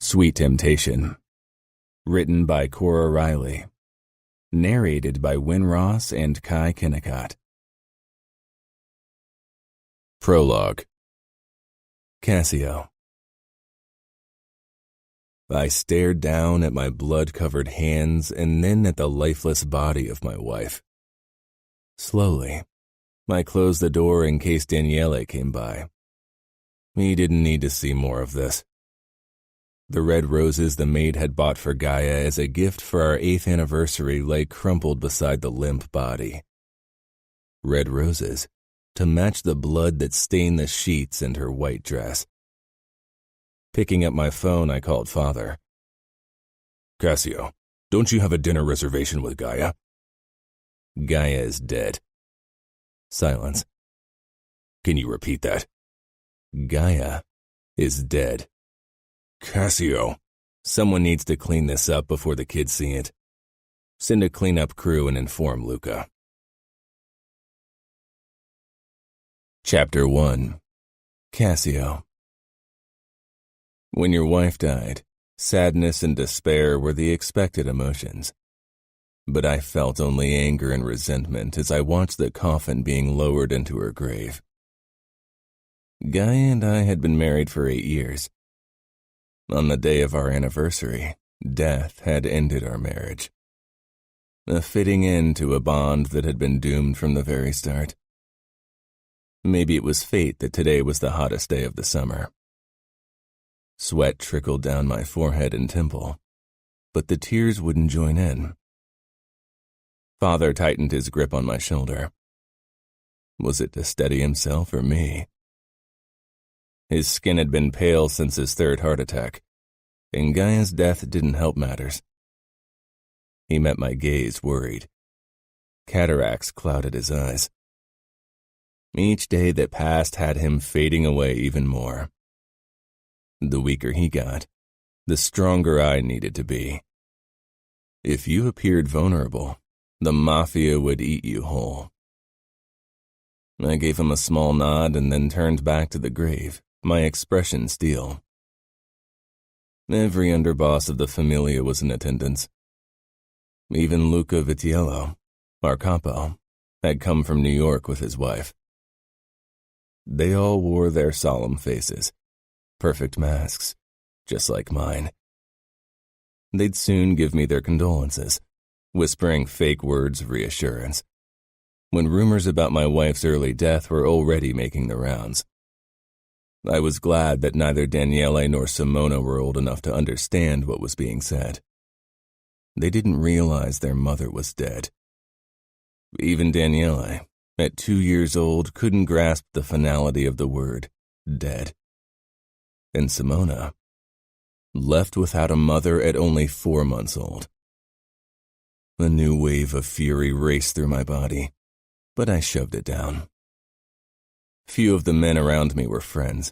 Sweet Temptation. Written by Cora Reilly. Narrated by Win Ross and Kai Kennicott. Prologue. Cassio. I stared down at my blood-covered hands and then at the lifeless body of my wife. Slowly, I closed the door in case Daniele came by. He didn't need to see more of this. The red roses the maid had bought for Gaia as a gift for our 8th anniversary lay crumpled beside the limp body. Red roses, to match the blood that stained the sheets and her white dress. Picking up my phone, I called Father. Cassio, don't you have a dinner reservation with Gaia? Gaia is dead. Silence. Can you repeat that? Gaia is dead. Cassio. Someone needs to clean this up before the kids see it. Send a cleanup crew and inform Luca. Chapter 1. Cassio. When your wife died, sadness and despair were the expected emotions. But I felt only anger and resentment as I watched the coffin being lowered into her grave. Gaia and I had been married for 8 years. On the day of our anniversary, death had ended our marriage. A fitting end to a bond that had been doomed from the very start. Maybe it was fate that today was the hottest day of the summer. Sweat trickled down my forehead and temple, but the tears wouldn't join in. Father tightened his grip on my shoulder. Was it to steady himself or me? His skin had been pale since his 3rd heart attack, and Gaia's death didn't help matters. He met my gaze worried. Cataracts clouded his eyes. Each day that passed had him fading away even more. The weaker he got, the stronger I needed to be. If you appeared vulnerable, the Mafia would eat you whole. I gave him a small nod and then turned back to the grave, my expression steel. Every underboss of the Familia was in attendance. Even Luca Vitiello, our capo, had come from New York with his wife. They all wore their solemn faces, perfect masks, just like mine. They'd soon give me their condolences, whispering fake words of reassurance, when rumors about my wife's early death were already making the rounds. I was glad that neither Daniele nor Simona were old enough to understand what was being said. They didn't realize their mother was dead. Even Daniele, at 2 years old, couldn't grasp the finality of the word dead. And Simona, left without a mother at only 4 months old. A new wave of fury raced through my body, but I shoved it down. Few of the men around me were friends.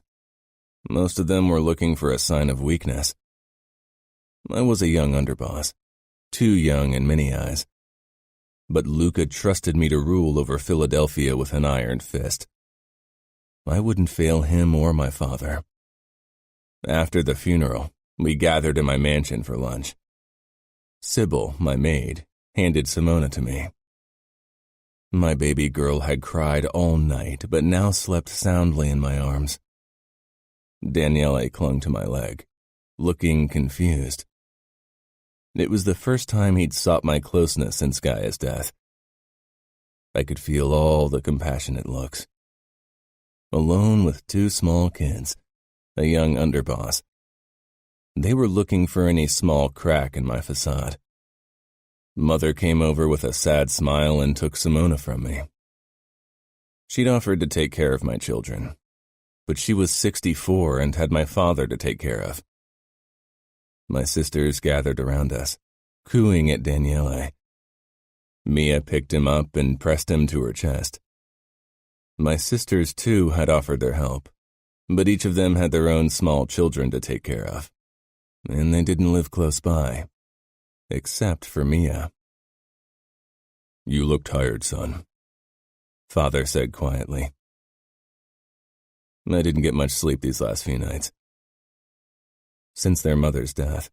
Most of them were looking for a sign of weakness. I was a young underboss, too young in many eyes. But Luca trusted me to rule over Philadelphia with an iron fist. I wouldn't fail him or my father. After the funeral, we gathered in my mansion for lunch. Sybil, my maid, handed Simona to me. My baby girl had cried all night, but now slept soundly in my arms. Daniele clung to my leg, looking confused. It was the first time he'd sought my closeness since Gaia's death. I could feel all the compassionate looks. Alone with 2 small kids, a young underboss. They were looking for any small crack in my facade. Mother came over with a sad smile and took Simona from me. She'd offered to take care of my children, but she was 64 and had my father to take care of. My sisters gathered around us, cooing at Daniele. Mia picked him up and pressed him to her chest. My sisters, too, had offered their help, but each of them had their own small children to take care of, and they didn't live close by. Except for Mia. You look tired, son, Father said quietly. I didn't get much sleep these last few nights. Since their mother's death,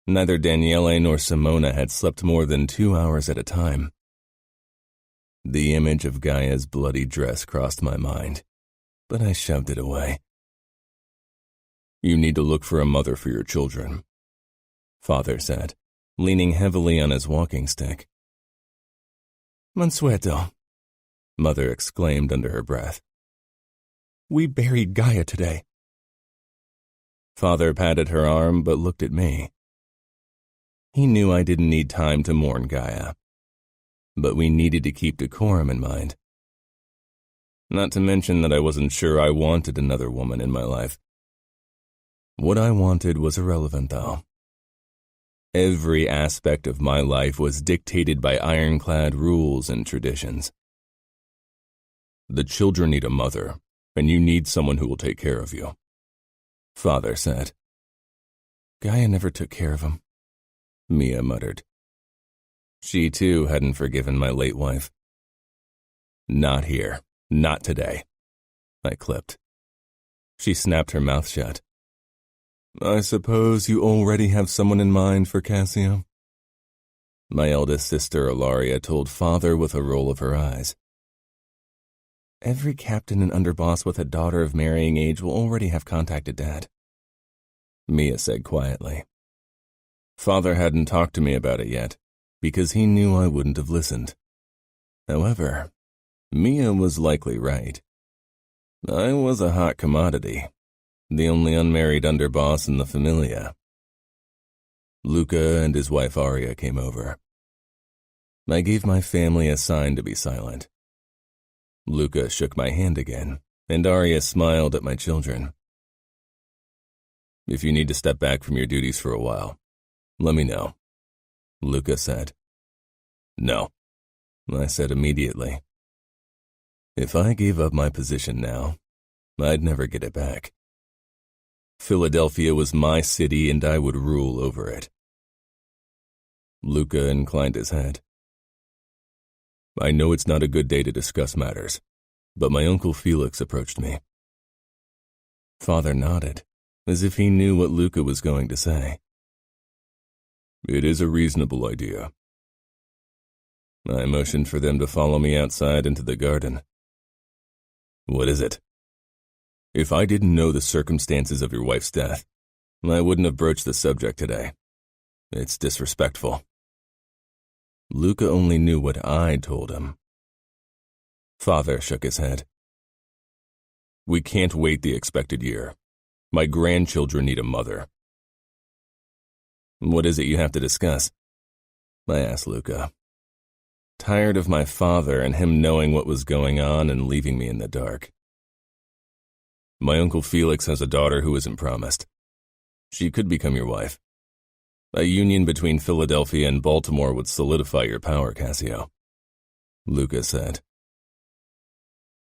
neither Daniele nor Simona had slept more than 2 hours at a time. The image of Gaia's bloody dress crossed my mind, but I shoved it away. You need to look for a mother for your children, Father said, leaning heavily on his walking stick. Mansueto, Mother exclaimed under her breath. We buried Gaia today. Father patted her arm but looked at me. He knew I didn't need time to mourn Gaia, but we needed to keep decorum in mind. Not to mention that I wasn't sure I wanted another woman in my life. What I wanted was irrelevant, though. Every aspect of my life was dictated by ironclad rules and traditions. The children need a mother, and you need someone who will take care of you, Father said. Gaia never took care of him, Mia muttered. She too hadn't forgiven my late wife. Not here, not today, I clipped. She snapped her mouth shut. I suppose you already have someone in mind for Cassio? My eldest sister, Ilaria, told Father with a roll of her eyes. Every captain and underboss with a daughter of marrying age will already have contacted Dad, Mia said quietly. Father hadn't talked to me about it yet, because he knew I wouldn't have listened. However, Mia was likely right. I was a hot commodity, the only unmarried underboss in the Familia. Luca and his wife Aria came over. I gave my family a sign to be silent. Luca shook my hand again, and Aria smiled at my children. If you need to step back from your duties for a while, let me know, Luca said. No, I said immediately. If I gave up my position now, I'd never get it back. Philadelphia was my city and I would rule over it. Luca inclined his head. I know it's not a good day to discuss matters, but my Uncle Felix approached me. Father nodded, as if he knew what Luca was going to say. It is a reasonable idea. I motioned for them to follow me outside into the garden. What is it? If I didn't know the circumstances of your wife's death, I wouldn't have broached the subject today. It's disrespectful. Luca only knew what I told him. Father shook his head. We can't wait the expected year. My grandchildren need a mother. What is it you have to discuss? I asked Luca. Tired of my father and him knowing what was going on and leaving me in the dark. My Uncle Felix has a daughter who isn't promised. She could become your wife. A union between Philadelphia and Baltimore would solidify your power, Cassio, Luca said.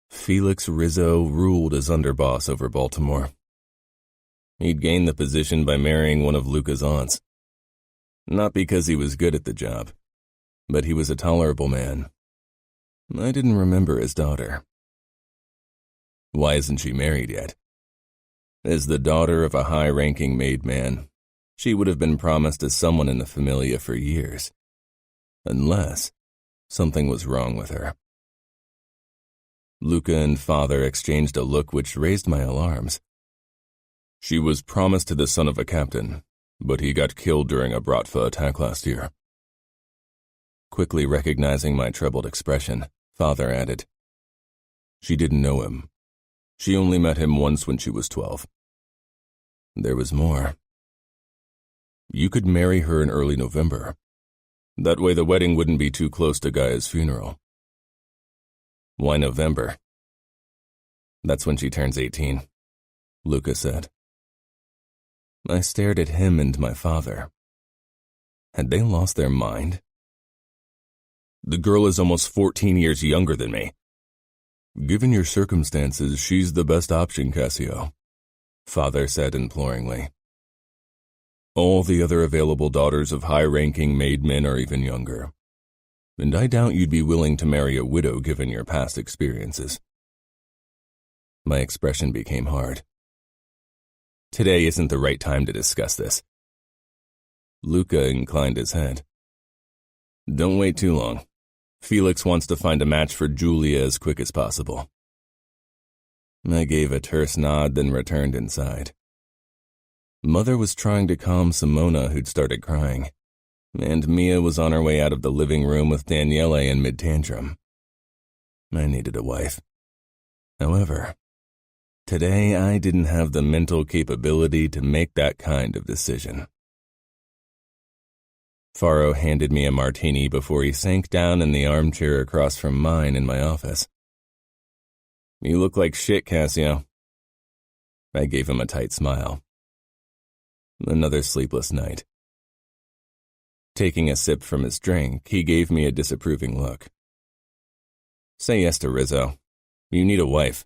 Felix Rizzo ruled as underboss over Baltimore. He'd gained the position by marrying one of Luca's aunts. Not because he was good at the job, but he was a tolerable man. I didn't remember his daughter. Why isn't she married yet? As the daughter of a high-ranking made man, she would have been promised as someone in the Familia for years, unless something was wrong with her. Luca and Father exchanged a look which raised my alarms. She was promised to the son of a captain, but he got killed during a Bratva attack last year. Quickly recognizing my troubled expression, Father added, She didn't know him. She only met him once when she was 12. There was more. You could marry her in early November. That way the wedding wouldn't be too close to Gaia's funeral. Why November? That's when she turns 18, Luca said. I stared at him and my father. Had they lost their mind? The girl is almost 14 years younger than me. Given your circumstances, she's the best option, Cassio, Father said imploringly. All the other available daughters of high-ranking made men are even younger, and I doubt you'd be willing to marry a widow given your past experiences. My expression became hard. Today isn't the right time to discuss this. Luca inclined his head. Don't wait too long. Felix wants to find a match for Giulia as quick as possible. I gave a terse nod, then returned inside. Mother was trying to calm Simona, who'd started crying, and Mia was on her way out of the living room with Daniele in mid-tantrum. I needed a wife. However, today I didn't have the mental capability to make that kind of decision. Faro handed me a martini before he sank down in the armchair across from mine in my office. You look like shit, Cassio. I gave him a tight smile. Another sleepless night. Taking a sip from his drink, he gave me a disapproving look. Say yes to Rizzo. You need a wife.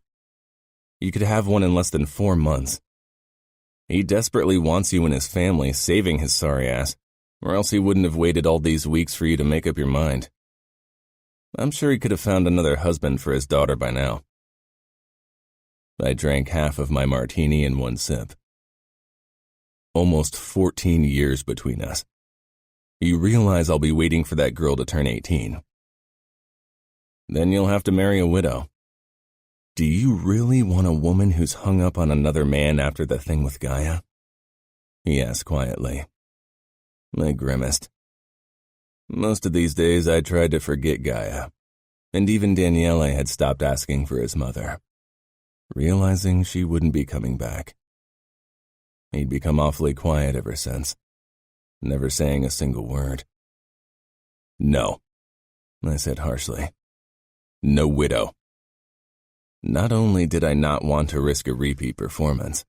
You could have one in less than 4 months. He desperately wants you and his family, saving his sorry ass, or else he wouldn't have waited all these weeks for you to make up your mind. I'm sure he could have found another husband for his daughter by now. I drank half of my martini in one sip. Almost 14 years between us. You realize I'll be waiting for that girl to turn 18. Then you'll have to marry a widow. Do you really want a woman who's hung up on another man after the thing with Gaia? He asked quietly. I grimaced. Most of these days I tried to forget Gaia, and even Daniele had stopped asking for his mother, realizing she wouldn't be coming back. He'd become awfully quiet ever since, never saying a single word. No, I said harshly. No widow. Not only did I not want to risk a repeat performance,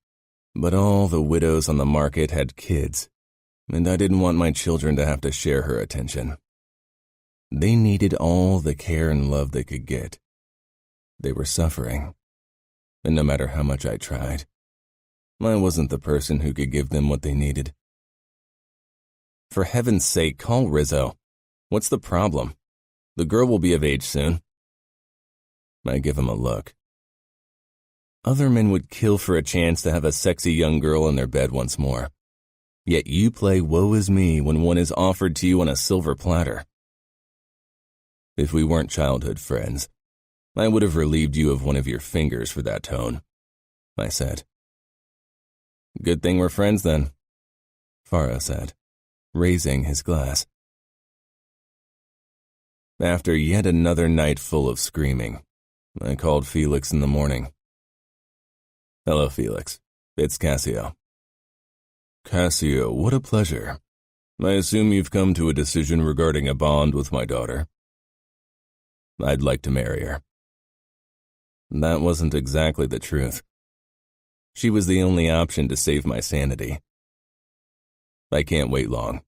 but all the widows on the market had kids, and I didn't want my children to have to share her attention. They needed all the care and love they could get. They were suffering, and no matter how much I tried, I wasn't the person who could give them what they needed. For heaven's sake, call Rizzo. What's the problem? The girl will be of age soon. I give him a look. Other men would kill for a chance to have a sexy young girl in their bed once more. Yet you play woe is me when one is offered to you on a silver platter. If we weren't childhood friends, I would have relieved you of one of your fingers for that tone, I said. Good thing we're friends then, Faro said, raising his glass. After yet another night full of screaming, I called Felix in the morning. Hello, Felix. It's Cassio. Cassio, what a pleasure. I assume you've come to a decision regarding a bond with my daughter. I'd like to marry her. That wasn't exactly the truth. She was the only option to save my sanity. I can't wait long.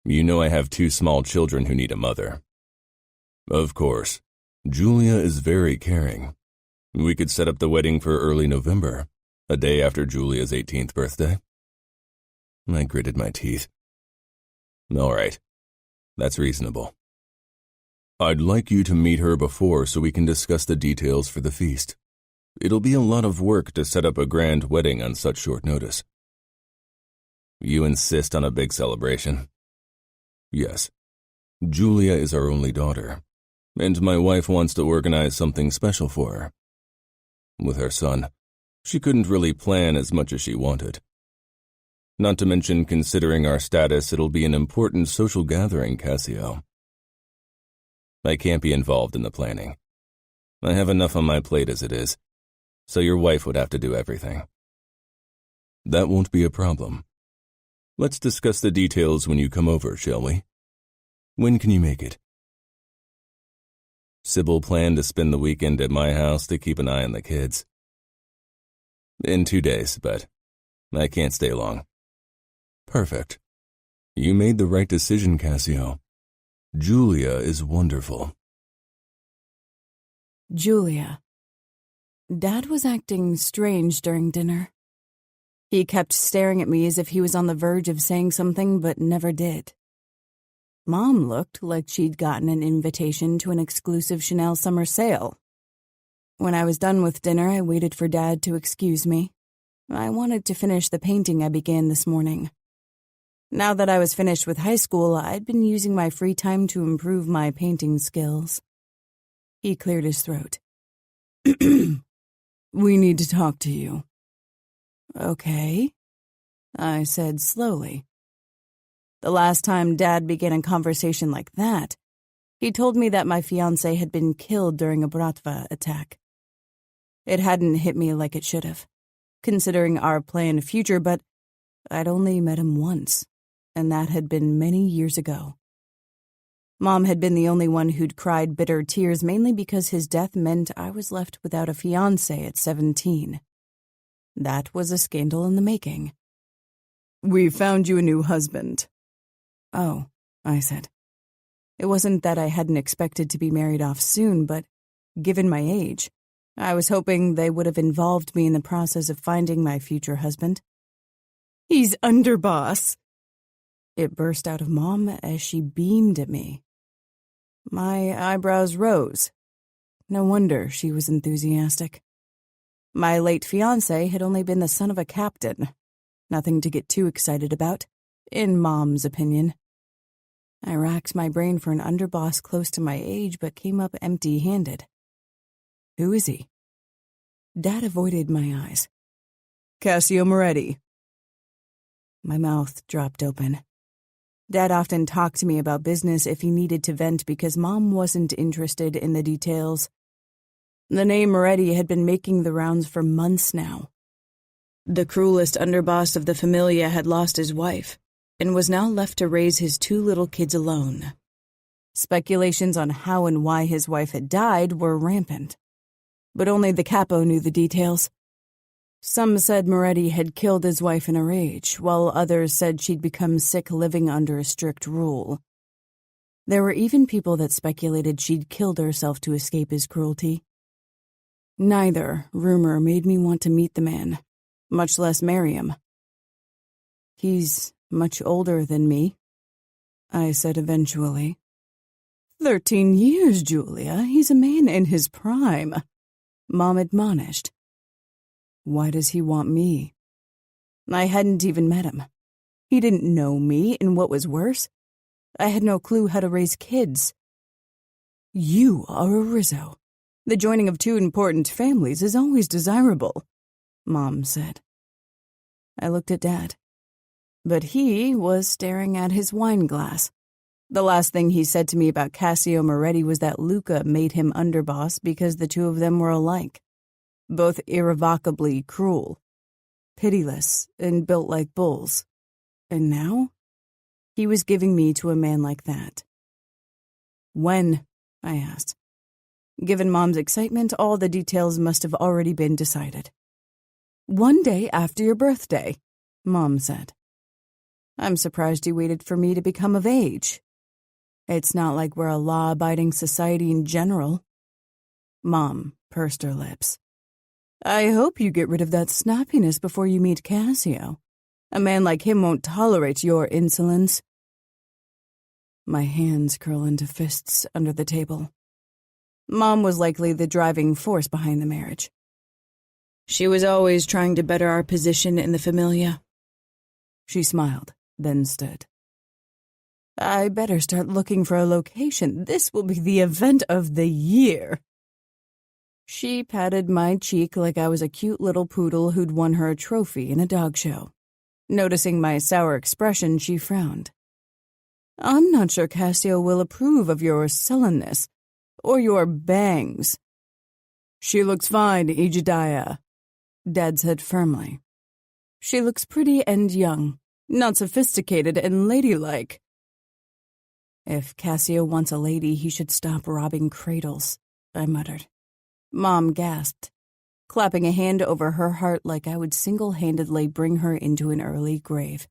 You know I have 2 small children who need a mother. Of course. Giulia is very caring. We could set up the wedding for early November, a day after Giulia's 18th birthday. I gritted my teeth. All right. That's reasonable. I'd like you to meet her before so we can discuss the details for the feast. It'll be a lot of work to set up a grand wedding on such short notice. You insist on a big celebration? Yes. Giulia is our only daughter, and my wife wants to organize something special for her. With her son, she couldn't really plan as much as she wanted. Not to mention, considering our status, it'll be an important social gathering, Cassio. I can't be involved in the planning. I have enough on my plate as it is, so your wife would have to do everything. That won't be a problem. Let's discuss the details when you come over, shall we? When can you make it? Sybil planned to spend the weekend at my house to keep an eye on the kids. In 2 days, but I can't stay long. Perfect. You made the right decision, Cassio. Giulia is wonderful. Giulia. Dad was acting strange during dinner. He kept staring at me as if he was on the verge of saying something but never did. Mom looked like she'd gotten an invitation to an exclusive Chanel summer sale. When I was done with dinner, I waited for Dad to excuse me. I wanted to finish the painting I began this morning. Now that I was finished with high school, I'd been using my free time to improve my painting skills. He cleared his throat. We need to talk to you. Okay, I said slowly. The last time Dad began a conversation like that, he told me that my fiancé had been killed during a Bratva attack. It hadn't hit me like it should have, considering our planned future, but I'd only met him once, and that had been many years ago. Mom had been the only one who'd cried bitter tears, mainly because his death meant I was left without a fiancé at 17. That was a scandal in the making. We found you a new husband. Oh, I said. It wasn't that I hadn't expected to be married off soon, but given my age, I was hoping they would have involved me in the process of finding my future husband. He's underboss. It burst out of Mom as she beamed at me. My eyebrows rose. No wonder she was enthusiastic. My late fiancé had only been the son of a captain. Nothing to get too excited about, in Mom's opinion. I racked my brain for an underboss close to my age, but came up empty-handed. Who is he? Dad avoided my eyes. Cassio Moretti. My mouth dropped open. Dad often talked to me about business if he needed to vent because Mom wasn't interested in the details. The name Moretti had been making the rounds for months now. The cruelest underboss of the Familia had lost his wife and was now left to raise his 2 little kids alone. Speculations on how and why his wife had died were rampant, but only the capo knew the details. Some said Moretti had killed his wife in a rage, while others said she'd become sick living under a strict rule. There were even people that speculated she'd killed herself to escape his cruelty. Neither rumor made me want to meet the man, much less marry him. He's much older than me, I said eventually. 13 years, Giulia. He's a man in his prime, Mom admonished. Why does he want me? I hadn't even met him. He didn't know me, and what was worse, I had no clue how to raise kids. You are a Rizzo. The joining of 2 important families is always desirable, Mom said. I looked at Dad, but he was staring at his wine glass. The last thing he said to me about Cassio Moretti was that Luca made him underboss because the 2 of them were alike. Both irrevocably cruel, pitiless, and built like bulls. And now, he was giving me to a man like that. When? I asked. Given Mom's excitement, all the details must have already been decided. 1 day after your birthday, Mom said. I'm surprised you waited for me to become of age. It's not like we're a law-abiding society in general. Mom pursed her lips. I hope you get rid of that snappiness before you meet Cassio. A man like him won't tolerate your insolence. My hands curl into fists under the table. Mom was likely the driving force behind the marriage. She was always trying to better our position in the Familia. She smiled, then stood. I better start looking for a location. This will be the event of the year. She patted my cheek like I was a cute little poodle who'd won her a trophy in a dog show. Noticing my sour expression, she frowned. I'm not sure Cassio will approve of your sullenness or your bangs. She looks fine, Ejediah, Dad said firmly. She looks pretty and young, not sophisticated and ladylike. If Cassio wants a lady, he should stop robbing cradles, I muttered. Mom gasped, clapping a hand over her heart like I would single-handedly bring her into an early grave.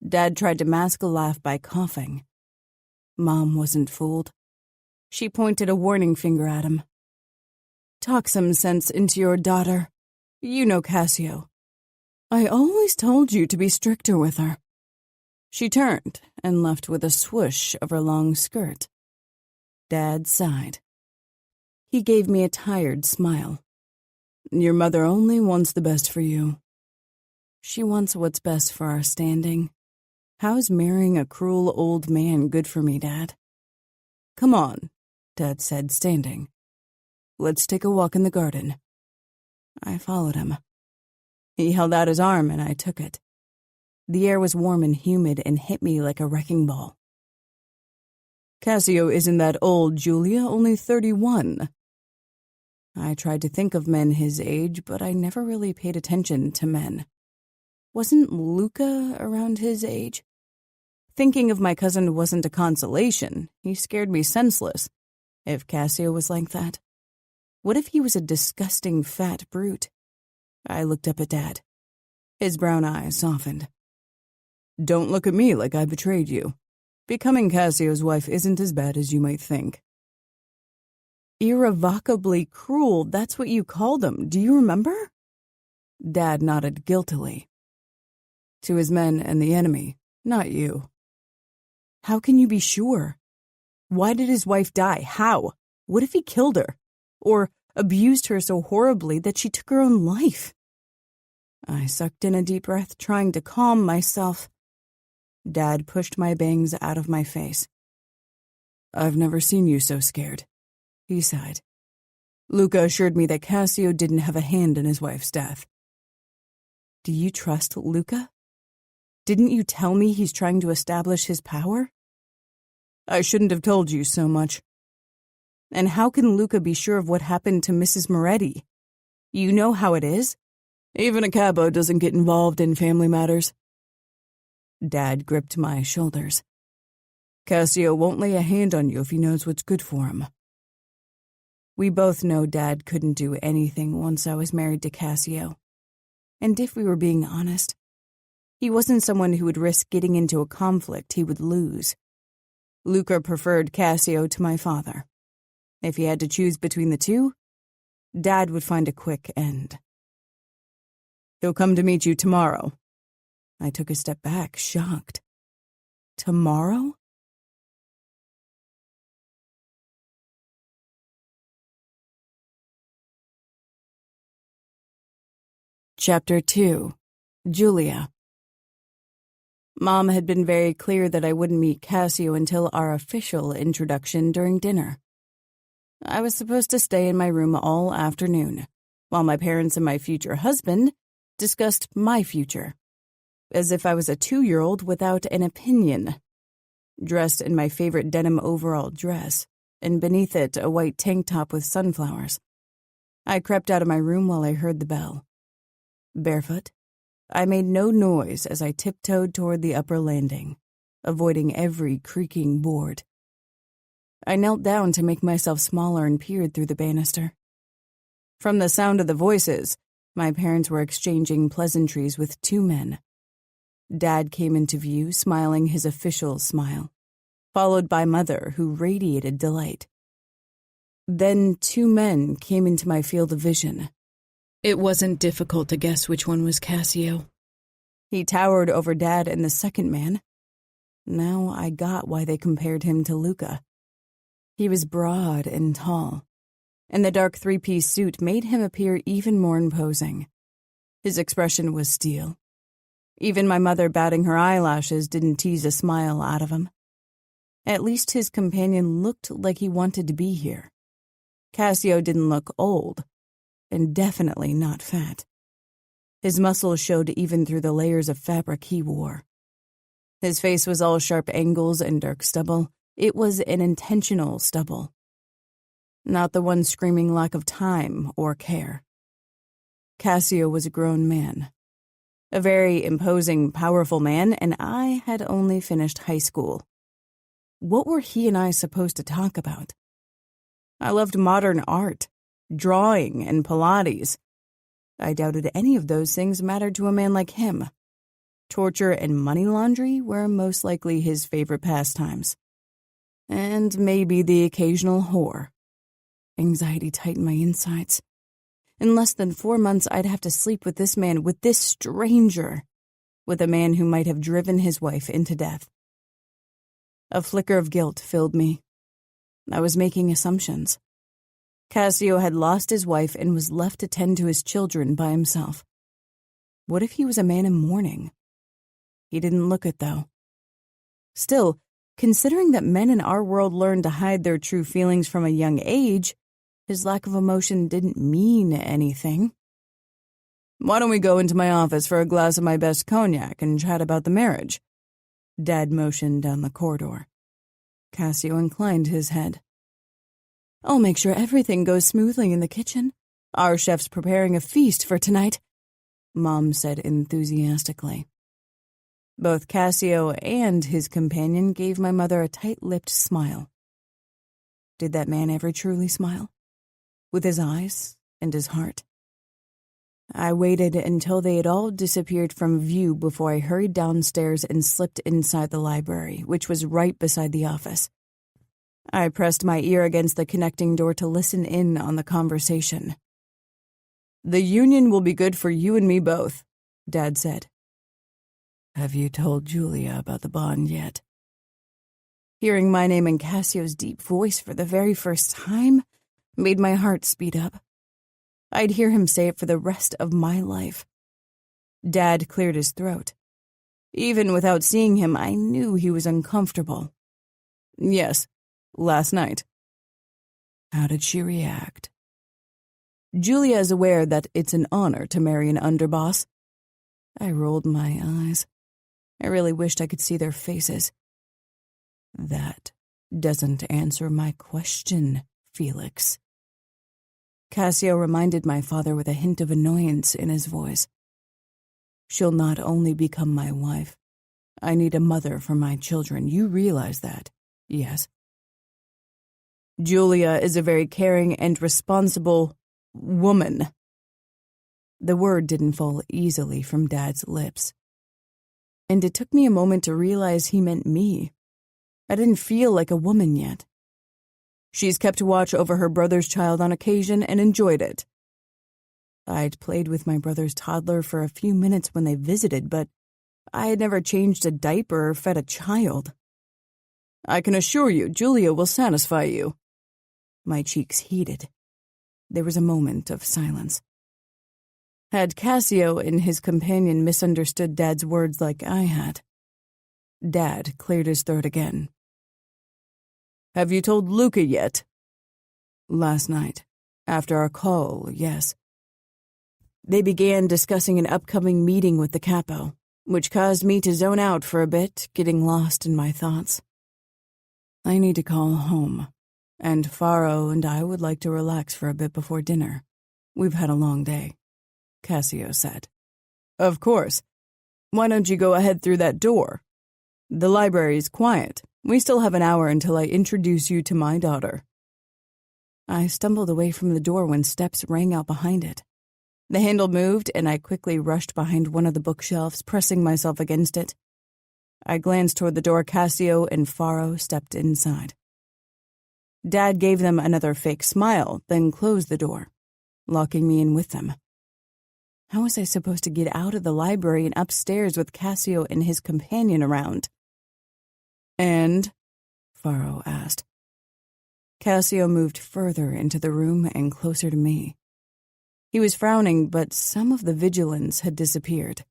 Dad tried to mask a laugh by coughing. Mom wasn't fooled. She pointed a warning finger at him. Talk some sense into your daughter. You know Cassio. I always told you to be stricter with her. She turned and left with a swoosh of her long skirt. Dad sighed. He gave me a tired smile. Your mother only wants the best for you. She wants what's best for our standing. How's marrying a cruel old man good for me, Dad? Come on, Dad said, standing. Let's take a walk in the garden. I followed him. He held out his arm and I took it. The air was warm and humid and hit me like a wrecking ball. Cassio isn't that old, Giulia, only 31. I tried to think of men his age, but I never really paid attention to men. Wasn't Luca around his age? Thinking of my cousin wasn't a consolation. He scared me senseless. If Cassio was like that. What if he was a disgusting fat brute? I looked up at Dad. His brown eyes softened. Don't look at me like I betrayed you. Becoming Cassio's wife isn't as bad as you might think. Irrevocably cruel, that's what you called him. Do you remember? Dad nodded guiltily. To his men and the enemy, not you. How can you be sure? Why did his wife die? How? What if he killed her? Or abused her so horribly that she took her own life? I sucked in a deep breath, trying to calm myself. Dad pushed my bangs out of my face. I've never seen you so scared, he sighed. Luca assured me that Cassio didn't have a hand in his wife's death. Do you trust Luca? Didn't you tell me he's trying to establish his power? I shouldn't have told you so much. And how can Luca be sure of what happened to Mrs. Moretti? You know how it is. Even a capo doesn't get involved in family matters. Dad gripped my shoulders. Cassio won't lay a hand on you if he knows what's good for him. We both know Dad couldn't do anything once I was married to Cassio. And if we were being honest, he wasn't someone who would risk getting into a conflict he would lose. Luca preferred Cassio to my father. If he had to choose between the two, Dad would find a quick end. He'll come to meet you tomorrow. I took a step back, shocked. Tomorrow? Chapter 2. Giulia. Mom had been very clear that I wouldn't meet Cassio until our official introduction during dinner. I was supposed to stay in my room all afternoon, while my parents and my future husband discussed my future, as if I was a 2-year-old without an opinion. Dressed in my favorite denim overall dress, and beneath it a white tank top with sunflowers, I crept out of my room while I heard the bell. Barefoot, I made no noise as I tiptoed toward the upper landing, avoiding every creaking board. I knelt down to make myself smaller and peered through the banister. From the sound of the voices, my parents were exchanging pleasantries with 2 men. Dad came into view, smiling his official smile, followed by Mother, who radiated delight. Then 2 men came into my field of vision. It wasn't difficult to guess which one was Cassio. He towered over Dad and the second man. Now I got why they compared him to Luca. He was broad and tall, and the dark 3-piece suit made him appear even more imposing. His expression was steel. Even my mother batting her eyelashes didn't tease a smile out of him. At least his companion looked like he wanted to be here. Cassio didn't look old, and definitely not fat. His muscles showed even through the layers of fabric he wore. His face was all sharp angles and dark stubble. It was an intentional stubble, not the one screaming lack of time or care. Cassio was a grown man, a very imposing, powerful man, and I had only finished high school. What were he and I supposed to talk about? I loved modern art, drawing, and Pilates. I doubted any of those things mattered to a man like him. Torture and money laundry were most likely his favorite pastimes. And maybe the occasional whore. Anxiety tightened my insides. In less than 4 months, I'd have to sleep with this man, with this stranger, with a man who might have driven his wife into death. A flicker of guilt filled me. I was making assumptions. Cassio had lost his wife and was left to tend to his children by himself. What if he was a man in mourning? He didn't look it, though. Still, considering that men in our world learn to hide their true feelings from a young age, his lack of emotion didn't mean anything. "Why don't we go into my office for a glass of my best cognac and chat about the marriage?" Dad motioned down the corridor. Cassio inclined his head. "I'll make sure everything goes smoothly in the kitchen. Our chef's preparing a feast for tonight," Mom said enthusiastically. Both Cassio and his companion gave my mother a tight-lipped smile. Did that man ever truly smile? With his eyes and his heart? I waited until they had all disappeared from view before I hurried downstairs and slipped inside the library, which was right beside the office. I pressed my ear against the connecting door to listen in on the conversation. "The union will be good for you and me both," Dad said. "Have you told Giulia about the bond yet?" Hearing my name in Cassio's deep voice for the very first time made my heart speed up. I'd hear him say it for the rest of my life. Dad cleared his throat. Even without seeing him, I knew he was uncomfortable. "Yes, last night." "How did she react?" "Giulia is aware that it's an honor to marry an underboss." I rolled my eyes. I really wished I could see their faces. "That doesn't answer my question, Felix." Cassio reminded my father with a hint of annoyance in his voice. "She'll not only become my wife. I need a mother for my children. You realize that, yes?" "Giulia is a very caring and responsible woman." The word didn't fall easily from Dad's lips. And it took me a moment to realize he meant me. I didn't feel like a woman yet. "She's kept watch over her brother's child on occasion and enjoyed it." I'd played with my brother's toddler for a few minutes when they visited, but I had never changed a diaper or fed a child. "I can assure you, Giulia will satisfy you." My cheeks heated. There was a moment of silence. Had Cassio and his companion misunderstood Dad's words like I had? Dad cleared his throat again. "Have you told Luca yet?" "Last night. After our call, yes." They began discussing an upcoming meeting with the capo, which caused me to zone out for a bit, getting lost in my thoughts. "I need to call home, and Faro and I would like to relax for a bit before dinner. We've had a long day," Cassio said. "Of course. Why don't you go ahead through that door? The library's quiet. We still have an hour until I introduce you to my daughter." I stumbled away from the door when steps rang out behind it. The handle moved, and I quickly rushed behind one of the bookshelves, pressing myself against it. I glanced toward the door. Cassio and Faro stepped inside. Dad gave them another fake smile, then closed the door, locking me in with them. How was I supposed to get out of the library and upstairs with Cassio and his companion around? "And?" Faro asked. Cassio moved further into the room and closer to me. He was frowning, but some of the vigilance had disappeared.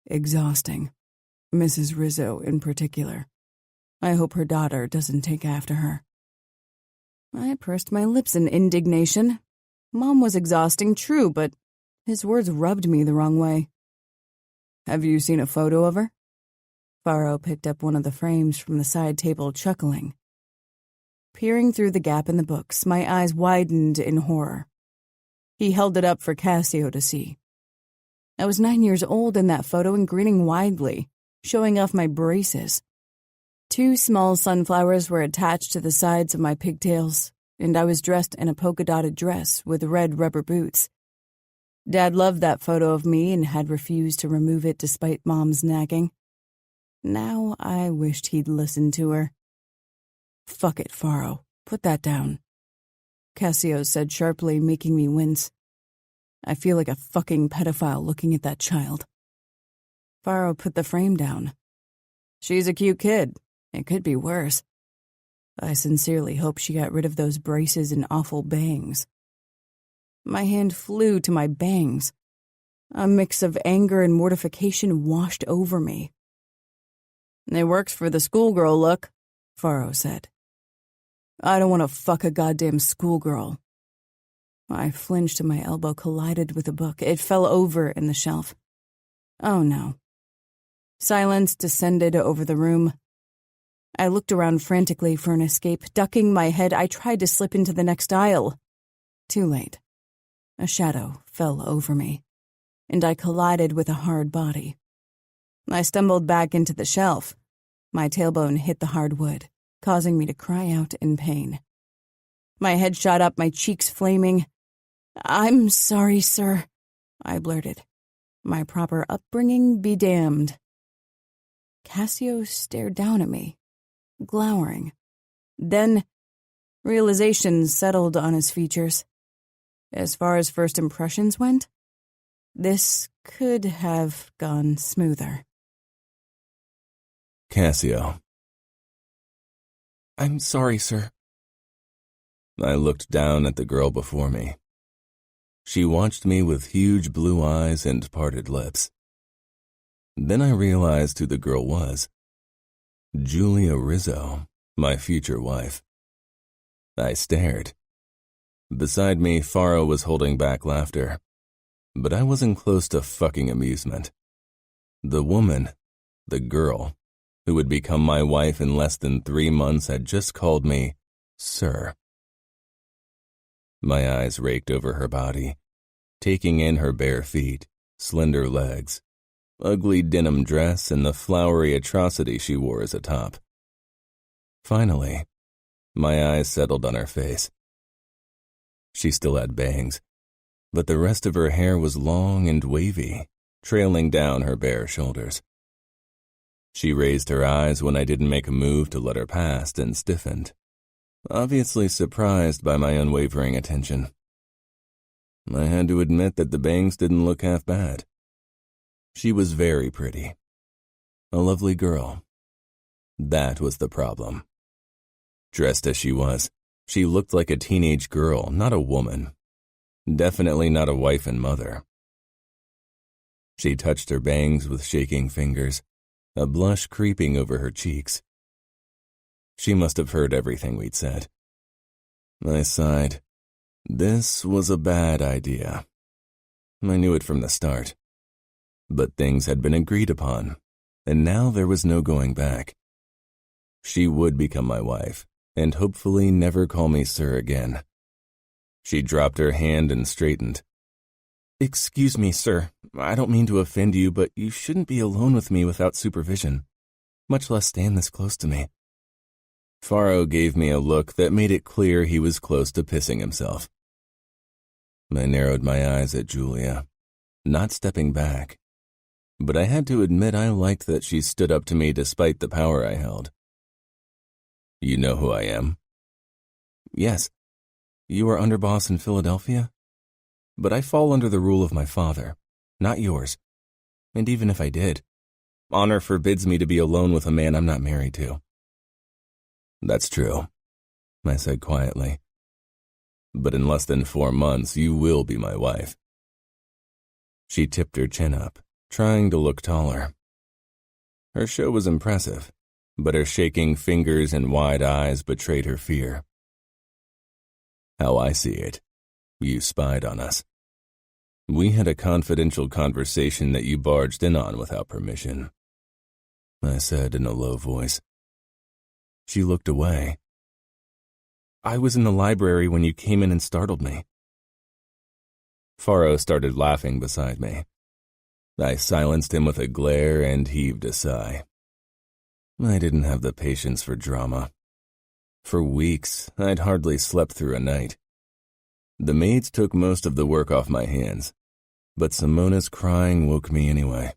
"Exhausting. Mrs. Rizzo in particular. I hope her daughter doesn't take after her." I pursed my lips in indignation. Mom was exhausting, true, but his words rubbed me the wrong way. "Have you seen a photo of her?" Faro picked up one of the frames from the side table, chuckling. Peering through the gap in the books, my eyes widened in horror. He held it up for Cassio to see. I was 9 years old in that photo and grinning widely, showing off my braces. 2 small sunflowers were attached to the sides of my pigtails, and I was dressed in a polka-dotted dress with red rubber boots. Dad loved that photo of me and had refused to remove it despite Mom's nagging. Now I wished he'd listened to her. "Fuck it, Faro. Put that down," Cassio said sharply, making me wince. I feel like a fucking pedophile looking at that child. Faro put the frame down. "She's a cute kid. It could be worse." I sincerely hope she got rid of those braces and awful bangs. My hand flew to my bangs. A mix of anger and mortification washed over me. "It works for the schoolgirl look," Faro said. "I don't want to fuck a goddamn schoolgirl." I flinched and my elbow collided with a book. It fell over in the shelf. Oh no. Silence descended over the room. I looked around frantically for an escape. Ducking my head, I tried to slip into the next aisle. Too late. A shadow fell over me, and I collided with a hard body. I stumbled back into the shelf. My tailbone hit the hard wood, causing me to cry out in pain. My head shot up, my cheeks flaming. "I'm sorry, sir," I blurted. My proper upbringing be damned. Cassio stared down at me, glowering. Then, realization settled on his features. As far as first impressions went, this could have gone smoother. Cassio. "I'm sorry, sir." I looked down at the girl before me. She watched me with huge blue eyes and parted lips. Then I realized who the girl was. Giulia Rizzo, my future wife. I stared. Beside me, Faro was holding back laughter. But I wasn't close to fucking amusement. The woman, the girl, who would become my wife in less than 3 months had just called me Sir. My eyes raked over her body, taking in her bare feet, slender legs, ugly denim dress, and the flowery atrocity she wore as a top. Finally, my eyes settled on her face. She still had bangs, but the rest of her hair was long and wavy, trailing down her bare shoulders. She raised her eyes when I didn't make a move to let her pass and stiffened, obviously surprised by my unwavering attention. I had to admit that the bangs didn't look half bad. She was very pretty. A lovely girl. That was the problem. Dressed as she was, she looked like a teenage girl, not a woman. Definitely not a wife and mother. She touched her bangs with shaking fingers, a blush creeping over her cheeks. She must have heard everything we'd said. I sighed. This was a bad idea. I knew it from the start. But things had been agreed upon, and now there was no going back. She would become my wife, and hopefully never call me sir again. She dropped her hand and straightened. "Excuse me, sir. I don't mean to offend you, but you shouldn't be alone with me without supervision, much less stand this close to me." Faro gave me a look that made it clear he was close to pissing himself. I narrowed my eyes at Giulia, not stepping back. But I had to admit I liked that she stood up to me despite the power I held. "You know who I am?" "Yes. You are underboss in Philadelphia? But I fall under the rule of my father, not yours. And even if I did, honor forbids me to be alone with a man I'm not married to." "That's true," I said quietly. "But in less than 4 months, you will be my wife." She tipped her chin up, trying to look taller. Her show was impressive, but her shaking fingers and wide eyes betrayed her fear. "How I see it, you spied on us. We had a confidential conversation that you barged in on without permission," I said in a low voice. She looked away. "I was in the library when you came in and startled me." Faro started laughing beside me. I silenced him with a glare and heaved a sigh. I didn't have the patience for drama. For weeks, I'd hardly slept through a night. The maids took most of the work off my hands, but Simona's crying woke me anyway.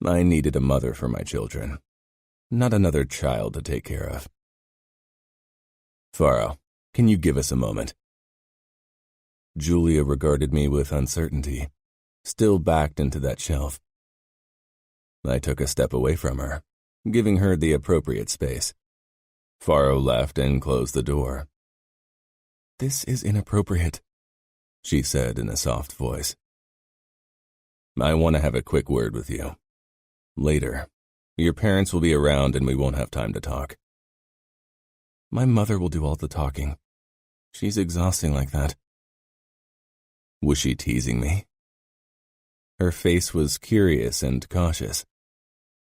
I needed a mother for my children, not another child to take care of. "Faro, can you give us a moment?" Giulia regarded me with uncertainty, still backed into that shelf. I took a step away from her, giving her the appropriate space. Faro left and closed the door. "This is inappropriate," she said in a soft voice. I want to have a quick word with you. Later. Your parents will be around and we won't have time to talk. My mother will do all the talking. She's exhausting like that. Was she teasing me? Her face was curious and cautious.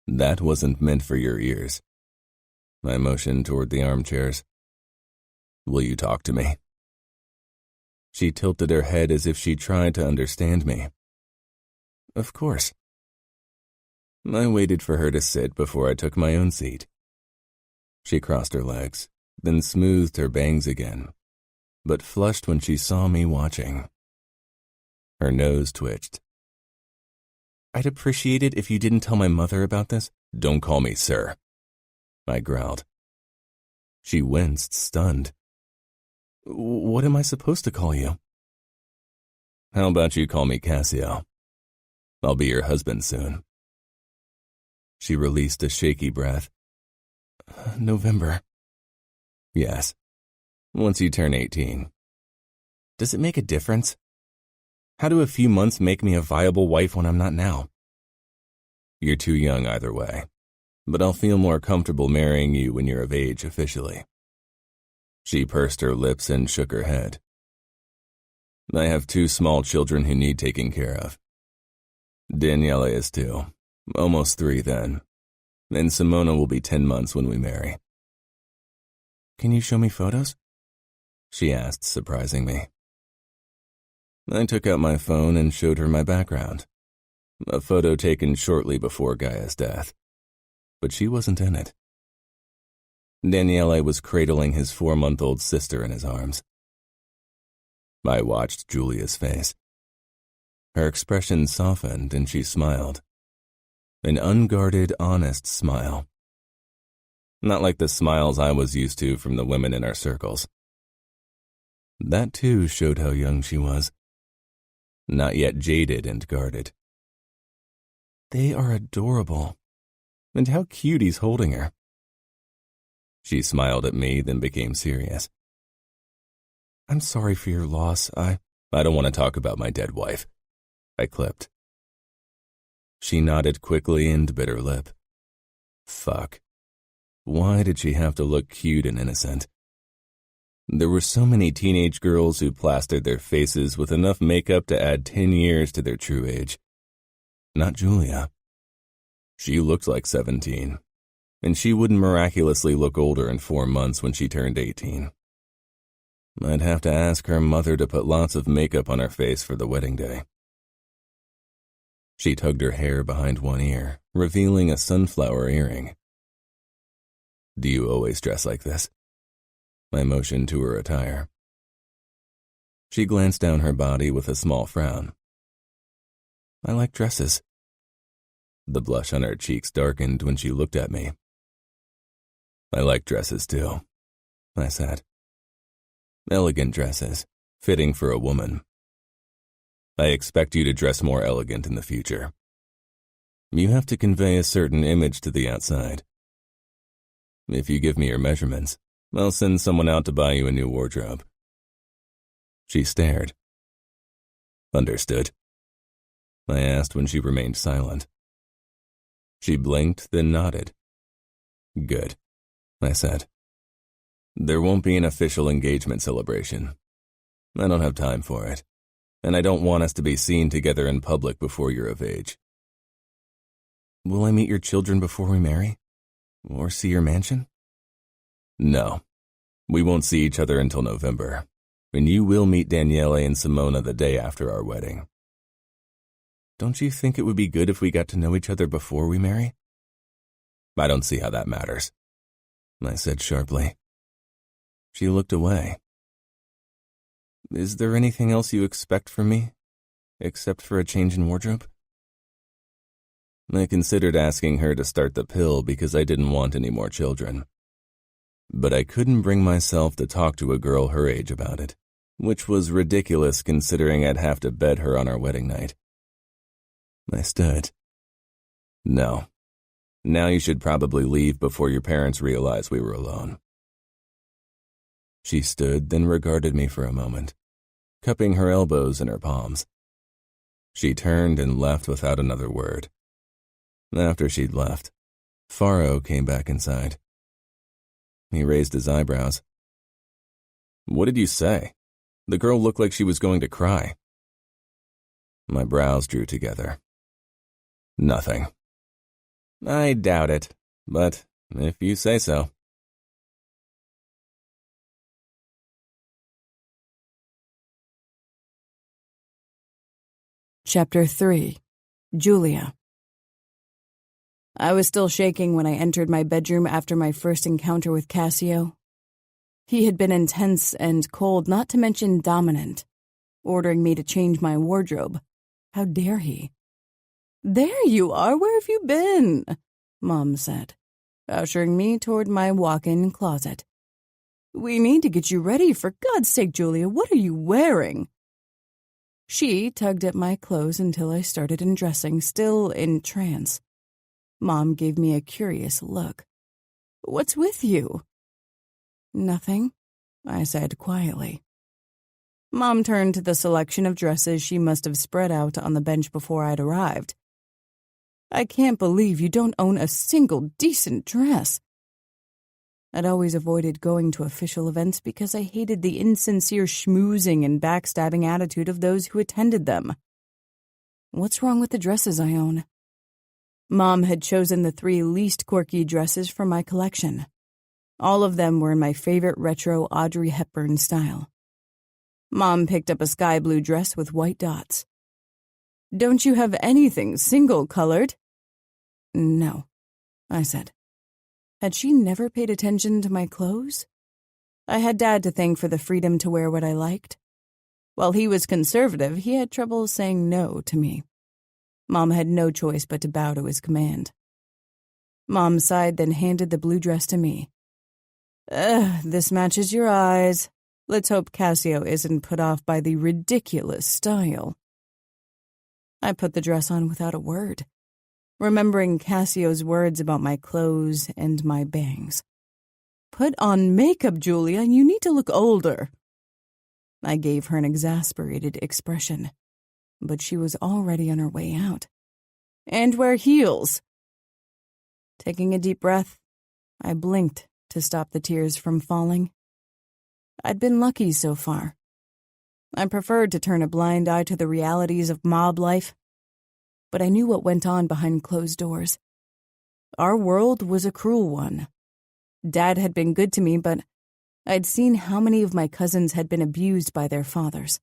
That wasn't meant for your ears. I motioned toward the armchairs. Will you talk to me? She tilted her head as if she tried to understand me. Of course. I waited for her to sit before I took my own seat. She crossed her legs, then smoothed her bangs again, but flushed when she saw me watching. Her nose twitched. I'd appreciate it if you didn't tell my mother about this. Don't call me sir, I growled. She winced, stunned. What am I supposed to call you? How about you call me Cassio? I'll be your husband soon. She released a shaky breath. November. Yes, once you turn 18. Does it make a difference? How do a few months make me a viable wife when I'm not now? You're too young either way, but I'll feel more comfortable marrying you when you're of age officially. She pursed her lips and shook her head. I have 2 small children who need taking care of. Daniele is 2, almost 3 then, and Simona will be 10 months when we marry. Can you show me photos? She asked, surprising me. I took out my phone and showed her my background, a photo taken shortly before Gaia's death, but she wasn't in it. Daniele was cradling his 4-month-old sister in his arms. I watched Giulia's face. Her expression softened and she smiled. An unguarded, honest smile. Not like the smiles I was used to from the women in our circles. That too showed how young she was. Not yet jaded and guarded. They are adorable. And how cute he's holding her. She smiled at me, then became serious. I'm sorry for your loss. I don't want to talk about my dead wife. I clipped. She nodded quickly and bit her lip. Fuck. Why did she have to look cute and innocent? There were so many teenage girls who plastered their faces with enough makeup to add 10 years to their true age. Not Giulia. She looked like 17, and she wouldn't miraculously look older in 4 months when she turned 18. I'd have to ask her mother to put lots of makeup on her face for the wedding day. She tugged her hair behind one ear, revealing a sunflower earring. Do you always dress like this? I motioned to her attire. She glanced down her body with a small frown. I like dresses. The blush on her cheeks darkened when she looked at me. I like dresses too, I said. Elegant dresses, fitting for a woman. I expect you to dress more elegant in the future. You have to convey a certain image to the outside. If you give me your measurements, I'll send someone out to buy you a new wardrobe. She stared. Understood? I asked when she remained silent. She blinked, then nodded. Good, I said. There won't be an official engagement celebration. I don't have time for it, and I don't want us to be seen together in public before you're of age. Will I meet your children before we marry? Or see your mansion? No, we won't see each other until November, and you will meet Daniele and Simona the day after our wedding. Don't you think it would be good if we got to know each other before we marry? I don't see how that matters, I said sharply. She looked away. Is there anything else you expect from me, except for a change in wardrobe? I considered asking her to start the pill because I didn't want any more children. But I couldn't bring myself to talk to a girl her age about it, which was ridiculous considering I'd have to bed her on our wedding night. I stood. No. Now you should probably leave before your parents realize we were alone. She stood, then regarded me for a moment, cupping her elbows in her palms. She turned and left without another word. After she'd left, Faro came back inside. He raised his eyebrows. "What did you say? The girl looked like she was going to cry." My brows drew together. "Nothing." "I doubt it, but if you say so." Chapter 3. Giulia. I was still shaking when I entered my bedroom after my first encounter with Cassio. He had been intense and cold, not to mention dominant, ordering me to change my wardrobe. How dare he? "There you are, where have you been?" Mom said, ushering me toward my walk-in closet. "We need to get you ready, for God's sake, Giulia, what are you wearing?" She tugged at my clothes until I started undressing, still in trance. Mom gave me a curious look. "What's with you?" "Nothing," I said quietly. Mom turned to the selection of dresses she must have spread out on the bench before I'd arrived. "I can't believe you don't own a single decent dress." I'd always avoided going to official events because I hated the insincere schmoozing and backstabbing attitude of those who attended them. "What's wrong with the dresses I own?" Mom had chosen the 3 least quirky dresses from my collection. All of them were in my favorite retro Audrey Hepburn style. Mom picked up a sky blue dress with white dots. "Don't you have anything single-colored?" "No," I said. Had she never paid attention to my clothes? I had Dad to thank for the freedom to wear what I liked. While he was conservative, he had trouble saying no to me. Mom had no choice but to bow to his command. Mom sighed, then handed the blue dress to me. This matches your eyes. Let's hope Cassio isn't put off by the ridiculous style." I put the dress on without a word, remembering Cassio's words about my clothes and my bangs. "Put on makeup, Giulia. You need to look older." I gave her an exasperated expression, but she was already on her way out. "And wear heels." Taking a deep breath, I blinked to stop the tears from falling. I'd been lucky so far. I preferred to turn a blind eye to the realities of mob life, but I knew what went on behind closed doors. Our world was a cruel one. Dad had been good to me, but I'd seen how many of my cousins had been abused by their fathers,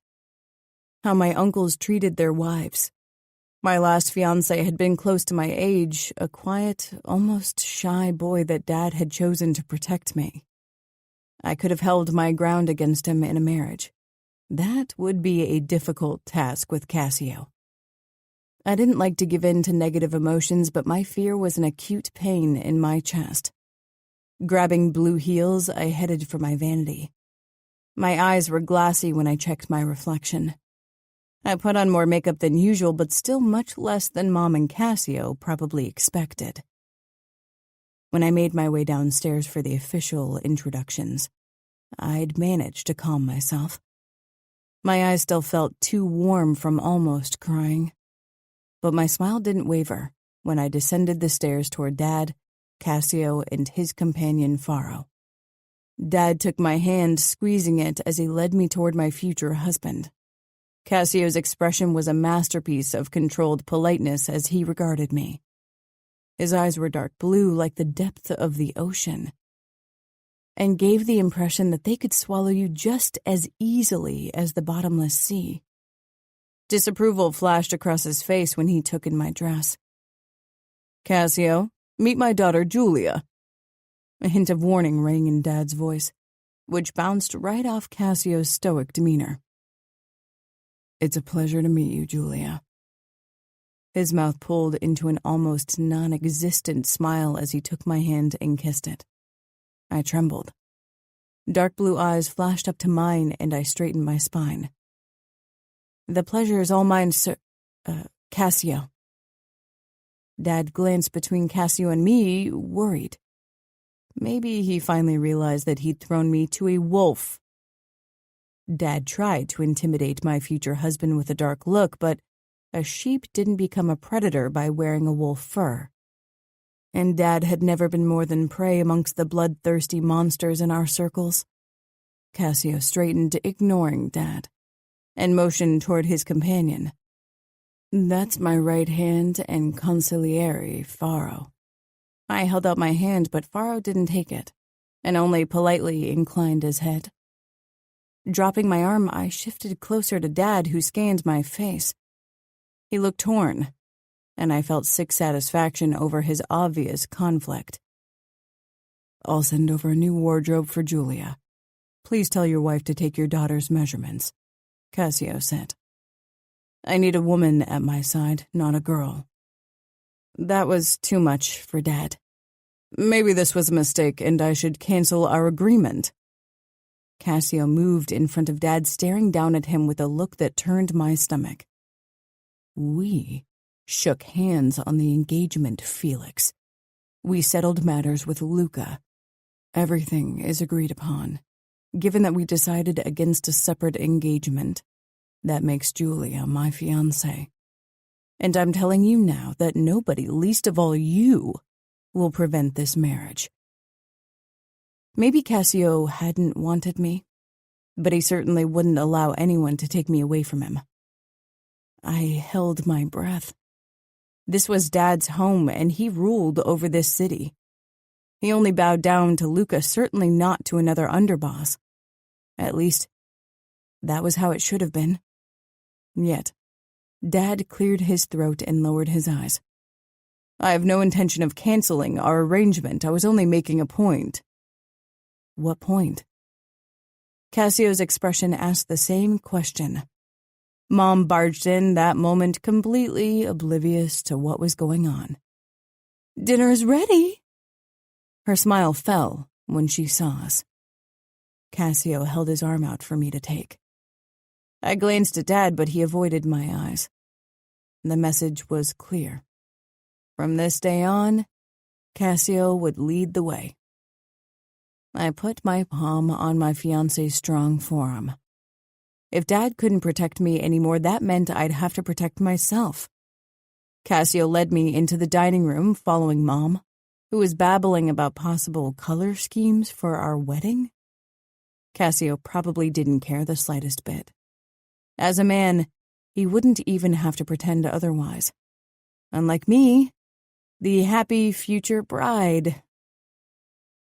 how my uncles treated their wives. My last fiancé had been close to my age, a quiet, almost shy boy that Dad had chosen to protect me. I could have held my ground against him in a marriage. That would be a difficult task with Cassio. I didn't like to give in to negative emotions, but my fear was an acute pain in my chest. Grabbing blue heels, I headed for my vanity. My eyes were glassy when I checked my reflection. I put on more makeup than usual, but still much less than Mom and Cassio probably expected. When I made my way downstairs for the official introductions, I'd managed to calm myself. My eyes still felt too warm from almost crying, but my smile didn't waver when I descended the stairs toward Dad, Cassio, and his companion Faro. Dad took my hand, squeezing it as he led me toward my future husband. Cassio's expression was a masterpiece of controlled politeness as he regarded me. His eyes were dark blue like the depth of the ocean, and gave the impression that they could swallow you just as easily as the bottomless sea. Disapproval flashed across his face when he took in my dress. "Cassio, meet my daughter Giulia." A hint of warning rang in Dad's voice, which bounced right off Cassio's stoic demeanor. "It's a pleasure to meet you, Giulia." His mouth pulled into an almost non-existent smile as he took my hand and kissed it. I trembled. Dark blue eyes flashed up to mine, and I straightened my spine. "The pleasure is all mine, sir. Cassio." Dad glanced between Cassio and me, worried. Maybe he finally realized that he'd thrown me to a wolf. Dad tried to intimidate my future husband with a dark look, but a sheep didn't become a predator by wearing a wolf fur. And Dad had never been more than prey amongst the bloodthirsty monsters in our circles. Cassio straightened, ignoring Dad, and motioned toward his companion. "That's my right hand and consigliere, Faro." I held out my hand, but Faro didn't take it, and only politely inclined his head. Dropping my arm, I shifted closer to Dad, who scanned my face. He looked torn, and I felt sick satisfaction over his obvious conflict. "I'll send over a new wardrobe for Giulia. Please tell your wife to take your daughter's measurements," Cassio said. "I need a woman at my side, not a girl." That was too much for Dad. "Maybe this was a mistake and I should cancel our agreement." Cassio moved in front of Dad, staring down at him with a look that turned my stomach. "We shook hands on the engagement, Felix. We settled matters with Luca. Everything is agreed upon. Given that we decided against a separate engagement, that makes Giulia my fiancée. And I'm telling you now that nobody, least of all you, will prevent this marriage." Maybe Cassio hadn't wanted me, but he certainly wouldn't allow anyone to take me away from him. I held my breath. This was Dad's home, and he ruled over this city. He only bowed down to Luca, certainly not to another underboss. At least, that was how it should have been. Yet, Dad cleared his throat and lowered his eyes. "I have no intention of canceling our arrangement. I was only making a point." "What point?" Cassio's expression asked the same question. Mom barged in that moment, completely oblivious to what was going on. "Dinner's ready." Her smile fell when she saw us. Cassio held his arm out for me to take. I glanced at Dad, but he avoided my eyes. The message was clear. From this day on, Cassio would lead the way. I put my palm on my fiancé's strong forearm. If Dad couldn't protect me anymore, that meant I'd have to protect myself. Cassio led me into the dining room, following Mom, who was babbling about possible color schemes for our wedding. Cassio probably didn't care the slightest bit. As a man, he wouldn't even have to pretend otherwise. Unlike me, the happy future bride.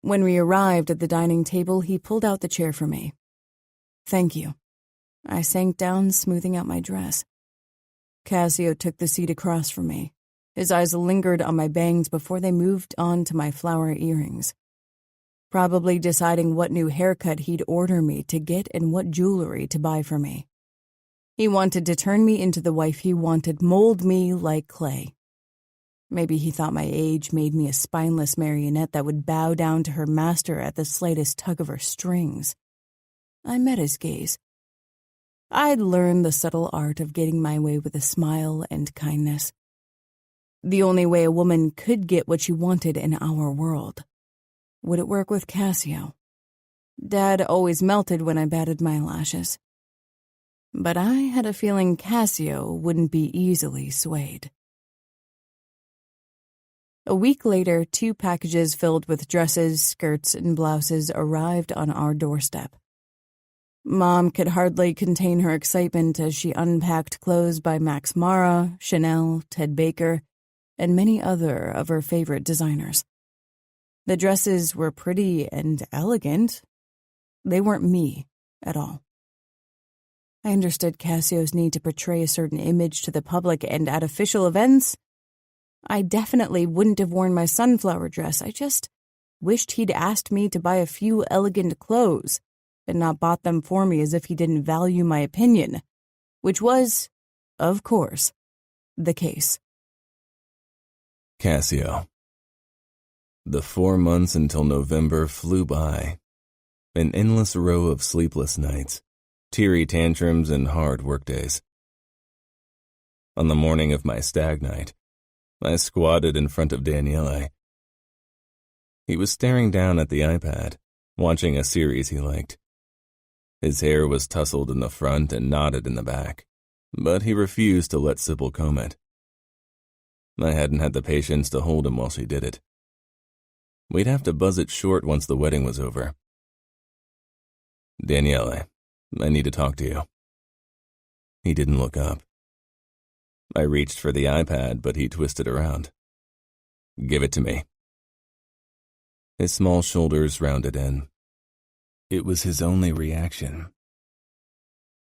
When we arrived at the dining table, he pulled out the chair for me. "Thank you." I sank down, smoothing out my dress. Cassio took the seat across from me. His eyes lingered on my bangs before they moved on to my flower earrings, probably deciding what new haircut he'd order me to get and what jewelry to buy for me. He wanted to turn me into the wife he wanted, mold me like clay. Maybe he thought my age made me a spineless marionette that would bow down to her master at the slightest tug of her strings. I met his gaze. I'd learned the subtle art of getting my way with a smile and kindness. The only way a woman could get what she wanted in our world. Would it work with Cassio? Dad always melted when I batted my lashes. But I had a feeling Cassio wouldn't be easily swayed. A week later, 2 packages filled with dresses, skirts, and blouses arrived on our doorstep. Mom could hardly contain her excitement as she unpacked clothes by Max Mara, Chanel, Ted Baker, and many other of her favorite designers. The dresses were pretty and elegant. They weren't me at all. I understood Cassio's need to portray a certain image to the public, and at official events, I definitely wouldn't have worn my sunflower dress. I just wished he'd asked me to buy a few elegant clothes and not bought them for me as if he didn't value my opinion, which was, of course, the case. Cassio. The 4 months until November flew by. An endless row of sleepless nights, teary tantrums, and hard workdays. On the morning of my stag night, I squatted in front of Daniele. He was staring down at the iPad, watching a series he liked. His hair was tousled in the front and knotted in the back, but he refused to let Sybil comb it. I hadn't had the patience to hold him while she did it. We'd have to buzz it short once the wedding was over. "Daniele, I need to talk to you." He didn't look up. I reached for the iPad, but he twisted around. "Give it to me." His small shoulders rounded in. It was his only reaction.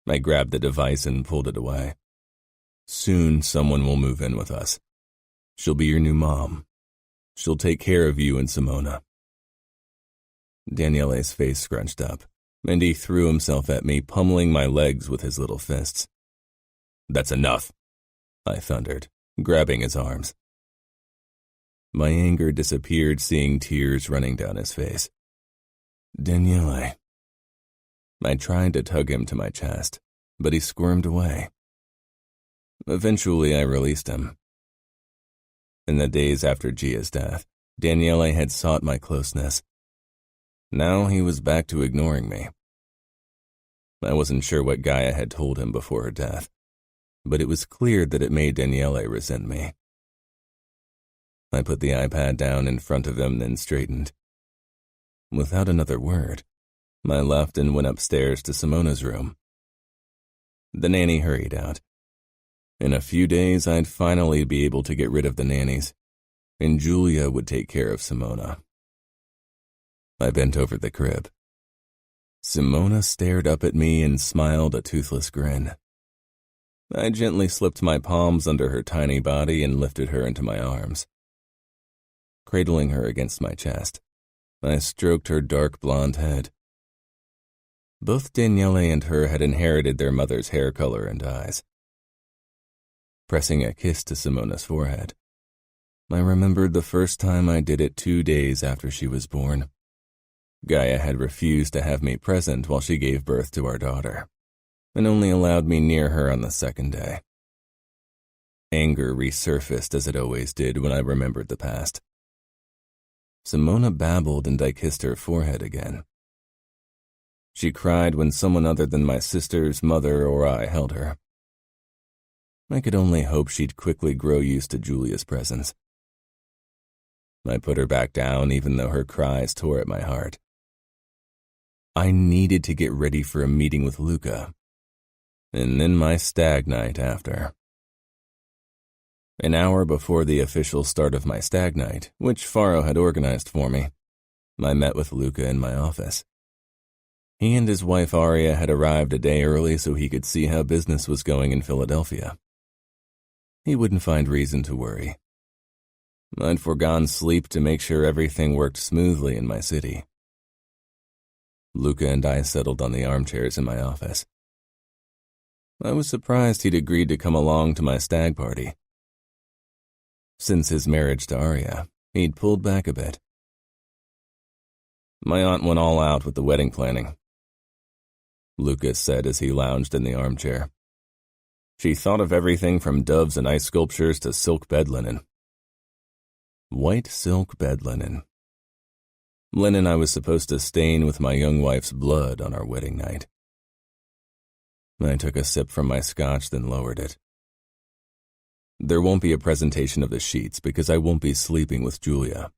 I grabbed the device and pulled it away. "Soon someone will move in with us. She'll be your new mom. She'll take care of you and Simona." Daniele's face scrunched up, and he threw himself at me, pummeling my legs with his little fists. "That's enough," I thundered, grabbing his arms. My anger disappeared, seeing tears running down his face. "Daniele." I tried to tug him to my chest, but he squirmed away. Eventually, I released him. In the days after Gia's death, Daniele had sought my closeness. Now he was back to ignoring me. I wasn't sure what Gaia had told him before her death, but it was clear that it made Daniele resent me. I put the iPad down in front of him, then straightened. Without another word, I left and went upstairs to Simona's room. The nanny hurried out. In a few days, I'd finally be able to get rid of the nannies, and Giulia would take care of Simona. I bent over the crib. Simona stared up at me and smiled a toothless grin. I gently slipped my palms under her tiny body and lifted her into my arms. Cradling her against my chest, I stroked her dark blonde head. Both Daniele and her had inherited their mother's hair color and eyes. Pressing a kiss to Simona's forehead, I remembered the first time I did it 2 days after she was born. Gaia had refused to have me present while she gave birth to our daughter, and only allowed me near her on the second day. Anger resurfaced as it always did when I remembered the past. Simona babbled and I kissed her forehead again. She cried when someone other than my sisters, mother, or I held her. I could only hope she'd quickly grow used to Giulia's presence. I put her back down even though her cries tore at my heart. I needed to get ready for a meeting with Luca, and then my stag night after. An hour before the official start of my stag night, which Faro had organized for me, I met with Luca in my office. He and his wife Aria had arrived a day early so he could see how business was going in Philadelphia. He wouldn't find reason to worry. I'd foregone sleep to make sure everything worked smoothly in my city. Luca and I settled on the armchairs in my office. I was surprised he'd agreed to come along to my stag party. Since his marriage to Aria, he'd pulled back a bit. My aunt went all out with the wedding planning, Lucas said as he lounged in the armchair. She thought of everything from doves and ice sculptures to silk bed linen. White silk bed linen. Linen I was supposed to stain with my young wife's blood on our wedding night. I took a sip from my scotch, then lowered it. There won't be a presentation of the sheets because I won't be sleeping with Giulia.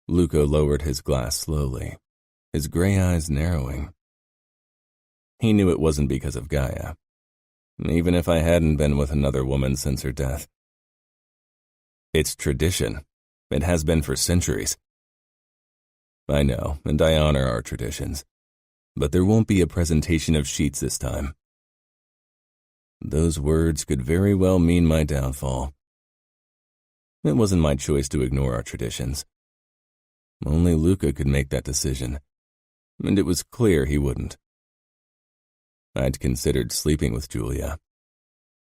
Luca lowered his glass slowly, his gray eyes narrowing. He knew it wasn't because of Gaia, even if I hadn't been with another woman since her death. It's tradition. It has been for centuries. I know, and I honor our traditions, but there won't be a presentation of sheets this time. Those words could very well mean my downfall. It wasn't my choice to ignore our traditions. Only Luca could make that decision, and it was clear he wouldn't. I'd considered sleeping with Giulia.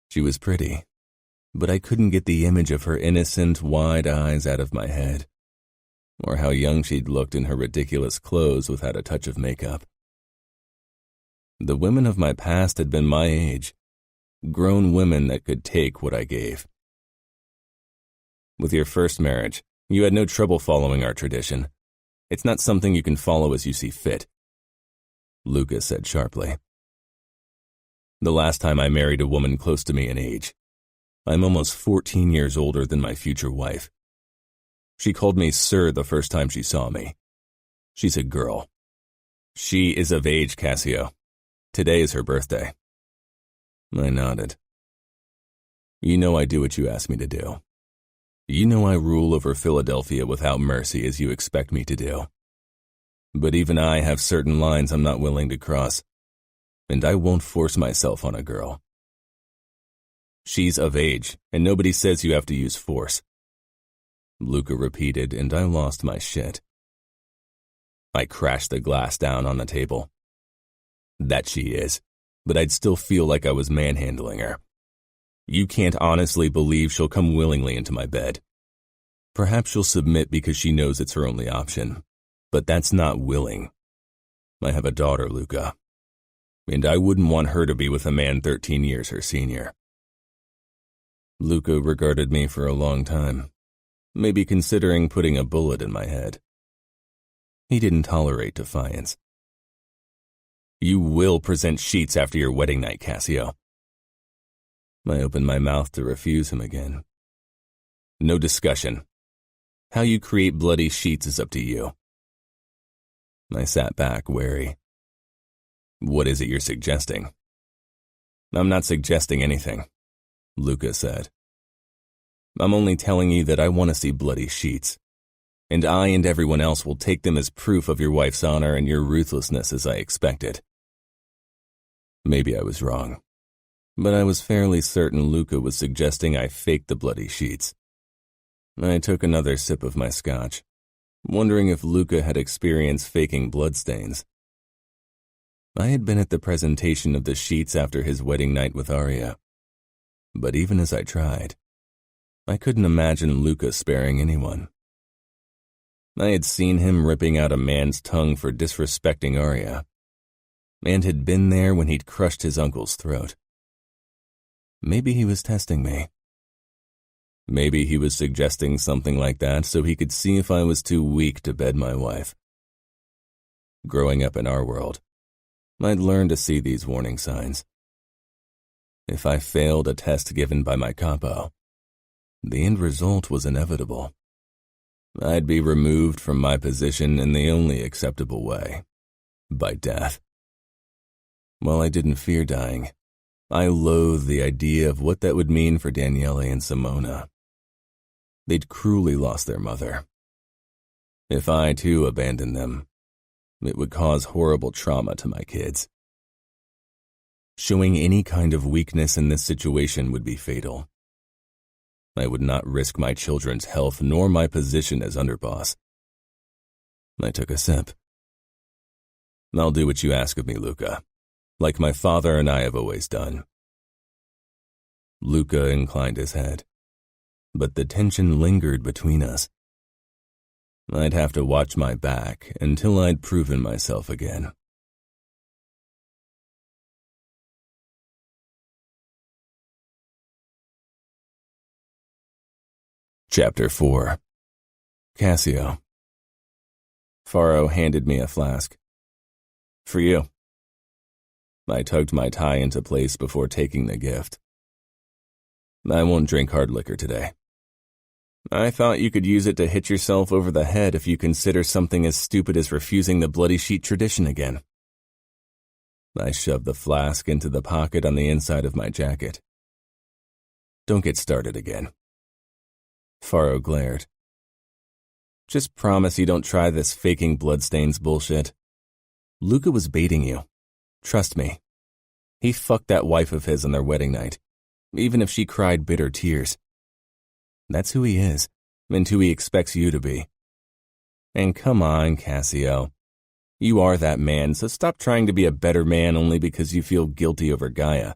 She was pretty, but I couldn't get the image of her innocent, wide eyes out of my head, or how young she'd looked in her ridiculous clothes without a touch of makeup. The women of my past had been my age, grown women that could take what I gave. With your first marriage, you had no trouble following our tradition. It's not something you can follow as you see fit, Lucas said sharply. The last time I married a woman close to me in age. I'm almost 14 years older than my future wife. She called me sir the first time she saw me. She's a girl. She is of age, Cassio. Today is her birthday. I nodded. You know I do what you ask me to do. You know I rule over Philadelphia without mercy as you expect me to do. But even I have certain lines I'm not willing to cross, and I won't force myself on a girl. She's of age, and nobody says you have to use force. Luca repeated, and I lost my shit. I crashed the glass down on the table. That she is, but I'd still feel like I was manhandling her. You can't honestly believe she'll come willingly into my bed. Perhaps she'll submit because she knows it's her only option, but that's not willing. I have a daughter, Luca, and I wouldn't want her to be with a man 13 years her senior. Luca regarded me for a long time, maybe considering putting a bullet in my head. He didn't tolerate defiance. You will present sheets after your wedding night, Cassio. I opened my mouth to refuse him again. No discussion. How you create bloody sheets is up to you. I sat back, wary. What is it you're suggesting? I'm not suggesting anything, Luca said. I'm only telling you that I want to see bloody sheets, and I and everyone else will take them as proof of your wife's honor and your ruthlessness as I expected. Maybe I was wrong, but I was fairly certain Luca was suggesting I fake the bloody sheets. I took another sip of my scotch, wondering if Luca had experienced faking bloodstains. I had been at the presentation of the sheets after his wedding night with Aria, but even as I tried, I couldn't imagine Luca sparing anyone. I had seen him ripping out a man's tongue for disrespecting Aria, and had been there when he'd crushed his uncle's throat. Maybe he was testing me. Maybe he was suggesting something like that so he could see if I was too weak to bed my wife. Growing up in our world, I'd learned to see these warning signs. If I failed a test given by my capo, the end result was inevitable. I'd be removed from my position in the only acceptable way, by death. While I didn't fear dying, I loathed the idea of what that would mean for Daniele and Simona. They'd cruelly lost their mother. If I, too, abandoned them, it would cause horrible trauma to my kids. Showing any kind of weakness in this situation would be fatal. I would not risk my children's health nor my position as underboss. I took a sip. I'll do what you ask of me, Luca, like my father and I have always done. Luca inclined his head, but the tension lingered between us. I'd have to watch my back until I'd proven myself again. Chapter 4. Cassio. Faro handed me a flask. For you. I tugged my tie into place before taking the gift. I won't drink hard liquor today. I thought you could use it to hit yourself over the head if you consider something as stupid as refusing the bloody sheet tradition again. I shoved the flask into the pocket on the inside of my jacket. Don't get started again. Faro glared. Just promise you don't try this faking bloodstains bullshit. Luca was baiting you. Trust me. He fucked that wife of his on their wedding night, even if she cried bitter tears. That's who he is, and who he expects you to be. And come on, Cassio. You are that man, so stop trying to be a better man only because you feel guilty over Gaia.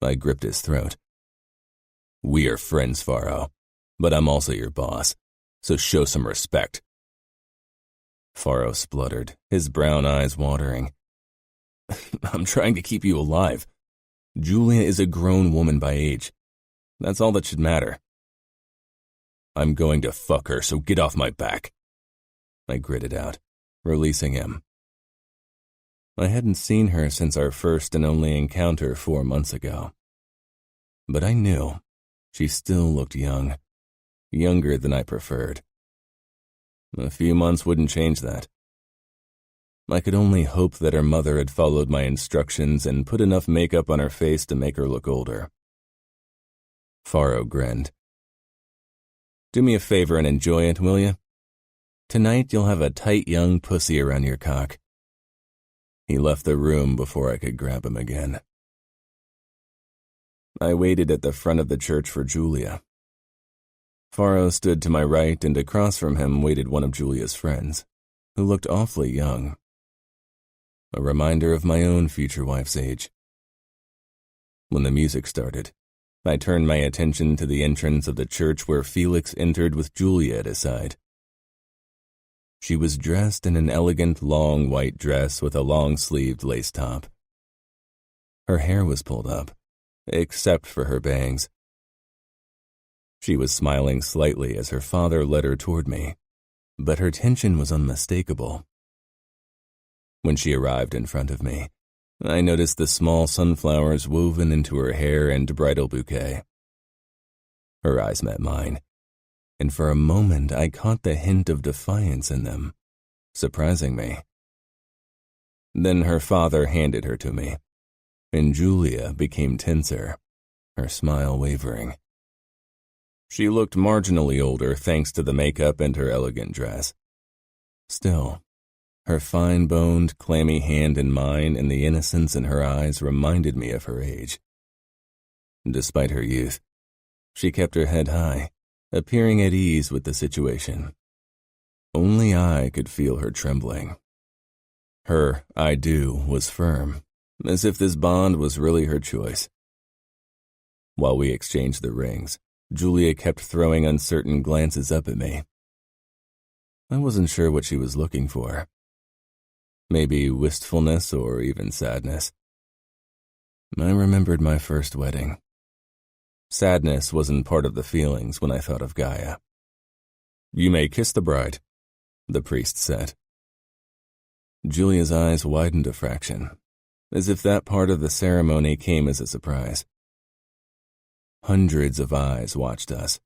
I gripped his throat. We are friends, Faro, but I'm also your boss, so show some respect. Faro spluttered, his brown eyes watering. I'm trying to keep you alive. Giulia is a grown woman by age. That's all that should matter. I'm going to fuck her, so get off my back. I gritted out, releasing him. I hadn't seen her since our first and only encounter 4 months ago. But I knew she still looked young, younger than I preferred. A few months wouldn't change that. I could only hope that her mother had followed my instructions and put enough makeup on her face to make her look older. Faro grinned. "Do me a favor and enjoy it, will you? Tonight you'll have a tight young pussy around your cock." He left the room before I could grab him again. I waited at the front of the church for Giulia. Faro stood to my right, and across from him waited one of Giulia's friends, who looked awfully young. A reminder of my own future wife's age. When the music started, I turned my attention to the entrance of the church where Felix entered with Giulia at his side. She was dressed in an elegant long white dress with a long-sleeved lace top. Her hair was pulled up, except for her bangs. She was smiling slightly as her father led her toward me, but her tension was unmistakable. When she arrived in front of me, I noticed the small sunflowers woven into her hair and bridal bouquet. Her eyes met mine, and for a moment I caught the hint of defiance in them, surprising me. Then her father handed her to me, and Giulia became tenser, her smile wavering. She looked marginally older thanks to the makeup and her elegant dress. Still, her fine-boned, clammy hand in mine and the innocence in her eyes reminded me of her age. Despite her youth, she kept her head high, appearing at ease with the situation. Only I could feel her trembling. Her "I do" was firm, as if this bond was really her choice. While we exchanged the rings, Giulia kept throwing uncertain glances up at me. I wasn't sure what she was looking for. Maybe wistfulness or even sadness. I remembered my first wedding. Sadness wasn't part of the feelings when I thought of Gaia. "You may kiss the bride," the priest said. Giulia's eyes widened a fraction, as if that part of the ceremony came as a surprise. Hundreds of eyes watched us,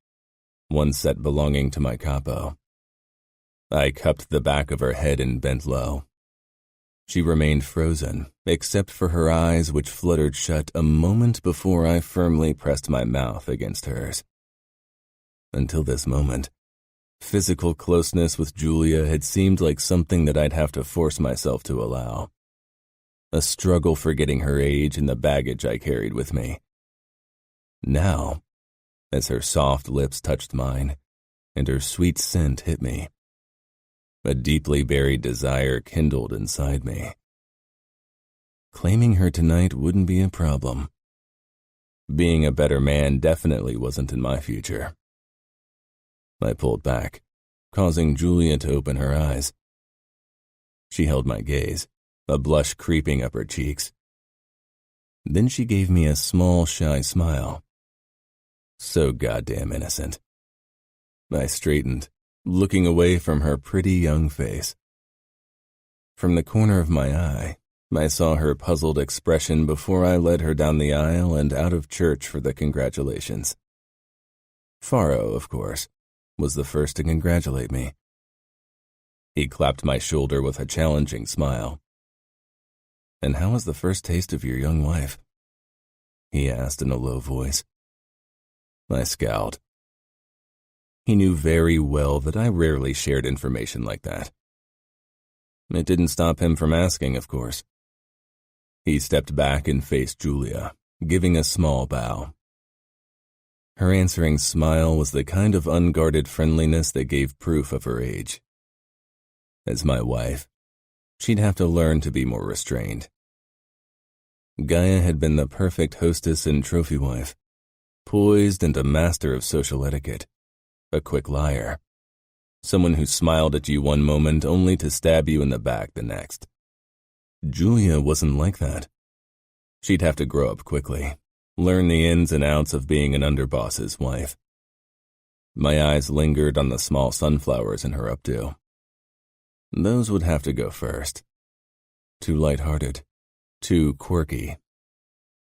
one set belonging to my capo. I cupped the back of her head and bent low. She remained frozen, except for her eyes, which fluttered shut a moment before I firmly pressed my mouth against hers. Until this moment, physical closeness with Giulia had seemed like something that I'd have to force myself to allow. A struggle forgetting her age and the baggage I carried with me. Now, as her soft lips touched mine, and her sweet scent hit me, a deeply buried desire kindled inside me. Claiming her tonight wouldn't be a problem. Being a better man definitely wasn't in my future. I pulled back, causing Giulia to open her eyes. She held my gaze, a blush creeping up her cheeks. Then she gave me a small, shy smile. So goddamn innocent. I straightened, looking away from her pretty young face. From the corner of my eye, I saw her puzzled expression before I led her down the aisle and out of church for the congratulations. Faro, of course, was the first to congratulate me. He clapped my shoulder with a challenging smile. "And how was the first taste of your young wife?" he asked in a low voice. I scowled. He knew very well that I rarely shared information like that. It didn't stop him from asking, of course. He stepped back and faced Giulia, giving a small bow. Her answering smile was the kind of unguarded friendliness that gave proof of her age. As my wife, she'd have to learn to be more restrained. Gaia had been the perfect hostess and trophy wife, poised and a master of social etiquette, a quick liar, someone who smiled at you one moment only to stab you in the back the next. Giulia wasn't like that. She'd have to grow up quickly, learn the ins and outs of being an underboss's wife. My eyes lingered on the small sunflowers in her updo. Those would have to go first. Too lighthearted. Too quirky.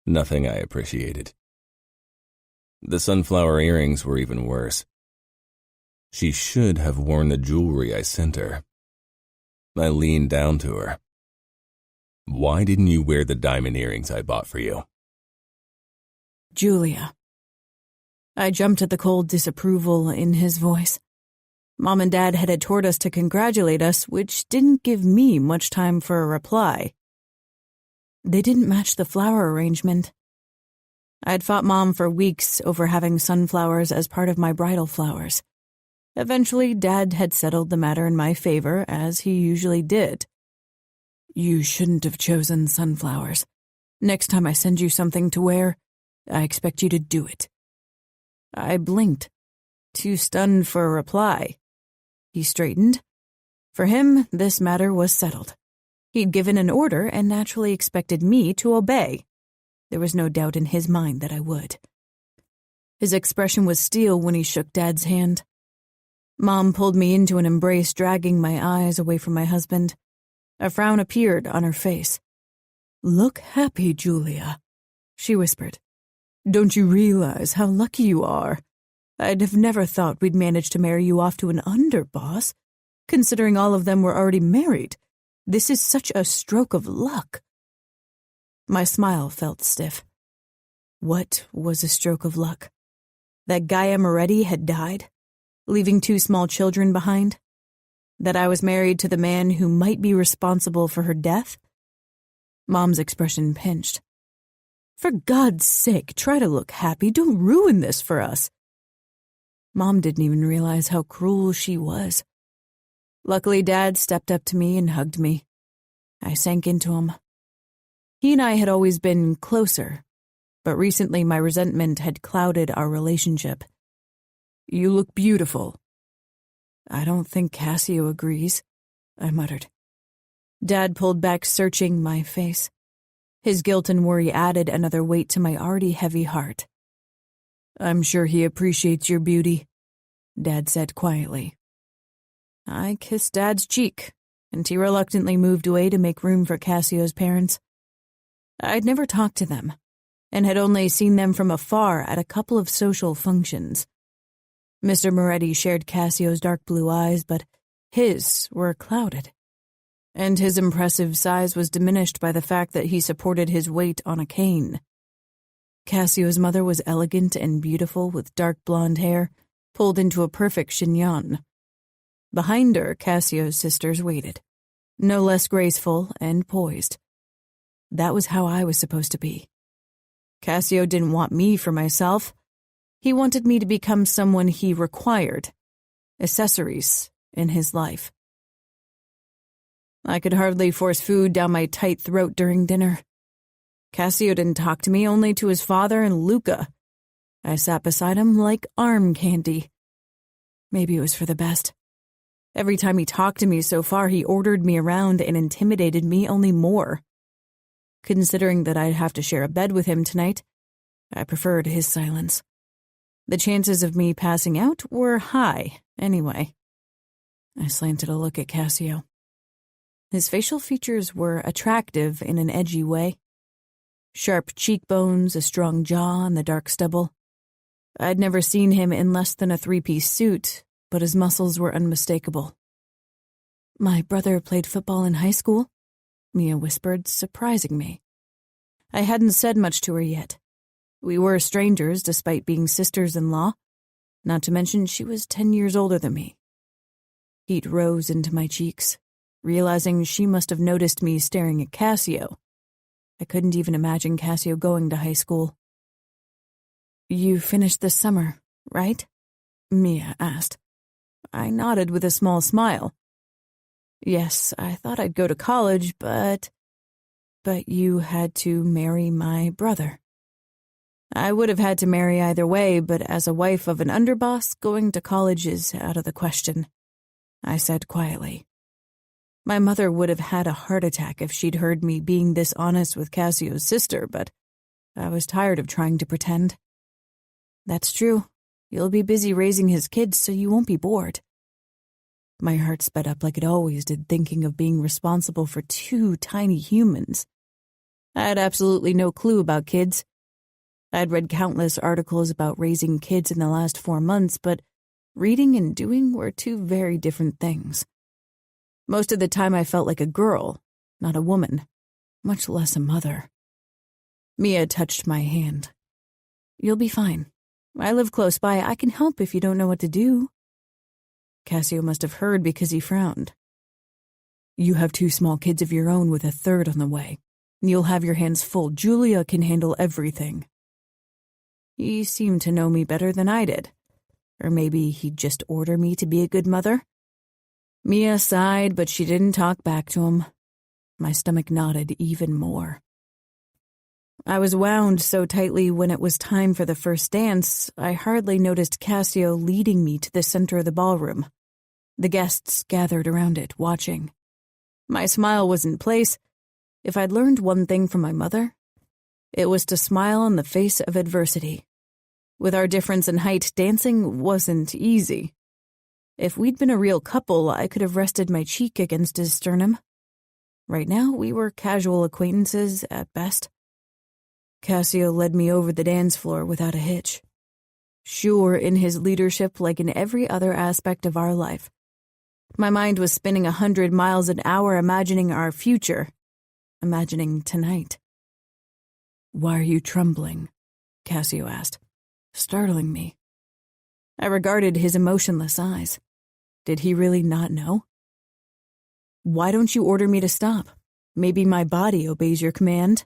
Nothing I appreciated. The sunflower earrings were even worse. She should have worn the jewelry I sent her. I leaned down to her. Why didn't you wear the diamond earrings I bought for you? Giulia. I jumped at the cold disapproval in his voice. Mom and Dad headed toward us to congratulate us, which didn't give me much time for a reply. They didn't match the flower arrangement. I'd fought Mom for weeks over having sunflowers as part of my bridal flowers. Eventually, Dad had settled the matter in my favor, as he usually did. You shouldn't have chosen sunflowers. Next time I send you something to wear, I expect you to do it. I blinked, too stunned for a reply. He straightened. For him, this matter was settled. He'd given an order and naturally expected me to obey. There was no doubt in his mind that I would. His expression was steel when he shook Dad's hand. Mom pulled me into an embrace, dragging my eyes away from my husband. A frown appeared on her face. "Look happy, Giulia," she whispered. "Don't you realize how lucky you are? I'd have never thought we'd manage to marry you off to an underboss, considering all of them were already married. This is such a stroke of luck." My smile felt stiff. What was a stroke of luck? That Gaia Moretti had died, leaving 2 small children behind? That I was married to the man who might be responsible for her death? Mom's expression pinched. "For God's sake, try to look happy. Don't ruin this for us." Mom didn't even realize how cruel she was. Luckily, Dad stepped up to me and hugged me. I sank into him. He and I had always been closer, but recently my resentment had clouded our relationship. "You look beautiful." "I don't think Cassio agrees," I muttered. Dad pulled back, searching my face. His guilt and worry added another weight to my already heavy heart. "I'm sure he appreciates your beauty," Dad said quietly. I kissed Dad's cheek, and he reluctantly moved away to make room for Cassio's parents. I'd never talked to them, and had only seen them from afar at a couple of social functions. Mr. Moretti shared Cassio's dark blue eyes, but his were clouded, and his impressive size was diminished by the fact that he supported his weight on a cane. Cassio's mother was elegant and beautiful, with dark blonde hair pulled into a perfect chignon. Behind her, Cassio's sisters waited, no less graceful and poised. That was how I was supposed to be. Cassio didn't want me for myself. He wanted me to become someone he required, accessories in his life. I could hardly force food down my tight throat during dinner. Cassio didn't talk to me, only to his father and Luca. I sat beside him like arm candy. Maybe it was for the best. Every time he talked to me so far, he ordered me around and intimidated me only more. Considering that I'd have to share a bed with him tonight, I preferred his silence. The chances of me passing out were high, anyway. I slanted a look at Cassio. His facial features were attractive in an edgy way. Sharp cheekbones, a strong jaw, and the dark stubble. I'd never seen him in less than a 3-piece suit, but his muscles were unmistakable. "My brother played football in high school," Mia whispered, surprising me. I hadn't said much to her yet. We were strangers despite being sisters-in-law, not to mention she was 10 years older than me. Heat rose into my cheeks, realizing she must have noticed me staring at Cassio. I couldn't even imagine Cassio going to high school. "You finished this summer, right?" Mia asked. I nodded with a small smile. "Yes, I thought I'd go to college, but you had to marry my brother." "I would have had to marry either way, but as a wife of an underboss, going to college is out of the question," I said quietly. My mother would have had a heart attack if she'd heard me being this honest with Cassio's sister, but I was tired of trying to pretend. "That's true. You'll be busy raising his kids, so you won't be bored." My heart sped up like it always did, thinking of being responsible for 2 tiny humans. I had absolutely no clue about kids. I had read countless articles about raising kids in the last 4 months, but reading and doing were 2 very different things. Most of the time I felt like a girl, not a woman, much less a mother. Mia touched my hand. "You'll be fine. I live close by. I can help if you don't know what to do." Cassio must have heard because he frowned. "You have 2 small kids of your own with a 3rd on the way. You'll have your hands full. Giulia can handle everything." He seemed to know me better than I did. Or maybe he'd just order me to be a good mother. Mia sighed, but she didn't talk back to him. My stomach knotted even more. I was wound so tightly when it was time for the first dance, I hardly noticed Cassio leading me to the center of the ballroom. The guests gathered around it, watching. My smile was in place. If I'd learned one thing from my mother, it was to smile in the face of adversity. With our difference in height, dancing wasn't easy. If we'd been a real couple, I could have rested my cheek against his sternum. Right now, we were casual acquaintances at best. Cassio led me over the dance floor without a hitch. Sure in his leadership like in every other aspect of our life. My mind was spinning 100 miles an hour imagining our future, imagining tonight. "Why are you trembling?" Cassio asked, startling me. I regarded his emotionless eyes. Did he really not know? "Why don't you order me to stop? Maybe my body obeys your command."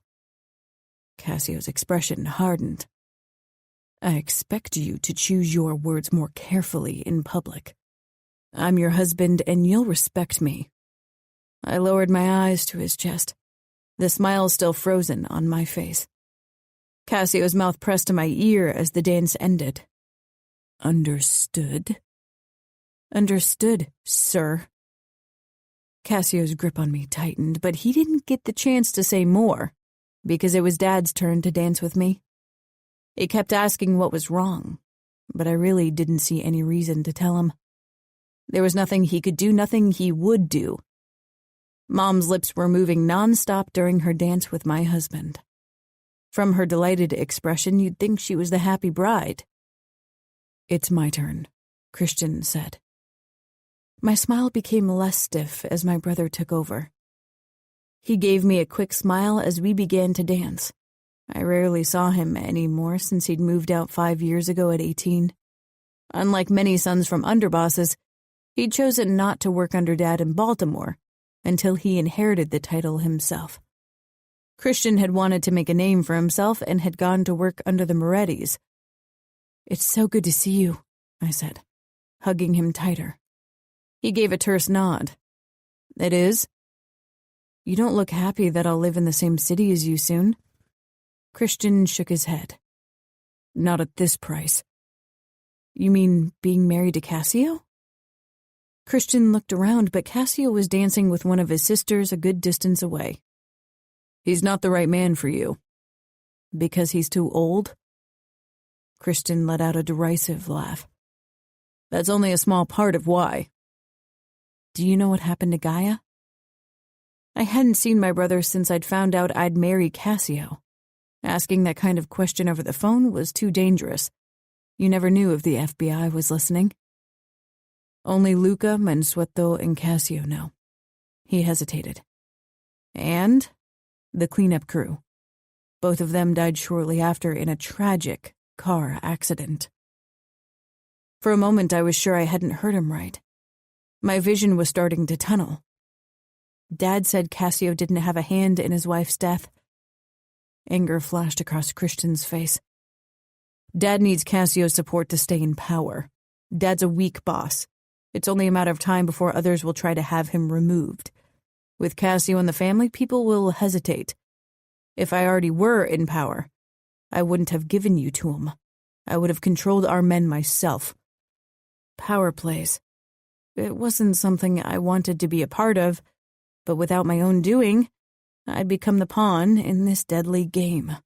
Cassio's expression hardened. "I expect you to choose your words more carefully in public. I'm your husband and you'll respect me." I lowered my eyes to his chest, the smile still frozen on my face. Cassio's mouth pressed to my ear as the dance ended. "Understood?" "Understood, sir." Cassio's grip on me tightened, but he didn't get the chance to say more, because it was Dad's turn to dance with me. He kept asking what was wrong, but I really didn't see any reason to tell him. There was nothing he could do, nothing he would do. Mom's lips were moving nonstop during her dance with my husband. From her delighted expression, you'd think she was the happy bride. "It's my turn," Christian said. My smile became less stiff as my brother took over. He gave me a quick smile as we began to dance. I rarely saw him anymore since he'd moved out 5 years ago at 18. Unlike many sons from underbosses, he'd chosen not to work under Dad in Baltimore until he inherited the title himself. Christian had wanted to make a name for himself and had gone to work under the Morettis. "It's so good to see you," I said, hugging him tighter. He gave a terse nod. "It is? You don't look happy that I'll live in the same city as you soon." Christian shook his head. "Not at this price." "You mean being married to Cassio?" Christian looked around, but Cassio was dancing with one of his sisters a good distance away. "He's not the right man for you." "Because he's too old?" Christian let out a derisive laugh. "That's only a small part of why." "Do you know what happened to Gaia?" I hadn't seen my brother since I'd found out I'd marry Cassio. Asking that kind of question over the phone was too dangerous. You never knew if the FBI was listening. "Only Luca, Mansueto, and Cassio know." He hesitated. "And?" "The cleanup crew. Both of them died shortly after in a tragic car accident." For a moment I was sure I hadn't heard him right. My vision was starting to tunnel. Dad said Cassio didn't have a hand in his wife's death. Anger flashed across Christian's face. "Dad needs Cassio's support to stay in power. Dad's a weak boss. It's only a matter of time before others will try to have him removed. With Cassio in the family, people will hesitate. If I already were in power, I wouldn't have given you to him. I would have controlled our men myself. Power plays. It wasn't something I wanted to be a part of, but without my own doing, I'd become the pawn in this deadly game."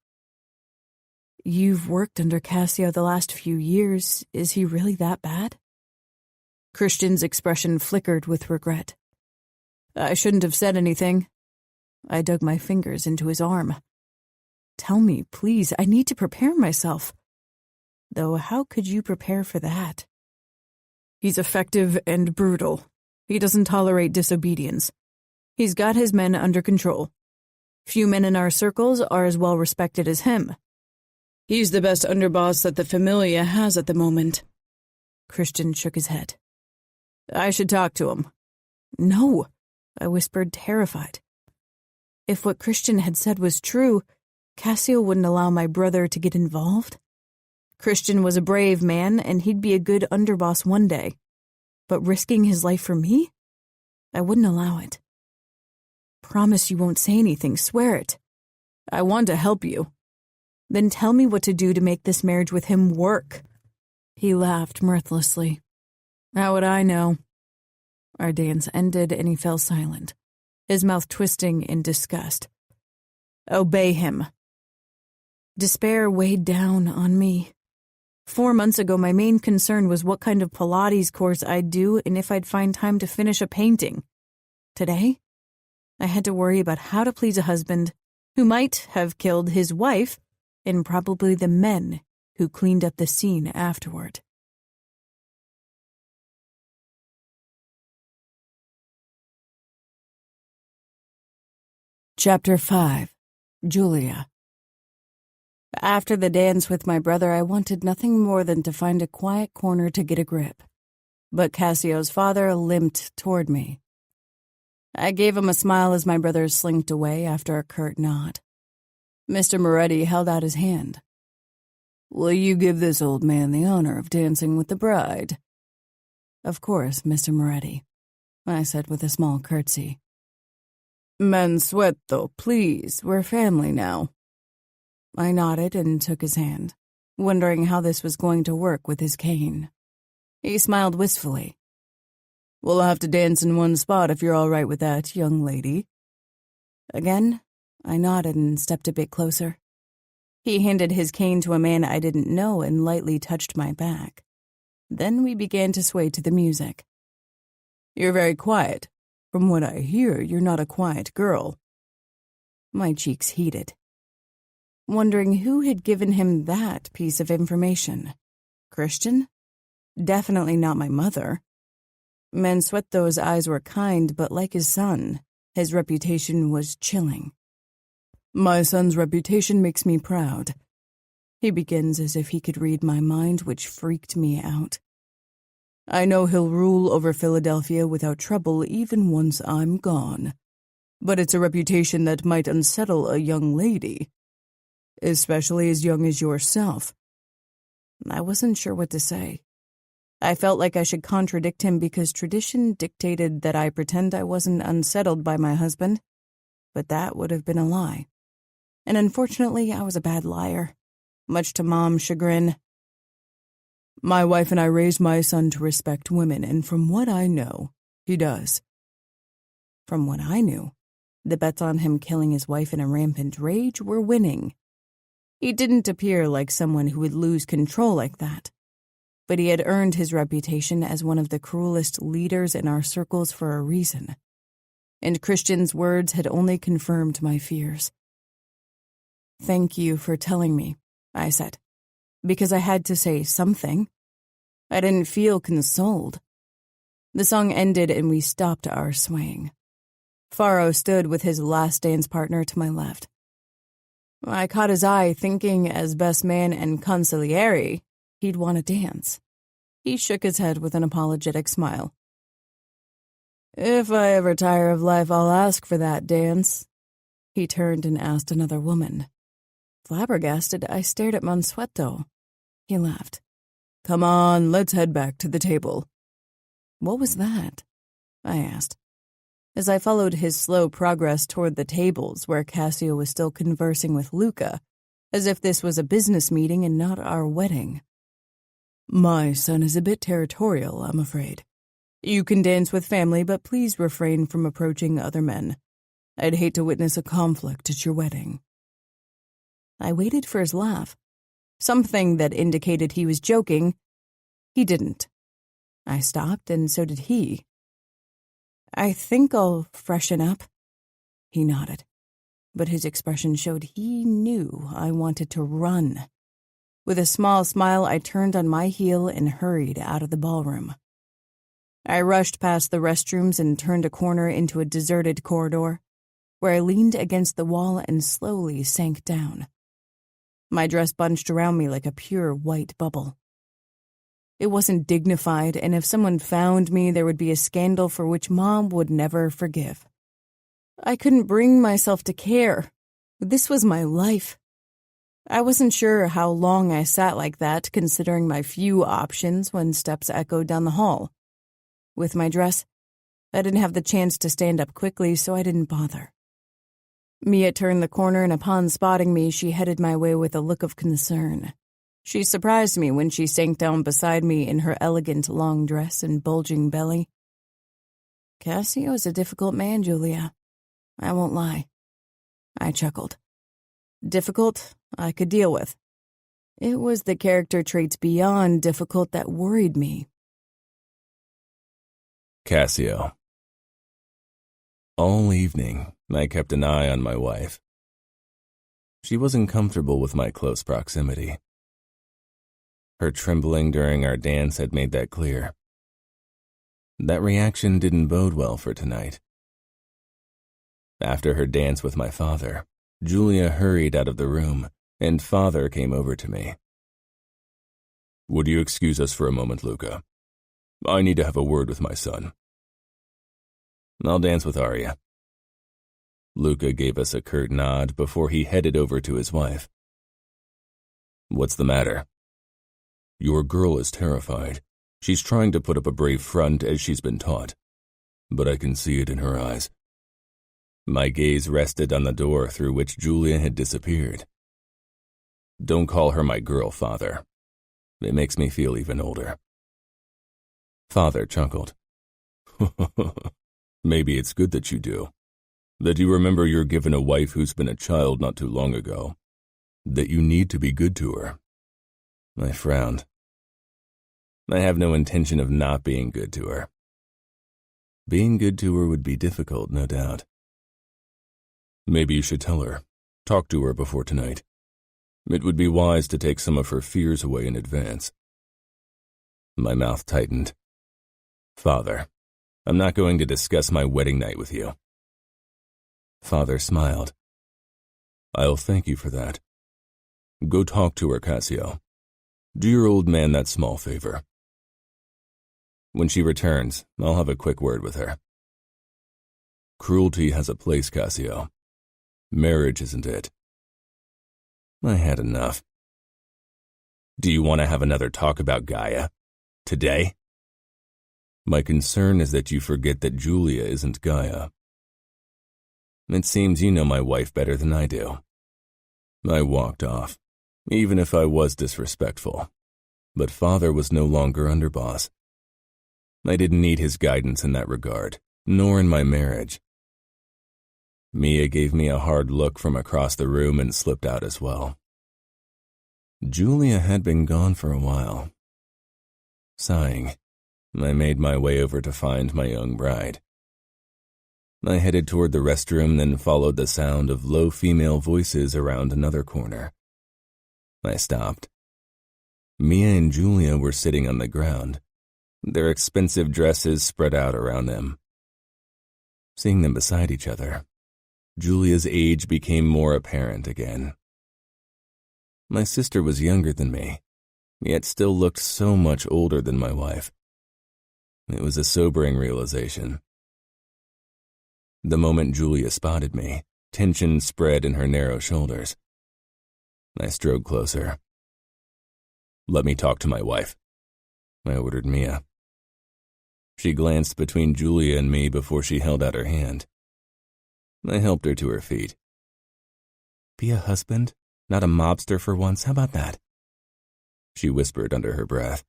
"You've worked under Cassio the last few years. Is he really that bad?" Christian's expression flickered with regret. I shouldn't have said anything. I dug my fingers into his arm. Tell me, please, I need to prepare myself. Though how could you prepare for that? He's effective and brutal. He doesn't tolerate disobedience. He's got his men under control. Few men in our circles are as well respected as him. He's the best underboss that the Familia has at the moment. Christian shook his head. I should talk to him. No, I whispered, terrified. If what Christian had said was true, Cassio wouldn't allow my brother to get involved. Christian was a brave man, and he'd be a good underboss one day. But risking his life for me? I wouldn't allow it. Promise you won't say anything, swear it. I want to help you. Then tell me what to do to make this marriage with him work. He laughed mirthlessly. How would I know? Our dance ended and he fell silent, his mouth twisting in disgust. Obey him. Despair weighed down on me. 4 months ago, my main concern was what kind of Pilates course I'd do and if I'd find time to finish a painting. Today, I had to worry about how to please a husband who might have killed his wife and probably the men who cleaned up the scene afterward. Chapter 5. Giulia. After the dance with my brother, I wanted nothing more than to find a quiet corner to get a grip. But Cassio's father limped toward me. I gave him a smile as my brother slinked away after a curt nod. Mr. Moretti held out his hand. Will you give this old man the honor of dancing with the bride? Of course, Mr. Moretti, I said with a small curtsy. Mansueto, please, we're family now. I nodded and took his hand, wondering how this was going to work with his cane. He smiled wistfully. We'll have to dance in one spot if you're all right with that, young lady. Again, I nodded and stepped a bit closer. He handed his cane to a man I didn't know and lightly touched my back. Then we began to sway to the music. You're very quiet. From what I hear, you're not a quiet girl. My cheeks heated, wondering who had given him that piece of information. Christian? Definitely not my mother. Mansueto's eyes were kind, but like his son, his reputation was chilling. My son's reputation makes me proud. He begins as if he could read my mind, which freaked me out. I know he'll rule over Philadelphia without trouble even once I'm gone. But it's a reputation that might unsettle a young lady, especially as young as yourself. I wasn't sure what to say. I felt like I should contradict him because tradition dictated that I pretend I wasn't unsettled by my husband, but that would have been a lie. And unfortunately, I was a bad liar, much to Mom's chagrin. My wife and I raised my son to respect women, and from what I know, he does. From what I knew, the bets on him killing his wife in a rampant rage were winning. He didn't appear like someone who would lose control like that, but he had earned his reputation as one of the cruelest leaders in our circles for a reason. And Christian's words had only confirmed my fears. Thank you for telling me, I said, because I had to say something. I didn't feel consoled. The song ended and we stopped our swaying. Faro stood with his last dance partner to my left. I caught his eye, thinking as best man and consigliere, he'd want to dance. He shook his head with an apologetic smile. If I ever tire of life, I'll ask for that dance. He turned and asked another woman. Flabbergasted, I stared at Mansueto. He laughed. Come on, let's head back to the table. What was that? I asked, as I followed his slow progress toward the tables where Cassio was still conversing with Luca, as if this was a business meeting and not our wedding. My son is a bit territorial, I'm afraid. You can dance with family, but please refrain from approaching other men. I'd hate to witness a conflict at your wedding. I waited for his laugh, something that indicated he was joking. He didn't. I stopped, and so did he. I think I'll freshen up. He nodded, but his expression showed he knew I wanted to run. With a small smile, I turned on my heel and hurried out of the ballroom. I rushed past the restrooms and turned a corner into a deserted corridor, where I leaned against the wall and slowly sank down. My dress bunched around me like a pure white bubble. It wasn't dignified, and if someone found me, there would be a scandal for which Mom would never forgive. I couldn't bring myself to care. This was my life. I wasn't sure how long I sat like that, considering my few options when steps echoed down the hall. With my dress, I didn't have the chance to stand up quickly, so I didn't bother. Mia turned the corner, and upon spotting me, she headed my way with a look of concern. She surprised me when she sank down beside me in her elegant long dress and bulging belly. Cassio is a difficult man, Giulia. I won't lie. I chuckled. Difficult, I could deal with. It was the character traits beyond difficult that worried me. Cassio. All evening, I kept an eye on my wife. She wasn't comfortable with my close proximity. Her trembling during our dance had made that clear. That reaction didn't bode well for tonight. After her dance with my father, Giulia hurried out of the room, and Father came over to me. "Would you excuse us for a moment, Luca? I need to have a word with my son." "I'll dance with Arya." Luca gave us a curt nod before he headed over to his wife. "What's the matter?" "Your girl is terrified. She's trying to put up a brave front as she's been taught, but I can see it in her eyes." My gaze rested on the door through which Giulia had disappeared. "Don't call her my girl, Father. It makes me feel even older." Father chuckled. "Maybe it's good that you do. That you remember you're given a wife who's been a child not too long ago. That you need to be good to her." I frowned. I have no intention of not being good to her. Being good to her would be difficult, no doubt. "Maybe you should tell her. Talk to her before tonight. It would be wise to take some of her fears away in advance." My mouth tightened. "Father, I'm not going to discuss my wedding night with you." Father smiled. "I'll thank you for that. Go talk to her, Cassio. Do your old man that small favor. When she returns, I'll have a quick word with her. Cruelty has a place, Cassio. Marriage isn't it." I had enough. "Do you want to have another talk about Gaia? Today?" "My concern is that you forget that Giulia isn't Gaia. It seems you know my wife better than I do." I walked off, even if I was disrespectful. But Father was no longer underboss. I didn't need his guidance in that regard, nor in my marriage. Mia gave me a hard look from across the room and slipped out as well. Giulia had been gone for a while. Sighing, I made my way over to find my young bride. I headed toward the restroom, then followed the sound of low female voices around another corner. I stopped. Mia and Giulia were sitting on the ground, their expensive dresses spread out around them. Seeing them beside each other, Giulia's age became more apparent again. My sister was younger than me, yet still looked so much older than my wife. It was a sobering realization. The moment Giulia spotted me, tension spread in her narrow shoulders. I strode closer. "Let me talk to my wife," I ordered Mia. She glanced between Giulia and me before she held out her hand. I helped her to her feet. "Be a husband, not a mobster for once, how about that?" she whispered under her breath.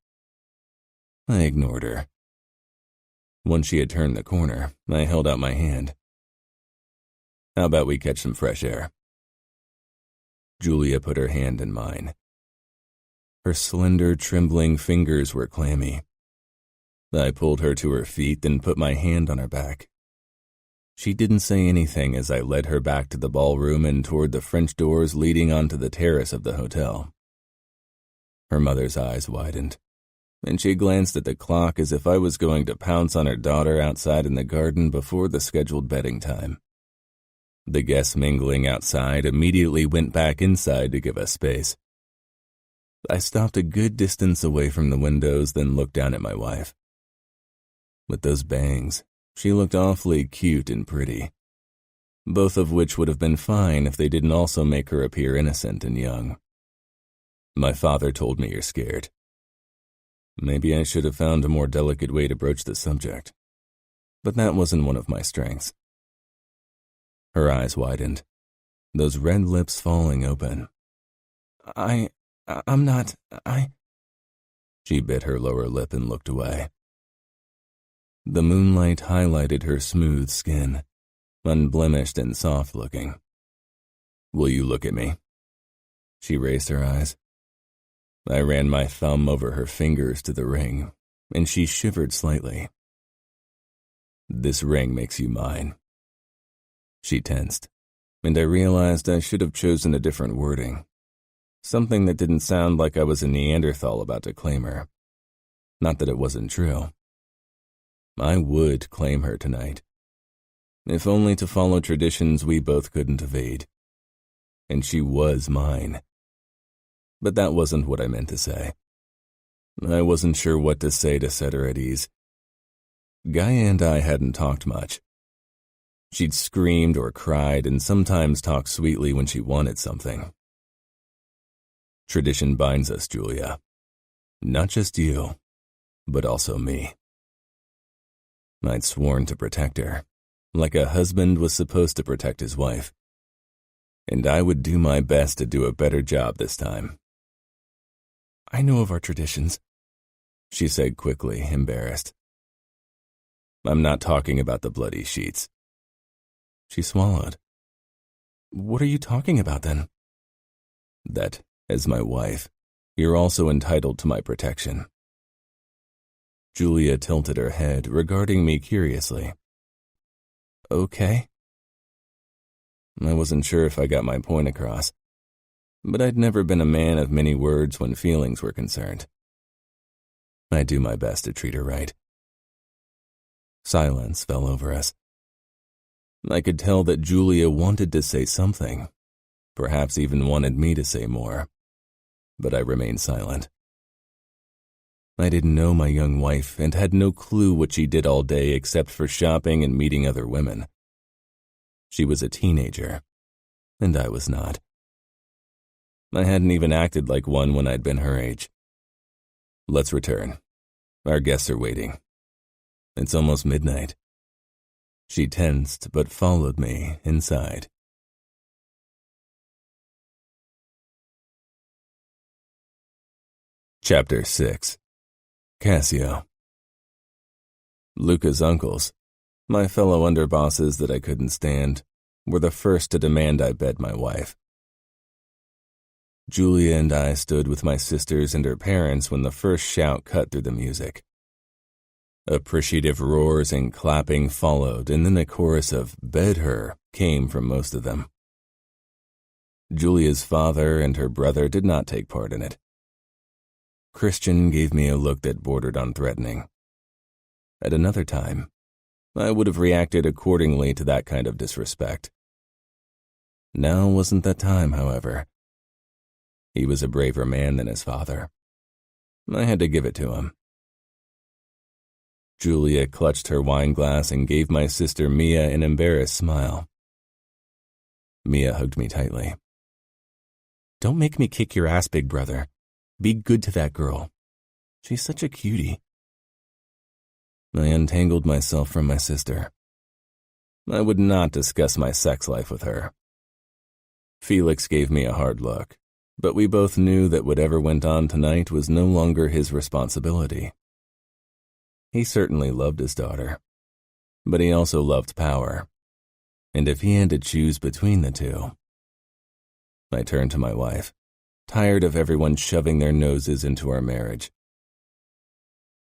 I ignored her. Once she had turned the corner, I held out my hand. "How about we catch some fresh air?" Giulia put her hand in mine. Her slender, trembling fingers were clammy. I pulled her to her feet, then put my hand on her back. She didn't say anything as I led her back to the ballroom and toward the French doors leading onto the terrace of the hotel. Her mother's eyes widened, and she glanced at the clock as if I was going to pounce on her daughter outside in the garden before the scheduled bedding time. The guests mingling outside immediately went back inside to give us space. I stopped a good distance away from the windows, then looked down at my wife. With those bangs, she looked awfully cute and pretty, both of which would have been fine if they didn't also make her appear innocent and young. My father told me you're scared. Maybe I should have found a more delicate way to broach the subject, but that wasn't one of my strengths. Her eyes widened, those red lips falling open. I'm not. She bit her lower lip and looked away. The moonlight highlighted her smooth skin, unblemished and soft-looking. Will you look at me? She raised her eyes. I ran my thumb over her fingers to the ring, and she shivered slightly. This ring makes you mine. She tensed, and I realized I should have chosen a different wording. Something that didn't sound like I was a Neanderthal about to claim her. Not that it wasn't true. I would claim her tonight, if only to follow traditions we both couldn't evade. And she was mine. But that wasn't what I meant to say. I wasn't sure what to say to set her at ease. Gaia and I hadn't talked much. She'd screamed or cried and sometimes talked sweetly when she wanted something. Tradition binds us, Giulia. Not just you, but also me. I'd sworn to protect her, like a husband was supposed to protect his wife. And I would do my best to do a better job this time. I know of our traditions, she said quickly, embarrassed. I'm not talking about the bloody sheets. She swallowed. What are you talking about then? That, as my wife, you're also entitled to my protection. Giulia tilted her head, regarding me curiously. Okay. I wasn't sure if I got my point across, but I'd never been a man of many words when feelings were concerned. I do my best to treat her right. Silence fell over us. I could tell that Giulia wanted to say something, perhaps even wanted me to say more, but I remained silent. I didn't know my young wife and had no clue what she did all day except for shopping and meeting other women. She was a teenager, and I was not. I hadn't even acted like one when I'd been her age. Let's return. Our guests are waiting. It's almost midnight. She tensed but followed me inside. Chapter 6. Cassio. Luca's uncles, my fellow underbosses that I couldn't stand, were the first to demand I bed my wife. Giulia and I stood with my sisters and her parents when the first shout cut through the music. Appreciative roars and clapping followed, and then a chorus of "bed her" came from most of them. Giulia's father and her brother did not take part in it. Christian gave me a look that bordered on threatening. At another time, I would have reacted accordingly to that kind of disrespect. Now wasn't that time, however. He was a braver man than his father. I had to give it to him. Giulia clutched her wine glass and gave my sister Mia an embarrassed smile. Mia hugged me tightly. Don't make me kick your ass, big brother. Be good to that girl. She's such a cutie. I untangled myself from my sister. I would not discuss my sex life with her. Felix gave me a hard look, but we both knew that whatever went on tonight was no longer his responsibility. He certainly loved his daughter, but he also loved power, and if he had to choose between the two... I turned to my wife, tired of everyone shoving their noses into our marriage.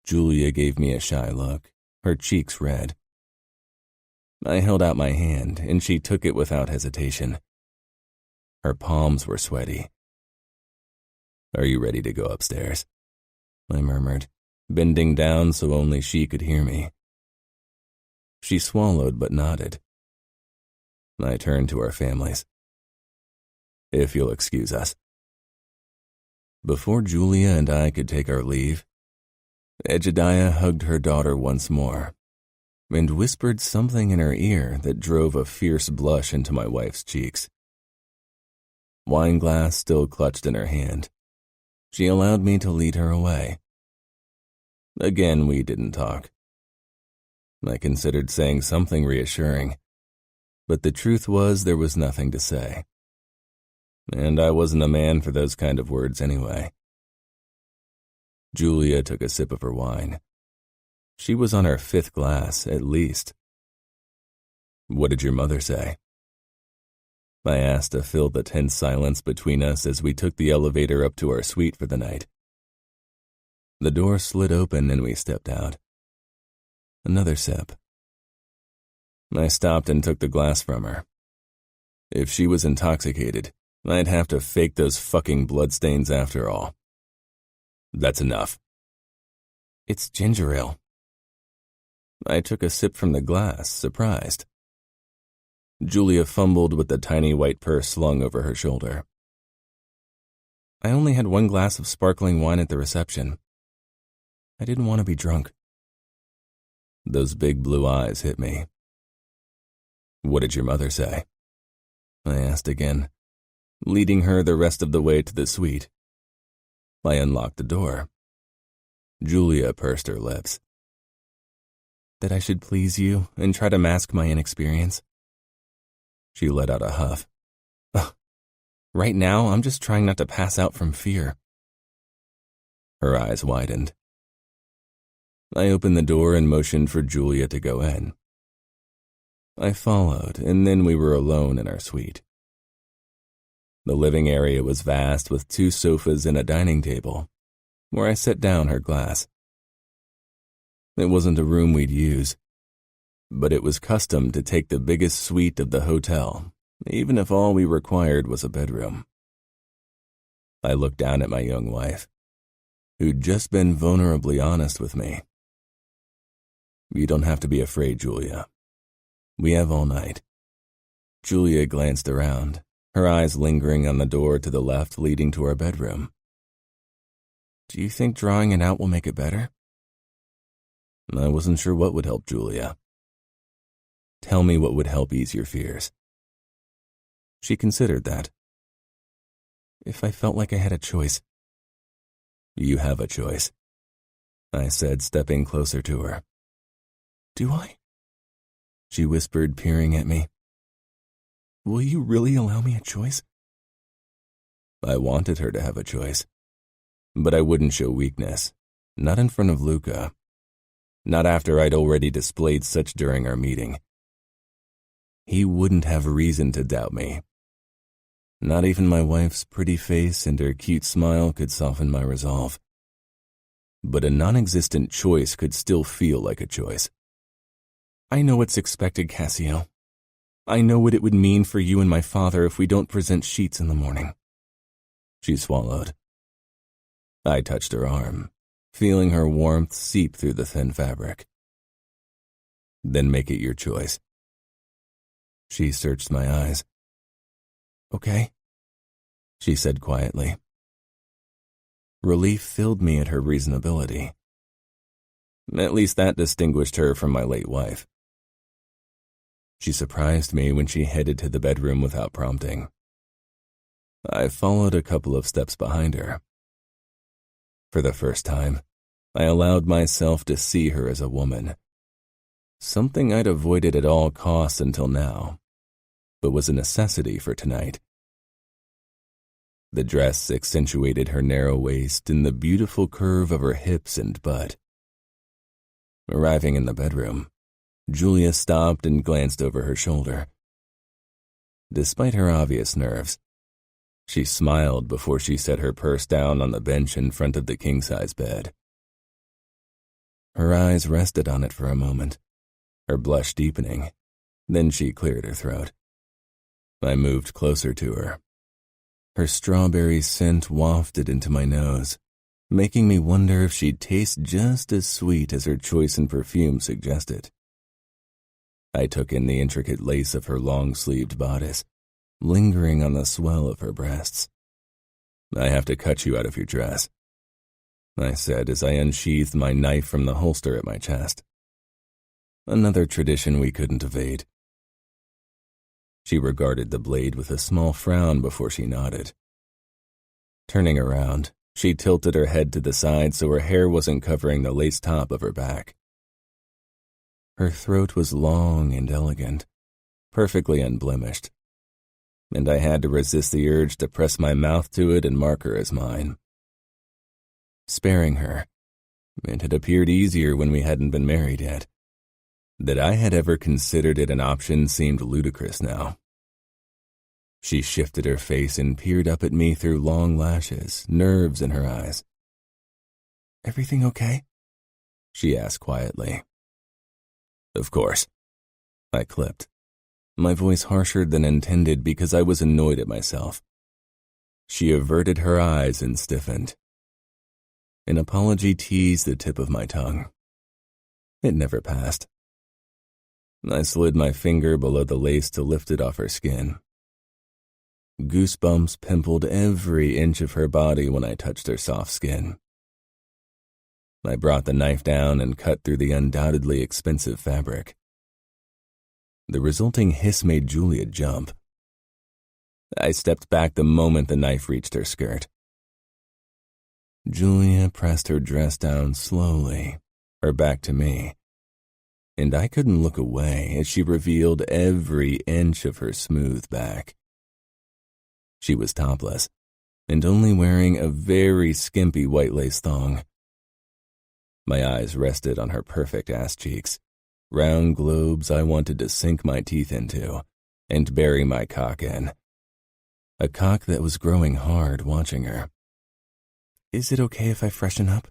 Giulia gave me a shy look, her cheeks red. I held out my hand, and she took it without hesitation. Her palms were sweaty. "Are you ready to go upstairs?" I murmured, bending down so only she could hear me. She swallowed but nodded. I turned to our families. "If you'll excuse us." Before Giulia and I could take our leave, Jedediah hugged her daughter once more and whispered something in her ear that drove a fierce blush into my wife's cheeks. Wineglass still clutched in her hand, she allowed me to lead her away. Again, we didn't talk. I considered saying something reassuring, but the truth was there was nothing to say. And I wasn't a man for those kind of words anyway. Giulia took a sip of her wine. She was on her 5th glass, at least. "What did your mother say?" I asked to fill the tense silence between us as we took the elevator up to our suite for the night. The door slid open and we stepped out. Another sip. I stopped and took the glass from her. If she was intoxicated, I'd have to fake those fucking bloodstains after all. "That's enough." "It's ginger ale." I took a sip from the glass, surprised. Giulia fumbled with the tiny white purse slung over her shoulder. "I only had 1 glass of sparkling wine at the reception. I didn't want to be drunk." Those big blue eyes hit me. "What did your mother say?" I asked again, leading her the rest of the way to the suite. I unlocked the door. Giulia pursed her lips. "That I should please you and try to mask my inexperience." She let out a huff. "Ugh. Right now, I'm just trying not to pass out from fear." Her eyes widened. I opened the door and motioned for Giulia to go in. I followed, and then we were alone in our suite. The living area was vast with 2 sofas and a dining table, where I set down her glass. It wasn't a room we'd use, but it was custom to take the biggest suite of the hotel, even if all we required was a bedroom. I looked down at my young wife, who'd just been vulnerably honest with me. "You don't have to be afraid, Giulia. We have all night." Giulia glanced around, her eyes lingering on the door to the left leading to our bedroom. "Do you think drawing it out will make it better?" I wasn't sure what would help Giulia. "Tell me what would help ease your fears." She considered that. "If I felt like I had a choice." "You have a choice," I said, stepping closer to her. "Do I?" She whispered, peering at me. "Will you really allow me a choice?" I wanted her to have a choice, but I wouldn't show weakness, not in front of Luca, not after I'd already displayed such during our meeting. He wouldn't have reason to doubt me. Not even my wife's pretty face and her cute smile could soften my resolve. But a non-existent choice could still feel like a choice. "I know what's expected, Cassio. I know what it would mean for you and my father if we don't present sheets in the morning." She swallowed. I touched her arm, feeling her warmth seep through the thin fabric. "Then make it your choice." She searched my eyes. "Okay," she said quietly. Relief filled me at her reasonability. At least that distinguished her from my late wife. She surprised me when she headed to the bedroom without prompting. I followed a couple of steps behind her. For the first time, I allowed myself to see her as a woman. Something I'd avoided at all costs until now, but was a necessity for tonight. The dress accentuated her narrow waist and the beautiful curve of her hips and butt. Arriving in the bedroom, Giulia stopped and glanced over her shoulder. Despite her obvious nerves, she smiled before she set her purse down on the bench in front of the king-size bed. Her eyes rested on it for a moment, her blush deepening. Then she cleared her throat. I moved closer to her. Her strawberry scent wafted into my nose, making me wonder if she'd taste just as sweet as her choice in perfume suggested. I took in the intricate lace of her long-sleeved bodice, lingering on the swell of her breasts. "I have to cut you out of your dress," I said as I unsheathed my knife from the holster at my chest. Another tradition we couldn't evade. She regarded the blade with a small frown before she nodded. Turning around, she tilted her head to the side so her hair wasn't covering the lace top of her back. Her throat was long and elegant, perfectly unblemished, and I had to resist the urge to press my mouth to it and mark her as mine. Sparing her, it had appeared easier when we hadn't been married yet. That I had ever considered it an option seemed ludicrous now. She shifted her face and peered up at me through long lashes, nerves in her eyes. "Everything okay?" she asked quietly. "Of course," I clipped, my voice harsher than intended because I was annoyed at myself. She averted her eyes and stiffened. An apology teased the tip of my tongue. It never passed. I slid my finger below the lace to lift it off her skin. Goosebumps pimpled every inch of her body when I touched her soft skin. I brought the knife down and cut through the undoubtedly expensive fabric. The resulting hiss made Giulia jump. I stepped back the moment the knife reached her skirt. Giulia pressed her dress down slowly, her back to me, and I couldn't look away as she revealed every inch of her smooth back. She was topless, and only wearing a very skimpy white lace thong. My eyes rested on her perfect ass cheeks, round globes I wanted to sink my teeth into and bury my cock in. A cock that was growing hard watching her. "Is it okay if I freshen up?"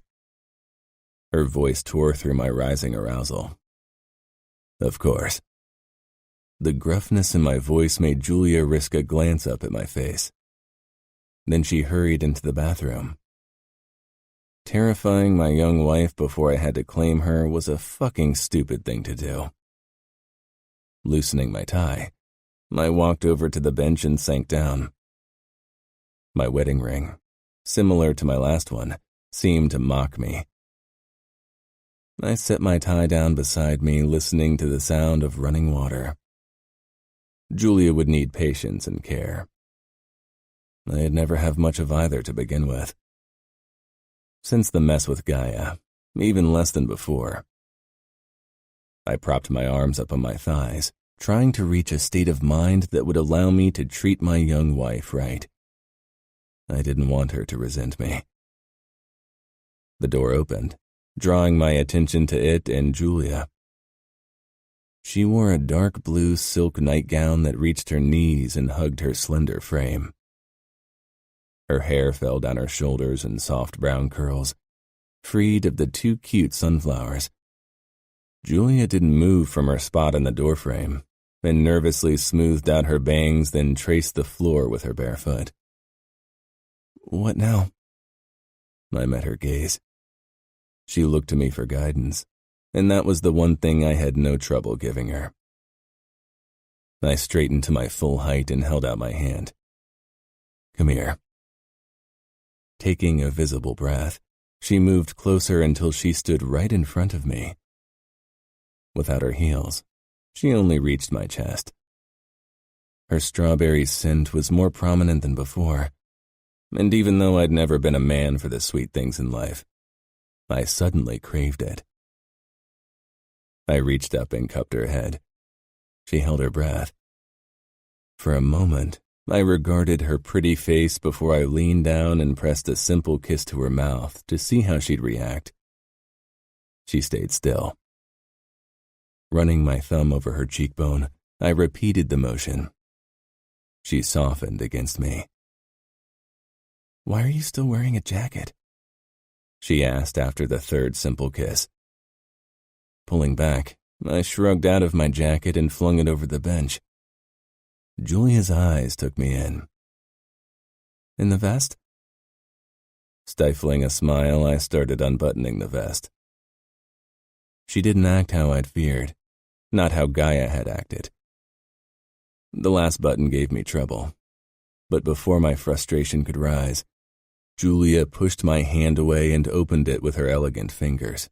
Her voice tore through my rising arousal. "Of course." The gruffness in my voice made Giulia risk a glance up at my face. Then she hurried into the bathroom. Terrifying my young wife before I had to claim her was a fucking stupid thing to do. Loosening my tie, I walked over to the bench and sank down. My wedding ring, similar to my last one, seemed to mock me. I set my tie down beside me, listening to the sound of running water. Giulia would need patience and care. I'd never have much of either to begin with. Since the mess with Gaia, even less than before. I propped my arms up on my thighs, trying to reach a state of mind that would allow me to treat my young wife right. I didn't want her to resent me. The door opened, drawing my attention to it and Giulia. She wore a dark blue silk nightgown that reached her knees and hugged her slender frame. Her hair fell down her shoulders in soft brown curls, freed of the two cute sunflowers. Giulia didn't move from her spot in the doorframe and nervously smoothed out her bangs, then traced the floor with her bare foot. "What now?" I met her gaze. She looked to me for guidance, and that was the one thing I had no trouble giving her. I straightened to my full height and held out my hand. "Come here." Taking a visible breath, she moved closer until she stood right in front of me. Without her heels, she only reached my chest. Her strawberry scent was more prominent than before, and even though I'd never been a man for the sweet things in life, I suddenly craved it. I reached up and cupped her head. She held her breath. For a moment, I regarded her pretty face before I leaned down and pressed a simple kiss to her mouth to see how she'd react. She stayed still. Running my thumb over her cheekbone, I repeated the motion. She softened against me. "Why are you still wearing a jacket?" she asked after the third simple kiss. pulling back, I shrugged out of my jacket and flung it over the bench. Giulia's eyes took me in. In the vest? Stifling a smile, I started unbuttoning the vest. She didn't act how I'd feared, not how Gaia had acted. The last button gave me trouble, but before my frustration could rise, Giulia pushed my hand away and opened it with her elegant fingers.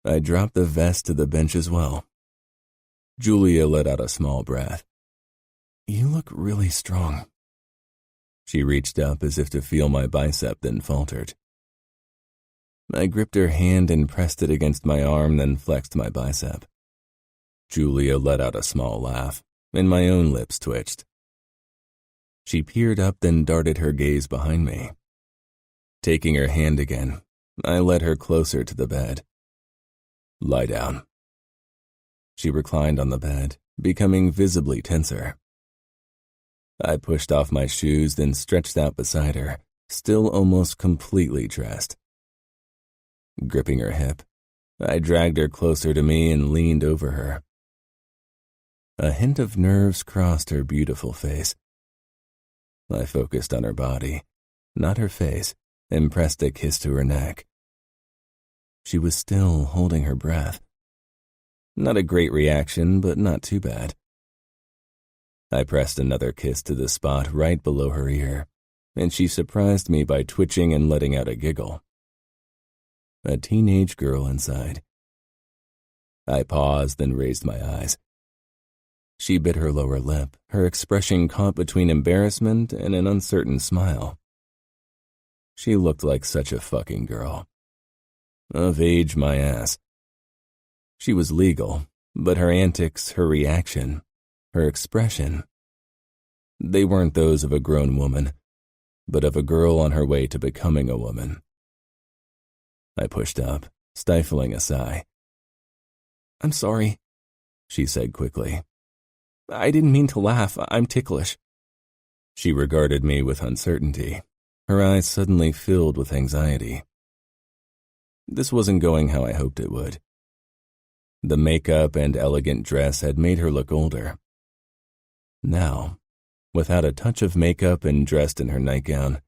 I dropped the vest to the bench as well. Giulia let out a small breath. You look really strong. She reached up as if to feel my bicep, then faltered. I gripped her hand and pressed it against my arm, then flexed my bicep. Giulia let out a small laugh, and my own lips twitched. She peered up, then darted her gaze behind me. Taking her hand again, I led her closer to the bed. Lie down. She reclined on the bed, becoming visibly tenser. I pushed off my shoes, then stretched out beside her, still almost completely dressed. Gripping her hip, I dragged her closer to me and leaned over her. A hint of nerves crossed her beautiful face. I focused on her body, not her face, and pressed a kiss to her neck. She was still holding her breath. Not a great reaction, but not too bad. I pressed another kiss to the spot right below her ear, and she surprised me by twitching and letting out a giggle. A teenage girl inside. I paused, then raised my eyes. She bit her lower lip, her expression caught between embarrassment and an uncertain smile. She looked like such a fucking girl. Of age, my ass. She was legal, but her antics, her reaction, her expression, they weren't those of a grown woman, but of a girl on her way to becoming a woman. I pushed up, stifling a sigh. I'm sorry, she said quickly. I didn't mean to laugh. I'm ticklish. She regarded me with uncertainty, her eyes suddenly filled with anxiety. This wasn't going how I hoped it would. The makeup and elegant dress had made her look older. Now, without a touch of makeup and dressed in her nightgown,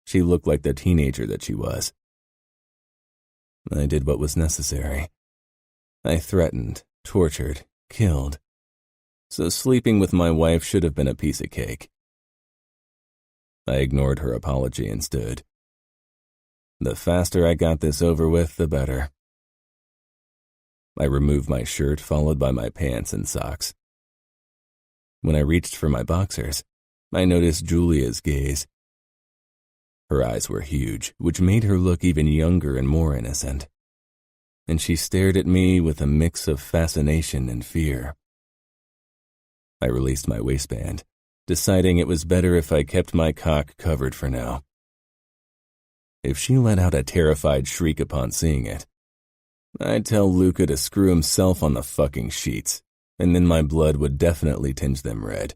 she looked like the teenager that she was. I did what was necessary. I threatened, tortured, killed. So sleeping with my wife should have been a piece of cake. I ignored her apology and stood. The faster I got this over with, the better. I removed my shirt, followed by my pants and socks. When I reached for my boxers, I noticed Giulia's gaze. Her eyes were huge, which made her look even younger and more innocent. And she stared at me with a mix of fascination and fear. I released my waistband, deciding it was better if I kept my cock covered for now. If she let out a terrified shriek upon seeing it, I'd tell Luca to screw himself on the fucking sheets, and then my blood would definitely tinge them red.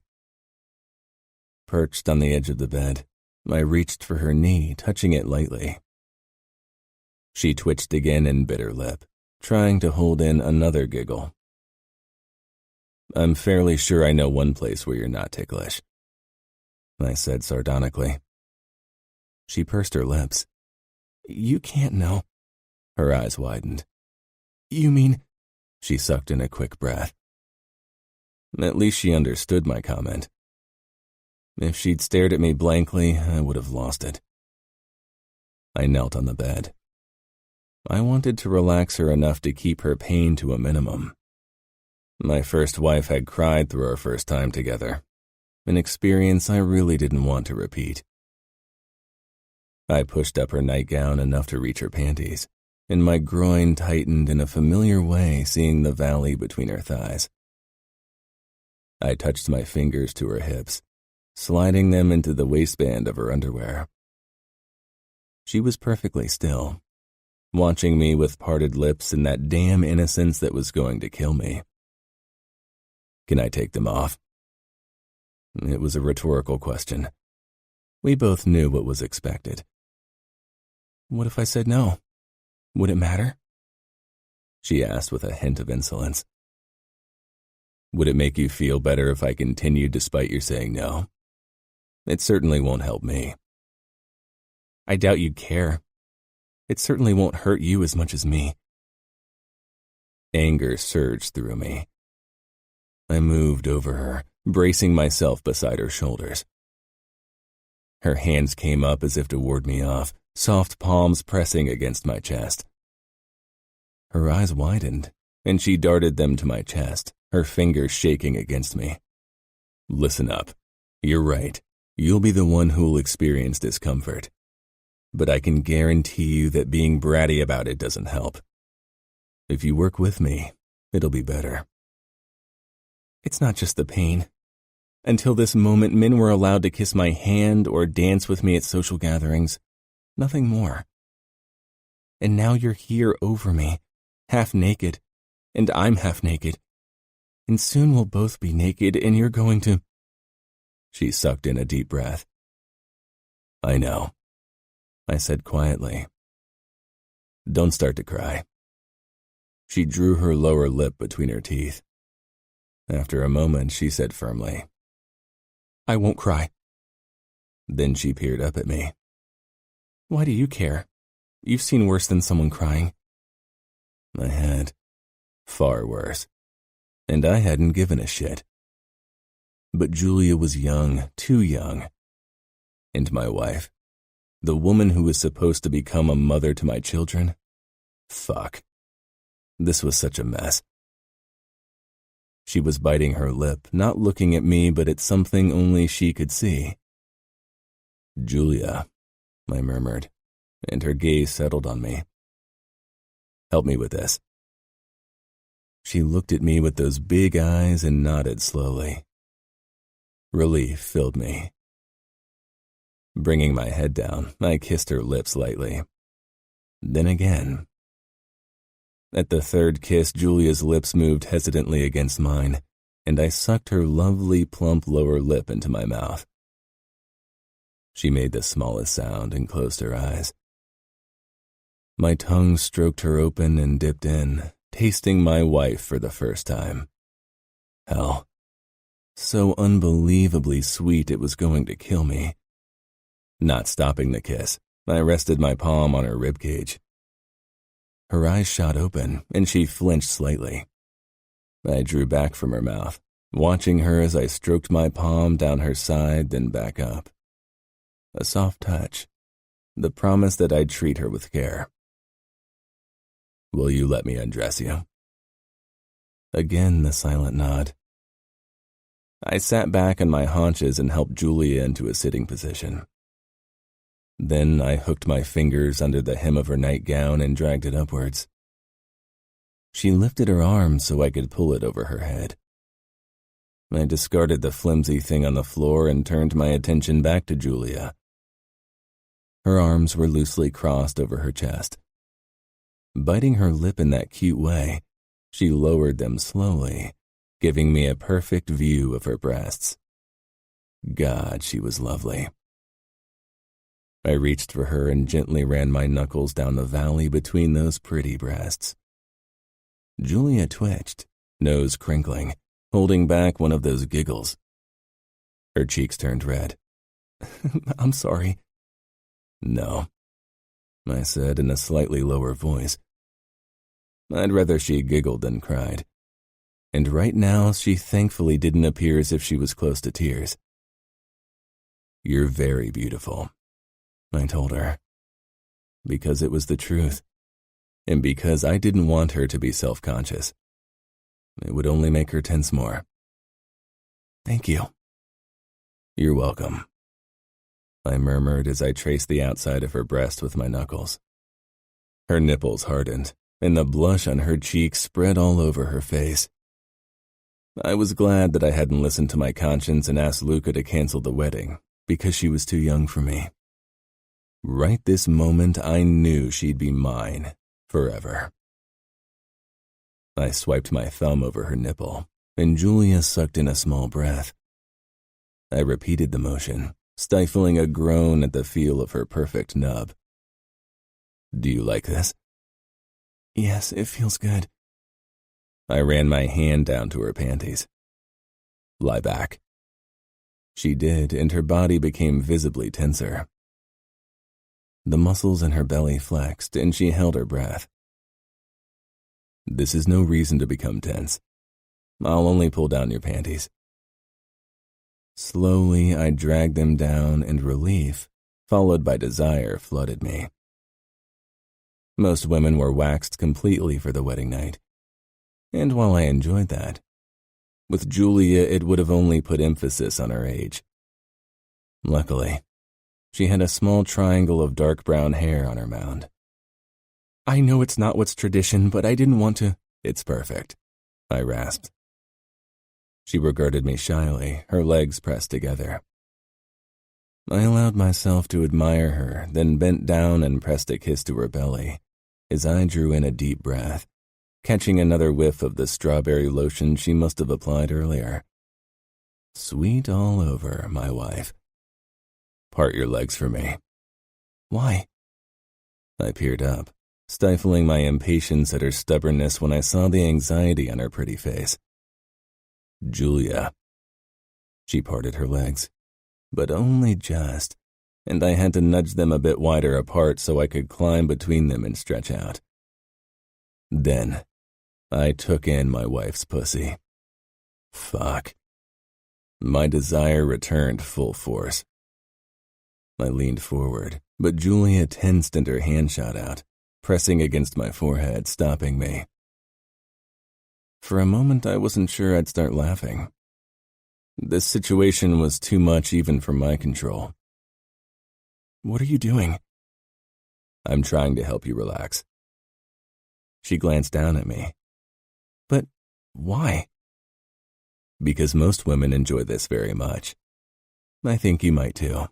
Perched on the edge of the bed, I reached for her knee, touching it lightly. She twitched again and bit her lip, trying to hold in another giggle. I'm fairly sure I know one place where you're not ticklish, I said sardonically. She pursed her lips. You can't know. Her eyes widened. You mean? She sucked in a quick breath. At least she understood my comment. If she'd stared at me blankly, I would have lost it. I knelt on the bed. I wanted to relax her enough to keep her pain to a minimum. My first wife had cried through our first time together, an experience I really didn't want to repeat. I pushed up her nightgown enough to reach her panties, and my groin tightened in a familiar way, seeing the valley between her thighs. I touched my fingers to her hips, sliding them into the waistband of her underwear. She was perfectly still, watching me with parted lips and that damn innocence that was going to kill me. Can I take them off? It was a rhetorical question. We both knew what was expected. What if I said no? Would it matter? she asked with a hint of insolence. Would it make you feel better if I continued despite your saying no? It certainly won't help me. I doubt you'd care. It certainly won't hurt you as much as me. Anger surged through me. I moved over her, bracing myself beside her shoulders. Her hands came up as if to ward me off, soft palms pressing against my chest. Her eyes widened, and she darted them to my chest, her fingers shaking against me. Listen up. You're right. You'll be the one who'll experience discomfort. But I can guarantee you that being bratty about it doesn't help. If you work with me, it'll be better. It's not just the pain. Until this moment, men were allowed to kiss my hand or dance with me at social gatherings. Nothing more. And now you're here over me, half naked, and I'm half naked. And soon we'll both be naked and you're going to... She sucked in a deep breath. I know, I said quietly. Don't start to cry. She drew her lower lip between her teeth. After a moment, she said firmly, I won't cry. Then she peered up at me. Why do you care? You've seen worse than someone crying. I had. Far worse. And I hadn't given a shit. But Giulia was young, too young. And my wife, the woman who was supposed to become a mother to my children? Fuck. This was such a mess. She was biting her lip, not looking at me, but at something only she could see. Giulia, I murmured, and her gaze settled on me. Help me with this. She looked at me with those big eyes and nodded slowly. Relief filled me. Bringing my head down, I kissed her lips lightly. Then again. At the third kiss, Giulia's lips moved hesitantly against mine, and I sucked her lovely, plump lower lip into my mouth. She made the smallest sound and closed her eyes. My tongue stroked her open and dipped in, tasting my wife for the first time. Hell, so unbelievably sweet it was going to kill me. Not stopping the kiss, I rested my palm on her ribcage. Her eyes shot open, and she flinched slightly. I drew back from her mouth, watching her as I stroked my palm down her side, then back up. A soft touch, the promise that I'd treat her with care. Will you let me undress you? Again, the silent nod. I sat back on my haunches and helped Giulia into a sitting position. Then I hooked my fingers under the hem of her nightgown and dragged it upwards. She lifted her arm so I could pull it over her head. I discarded the flimsy thing on the floor and turned my attention back to Giulia. Her arms were loosely crossed over her chest. Biting her lip in that cute way, she lowered them slowly, giving me a perfect view of her breasts. God, she was lovely. I reached for her and gently ran my knuckles down the valley between those pretty breasts. Giulia twitched, nose crinkling, holding back one of those giggles. Her cheeks turned red. I'm sorry. No, I said in a slightly lower voice. I'd rather she giggled than cried. And right now, she thankfully didn't appear as if she was close to tears. You're very beautiful, I told her. Because it was the truth. And because I didn't want her to be self-conscious. It would only make her tense more. Thank you. You're welcome, I murmured as I traced the outside of her breast with my knuckles. Her nipples hardened, and the blush on her cheeks spread all over her face. I was glad that I hadn't listened to my conscience and asked Luca to cancel the wedding, because she was too young for me. Right this moment, I knew she'd be mine, forever. I swiped my thumb over her nipple, and Giulia sucked in a small breath. I repeated the motion, stifling a groan at the feel of her perfect nub. Do you like this? Yes, it feels good. I ran my hand down to her panties. Lie back. She did, and her body became visibly tenser. The muscles in her belly flexed, and she held her breath. This is no reason to become tense. I'll only pull down your panties. Slowly, I dragged them down, and relief, followed by desire, flooded me. Most women were waxed completely for the wedding night. And while I enjoyed that, with Giulia it would have only put emphasis on her age. Luckily, she had a small triangle of dark brown hair on her mound. I know it's not what's tradition, but I didn't want to. It's perfect, I rasped. She regarded me shyly, her legs pressed together. I allowed myself to admire her, then bent down and pressed a kiss to her belly as I drew in a deep breath, catching another whiff of the strawberry lotion she must have applied earlier. Sweet all over, my wife. Part your legs for me. Why? I peered up, stifling my impatience at her stubbornness when I saw the anxiety on her pretty face. Giulia. She parted her legs, but only just, and I had to nudge them a bit wider apart so I could climb between them and stretch out. Then, I took in my wife's pussy. Fuck. My desire returned full force. I leaned forward, but Giulia tensed and her hand shot out, pressing against my forehead, stopping me. For a moment, I wasn't sure I'd start laughing. This situation was too much even for my control. What are you doing? I'm trying to help you relax. She glanced down at me. But why? Because most women enjoy this very much. I think you might too.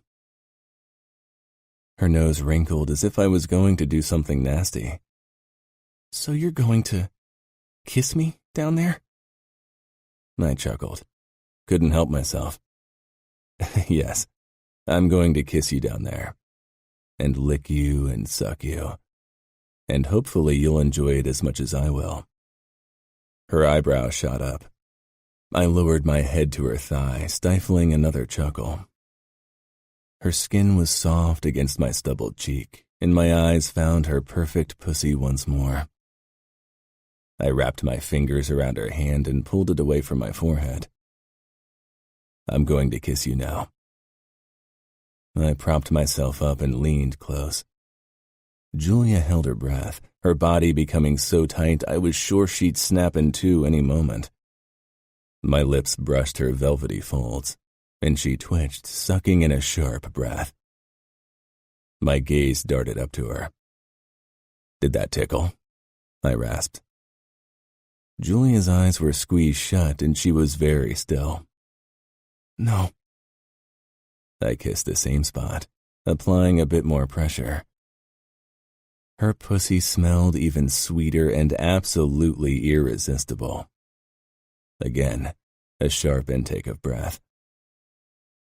Her nose wrinkled as if I was going to do something nasty. So you're going to kiss me down there? I chuckled. Couldn't help myself. Yes, I'm going to kiss you down there. And lick you and suck you. And hopefully you'll enjoy it as much as I will. Her eyebrows shot up. I lowered my head to her thigh, stifling another chuckle. Her skin was soft against my stubbled cheek, and my eyes found her perfect pussy once more. I wrapped my fingers around her hand and pulled it away from my forehead. I'm going to kiss you now. I propped myself up and leaned close. Giulia held her breath, her body becoming so tight I was sure she'd snap in two any moment. My lips brushed her velvety folds, and she twitched, sucking in a sharp breath. My gaze darted up to her. Did that tickle? I rasped. Giulia's eyes were squeezed shut and she was very still. No. I kissed the same spot, applying a bit more pressure. Her pussy smelled even sweeter and absolutely irresistible. Again, a sharp intake of breath.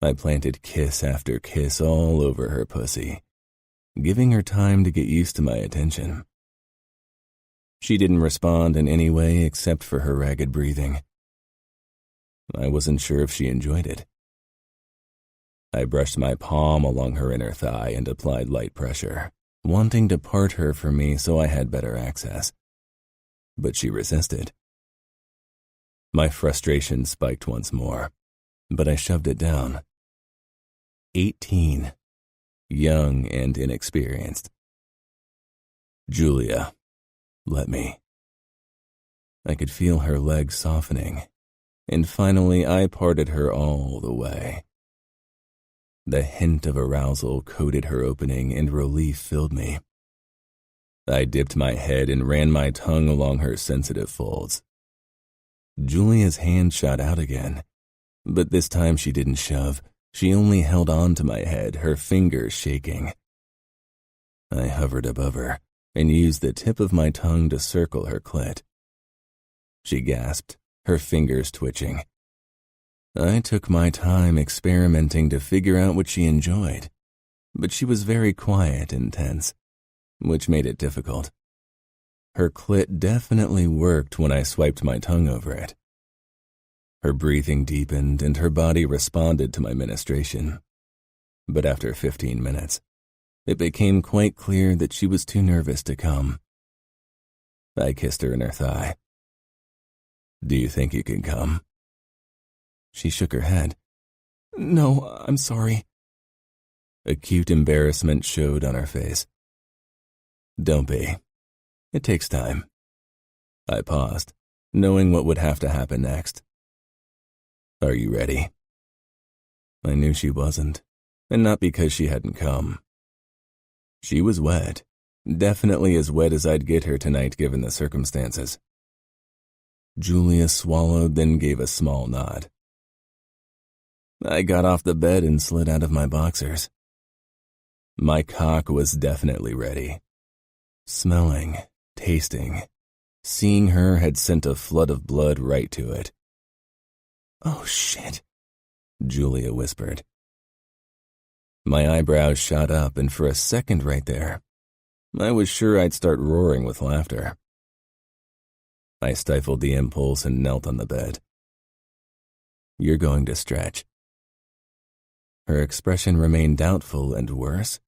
I planted kiss after kiss all over her pussy, giving her time to get used to my attention. She didn't respond in any way except for her ragged breathing. I wasn't sure if she enjoyed it. I brushed my palm along her inner thigh and applied light pressure, wanting to part her from me so I had better access. But she resisted. My frustration spiked once more, but I shoved it down. 18. Young and inexperienced. Giulia, let me. I could feel her legs softening, and finally I parted her all the way. The hint of arousal coated her opening and relief filled me. I dipped my head and ran my tongue along her sensitive folds. Giulia's hand shot out again, but this time she didn't shove. She only held on to my head, her fingers shaking. I hovered above her and used the tip of my tongue to circle her clit. She gasped, her fingers twitching. I took my time experimenting to figure out what she enjoyed, but she was very quiet and tense, which made it difficult. Her clit definitely worked when I swiped my tongue over it. Her breathing deepened and her body responded to my ministration. But after 15 minutes, it became quite clear that she was too nervous to come. I kissed her in her thigh. "Do you think you can come?" She shook her head. "No, I'm sorry." Acute embarrassment showed on her face. "Don't be. It takes time." I paused, knowing what would have to happen next. "Are you ready?" I knew she wasn't, and not because she hadn't come. She was wet, definitely as wet as I'd get her tonight given the circumstances. Giulia swallowed, then gave a small nod. I got off the bed and slid out of my boxers. My cock was definitely ready. Smelling, tasting, seeing her had sent a flood of blood right to it. "Oh, shit," Giulia whispered. My eyebrows shot up, and for a second right there, I was sure I'd start roaring with laughter. I stifled the impulse and knelt on the bed. "You're going to stretch." Her expression remained doubtful and worse,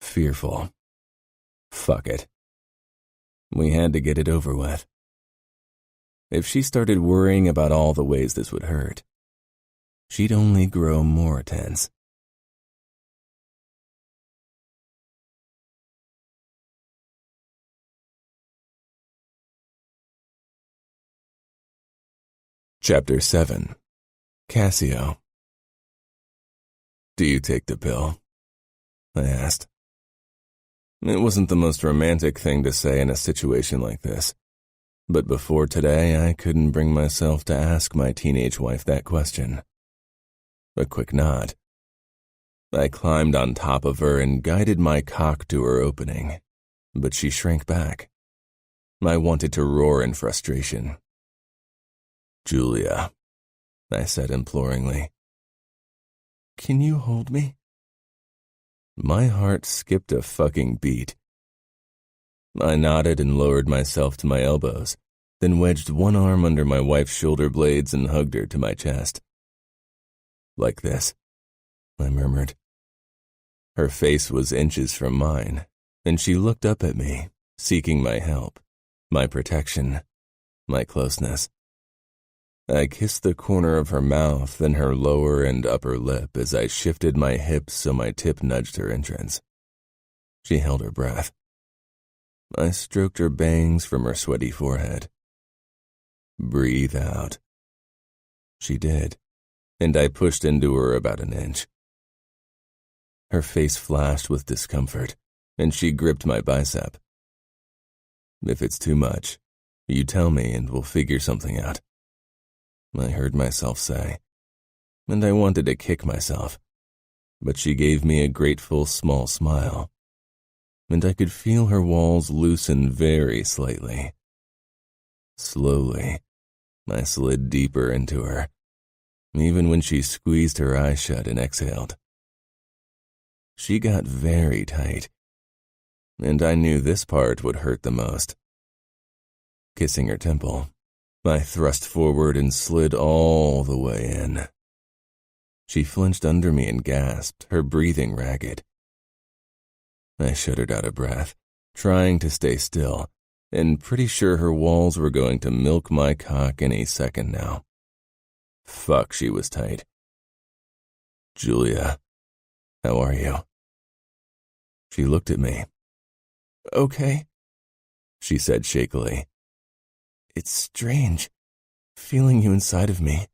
fearful. Fuck it. We had to get it over with. If she started worrying about all the ways this would hurt, she'd only grow more tense. Chapter 7. Cassio. "Do you take the pill?" I asked. It wasn't the most romantic thing to say in a situation like this, but before today I couldn't bring myself to ask my teenage wife that question. A quick nod. I climbed on top of her and guided my cock to her opening, but she shrank back. I wanted to roar in frustration. "Giulia," I said imploringly. "Can you hold me?" My heart skipped a fucking beat. I nodded and lowered myself to my elbows, then wedged one arm under my wife's shoulder blades and hugged her to my chest. "Like this," I murmured. Her face was inches from mine, and she looked up at me, seeking my help, my protection, my closeness. I kissed the corner of her mouth, then her lower and upper lip as I shifted my hips so my tip nudged her entrance. She held her breath. I stroked her bangs from her sweaty forehead. "Breathe out." She did, and I pushed into her about an inch. Her face flashed with discomfort, and she gripped my bicep. "If it's too much, you tell me and we'll figure something out," I heard myself say, and I wanted to kick myself, but she gave me a grateful small smile, and I could feel her walls loosen very slightly. Slowly, I slid deeper into her, even when she squeezed her eyes shut and exhaled. She got very tight, and I knew this part would hurt the most. Kissing her temple, I thrust forward and slid all the way in. She flinched under me and gasped, her breathing ragged. I shuddered out of breath, trying to stay still, and pretty sure her walls were going to milk my cock any second now. Fuck, she was tight. "Giulia, how are you?" She looked at me. "Okay," she said shakily. "It's strange, feeling you inside of me.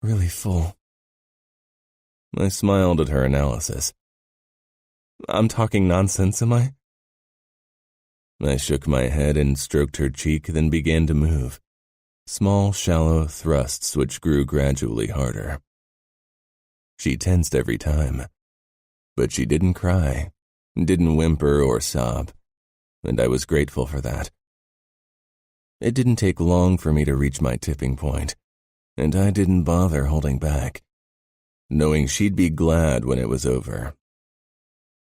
Really full." I smiled at her analysis. "I'm talking nonsense, am I?" I shook my head and stroked her cheek, then began to move. Small, shallow thrusts which grew gradually harder. She tensed every time, but she didn't cry, didn't whimper or sob, and I was grateful for that. It didn't take long for me to reach my tipping point, and I didn't bother holding back, knowing she'd be glad when it was over.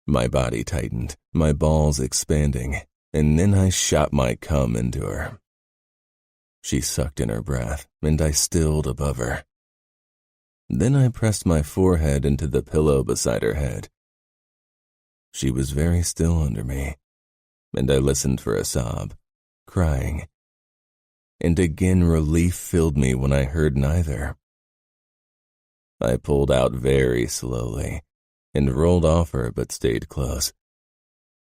My body tightened, my balls expanding, and then I shot my cum into her. She sucked in her breath, and I stilled above her. Then I pressed my forehead into the pillow beside her head. She was very still under me, and I listened for a sob, crying. And again relief filled me when I heard neither. I pulled out very slowly and rolled off her but stayed close.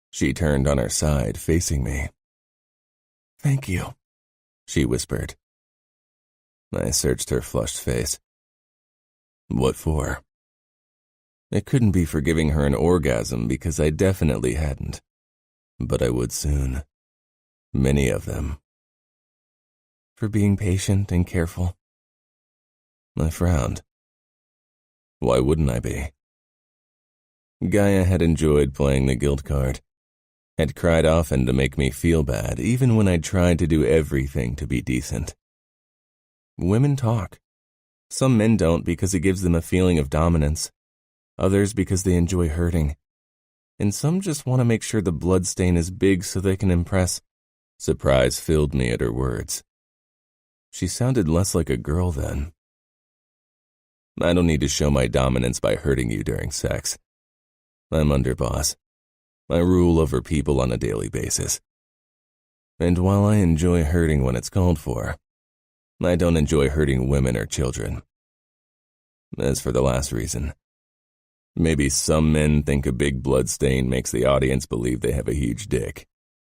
She turned on her side, facing me. "Thank you," she whispered. I searched her flushed face. What for? It couldn't be for giving her an orgasm because I definitely hadn't. But I would soon. Many of them. For being patient and careful. I frowned. Why wouldn't I be? Gaia had enjoyed playing the guilt card, had cried often to make me feel bad, even when I'd tried to do everything to be decent. Women talk. Some men don't because it gives them a feeling of dominance, others because they enjoy hurting, and some just want to make sure the bloodstain is big so they can impress. Surprise filled me at her words. She sounded less like a girl then. I don't need to show my dominance by hurting you during sex. I'm underboss. I rule over people on a daily basis. And while I enjoy hurting when it's called for, I don't enjoy hurting women or children. As for the last reason, maybe some men think a big bloodstain makes the audience believe they have a huge dick,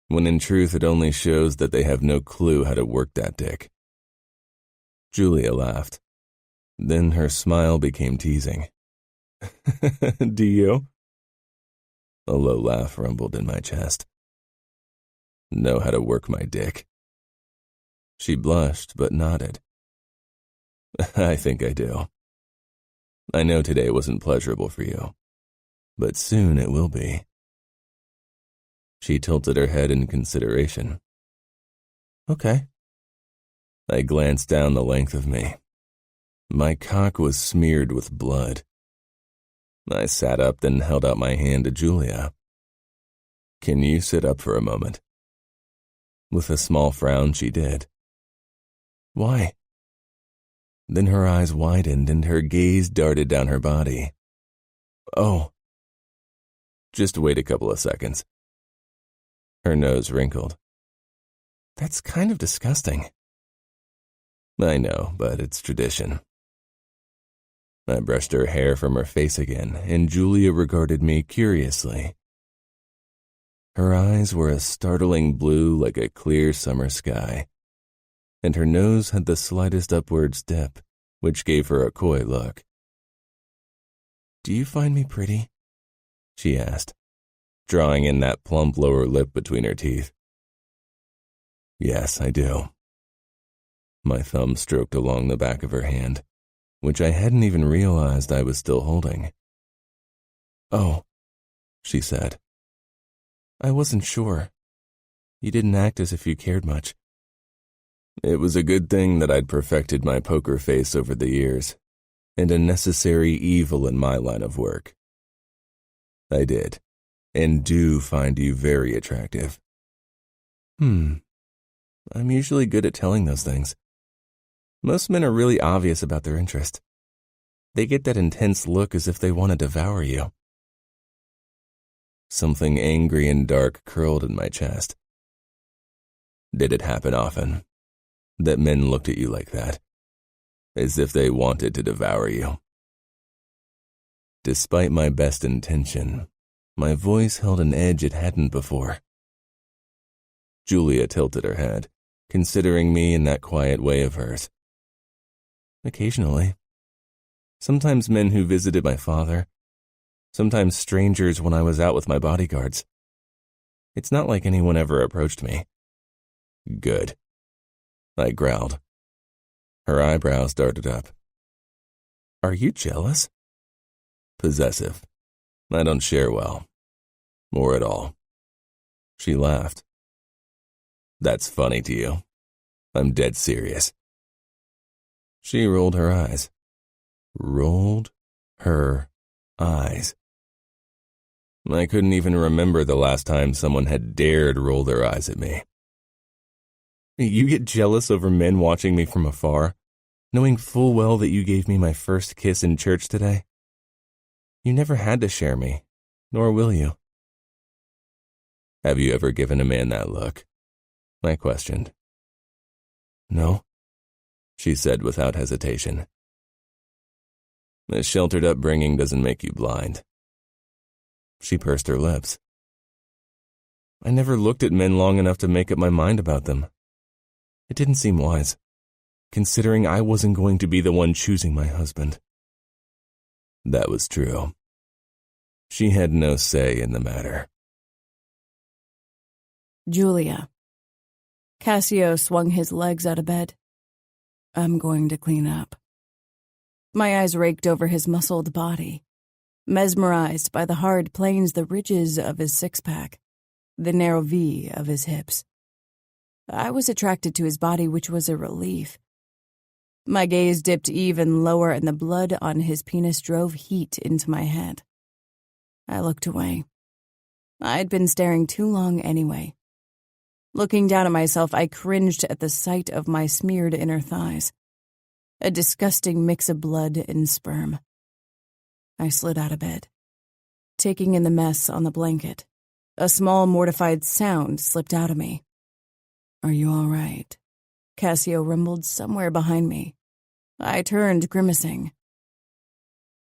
when in truth it only shows that they have no clue how to work that dick. Giulia laughed. Then her smile became teasing. Do you? A low laugh rumbled in my chest. Know how to work my dick? She blushed but nodded. I think I do. I know today wasn't pleasurable for you, but soon it will be. She tilted her head in consideration. Okay. I glanced down the length of me. My cock was smeared with blood. I sat up, then held out my hand to Giulia. Can you sit up for a moment? With a small frown, she did. Why? Then her eyes widened and her gaze darted down her body. Oh. Just wait a couple of seconds. Her nose wrinkled. That's kind of disgusting. I know, but it's tradition. I brushed her hair from her face again, and Giulia regarded me curiously. Her eyes were a startling blue like a clear summer sky, and her nose had the slightest upwards dip, which gave her a coy look. Do you find me pretty? She asked, drawing in that plump lower lip between her teeth. Yes, I do. My thumb stroked along the back of her hand, which I hadn't even realized I was still holding. Oh, she said. I wasn't sure. You didn't act as if you cared much. It was a good thing that I'd perfected my poker face over the years, and a necessary evil in my line of work. I did, and do find you very attractive. I'm usually good at telling those things. Most men are really obvious about their interest. They get that intense look as if they want to devour you. Something angry and dark curled in my chest. Did it happen often? That men looked at you like that, as if they wanted to devour you? Despite my best intention, my voice held an edge it hadn't before. Giulia tilted her head, considering me in that quiet way of hers. Occasionally. Sometimes men who visited my father. Sometimes strangers when I was out with my bodyguards. It's not like anyone ever approached me. Good. I growled. Her eyebrows darted up. Are you jealous? Possessive. I don't share well. Or at all. She laughed. That's funny to you. I'm dead serious. She rolled her eyes. Rolled her eyes. I couldn't even remember the last time someone had dared roll their eyes at me. You get jealous over men watching me from afar, knowing full well that you gave me my first kiss in church today? You never had to share me, nor will you. Have you ever given a man that look? I questioned. No, she said without hesitation. A sheltered upbringing doesn't make you blind. She pursed her lips. I never looked at men long enough to make up my mind about them. It didn't seem wise, considering I wasn't going to be the one choosing my husband. That was true. She had no say in the matter. Giulia. Cassio swung his legs out of bed. I'm going to clean up. My eyes raked over his muscled body, mesmerized by the hard planes, the ridges of his six-pack, the narrow V of his hips. I was attracted to his body, which was a relief. My gaze dipped even lower, and the blood on his penis drove heat into my head. I looked away. I'd been staring too long anyway. Looking down at myself, I cringed at the sight of my smeared inner thighs, a disgusting mix of blood and sperm. I slid out of bed, taking in the mess on the blanket. A small, mortified sound slipped out of me. Are you all right? Cassio rumbled somewhere behind me. I turned, grimacing.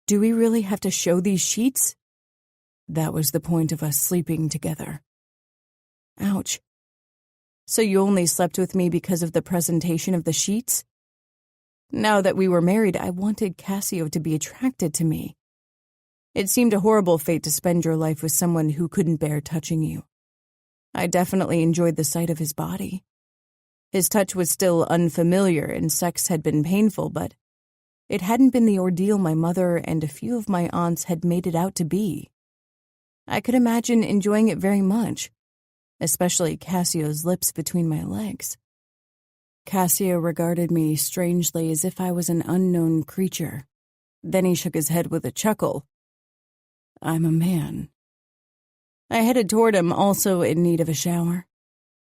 Do we really have to show these sheets? That was the point of us sleeping together. Ouch. So you only slept with me because of the presentation of the sheets? Now that we were married, I wanted Cassio to be attracted to me. It seemed a horrible fate to spend your life with someone who couldn't bear touching you. I definitely enjoyed the sight of his body. His touch was still unfamiliar and sex had been painful, but it hadn't been the ordeal my mother and a few of my aunts had made it out to be. I could imagine enjoying it very much, especially Cassio's lips between my legs. Cassio regarded me strangely as if I was an unknown creature. Then he shook his head with a chuckle. I'm a man. I headed toward him, also in need of a shower.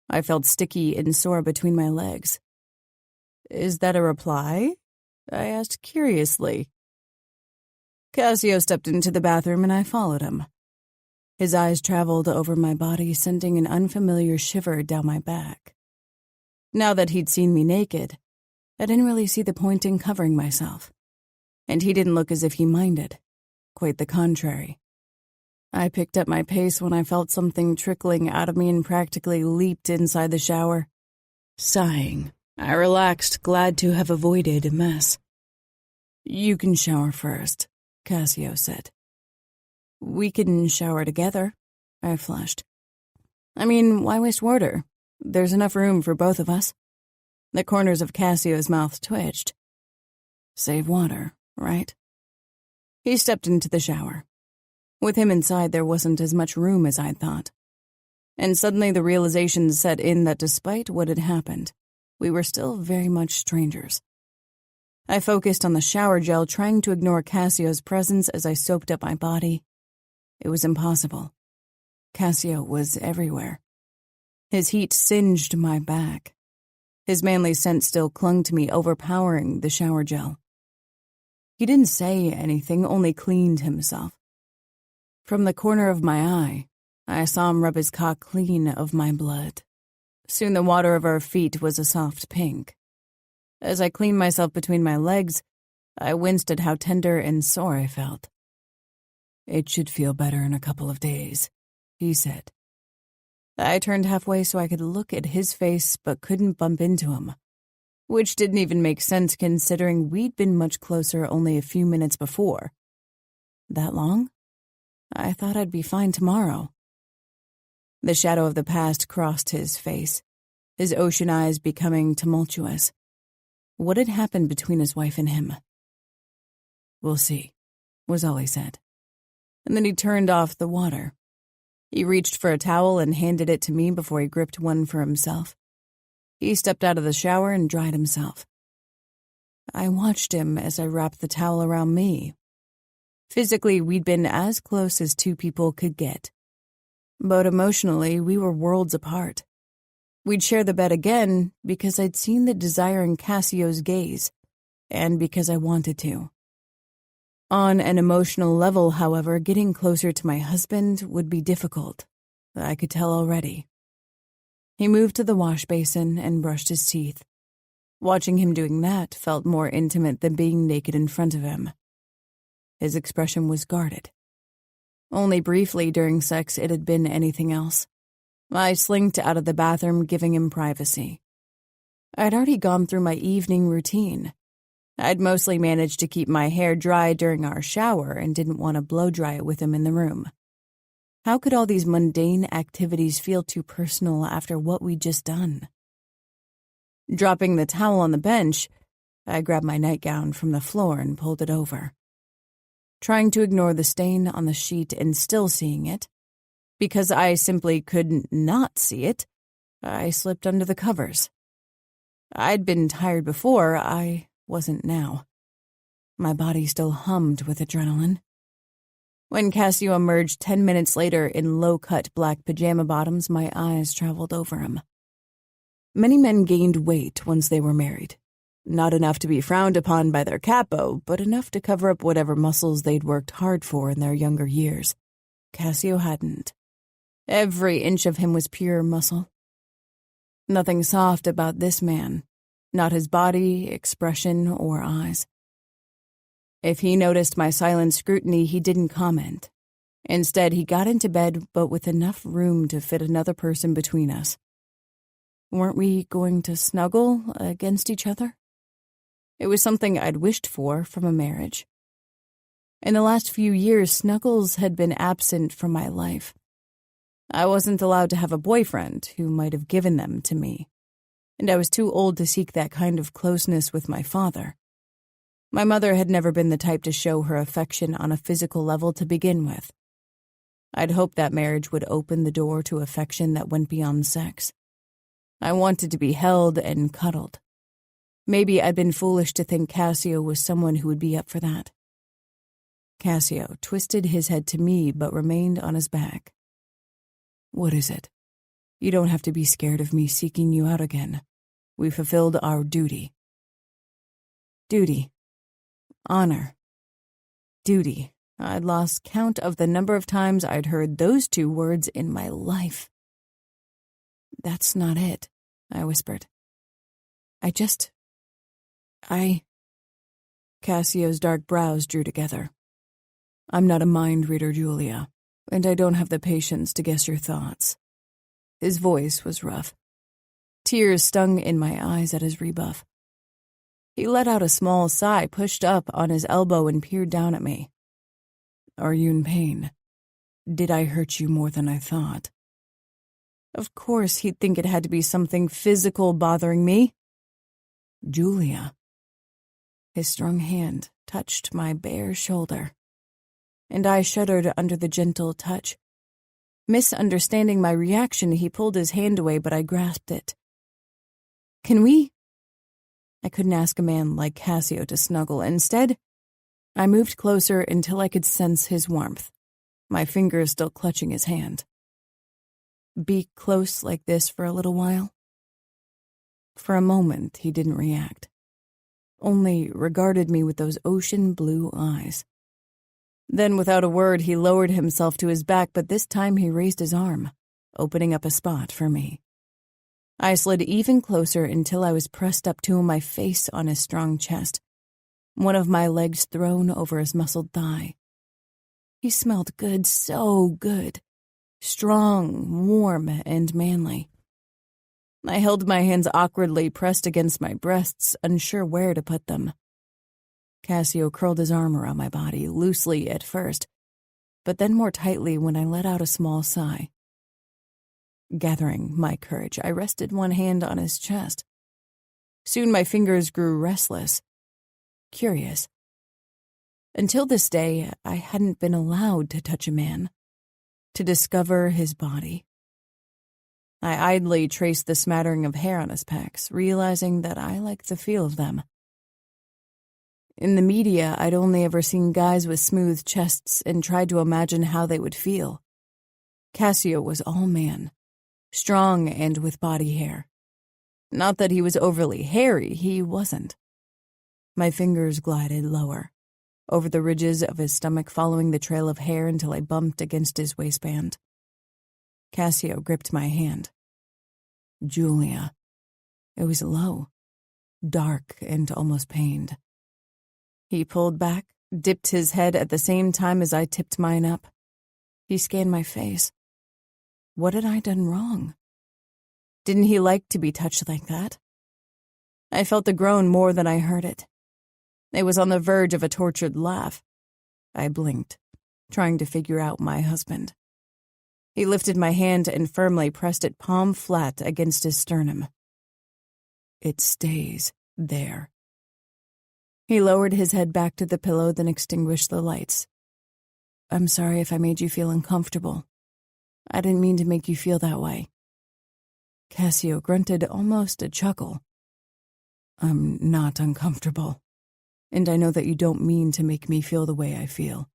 I felt sticky and sore between my legs. Is that a reply? I asked curiously. Cassio stepped into the bathroom and I followed him. His eyes traveled over my body, sending an unfamiliar shiver down my back. Now that he'd seen me naked, I didn't really see the point in covering myself. And he didn't look as if he minded. Quite the contrary. I picked up my pace when I felt something trickling out of me and practically leaped inside the shower. Sighing, I relaxed, glad to have avoided a mess. You can shower first, Cassio said. We can shower together, I flushed. I mean, why waste water? There's enough room for both of us. The corners of Cassio's mouth twitched. Save water, right? He stepped into the shower. With him inside, there wasn't as much room as I'd thought. And suddenly the realization set in that despite what had happened, we were still very much strangers. I focused on the shower gel, trying to ignore Cassio's presence as I soaped up my body. It was impossible. Cassio was everywhere. His heat singed my back. His manly scent still clung to me, overpowering the shower gel. He didn't say anything, only cleaned himself. From the corner of my eye, I saw him rub his cock clean of my blood. Soon the water of our feet was a soft pink. As I cleaned myself between my legs, I winced at how tender and sore I felt. It should feel better in a couple of days, he said. I turned halfway so I could look at his face but couldn't bump into him, which didn't even make sense considering we'd been much closer only a few minutes before. That long? I thought I'd be fine tomorrow. The shadow of the past crossed his face, his ocean eyes becoming tumultuous. What had happened between his wife and him? We'll see, was all he said. And then he turned off the water. He reached for a towel and handed it to me before he gripped one for himself. He stepped out of the shower and dried himself. I watched him as I wrapped the towel around me. Physically, we'd been as close as two people could get. But emotionally, we were worlds apart. We'd share the bed again because I'd seen the desire in Cassio's gaze, and because I wanted to. On an emotional level, however, getting closer to my husband would be difficult. I could tell already. He moved to the wash basin and brushed his teeth. Watching him doing that felt more intimate than being naked in front of him. His expression was guarded. Only briefly during sex it had been anything else. I slinked out of the bathroom, giving him privacy. I'd already gone through my evening routine. I'd mostly managed to keep my hair dry during our shower and didn't want to blow dry it with him in the room. How could all these mundane activities feel too personal after what we'd just done? Dropping the towel on the bench, I grabbed my nightgown from the floor and pulled it over. Trying to ignore the stain on the sheet and still seeing it, because I simply couldn't not see it, I slipped under the covers. I'd been tired before, I wasn't now. My body still hummed with adrenaline. When Cassio emerged 10 minutes later in low-cut black pajama bottoms, my eyes traveled over him. Many men gained weight once they were married. Not enough to be frowned upon by their capo, but enough to cover up whatever muscles they'd worked hard for in their younger years. Cassio hadn't. Every inch of him was pure muscle. Nothing soft about this man, not his body, expression, or eyes. If he noticed my silent scrutiny, he didn't comment. Instead, he got into bed, but with enough room to fit another person between us. Weren't we going to snuggle against each other? It was something I'd wished for from a marriage. In the last few years, snuggles had been absent from my life. I wasn't allowed to have a boyfriend who might have given them to me, and I was too old to seek that kind of closeness with my father. My mother had never been the type to show her affection on a physical level to begin with. I'd hoped that marriage would open the door to affection that went beyond sex. I wanted to be held and cuddled. Maybe I'd been foolish to think Cassio was someone who would be up for that. Cassio twisted his head to me but remained on his back. What is it? You don't have to be scared of me seeking you out again. We fulfilled our duty. Duty. Honor. Duty. I'd lost count of the number of times I'd heard those two words in my life. That's not it, I whispered. Cassio's dark brows drew together. I'm not a mind reader, Giulia, and I don't have the patience to guess your thoughts. His voice was rough. Tears stung in my eyes at his rebuff. He let out a small sigh, pushed up on his elbow, and peered down at me. Are you in pain? Did I hurt you more than I thought? Of course he'd think it had to be something physical bothering me. Giulia. His strong hand touched my bare shoulder, and I shuddered under the gentle touch. Misunderstanding my reaction, he pulled his hand away, but I grasped it. Can we? I couldn't ask a man like Cassio to snuggle. Instead, I moved closer until I could sense his warmth, my fingers still clutching his hand. Be close like this for a little while? For a moment, he didn't react, only regarded me with those ocean blue eyes. Then, without a word, he lowered himself to his back, but this time he raised his arm, opening up a spot for me. I slid even closer until I was pressed up to him, my face on his strong chest, one of my legs thrown over his muscled thigh. He smelled good, so good, strong, warm, and manly. I held my hands awkwardly pressed against my breasts, unsure where to put them. Cassio curled his arm around my body, loosely at first, but then more tightly when I let out a small sigh. Gathering my courage, I rested one hand on his chest. Soon my fingers grew restless, curious. Until this day, I hadn't been allowed to touch a man, to discover his body. I idly traced the smattering of hair on his pecs, realizing that I liked the feel of them. In the media, I'd only ever seen guys with smooth chests and tried to imagine how they would feel. Cassio was all man, strong and with body hair. Not that he was overly hairy, he wasn't. My fingers glided lower, over the ridges of his stomach, following the trail of hair until I bumped against his waistband. Cassio gripped my hand. Giulia. It was low, dark, and almost pained. He pulled back, dipped his head at the same time as I tipped mine up. He scanned my face. What had I done wrong? Didn't he like to be touched like that? I felt the groan more than I heard it. It was on the verge of a tortured laugh. I blinked, trying to figure out my husband. He lifted my hand and firmly pressed it palm flat against his sternum. It stays there. He lowered his head back to the pillow, then extinguished the lights. I'm sorry if I made you feel uncomfortable. I didn't mean to make you feel that way. Cassio grunted almost a chuckle. I'm not uncomfortable, and I know that you don't mean to make me feel the way I feel.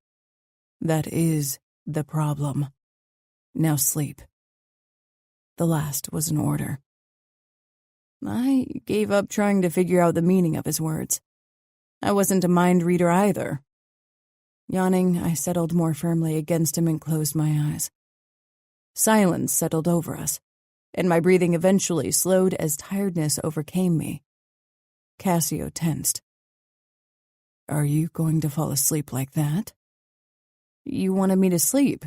That is the problem. Now sleep. The last was an order. I gave up trying to figure out the meaning of his words. I wasn't a mind reader either. Yawning, I settled more firmly against him and closed my eyes. Silence settled over us, and my breathing eventually slowed as tiredness overcame me. Cassio tensed. Are you going to fall asleep like that? You wanted me to sleep.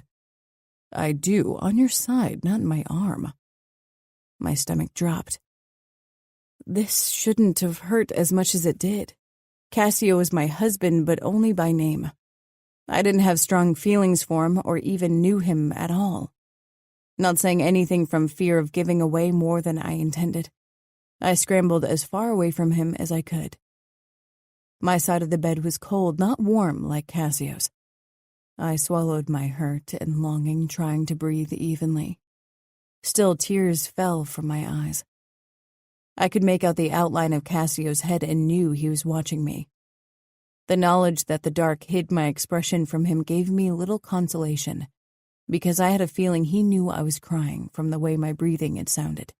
I do, on your side, not in my arm. My stomach dropped. This shouldn't have hurt as much as it did. Cassio was my husband, but only by name. I didn't have strong feelings for him or even knew him at all. Not saying anything from fear of giving away more than I intended. I scrambled as far away from him as I could. My side of the bed was cold, not warm like Cassio's. I swallowed my hurt and longing, trying to breathe evenly. Still, tears fell from my eyes. I could make out the outline of Cassio's head and knew he was watching me. The knowledge that the dark hid my expression from him gave me little consolation, because I had a feeling he knew I was crying from the way my breathing had sounded.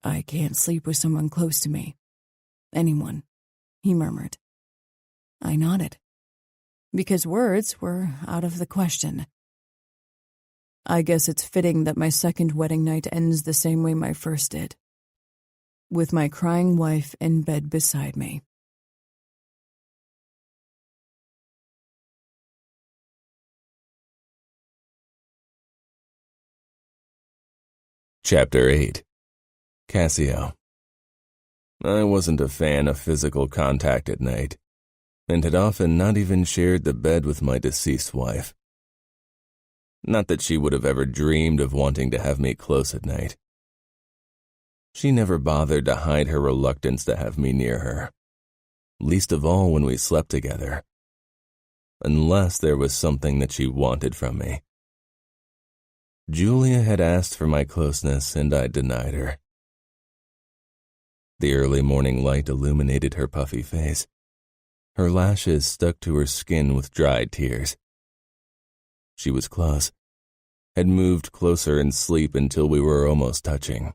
I can't sleep with someone close to me. Anyone, he murmured. I nodded, because words were out of the question. I guess it's fitting that my second wedding night ends the same way my first did, with my crying wife in bed beside me. Chapter 8. Cassio. I wasn't a fan of physical contact at night, and had often not even shared the bed with my deceased wife. Not that she would have ever dreamed of wanting to have me close at night. She never bothered to hide her reluctance to have me near her, least of all when we slept together, unless there was something that she wanted from me. Giulia had asked for my closeness, and I denied her. The early morning light illuminated her puffy face. Her lashes stuck to her skin with dried tears. She was close, had moved closer in sleep until we were almost touching.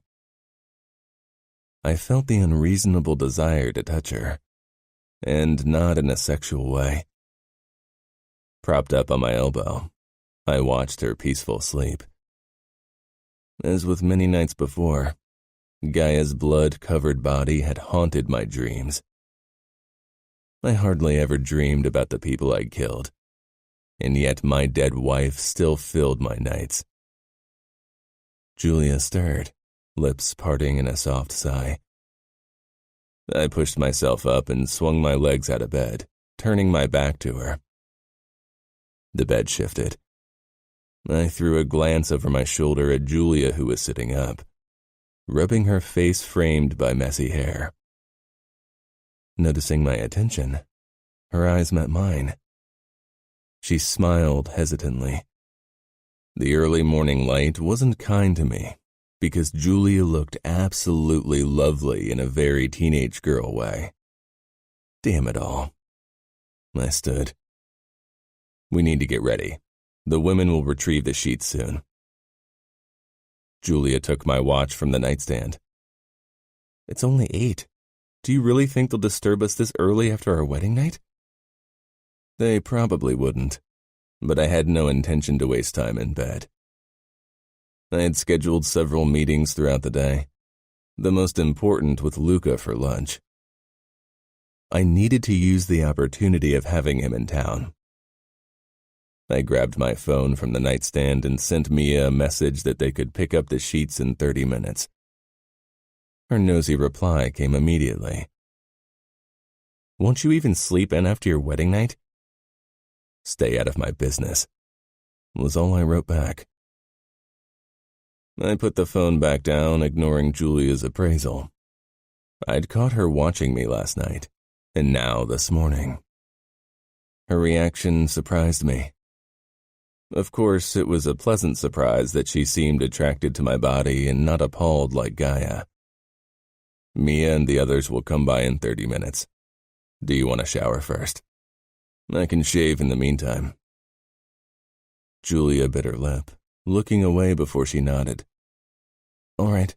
I felt the unreasonable desire to touch her, and not in a sexual way. Propped up on my elbow, I watched her peaceful sleep. As with many nights before, Gaia's blood-covered body had haunted my dreams. I hardly ever dreamed about the people I'd killed, and yet my dead wife still filled my nights. Giulia stirred, lips parting in a soft sigh. I pushed myself up and swung my legs out of bed, turning my back to her. The bed shifted. I threw a glance over my shoulder at Giulia, who was sitting up, rubbing her face framed by messy hair. Noticing my attention, her eyes met mine. She smiled hesitantly. The early morning light wasn't kind to me, because Giulia looked absolutely lovely in a very teenage girl way. Damn it all. I stood. We need to get ready. The women will retrieve the sheets soon. Giulia took my watch from the nightstand. It's only 8. Do you really think they'll disturb us this early after our wedding night? They probably wouldn't, but I had no intention to waste time in bed. I had scheduled several meetings throughout the day, the most important with Luca for lunch. I needed to use the opportunity of having him in town. I grabbed my phone from the nightstand and sent Mia a message that they could pick up the sheets in 30 minutes. Her nosy reply came immediately. Won't you even sleep in after your wedding night? Stay out of my business, was all I wrote back. I put the phone back down, ignoring Giulia's appraisal. I'd caught her watching me last night, and now this morning. Her reaction surprised me. Of course, it was a pleasant surprise that she seemed attracted to my body and not appalled like Gaia. Mia and the others will come by in 30 minutes. Do you want to shower first? I can shave in the meantime. Giulia bit her lip, looking away before she nodded. All right.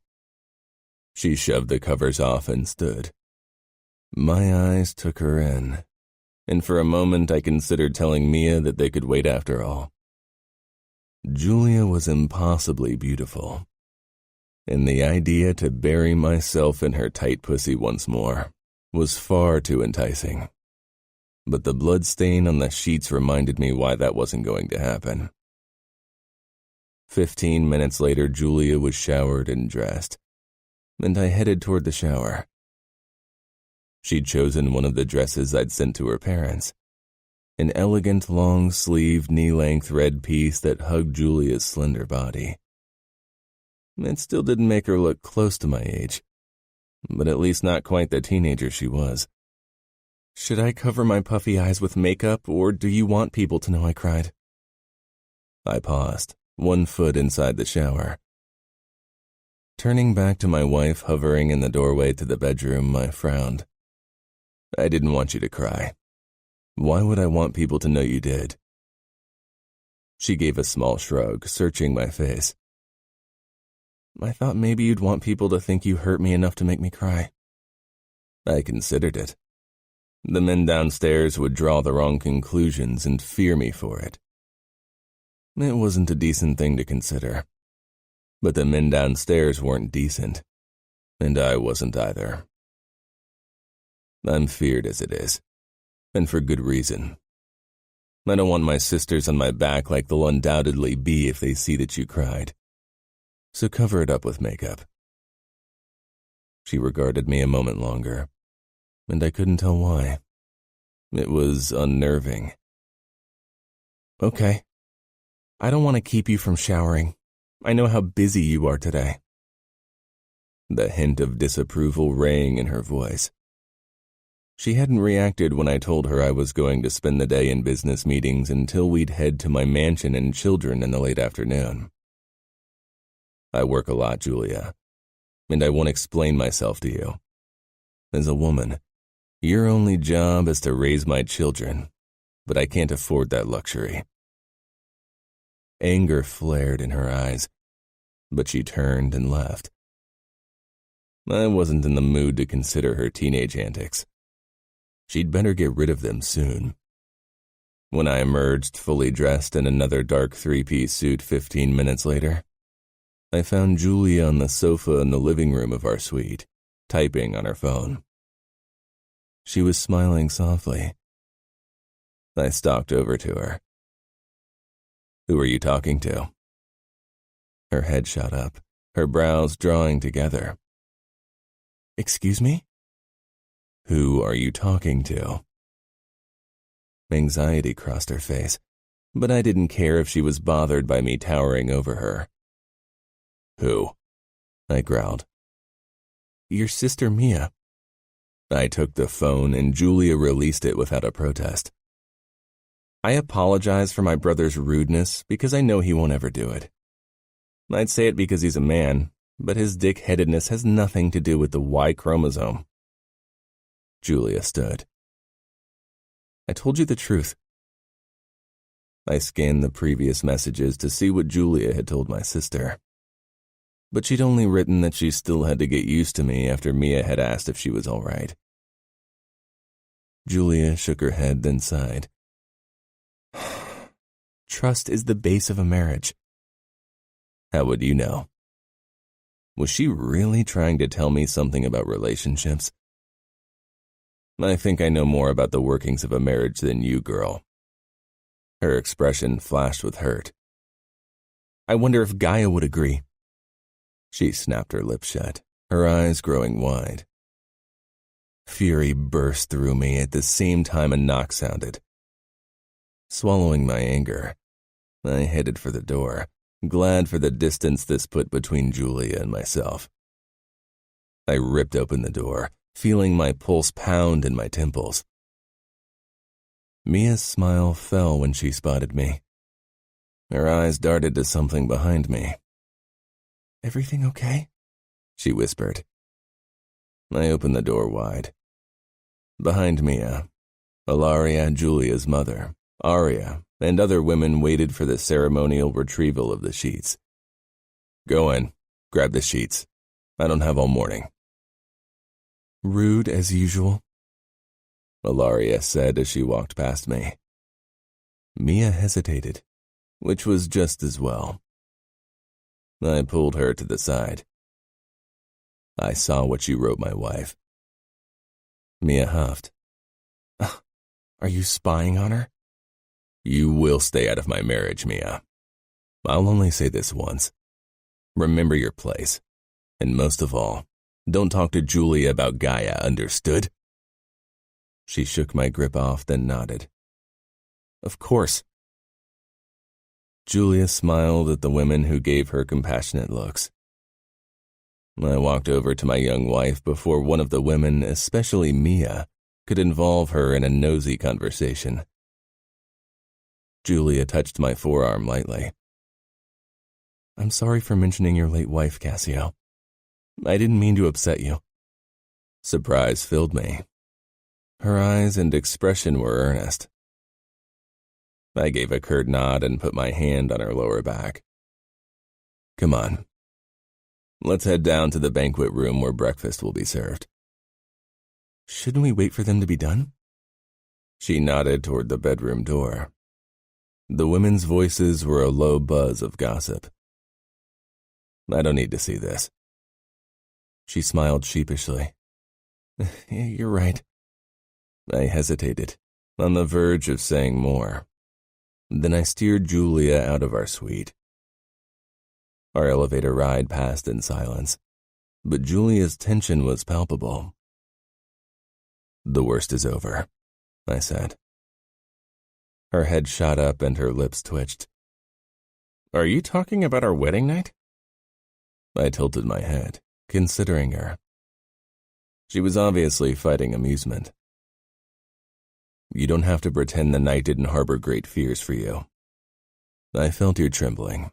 She shoved the covers off and stood. My eyes took her in, and for a moment I considered telling Mia that they could wait after all. Giulia was impossibly beautiful, and the idea to bury myself in her tight pussy once more was far too enticing. But the blood stain on the sheets reminded me why that wasn't going to happen. 15 minutes later, Giulia was showered and dressed, and I headed toward the shower. She'd chosen one of the dresses I'd sent to her parents, an elegant long-sleeved knee-length red piece that hugged Giulia's slender body. It still didn't make her look close to my age, but at least not quite the teenager she was. Should I cover my puffy eyes with makeup, or do you want people to know I cried? I paused, one foot inside the shower. Turning back to my wife hovering in the doorway to the bedroom, I frowned. I didn't want you to cry. Why would I want people to know you did? She gave a small shrug, searching my face. I thought maybe you'd want people to think you hurt me enough to make me cry. I considered it. The men downstairs would draw the wrong conclusions and fear me for it. It wasn't a decent thing to consider. But the men downstairs weren't decent, and I wasn't either. I'm feared as it is, and for good reason. I don't want my sisters on my back like they'll undoubtedly be if they see that you cried. So cover it up with makeup. She regarded me a moment longer, and I couldn't tell why. It was unnerving. Okay. I don't want to keep you from showering. I know how busy you are today. The hint of disapproval rang in her voice. She hadn't reacted when I told her I was going to spend the day in business meetings until we'd head to my mansion and children in the late afternoon. I work a lot, Giulia, and I won't explain myself to you. As a woman, your only job is to raise my children, but I can't afford that luxury. Anger flared in her eyes, but she turned and left. I wasn't in the mood to consider her teenage antics. She'd better get rid of them soon. When I emerged fully dressed in another dark three-piece suit 15 minutes later, I found Giulia on the sofa in the living room of our suite, typing on her phone. She was smiling softly. I stalked over to her. Who are you talking to? Her head shot up, her brows drawing together. Excuse me? Who are you talking to? Anxiety crossed her face, but I didn't care if she was bothered by me towering over her. Who? I growled. Your sister Mia. I took the phone and Giulia released it without a protest. I apologize for my brother's rudeness because I know he won't ever do it. I'd say it because he's a man, but his dick-headedness has nothing to do with the Y chromosome. Giulia stood, I told you the truth. I scanned the previous messages to see what Giulia had told my sister. But she'd only written that she still had to get used to me after Mia had asked if she was all right. Giulia shook her head, then sighed. Trust is the base of a marriage. How would you know? Was she really trying to tell me something about relationships? I think I know more about the workings of a marriage than you, girl. Her expression flashed with hurt. I wonder if Gaia would agree. She snapped her lips shut, her eyes growing wide. Fury burst through me at the same time a knock sounded. Swallowing my anger, I headed for the door, glad for the distance this put between Giulia and myself. I ripped open the door, feeling my pulse pound in my temples. Mia's smile fell when she spotted me. Her eyes darted to something behind me. Everything okay? She whispered. I opened the door wide. Behind Mia, Ilaria, Giulia's mother, Aria, and other women waited for the ceremonial retrieval of the sheets. Go in, grab the sheets. I don't have all morning. Rude as usual, Ilaria said as she walked past me. Mia hesitated, which was just as well. I pulled her to the side. I saw what you wrote my wife. Mia huffed. Are you spying on her? You will stay out of my marriage, Mia. I'll only say this once. Remember your place. And most of all, don't talk to Giulia about Gaia, understood? She shook my grip off, then nodded. Of course. Giulia smiled at the women who gave her compassionate looks. I walked over to my young wife before one of the women, especially Mia, could involve her in a nosy conversation. Giulia touched my forearm lightly. I'm sorry for mentioning your late wife, Cassio. I didn't mean to upset you. Surprise filled me. Her eyes and expression were earnest. I gave a curt nod and put my hand on her lower back. Come on. Let's head down to the banquet room where breakfast will be served. Shouldn't we wait for them to be done? She nodded toward the bedroom door. The women's voices were a low buzz of gossip. I don't need to see this. She smiled sheepishly. You're right. I hesitated, on the verge of saying more. Then I steered Giulia out of our suite. Our elevator ride passed in silence, but Giulia's tension was palpable. The worst is over, I said. Her head shot up and her lips twitched. Are you talking about our wedding night? I tilted my head, considering her. She was obviously fighting amusement. You don't have to pretend the night didn't harbor great fears for you. I felt you trembling.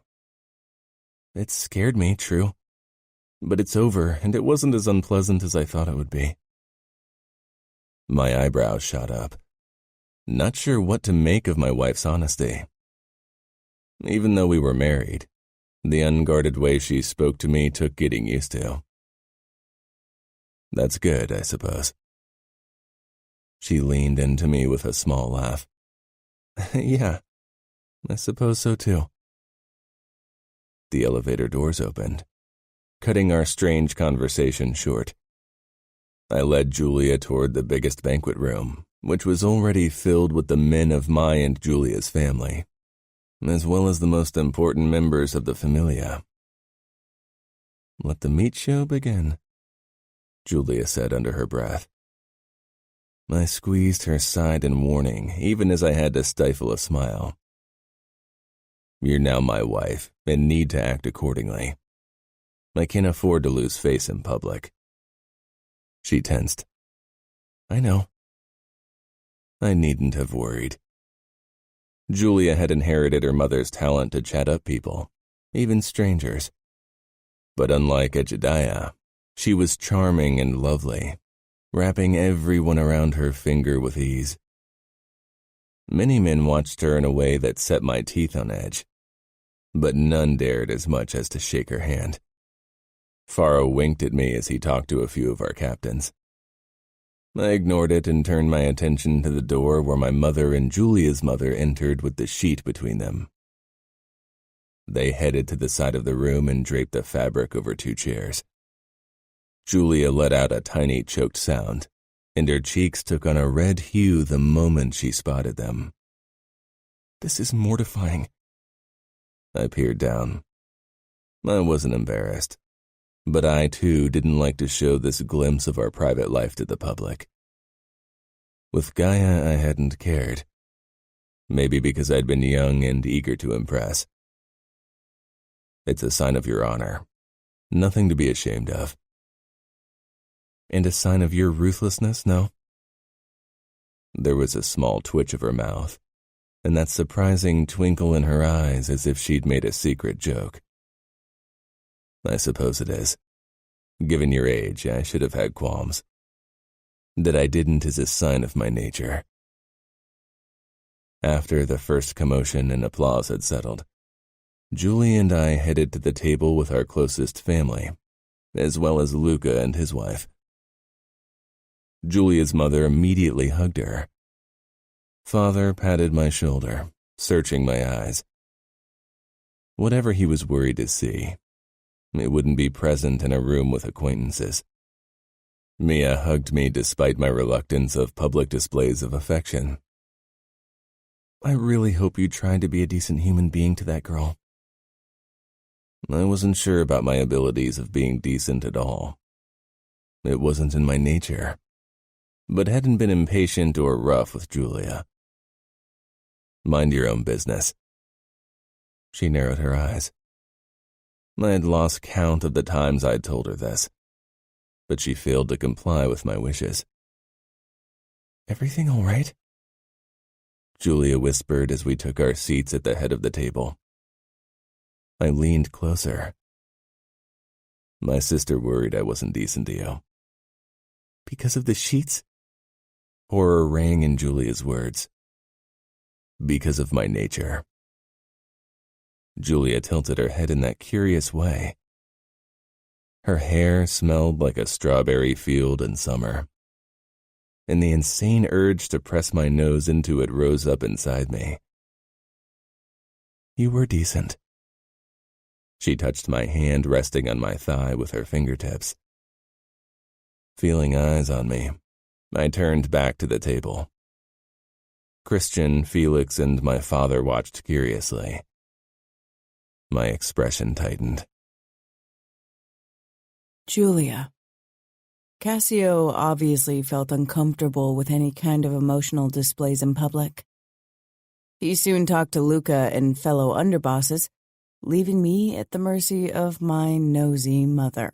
It scared me, true. But it's over, and it wasn't as unpleasant as I thought it would be. My eyebrows shot up, not sure what to make of my wife's honesty. Even though we were married, the unguarded way she spoke to me took getting used to. That's good, I suppose. She leaned into me with a small laugh. Yeah, I suppose so too. The elevator doors opened, cutting our strange conversation short. I led Giulia toward the biggest banquet room, which was already filled with the men of my and Giulia's family, as well as the most important members of the familia. Let the meat show begin, Giulia said under her breath. I squeezed her side in warning, even as I had to stifle a smile. You're now my wife, and need to act accordingly. I can't afford to lose face in public. She tensed. I know. I needn't have worried. Giulia had inherited her mother's talent to chat up people, even strangers. But unlike Jedediah, she was charming and lovely, wrapping everyone around her finger with ease. Many men watched her in a way that set my teeth on edge, but none dared as much as to shake her hand. Faro winked at me as he talked to a few of our captains. I ignored it and turned my attention to the door where my mother and Giulia's mother entered with the sheet between them. They headed to the side of the room and draped the fabric over 2 chairs. Giulia let out a tiny choked sound, and her cheeks took on a red hue the moment she spotted them. This is mortifying. I peered down. I wasn't embarrassed, but I too didn't like to show this glimpse of our private life to the public. With Gaia, I hadn't cared. Maybe because I'd been young and eager to impress. It's a sign of your honor. Nothing to be ashamed of. And a sign of your ruthlessness, no? There was a small twitch of her mouth, and that surprising twinkle in her eyes as if she'd made a secret joke. I suppose it is. Given your age, I should have had qualms. That I didn't is a sign of my nature. After the first commotion and applause had settled, Julie and I headed to the table with our closest family, as well as Luca and his wife. Giulia's mother immediately hugged her. Father patted my shoulder, searching my eyes. Whatever he was worried to see, it wouldn't be present in a room with acquaintances. Mia hugged me despite my reluctance of public displays of affection. I really hope you tried to be a decent human being to that girl. I wasn't sure about my abilities of being decent at all. It wasn't in my nature, but hadn't been impatient or rough with Giulia. Mind your own business. She narrowed her eyes. I had lost count of the times I'd told her this, but she failed to comply with my wishes. Everything all right? Giulia whispered as we took our seats at the head of the table. I leaned closer. My sister worried I wasn't decent to you. Because of the sheets? Horror rang in Giulia's words. Because of my nature. Giulia tilted her head in that curious way. Her hair smelled like a strawberry field in summer, and the insane urge to press my nose into it rose up inside me. You were decent. She touched my hand resting on my thigh with her fingertips. Feeling eyes on me, I turned back to the table. Christian, Felix, and my father watched curiously. My expression tightened. Giulia. Cassio obviously felt uncomfortable with any kind of emotional displays in public. He soon talked to Luca and fellow underbosses, leaving me at the mercy of my nosy mother.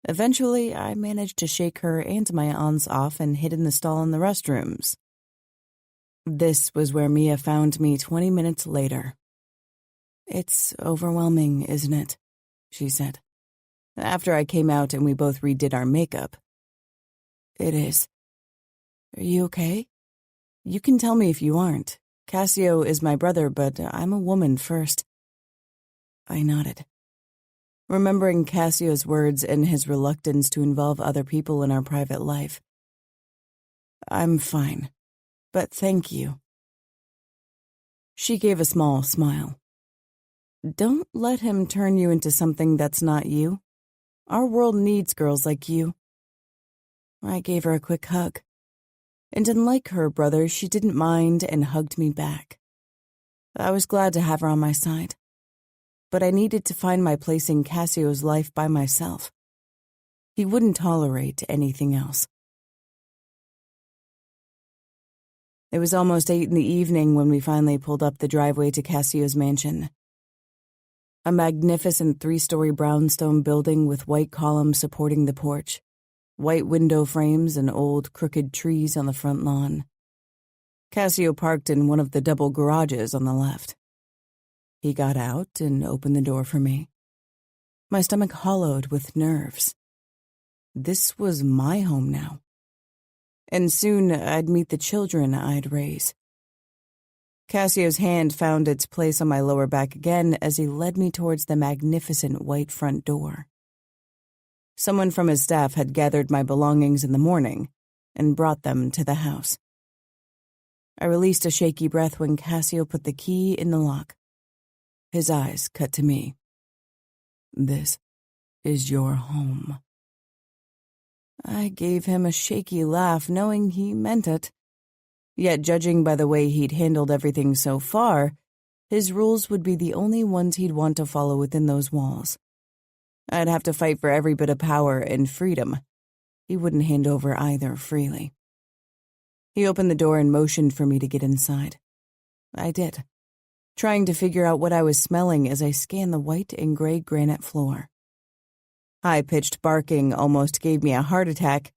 Eventually, I managed to shake her and my aunts off and hid in the stall in the restrooms. This was where Mia found me 20 minutes later. "It's overwhelming, isn't it?" she said, after I came out and we both redid our makeup. "It is. Are you okay? You can tell me if you aren't. Cassio is my brother, but I'm a woman first." I nodded, remembering Cassio's words and his reluctance to involve other people in our private life. "I'm fine, but thank you." She gave a small smile. "Don't let him turn you into something that's not you. Our world needs girls like you." I gave her a quick hug, and unlike her brother, she didn't mind and hugged me back. I was glad to have her on my side, but I needed to find my place in Cassio's life by myself. He wouldn't tolerate anything else. It was almost 8 in the evening when we finally pulled up the driveway to Cassio's mansion. A magnificent 3-story brownstone building with white columns supporting the porch, white window frames and old crooked trees on the front lawn. Cassio parked in one of the double garages on the left. He got out and opened the door for me. My stomach hollowed with nerves. This was my home now. And soon I'd meet the children I'd raise, Cassio's hand found its place on my lower back again as he led me towards the magnificent white front door. Someone from his staff had gathered my belongings in the morning and brought them to the house. I released a shaky breath when Cassio put the key in the lock. His eyes cut to me. "This is your home." I gave him a shaky laugh, knowing he meant it. Yet, judging by the way he'd handled everything so far, his rules would be the only ones he'd want to follow within those walls. I'd have to fight for every bit of power and freedom. He wouldn't hand over either freely. He opened the door and motioned for me to get inside. I did, trying to figure out what I was smelling as I scanned the white and gray granite floor. High-pitched barking almost gave me a heart attack,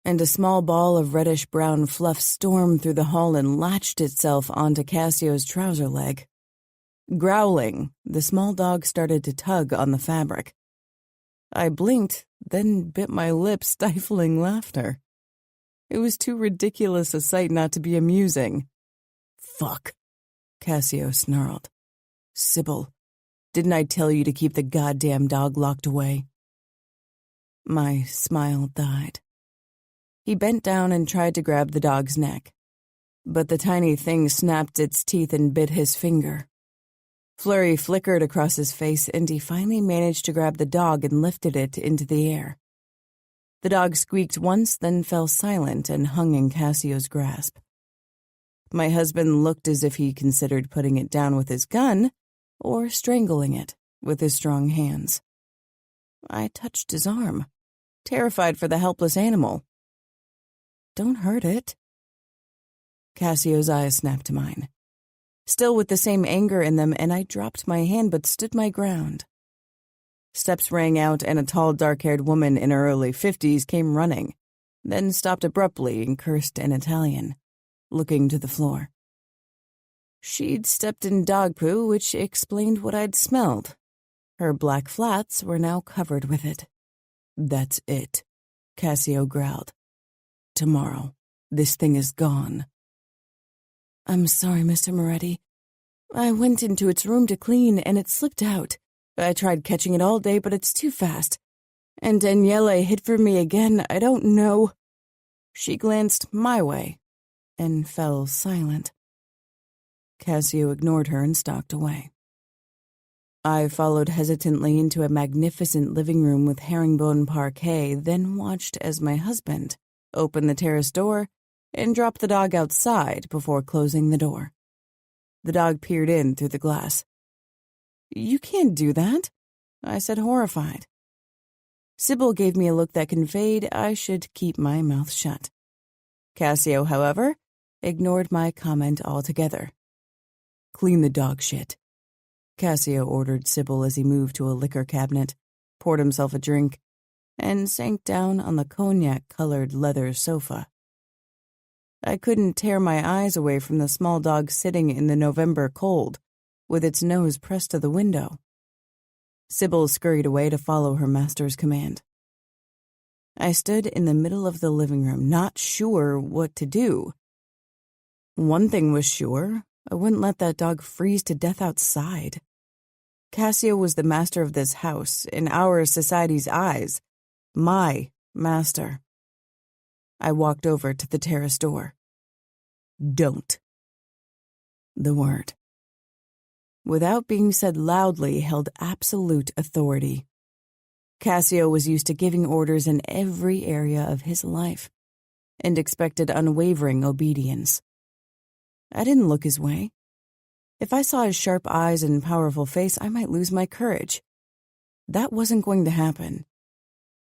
and a small ball of reddish-brown fluff stormed through the hall and latched itself onto Cassio's trouser leg. Growling, the small dog started to tug on the fabric. I blinked, then bit my lip, stifling laughter. It was too ridiculous a sight not to be amusing. "Fuck," Cassio snarled. "Sybil, didn't I tell you to keep the goddamn dog locked away?" My smile died. He bent down and tried to grab the dog's neck, but the tiny thing snapped its teeth and bit his finger. Flurry flickered across his face, and he finally managed to grab the dog and lifted it into the air. The dog squeaked once, then fell silent and hung in Cassio's grasp. My husband looked as if he considered putting it down with his gun or strangling it with his strong hands. I touched his arm, terrified for the helpless animal. "Don't hurt it." Cassio's eyes snapped to mine, still with the same anger in them, and I dropped my hand but stood my ground. Steps rang out, and a tall, dark-haired woman in her early 50s came running, then stopped abruptly and cursed in Italian, looking to the floor. She'd stepped in dog poo, which explained what I'd smelled. Her black flats were now covered with it. "That's it," Cassio growled. "Tomorrow, this thing is gone." "I'm sorry, Mr. Moretti. I went into its room to clean, and it slipped out. I tried catching it all day, but it's too fast. And Daniele hid for me again. I don't know." She glanced my way and fell silent. Cassio ignored her and stalked away. I followed hesitantly into a magnificent living room with herringbone parquet, then watched as my husband opened the terrace door and dropped the dog outside before closing the door. The dog peered in through the glass. "You can't do that," I said, horrified. Sybil gave me a look that conveyed I should keep my mouth shut. Cassio, however, ignored my comment altogether. "Clean the dog shit," Cassio ordered Sybil as he moved to a liquor cabinet, poured himself a drink, and sank down on the cognac-colored leather sofa. I couldn't tear my eyes away from the small dog sitting in the November cold, with its nose pressed to the window. Sybil scurried away to follow her master's command. I stood in the middle of the living room, not sure what to do. One thing was sure, I wouldn't let that dog freeze to death outside. Cassio was the master of this house, in our society's eyes. My master. I walked over to the terrace door. "Don't." The word, without being said loudly, held absolute authority. Cassio was used to giving orders in every area of his life and expected unwavering obedience. I didn't look his way. If I saw his sharp eyes and powerful face, I might lose my courage. That wasn't going to happen.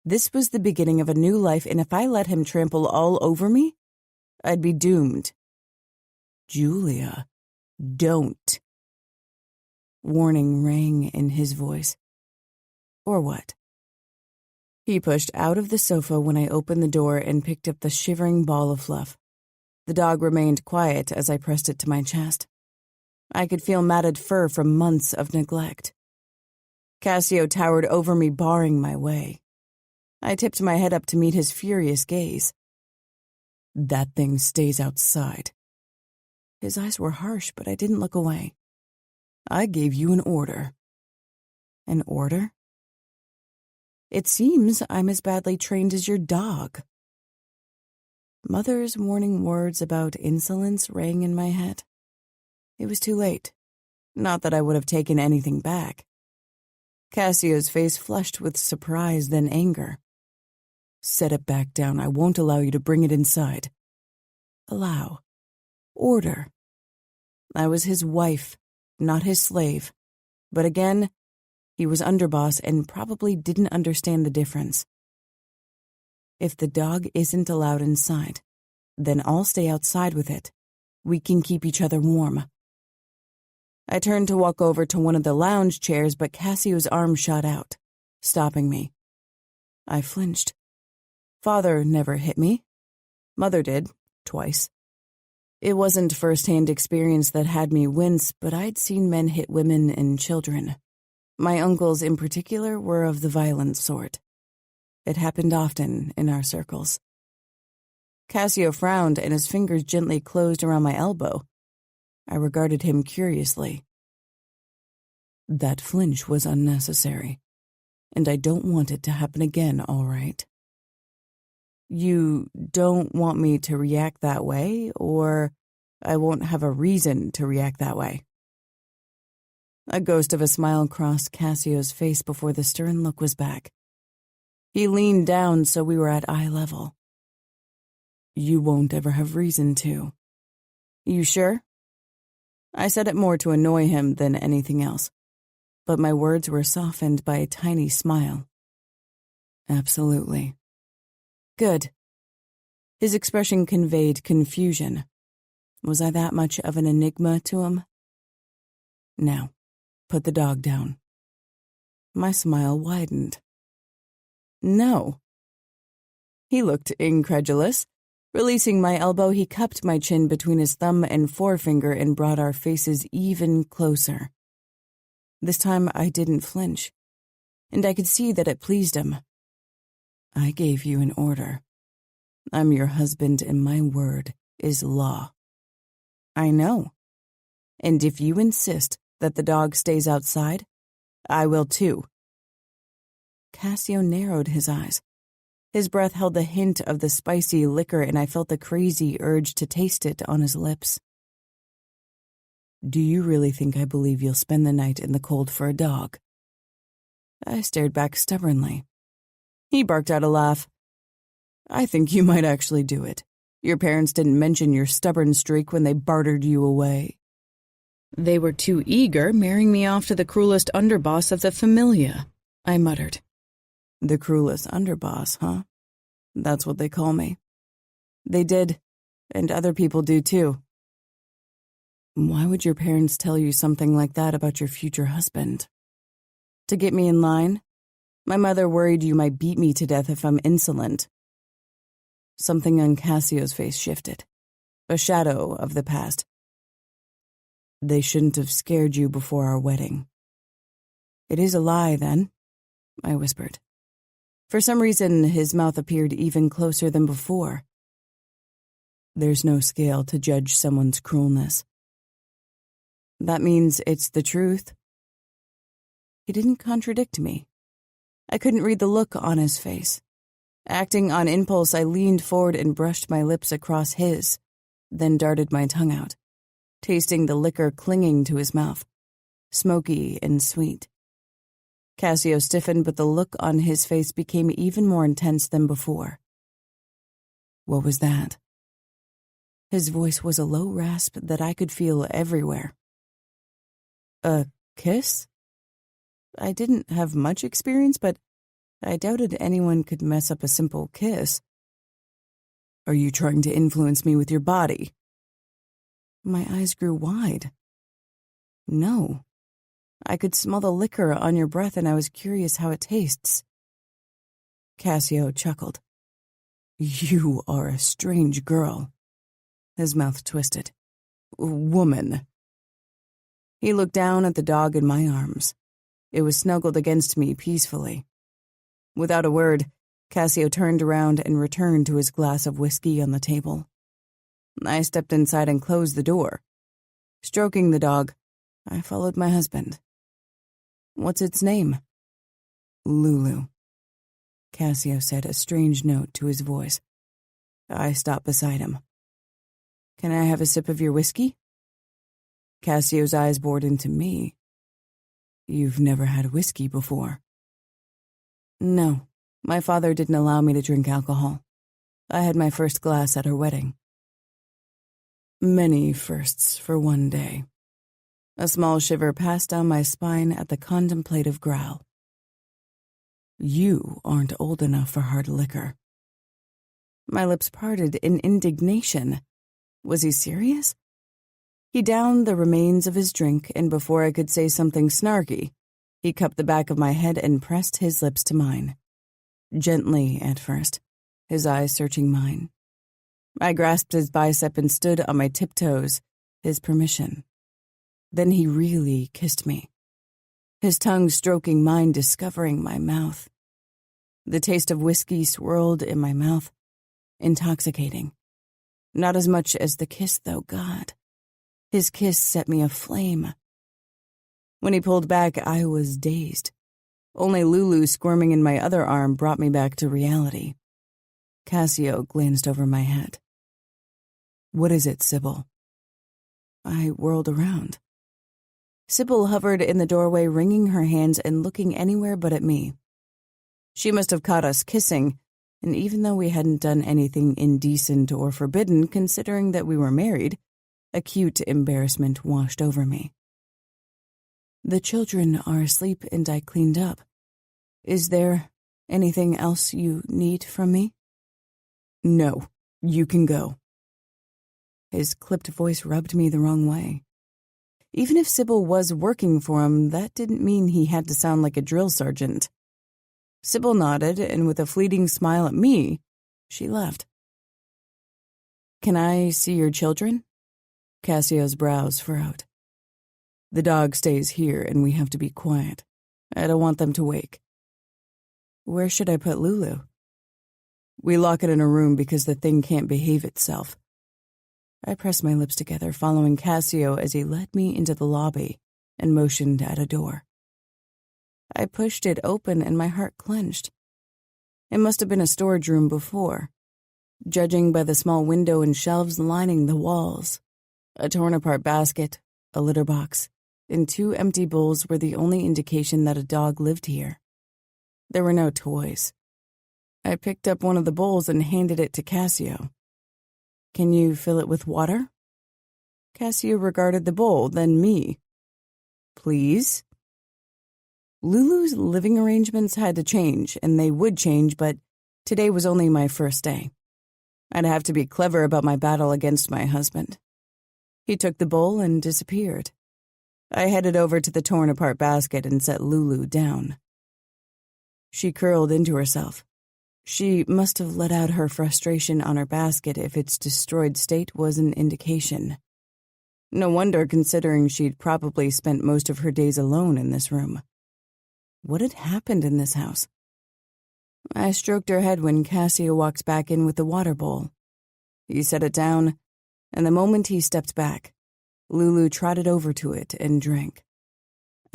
This was the beginning of a new life, and if I let him trample all over me, I'd be doomed. "Giulia, don't." Warning rang in his voice. Or what? He pushed out of the sofa when I opened the door and picked up the shivering ball of fluff. The dog remained quiet as I pressed it to my chest. I could feel matted fur from months of neglect. Cassio towered over me, barring my way. I tipped my head up to meet his furious gaze. "That thing stays outside." His eyes were harsh, but I didn't look away. I gave you an order. An order? It seems I'm as badly trained as your dog. Mother's warning words about insolence rang in my head. It was too late. Not that I would have taken anything back. Cassio's face flushed with surprise, then anger. Set it back down. I won't allow you to bring it inside. Allow. Order. I was his wife, not his slave. But again, he was underboss and probably didn't understand the difference. If the dog isn't allowed inside, then I'll stay outside with it. We can keep each other warm. I turned to walk over to one of the lounge chairs, but Cassio's arm shot out, stopping me. I flinched. Father never hit me. Mother did, twice. It wasn't first-hand experience that had me wince, but I'd seen men hit women and children. My uncles in particular were of the violent sort. It happened often in our circles. Cassio frowned and his fingers gently closed around my elbow. I regarded him curiously. That flinch was unnecessary, and I don't want it to happen again, all right? You don't want me to react that way, or I won't have a reason to react that way. A ghost of a smile crossed Cassio's face before the stern look was back. He leaned down so we were at eye level. You won't ever have reason to. You sure? I said it more to annoy him than anything else, but my words were softened by a tiny smile. Absolutely. Good. His expression conveyed confusion. Was I that much of an enigma to him? Now, put the dog down. My smile widened. No. He looked incredulous. Releasing my elbow, he cupped my chin between his thumb and forefinger and brought our faces even closer. This time I didn't flinch, and I could see that it pleased him. I gave you an order. I'm your husband, and my word is law. I know. And if you insist that the dog stays outside, I will too. Cassio narrowed his eyes. His breath held the hint of the spicy liquor, and I felt the crazy urge to taste it on his lips. Do you really think I believe you'll spend the night in the cold for a dog? I stared back stubbornly. He barked out a laugh. I think you might actually do it. Your parents didn't mention your stubborn streak when they bartered you away. They were too eager, marrying me off to the cruelest underboss of the familia, I muttered. The cruelest underboss, huh? That's what they call me. They did, and other people do too. Why would your parents tell you something like that about your future husband? To get me in line? My mother worried you might beat me to death if I'm insolent. Something on Cassio's face shifted. A shadow of the past. They shouldn't have scared you before our wedding. It is a lie, then, I whispered. For some reason, his mouth appeared even closer than before. There's no scale to judge someone's cruelness. That means it's the truth. He didn't contradict me. I couldn't read the look on his face. Acting on impulse, I leaned forward and brushed my lips across his, then darted my tongue out, tasting the liquor clinging to his mouth, smoky and sweet. Cassio stiffened, but the look on his face became even more intense than before. What was that? His voice was a low rasp that I could feel everywhere. A kiss? I didn't have much experience, but I doubted anyone could mess up a simple kiss. Are you trying to influence me with your body? My eyes grew wide. No. I could smell the liquor on your breath, and I was curious how it tastes. Cassio chuckled. You are a strange girl. His mouth twisted. Woman. He looked down at the dog in my arms. It was snuggled against me peacefully. Without a word, Cassio turned around and returned to his glass of whiskey on the table. I stepped inside and closed the door, Stroking the dog, I followed my husband. "What's its name?" "Lulu," Cassio said, a strange note to his voice. I stopped beside him. "Can I have a sip of your whiskey?" Cassio's eyes bored into me. "You've never had whiskey before?" "No, my father didn't allow me to drink alcohol. I had my first glass at her wedding." Many firsts for one day. A small shiver passed down my spine at the contemplative growl. "You aren't old enough for hard liquor." My lips parted in indignation. Was he serious? He downed the remains of his drink, and before I could say something snarky, he cupped the back of my head and pressed his lips to mine. Gently at first, his eyes searching mine. I grasped his bicep and stood on my tiptoes, his permission. Then he really kissed me, his tongue stroking mine, discovering my mouth. The taste of whiskey swirled in my mouth, intoxicating. Not as much as the kiss, though, God. His kiss set me aflame. When he pulled back, I was dazed. Only Lulu squirming in my other arm brought me back to reality. Cassio glanced over my head. "What is it, Sybil?" I whirled around. Sybil hovered in the doorway, wringing her hands and looking anywhere but at me. She must have caught us kissing, and even though we hadn't done anything indecent or forbidden, considering that we were married, acute embarrassment washed over me. "The children are asleep and I cleaned up. Is there anything else you need from me?" "No, you can go." His clipped voice rubbed me the wrong way. Even if Sybil was working for him, that didn't mean he had to sound like a drill sergeant. Sybil nodded, and with a fleeting smile at me, she left. "Can I see your children?" Cassio's brows furrowed. "The dog stays here, and we have to be quiet. I don't want them to wake." "Where should I put Lulu?" "We lock it in a room because the thing can't behave itself." I pressed my lips together, following Cassio as he led me into the lobby and motioned at a door. I pushed it open and my heart clenched. It must have been a storage room before, judging by the small window and shelves lining the walls. A torn-apart basket, a litter box, and 2 empty bowls were the only indication that a dog lived here. There were no toys. I picked up one of the bowls and handed it to Cassio. "Can you fill it with water?" Cassio regarded the bowl, then me. "Please?" Lulu's living arrangements had to change, and they would change, but today was only my first day. I'd have to be clever about my battle against my husband. He took the bowl and disappeared. I headed over to the torn-apart basket and set Lulu down. She curled into herself. She must have let out her frustration on her basket if its destroyed state was an indication. No wonder, considering she'd probably spent most of her days alone in this room. What had happened in this house? I stroked her head when Cassio walked back in with the water bowl. He set it down, and the moment he stepped back, Lulu trotted over to it and drank.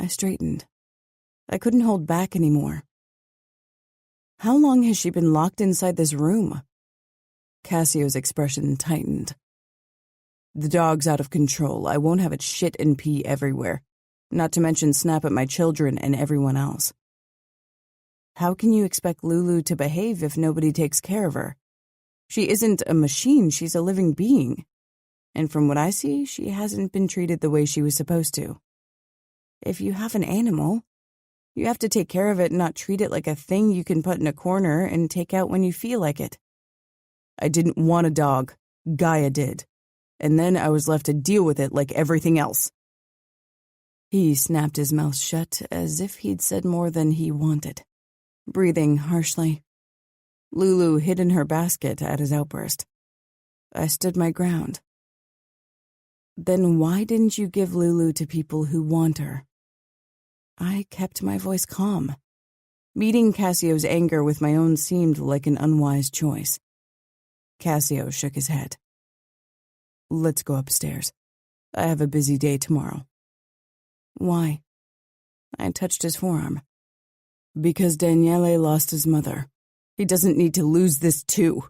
I straightened. I couldn't hold back anymore. How long has she been locked inside this room? Cassio's expression tightened. "The dog's out of control. I won't have it shit and pee everywhere, not to mention snap at my children and everyone else." "How can you expect Lulu to behave if nobody takes care of her? She isn't a machine, she's a living being. And from what I see, she hasn't been treated the way she was supposed to. If you have an animal, you have to take care of it, not treat it like a thing you can put in a corner and take out when you feel like it." "I didn't want a dog. Gaia did. And then I was left to deal with it like everything else." He snapped his mouth shut as if he'd said more than he wanted, breathing harshly. Lulu hid in her basket at his outburst. I stood my ground. "Then why didn't you give Lulu to people who want her?" I kept my voice calm. Meeting Cassio's anger with my own seemed like an unwise choice. Cassio shook his head. "Let's go upstairs." I have a busy day tomorrow. Why? I touched his forearm. Because Daniele lost his mother. He doesn't need to lose this too.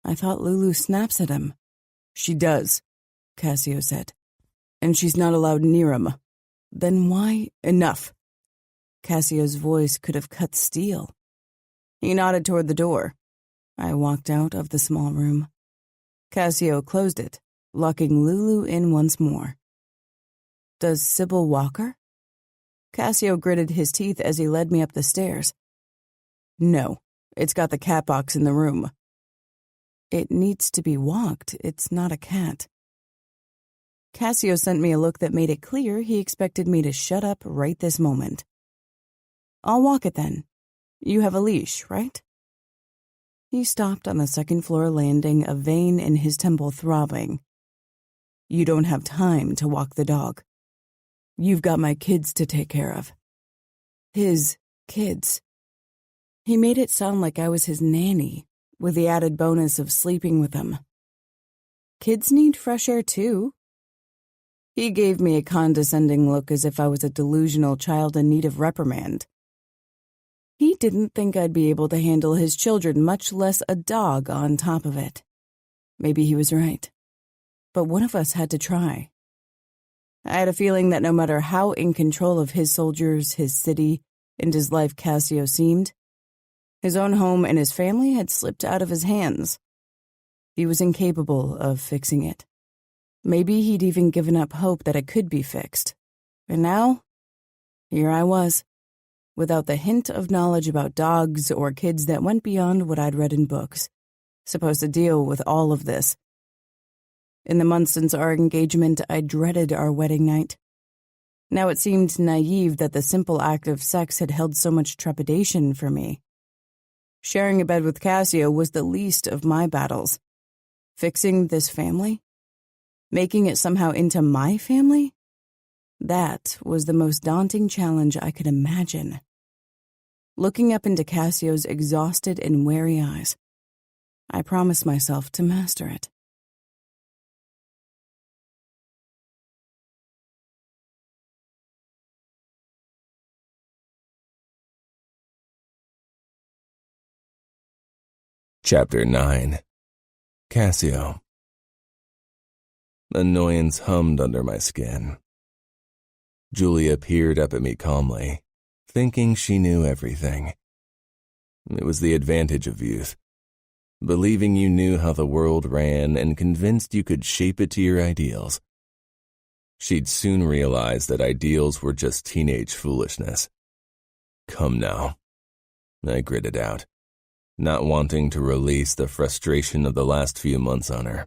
I thought Lulu snaps at him. She does, Cassio said. And she's not allowed near him. Then why? Enough. Cassio's voice could have cut steel. He nodded toward the door. I walked out of the small room. Cassio closed it, locking Lulu in once more. Does Sybil walk her? Cassio gritted his teeth as he led me up the stairs. No, it's got the cat box in the room. It needs to be walked. It's not a cat. Cassio sent me a look that made it clear he expected me to shut up right this moment. I'll walk it then. You have a leash, right? He stopped on the second-floor landing, a vein in his temple throbbing. You don't have time to walk the dog. You've got my kids to take care of. His kids. He made it sound like I was his nanny, with the added bonus of sleeping with him. Kids need fresh air too. He gave me a condescending look as if I was a delusional child in need of reprimand. He didn't think I'd be able to handle his children, much less a dog on top of it. Maybe he was right. But one of us had to try. I had a feeling that no matter how in control of his soldiers, his city, and his life Cassio seemed, his own home and his family had slipped out of his hands. He was incapable of fixing it. Maybe he'd even given up hope that it could be fixed. And now, here I was, without the hint of knowledge about dogs or kids that went beyond what I'd read in books, supposed to deal with all of this. In the months since our engagement, I dreaded our wedding night. Now it seemed naive that the simple act of sex had held so much trepidation for me. Sharing a bed with Cassio was the least of my battles. Fixing this family? Making it somehow into my family? That was the most daunting challenge I could imagine. Looking up into Cassio's exhausted and weary eyes, I promised myself to master it. Chapter 9. Cassio. Annoyance hummed under my skin. Giulia peered up at me calmly, thinking she knew everything. It was the advantage of youth, believing you knew how the world ran and convinced you could shape it to your ideals. She'd soon realize that ideals were just teenage foolishness. Come now, I gritted out, not wanting to release the frustration of the last few months on her.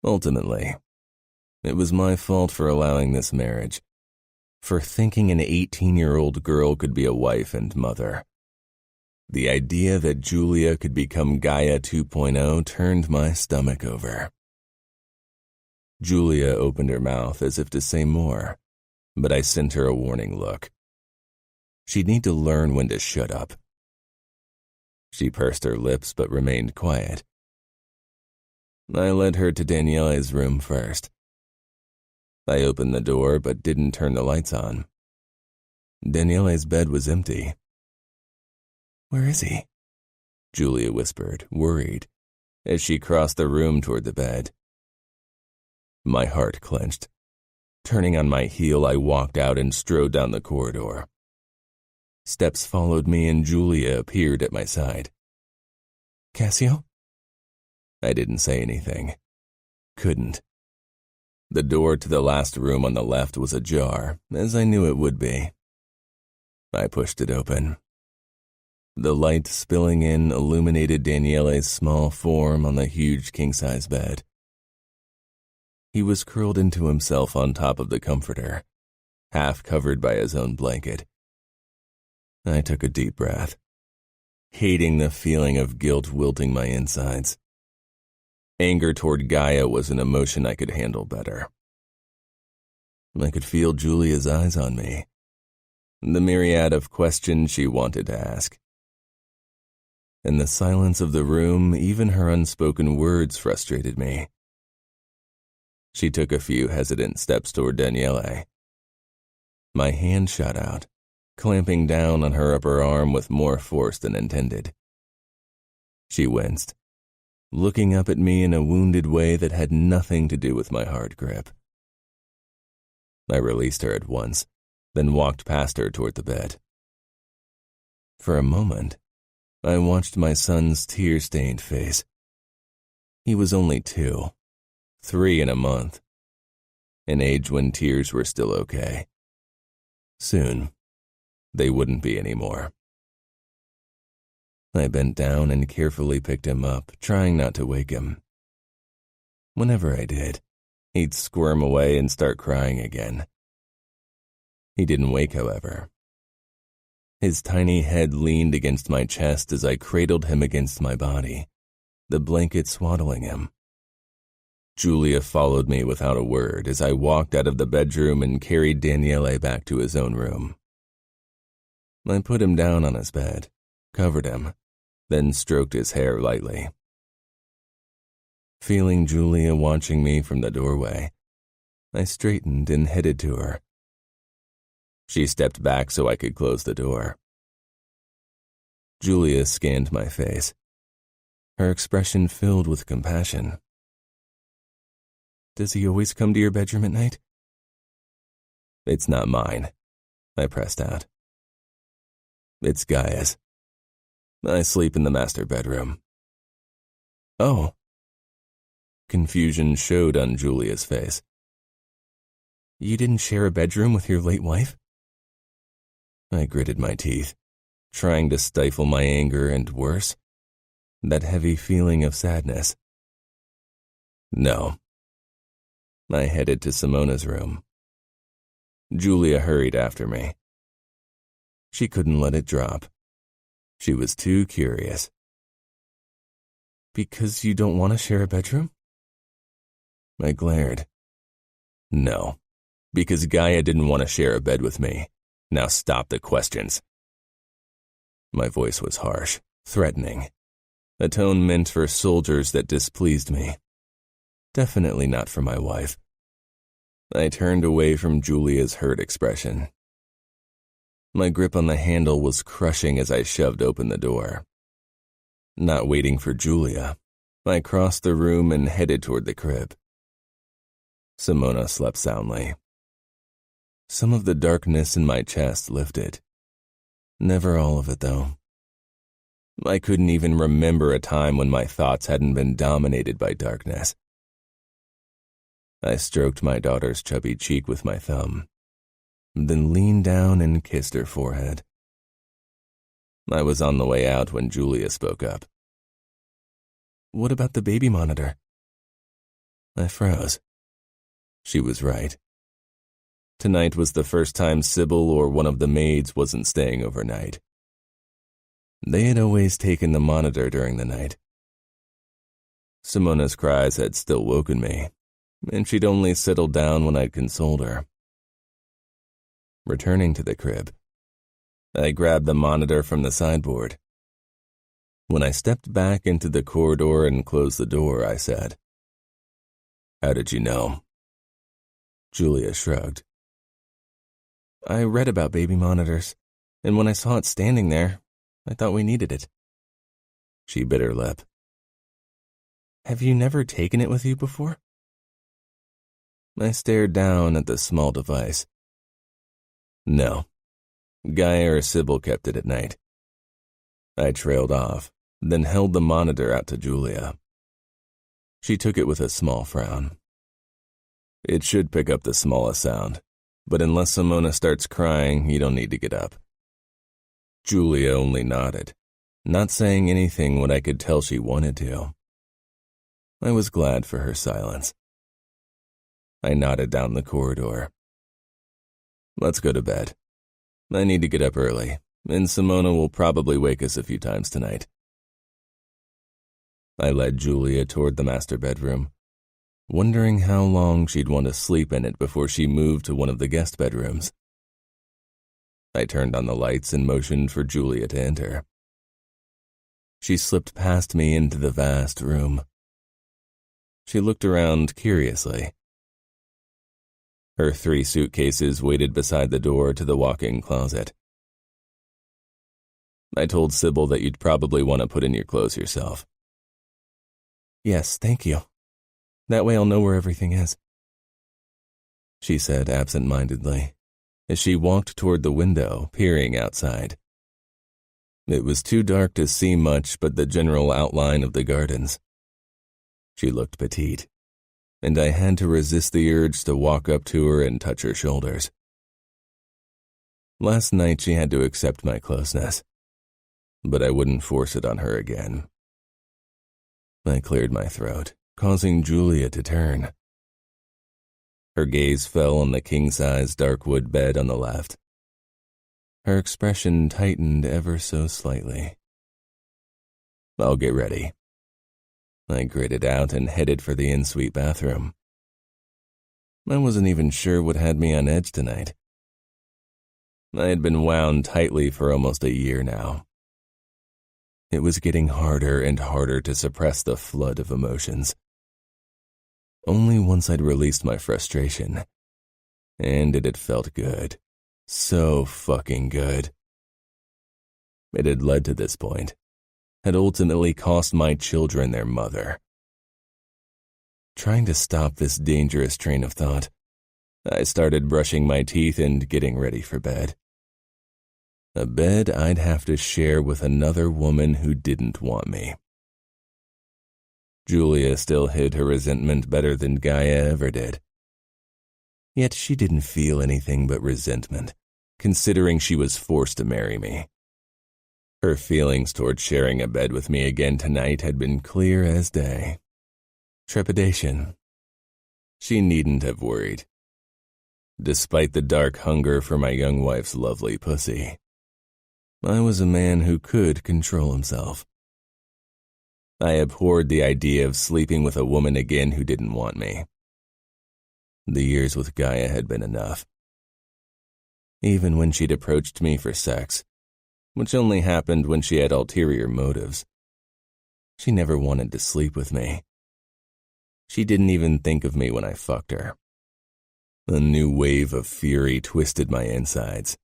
Ultimately, it was my fault for allowing this marriage, for thinking an 18-year-old girl could be a wife and mother. The idea that Giulia could become Gaia 2.0 turned my stomach over. Giulia opened her mouth as if to say more, but I sent her a warning look. She'd need to learn when to shut up. She pursed her lips but remained quiet. I led her to Daniele's room first. I opened the door but didn't turn the lights on. Daniele's bed was empty. "Where is he?" Giulia whispered, worried, as she crossed the room toward the bed. My heart clenched. Turning on my heel, I walked out and strode down the corridor. Steps followed me and Giulia appeared at my side. "Cassio?" I didn't say anything. Couldn't. The door to the last room on the left was ajar, as I knew it would be. I pushed it open. The light spilling in illuminated Daniele's small form on the huge king-size bed. He was curled into himself on top of the comforter, half covered by his own blanket. I took a deep breath, hating the feeling of guilt wilting my insides. Anger toward Gaia was an emotion I could handle better. I could feel Giulia's eyes on me, the myriad of questions she wanted to ask. In the silence of the room, even her unspoken words frustrated me. She took a few hesitant steps toward Daniele. My hand shot out, clamping down on her upper arm with more force than intended. She winced, looking up at me in a wounded way that had nothing to do with my hard grip. I released her at once, then walked past her toward the bed. For a moment, I watched my son's tear-stained face. He was only 2, 3 in a month, an age when tears were still okay. Soon, they wouldn't be anymore. I bent down and carefully picked him up, trying not to wake him. Whenever I did, he'd squirm away and start crying again. He didn't wake, however. His tiny head leaned against my chest as I cradled him against my body, the blanket swaddling him. Giulia followed me without a word as I walked out of the bedroom and carried Daniele back to his own room. I put him down on his bed, covered him, then stroked his hair lightly. Feeling Giulia watching me from the doorway, I straightened and headed to her. She stepped back so I could close the door. Giulia scanned my face, her expression filled with compassion. "Does he always come to your bedroom at night?" "It's not mine," I pressed out. "It's Gaia's. I sleep in the master bedroom." "Oh." Confusion showed on Giulia's face. "You didn't share a bedroom with your late wife?" I gritted my teeth, trying to stifle my anger and, worse, that heavy feeling of sadness. "No." I headed to Simona's room. Giulia hurried after me. She couldn't let it drop. She was too curious. "Because you don't want to share a bedroom?" I glared. "No, because Gaia didn't want to share a bed with me. Now stop the questions." My voice was harsh, threatening, a tone meant for soldiers that displeased me. Definitely not for my wife. I turned away from Giulia's hurt expression. My grip on the handle was crushing as I shoved open the door. Not waiting for Giulia, I crossed the room and headed toward the crib. Simona slept soundly. Some of the darkness in my chest lifted. Never all of it, though. I couldn't even remember a time when my thoughts hadn't been dominated by darkness. I stroked my daughter's chubby cheek with my thumb, then leaned down and kissed her forehead. I was on the way out when Giulia spoke up. "What about the baby monitor?" I froze. She was right. Tonight was the first time Sybil or one of the maids wasn't staying overnight. They had always taken the monitor during the night. Simona's cries had still woken me, and she'd only settled down when I'd consoled her. Returning to the crib, I grabbed the monitor from the sideboard. When I stepped back into the corridor and closed the door, I said, "How did you know?" Giulia shrugged. "I read about baby monitors, and when I saw it standing there, I thought we needed it." She bit her lip. "Have you never taken it with you before?" I stared down at the small device. "No. Gaia or Sybil kept it at night." I trailed off, then held the monitor out to Giulia. She took it with a small frown. "It should pick up the smallest sound, but unless Simona starts crying, you don't need to get up." Giulia only nodded, not saying anything when I could tell she wanted to. I was glad for her silence. I nodded down the corridor. "Let's go to bed. I need to get up early, and Simona will probably wake us a few times tonight." I led Giulia toward the master bedroom, wondering how long she'd want to sleep in it before she moved to one of the guest bedrooms. I turned on the lights and motioned for Giulia to enter. She slipped past me into the vast room. She looked around curiously, Her 3 suitcases waited beside the door to the walk-in closet. I told Sybil that you'd probably want to put in your clothes yourself. Yes, thank you. That way I'll know where everything is, she said absent-mindedly, as she walked toward the window, peering outside. It was too dark to see much but the general outline of the gardens. She looked petite, and I had to resist the urge to walk up to her and touch her shoulders. Last night she had to accept my closeness, but I wouldn't force it on her again. I cleared my throat, causing Giulia to turn. Her gaze fell on the king-size dark wood bed on the left. Her expression tightened ever so slightly. I'll get ready. I gritted out and headed for the in-suite bathroom. I wasn't even sure what had me on edge tonight. I had been wound tightly for almost a year now. It was getting harder and harder to suppress the flood of emotions. Only once I'd released my frustration, and it had felt good. So fucking good. It had led to this point, had ultimately cost my children their mother. Trying to stop this dangerous train of thought, I started brushing my teeth and getting ready for bed. A bed I'd have to share with another woman who didn't want me. Giulia still hid her resentment better than Gaia ever did. Yet she didn't feel anything but resentment, considering she was forced to marry me. Her feelings toward sharing a bed with me again tonight had been clear as day. Trepidation. She needn't have worried. Despite the dark hunger for my young wife's lovely pussy, I was a man who could control himself. I abhorred the idea of sleeping with a woman again who didn't want me. The years with Gaia had been enough. Even when she'd approached me for sex, which only happened when she had ulterior motives, she never wanted to sleep with me. She didn't even think of me when I fucked her. A new wave of fury twisted my insides.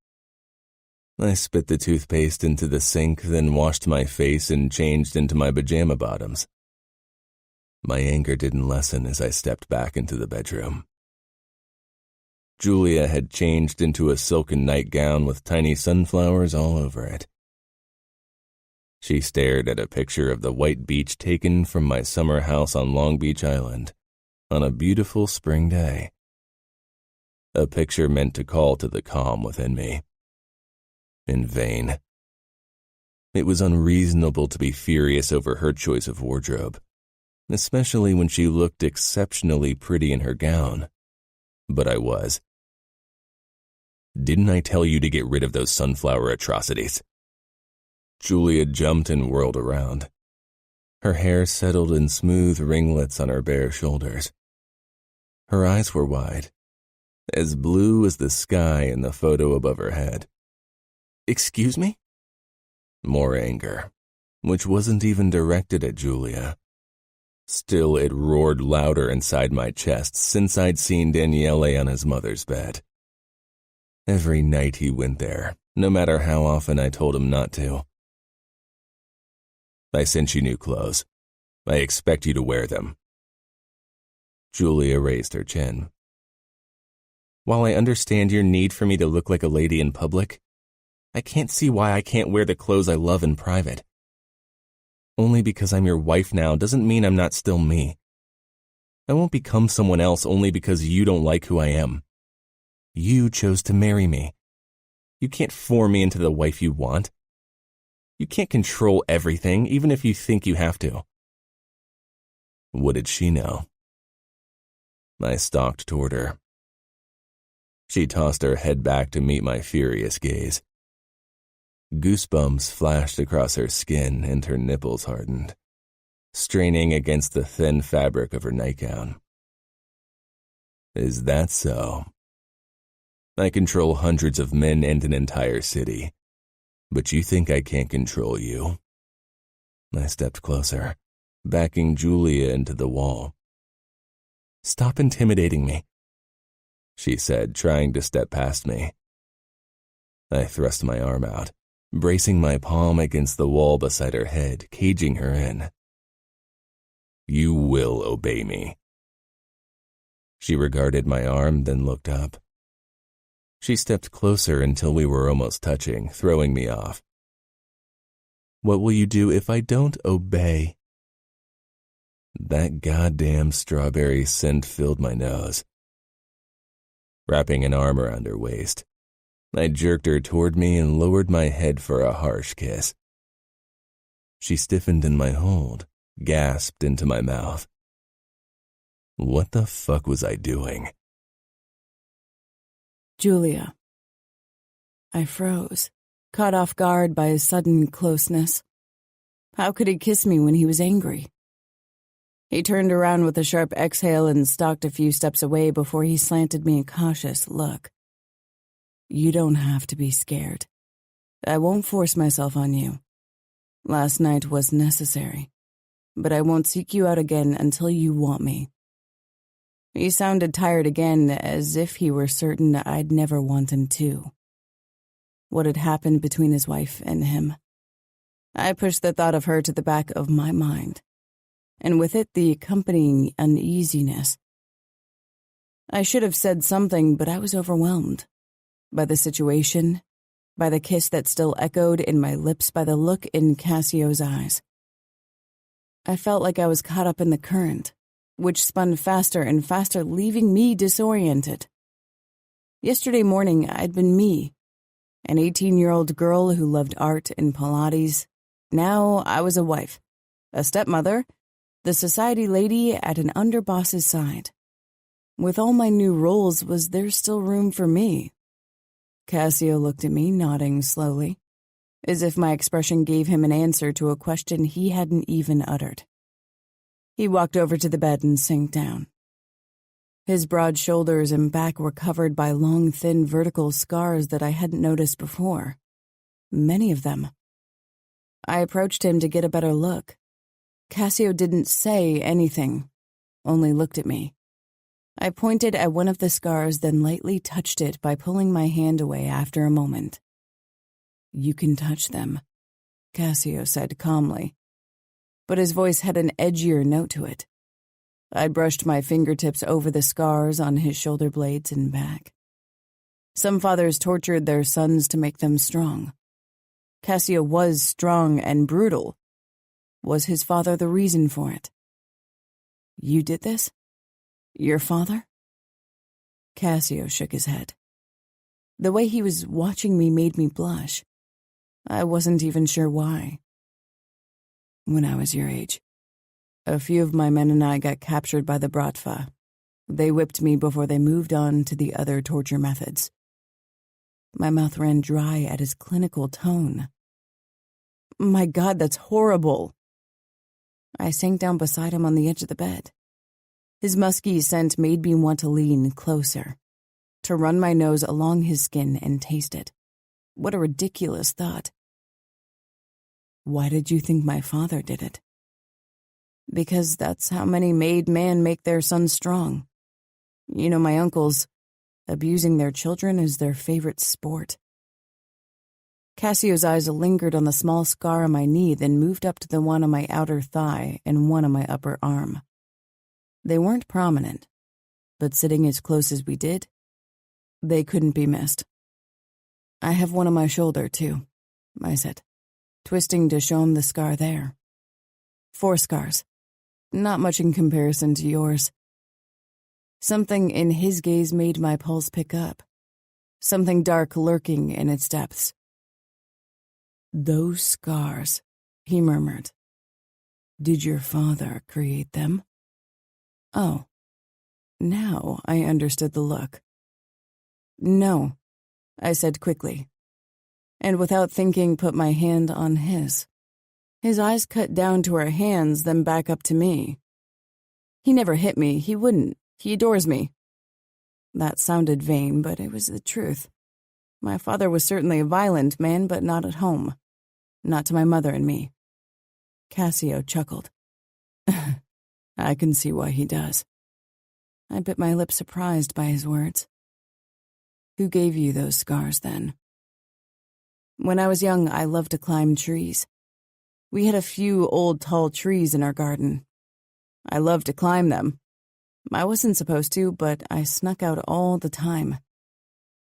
I spit the toothpaste into the sink, then washed my face and changed into my pajama bottoms. My anger didn't lessen as I stepped back into the bedroom. Giulia had changed into a silken nightgown with tiny sunflowers all over it. She stared at a picture of the white beach taken from my summer house on Long Beach Island on a beautiful spring day. A picture meant to call to the calm within me. In vain. It was unreasonable to be furious over her choice of wardrobe, especially when she looked exceptionally pretty in her gown. But I was. Didn't I tell you to get rid of those sunflower atrocities? Giulia jumped and whirled around. Her hair settled in smooth ringlets on her bare shoulders. Her eyes were wide, as blue as the sky in the photo above her head. Excuse me? More anger, which wasn't even directed at Giulia. Still, it roared louder inside my chest since I'd seen Daniele on his mother's bed. Every night he went there, no matter how often I told him not to. I sent you new clothes. I expect you to wear them. Giulia raised her chin. While I understand your need for me to look like a lady in public, I can't see why I can't wear the clothes I love in private. Only because I'm your wife now doesn't mean I'm not still me. I won't become someone else only because you don't like who I am. You chose to marry me. You can't form me into the wife you want. You can't control everything, even if you think you have to. What did she know? I stalked toward her. She tossed her head back to meet my furious gaze. Goosebumps flashed across her skin and her nipples hardened, straining against the thin fabric of her nightgown. Is that so? I control hundreds of men and an entire city, but you think I can't control you? I stepped closer, backing Giulia into the wall. Stop intimidating me. she said, trying to step past me. I thrust my arm out, bracing my palm against the wall beside her head, caging her in. You will obey me. She regarded my arm, then looked up. She stepped closer until we were almost touching, throwing me off. What will you do if I don't obey? That goddamn strawberry scent filled my nose. Wrapping an arm around her waist, I jerked her toward me and lowered my head for a harsh kiss. She stiffened in my hold, gasped into my mouth. What the fuck was I doing? Giulia. I froze, caught off guard by his sudden closeness. How could he kiss me when he was angry? He turned around with a sharp exhale and stalked a few steps away before he slanted me a cautious look. You don't have to be scared. I won't force myself on you. Last night was necessary, but I won't seek you out again until you want me. He sounded tired again, as if he were certain that I'd never want him to. What had happened between his wife and him? I pushed the thought of her to the back of my mind, and with it the accompanying uneasiness. I should have said something, but I was overwhelmed. By the situation, by the kiss that still echoed in my lips, by the look in Cassio's eyes. I felt like I was caught up in the current, which spun faster and faster, leaving me disoriented. Yesterday morning, I'd been me, an 18-year-old girl who loved art and Pilates. Now I was a wife, a stepmother, the society lady at an underboss's side. With all my new roles, was there still room for me? Cassio looked at me, nodding slowly, as if my expression gave him an answer to a question he hadn't even uttered. He walked over to the bed and sank down. His broad shoulders and back were covered by long, thin, vertical scars that I hadn't noticed before. Many of them. I approached him to get a better look. Cassio didn't say anything, only looked at me. I pointed at one of the scars, then lightly touched it by pulling my hand away after a moment. You can touch them, Cassio said calmly, but his voice had an edgier note to it. I brushed my fingertips over the scars on his shoulder blades and back. Some fathers tortured their sons to make them strong. Cassio was strong and brutal. Was his father the reason for it? You did this? Your father? Cassio shook his head. The way he was watching me made me blush. I wasn't even sure why. When I was your age, a few of my men and I got captured by the Bratva. They whipped me before they moved on to the other torture methods. My mouth ran dry at his clinical tone. My God, that's horrible. I sank down beside him on the edge of the bed. His musky scent made me want to lean closer, to run my nose along his skin and taste it. What a ridiculous thought. Why did you think my father did it? Because that's how many made men make their sons strong. You know, my uncles, abusing their children is their favorite sport. Cassio's eyes lingered on the small scar on my knee, then moved up to the one on my outer thigh and one on my upper arm. They weren't prominent, but sitting as close as we did, they couldn't be missed. I have one on my shoulder, too, I said, twisting to show him the scar there. 4 scars. Not much in comparison to yours. Something in his gaze made my pulse pick up. Something dark lurking in its depths. Those scars, he murmured. Did your father create them? Oh, now I understood the look. No, I said quickly, and without thinking put my hand on his. His eyes cut down to our hands, then back up to me. He never hit me, he wouldn't. He adores me. That sounded vain, but it was the truth. My father was certainly a violent man, but not at home. Not to my mother and me. Cassio chuckled. I can see why he does. I bit my lip, surprised by his words. Who gave you those scars, then? When I was young, I loved to climb trees. We had a few old tall trees in our garden. I loved to climb them. I wasn't supposed to, but I snuck out all the time.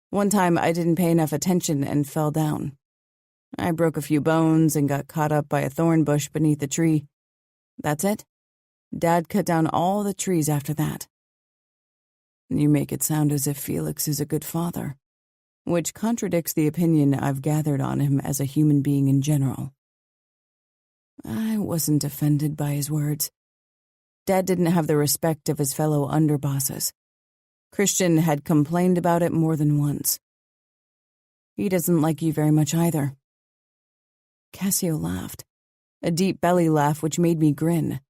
One time I didn't pay enough attention and fell down. I broke a few bones and got caught up by a thorn bush beneath the tree. That's it. Dad cut down all the trees after that. You make it sound as if Felix is a good father, which contradicts the opinion I've gathered on him as a human being in general. I wasn't offended by his words. Dad didn't have the respect of his fellow underbosses. Christian had complained about it more than once. He doesn't like you very much either. Cassio laughed, a deep belly laugh which made me grin.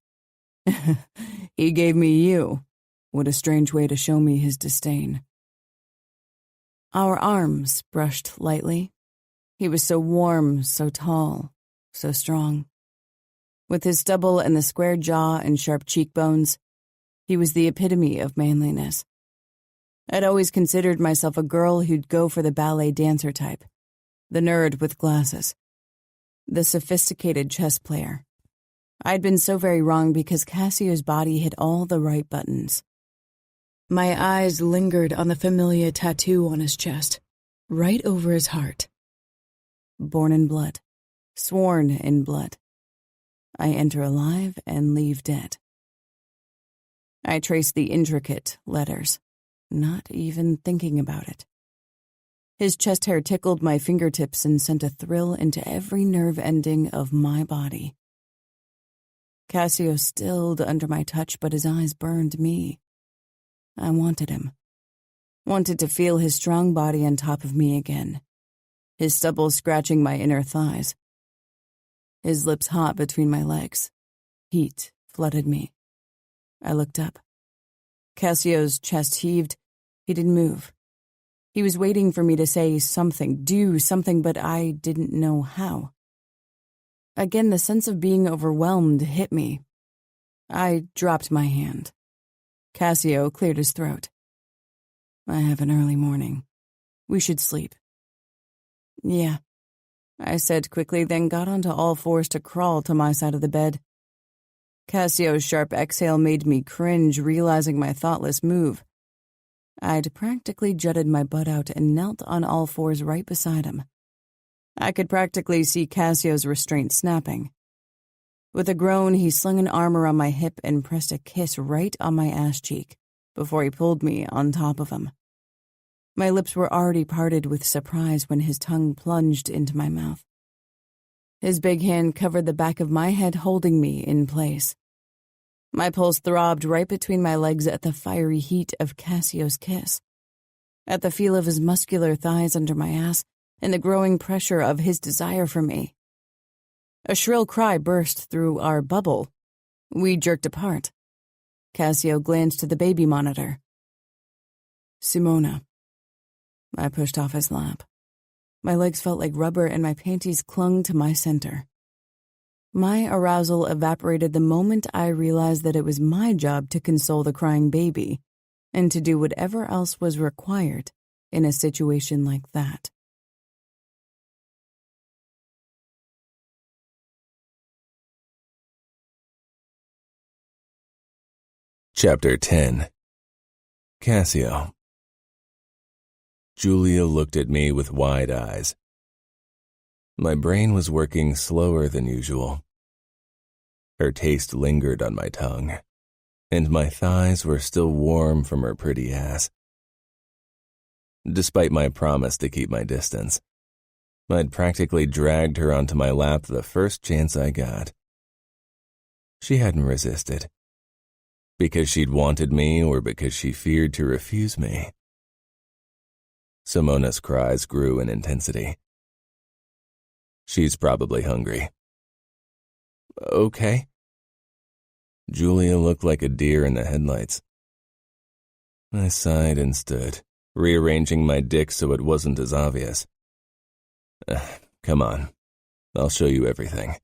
He gave me you. What a strange way to show me his disdain. Our arms brushed lightly. He was so warm, so tall, so strong. With his stubble and the square jaw and sharp cheekbones, he was the epitome of manliness. I'd always considered myself a girl who'd go for the ballet dancer type, the nerd with glasses, the sophisticated chess player. I'd been so very wrong because Cassio's body hit all the right buttons. My eyes lingered on the familiar tattoo on his chest, right over his heart. Born in blood, sworn in blood. I enter alive and leave dead. I traced the intricate letters, not even thinking about it. His chest hair tickled my fingertips and sent a thrill into every nerve ending of my body. Cassio stilled under my touch, but his eyes burned me. I wanted him. Wanted to feel his strong body on top of me again. His stubble scratching my inner thighs. His lips hot between my legs. Heat flooded me. I looked up. Cassio's chest heaved. He didn't move. He was waiting for me to say something, do something, but I didn't know how. Again, the sense of being overwhelmed hit me. I dropped my hand. Cassio cleared his throat. I have an early morning. We should sleep. Yeah, I said quickly, then got onto all fours to crawl to my side of the bed. Cassio's sharp exhale made me cringe, realizing my thoughtless move. I'd practically jutted my butt out and knelt on all fours right beside him. I could practically see Cassio's restraint snapping. With a groan, he slung an arm around my hip and pressed a kiss right on my ass cheek before he pulled me on top of him. My lips were already parted with surprise when his tongue plunged into my mouth. His big hand covered the back of my head, holding me in place. My pulse throbbed right between my legs at the fiery heat of Cassio's kiss, at the feel of his muscular thighs under my ass, and the growing pressure of his desire for me. A shrill cry burst through our bubble. We jerked apart. Cassio glanced to the baby monitor. Simona. I pushed off his lap. My legs felt like rubber and my panties clung to my center. My arousal evaporated the moment I realized that it was my job to console the crying baby and to do whatever else was required in a situation like that. Chapter 10. Cassio. Giulia looked at me with wide eyes. My brain was working slower than usual. Her taste lingered on my tongue, and my thighs were still warm from her pretty ass. Despite my promise to keep my distance, I'd practically dragged her onto my lap the first chance I got. She hadn't resisted. Because she'd wanted me or because she feared to refuse me. Simona's cries grew in intensity. She's probably hungry. Okay. Giulia looked like a deer in the headlights. I sighed and stood, rearranging my dick so it wasn't as obvious. Come on, I'll show you everything.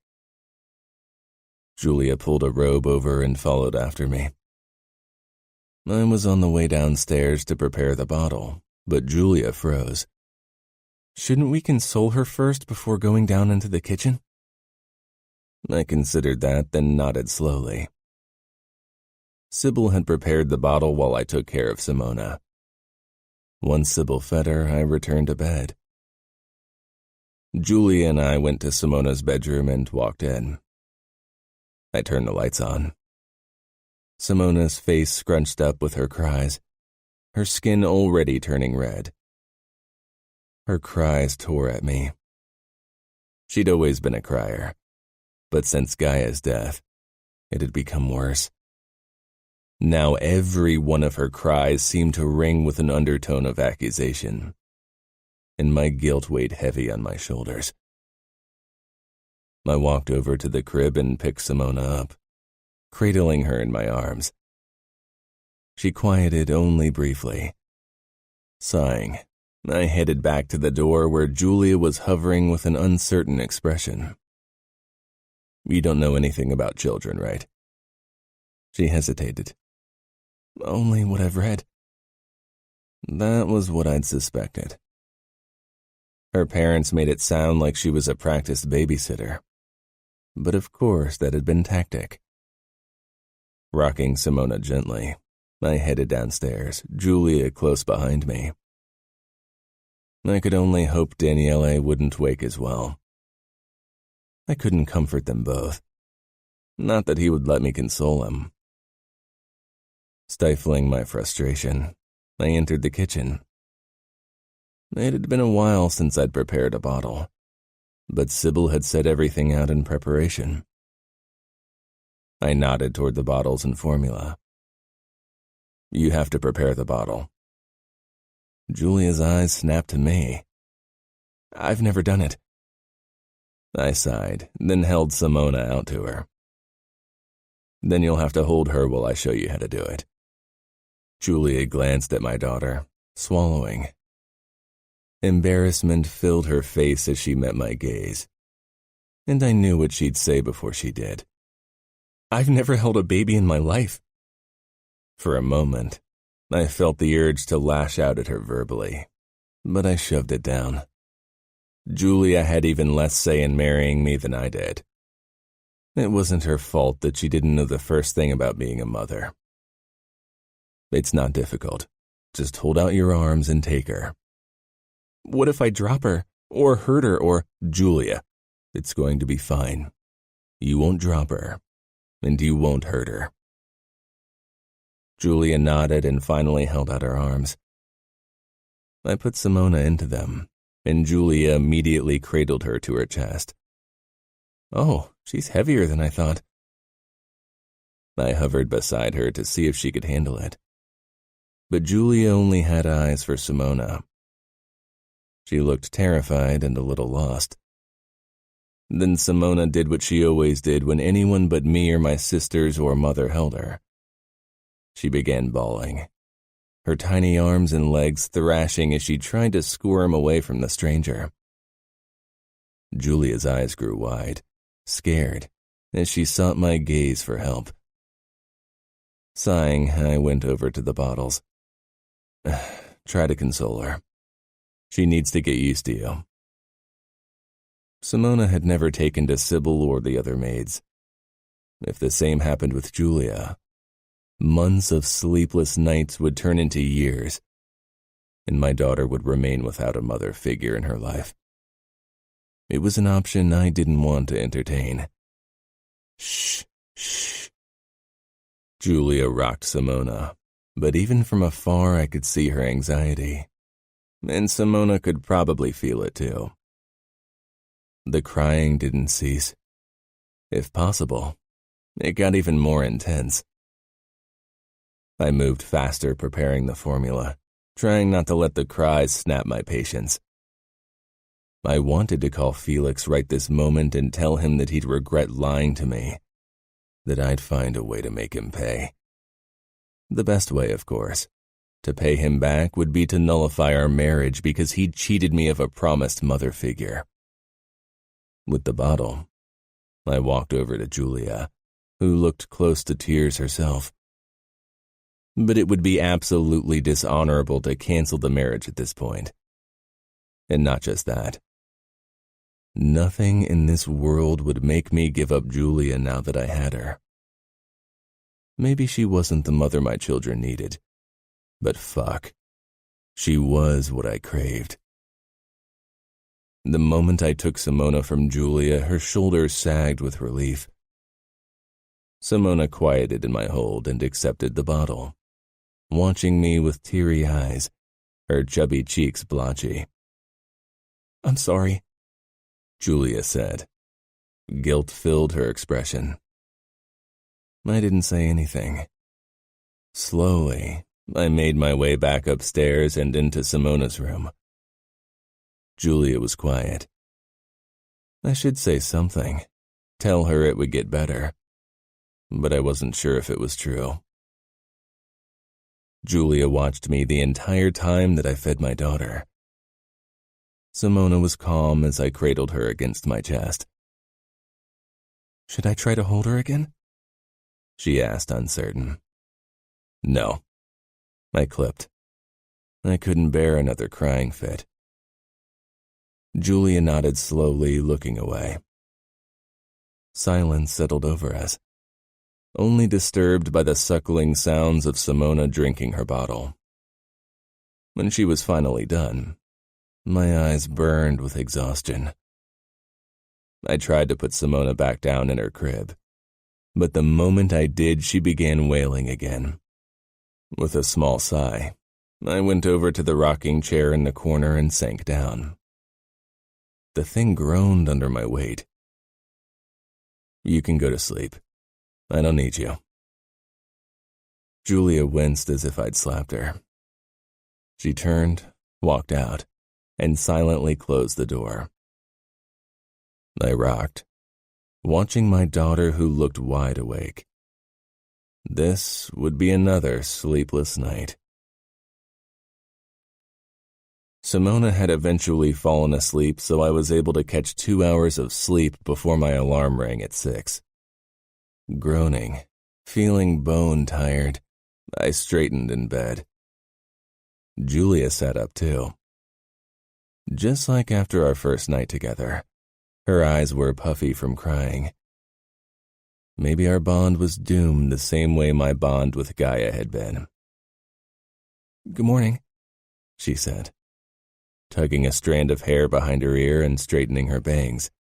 Giulia pulled a robe over and followed after me. I was on the way downstairs to prepare the bottle but Giulia froze. Shouldn't we console her first before going down into the kitchen? I considered that, then nodded slowly. Sybil had prepared the bottle while I took care of Simona. Once Sybil fed her, I returned to bed. Giulia and I went to Simona's bedroom and walked in. I turned the lights on. Simona's face scrunched up with her cries, her skin already turning red. Her cries tore at me. She'd always been a crier, but since Gaia's death, it had become worse. Now every one of her cries seemed to ring with an undertone of accusation, and my guilt weighed heavy on my shoulders. I walked over to the crib and picked Simona up, cradling her in my arms. She quieted only briefly. Sighing, I headed back to the door where Giulia was hovering with an uncertain expression. You don't know anything about children, right? She hesitated. Only what I've read. That was what I'd suspected. Her parents made it sound like she was a practiced babysitter. But of course that had been tactic. Rocking Simona gently, I headed downstairs, Giulia close behind me. I could only hope Daniele wouldn't wake as well. I couldn't comfort them both. Not that he would let me console him. Stifling my frustration, I entered the kitchen. It had been a while since I'd prepared a bottle, but Sybil had set everything out in preparation. I nodded toward the bottles and formula. You have to prepare the bottle. Giulia's eyes snapped to me. I've never done it. I sighed, then held Simona out to her. Then you'll have to hold her while I show you how to do it. Giulia glanced at my daughter, swallowing. Embarrassment filled her face as she met my gaze, and I knew what she'd say before she did. I've never held a baby in my life. For a moment, I felt the urge to lash out at her verbally, but I shoved it down. Giulia had even less say in marrying me than I did. It wasn't her fault that she didn't know the first thing about being a mother. It's not difficult. Just hold out your arms and take her. What if I drop her, or hurt her, or Giulia? It's going to be fine. You won't drop her, and you won't hurt her. Giulia nodded and finally held out her arms. I put Simona into them, and Giulia immediately cradled her to her chest. Oh, she's heavier than I thought. I hovered beside her to see if she could handle it. But Giulia only had eyes for Simona. She looked terrified and a little lost. Then Simona did what she always did when anyone but me or my sisters or mother held her. She began bawling, her tiny arms and legs thrashing as she tried to squirm away from the stranger. Giulia's eyes grew wide, scared, as she sought my gaze for help. Sighing, I went over to the bottles. Try to console her. She needs to get used to you. Simona had never taken to Sybil or the other maids. If the same happened with Giulia, months of sleepless nights would turn into years, and my daughter would remain without a mother figure in her life. It was an option I didn't want to entertain. Shh, shh. Giulia rocked Simona, but even from afar I could see her anxiety, and Simona could probably feel it too. The crying didn't cease. If possible, it got even more intense. I moved faster preparing the formula, trying not to let the cries snap my patience. I wanted to call Felix right this moment and tell him that he'd regret lying to me, that I'd find a way to make him pay. The best way, of course, to pay him back would be to nullify our marriage because he'd cheated me of a promised mother figure. With the bottle, I walked over to Giulia, who looked close to tears herself. but it would be absolutely dishonorable to cancel the marriage at this point. And not just that. Nothing in this world would make me give up Giulia now that I had her. Maybe she wasn't the mother my children needed, but fuck, she was what I craved. The moment I took Simona from Giulia, her shoulders sagged with relief. Simona quieted in my hold and accepted the bottle, watching me with teary eyes, her chubby cheeks blotchy. "I'm sorry," Giulia said. Guilt filled her expression. I didn't say anything. Slowly, I made my way back upstairs and into Simona's room. Giulia was quiet. I should say something, tell her it would get better, but I wasn't sure if it was true. Giulia watched me the entire time that I fed my daughter. Simona was calm as I cradled her against my chest. "Should I try to hold her again?" she asked, uncertain. "No," I clipped. I couldn't bear another crying fit. Giulia nodded slowly, looking away. Silence settled over us, only disturbed by the suckling sounds of Simona drinking her bottle. When she was finally done, my eyes burned with exhaustion. I tried to put Simona back down in her crib, but the moment I did, she began wailing again. With a small sigh, I went over to the rocking chair in the corner and sank down. The thing groaned under my weight. "You can go to sleep. I don't need you." Giulia winced as if I'd slapped her. She turned, walked out, and silently closed the door. I rocked, watching my daughter who looked wide awake. This would be another sleepless night. Simona had eventually fallen asleep, so I was able to catch 2 hours of sleep before my alarm rang at 6. Groaning, feeling bone-tired, I straightened in bed. Giulia sat up too. Just like after our first night together, her eyes were puffy from crying. Maybe our bond was doomed the same way my bond with Gaia had been. "Good morning," she said, tugging a strand of hair behind her ear and straightening her bangs.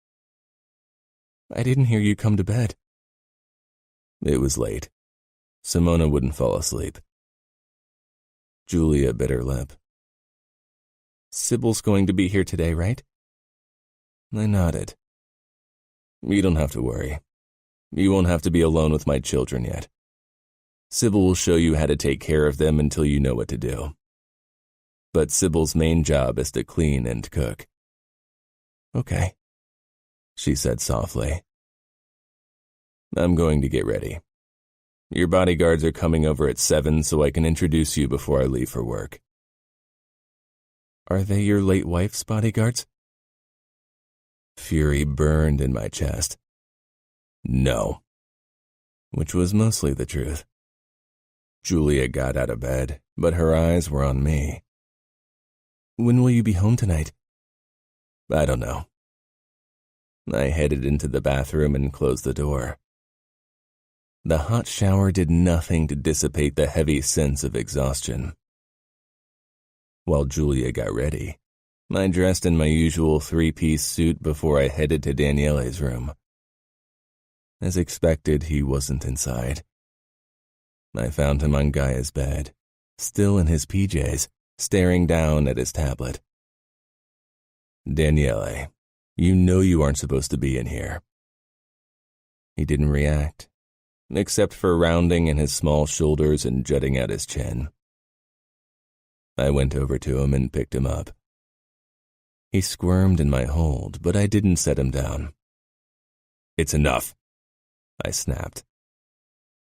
"I didn't hear you come to bed." It was late. Simona wouldn't fall asleep. Giulia bit her lip. "Sybil's going to be here today, right?" I nodded. "You don't have to worry. You won't have to be alone with my children yet. Sybil will show you how to take care of them until you know what to do. But Sybil's main job is to clean and cook." "Okay," she said softly. "I'm going to get ready. Your bodyguards are coming over at 7 so I can introduce you before I leave for work." "Are they your late wife's bodyguards?" Fury burned in my chest. No. Which was mostly the truth. Giulia got out of bed, but her eyes were on me. "When will you be home tonight?" "I don't know." I headed into the bathroom and closed the door. The hot shower did nothing to dissipate the heavy sense of exhaustion. While Giulia got ready, I dressed in my usual 3-piece suit before I headed to Daniele's room. As expected, he wasn't inside. I found him on Gaia's bed, still in his PJs, staring down at his tablet. "Daniele, you know you aren't supposed to be in here." He didn't react, except for rounding in his small shoulders and jutting out his chin. I went over to him and picked him up. He squirmed in my hold, but I didn't set him down. "It's enough," I snapped.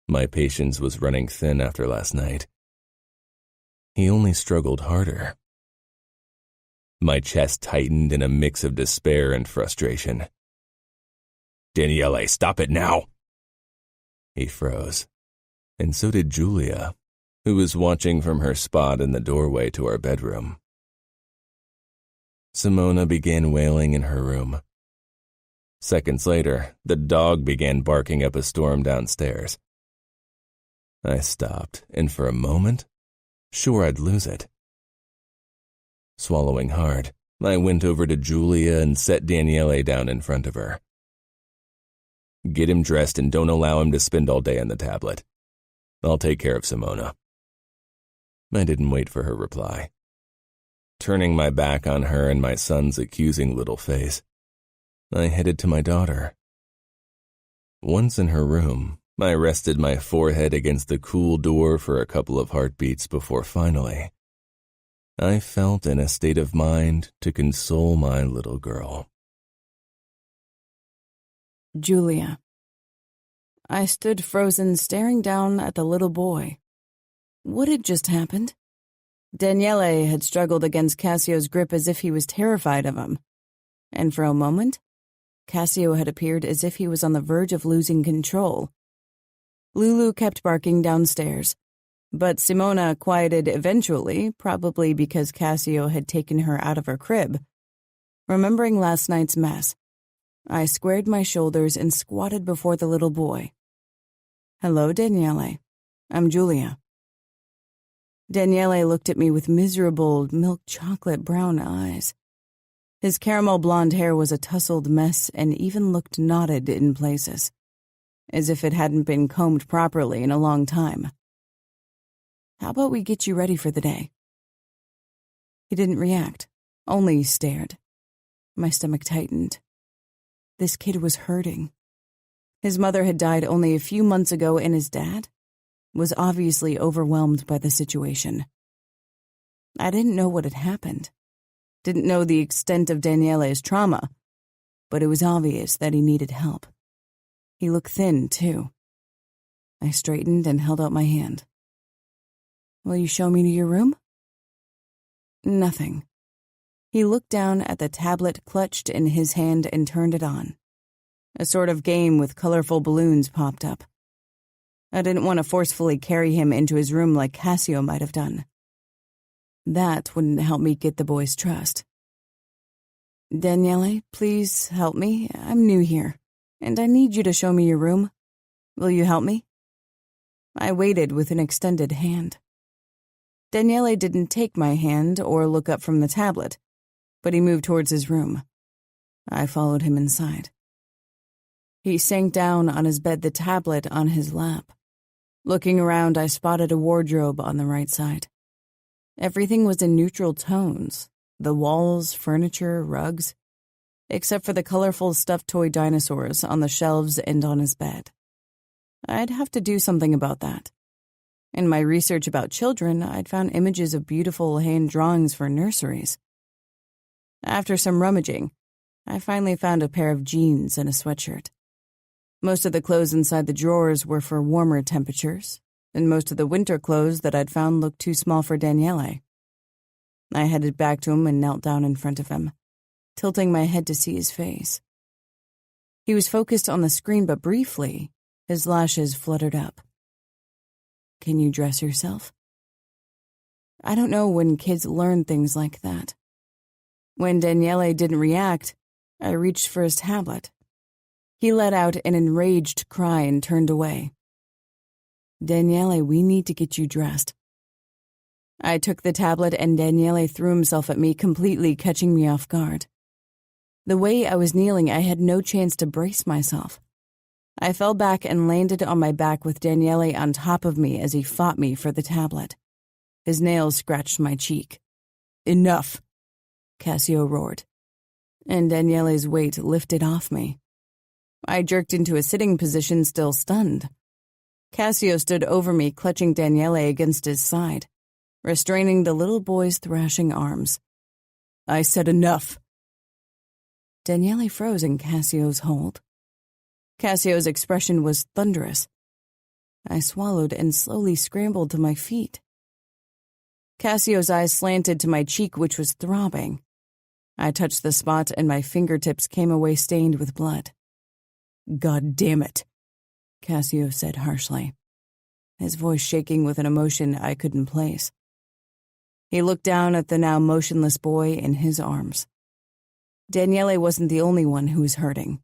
My patience was running thin after last night. He only struggled harder. My chest tightened in a mix of despair and frustration. "Daniele, stop it now!" He froze, and so did Giulia, who was watching from her spot in the doorway to our bedroom. Simona began wailing in her room. Seconds later, the dog began barking up a storm downstairs. I stopped, and for a moment, sure I'd lose it. Swallowing hard, I went over to Giulia and set Daniele down in front of her. Get him dressed and don't allow him to spend all day on the tablet. I'll take care of Simona. I didn't wait for her reply. Turning my back on her and my son's accusing little face, I headed to my daughter. Once in her room, I rested my forehead against the cool door for a couple of heartbeats before finally, I felt in a state of mind to console my little girl. Giulia. I stood frozen, staring down at the little boy. What had just happened? Daniele had struggled against Cassio's grip as if he was terrified of him. And for a moment, Cassio had appeared as if he was on the verge of losing control. Lulu kept barking downstairs, but Simona quieted eventually, probably because Cassio had taken her out of her crib. Remembering last night's mess, I squared my shoulders and squatted before the little boy. "Hello, Daniele. I'm Giulia." Daniele looked at me with miserable milk chocolate brown eyes. His caramel blonde hair was a tousled mess and even looked knotted in places, as if it hadn't been combed properly in a long time. "How about we get you ready for the day?" He didn't react, only stared. My stomach tightened. This kid was hurting. His mother had died only a few months ago, and his dad was obviously overwhelmed by the situation. I didn't know what had happened, didn't know the extent of Daniele's trauma, but it was obvious that he needed help. He looked thin, too. I straightened and held out my hand. "Will you show me to your room?" Nothing. He looked down at the tablet clutched in his hand and turned it on. A sort of game with colorful balloons popped up. I didn't want to forcefully carry him into his room like Cassio might have done. That wouldn't help me get the boy's trust. "Daniele, please help me. I'm new here, and I need you to show me your room. Will you help me?" I waited with an extended hand. Daniele didn't take my hand or look up from the tablet, but he moved towards his room. I followed him inside. He sank down on his bed, the tablet on his lap. Looking around, I spotted a wardrobe on the right side. Everything was in neutral tones, the walls, furniture, rugs, except for the colorful stuffed toy dinosaurs on the shelves and on his bed. I'd have to do something about that. In my research about children, I'd found images of beautiful hand drawings for nurseries. After some rummaging, I finally found a pair of jeans and a sweatshirt. Most of the clothes inside the drawers were for warmer temperatures, and most of the winter clothes that I'd found looked too small for Daniele. I headed back to him and knelt down in front of him, tilting my head to see his face. He was focused on the screen, but briefly, his lashes fluttered up. "Can you dress yourself?" I don't know when kids learn things like that. When Daniele didn't react, I reached for his tablet. He let out an enraged cry and turned away. "Daniele, we need to get you dressed." I took the tablet and Daniele threw himself at me, completely catching me off guard. The way I was kneeling, I had no chance to brace myself. I fell back and landed on my back with Daniele on top of me as he fought me for the tablet. His nails scratched my cheek. "Enough," Cassio roared, and Daniele's weight lifted off me. I jerked into a sitting position, still stunned. Cassio stood over me, clutching Daniele against his side, restraining the little boy's thrashing arms. "I said enough." Daniele froze in Cassio's hold. Cassio's expression was thunderous. I swallowed and slowly scrambled to my feet. Cassio's eyes slanted to my cheek, which was throbbing. I touched the spot and my fingertips came away stained with blood. "God damn it," Cassio said harshly. his voice shaking with an emotion I couldn't place. He looked down at the now motionless boy in his arms. Daniele wasn't the only one who was hurting.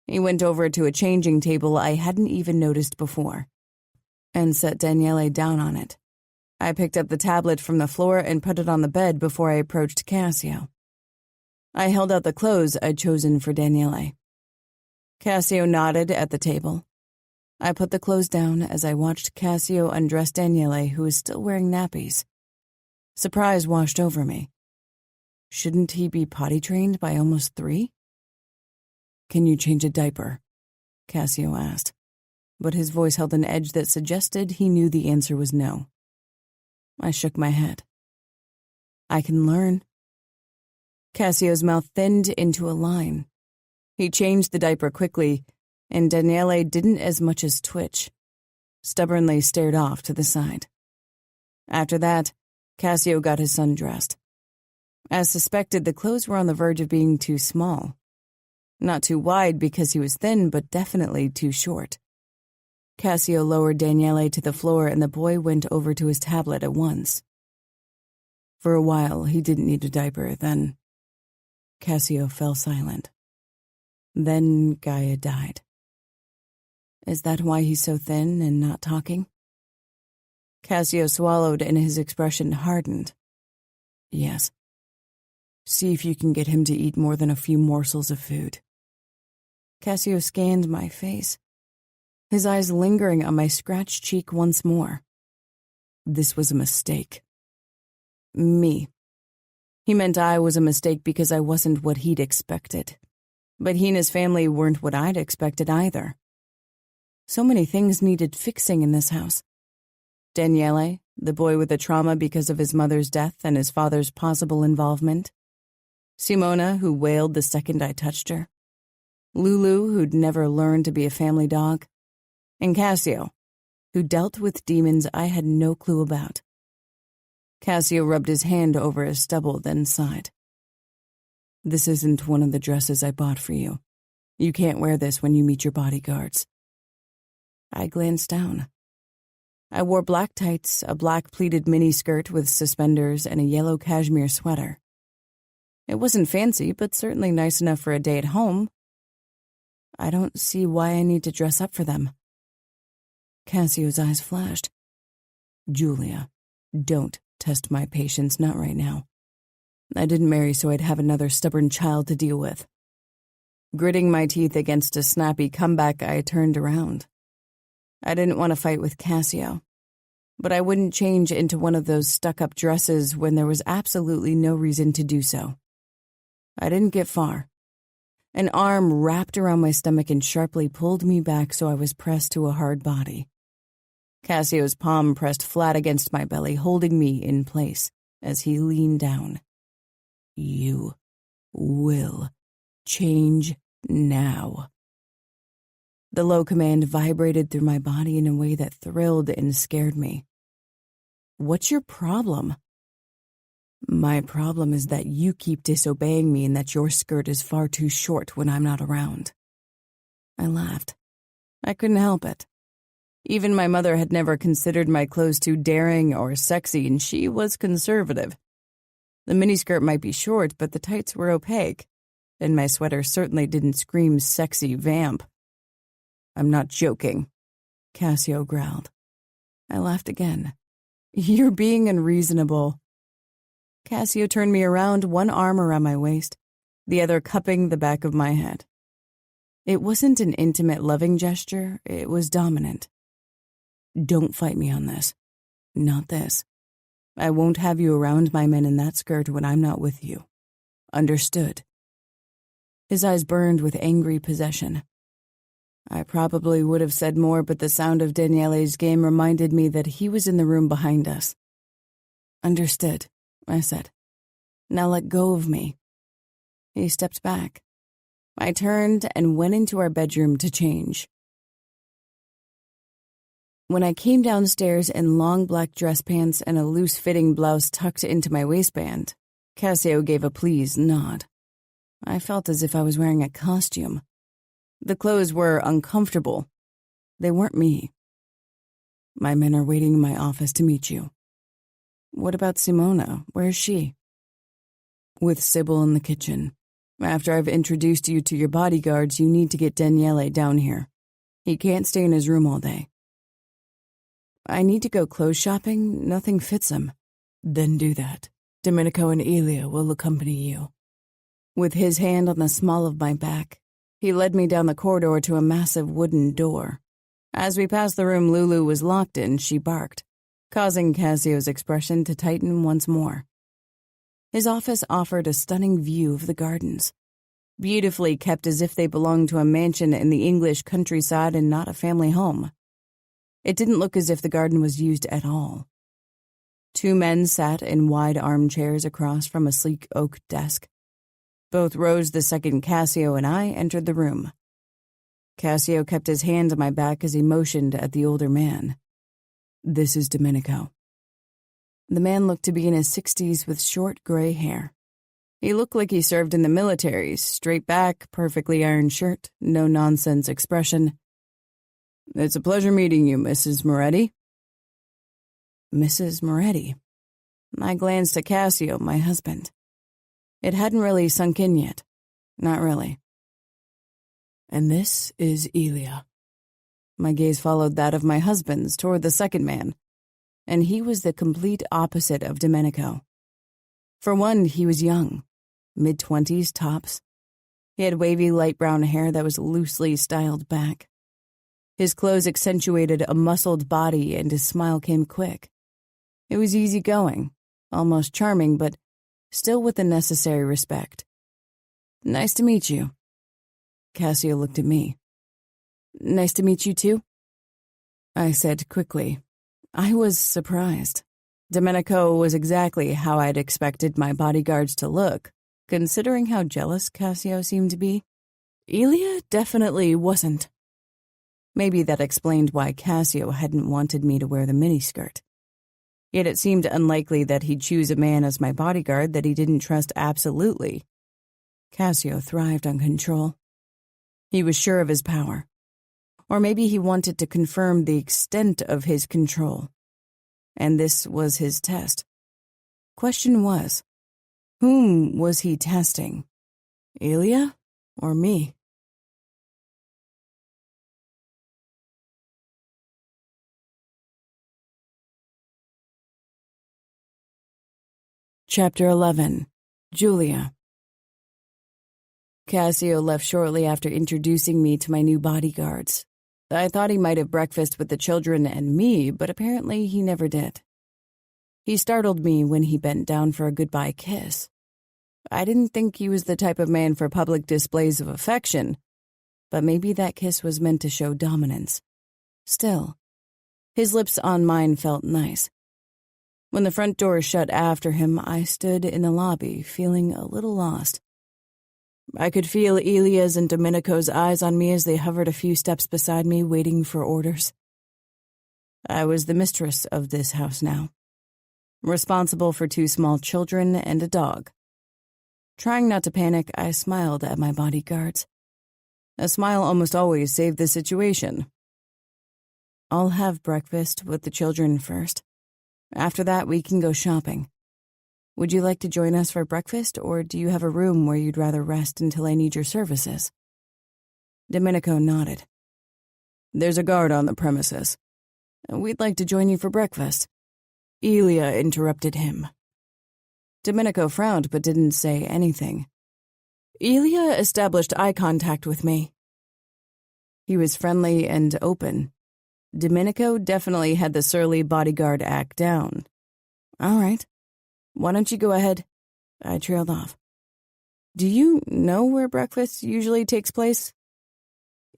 He went over to a changing table I hadn't even noticed before and set Daniele down on it. I picked up the tablet from the floor and put it on the bed before I approached Cassio. I held out the clothes I'd chosen for Daniele. Cassio nodded at the table. I put the clothes down as I watched Cassio undress Daniele, who was still wearing nappies. Surprise washed over me. Shouldn't he be potty trained by almost 3? "Can you change a diaper?" Cassio asked, but his voice held an edge that suggested he knew the answer was no. I shook my head. "I can learn." Cassio's mouth thinned into a line. He changed the diaper quickly, and Daniele didn't as much as twitch, stubbornly stared off to the side. After that, Cassio got his son dressed. As suspected, the clothes were on the verge of being too small. Not too wide because he was thin, but definitely too short. Cassio lowered Daniele to the floor and the boy went over to his tablet at once. For a while, he didn't need a diaper, then Cassio fell silent. Then Gaia died. Is that why he's so thin and not talking? Cassio swallowed and his expression hardened. Yes. See if you can get him to eat more than a few morsels of food. Cassio scanned my face, his eyes lingering on my scratched cheek once more. This was a mistake. Me. He meant I was a mistake because I wasn't what he'd expected. But he and his family weren't what I'd expected either. So many things needed fixing in this house. Daniele, the boy with the trauma because of his mother's death and his father's possible involvement. Simona, who wailed the second I touched her. Lulu, who'd never learned to be a family dog. And Cassio, who dealt with demons I had no clue about. Cassio rubbed his hand over his stubble, then sighed. This isn't one of the dresses I bought for you. You can't wear this when you meet your bodyguards. I glanced down. I wore black tights, a black pleated miniskirt with suspenders, and a yellow cashmere sweater. It wasn't fancy, but certainly nice enough for a day at home. I don't see why I need to dress up for them. Cassio's eyes flashed. Giulia, don't test my patience, not right now. I didn't marry so I'd have another stubborn child to deal with. Gritting my teeth against a snappy comeback, I turned around. I didn't want to fight with Cassio, but I wouldn't change into one of those stuck-up dresses when there was absolutely no reason to do so. I didn't get far. An arm wrapped around my stomach and sharply pulled me back so I was pressed to a hard body. Cassio's palm pressed flat against my belly, holding me in place as he leaned down. You will change now. The low command vibrated through my body in a way that thrilled and scared me. What's your problem? My problem is that you keep disobeying me and that your skirt is far too short when I'm not around. I laughed. I couldn't help it. Even my mother had never considered my clothes too daring or sexy, and she was conservative. The miniskirt might be short, but the tights were opaque, and my sweater certainly didn't scream sexy vamp. I'm not joking, Cassio growled. I laughed again. You're being unreasonable. Cassio turned me around, one arm around my waist, the other cupping the back of my head. It wasn't an intimate, loving gesture, it was dominant. Don't fight me on this. Not this. I won't have you around my men in that skirt when I'm not with you. Understood? His eyes burned with angry possession. I probably would have said more, but the sound of Daniele's game reminded me that he was in the room behind us. Understood, I said. Now let go of me. He stepped back. I turned and went into our bedroom to change. When I came downstairs in long black dress pants and a loose-fitting blouse tucked into my waistband, Cassio gave a pleased nod. I felt as if I was wearing a costume. The clothes were uncomfortable. They weren't me. My men are waiting in my office to meet you. What about Simona? Where is she? With Sybil in the kitchen. After I've introduced you to your bodyguards, you need to get Daniele down here. He can't stay in his room all day. I need to go clothes shopping. Nothing fits him. Then do that. Domenico and Elia will accompany you. With his hand on the small of my back, he led me down the corridor to a massive wooden door. As we passed the room Lulu was locked in, she barked, causing Cassio's expression to tighten once more. His office offered a stunning view of the gardens, beautifully kept as if they belonged to a mansion in the English countryside and not a family home. It didn't look as if the garden was used at all. 2 men sat in wide armchairs across from a sleek oak desk. Both Rose II Cassio and I entered the room. Cassio kept his hand on my back as he motioned at the older man. This is Domenico. The man looked to be in his 60s with short gray hair. He looked like he served in the military, straight back, perfectly ironed shirt, no-nonsense expression. It's a pleasure meeting you, Mrs. Moretti. Mrs. Moretti. I glanced at Cassio, my husband. It hadn't really sunk in yet. Not really. And this is Elia. My gaze followed that of my husband's toward the second man, and he was the complete opposite of Domenico. For one, he was young, mid-20s tops. He had wavy light brown hair that was loosely styled back. His clothes accentuated a muscled body, and his smile came quick. It was easygoing, almost charming, but still with the necessary respect. Nice to meet you. Cassio looked at me. Nice to meet you too, I said quickly. I was surprised. Domenico was exactly how I'd expected my bodyguards to look, considering how jealous Cassio seemed to be. Elia definitely wasn't. Maybe that explained why Cassio hadn't wanted me to wear the miniskirt. Yet it seemed unlikely that he'd choose a man as my bodyguard that he didn't trust absolutely. Cassio thrived on control. He was sure of his power. Or maybe he wanted to confirm the extent of his control. And this was his test. Question was, whom was he testing? Elia or me? Chapter 11. Giulia. Cassio left shortly after introducing me to my new bodyguards. I thought he might have breakfast with the children and me, but apparently he never did. He startled me when he bent down for a goodbye kiss. I didn't think he was the type of man for public displays of affection, but maybe that kiss was meant to show dominance. Still, his lips on mine felt nice. When the front door shut after him, I stood in the lobby, feeling a little lost. I could feel Elia's and Domenico's eyes on me as they hovered a few steps beside me, waiting for orders. I was the mistress of this house now, responsible for 2 small children and a dog. Trying not to panic, I smiled at my bodyguards. A smile almost always saved the situation. I'll have breakfast with the children first. After that, we can go shopping. Would you like to join us for breakfast, or do you have a room where you'd rather rest until I need your services? Domenico nodded. There's a guard on the premises. We'd like to join you for breakfast. Elia interrupted him. Domenico frowned but didn't say anything. Elia established eye contact with me. He was friendly and open. Domenico definitely had the surly bodyguard act down. All right. Why don't you go ahead? I trailed off. Do you know where breakfast usually takes place?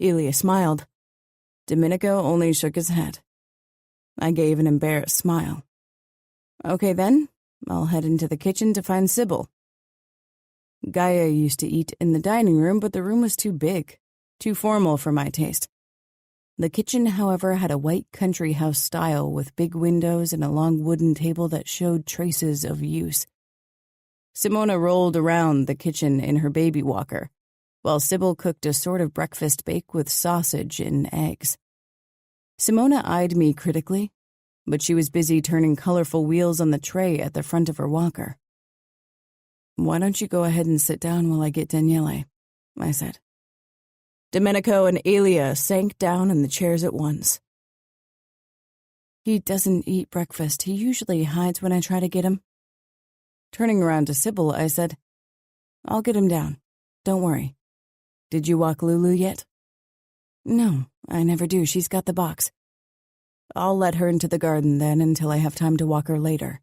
Elia smiled. Domenico only shook his head. I gave an embarrassed smile. Okay then, I'll head into the kitchen to find Sybil. Gaia used to eat in the dining room, but the room was too big, too formal for my taste. The kitchen, however, had a white country house style with big windows and a long wooden table that showed traces of use. Simona rolled around the kitchen in her baby walker, while Sybil cooked a sort of breakfast bake with sausage and eggs. Simona eyed me critically, but she was busy turning colorful wheels on the tray at the front of her walker. "Why don't you go ahead and sit down while I get Daniele?" I said. Domenico and Elia sank down in the chairs at once. "He doesn't eat breakfast. He usually hides when I try to get him." Turning around to Sybil, I said, "I'll get him down. Don't worry. Did you walk Lulu yet?" "No, I never do. She's got the box. I'll let her into the garden then until I have time to walk her later."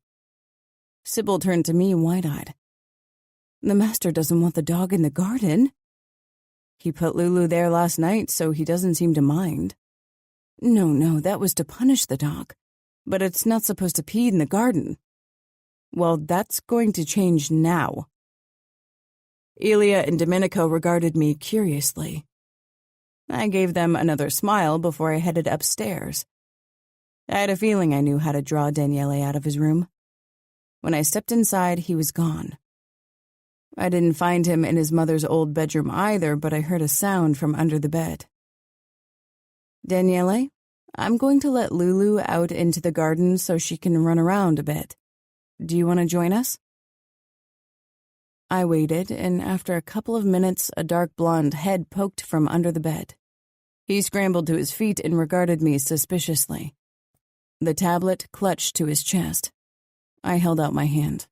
Sybil turned to me wide-eyed. "The master doesn't want the dog in the garden." "He put Lulu there last night, so he doesn't seem to mind." No, that was to punish the dog. But it's not supposed to pee in the garden." "Well, that's going to change now." Elia and Domenico regarded me curiously. I gave them another smile before I headed upstairs. I had a feeling I knew how to draw Daniele out of his room. When I stepped inside, he was gone. I didn't find him in his mother's old bedroom either, but I heard a sound from under the bed. "Daniele, I'm going to let Lulu out into the garden so she can run around a bit. Do you want to join us?" I waited, and after a couple of minutes, a dark blonde head poked from under the bed. He scrambled to his feet and regarded me suspiciously. The tablet clutched to his chest. I held out my hand.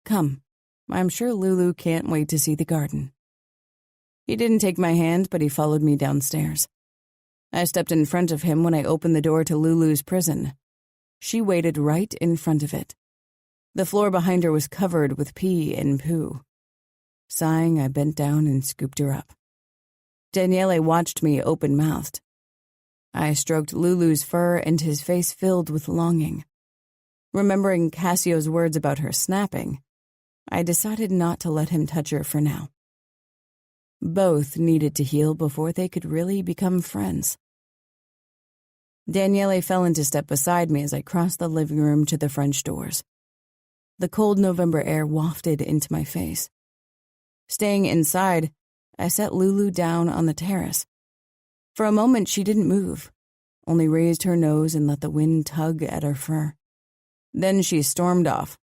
"Come. I'm sure Lulu can't wait to see the garden." He didn't take my hand, but he followed me downstairs. I stepped in front of him when I opened the door to Lulu's prison. She waited right in front of it. The floor behind her was covered with pee and poo. Sighing, I bent down and scooped her up. Daniele watched me open-mouthed. I stroked Lulu's fur and his face filled with longing. Remembering Cassio's words about her snapping, I decided not to let him touch her for now. Both needed to heal before they could really become friends. Daniele fell into step beside me as I crossed the living room to the French doors. The cold November air wafted into my face. Staying inside, I set Lulu down on the terrace. For a moment, she didn't move, only raised her nose and let the wind tug at her fur. Then she stormed off.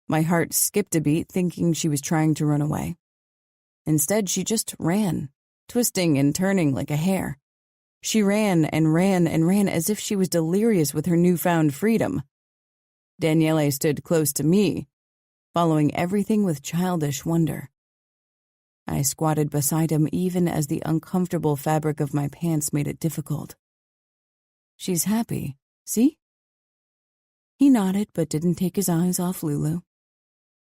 My heart skipped a beat, thinking she was trying to run away. Instead, she just ran, twisting and turning like a hare. She ran and ran and ran as if she was delirious with her newfound freedom. Daniele stood close to me, following everything with childish wonder. I squatted beside him even as the uncomfortable fabric of my pants made it difficult. "She's happy, see?" He nodded but didn't take his eyes off Lulu.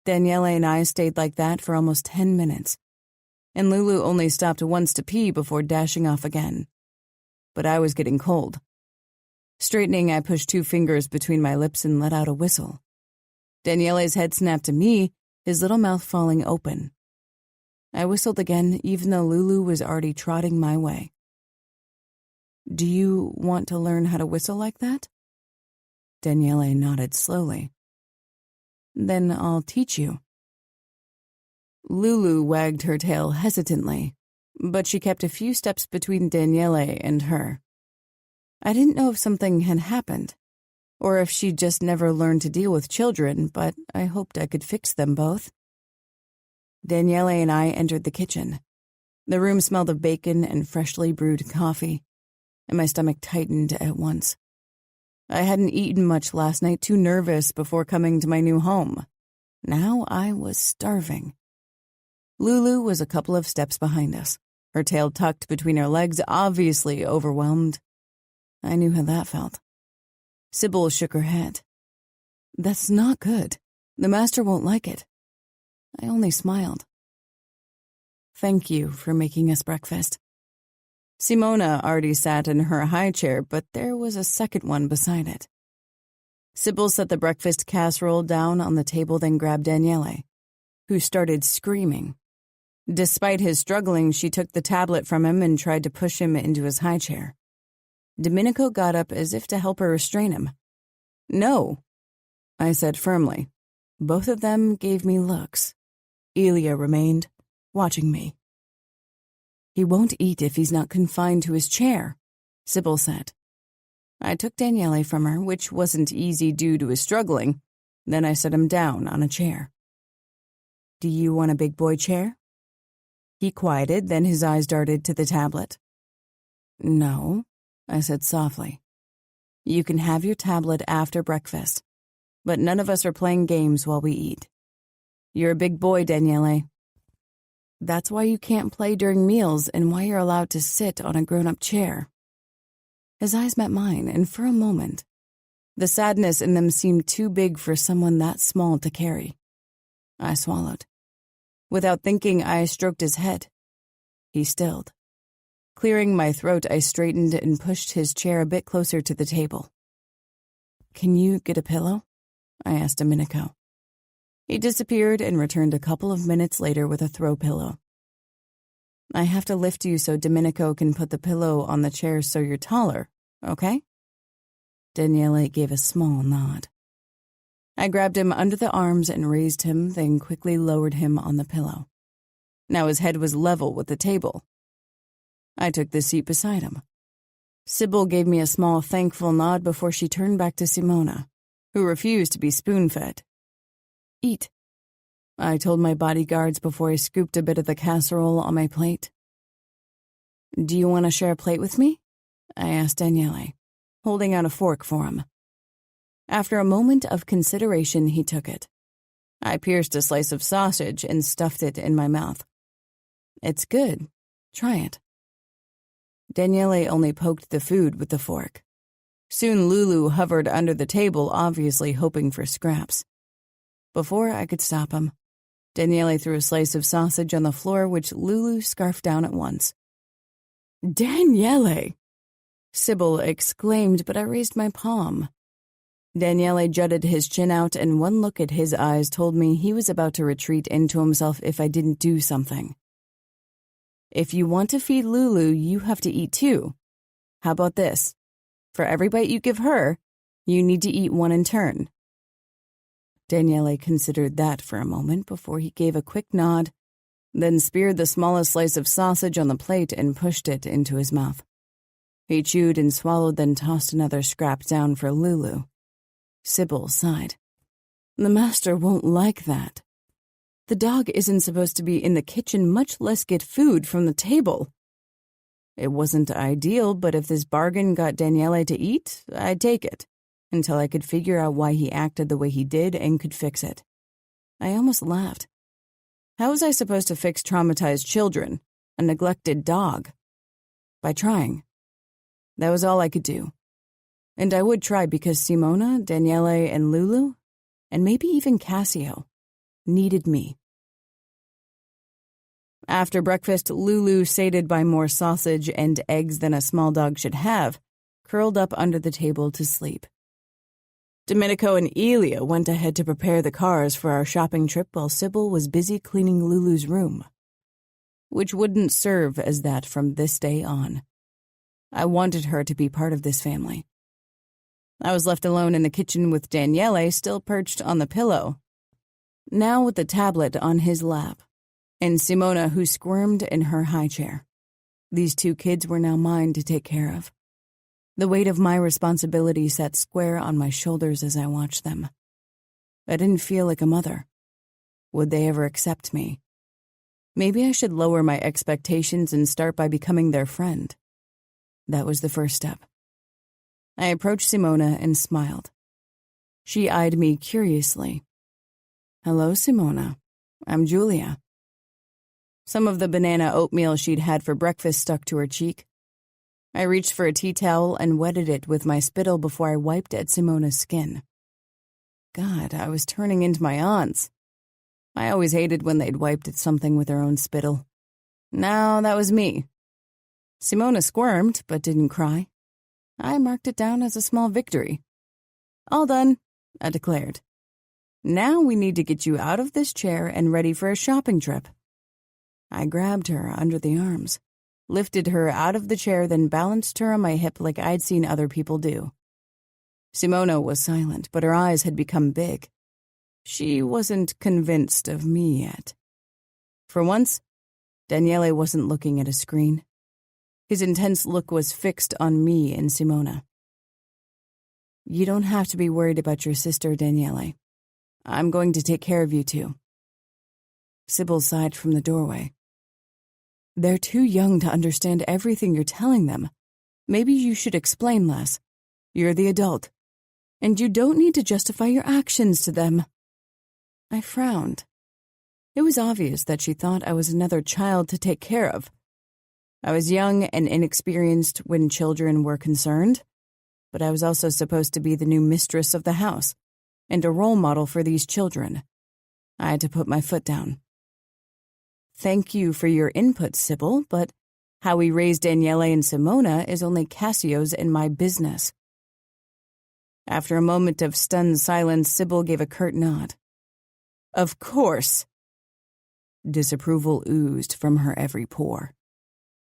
Daniele and I stayed like that for almost 10 minutes, and Lulu only stopped once to pee before dashing off again. But I was getting cold. Straightening, I pushed 2 fingers between my lips and let out a whistle. Daniele's head snapped to me, his little mouth falling open. I whistled again, even though Lulu was already trotting my way. "Do you want to learn how to whistle like that?" Daniele nodded slowly. "Then I'll teach you." Lulu wagged her tail hesitantly, but she kept a few steps between Daniele and her. I didn't know if something had happened, or if she'd just never learned to deal with children, but I hoped I could fix them both. Daniele and I entered the kitchen. The room smelled of bacon and freshly brewed coffee, and my stomach tightened at once. I hadn't eaten much last night, too nervous before coming to my new home. Now I was starving. Lulu was a couple of steps behind us, her tail tucked between her legs, obviously overwhelmed. I knew how that felt. Sybil shook her head. "That's not good. The master won't like it." I only smiled. "Thank you for making us breakfast." Simona already sat in her high chair, but there was a second one beside it. Sybil set the breakfast casserole down on the table, then grabbed Daniele, who started screaming. Despite his struggling, she took the tablet from him and tried to push him into his high chair. Domenico got up as if to help her restrain him. "No," I said firmly. Both of them gave me looks. Elia remained, watching me. "He won't eat if he's not confined to his chair," Sybil said. I took Daniele from her, which wasn't easy due to his struggling. Then I set him down on a chair. "Do you want a big boy chair?" He quieted, then his eyes darted to the tablet. "No," I said softly. "You can have your tablet after breakfast, but none of us are playing games while we eat. You're a big boy, Daniele. That's why you can't play during meals and why you're allowed to sit on a grown-up chair." His eyes met mine, and for a moment, the sadness in them seemed too big for someone that small to carry. I swallowed. Without thinking, I stroked his head. He stilled. Clearing my throat, I straightened and pushed his chair a bit closer to the table. "Can you get a pillow?" I asked Domenico. He disappeared and returned a couple of minutes later with a throw pillow. "I have to lift you so Domenico can put the pillow on the chair so you're taller, okay?" Daniele gave a small nod. I grabbed him under the arms and raised him, then quickly lowered him on the pillow. Now his head was level with the table. I took the seat beside him. Sybil gave me a small thankful nod before she turned back to Simona, who refused to be spoon-fed. "Eat," I told my bodyguards before I scooped a bit of the casserole on my plate. "Do you want to share a plate with me?" I asked Daniele, holding out a fork for him. After a moment of consideration, he took it. I pierced a slice of sausage and stuffed it in my mouth. "It's good. Try it." Daniele only poked the food with the fork. Soon Lulu hovered under the table, obviously hoping for scraps. Before I could stop him, Daniele threw a slice of sausage on the floor, which Lulu scarfed down at once. "Daniele!" Sybil exclaimed, but I raised my palm. Daniele jutted his chin out, and one look at his eyes told me he was about to retreat into himself if I didn't do something. "If you want to feed Lulu, you have to eat too. How about this? For every bite you give her, you need to eat one in turn." Daniele considered that for a moment before he gave a quick nod, then speared the smallest slice of sausage on the plate and pushed it into his mouth. He chewed and swallowed, then tossed another scrap down for Lulu. Sybil sighed. "The master won't like that. The dog isn't supposed to be in the kitchen, much less get food from the table." It wasn't ideal, but if this bargain got Daniele to eat, I'd take it, until I could figure out why he acted the way he did and could fix it. I almost laughed. How was I supposed to fix traumatized children, a neglected dog? By trying. That was all I could do. And I would try because Simona, Daniele, and Lulu, and maybe even Cassio, needed me. After breakfast, Lulu, sated by more sausage and eggs than a small dog should have, curled up under the table to sleep. Domenico and Elia went ahead to prepare the cars for our shopping trip while Sybil was busy cleaning Lulu's room, which wouldn't serve as that from this day on. I wanted her to be part of this family. I was left alone in the kitchen with Daniele still perched on the pillow, now with the tablet on his lap, and Simona who squirmed in her high chair. These two kids were now mine to take care of. The weight of my responsibility sat square on my shoulders as I watched them. I didn't feel like a mother. Would they ever accept me? Maybe I should lower my expectations and start by becoming their friend. That was the first step. I approached Simona and smiled. She eyed me curiously. "Hello, Simona. I'm Giulia." Some of the banana oatmeal she'd had for breakfast stuck to her cheek. I reached for a tea towel and wetted it with my spittle before I wiped at Simona's skin. God, I was turning into my aunts. I always hated when they'd wiped at something with their own spittle. Now that was me. Simona squirmed, but didn't cry. I marked it down as a small victory. "All done," I declared. "Now we need to get you out of this chair and ready for a shopping trip." I grabbed her under the arms, lifted her out of the chair, then balanced her on my hip like I'd seen other people do. Simona was silent, but her eyes had become big. She wasn't convinced of me yet. For once, Daniele wasn't looking at a screen. His intense look was fixed on me and Simona. You don't have to be worried about your sister, Daniele. I'm going to take care of you two. Sybil sighed from the doorway. They're too young to understand everything you're telling them. Maybe you should explain less. You're the adult, and you don't need to justify your actions to them. I frowned. It was obvious that she thought I was another child to take care of. I was young and inexperienced when children were concerned, but I was also supposed to be the new mistress of the house and a role model for these children. I had to put my foot down. Thank you for your input, Sybil, but how we raise Daniele and Simona is only Cassio's and my business. After a moment of stunned silence, Sybil gave a curt nod. Of course. Disapproval oozed from her every pore,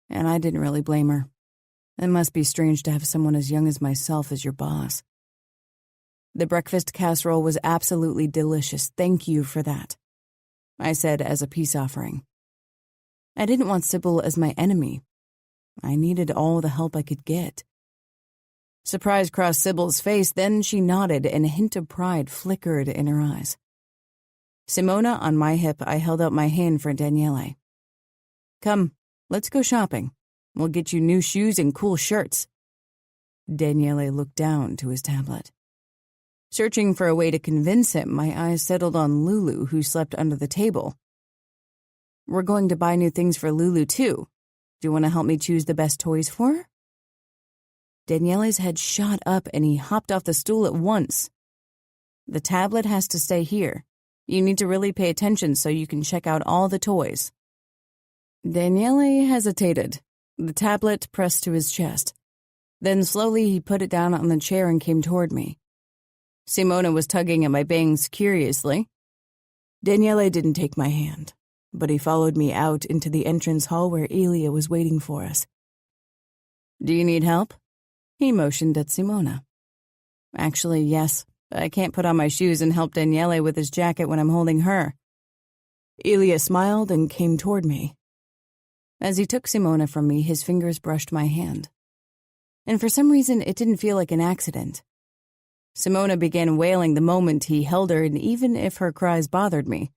and I didn't really blame her. It must be strange to have someone as young as myself as your boss. The breakfast casserole was absolutely delicious. Thank you for that, I said as a peace offering. I didn't want Sybil as my enemy. I needed all the help I could get. Surprise crossed Sybil's face, then she nodded and a hint of pride flickered in her eyes. Simona on my hip, I held out my hand for Daniele. Come, let's go shopping. We'll get you new shoes and cool shirts. Daniele looked down to his tablet. Searching for a way to convince him, my eyes settled on Lulu, who slept under the table. We're going to buy new things for Lulu, too. Do you want to help me choose the best toys for her? Daniele's head shot up and he hopped off the stool at once. The tablet has to stay here. You need to really pay attention so you can check out all the toys. Daniele hesitated, the tablet pressed to his chest. Then slowly he put it down on the chair and came toward me. Simona was tugging at my bangs curiously. Daniele didn't take my hand, but he followed me out into the entrance hall where Elia was waiting for us. Do you need help? He motioned at Simona. Actually, yes. I can't put on my shoes and help Daniele with his jacket when I'm holding her. Elia smiled and came toward me. As he took Simona from me, his fingers brushed my hand. And for some reason, it didn't feel like an accident. Simona began wailing the moment he held her, and even if her cries bothered me,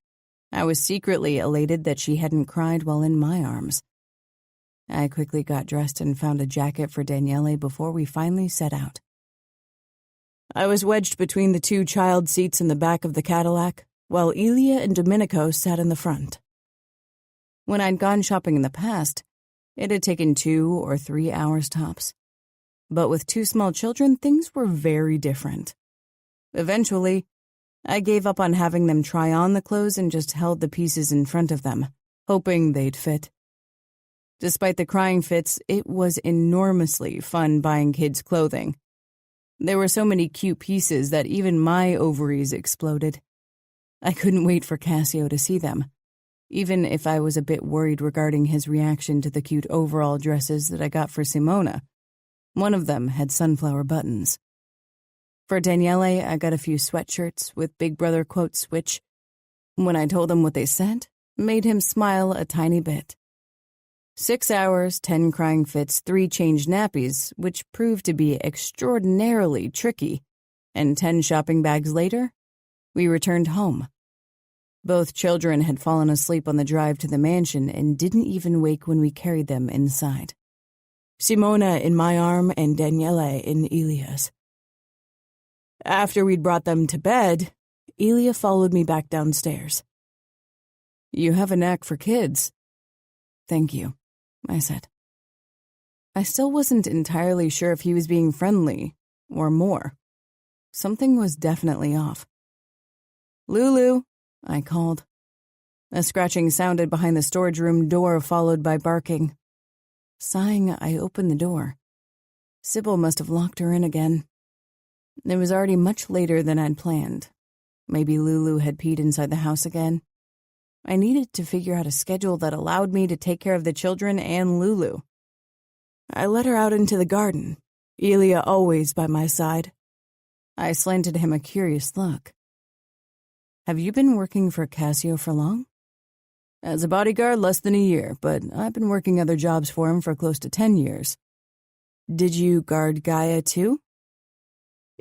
I was secretly elated that she hadn't cried while in my arms. I quickly got dressed and found a jacket for Daniele before we finally set out. I was wedged between the two child seats in the back of the Cadillac, while Elia and Domenico sat in the front. When I'd gone shopping in the past, it had taken 2 or 3 hours tops. But with 2 small children, things were very different. Eventually, I gave up on having them try on the clothes and just held the pieces in front of them, hoping they'd fit. Despite the crying fits, it was enormously fun buying kids' clothing. There were so many cute pieces that even my ovaries exploded. I couldn't wait for Cassio to see them, even if I was a bit worried regarding his reaction to the cute overall dresses that I got for Simona. One of them had sunflower buttons. For Daniele, I got a few sweatshirts with Big Brother quotes which, when I told him what they said, made him smile a tiny bit. 6 hours, 10 crying fits, 3 changed nappies, which proved to be extraordinarily tricky, and 10 shopping bags later, we returned home. Both children had fallen asleep on the drive to the mansion and didn't even wake when we carried them inside. Simona in my arm and Daniele in Elia's. After we'd brought them to bed, Elia followed me back downstairs. You have a knack for kids. Thank you, I said. I still wasn't entirely sure if he was being friendly or more. Something was definitely off. Lulu, I called. A scratching sounded behind the storage room door, followed by barking. Sighing, I opened the door. Sybil must have locked her in again. It was already much later than I'd planned. Maybe Lulu had peed inside the house again. I needed to figure out a schedule that allowed me to take care of the children and Lulu. I let her out into the garden, Elia always by my side. I slanted him a curious look. Have you been working for Cassio for long? As a bodyguard, less than a year, but I've been working other jobs for him for close to 10 years. Did you guard Gaia too?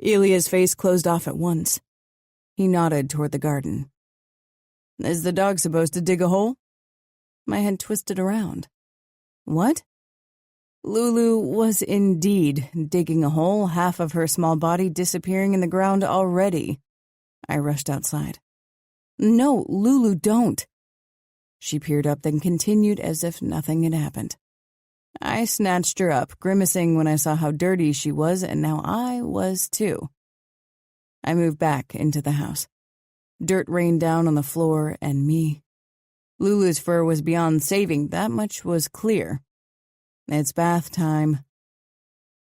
Elia's face closed off at once. He nodded toward the garden. Is the dog supposed to dig a hole? My head twisted around. What? Lulu was indeed digging a hole, half of her small body disappearing in the ground already. I rushed outside. No, Lulu, don't. She peered up, then continued as if nothing had happened. I snatched her up, grimacing when I saw how dirty she was, and now I was too. I moved back into the house. Dirt rained down on the floor and me. Lulu's fur was beyond saving, that much was clear. It's bath time.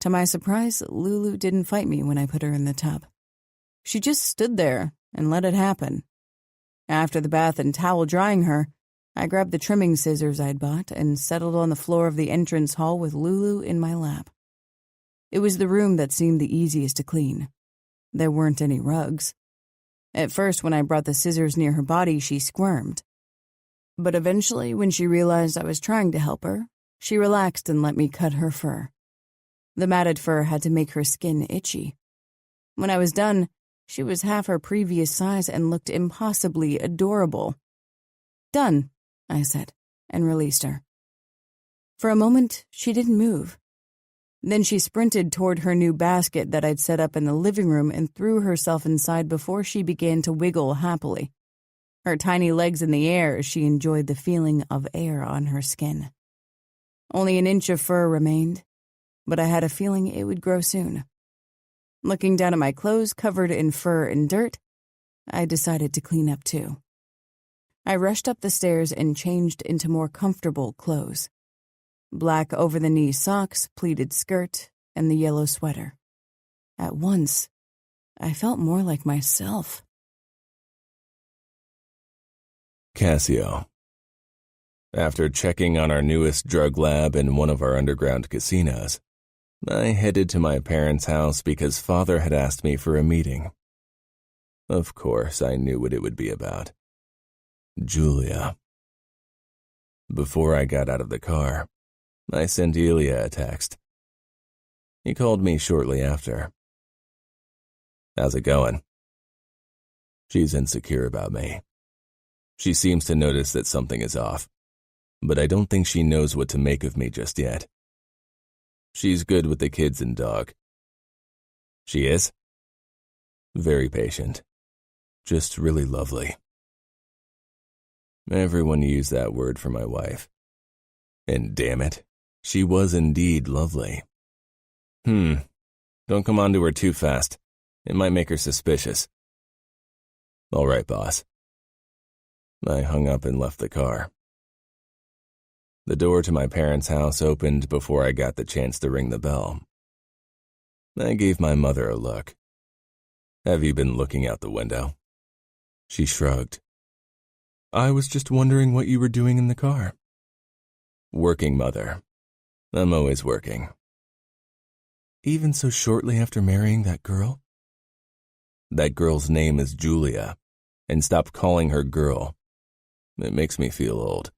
To my surprise, Lulu didn't fight me when I put her in the tub. She just stood there and let it happen. After the bath and towel drying her, I grabbed the trimming scissors I'd bought and settled on the floor of the entrance hall with Lulu in my lap. It was the room that seemed the easiest to clean. There weren't any rugs. At first, when I brought the scissors near her body, she squirmed. But eventually, when she realized I was trying to help her, she relaxed and let me cut her fur. The matted fur had to make her skin itchy. When I was done, she was half her previous size and looked impossibly adorable. Done, I said, and released her. For a moment, she didn't move. Then she sprinted toward her new basket that I'd set up in the living room and threw herself inside before she began to wiggle happily. Her tiny legs in the air as she enjoyed the feeling of air on her skin. Only an inch of fur remained, but I had a feeling it would grow soon. Looking down at my clothes covered in fur and dirt, I decided to clean up too. I rushed up the stairs and changed into more comfortable clothes. Black over-the-knee socks, pleated skirt, and the yellow sweater. At once, I felt more like myself. Cassio. After checking on our newest drug lab in one of our underground casinos, I headed to my parents' house because Father had asked me for a meeting. Of course, I knew what it would be about. Giulia. Before I got out of the car, I sent Elia a text. He called me shortly after. How's it going? She's insecure about me. She seems to notice that something is off, but I don't think she knows what to make of me just yet. She's good with the kids and dog. She is? Very patient. Just really lovely. Everyone used that word for my wife. And damn it, she was indeed lovely. Don't come on to her too fast. It might make her suspicious. All right, boss. I hung up and left the car. The door to my parents' house opened before I got the chance to ring the bell. I gave my mother a look. Have you been looking out the window? She shrugged. I was just wondering what you were doing in the car. Working, Mother. I'm always working. Even so shortly after marrying that girl? That girl's name is Giulia, and stop calling her girl. It makes me feel old.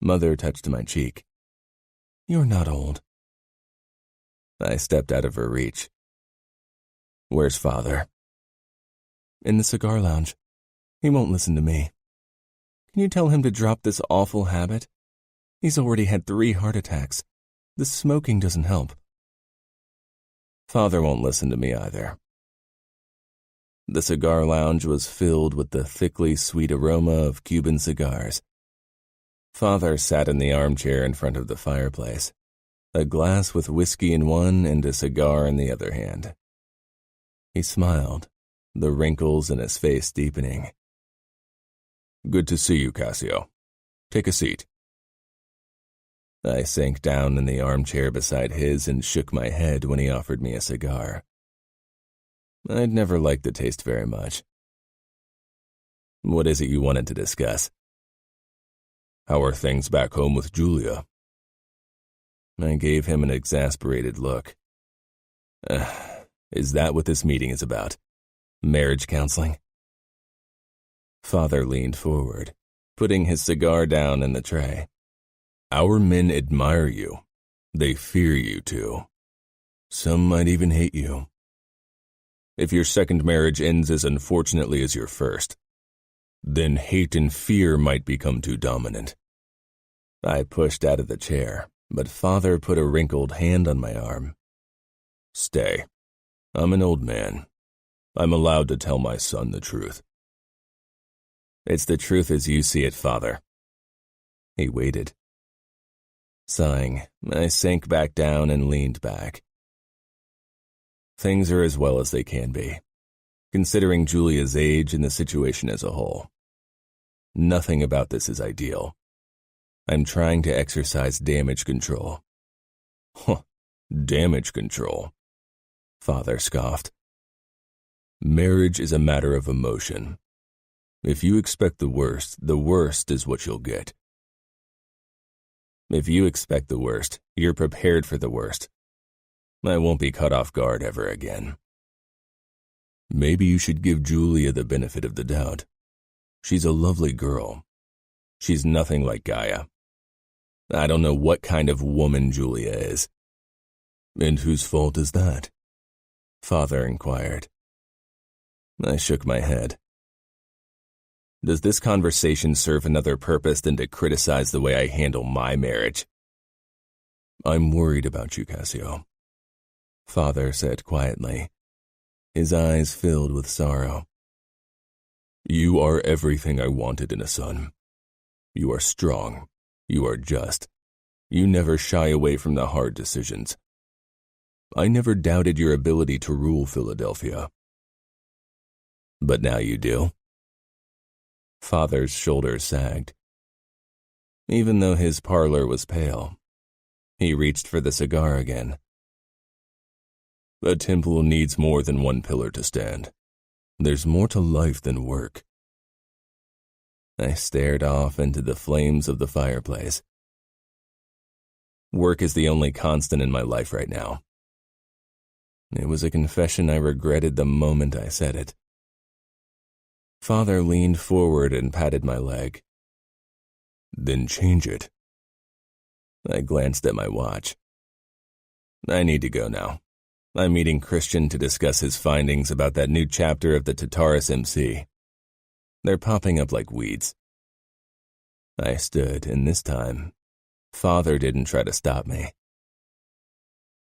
Mother touched my cheek. You're not old. I stepped out of her reach. Where's Father? In the cigar lounge. He won't listen to me. Can you tell him to drop this awful habit? He's already had 3 heart attacks. The smoking doesn't help. Father won't listen to me either. The cigar lounge was filled with the thickly sweet aroma of Cuban cigars. Father sat in the armchair in front of the fireplace, a glass with whiskey in one and a cigar in the other hand. He smiled, the wrinkles in his face deepening. Good to see you, Cassio. Take a seat. I sank down in the armchair beside his and shook my head when he offered me a cigar. I'd never liked the taste very much. What is it you wanted to discuss? How are things back home with Giulia? I gave him an exasperated look. Is that what this meeting is about? Marriage counseling? Father leaned forward, putting his cigar down in the tray. Our men admire you. They fear you too. Some might even hate you. if your second marriage ends as unfortunately as your first, then hate and fear might become too dominant. I pushed out of the chair, but Father put a wrinkled hand on my arm. Stay. I'm an old man. I'm allowed to tell my son the truth. It's the truth as you see it, Father. He waited. Sighing, I sank back down and leaned back. Things are as well as they can be, considering Giulia's age and the situation as a whole. Nothing about this is ideal. I'm trying to exercise damage control. Huh, damage control. Father scoffed. Marriage is a matter of emotion. If you expect the worst is what you'll get. If you expect the worst, you're prepared for the worst. I won't be caught off guard ever again. Maybe you should give Giulia the benefit of the doubt. She's a lovely girl. She's nothing like Gaia. I don't know what kind of woman Giulia is. And whose fault is that? Father inquired. I shook my head. Does this conversation serve another purpose than to criticize the way I handle my marriage? I'm worried about you, Cassio. Father said quietly, his eyes filled with sorrow. You are everything I wanted in a son. You are strong. You are just. You never shy away from the hard decisions. I never doubted your ability to rule Philadelphia. But now you do. Father's shoulders sagged. Even though his parlor was pale, he reached for the cigar again. A temple needs more than one pillar to stand. There's more to life than work. I stared off into the flames of the fireplace. Work is the only constant in my life right now. It was a confession I regretted the moment I said it. Father leaned forward and patted my leg. Then change it. I glanced at my watch. I need to go now. I'm meeting Christian to discuss his findings about that new chapter of the Tartarus MC. They're popping up like weeds. I stood, and this time, Father didn't try to stop me.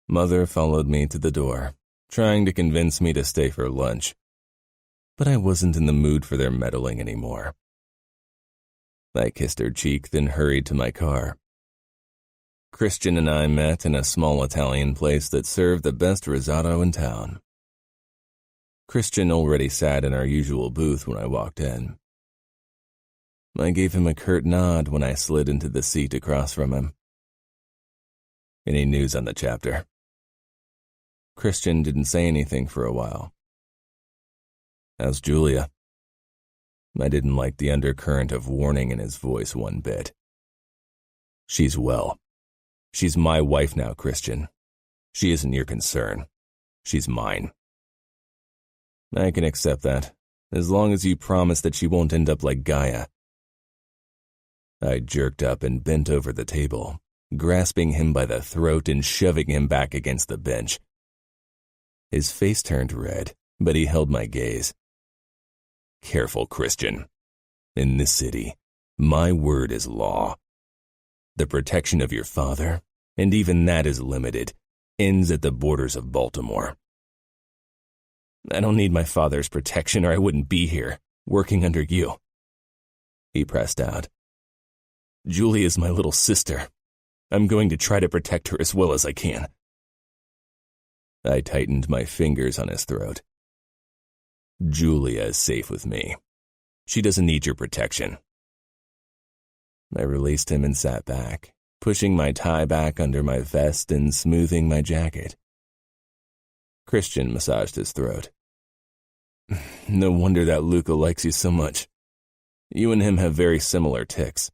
Mother followed me to the door, trying to convince me to stay for lunch. But I wasn't in the mood for their meddling anymore. I kissed her cheek, then hurried to my car. Christian and I met in a small Italian place that served the best risotto in town. Christian already sat in our usual booth when I walked in. I gave him a curt nod when I slid into the seat across from him. Any news on the chapter? Christian didn't say anything for a while. How's Giulia? I didn't like the undercurrent of warning in his voice one bit. She's well. She's my wife now, Christian. She isn't your concern. She's mine. I can accept that, as long as you promise that she won't end up like Gaia. I jerked up and bent over the table, grasping him by the throat and shoving him back against the bench. His face turned red, but he held my gaze. Careful, Christian. In this city, my word is law. The protection of your father, and even that is limited, ends at the borders of Baltimore. I don't need my father's protection or I wouldn't be here, working under you. He pressed out. Giulia is my little sister. I'm going to try to protect her as well as I can. I tightened my fingers on his throat. Giulia is safe with me. She doesn't need your protection. I released him and sat back, pushing my tie back under my vest and smoothing my jacket. Christian massaged his throat. No wonder that Luca likes you so much. You and him have very similar tics.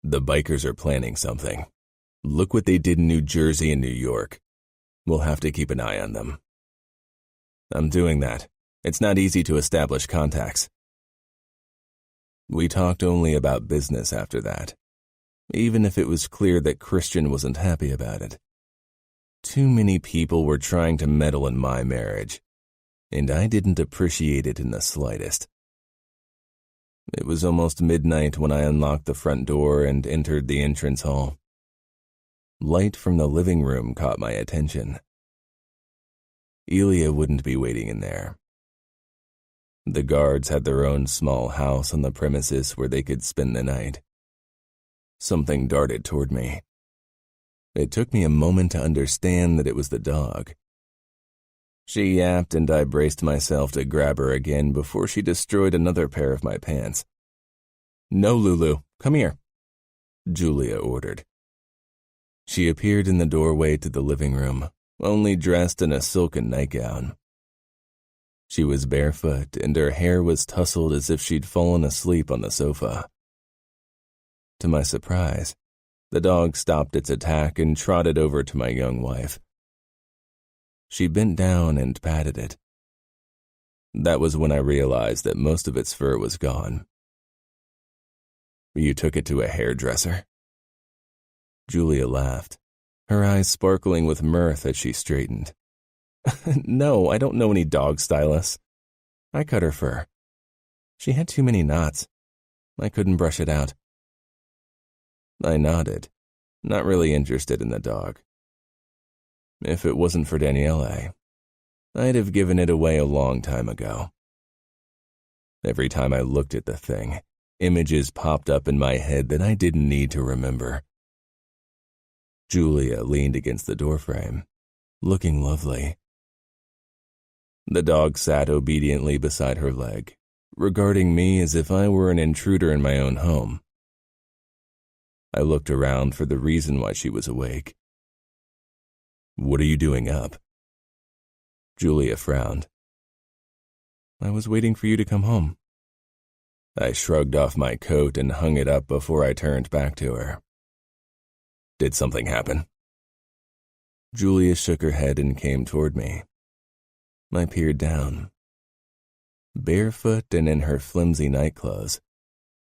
The bikers are planning something. Look what they did in New Jersey and New York. We'll have to keep an eye on them. I'm doing that. It's not easy to establish contacts. We talked only about business after that, even if it was clear that Christian wasn't happy about it. Too many people were trying to meddle in my marriage. and I didn't appreciate it in the slightest. It was almost midnight when I unlocked the front door and entered the entrance hall. Light from the living room caught my attention. Elia wouldn't be waiting in there. The guards had their own small house on the premises where they could spend the night. Something darted toward me. It took me a moment to understand that it was the dog. She yapped and I braced myself to grab her again before she destroyed another pair of my pants. "No, Lulu, come here," Giulia ordered. She appeared in the doorway to the living room, only dressed in a silken nightgown. She was barefoot and her hair was tousled as if she'd fallen asleep on the sofa. To my surprise, the dog stopped its attack and trotted over to my young wife. She bent down and patted it. That was when I realized that most of its fur was gone. "You took it to a hairdresser?" Giulia laughed, her eyes sparkling with mirth as she straightened. "No, I don't know any dog stylists. I cut her fur. She had too many knots. I couldn't brush it out." I nodded, not really interested in the dog. If it wasn't for Daniele, I'd have given it away a long time ago. Every time I looked at the thing, images popped up in my head that I didn't need to remember. Giulia leaned against the doorframe, looking lovely. The dog sat obediently beside her leg, regarding me as if I were an intruder in my own home. I looked around for the reason why she was awake. "What are you doing up?" Giulia frowned. "I was waiting for you to come home." I shrugged off my coat and hung it up before I turned back to her. "Did something happen?" Giulia shook her head and came toward me. I peered down. Barefoot and in her flimsy nightclothes,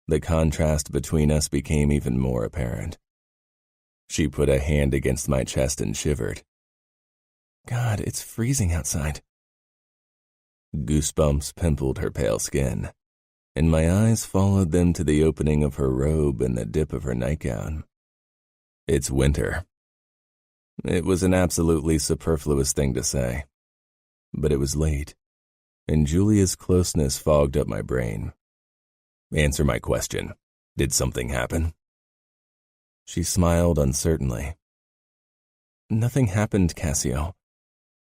the contrast between us became even more apparent. She put a hand against my chest and shivered. "God, it's freezing outside." Goosebumps pimpled her pale skin, and my eyes followed them to the opening of her robe and the dip of her nightgown. "It's winter." It was an absolutely superfluous thing to say, but it was late, and Giulia's closeness fogged up my brain. "Answer my question. Did something happen?" She smiled uncertainly. "Nothing happened, Cassio,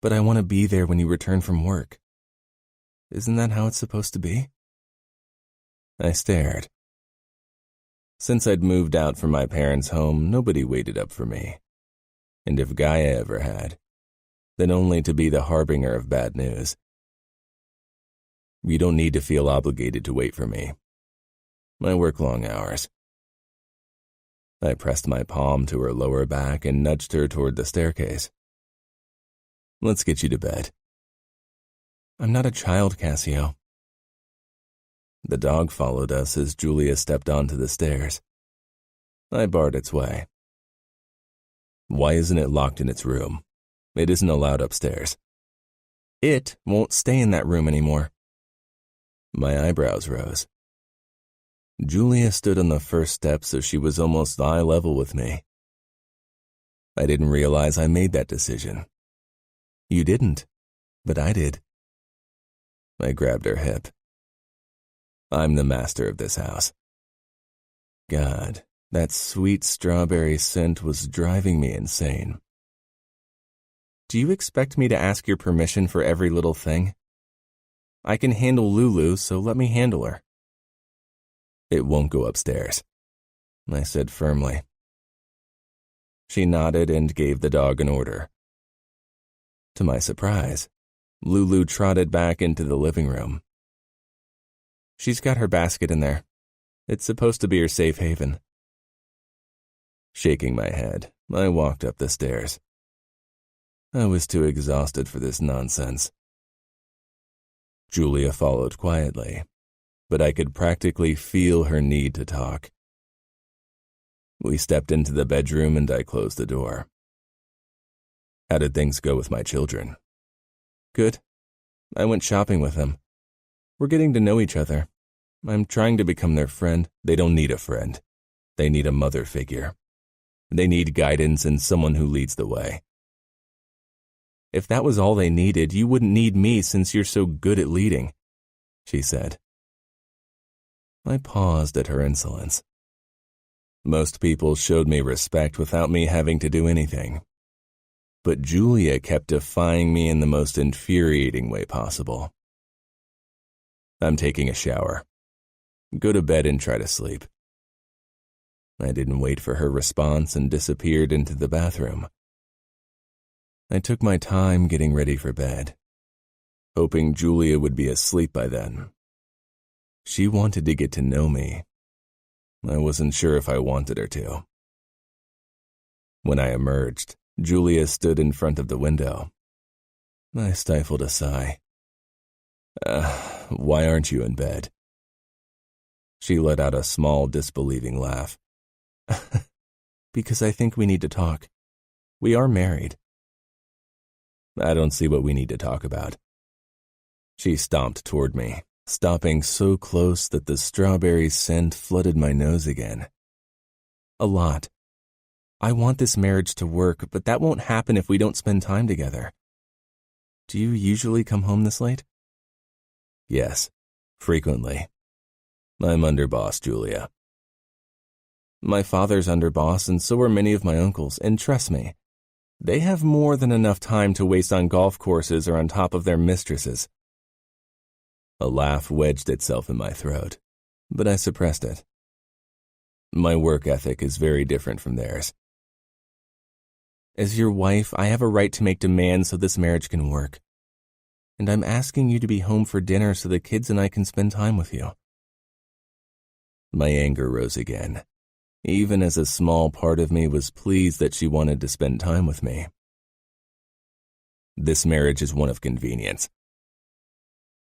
but I want to be there when you return from work. Isn't that how it's supposed to be?" I stared. Since I'd moved out from my parents' home, nobody waited up for me. And if Gaia ever had, then only to be the harbinger of bad news. "You don't need to feel obligated to wait for me. I work long hours." I pressed my palm to her lower back and nudged her toward the staircase. "Let's get you to bed." "I'm not a child, Cassio." The dog followed us as Giulia stepped onto the stairs. I barred its way. "Why isn't it locked in its room? It isn't allowed upstairs." "It won't stay in that room anymore." My eyebrows rose. Giulia stood on the first step so she was almost eye level with me. "I didn't realize I made that decision." "You didn't, but I did." I grabbed her hip. "I'm the master of this house." God, that sweet strawberry scent was driving me insane. "Do you expect me to ask your permission for every little thing? I can handle Lulu, so let me handle her." "It won't go upstairs," I said firmly. She nodded and gave the dog an order. To my surprise, Lulu trotted back into the living room. "She's got her basket in there. It's supposed to be her safe haven." Shaking my head, I walked up the stairs. I was too exhausted for this nonsense. Giulia followed quietly, but I could practically feel her need to talk. We stepped into the bedroom and I closed the door. "How did things go with my children?" "Good. I went shopping with them. We're getting to know each other. I'm trying to become their friend. They don't need a friend. They need a mother figure. They need guidance and someone who leads the way. If that was all they needed, you wouldn't need me since you're so good at leading, she said. I paused at her insolence. Most people showed me respect without me having to do anything. But Giulia kept defying me in the most infuriating way possible. I'm taking a shower. Go to bed and try to sleep. I didn't wait for her response and disappeared into the bathroom. I took my time getting ready for bed, hoping Giulia would be asleep by then. She wanted to get to know me. I wasn't sure if I wanted her to. When I emerged, Giulia stood in front of the window. I stifled a sigh. Why aren't you in bed? She let out a small, disbelieving laugh. Because I think we need to talk. We are married. I don't see what we need to talk about. She stomped toward me, stopping so close that the strawberry scent flooded my nose again. A lot. I want this marriage to work, but that won't happen if we don't spend time together. Do you usually come home this late? Yes, frequently. I'm underboss, Giulia. My father's underboss, and so are many of my uncles, and trust me, they have more than enough time to waste on golf courses or on top of their mistresses. A laugh wedged itself in my throat, but I suppressed it. My work ethic is very different from theirs. As your wife, I have a right to make demands so this marriage can work. And I'm asking you to be home for dinner so the kids and I can spend time with you. My anger rose again, even as a small part of me was pleased that she wanted to spend time with me. This marriage is one of convenience.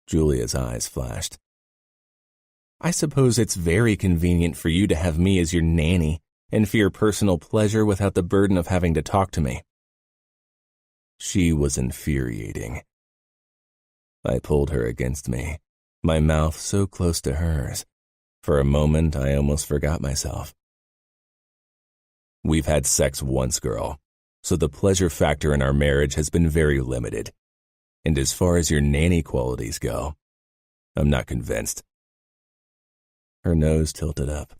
Giulia's eyes flashed. I suppose it's very convenient for you to have me as your nanny and for your personal pleasure without the burden of having to talk to me. She was infuriating. I pulled her against me, my mouth so close to hers. For a moment, I almost forgot myself. We've had sex once, girl, so the pleasure factor in our marriage has been very limited. And as far as your nanny qualities go, I'm not convinced. Her nose tilted up.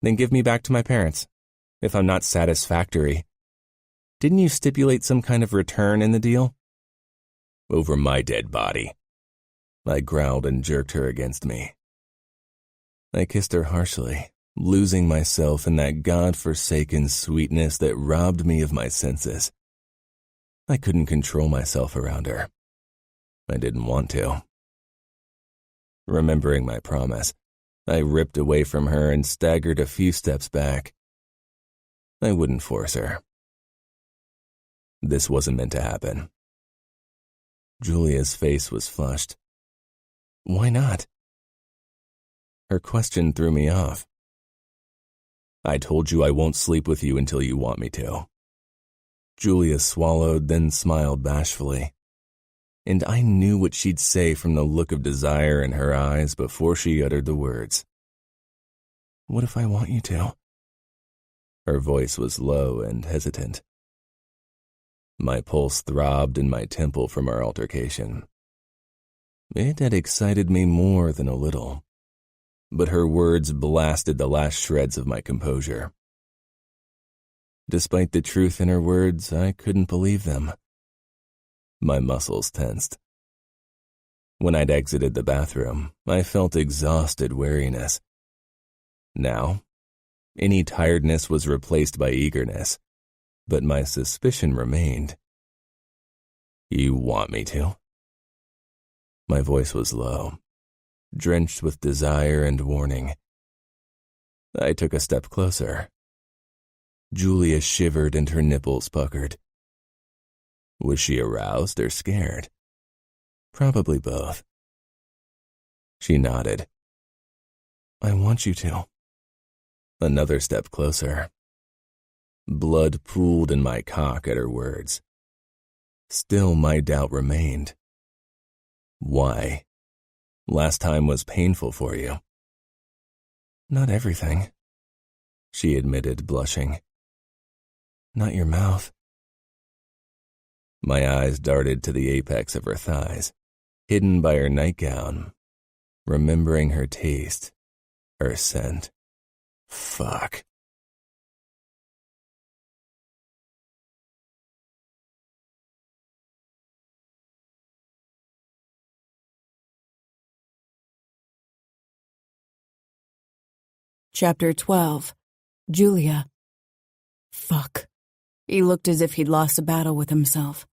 Then give me back to my parents, if I'm not satisfactory. Didn't you stipulate some kind of return in the deal? Over my dead body. I growled and jerked her against me. I kissed her harshly, losing myself in that God-forsaken sweetness that robbed me of my senses. I couldn't control myself around her. I didn't want to. Remembering my promise, I ripped away from her and staggered a few steps back. I wouldn't force her. This wasn't meant to happen. Giulia's face was flushed. Why not? Her question threw me off. I told you I won't sleep with you until you want me to. Giulia swallowed, then smiled bashfully. And I knew what she'd say from the look of desire in her eyes before she uttered the words. What if I want you to? Her voice was low and hesitant. My pulse throbbed in my temple from our altercation. It had excited me more than a little, but her words blasted the last shreds of my composure. Despite the truth in her words, I couldn't believe them. My muscles tensed. When I'd exited the bathroom, I felt exhausted weariness. Now, any tiredness was replaced by eagerness, but my suspicion remained. You want me to? My voice was low, drenched with desire and warning. I took a step closer. Giulia shivered and her nipples puckered. Was she aroused or scared? Probably both. She nodded. I want you to. Another step closer. Blood pooled in my cock at her words. Still my doubt remained. Why? Last time was painful for you. Not everything, she admitted, blushing. Not your mouth. My eyes darted to the apex of her thighs, hidden by her nightgown, remembering her taste, her scent. Fuck. Chapter 12. Giulia. Fuck. He looked as if he'd lost a battle with himself.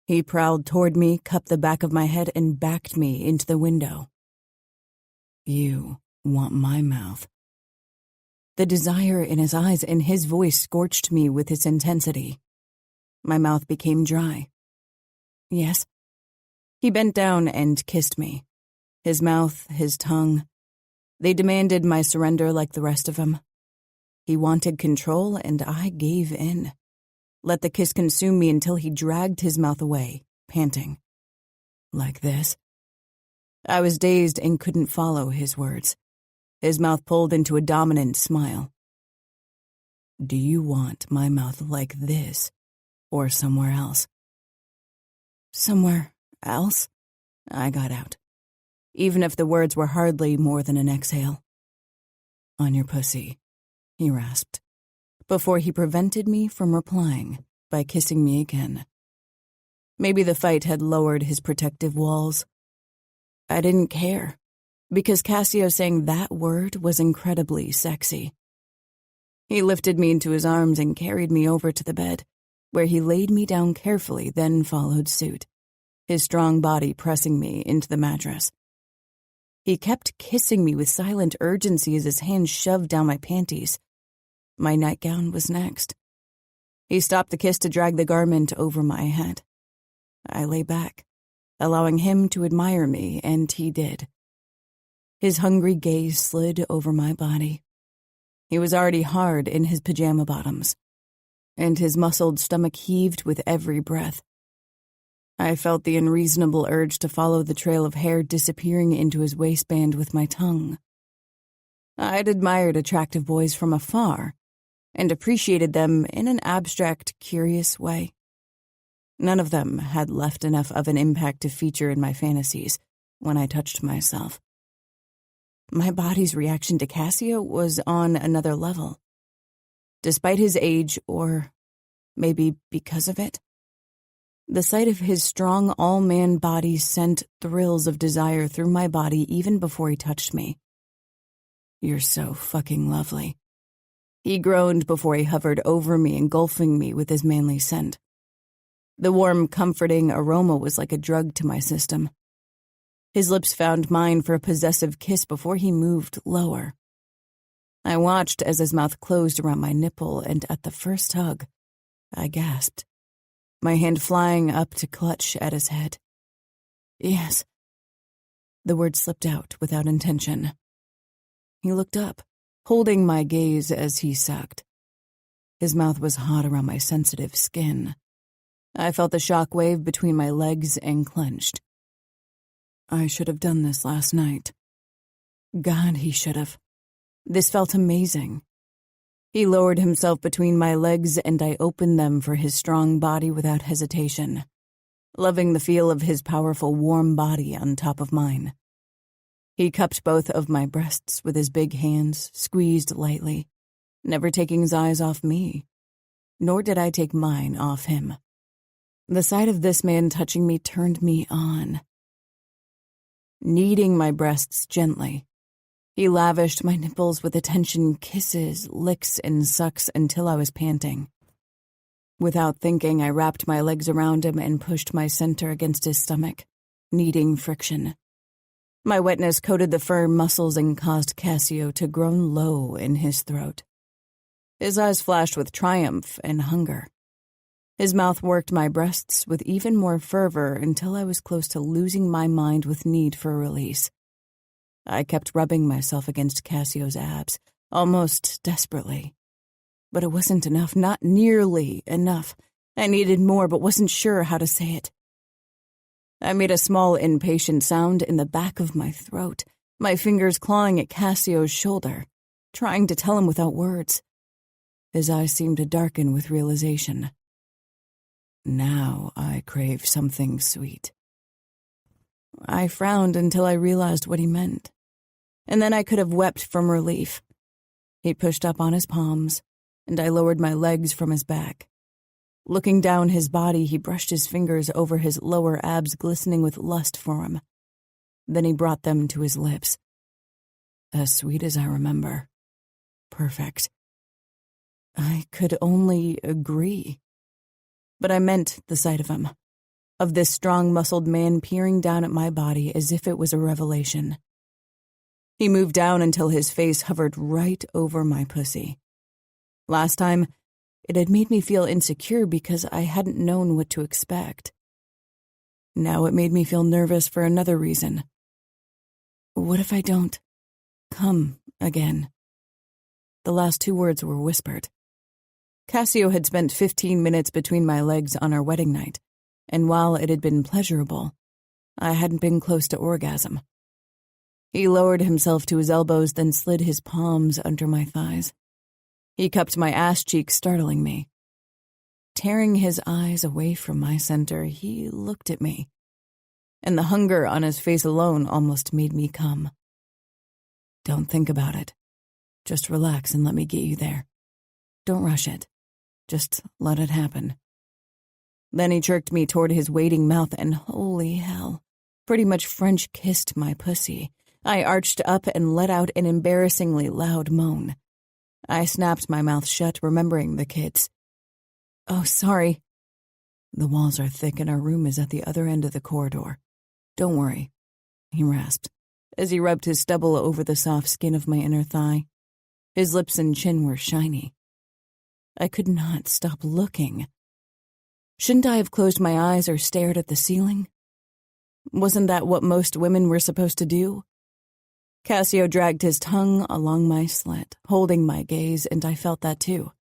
He prowled toward me, cupped the back of my head, and backed me into the window. You want my mouth. The desire in his eyes and his voice scorched me with its intensity. My mouth became dry. Yes. He bent down and kissed me. His mouth, his tongue. They demanded my surrender like the rest of him. He wanted control, and I gave in. Let the kiss consume me until he dragged his mouth away, panting. Like this. I was dazed and couldn't follow his words. His mouth pulled into a dominant smile. Do you want my mouth like this, or somewhere else? Somewhere else? I got out, even if the words were hardly more than an exhale. On your pussy, he rasped, before he prevented me from replying by kissing me again. Maybe the fight had lowered his protective walls. I didn't care, because Cassio saying that word was incredibly sexy. He lifted me into his arms and carried me over to the bed, where he laid me down carefully, then followed suit, his strong body pressing me into the mattress. He kept kissing me with silent urgency as his hand shoved down my panties. My nightgown was next. He stopped the kiss to drag the garment over my head. I lay back, allowing him to admire me, and he did. His hungry gaze slid over my body. He was already hard in his pajama bottoms, and his muscled stomach heaved with every breath. I felt the unreasonable urge to follow the trail of hair disappearing into his waistband with my tongue. I'd admired attractive boys from afar, and appreciated them in an abstract, curious way. None of them had left enough of an impact to feature in my fantasies when I touched myself. My body's reaction to Cassio was on another level. Despite his age, or maybe because of it, the sight of his strong, all-man body sent thrills of desire through my body even before he touched me. You're so fucking lovely. He groaned before he hovered over me, engulfing me with his manly scent. The warm, comforting aroma was like a drug to my system. His lips found mine for a possessive kiss before he moved lower. I watched as his mouth closed around my nipple, and at the first hug, I gasped, my hand flying up to clutch at his head. Yes. The word slipped out without intention. He looked up, holding my gaze as he sucked. His mouth was hot around my sensitive skin. I felt the shock wave between my legs and clenched. I should have done this last night. God, he should have. This felt amazing. He lowered himself between my legs, and I opened them for his strong body without hesitation, loving the feel of his powerful, warm body on top of mine. He cupped both of my breasts with his big hands, squeezed lightly, never taking his eyes off me, nor did I take mine off him. The sight of this man touching me turned me on. Kneading my breasts gently, he lavished my nipples with attention, kisses, licks, and sucks until I was panting. Without thinking, I wrapped my legs around him and pushed my center against his stomach, kneading friction. My wetness coated the firm muscles and caused Cassio to groan low in his throat. His eyes flashed with triumph and hunger. His mouth worked my breasts with even more fervor until I was close to losing my mind with need for a release. I kept rubbing myself against Cassio's abs, almost desperately. But it wasn't enough, not nearly enough. I needed more, but wasn't sure how to say it. I made a small, impatient sound in the back of my throat, my fingers clawing at Cassio's shoulder, trying to tell him without words. His eyes seemed to darken with realization. Now I crave something sweet. I frowned until I realized what he meant, and then I could have wept from relief. He pushed up on his palms, and I lowered my legs from his back. Looking down his body, he brushed his fingers over his lower abs glistening with lust for him. Then he brought them to his lips. As sweet as I remember. Perfect. I could only agree. But I meant the sight of him, of this strong-muscled man peering down at my body as if it was a revelation. He moved down until his face hovered right over my pussy. Last time, it had made me feel insecure because I hadn't known what to expect. Now it made me feel nervous for another reason. What if I don't come again? The last 2 words were whispered. Cassio had spent 15 minutes between my legs on our wedding night, and while it had been pleasurable, I hadn't been close to orgasm. He lowered himself to his elbows, then slid his palms under my thighs. He cupped my ass cheek, startling me. Tearing his eyes away from my center, he looked at me, and the hunger on his face alone almost made me come. Don't think about it. Just relax and let me get you there. Don't rush it. Just let it happen. Then he jerked me toward his waiting mouth, and holy hell, pretty much French kissed my pussy. I arched up and let out an embarrassingly loud moan. I snapped my mouth shut, remembering the kids. Oh, sorry. The walls are thick and our room is at the other end of the corridor. Don't worry, he rasped, as he rubbed his stubble over the soft skin of my inner thigh. His lips and chin were shiny. I could not stop looking. Shouldn't I have closed my eyes or stared at the ceiling? Wasn't that what most women were supposed to do? Cassio dragged his tongue along my slit, holding my gaze, and I felt that too.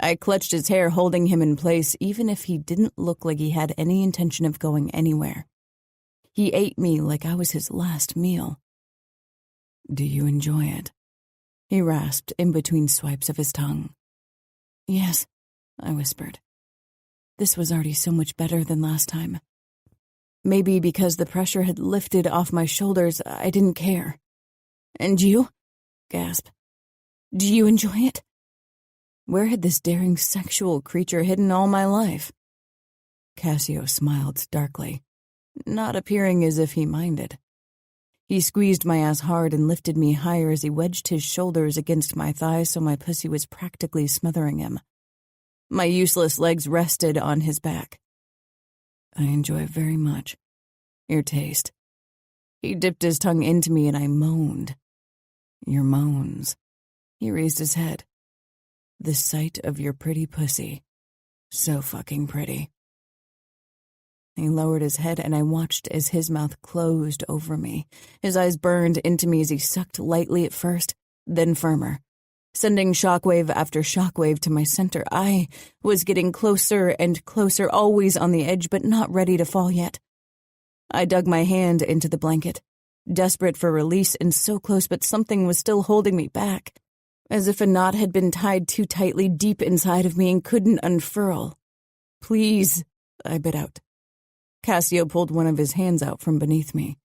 I clutched his hair, holding him in place, even if he didn't look like he had any intention of going anywhere. He ate me like I was his last meal. Do you enjoy it? He rasped in between swipes of his tongue. Yes, I whispered. This was already so much better than last time. Maybe because the pressure had lifted off my shoulders, I didn't care. And you? Gasp. Do you enjoy it? Where had this daring sexual creature hidden all my life? Cassio smiled darkly, not appearing as if he minded. He squeezed my ass hard and lifted me higher as he wedged his shoulders against my thighs so my pussy was practically smothering him. My useless legs rested on his back. I enjoy very much your taste. He dipped his tongue into me and I moaned. Your moans. He raised his head. The sight of your pretty pussy. So fucking pretty. He lowered his head and I watched as his mouth closed over me. His eyes burned into me as he sucked lightly at first, then firmer, sending shockwave after shockwave to my center. I was getting closer and closer, always on the edge, but not ready to fall yet. I dug my hand into the blanket, desperate for release and so close, but something was still holding me back, as if a knot had been tied too tightly deep inside of me and couldn't unfurl. Please, I bit out. Cassio pulled one of his hands out from beneath me.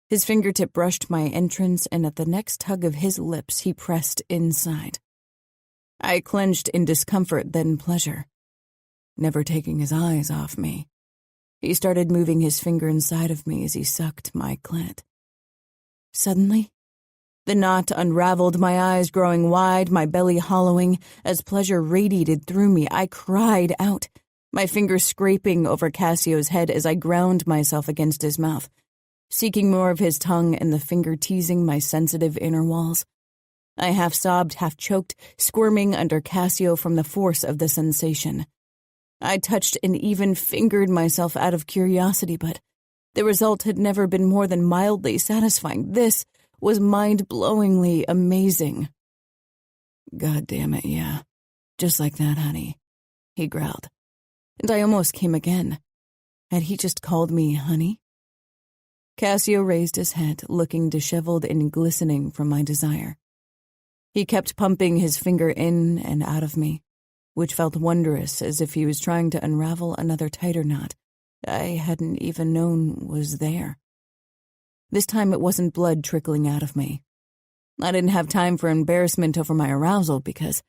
His fingertip brushed my entrance, and at the next tug of his lips, he pressed inside. I clenched in discomfort, then pleasure, never taking his eyes off me. He started moving his finger inside of me as he sucked my clit. Suddenly, the knot unraveled, my eyes growing wide, my belly hollowing. As pleasure radiated through me, I cried out, my fingers scraping over Cassio's head as I ground myself against his mouth, seeking more of his tongue and the finger teasing my sensitive inner walls. I half sobbed, half choked, squirming under Cassio from the force of the sensation. I touched and even fingered myself out of curiosity, but the result had never been more than mildly satisfying. This was mind-blowingly amazing. God damn it, yeah. Just like that, honey, he growled. And I almost came again. Had he just called me honey? Cassio raised his head, looking disheveled and glistening from my desire. He kept pumping his finger in and out of me, which felt wondrous, as if he was trying to unravel another tighter knot I hadn't even known was there. This time it wasn't blood trickling out of me. I didn't have time for embarrassment over my arousal because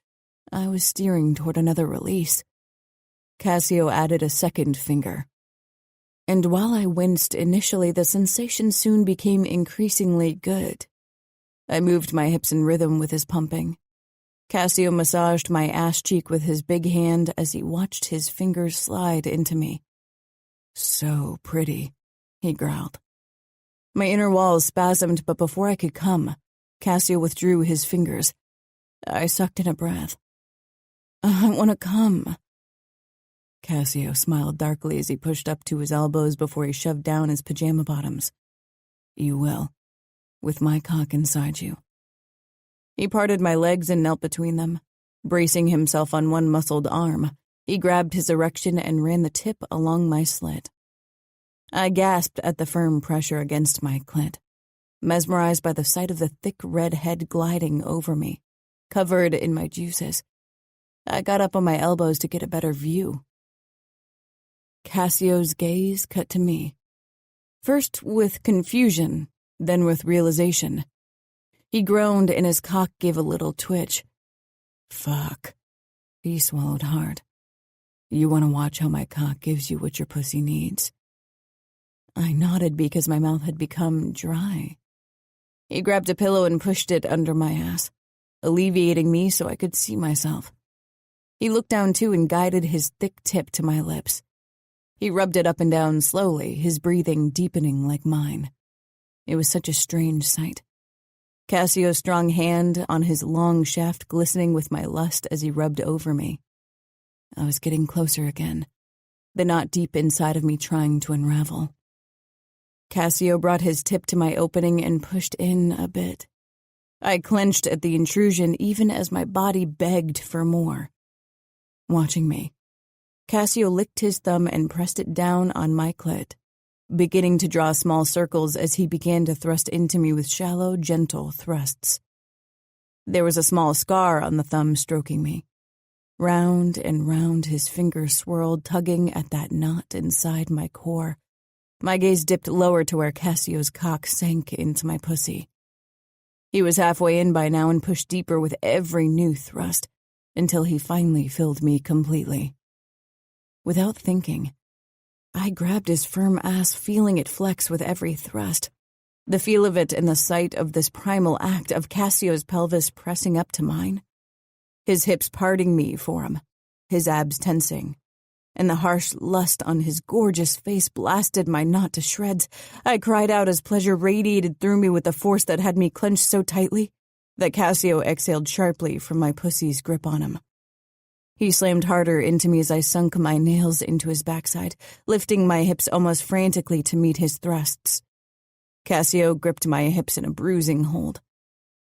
I was steering toward another release. Cassio added a second finger. And while I winced initially, the sensation soon became increasingly good. I moved my hips in rhythm with his pumping. Cassio massaged my ass cheek with his big hand as he watched his fingers slide into me. "So pretty," he growled. My inner walls spasmed, but before I could come, Cassio withdrew his fingers. I sucked in a breath. "I want to come." Cassio smiled darkly as he pushed up to his elbows before he shoved down his pajama bottoms. "You will, with my cock inside you." He parted my legs and knelt between them. Bracing himself on one muscled arm, he grabbed his erection and ran the tip along my slit. I gasped at the firm pressure against my clit, mesmerized by the sight of the thick red head gliding over me, covered in my juices. I got up on my elbows to get a better view. Cassio's gaze cut to me, first with confusion, then with realization. He groaned and his cock gave a little twitch. "Fuck." He swallowed hard. "You want to watch how my cock gives you what your pussy needs?" I nodded because my mouth had become dry. He grabbed a pillow and pushed it under my ass, alleviating me so I could see myself. He looked down too and guided his thick tip to my lips. He rubbed it up and down slowly, his breathing deepening like mine. It was such a strange sight. Cassio's strong hand on his long shaft glistening with my lust as he rubbed over me. I was getting closer again, the knot deep inside of me trying to unravel. Cassio brought his tip to my opening and pushed in a bit. I clenched at the intrusion even as my body begged for more. Watching me, Cassio licked his thumb and pressed it down on my clit, beginning to draw small circles as he began to thrust into me with shallow, gentle thrusts. There was a small scar on the thumb stroking me. Round and round his fingers swirled, tugging at that knot inside my core. My gaze dipped lower to where Cassio's cock sank into my pussy. He was halfway in by now and pushed deeper with every new thrust, until he finally filled me completely. Without thinking, I grabbed his firm ass, feeling it flex with every thrust. The feel of it and the sight of this primal act of Cassio's pelvis pressing up to mine. His hips parting me for him, his abs tensing, and the harsh lust on his gorgeous face blasted my knot to shreds. I cried out as pleasure radiated through me with a force that had me clenched so tightly that Cassio exhaled sharply from my pussy's grip on him. He slammed harder into me as I sunk my nails into his backside, lifting my hips almost frantically to meet his thrusts. Cassio gripped my hips in a bruising hold,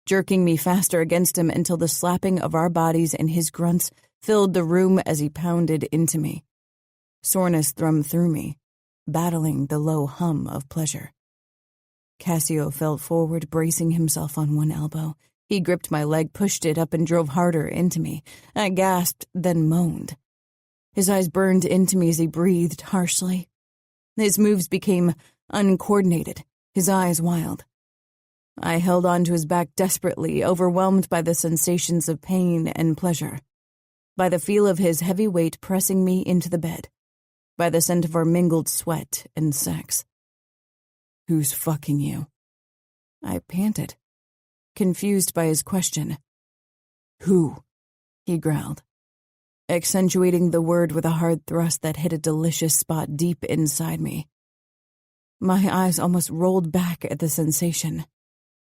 jerking me faster against him until the slapping of our bodies and his grunts filled the room as he pounded into me. Soreness thrummed through me, battling the low hum of pleasure. Cassio fell forward, bracing himself on one elbow. He gripped my leg, pushed it up, and drove harder into me. I gasped, then moaned. His eyes burned into me as he breathed harshly. His moves became uncoordinated, his eyes wild. I held on to his back desperately, overwhelmed by the sensations of pain and pleasure, by the feel of his heavy weight pressing me into the bed, by the scent of our mingled sweat and sex. "Who's fucking you?" I panted, confused by his question. "Who?" he growled, accentuating the word with a hard thrust that hit a delicious spot deep inside me. My eyes almost rolled back at the sensation.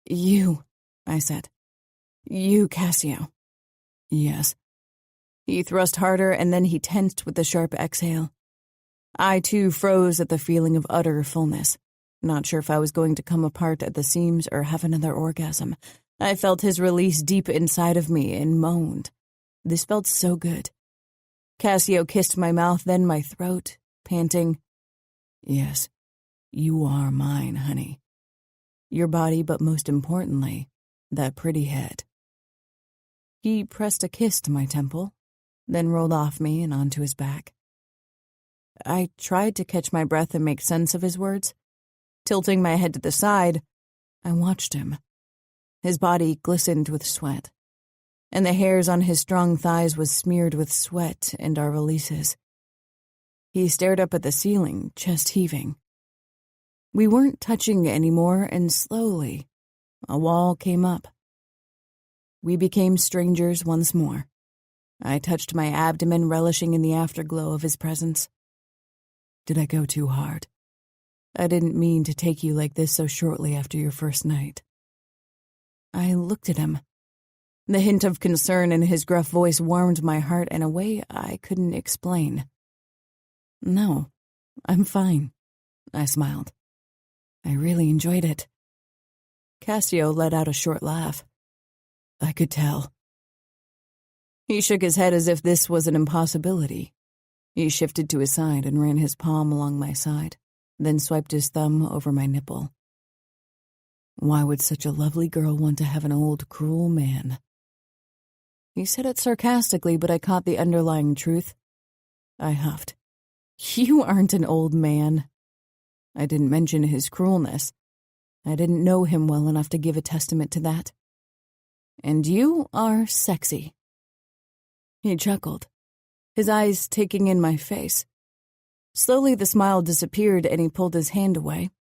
"You," I said. "You, Cassio." "Yes." He thrust harder, and then he tensed with a sharp exhale. I, too, froze at the feeling of utter fullness, not sure if I was going to come apart at the seams or have another orgasm. I felt his release deep inside of me and moaned. This felt so good. Cassio kissed my mouth, then my throat, panting, Yes, you are mine, honey. Your body, but most importantly, that pretty head. He pressed a kiss to my temple, then rolled off me and onto his back. I tried to catch my breath and make sense of his words. Tilting my head to the side, I watched him. His body glistened with sweat, and the hairs on his strong thighs was smeared with sweat and our releases. He stared up at the ceiling, chest heaving. We weren't touching anymore, and slowly, a wall came up. We became strangers once more. I touched my abdomen, relishing in the afterglow of his presence. Did I go too hard? I didn't mean to take you like this so shortly after your first night. I looked at him. The hint of concern in his gruff voice warmed my heart in a way I couldn't explain. No, I'm fine, I smiled. I really enjoyed it. Cassio let out a short laugh. I could tell. He shook his head as if this was an impossibility. He shifted to his side and ran his palm along my side, then swiped his thumb over my nipple. Why would such a lovely girl want to have an old, cruel man? He said it sarcastically, but I caught the underlying truth. I huffed. You aren't an old man. I didn't mention his cruelness. I didn't know him well enough to give a testament to that. And you are sexy. He chuckled, his eyes taking in my face. Slowly the smile disappeared and he pulled his hand away.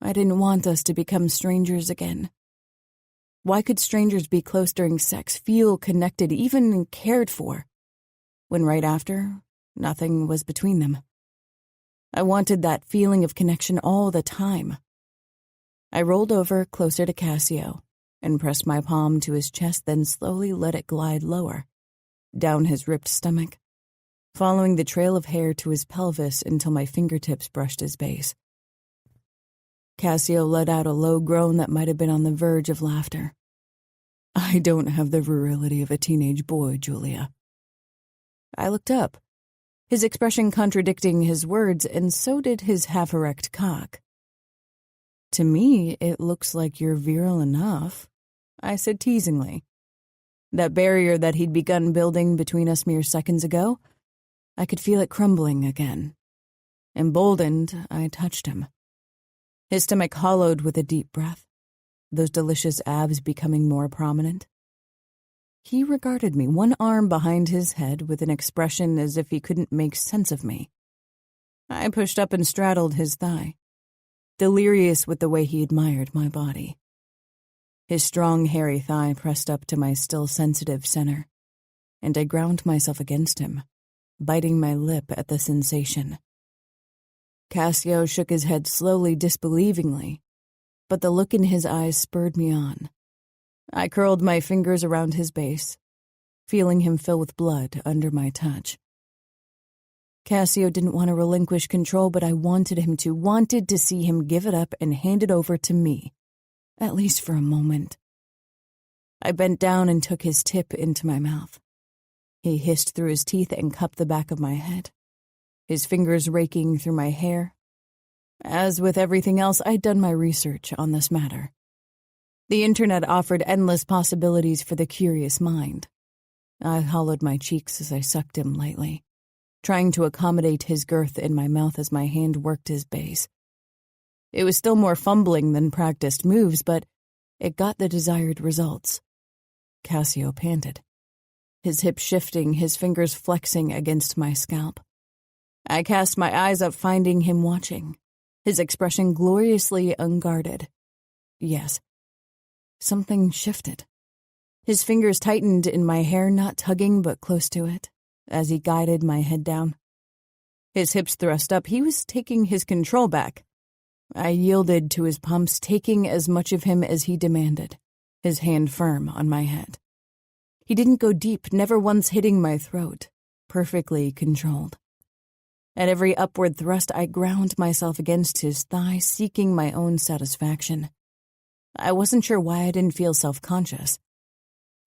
I didn't want us to become strangers again. Why could strangers be close during sex, feel connected, even cared for, when right after, nothing was between them? I wanted that feeling of connection all the time. I rolled over closer to Cassio and pressed my palm to his chest, then slowly let it glide lower, down his ripped stomach, following the trail of hair to his pelvis until my fingertips brushed his base. Cassio let out a low groan that might have been on the verge of laughter. I don't have the virility of a teenage boy, Giulia. I looked up, his expression contradicting his words, and so did his half-erect cock. To me, it looks like you're virile enough, I said teasingly. That barrier that he'd begun building between us mere seconds ago, I could feel it crumbling again. Emboldened, I touched him. His stomach hollowed with a deep breath, those delicious abs becoming more prominent. He regarded me, one arm behind his head, with an expression as if he couldn't make sense of me. I pushed up and straddled his thigh, delirious with the way he admired my body. His strong, hairy thigh pressed up to my still sensitive center, and I ground myself against him, biting my lip at the sensation. Cassio shook his head slowly, disbelievingly, but the look in his eyes spurred me on. I curled my fingers around his base, feeling him fill with blood under my touch. Cassio didn't want to relinquish control, but I wanted to see him give it up and hand it over to me, at least for a moment. I bent down and took his tip into my mouth. He hissed through his teeth and cupped the back of my head, his fingers raking through my hair. As with everything else, I'd done my research on this matter. The internet offered endless possibilities for the curious mind. I hollowed my cheeks as I sucked him lightly, trying to accommodate his girth in my mouth as my hand worked his base. It was still more fumbling than practiced moves, but it got the desired results. Cassio panted, his hips shifting, his fingers flexing against my scalp. I cast my eyes up, finding him watching, his expression gloriously unguarded. Yes, something shifted. His fingers tightened in my hair, not tugging but close to it, as he guided my head down. His hips thrust up. He was taking his control back. I yielded to his pumps, taking as much of him as he demanded, his hand firm on my head. He didn't go deep, never once hitting my throat, perfectly controlled. At every upward thrust, I ground myself against his thigh, seeking my own satisfaction. I wasn't sure why I didn't feel self-conscious.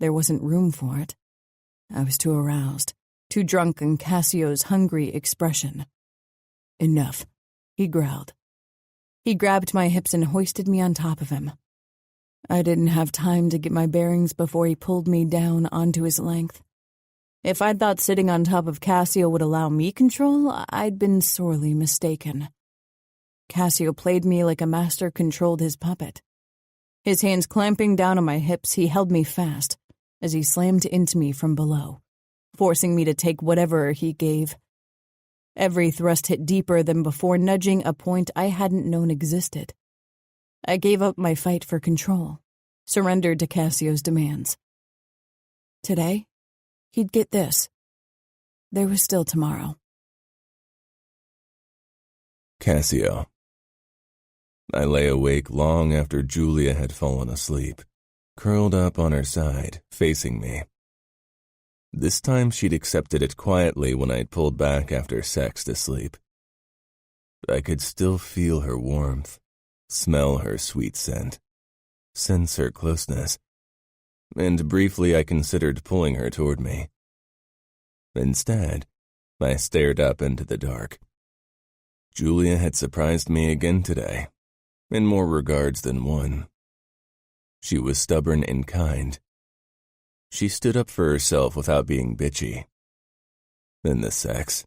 There wasn't room for it. I was too aroused, too drunk on Cassio's hungry expression. Enough, he growled. He grabbed my hips and hoisted me on top of him. I didn't have time to get my bearings before he pulled me down onto his length. If I'd thought sitting on top of Cassio would allow me control, I'd been sorely mistaken. Cassio played me like a master controlled his puppet. His hands clamping down on my hips, he held me fast as he slammed into me from below, forcing me to take whatever he gave. Every thrust hit deeper than before, nudging a point I hadn't known existed. I gave up my fight for control, surrendered to Cassio's demands. Today, he'd get this. There was still tomorrow. Cassio. I lay awake long after Giulia had fallen asleep, curled up on her side, facing me. This time she'd accepted it quietly when I'd pulled back after sex to sleep. I could still feel her warmth, smell her sweet scent, sense her closeness, and briefly I considered pulling her toward me. Instead, I stared up into the dark. Giulia had surprised me again today, in more regards than one. She was stubborn and kind. She stood up for herself without being bitchy. Then the sex.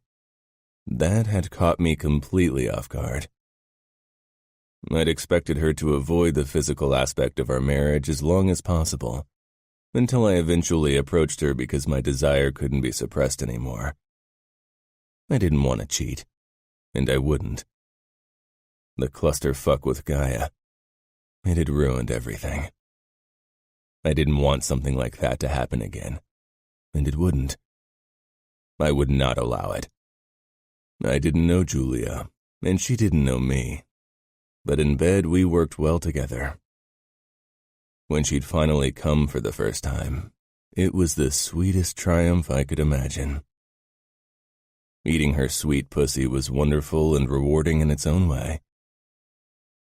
That had caught me completely off guard. I'd expected her to avoid the physical aspect of our marriage as long as possible, until I eventually approached her because my desire couldn't be suppressed anymore. I didn't want to cheat, and I wouldn't. The clusterfuck with Gaia. It had ruined everything. I didn't want something like that to happen again, and it wouldn't. I would not allow it. I didn't know Giulia, and she didn't know me, but in bed we worked well together. When she'd finally come for the first time, it was the sweetest triumph I could imagine. Eating her sweet pussy was wonderful and rewarding in its own way.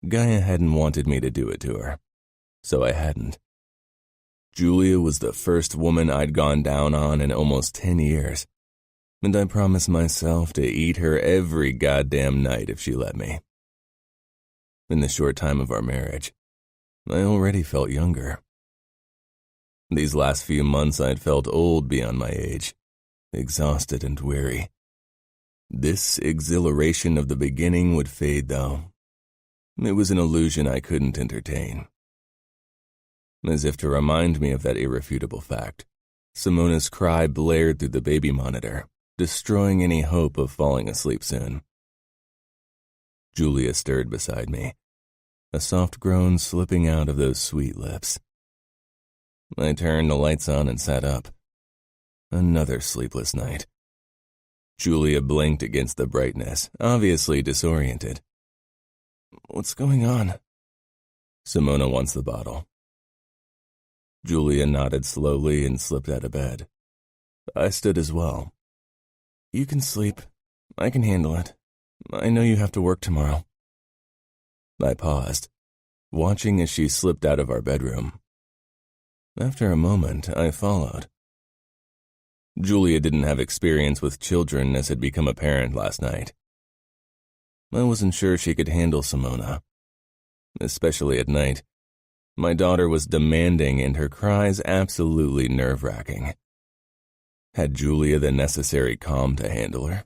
Gaia hadn't wanted me to do it to her, so I hadn't. Giulia was the first woman I'd gone down on in almost 10 years, and I promised myself to eat her every goddamn night if she let me. In the short time of our marriage, I already felt younger. These last few months I'd felt old beyond my age, exhausted and weary. This exhilaration of the beginning would fade, though. It was an illusion I couldn't entertain. As if to remind me of that irrefutable fact, Simona's cry blared through the baby monitor, destroying any hope of falling asleep soon. Giulia stirred beside me, a soft groan slipping out of those sweet lips. I turned the lights on and sat up. Another sleepless night. Giulia blinked against the brightness, obviously disoriented. "What's going on?" "Simona wants the bottle." Giulia nodded slowly and slipped out of bed. I stood as well. "You can sleep. I can handle it. I know you have to work tomorrow." I paused, watching as she slipped out of our bedroom. After a moment, I followed. Giulia didn't have experience with children, as had become apparent last night. I wasn't sure she could handle Simona, especially at night. My daughter was demanding and her cries absolutely nerve-wracking. Had Giulia the necessary calm to handle her?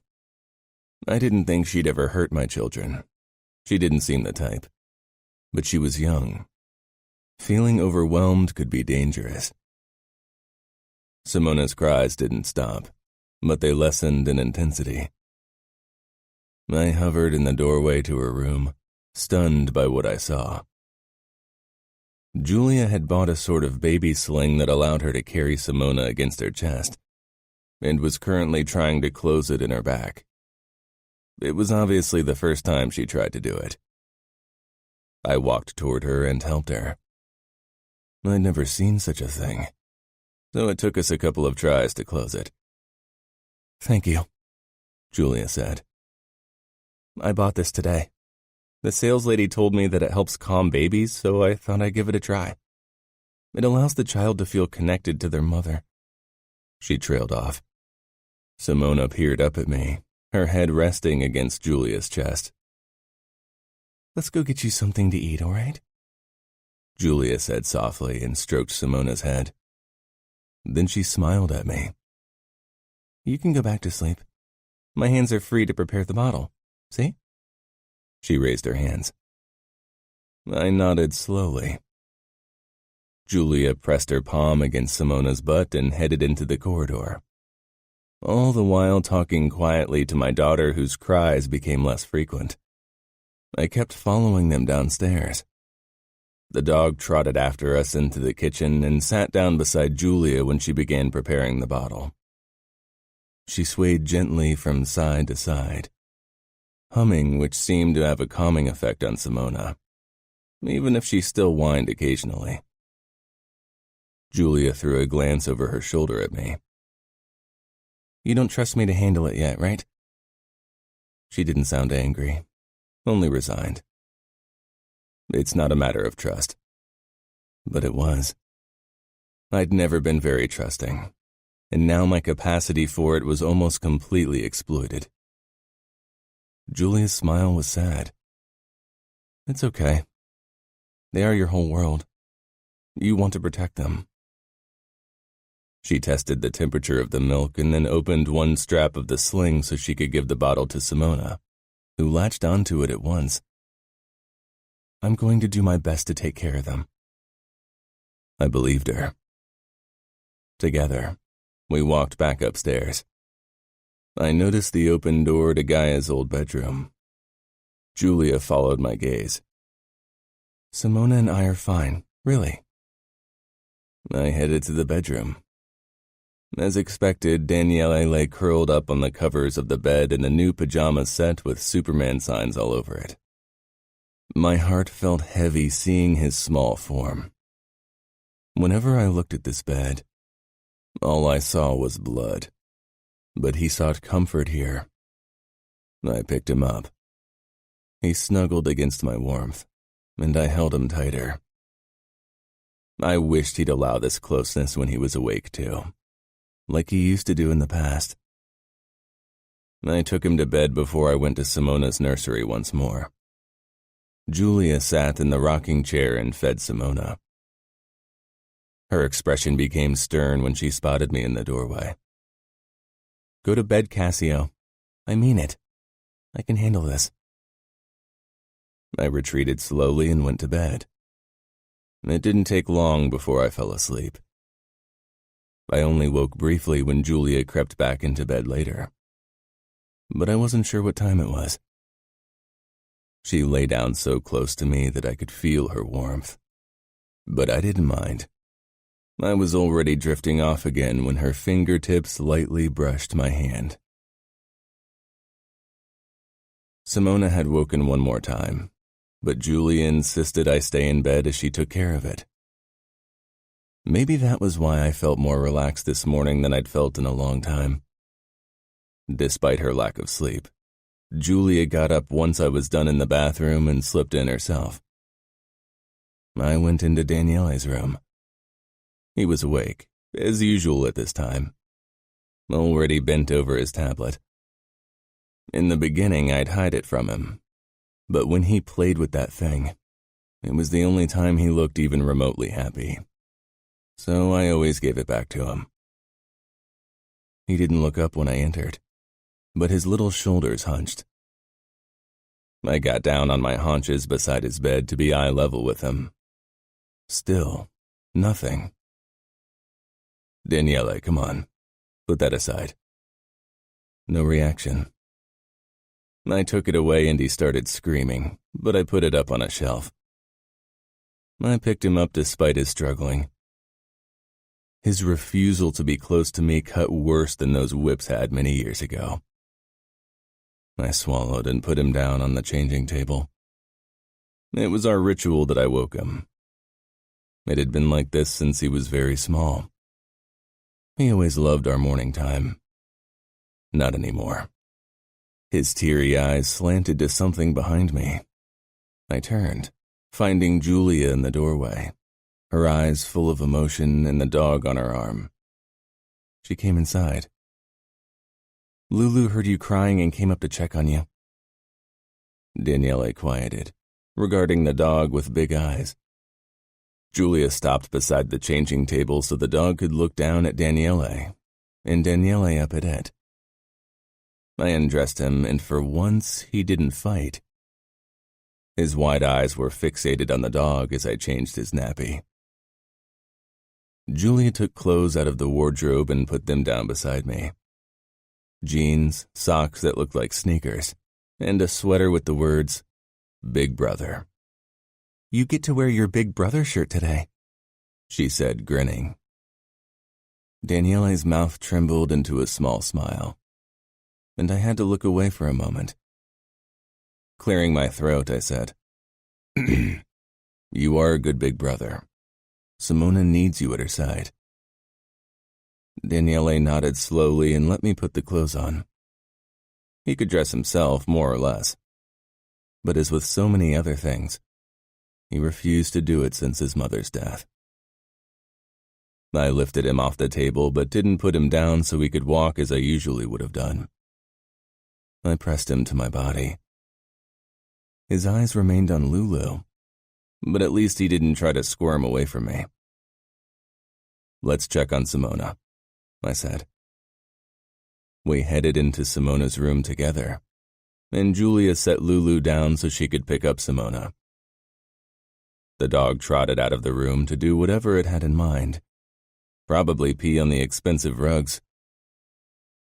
I didn't think she'd ever hurt my children. She didn't seem the type. But she was young. Feeling overwhelmed could be dangerous. Simona's cries didn't stop, but they lessened in intensity. I hovered in the doorway to her room, stunned by what I saw. Giulia had bought a sort of baby sling that allowed her to carry Simona against her chest, and was currently trying to close it in her back. It was obviously the first time she tried to do it. I walked toward her and helped her. I'd never seen such a thing, so it took us a couple of tries to close it. "Thank you," Giulia said. "I bought this today. The sales lady told me that it helps calm babies, so I thought I'd give it a try. It allows the child to feel connected to their mother." She trailed off. Simona peered up at me, her head resting against Giulia's chest. Let's go get you something to eat, all right? Giulia said softly and stroked Simona's head. Then she smiled at me. You can go back to sleep. My hands are free to prepare the bottle. See? She raised her hands. I nodded slowly. Giulia pressed her palm against Simona's butt and headed into the corridor, all the while talking quietly to my daughter, whose cries became less frequent. I kept following them downstairs. The dog trotted after us into the kitchen and sat down beside Giulia when she began preparing the bottle. She swayed gently from side to side, humming, which seemed to have a calming effect on Simona, even if she still whined occasionally. Giulia threw a glance over her shoulder at me. You don't trust me to handle it yet, right? She didn't sound angry, only resigned. It's not a matter of trust. But it was. I'd never been very trusting, and now my capacity for it was almost completely exploited. Giulia's smile was sad. It's okay. They are your whole world. You want to protect them. She tested the temperature of the milk and then opened one strap of the sling so she could give the bottle to Simona, who latched onto it at once. I'm going to do my best to take care of them. I believed her. Together, we walked back upstairs. I noticed the open door to Gaia's old bedroom. Giulia followed my gaze. Simona and I are fine, really. I headed to the bedroom. As expected, Daniele lay curled up on the covers of the bed in a new pajama set with Superman signs all over it. My heart felt heavy seeing his small form. Whenever I looked at this bed, all I saw was blood. But he sought comfort here. I picked him up. He snuggled against my warmth, and I held him tighter. I wished he'd allow this closeness when he was awake too, like he used to do in the past. I took him to bed before I went to Simona's nursery once more. Giulia sat in the rocking chair and fed Simona. Her expression became stern when she spotted me in the doorway. Go to bed, Cassio. I mean it. I can handle this. I retreated slowly and went to bed. It didn't take long before I fell asleep. I only woke briefly when Giulia crept back into bed later. But I wasn't sure what time it was. She lay down so close to me that I could feel her warmth. But I didn't mind. I was already drifting off again when her fingertips lightly brushed my hand. Simona had woken one more time, but Giulia insisted I stay in bed as she took care of it. Maybe that was why I felt more relaxed this morning than I'd felt in a long time. Despite her lack of sleep, Giulia got up once I was done in the bathroom and slipped in herself. I went into Daniele's room. He was awake, as usual at this time, already bent over his tablet. In the beginning, I'd hide it from him, but when he played with that thing, it was the only time he looked even remotely happy. So I always gave it back to him. He didn't look up when I entered, but his little shoulders hunched. I got down on my haunches beside his bed to be eye level with him. Still, nothing. Daniele, come on. Put that aside. No reaction. I took it away and he started screaming, but I put it up on a shelf. I picked him up despite his struggling. His refusal to be close to me cut worse than those whips had many years ago. I swallowed and put him down on the changing table. It was our ritual that I woke him. It had been like this since he was very small. He always loved our morning time. Not anymore. His teary eyes slanted to something behind me. I turned, finding Giulia in the doorway, her eyes full of emotion and the dog on her arm. She came inside. Lulu heard you crying and came up to check on you. Daniele quieted, regarding the dog with big eyes. Giulia stopped beside the changing table so the dog could look down at Daniele, and Daniele up at it. I undressed him, and for once he didn't fight. His wide eyes were fixated on the dog as I changed his nappy. Giulia took clothes out of the wardrobe and put them down beside me. Jeans, socks that looked like sneakers, and a sweater with the words, Big Brother. "You get to wear your Big Brother shirt today," she said, grinning. Daniele's mouth trembled into a small smile, and I had to look away for a moment. Clearing my throat, I said, "You are a good big brother. Simona needs you at her side." Daniele nodded slowly and let me put the clothes on. He could dress himself, more or less. But as with so many other things, he refused to do it since his mother's death. I lifted him off the table but didn't put him down so he could walk as I usually would have done. I pressed him to my body. His eyes remained on Lulu, but at least he didn't try to squirm away from me. "Let's check on Simona," I said. We headed into Simona's room together, and Giulia set Lulu down so she could pick up Simona. The dog trotted out of the room to do whatever it had in mind, probably pee on the expensive rugs.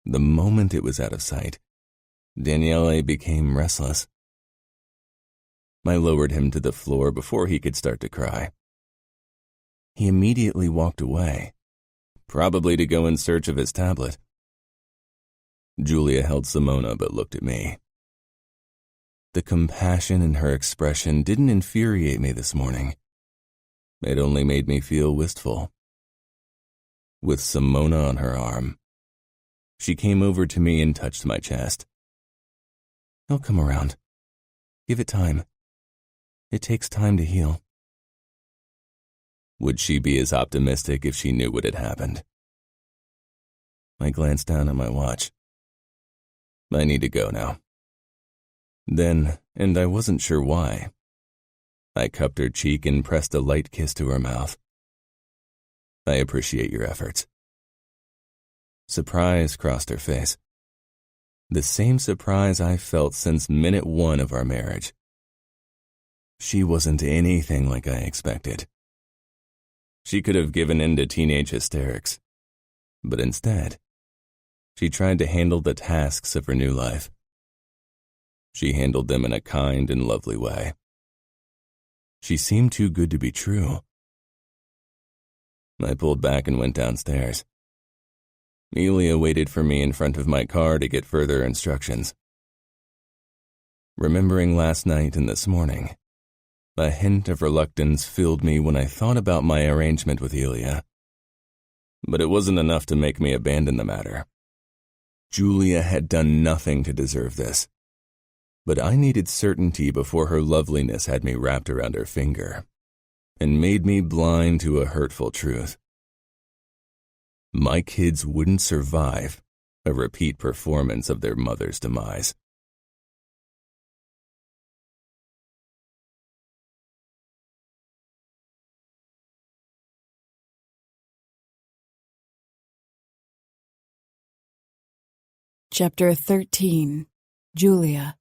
The moment it was out of sight, Daniele became restless. I lowered him to the floor before he could start to cry. He immediately walked away, probably to go in search of his tablet. Giulia held Simona but looked at me. The compassion in her expression didn't infuriate me this morning. It only made me feel wistful. With Simona on her arm, she came over to me and touched my chest. "He'll come around. Give it time. It takes time to heal." Would she be as optimistic if she knew what had happened? I glanced down at my watch. I need to go now. Then, and I wasn't sure why, I cupped her cheek and pressed a light kiss to her mouth. "I appreciate your efforts." Surprise crossed her face. The same surprise I felt since minute one of our marriage. She wasn't anything like I expected. She could have given in to teenage hysterics, but instead, she tried to handle the tasks of her new life. She handled them in a kind and lovely way. She seemed too good to be true. I pulled back and went downstairs. Elia waited for me in front of my car to get further instructions. Remembering last night and this morning, a hint of reluctance filled me when I thought about my arrangement with Elia. But it wasn't enough to make me abandon the matter. Giulia had done nothing to deserve this. But I needed certainty before her loveliness had me wrapped around her finger and made me blind to a hurtful truth. My kids wouldn't survive a repeat performance of their mother's demise. Chapter 13. Giulia.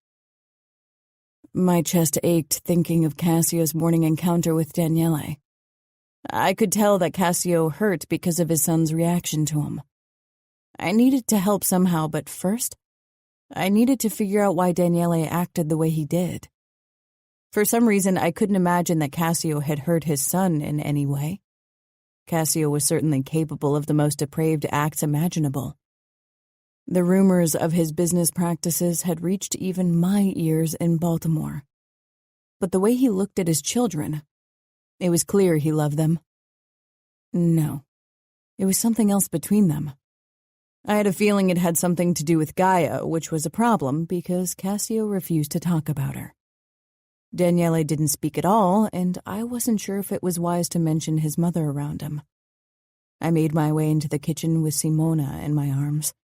My chest ached thinking of Cassio's morning encounter with Daniele. I could tell that Cassio hurt because of his son's reaction to him. I needed to help somehow, but first, I needed to figure out why Daniele acted the way he did. For some reason, I couldn't imagine that Cassio had hurt his son in any way. Cassio was certainly capable of the most depraved acts imaginable. The rumors of his business practices had reached even my ears in Baltimore. But the way he looked at his children, it was clear he loved them. No, it was something else between them. I had a feeling it had something to do with Gaia, which was a problem because Cassio refused to talk about her. Daniele didn't speak at all, and I wasn't sure if it was wise to mention his mother around him. I made my way into the kitchen with Simona in my arms,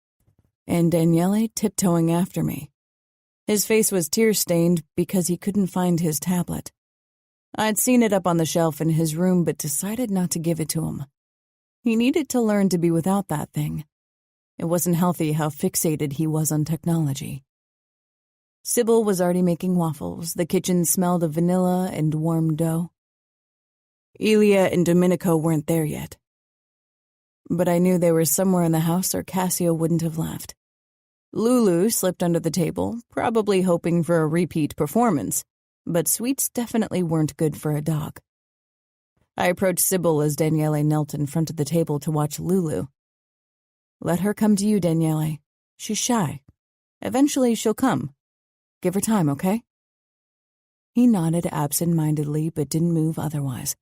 and Daniele tiptoeing after me. His face was tear-stained because he couldn't find his tablet. I'd seen it up on the shelf in his room but decided not to give it to him. He needed to learn to be without that thing. It wasn't healthy how fixated he was on technology. Sybil was already making waffles. The kitchen smelled of vanilla and warm dough. Elia and Domenico weren't there yet. But I knew they were somewhere in the house or Cassio wouldn't have left. Lulu slipped under the table, probably hoping for a repeat performance, but sweets definitely weren't good for a dog. I approached Sybil as Daniele knelt in front of the table to watch Lulu. "Let her come to you, Daniele. She's shy. Eventually she'll come. Give her time, okay?" He nodded absent-mindedly but didn't move otherwise.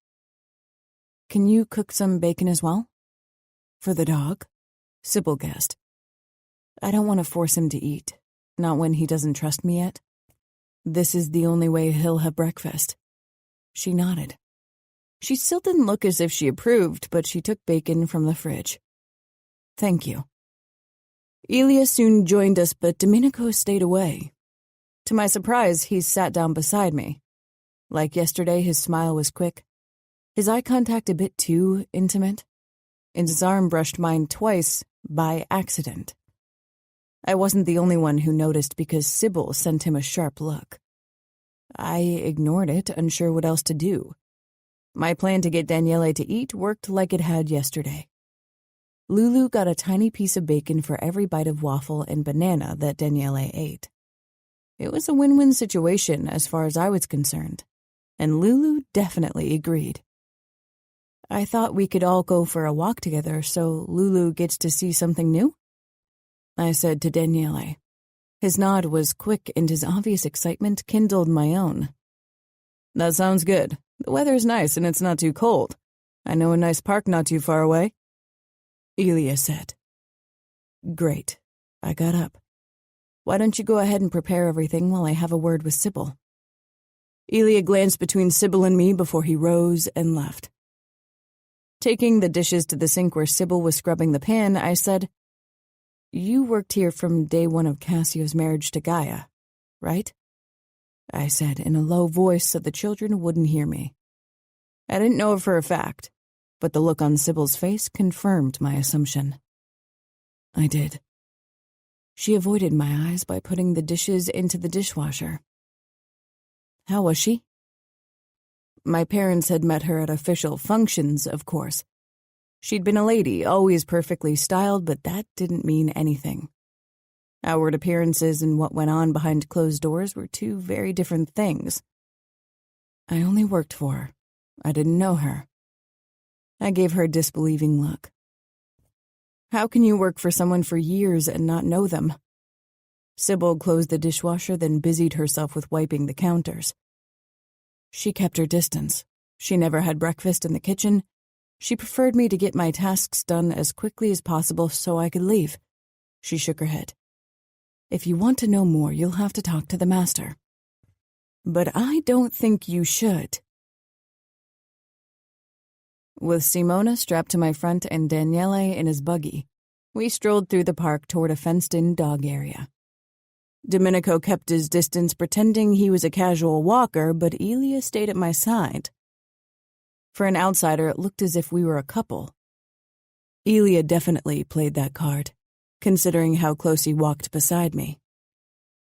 "Can you cook some bacon as well?" "For the dog?" Sybil guessed. "I don't want to force him to eat, not when he doesn't trust me yet. This is the only way he'll have breakfast." She nodded. She still didn't look as if she approved, but she took bacon from the fridge. "Thank you." Elia soon joined us, but Domenico stayed away. To my surprise, he sat down beside me. Like yesterday, his smile was quick. His eye contact a bit too intimate. And his arm brushed mine twice, by accident. I wasn't the only one who noticed because Sybil sent him a sharp look. I ignored it, unsure what else to do. My plan to get Daniele to eat worked like it had yesterday. Lulu got a tiny piece of bacon for every bite of waffle and banana that Daniele ate. It was a win-win situation as far as I was concerned, and Lulu definitely agreed. "I thought we could all go for a walk together so Lulu gets to see something new?" I said to Daniele. His nod was quick and his obvious excitement kindled my own. "That sounds good. The weather's nice and it's not too cold. I know a nice park not too far away," Elia said. "Great." I got up. "Why don't you go ahead and prepare everything while I have a word with Sybil?" Elia glanced between Sybil and me before he rose and left. Taking the dishes to the sink where Sybil was scrubbing the pan, I said, "You worked here from day one of Cassio's marriage to Gaia, right?" I said in a low voice so the children wouldn't hear me. I didn't know for a fact, but the look on Sybil's face confirmed my assumption. I did. She avoided my eyes by putting the dishes into the dishwasher. "How was she?" My parents had met her at official functions, of course. She'd been a lady, always perfectly styled, but that didn't mean anything. Outward appearances and what went on behind closed doors were two very different things. I only worked for her. I didn't know her. I gave her a disbelieving look. "How can you work for someone for years and not know them?" Sybil closed the dishwasher, then busied herself with wiping the counters. She kept her distance. She never had breakfast in the kitchen. She preferred me to get my tasks done as quickly as possible so I could leave. She shook her head. "If you want to know more, you'll have to talk to the master." "But I don't think you should." With Simona strapped to my front and Daniele in his buggy, we strolled through the park toward a fenced-in dog area. Domenico kept his distance, pretending he was a casual walker, but Elia stayed at my side. For an outsider, it looked as if we were a couple. Elia definitely played that card, considering how close he walked beside me.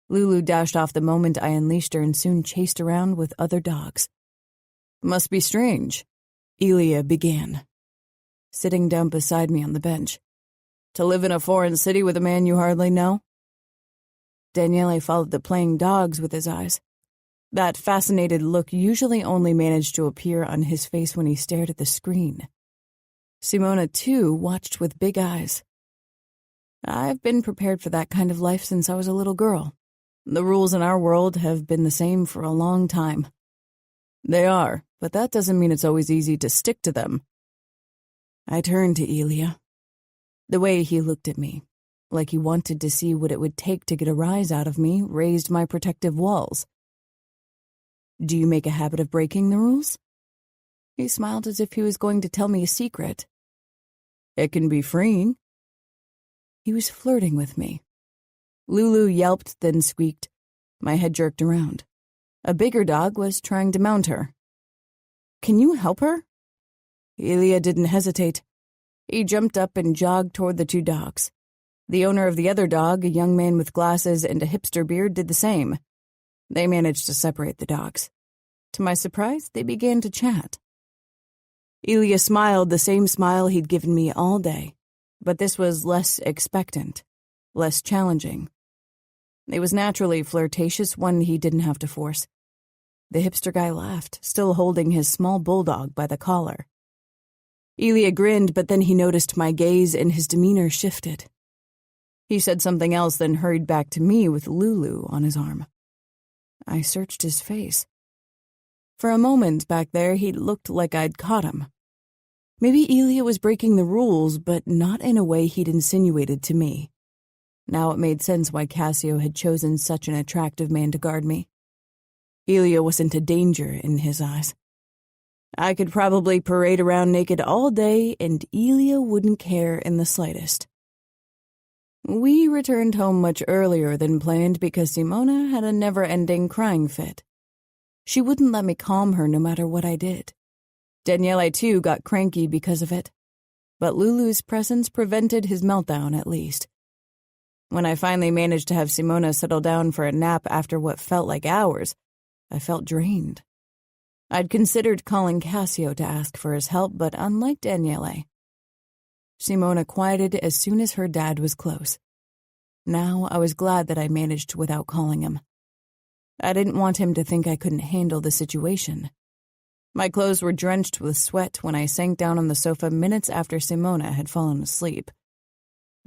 Lulu dashed off the moment I unleashed her and soon chased around with other dogs. "Must be strange," Elia began, sitting down beside me on the bench. "To live in a foreign city with a man you hardly know?" Daniele followed the playing dogs with his eyes. That fascinated look usually only managed to appear on his face when he stared at the screen. Simona, too, watched with big eyes. I've been prepared for that kind of life since I was a little girl. The rules in our world have been the same for a long time. They are, but that doesn't mean it's always easy to stick to them. I turned to Elia. The way he looked at me, like he wanted to see what it would take to get a rise out of me, raised my protective walls. "Do you make a habit of breaking the rules?" He smiled as if he was going to tell me a secret. "It can be freeing." He was flirting with me. Lulu yelped, then squeaked. My head jerked around. A bigger dog was trying to mount her. "Can you help her?" Ilya didn't hesitate. He jumped up and jogged toward the two dogs. The owner of the other dog, a young man with glasses and a hipster beard, did the same. They managed to separate the dogs. To my surprise, they began to chat. Ilya smiled the same smile he'd given me all day, but this was less expectant, less challenging. It was naturally flirtatious, one he didn't have to force. The hipster guy laughed, still holding his small bulldog by the collar. Ilya grinned, but then he noticed my gaze and his demeanor shifted. He said something else, then hurried back to me with Lulu on his arm. I searched his face. For a moment back there, he looked like I'd caught him. Maybe Ilya was breaking the rules, but not in a way he'd insinuated to me. Now it made sense why Cassio had chosen such an attractive man to guard me. Ilya wasn't a danger in his eyes. I could probably parade around naked all day, and Ilya wouldn't care in the slightest. We returned home much earlier than planned because Simona had a never-ending crying fit. She wouldn't let me calm her no matter what I did. Daniele, too, got cranky because of it. But Lulu's presence prevented his meltdown, at least. When I finally managed to have Simona settle down for a nap after what felt like hours, I felt drained. I'd considered calling Cassio to ask for his help, but unlike Daniele, Simona quieted as soon as her dad was close. Now I was glad that I managed without calling him. I didn't want him to think I couldn't handle the situation. My clothes were drenched with sweat when I sank down on the sofa minutes after Simona had fallen asleep.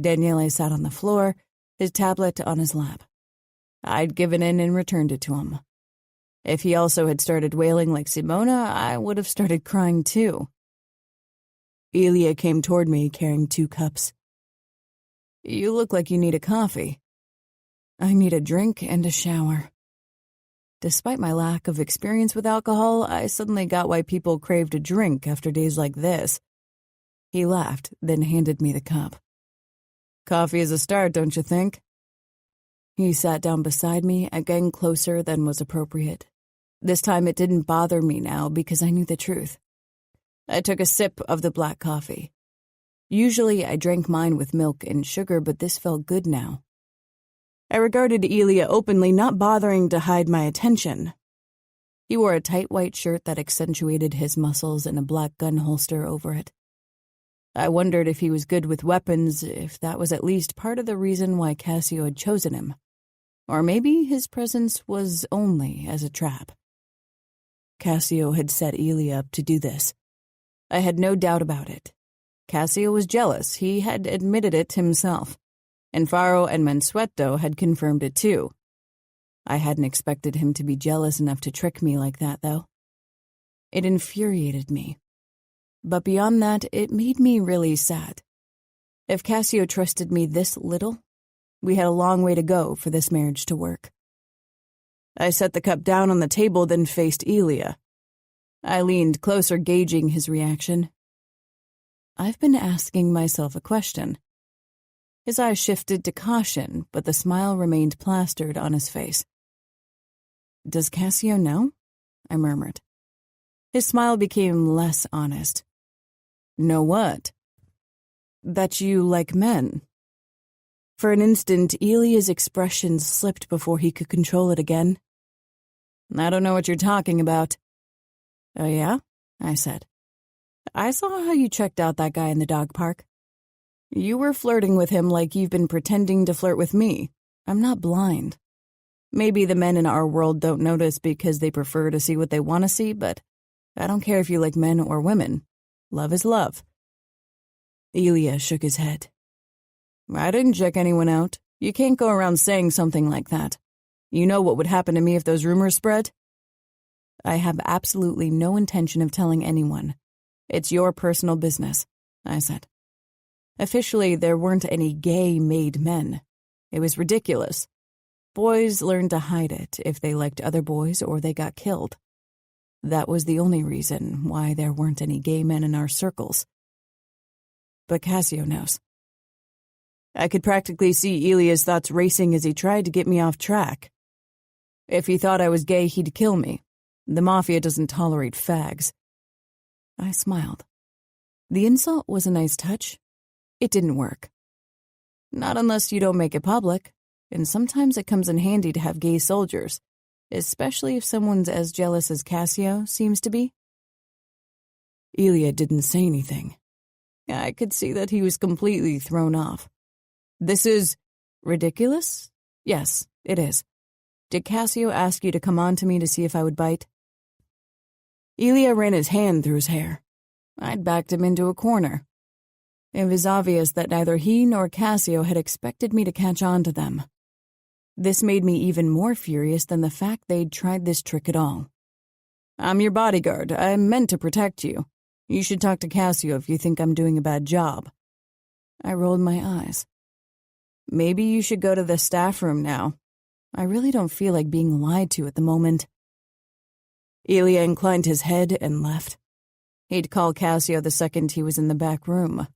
Daniele sat on the floor, his tablet on his lap. I'd given in and returned it to him. If he also had started wailing like Simona, I would have started crying too. Ilya came toward me carrying 2 cups. "You look like you need a coffee." "I need a drink and a shower." Despite my lack of experience with alcohol, I suddenly got why people craved a drink after days like this. He laughed, then handed me the cup. "Coffee is a start, don't you think?" He sat down beside me, again closer than was appropriate. This time it didn't bother me now because I knew the truth. I took a sip of the black coffee. Usually I drank mine with milk and sugar, but this felt good now. I regarded Ilya openly, not bothering to hide my attention. He wore a tight white shirt that accentuated his muscles and a black gun holster over it. I wondered if he was good with weapons, if that was at least part of the reason why Cassio had chosen him. Or maybe his presence was only as a trap. Cassio had set Ilya up to do this. I had no doubt about it. Cassio was jealous. He had admitted it himself. And Faro and Mansueto had confirmed it too. I hadn't expected him to be jealous enough to trick me like that, though. It infuriated me. But beyond that, it made me really sad. If Cassio trusted me this little, we had a long way to go for this marriage to work. I set the cup down on the table, then faced Ilya. I leaned closer, gauging his reaction. I've been asking myself a question. His eyes shifted to caution, but the smile remained plastered on his face. "Does Cassio know?" I murmured. His smile became less honest. "Know what?" "That you like men." For an instant, Ilya's expression slipped before he could control it again. "I don't know what you're talking about." "Oh yeah?" I said. "I saw how you checked out that guy in the dog park. You were flirting with him like you've been pretending to flirt with me. I'm not blind. Maybe the men in our world don't notice because they prefer to see what they want to see, but I don't care if you like men or women. Love is love." Ilya shook his head. "I didn't check anyone out. You can't go around saying something like that. You know what would happen to me if those rumors spread?" "I have absolutely no intention of telling anyone. It's your personal business," I said. Officially, there weren't any gay-made men. It was ridiculous. Boys learned to hide it if they liked other boys or they got killed. That was the only reason why there weren't any gay men in our circles. But Cassio knows. I could practically see Ilya's thoughts racing as he tried to get me off track. If he thought I was gay, he'd kill me. The Mafia doesn't tolerate fags. I smiled. The insult was a nice touch. It didn't work. Not unless you don't make it public, and sometimes it comes in handy to have gay soldiers, especially if someone's as jealous as Cassio seems to be. Ilya didn't say anything. I could see that he was completely thrown off. This is ridiculous? Yes, it is. Did Cassio ask you to come on to me to see if I would bite? Ilya ran his hand through his hair. I'd backed him into a corner. It was obvious that neither he nor Cassio had expected me to catch on to them. This made me even more furious than the fact they'd tried this trick at all. I'm your bodyguard. I meant to protect you. You should talk to Cassio if you think I'm doing a bad job. I rolled my eyes. Maybe you should go to the staff room now. I really don't feel like being lied to at the moment. Ilya inclined his head and left. He'd call Cassio the second he was in the back room.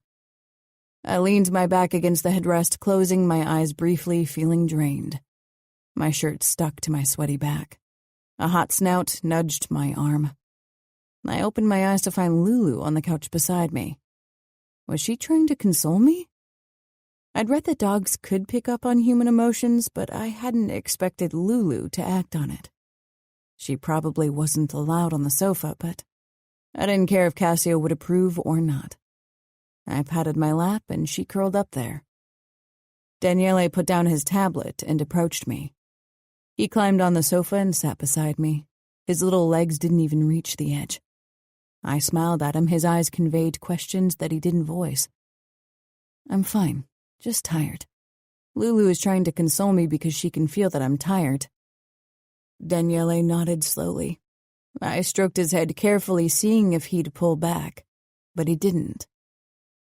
I leaned my back against the headrest, closing my eyes briefly, feeling drained. My shirt stuck to my sweaty back. A hot snout nudged my arm. I opened my eyes to find Lulu on the couch beside me. Was she trying to console me? I'd read that dogs could pick up on human emotions, but I hadn't expected Lulu to act on it. She probably wasn't allowed on the sofa, but I didn't care if Cassio would approve or not. I patted my lap, and she curled up there. Daniele put down his tablet and approached me. He climbed on the sofa and sat beside me. His little legs didn't even reach the edge. I smiled at him. His eyes conveyed questions that he didn't voice. I'm fine, just tired. Lulu is trying to console me because she can feel that I'm tired. Daniele nodded slowly. I stroked his head carefully, seeing if he'd pull back, but he didn't.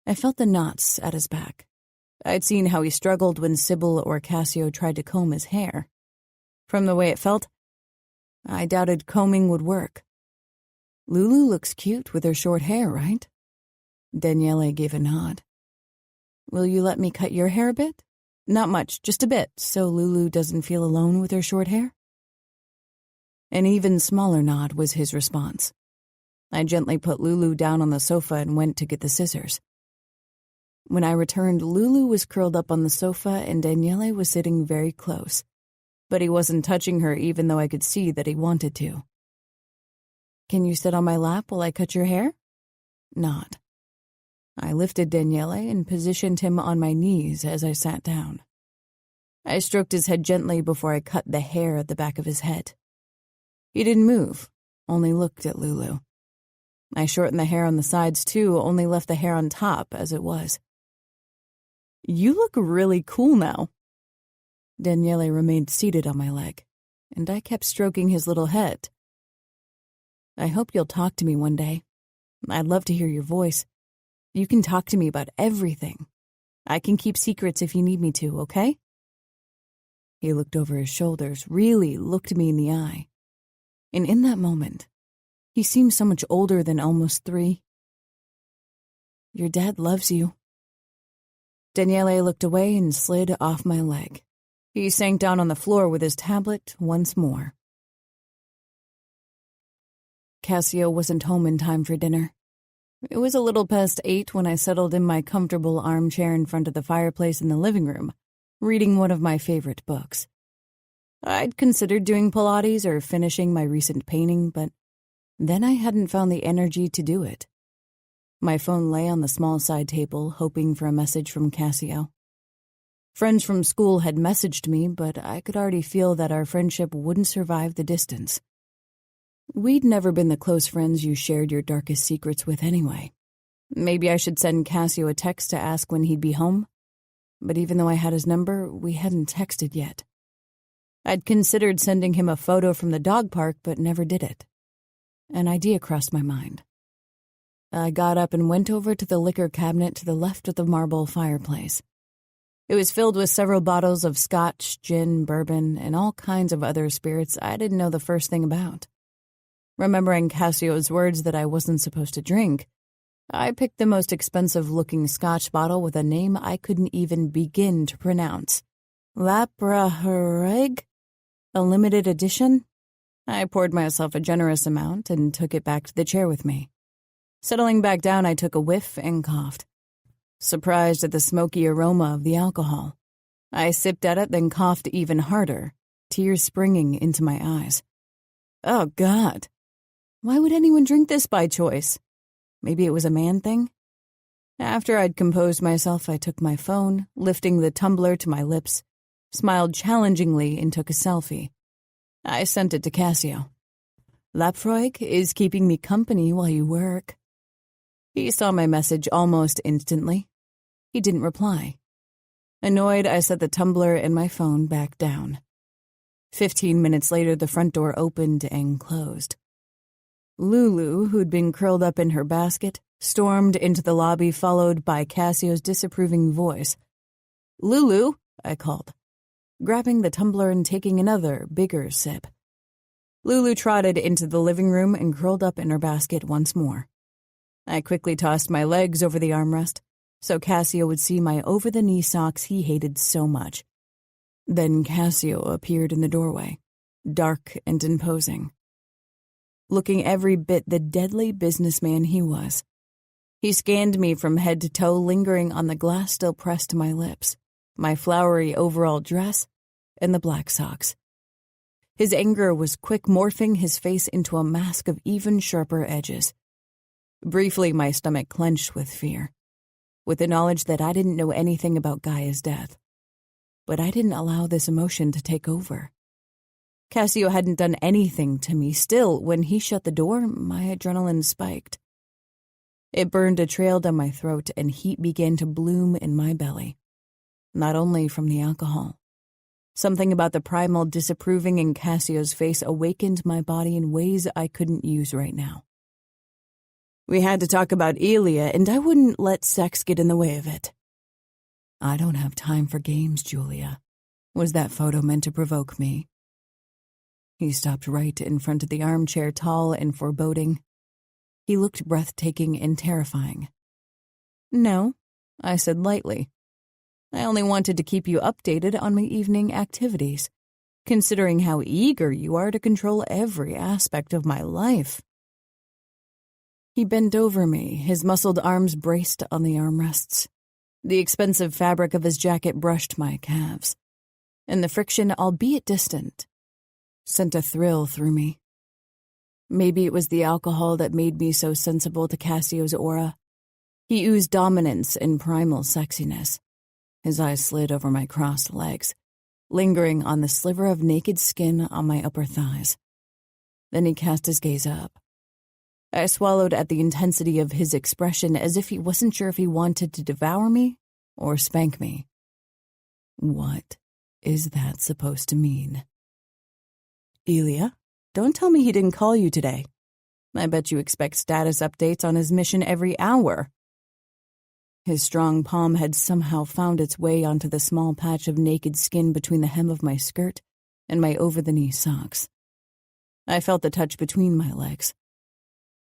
I felt the knots at his back. I'd seen how he struggled when Sybil or Cassio tried to comb his hair. From the way it felt, I doubted combing would work. Lulu looks cute with her short hair, right? Daniele gave a nod. Will you let me cut your hair a bit? Not much, just a bit, so Lulu doesn't feel alone with her short hair? An even smaller nod was his response. I gently put Lulu down on the sofa and went to get the scissors. When I returned, Lulu was curled up on the sofa and Daniele was sitting very close, but he wasn't touching her even though I could see that he wanted to. Can you sit on my lap while I cut your hair? Nod. I lifted Daniele and positioned him on my knees as I sat down. I stroked his head gently before I cut the hair at the back of his head. He didn't move, only looked at Lulu. I shortened the hair on the sides too, only left the hair on top as it was. You look really cool now. Daniele remained seated on my leg, and I kept stroking his little head. I hope you'll talk to me one day. I'd love to hear your voice. You can talk to me about everything. I can keep secrets if you need me to, okay? He looked over his shoulders, really looked me in the eye. And in that moment, he seemed so much older than almost 3. Your dad loves you. Daniele looked away and slid off my leg. He sank down on the floor with his tablet once more. Cassio wasn't home in time for dinner. It was a little past 8 when I settled in my comfortable armchair in front of the fireplace in the living room, reading one of my favorite books. I'd considered doing Pilates or finishing my recent painting, but then I hadn't found the energy to do it. My phone lay on the small side table, hoping for a message from Cassio. Friends from school had messaged me, but I could already feel that our friendship wouldn't survive the distance. We'd never been the close friends you shared your darkest secrets with anyway. Maybe I should send Cassio a text to ask when he'd be home. But even though I had his number, we hadn't texted yet. I'd considered sending him a photo from the dog park, but never did it. An idea crossed my mind. I got up and went over to the liquor cabinet to the left of the marble fireplace. It was filled with several bottles of scotch, gin, bourbon, and all kinds of other spirits I didn't know the first thing about. Remembering Cassio's words that I wasn't supposed to drink, I picked the most expensive-looking scotch bottle with a name I couldn't even begin to pronounce. Laprahareg? A limited edition? I poured myself a generous amount and took it back to the chair with me. Settling back down, I took a whiff and coughed. Surprised at the smoky aroma of the alcohol, I sipped at it, then coughed even harder, tears springing into my eyes. Oh, God. Why would anyone drink this by choice? Maybe it was a man thing? After I'd composed myself, I took my phone, lifting the tumbler to my lips, smiled challengingly, and took a selfie. I sent it to Cassio. Lapfroig is keeping me company while you work. He saw my message almost instantly. He didn't reply. Annoyed, I set the tumbler and my phone back down. 15 minutes later, the front door opened and closed. Lulu, who'd been curled up in her basket, stormed into the lobby, followed by Cassio's disapproving voice. "Lulu," I called, grabbing the tumbler and taking another, bigger sip. Lulu trotted into the living room and curled up in her basket once more. I quickly tossed my legs over the armrest so Cassio would see my over-the-knee socks he hated so much. Then Cassio appeared in the doorway, dark and imposing, looking every bit the deadly businessman he was. He scanned me from head to toe, lingering on the glass still pressed to my lips, my flowery overall dress, and the black socks. His anger was quick, morphing his face into a mask of even sharper edges. Briefly, my stomach clenched with fear, with the knowledge that I didn't know anything about Gaia's death. But I didn't allow this emotion to take over. Cassio hadn't done anything to me. Still, when he shut the door, my adrenaline spiked. It burned a trail down my throat, and heat began to bloom in my belly. Not only from the alcohol. Something about the primal disapproving in Cassio's face awakened my body in ways I couldn't use right now. We had to talk about Elia, and I wouldn't let sex get in the way of it. I don't have time for games, Giulia. Was that photo meant to provoke me? He stopped right in front of the armchair, tall and foreboding. He looked breathtaking and terrifying. No, I said lightly. I only wanted to keep you updated on my evening activities, considering how eager you are to control every aspect of my life. He bent over me, his muscled arms braced on the armrests. The expensive fabric of his jacket brushed my calves, and the friction, albeit distant, sent a thrill through me. Maybe it was the alcohol that made me so sensible to Cassio's aura. He oozed dominance and primal sexiness. His eyes slid over my crossed legs, lingering on the sliver of naked skin on my upper thighs. Then he cast his gaze up. I swallowed at the intensity of his expression, as if he wasn't sure if he wanted to devour me or spank me. What is that supposed to mean? Elia, don't tell me he didn't call you today. I bet you expect status updates on his mission every hour. His strong palm had somehow found its way onto the small patch of naked skin between the hem of my skirt and my over-the-knee socks. I felt the touch between my legs.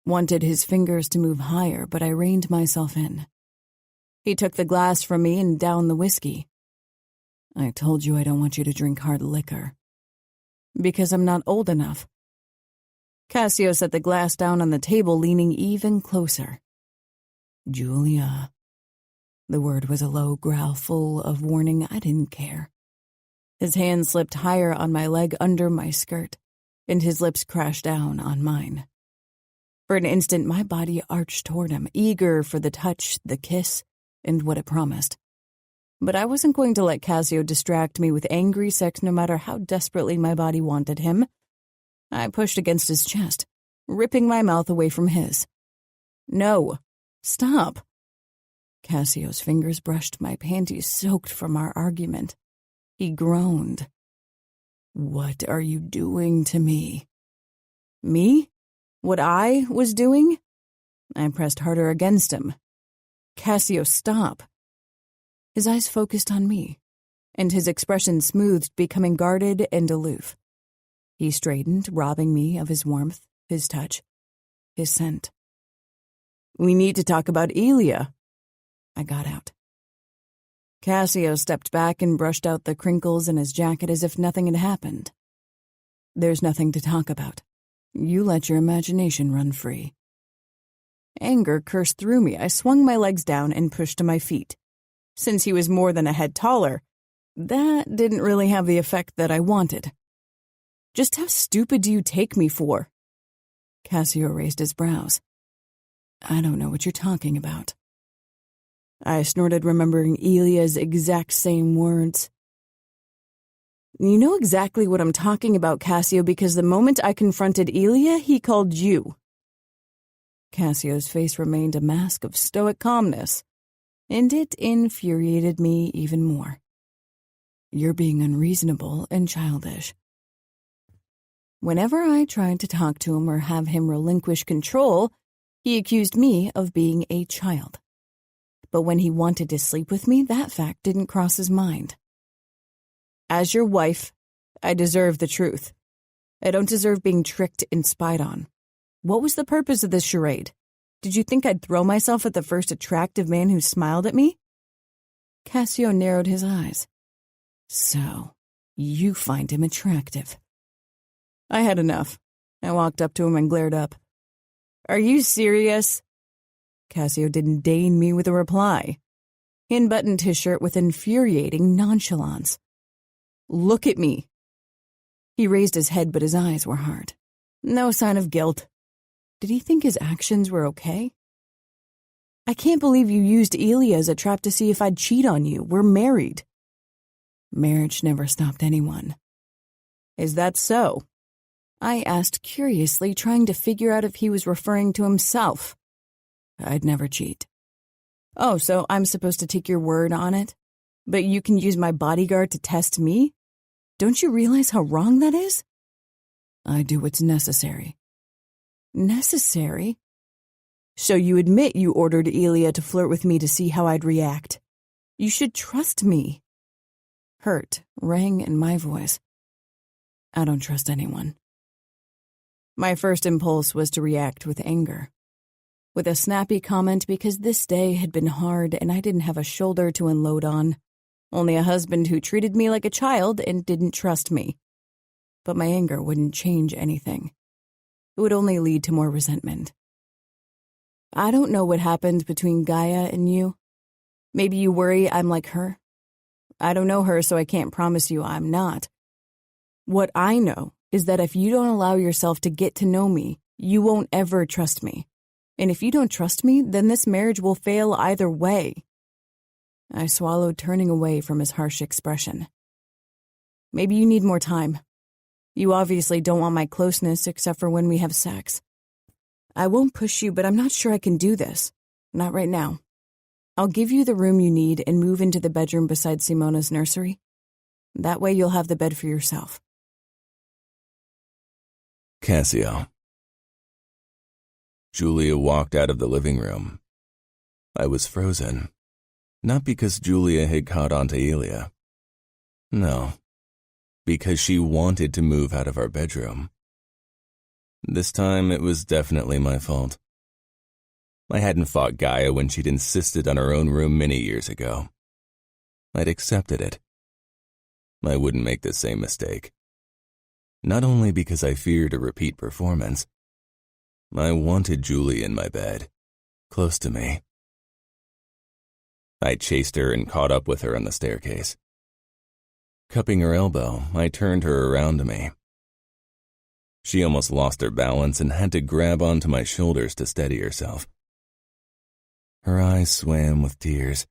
Wanted his fingers to move higher, but I reined myself in. He took the glass from me and downed the whiskey. I told you I don't want you to drink hard liquor. Because I'm not old enough. Cassio set the glass down on the table, leaning even closer. Giulia. The word was a low growl full of warning. I didn't care. His hand slipped higher on my leg under my skirt, and his lips crashed down on mine. For an instant, my body arched toward him, eager for the touch, the kiss, and what it promised. But I wasn't going to let Cassio distract me with angry sex no matter how desperately my body wanted him. I pushed against his chest, ripping my mouth away from his. No, stop. Cassio's fingers brushed my panties soaked from our argument. He groaned. What are you doing to me? Me? What I was doing? I pressed harder against him. Cassio, stop. His eyes focused on me, and his expression smoothed, becoming guarded and aloof. He straightened, robbing me of his warmth, his touch, his scent. We need to talk about Elia. I got out. Cassio stepped back and brushed out the crinkles in his jacket as if nothing had happened. There's nothing to talk about. You let your imagination run free. Anger coursed through me. I swung my legs down and pushed to my feet. Since he was more than a head taller, that didn't really have the effect that I wanted. Just how stupid do you take me for? Cassio raised his brows. I don't know what you're talking about. I snorted, remembering Elia's exact same words. You know exactly what I'm talking about, Cassio, because the moment I confronted Elia, he called you. Cassio's face remained a mask of stoic calmness, and it infuriated me even more. You're being unreasonable and childish. Whenever I tried to talk to him or have him relinquish control, he accused me of being a child. But when he wanted to sleep with me, that fact didn't cross his mind. As your wife, I deserve the truth. I don't deserve being tricked and spied on. What was the purpose of this charade? Did you think I'd throw myself at the first attractive man who smiled at me? Cassio narrowed his eyes. So, you find him attractive. I had enough. I walked up to him and glared up. Are you serious? Cassio didn't deign me with a reply. He unbuttoned his shirt with infuriating nonchalance. Look at me. He raised his head, but his eyes were hard. No sign of guilt. Did he think his actions were okay? I can't believe you used Elia as a trap to see if I'd cheat on you. We're married. Marriage never stopped anyone. Is that so? I asked curiously, trying to figure out if he was referring to himself. I'd never cheat. Oh, so I'm supposed to take your word on it? But you can use my bodyguard to test me? Don't you realize how wrong that is? I do what's necessary. Necessary? So you admit you ordered Elia to flirt with me to see how I'd react. You should trust me. Hurt rang in my voice. I don't trust anyone. My first impulse was to react with anger. With a snappy comment because this day had been hard and I didn't have a shoulder to unload on. Only a husband who treated me like a child and didn't trust me. But my anger wouldn't change anything. It would only lead to more resentment. I don't know what happened between Gaia and you. Maybe you worry I'm like her. I don't know her, so I can't promise you I'm not. What I know is that if you don't allow yourself to get to know me, you won't ever trust me. And if you don't trust me, then this marriage will fail either way. I swallowed, turning away from his harsh expression. Maybe you need more time. You obviously don't want my closeness except for when we have sex. I won't push you, but I'm not sure I can do this. Not right now. I'll give you the room you need and move into the bedroom beside Simona's nursery. That way you'll have the bed for yourself. Cassio. Giulia walked out of the living room. I was frozen. Not because Giulia had caught on to Elia. No, because she wanted to move out of our bedroom. This time it was definitely my fault. I hadn't fought Gaia when she'd insisted on her own room many years ago. I'd accepted it. I wouldn't make the same mistake. Not only because I feared a repeat performance. I wanted Giulia in my bed, close to me. I chased her and caught up with her on the staircase. Cupping her elbow, I turned her around to me. She almost lost her balance and had to grab onto my shoulders to steady herself. Her eyes swam with tears.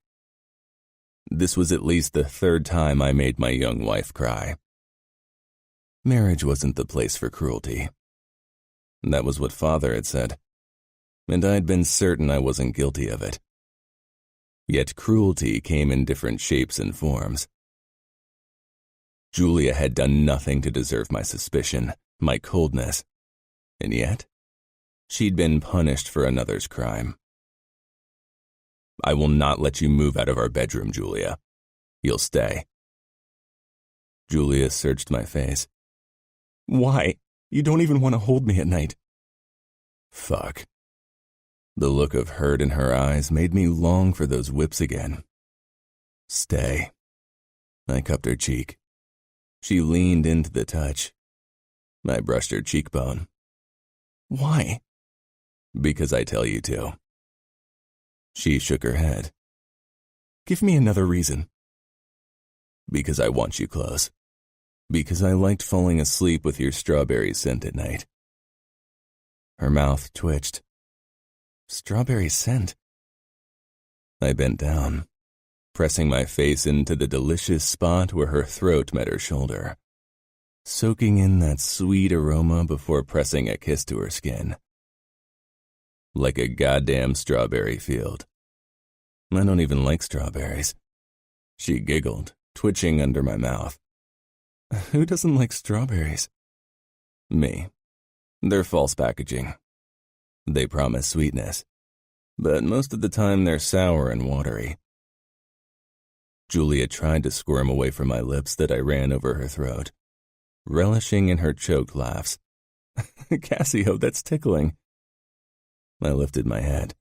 This was at least the third time I made my young wife cry. Marriage wasn't the place for cruelty. That was what Father had said, and I'd been certain I wasn't guilty of it. Yet cruelty came in different shapes and forms. Giulia had done nothing to deserve my suspicion, my coldness, and yet she'd been punished for another's crime. I will not let you move out of our bedroom, Giulia. You'll stay. Giulia searched my face. Why? You don't even want to hold me at night. Fuck. The look of hurt in her eyes made me long for those whips again. Stay. I cupped her cheek. She leaned into the touch. I brushed her cheekbone. Why? Because I tell you to. She shook her head. Give me another reason. Because I want you close. Because I liked falling asleep with your strawberry scent at night. Her mouth twitched. Strawberry scent? I bent down, pressing my face into the delicious spot where her throat met her shoulder, soaking in that sweet aroma before pressing a kiss to her skin. Like a goddamn strawberry field. I don't even like strawberries. She giggled, twitching under my mouth. Who doesn't like strawberries? Me. They're false packaging. They promise sweetness, but most of the time they're sour and watery. Giulia tried to squirm away from my lips that I ran over her throat, relishing in her choked laughs. Cassio, that's tickling. I lifted my head.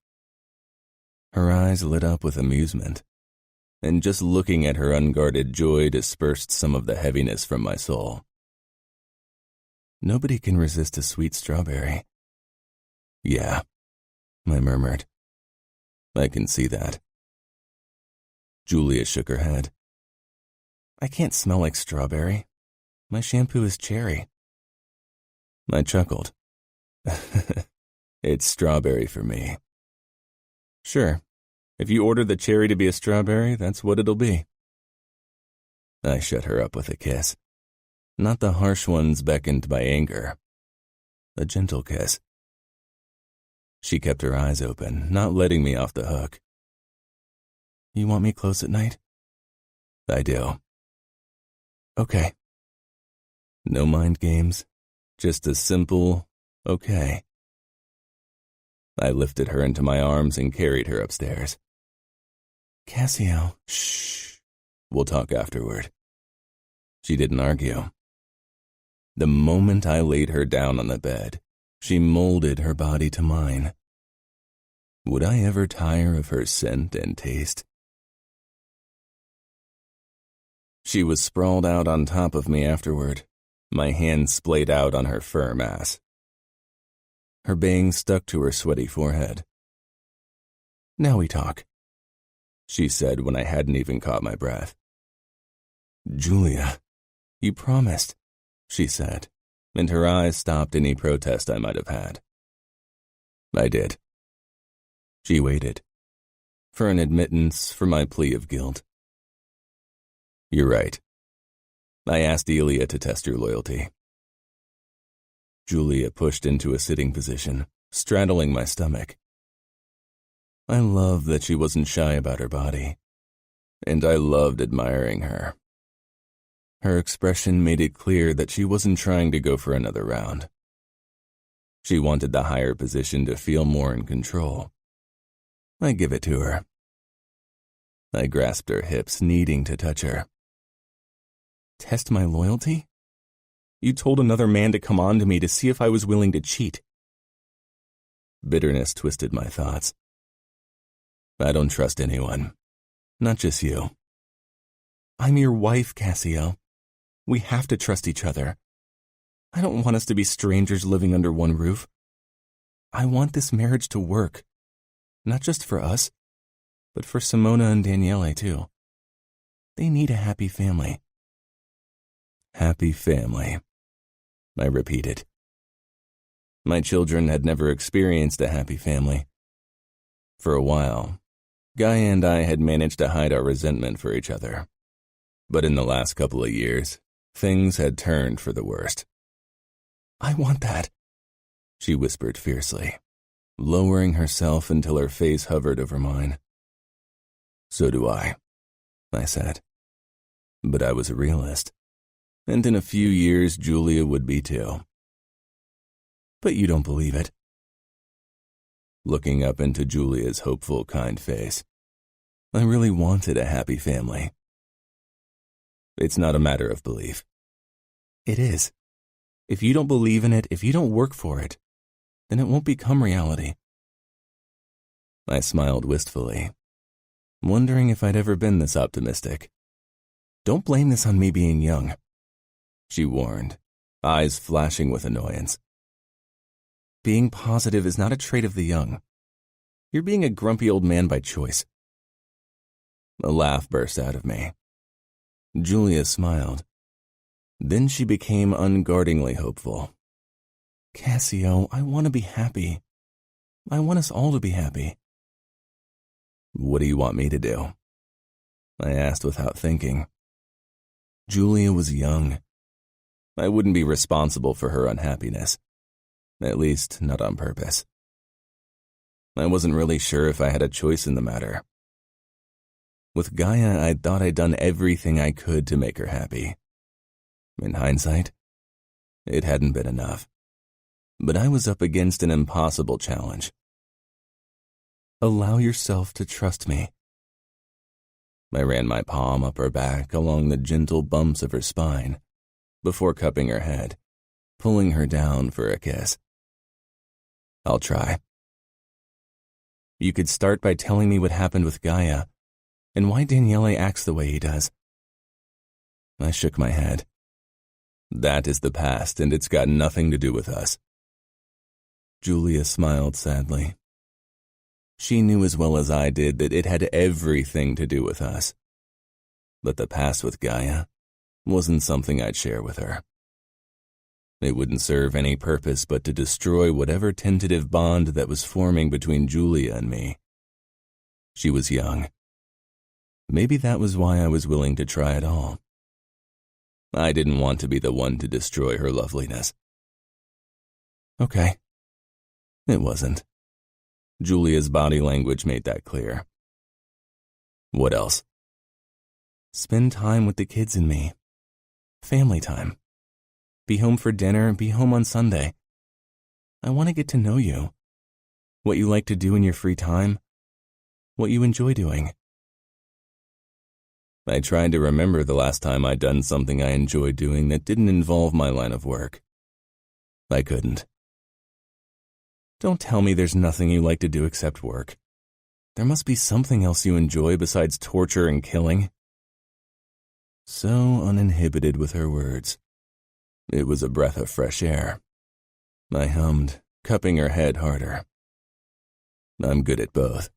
Her eyes lit up with amusement, and just looking at her unguarded joy dispersed some of the heaviness from my soul. Nobody can resist a sweet strawberry. Yeah, I murmured. I can see that. Giulia shook her head. I can't smell like strawberry. My shampoo is cherry. I chuckled. It's strawberry for me. Sure. If you order the cherry to be a strawberry, that's what it'll be. I shut her up with a kiss. Not the harsh ones beckoned by anger. A gentle kiss. She kept her eyes open, not letting me off the hook. You want me close at night? I do. Okay. No mind games, just a simple, okay. I lifted her into my arms and carried her upstairs. Cassio. Shh. We'll talk afterward. She didn't argue. The moment I laid her down on the bed, she molded her body to mine. Would I ever tire of her scent and taste? She was sprawled out on top of me afterward, my hands splayed out on her firm ass. Her bangs stuck to her sweaty forehead. Now we talk, she said when I hadn't even caught my breath. Giulia, you promised, she said, and her eyes stopped any protest I might have had. I did. She waited, for an admittance for my plea of guilt. You're right. I asked Elia to test your loyalty. Giulia pushed into a sitting position, straddling my stomach. I loved that she wasn't shy about her body, and I loved admiring her. Her expression made it clear that she wasn't trying to go for another round. She wanted the higher position to feel more in control. I give it to her. I grasped her hips, needing to touch her. Test my loyalty? You told another man to come on to me to see if I was willing to cheat. Bitterness twisted my thoughts. I don't trust anyone. Not just you. I'm your wife, Cassio. We have to trust each other. I don't want us to be strangers living under one roof. I want this marriage to work. Not just for us, but for Simona and Daniele, too. They need a happy family. Happy family, I repeated. My children had never experienced a happy family. For a while, Guy and I had managed to hide our resentment for each other. But in the last couple of years, things had turned for the worst. I want that, she whispered fiercely, lowering herself until her face hovered over mine. So do I said. But I was a realist. And in a few years, Giulia would be too. But you don't believe it. Looking up into Giulia's hopeful, kind face, I really wanted a happy family. It's not a matter of belief. It is. If you don't believe in it, if you don't work for it, then it won't become reality. I smiled wistfully, wondering if I'd ever been this optimistic. Don't blame this on me being young, she warned, eyes flashing with annoyance. Being positive is not a trait of the young. You're being a grumpy old man by choice. A laugh burst out of me. Giulia smiled. Then she became unguardingly hopeful. Cassio, I want to be happy. I want us all to be happy. What do you want me to do? I asked without thinking. Giulia was young. I wouldn't be responsible for her unhappiness. At least, not on purpose. I wasn't really sure if I had a choice in the matter. With Gaia, I thought I'd done everything I could to make her happy. In hindsight, it hadn't been enough. But I was up against an impossible challenge. Allow yourself to trust me. I ran my palm up her back along the gentle bumps of her spine, before cupping her head, pulling her down for a kiss. I'll try. You could start by telling me what happened with Gaia, and why Daniele acts the way he does. I shook my head. That is the past, and it's got nothing to do with us. Giulia smiled sadly. She knew as well as I did that it had everything to do with us. But the past with Gaia wasn't something I'd share with her. It wouldn't serve any purpose but to destroy whatever tentative bond that was forming between Giulia and me. She was young. Maybe that was why I was willing to try it all. I didn't want to be the one to destroy her loveliness. Okay. It wasn't. Giulia's body language made that clear. What else? Spend time with the kids and me. Family time. Be home for dinner, be home on Sunday. I want to get to know you. What you like to do in your free time. What you enjoy doing. I tried to remember the last time I'd done something I enjoyed doing that didn't involve my line of work. I couldn't. Don't tell me there's nothing you like to do except work. There must be something else you enjoy besides torture and killing. So uninhibited with her words. It was a breath of fresh air. I hummed, cupping her head harder. I'm good at both.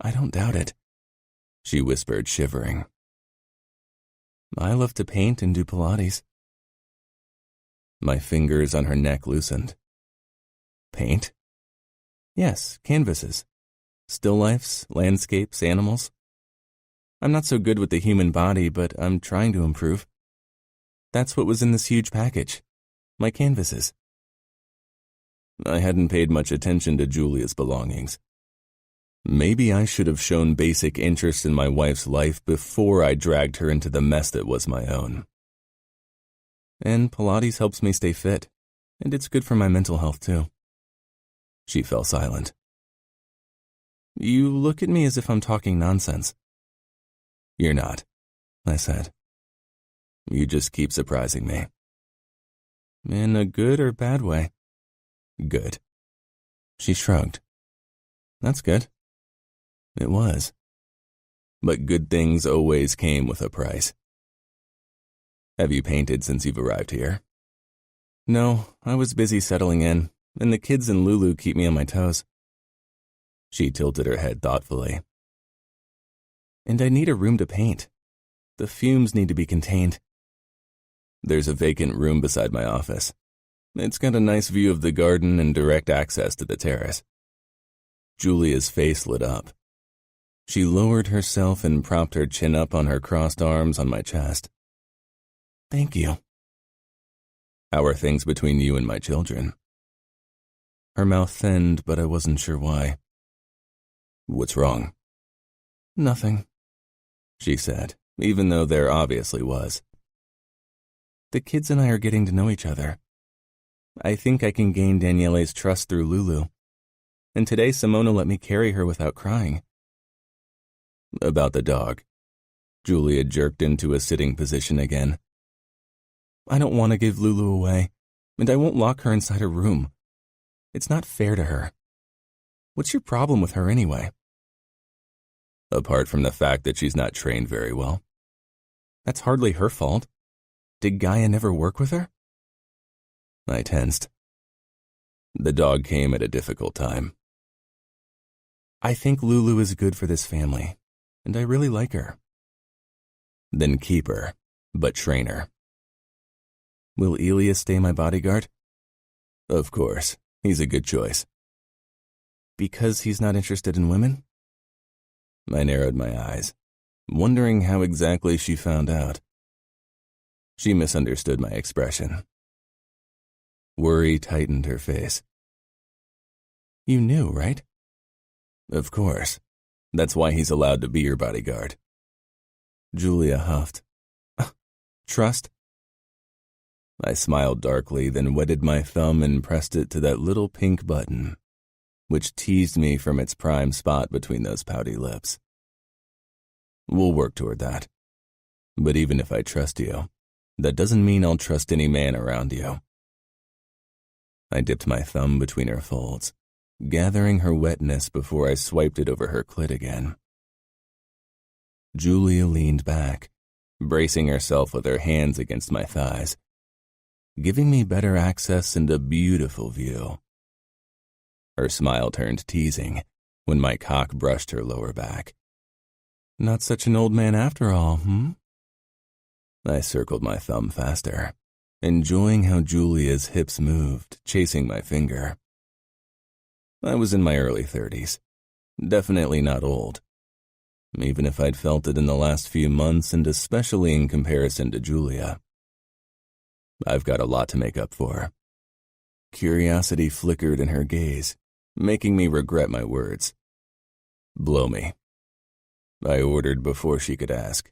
I don't doubt it, she whispered, shivering. I love to paint and do Pilates. My fingers on her neck loosened. Paint? Yes, canvases. Still lifes, landscapes, animals. I'm not so good with the human body, but I'm trying to improve. That's what was in this huge package. My canvases. I hadn't paid much attention to Giulia's belongings. Maybe I should have shown basic interest in my wife's life before I dragged her into the mess that was my own. And Pilates helps me stay fit, and it's good for my mental health too. She fell silent. You look at me as if I'm talking nonsense. You're not, I said. You just keep surprising me. In a good or bad way? Good. She shrugged. That's good. It was. But good things always came with a price. Have you painted since you've arrived here? No, I was busy settling in, and the kids and Lulu keep me on my toes. She tilted her head thoughtfully. And I need a room to paint. The fumes need to be contained. There's a vacant room beside my office. It's got a nice view of the garden and direct access to the terrace. Giulia's face lit up. She lowered herself and propped her chin up on her crossed arms on my chest. Thank you. How are things between you and my children? Her mouth thinned, but I wasn't sure why. What's wrong? Nothing, she said, even though there obviously was. The kids and I are getting to know each other. I think I can gain Daniele's trust through Lulu. And today Simona let me carry her without crying. About the dog. Giulia jerked into a sitting position again. I don't want to give Lulu away, and I won't lock her inside a room. It's not fair to her. What's your problem with her anyway? Apart from the fact that she's not trained very well. That's hardly her fault. Did Gaia never work with her? I tensed. The dog came at a difficult time. I think Lulu is good for this family, and I really like her. Then keep her, but train her. Will Elias stay my bodyguard? Of course, he's a good choice. Because he's not interested in women? I narrowed my eyes, wondering how exactly she found out. She misunderstood my expression. Worry tightened her face. You knew, right? Of course. That's why he's allowed to be your bodyguard. Giulia huffed. Trust? I smiled darkly, then wetted my thumb and pressed it to that little pink button, which teased me from its prime spot between those pouty lips. We'll work toward that. But even if I trust you, that doesn't mean I'll trust any man around you. I dipped my thumb between her folds, gathering her wetness before I swiped it over her clit again. Giulia leaned back, bracing herself with her hands against my thighs, giving me better access and a beautiful view. Her smile turned teasing when my cock brushed her lower back. Not such an old man after all, I circled my thumb faster, enjoying how Giulia's hips moved, chasing my finger. I was in my early 30s, definitely not old, even if I'd felt it in the last few months and especially in comparison to Giulia. I've got a lot to make up for. Curiosity flickered in her gaze, making me regret my words. Blow me, I ordered before she could ask.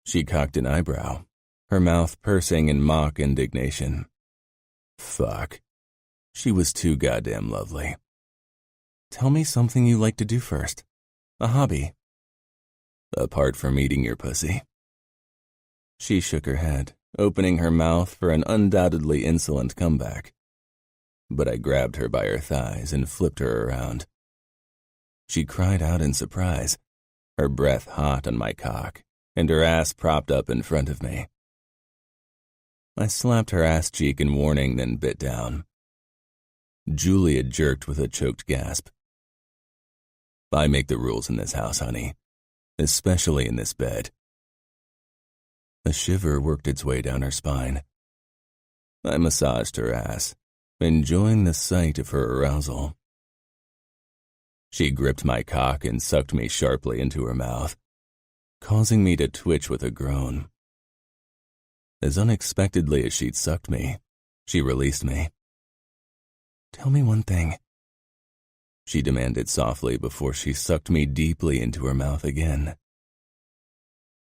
She cocked an eyebrow, her mouth pursing in mock indignation. Fuck. She was too goddamn lovely. Tell me something you like to do first. A hobby. Apart from eating your pussy. She shook her head, opening her mouth for an undoubtedly insolent comeback. But I grabbed her by her thighs and flipped her around. She cried out in surprise, her breath hot on my cock, and her ass propped up in front of me. I slapped her ass cheek in warning, then bit down. Giulia jerked with a choked gasp. I make the rules in this house, honey, especially in this bed. A shiver worked its way down her spine. I massaged her ass, enjoying the sight of her arousal. She gripped my cock and sucked me sharply into her mouth, causing me to twitch with a groan. As unexpectedly as she'd sucked me, she released me. Tell me one thing, she demanded softly before she sucked me deeply into her mouth again.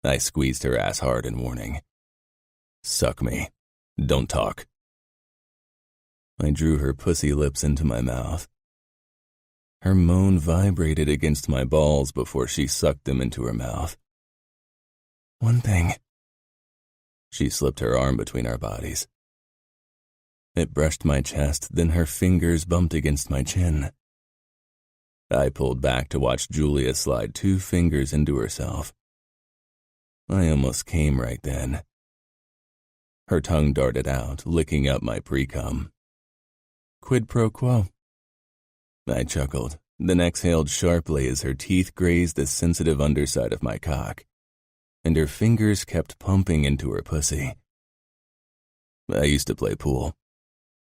I squeezed her ass hard in warning. Suck me. Don't talk. I drew her pussy lips into my mouth. Her moan vibrated against my balls before she sucked them into her mouth. One thing. She slipped her arm between our bodies. It brushed my chest, then her fingers bumped against my chin. I pulled back to watch Giulia slide 2 fingers into herself. I almost came right then. Her tongue darted out, licking up my pre-cum. Quid pro quo. I chuckled, then exhaled sharply as her teeth grazed the sensitive underside of my cock, and her fingers kept pumping into her pussy. I used to play pool,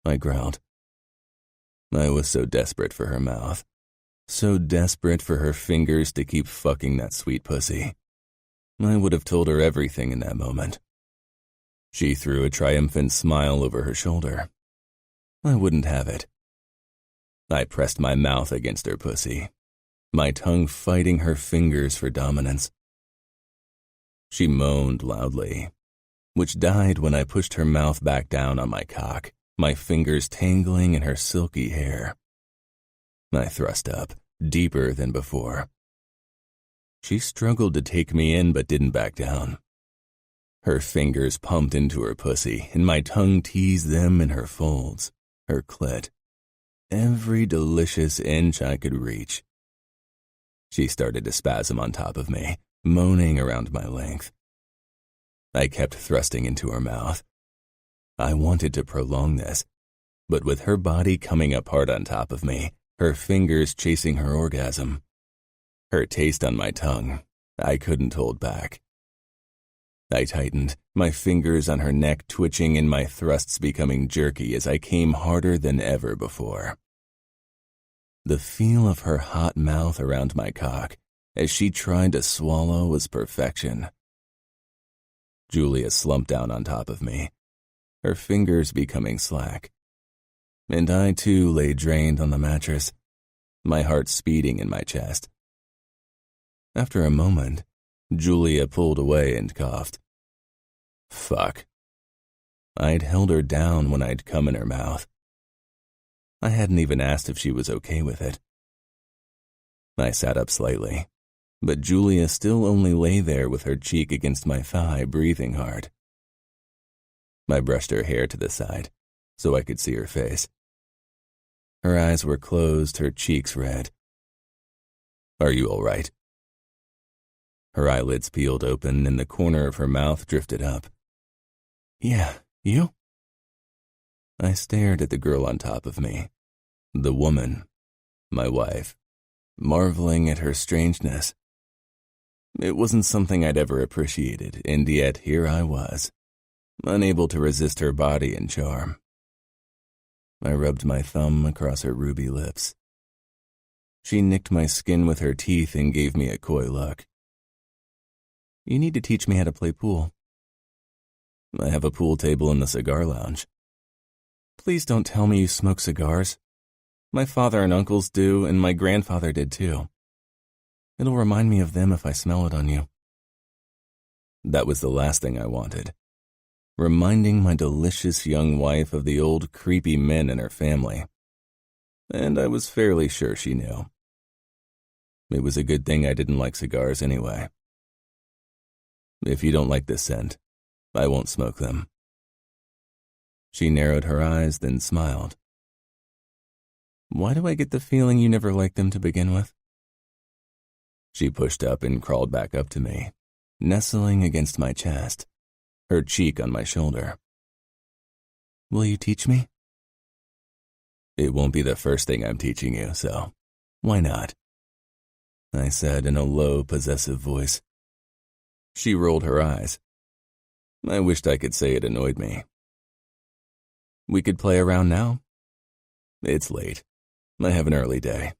I growled. I was so desperate for her mouth, so desperate for her fingers to keep fucking that sweet pussy. I would have told her everything in that moment. She threw a triumphant smile over her shoulder. I wouldn't have it. I pressed my mouth against her pussy, my tongue fighting her fingers for dominance. She moaned loudly, which died when I pushed her mouth back down on my cock, my fingers tangling in her silky hair. I thrust up, deeper than before. She struggled to take me in but didn't back down. Her fingers pumped into her pussy, and my tongue teased them in her folds, her clit, every delicious inch I could reach. She started to spasm on top of me, moaning around my length. I kept thrusting into her mouth. I wanted to prolong this, but with her body coming apart on top of me, her fingers chasing her orgasm, her taste on my tongue, I couldn't hold back. I tightened, my fingers on her neck twitching and my thrusts becoming jerky as I came harder than ever before. The feel of her hot mouth around my cock as she tried to swallow was perfection. Giulia slumped down on top of me, her fingers becoming slack. And I too lay drained on the mattress, my heart speeding in my chest. After a moment, Giulia pulled away and coughed. Fuck. I'd held her down when I'd come in her mouth. I hadn't even asked if she was okay with it. I sat up slightly, but Giulia still only lay there with her cheek against my thigh, breathing hard. I brushed her hair to the side so I could see her face. Her eyes were closed, her cheeks red. Are you all right? Her eyelids peeled open and the corner of her mouth drifted up. Yeah, you? I stared at the girl on top of me, the woman, my wife, marveling at her strangeness. It wasn't something I'd ever appreciated, and yet here I was, unable to resist her body and charm. I rubbed my thumb across her ruby lips. She nicked my skin with her teeth and gave me a coy look. You need to teach me how to play pool. I have a pool table in the cigar lounge. Please don't tell me you smoke cigars. My father and uncles do, and my grandfather did too. It'll remind me of them if I smell it on you. That was the last thing I wanted. Reminding my delicious young wife of the old creepy men in her family. And I was fairly sure she knew. It was a good thing I didn't like cigars anyway. If you don't like this scent, I won't smoke them. She narrowed her eyes, then smiled. Why do I get the feeling you never liked them to begin with? She pushed up and crawled back up to me, nestling against my chest, her cheek on my shoulder. Will you teach me? It won't be the first thing I'm teaching you, so why not? I said in a low, possessive voice. She rolled her eyes. I wished I could say it annoyed me. We could play around now? It's late. I have an early day.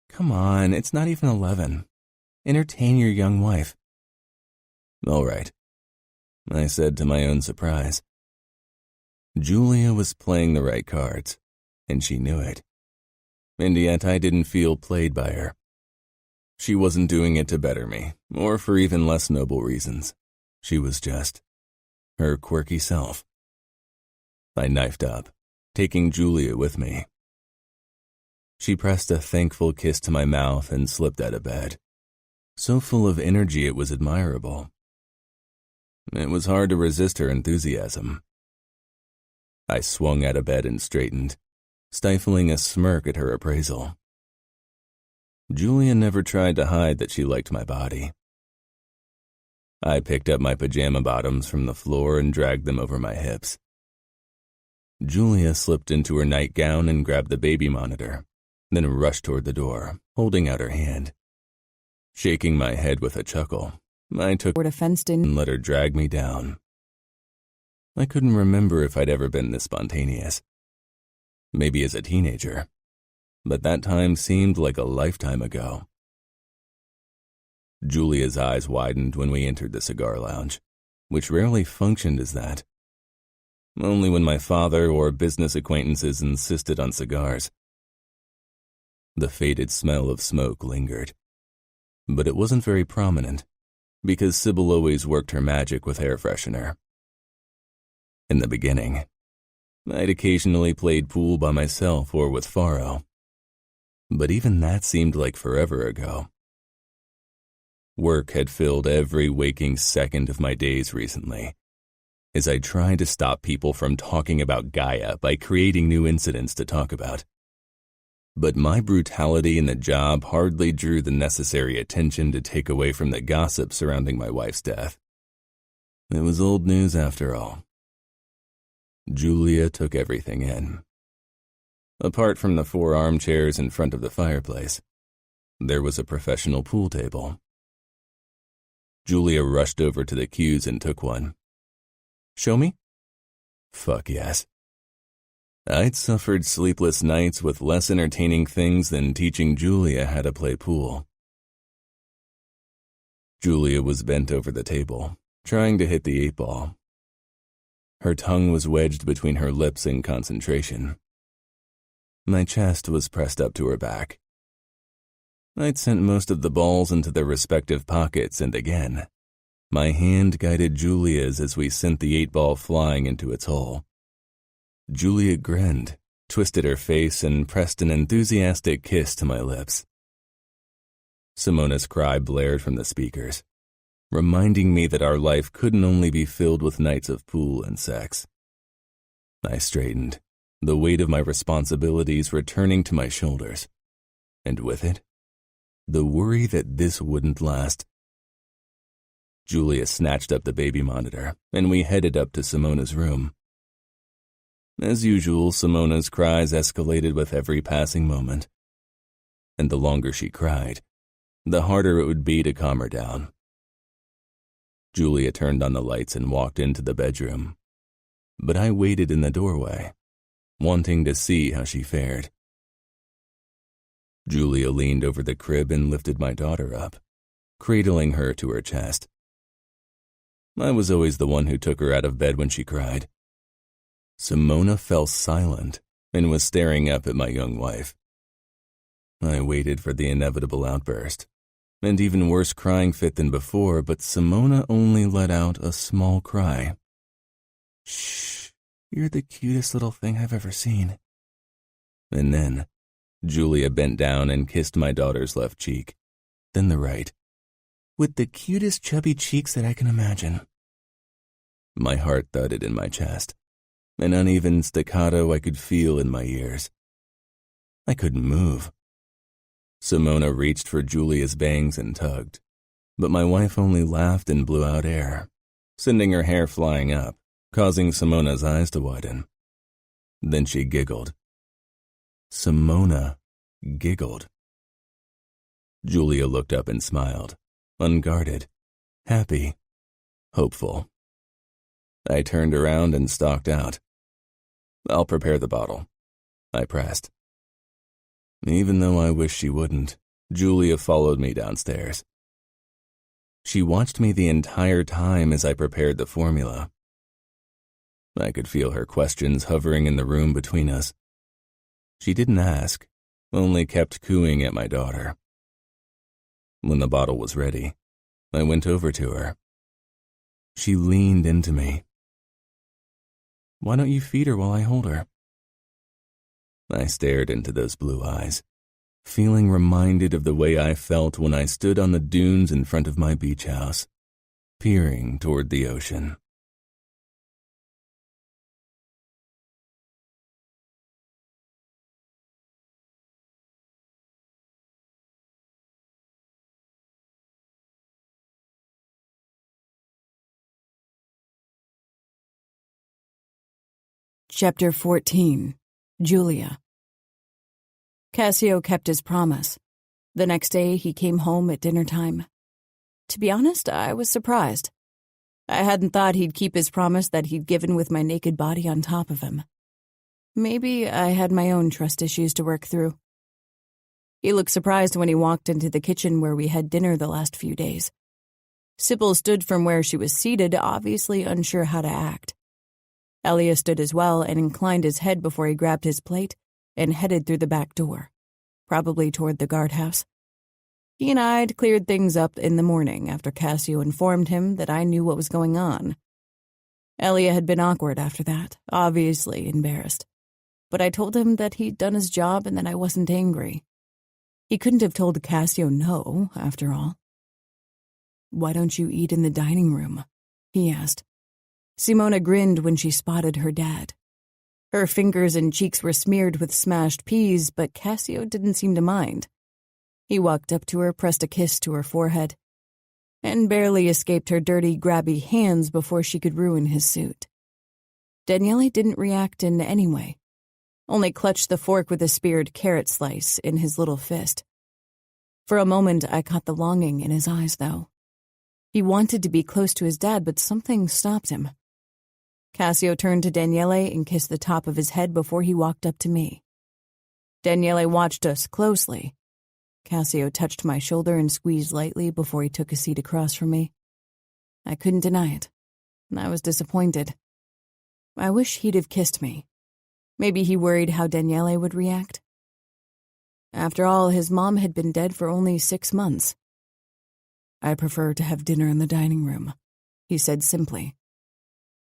Come on, it's not even 11. Entertain your young wife. All right, I said to my own surprise. Giulia was playing the right cards, and she knew it. And yet I didn't feel played by her. She wasn't doing it to better me, or for even less noble reasons. She was just her quirky self. I knifed up, taking Giulia with me. She pressed a thankful kiss to my mouth and slipped out of bed. So full of energy it was admirable. It was hard to resist her enthusiasm. I swung out of bed and straightened, stifling a smirk at her appraisal. Giulia never tried to hide that she liked my body. I picked up my pajama bottoms from the floor and dragged them over my hips. Giulia slipped into her nightgown and grabbed the baby monitor, then rushed toward the door, holding out her hand. Shaking my head with a chuckle, I took her and let her drag me down. I couldn't remember if I'd ever been this spontaneous. Maybe as a teenager, but that time seemed like a lifetime ago. Giulia's eyes widened when we entered the cigar lounge, which rarely functioned as that. Only when my father or business acquaintances insisted on cigars. The faded smell of smoke lingered, but it wasn't very prominent, because Sybil always worked her magic with air freshener. In the beginning, I'd occasionally played pool by myself or with Faro, but even that seemed like forever ago. Work had filled every waking second of my days recently, as I tried to stop people from talking about Gaia by creating new incidents to talk about. But my brutality in the job hardly drew the necessary attention to take away from the gossip surrounding my wife's death. It was old news after all. Giulia took everything in. Apart from the 4 armchairs in front of the fireplace, there was a professional pool table. Giulia rushed over to the cues and took one. Show me? Fuck yes. I'd suffered sleepless nights with less entertaining things than teaching Giulia how to play pool. Giulia was bent over the table, trying to hit the 8-ball. Her tongue was wedged between her lips in concentration. My chest was pressed up to her back. I'd sent most of the balls into their respective pockets, and again, my hand guided Giulia's as we sent the 8-ball flying into its hole. Giulia grinned, twisted her face, and pressed an enthusiastic kiss to my lips. Simona's cry blared from the speakers, reminding me that our life couldn't only be filled with nights of pool and sex. I straightened, the weight of my responsibilities returning to my shoulders, and with it, the worry that this wouldn't last. Giulia snatched up the baby monitor, and we headed up to Simona's room. As usual, Simona's cries escalated with every passing moment, and the longer she cried, the harder it would be to calm her down. Giulia turned on the lights and walked into the bedroom, but I waited in the doorway, wanting to see how she fared. Giulia leaned over the crib and lifted my daughter up, cradling her to her chest. I was always the one who took her out of bed when she cried. Simona fell silent and was staring up at my young wife. I waited for the inevitable outburst, and even worse crying fit than before, but Simona only let out a small cry. Shh, you're the cutest little thing I've ever seen. And then, Giulia bent down and kissed my daughter's left cheek, then the right, with the cutest chubby cheeks that I can imagine. My heart thudded in my chest, an uneven staccato I could feel in my ears. I couldn't move. Simona reached for Giulia's bangs and tugged, but my wife only laughed and blew out air, sending her hair flying up, causing Simona's eyes to widen. Then she giggled. Simona giggled. Giulia looked up and smiled, unguarded, happy, hopeful. I turned around and stalked out. I'll prepare the bottle, I pressed. Even though I wished she wouldn't, Giulia followed me downstairs. She watched me the entire time as I prepared the formula. I could feel her questions hovering in the room between us. She didn't ask, only kept cooing at my daughter. When the bottle was ready, I went over to her. She leaned into me. Why don't you feed her while I hold her? I stared into those blue eyes, feeling reminded of the way I felt when I stood on the dunes in front of my beach house, peering toward the ocean. Chapter 14. Giulia. Cassio kept his promise. The next day, he came home at dinner time. To be honest, I was surprised. I hadn't thought he'd keep his promise that he'd given with my naked body on top of him. Maybe I had my own trust issues to work through. He looked surprised when he walked into the kitchen where we had dinner the last few days. Sybil stood from where she was seated, obviously unsure how to act. Elia stood as well and inclined his head before he grabbed his plate and headed through the back door, probably toward the guardhouse. He and I'd cleared things up in the morning after Cassio informed him that I knew what was going on. Elia had been awkward after that, obviously embarrassed, but I told him that he'd done his job and that I wasn't angry. He couldn't have told Cassio no, after all. "Why don't you eat in the dining room?" he asked. Simona grinned when she spotted her dad. Her fingers and cheeks were smeared with smashed peas, but Cassio didn't seem to mind. He walked up to her, pressed a kiss to her forehead, and barely escaped her dirty, grabby hands before she could ruin his suit. Daniele didn't react in any way, only clutched the fork with a speared carrot slice in his little fist. For a moment, I caught the longing in his eyes, though. He wanted to be close to his dad, but something stopped him. Cassio turned to Daniele and kissed the top of his head before he walked up to me. Daniele watched us closely. Cassio touched my shoulder and squeezed lightly before he took a seat across from me. I couldn't deny it. I was disappointed. I wish he'd have kissed me. Maybe he worried how Daniele would react. After all, his mom had been dead for only 6 months. "I prefer to have dinner in the dining room," he said simply.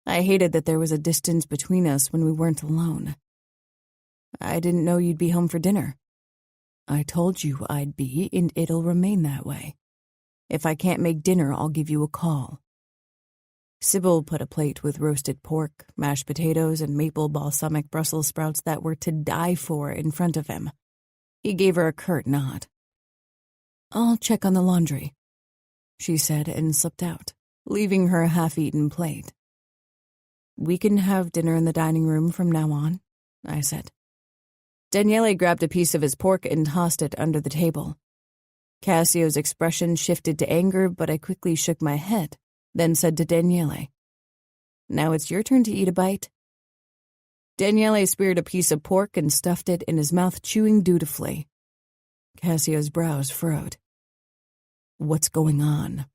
I hated that there was a distance between us when we weren't alone. "I didn't know you'd be home for dinner." "I told you I'd be, and it'll remain that way. If I can't make dinner, I'll give you a call." Sybil put a plate with roasted pork, mashed potatoes, and maple balsamic Brussels sprouts that were to die for in front of him. He gave her a curt nod. "I'll check on the laundry," she said and slipped out, leaving her half-eaten plate. "We can have dinner in the dining room from now on," I said. Daniele grabbed a piece of his pork and tossed it under the table. Cassio's expression shifted to anger, but I quickly shook my head, then said to Daniele, "Now it's your turn to eat a bite." Daniele speared a piece of pork and stuffed it in his mouth, chewing dutifully. Cassio's brows furrowed. "What's going on?"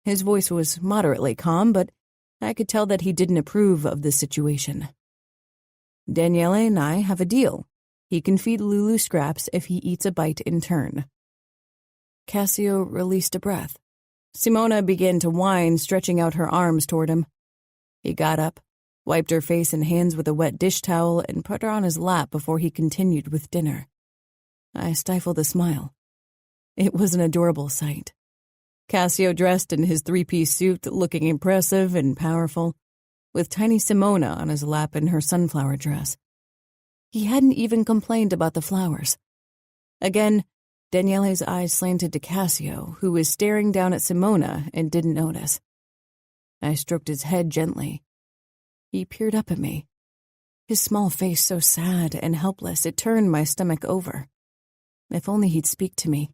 His voice was moderately calm, but I could tell that he didn't approve of the situation. "Daniele and I have a deal. He can feed Lulu scraps if he eats a bite in turn." Cassio released a breath. Simona began to whine, stretching out her arms toward him. He got up, wiped her face and hands with a wet dish towel, and put her on his lap before he continued with dinner. I stifled a smile. It was an adorable sight. Cassio dressed in his 3-piece suit, looking impressive and powerful, with tiny Simona on his lap in her sunflower dress. He hadn't even complained about the flowers. Again, Daniele's eyes slanted to Cassio, who was staring down at Simona and didn't notice. I stroked his head gently. He peered up at me. His small face so sad and helpless it turned my stomach over. If only he'd speak to me.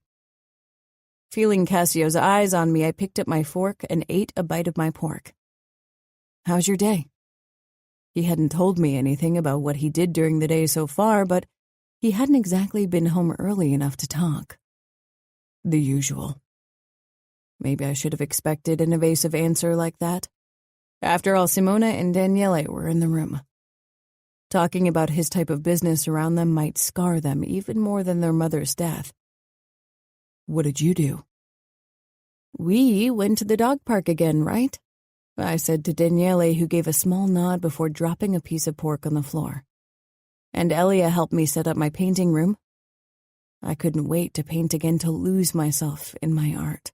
Feeling Cassio's eyes on me, I picked up my fork and ate a bite of my pork. "How's your day?" He hadn't told me anything about what he did during the day so far, but he hadn't exactly been home early enough to talk. "The usual." Maybe I should have expected an evasive answer like that. After all, Simona and Daniele were in the room. Talking about his type of business around them might scar them even more than their mother's death. "What did you do?" "We went to the dog park again, right?" I said to Daniele, who gave a small nod before dropping a piece of pork on the floor. "And Elia helped me set up my painting room." I couldn't wait to paint again, to lose myself in my art.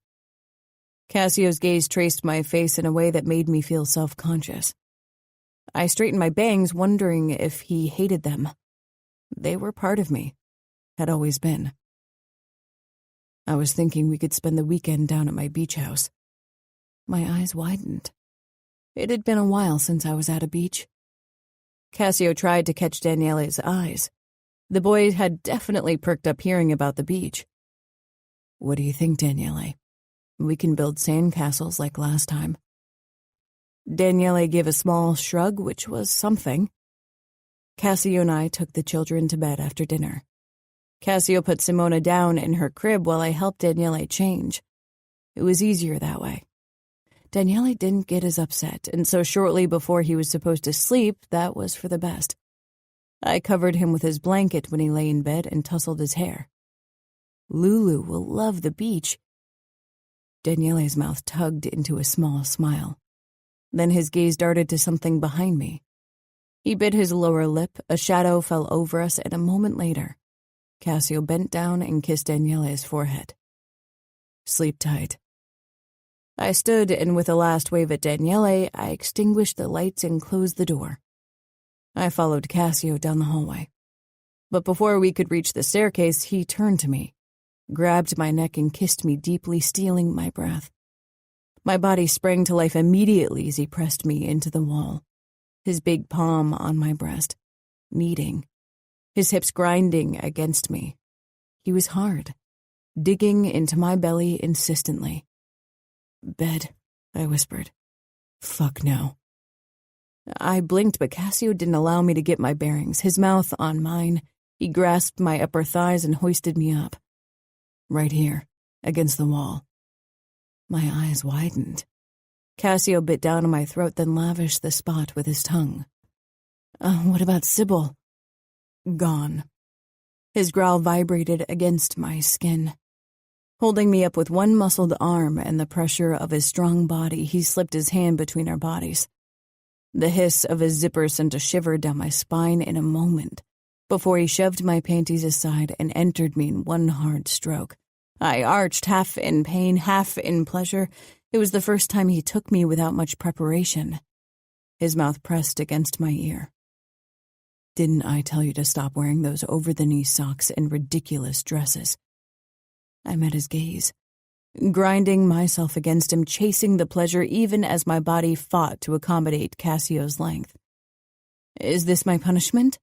Cassio's gaze traced my face in a way that made me feel self-conscious. I straightened my bangs, wondering if he hated them. They were part of me, had always been. "I was thinking we could spend the weekend down at my beach house." My eyes widened. It had been a while since I was at a beach. Cassio tried to catch Daniele's eyes. The boy had definitely perked up hearing about the beach. "What do you think, Daniele? We can build sand castles like last time." Daniele gave a small shrug, which was something. Cassio and I took the children to bed after dinner. Cassio put Simona down in her crib while I helped Daniele change. It was easier that way. Daniele didn't get as upset, and so shortly before he was supposed to sleep, that was for the best. I covered him with his blanket when he lay in bed and tousled his hair. "Lulu will love the beach." Daniele's mouth tugged into a small smile. Then his gaze darted to something behind me. He bit his lower lip, a shadow fell over us, and a moment later, Cassio bent down and kissed Daniele's forehead. "Sleep tight." I stood, and with a last wave at Daniele, I extinguished the lights and closed the door. I followed Cassio down the hallway. But before we could reach the staircase, he turned to me, grabbed my neck and kissed me deeply, stealing my breath. My body sprang to life immediately as he pressed me into the wall. his big palm on my breast, kneading, his hips grinding against me. He was hard, digging into my belly insistently. "Bed," I whispered. "Fuck no." I blinked, but Cassio didn't allow me to get my bearings. His mouth on mine, he grasped my upper thighs and hoisted me up. Right here, against the wall. My eyes widened. Cassio bit down on my throat, then lavished the spot with his tongue. What about Sybil?" "Gone." His growl vibrated against my skin. Holding me up with one muscled arm and the pressure of his strong body, he slipped his hand between our bodies. The hiss of his zipper sent a shiver down my spine in a moment, before he shoved my panties aside and entered me in one hard stroke. I arched, half in pain, half in pleasure. It was the first time he took me without much preparation. His mouth pressed against my ear. "Didn't I tell you to stop wearing those over-the-knee socks and ridiculous dresses?" I met his gaze, grinding myself against him, chasing the pleasure even as my body fought to accommodate Cassio's length. "Is this my punishment?"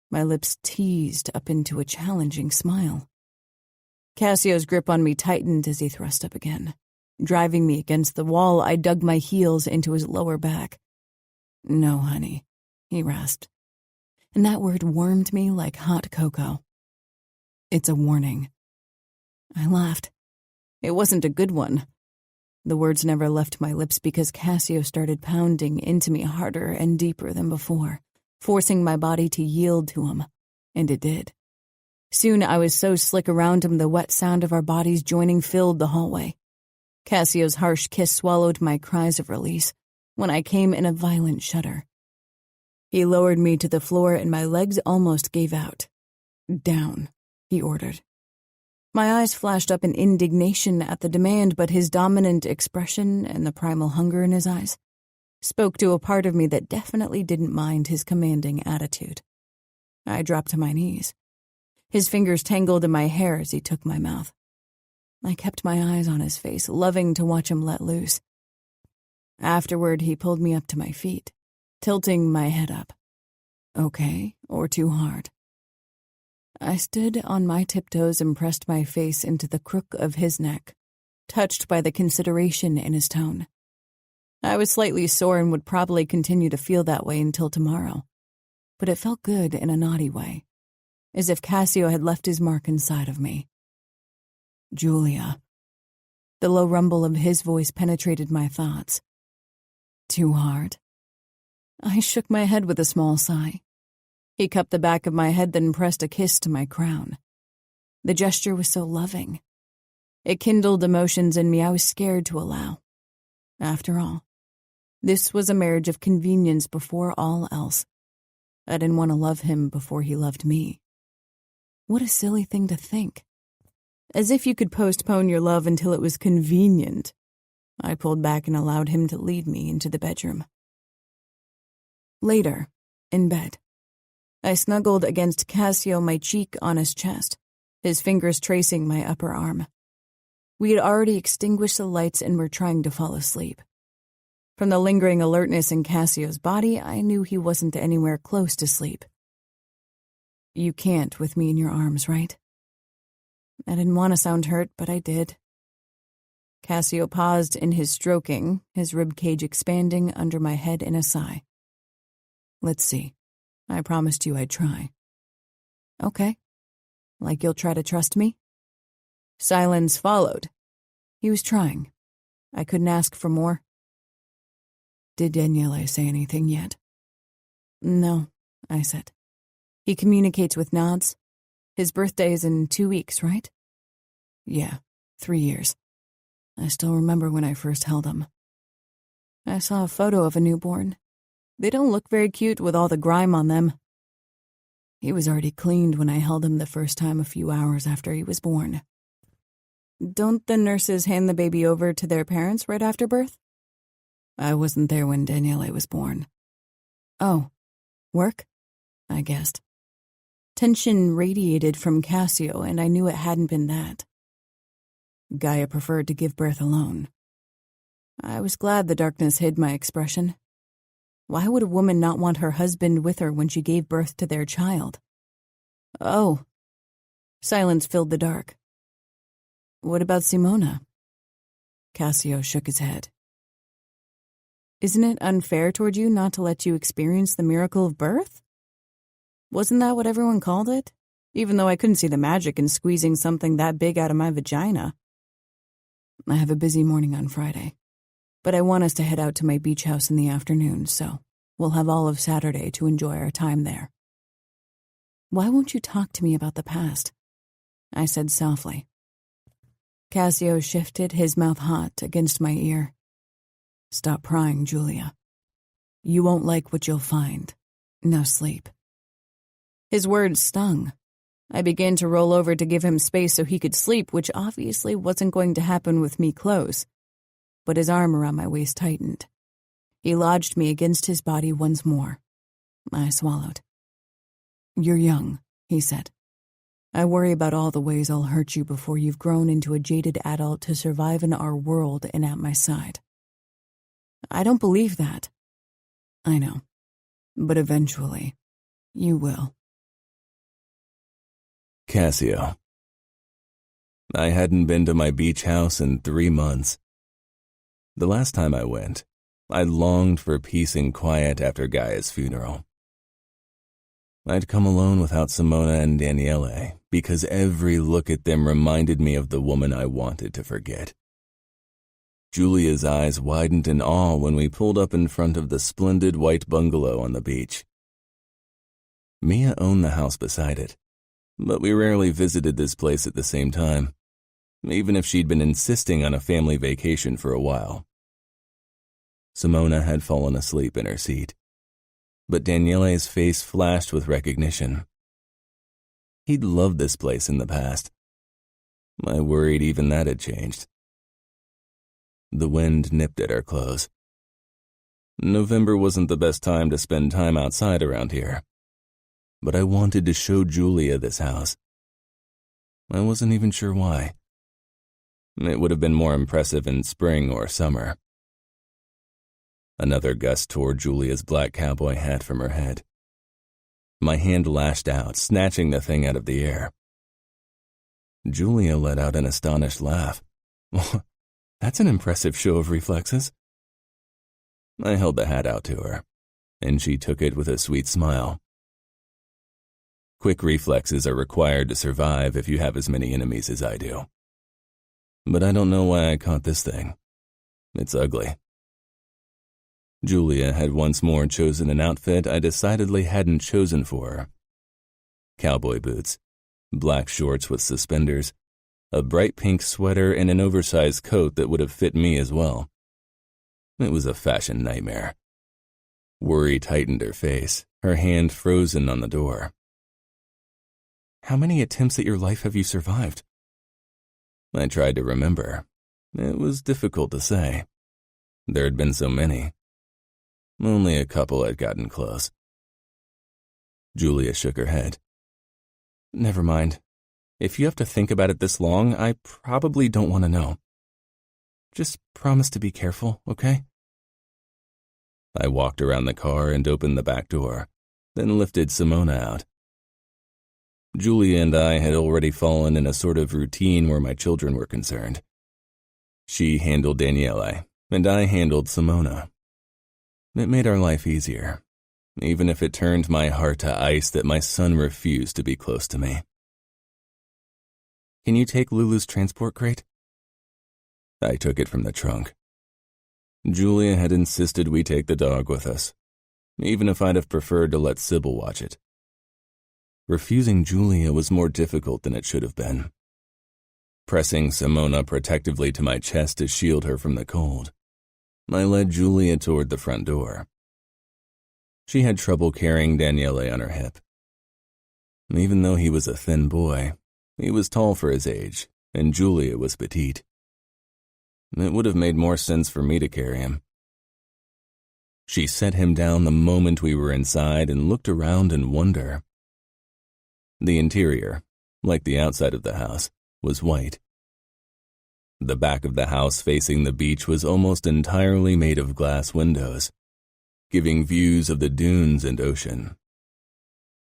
My lips teased up into a challenging smile. Cassio's grip on me tightened as he thrust up again. Driving me against the wall, I dug my heels into his lower back. "No, honey," he rasped, and that word warmed me like hot cocoa. "It's a warning." I laughed. It wasn't a good one. The words never left my lips because Cassio started pounding into me harder and deeper than before, forcing my body to yield to him, and it did. Soon I was so slick around him the wet sound of our bodies joining filled the hallway. Cassio's harsh kiss swallowed my cries of release when I came in a violent shudder. He lowered me to the floor and my legs almost gave out. "Down," he ordered. My eyes flashed up in indignation at the demand, but his dominant expression and the primal hunger in his eyes spoke to a part of me that definitely didn't mind his commanding attitude. I dropped to my knees. His fingers tangled in my hair as he took my mouth. I kept my eyes on his face, loving to watch him let loose. Afterward, he pulled me up to my feet, tilting my head up. "Okay, or too hard?" I stood on my tiptoes and pressed my face into the crook of his neck, touched by the consideration in his tone. I was slightly sore and would probably continue to feel that way until tomorrow, but it felt good in a naughty way, as if Cassio had left his mark inside of me. "Giulia." The low rumble of his voice penetrated my thoughts. "Too hard?" I shook my head with a small sigh. He cupped the back of my head, then pressed a kiss to my crown. The gesture was so loving. It kindled emotions in me I was scared to allow. After all, this was a marriage of convenience before all else. I didn't want to love him before he loved me. What a silly thing to think. As if you could postpone your love until it was convenient. I pulled back and allowed him to lead me into the bedroom. Later, in bed, I snuggled against Cassio, my cheek on his chest, his fingers tracing my upper arm. We had already extinguished the lights and were trying to fall asleep. From the lingering alertness in Cassio's body, I knew he wasn't anywhere close to sleep. "You can't with me in your arms, right?" I didn't want to sound hurt, but I did. Cassio paused in his stroking, his ribcage expanding under my head in a sigh. "Let's see. I promised you I'd try." "Okay. Like you'll try to trust me?" Silence followed. He was trying. I couldn't ask for more. "Did Daniele say anything yet?" "No," I said. "He communicates with nods. His birthday is in 2 weeks, right?" "Yeah, 3 years. I still remember when I first held him. I saw a photo of a newborn. They don't look very cute with all the grime on them." He was already cleaned when I held him the first time a few hours after he was born. "Don't the nurses hand the baby over to their parents right after birth?" "I wasn't there when Daniele was born." "Oh, work?" I guessed. Tension radiated from Cassio, and I knew it hadn't been that. Gaia preferred to give birth alone. I was glad the darkness hid my expression. Why would a woman not want her husband with her when she gave birth to their child? Oh. Silence filled the dark. What about Simona? Cassio shook his head. Isn't it unfair toward you not to let you experience the miracle of birth? Wasn't that what everyone called it? Even though I couldn't see the magic in squeezing something that big out of my vagina. I have a busy morning on Friday, but I want us to head out to my beach house in the afternoon, so we'll have all of Saturday to enjoy our time there. Why won't you talk to me about the past? I said softly. Cassio shifted, his mouth hot against my ear. Stop prying, Giulia. You won't like what you'll find. Now sleep. His words stung. I began to roll over to give him space so he could sleep, which obviously wasn't going to happen with me close. But his arm around my waist tightened. He lodged me against his body once more. I swallowed. You're young, he said. I worry about all the ways I'll hurt you before you've grown into a jaded adult to survive in our world and at my side. I don't believe that. I know. But eventually, you will. Cassio. I hadn't been to my beach house in 3 months. The last time I went, I longed for peace and quiet after Gaia's funeral. I'd come alone without Simona and Daniele because every look at them reminded me of the woman I wanted to forget. Giulia's eyes widened in awe when we pulled up in front of the splendid white bungalow on the beach. Mia owned the house beside it, but we rarely visited this place at the same time, even if she'd been insisting on a family vacation for a while. Simona had fallen asleep in her seat, but Daniele's face flashed with recognition. He'd loved this place in the past. I worried even that had changed. The wind nipped at our clothes. November wasn't the best time to spend time outside around here, but I wanted to show Giulia this house. I wasn't even sure why. It would have been more impressive in spring or summer. Another gust tore Giulia's black cowboy hat from her head. My hand lashed out, snatching the thing out of the air. Giulia let out an astonished laugh. That's an impressive show of reflexes. I held the hat out to her, and she took it with a sweet smile. Quick reflexes are required to survive if you have as many enemies as I do. But I don't know why I caught this thing. It's ugly. Giulia had once more chosen an outfit I decidedly hadn't chosen for her. Cowboy boots, black shorts with suspenders, a bright pink sweater, and an oversized coat that would have fit me as well. It was a fashion nightmare. Worry tightened her face, her hand frozen on the door. How many attempts at your life have you survived? I tried to remember. It was difficult to say. There had been so many. Only a couple had gotten close. Giulia shook her head. Never mind. If you have to think about it this long, I probably don't want to know. Just promise to be careful, okay? I walked around the car and opened the back door, then lifted Simona out. Giulia and I had already fallen in a sort of routine where my children were concerned. She handled Daniele, and I handled Simona. It made our life easier, even if it turned my heart to ice that my son refused to be close to me. Can you take Lulu's transport crate? I took it from the trunk. Giulia had insisted we take the dog with us, even if I'd have preferred to let Sybil watch it. Refusing Giulia was more difficult than it should have been. Pressing Simona protectively to my chest to shield her from the cold, I led Giulia toward the front door. She had trouble carrying Daniele on her hip. Even though he was a thin boy, he was tall for his age, and Giulia was petite. It would have made more sense for me to carry him. She set him down the moment we were inside and looked around in wonder. The interior, like the outside of the house, was white. The back of the house facing the beach was almost entirely made of glass windows. giving views of the dunes and ocean.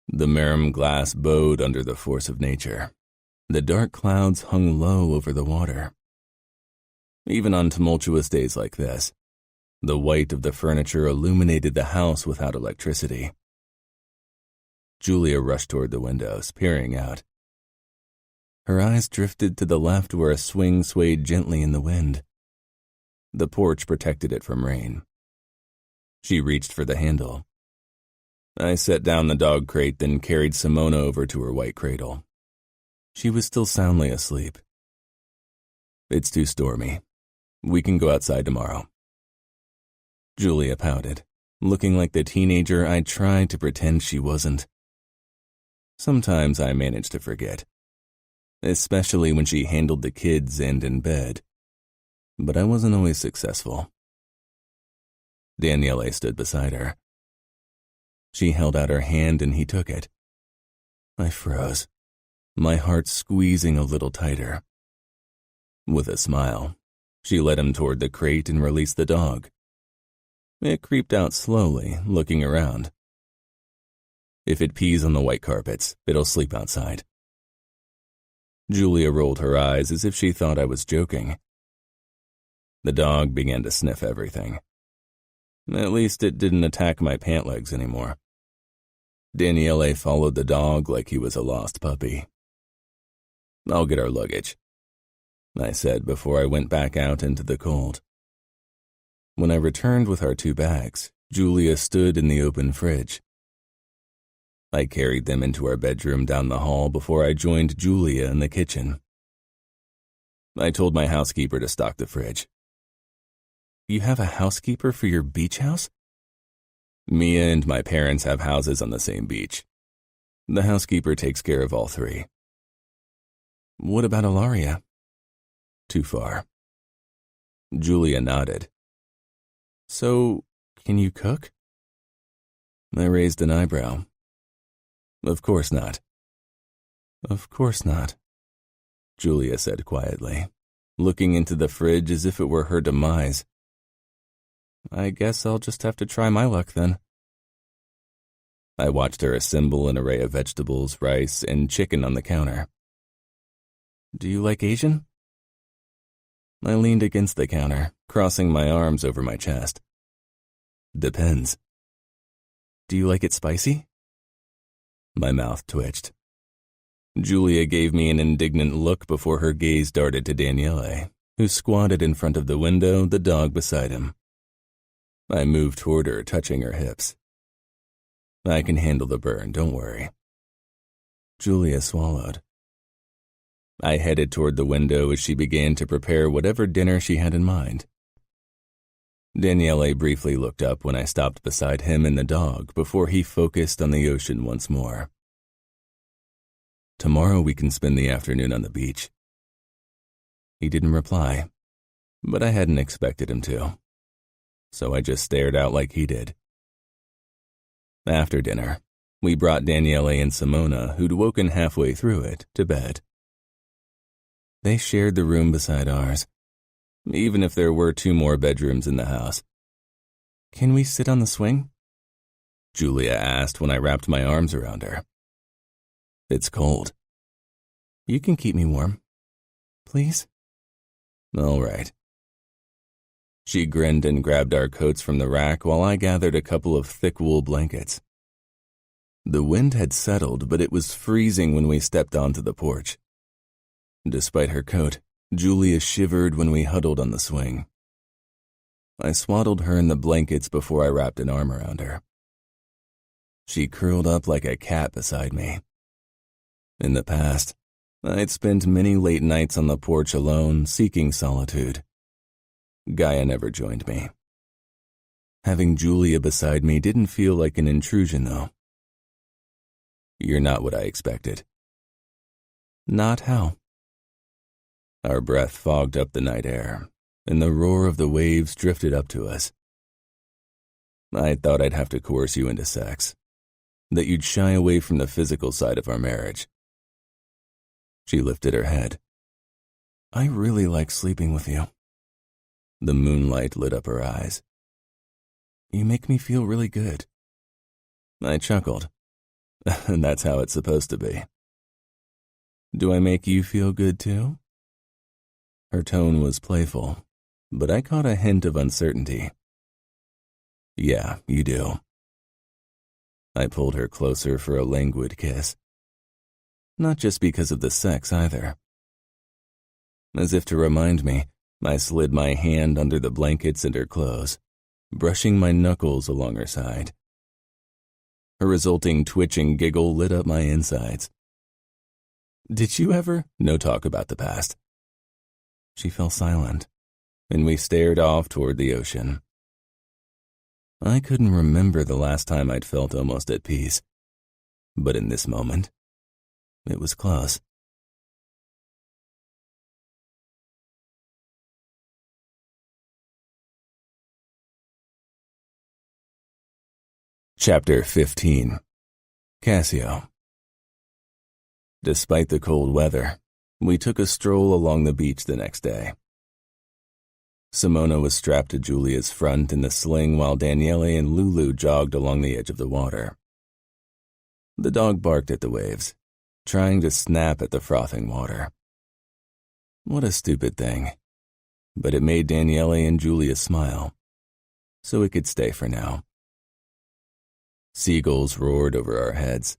The marum glass bowed under the force of nature. The dark clouds hung low over the water. Even on tumultuous days like this, the white of the furniture illuminated the house without electricity. Giulia rushed toward the windows, peering out. Her eyes drifted to the left where a swing swayed gently in the wind. The porch protected it from rain. She reached for the handle. I set down the dog crate, then carried Simona over to her white cradle. She was still soundly asleep. It's too stormy. We can go outside tomorrow. Giulia pouted, looking like the teenager I tried to pretend she wasn't. Sometimes I managed to forget, especially when she handled the kids and in bed. But I wasn't always successful. Daniele stood beside her. She held out her hand and he took it. I froze, my heart squeezing a little tighter. With a smile, she led him toward the crate and released the dog. It creeped out slowly, looking around. If it pees on the white carpets, it'll sleep outside. Giulia rolled her eyes as if she thought I was joking. The dog began to sniff everything. At least it didn't attack my pant legs anymore. Daniele followed the dog like he was a lost puppy. I'll get our luggage, I said before I went back out into the cold. When I returned with our 2 bags, Giulia stood in the open fridge. I carried them into our bedroom down the hall before I joined Giulia in the kitchen. I told my housekeeper to stock the fridge. You have a housekeeper for your beach house? Mia and my parents have houses on the same beach. The housekeeper takes care of all 3. What about Ilaria? Too far. Giulia nodded. So, can you cook? I raised an eyebrow. Of course not. Of course not, Giulia said quietly, looking into the fridge as if it were her demise. I guess I'll just have to try my luck then. I watched her assemble an array of vegetables, rice, and chicken on the counter. Do you like Asian? I leaned against the counter, crossing my arms over my chest. Depends. Do you like it spicy? My mouth twitched. Giulia gave me an indignant look before her gaze darted to Daniele, who squatted in front of the window, the dog beside him. I moved toward her, touching her hips. I can handle the burn, don't worry. Giulia swallowed. I headed toward the window as she began to prepare whatever dinner she had in mind. Daniele briefly looked up when I stopped beside him and the dog before he focused on the ocean once more. Tomorrow we can spend the afternoon on the beach. He didn't reply, but I hadn't expected him to, so I just stared out like he did. After dinner, we brought Daniele and Simona, who'd woken halfway through it, to bed. They shared the room beside ours, even if there were 2 more bedrooms in the house. Can we sit on the swing? Giulia asked when I wrapped my arms around her. It's cold. You can keep me warm. Please? All right. She grinned and grabbed our coats from the rack while I gathered a couple of thick wool blankets. The wind had settled, but it was freezing when we stepped onto the porch. Despite her coat, Giulia shivered when we huddled on the swing. I swaddled her in the blankets before I wrapped an arm around her. She curled up like a cat beside me. In the past, I'd spent many late nights on the porch alone, seeking solitude. Gaia never joined me. Having Giulia beside me didn't feel like an intrusion, though. You're not what I expected. Not how? Our breath fogged up the night air, and the roar of the waves drifted up to us. I thought I'd have to coerce you into sex, that you'd shy away from the physical side of our marriage. She lifted her head. I really like sleeping with you. The moonlight lit up her eyes. You make me feel really good. I chuckled. That's how it's supposed to be. Do I make you feel good too? Her tone was playful, but I caught a hint of uncertainty. Yeah, you do. I pulled her closer for a languid kiss. Not just because of the sex either. As if to remind me, I slid my hand under the blankets and her clothes, brushing my knuckles along her side. Her resulting twitching giggle lit up my insides. Did you ever? No talk about the past. She fell silent, and we stared off toward the ocean. I couldn't remember the last time I'd felt almost at peace, but in this moment, it was close. Chapter 15. Cassio. Despite the cold weather, we took a stroll along the beach the next day. Simona was strapped to Giulia's front in the sling while Daniele and Lulu jogged along the edge of the water. The dog barked at the waves, trying to snap at the frothing water. What a stupid thing. But it made Daniele and Giulia smile, so it could stay for now. Seagulls roared over our heads.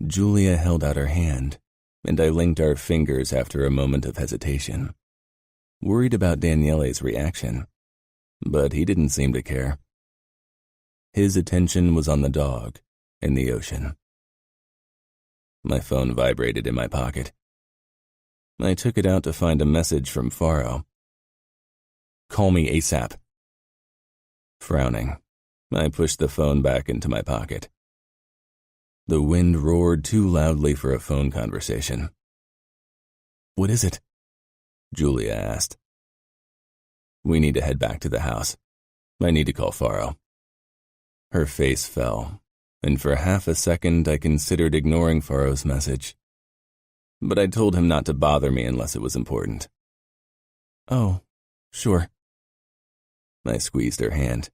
Giulia held out her hand, and I linked our fingers after a moment of hesitation, worried about Daniele's reaction, but he didn't seem to care. His attention was on the dog and the ocean. My phone vibrated in my pocket. I took it out to find a message from Faro. Call me ASAP. Frowning, I pushed the phone back into my pocket. The wind roared too loudly for a phone conversation. What is it? Giulia asked. We need to head back to the house. I need to call Faro. Her face fell, and for half a second I considered ignoring Faro's message. But I told him not to bother me unless it was important. Oh, sure. I squeezed her hand.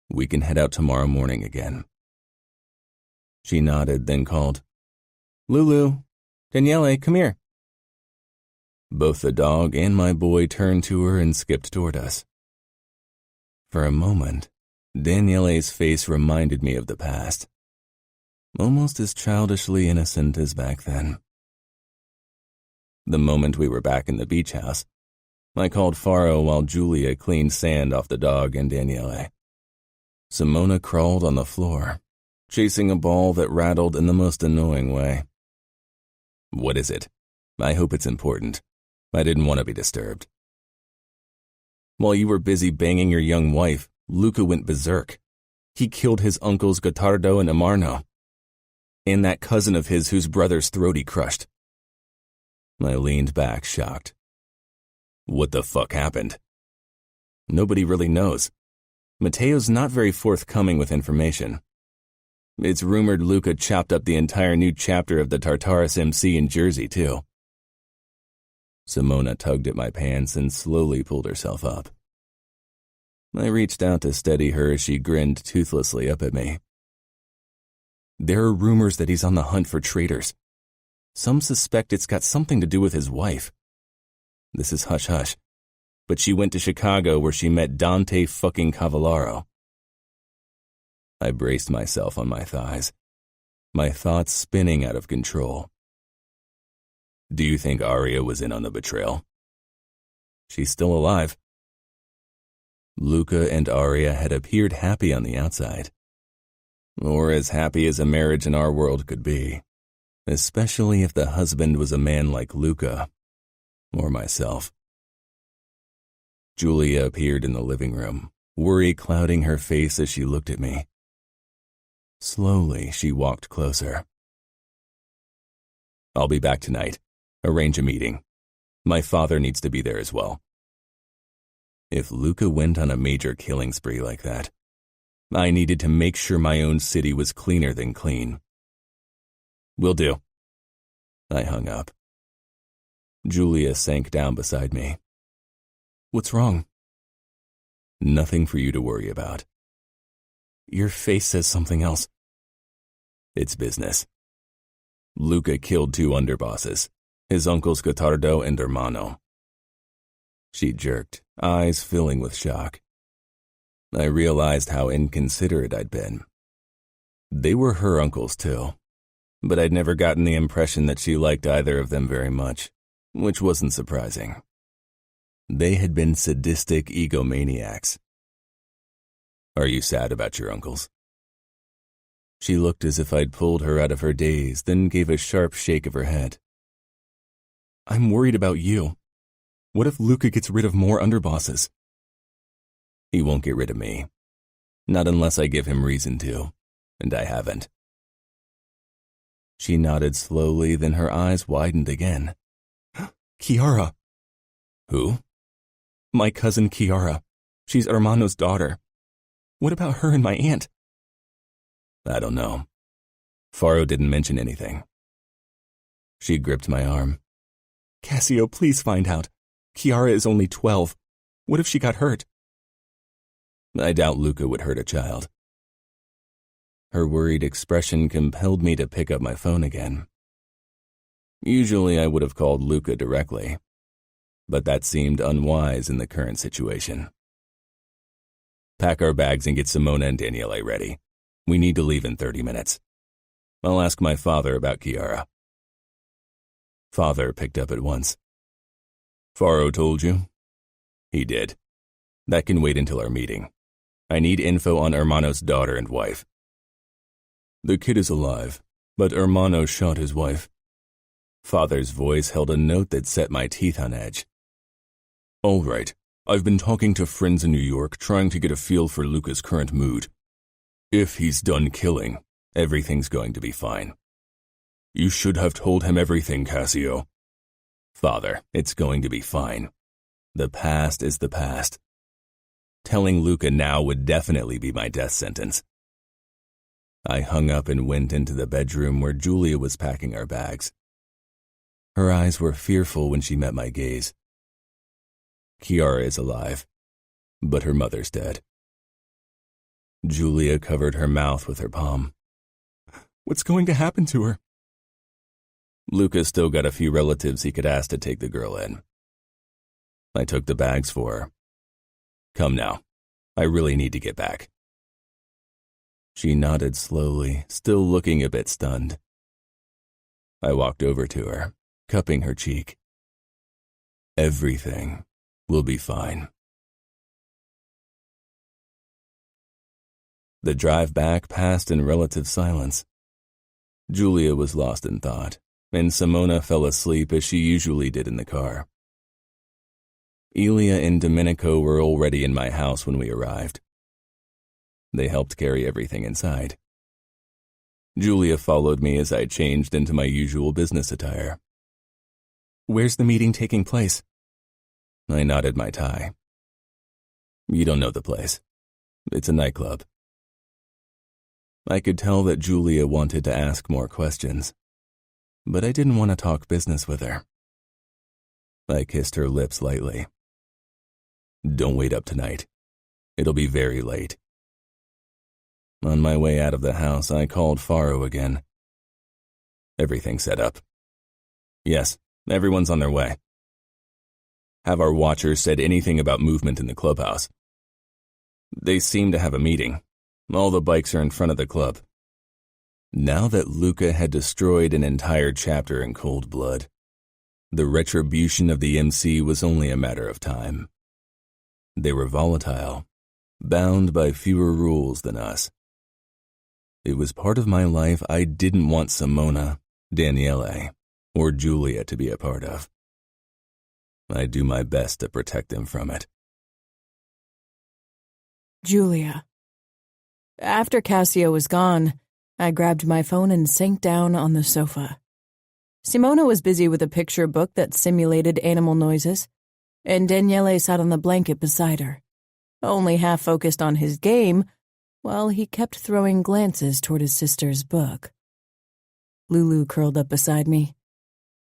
We can head out tomorrow morning again. She nodded, then called, Lulu, Daniele, come here. Both the dog and my boy turned to her and skipped toward us. For a moment, Daniele's face reminded me of the past, almost as childishly innocent as back then. The moment we were back in the beach house, I called Faro while Giulia cleaned sand off the dog and Daniele. Simona crawled on the floor, chasing a ball that rattled in the most annoying way. What is it? I hope it's important. I didn't want to be disturbed. While you were busy banging your young wife, Luca went berserk. He killed his uncles Gottardo and Amarno, and that cousin of his whose brother's throat he crushed. I leaned back, shocked. What the fuck happened? Nobody really knows. Matteo's not very forthcoming with information. It's rumored Luca chopped up the entire new chapter of the Tartarus MC in Jersey, too. Simona tugged at my pants and slowly pulled herself up. I reached out to steady her as she grinned toothlessly up at me. There are rumors that he's on the hunt for traitors. Some suspect it's got something to do with his wife. This is hush-hush, but she went to Chicago where she met Dante fucking Cavallaro. I braced myself on my thighs, my thoughts spinning out of control. Do you think Aria was in on the betrayal? She's still alive. Luca and Aria had appeared happy on the outside, or as happy as a marriage in our world could be, especially if the husband was a man like Luca, or myself. Giulia appeared in the living room, worry clouding her face as she looked at me. Slowly, she walked closer. I'll be back tonight. Arrange a meeting. My father needs to be there as well. If Luca went on a major killing spree like that, I needed to make sure my own city was cleaner than clean. Will do. I hung up. Giulia sank down beside me. What's wrong? Nothing for you to worry about. Your face says something else. It's business. Luca killed 2 underbosses, his uncles Gottardo and Hermano. She jerked, eyes filling with shock. I realized how inconsiderate I'd been. They were her uncles too, but I'd never gotten the impression that she liked either of them very much, which wasn't surprising. They had been sadistic egomaniacs. Are you sad about your uncles? She looked as if I'd pulled her out of her daze, then gave a sharp shake of her head. I'm worried about you. What if Luca gets rid of more underbosses? He won't get rid of me. Not unless I give him reason to, and I haven't. She nodded slowly, then her eyes widened again. Chiara. Who? My cousin Chiara. She's Hermano's daughter. What about her and my aunt? I don't know. Faro didn't mention anything. She gripped my arm. Cassio, please find out. Chiara is only 12. What if she got hurt? I doubt Luca would hurt a child. Her worried expression compelled me to pick up my phone again. Usually I would have called Luca directly, but that seemed unwise in the current situation. Pack our bags and get Simona and Daniele ready. We need to leave in 30 minutes. I'll ask my father about Chiara. Father picked up at once. Faro told you? He did. That can wait until our meeting. I need info on Hermano's daughter and wife. The kid is alive, but Hermano shot his wife. Father's voice held a note that set my teeth on edge. All right, I've been talking to friends in New York trying to get a feel for Luca's current mood. If he's done killing, everything's going to be fine. You should have told him everything, Cassio. Father, it's going to be fine. The past is the past. Telling Luca now would definitely be my death sentence. I hung up and went into the bedroom where Giulia was packing our bags. Her eyes were fearful when she met my gaze. Chiara is alive, but her mother's dead. Giulia covered her mouth with her palm. What's going to happen to her? Luca's still got a few relatives he could ask to take the girl in. I took the bags for her. Come now, I really need to get back. She nodded slowly, still looking a bit stunned. I walked over to her, cupping her cheek. Everything will be fine. The drive back passed in relative silence. Giulia was lost in thought, and Simona fell asleep as she usually did in the car. Elia and Domenico were already in my house when we arrived. They helped carry everything inside. Giulia followed me as I changed into my usual business attire. Where's the meeting taking place? I nodded my tie. You don't know the place. It's a nightclub. I could tell that Giulia wanted to ask more questions, but I didn't want to talk business with her. I kissed her lips lightly. Don't wait up tonight. It'll be very late. On my way out of the house, I called Faro again. Everything set up. Yes, everyone's on their way. Have our watchers said anything about movement in the clubhouse? They seem to have a meeting. All the bikes are in front of the club. Now that Luca had destroyed an entire chapter in cold blood, the retribution of the MC was only a matter of time. They were volatile, bound by fewer rules than us. It was part of my life I didn't want Simona, Daniele, or Giulia to be a part of. I'd do my best to protect them from it. Giulia. After Cassio was gone, I grabbed my phone and sank down on the sofa. Simona was busy with a picture book that simulated animal noises, and Daniele sat on the blanket beside her, only half focused on his game, while he kept throwing glances toward his sister's book. Lulu curled up beside me,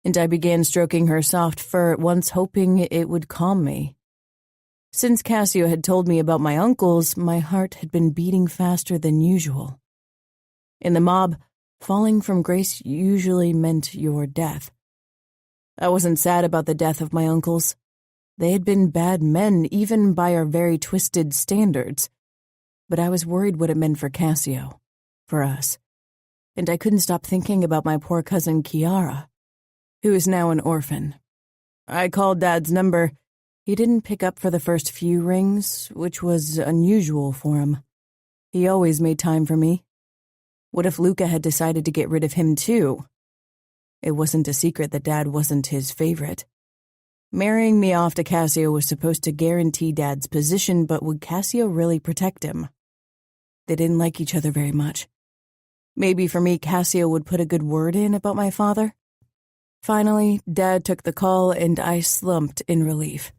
and I began stroking her soft fur at once, hoping it would calm me. Since Cassio had told me about my uncles, my heart had been beating faster than usual. In the mob, falling from grace usually meant your death. I wasn't sad about the death of my uncles. They had been bad men, even by our very twisted standards. But I was worried what it meant for Cassio, for us. And I couldn't stop thinking about my poor cousin Chiara, who is now an orphan. I called Dad's number. He didn't pick up for the first few rings, which was unusual for him. He always made time for me. What if Luca had decided to get rid of him too? It wasn't a secret that Dad wasn't his favorite. Marrying me off to Cassio was supposed to guarantee Dad's position, but would Cassio really protect him? They didn't like each other very much. Maybe for me, Cassio would put a good word in about my father. Finally, Dad took the call and I slumped in relief.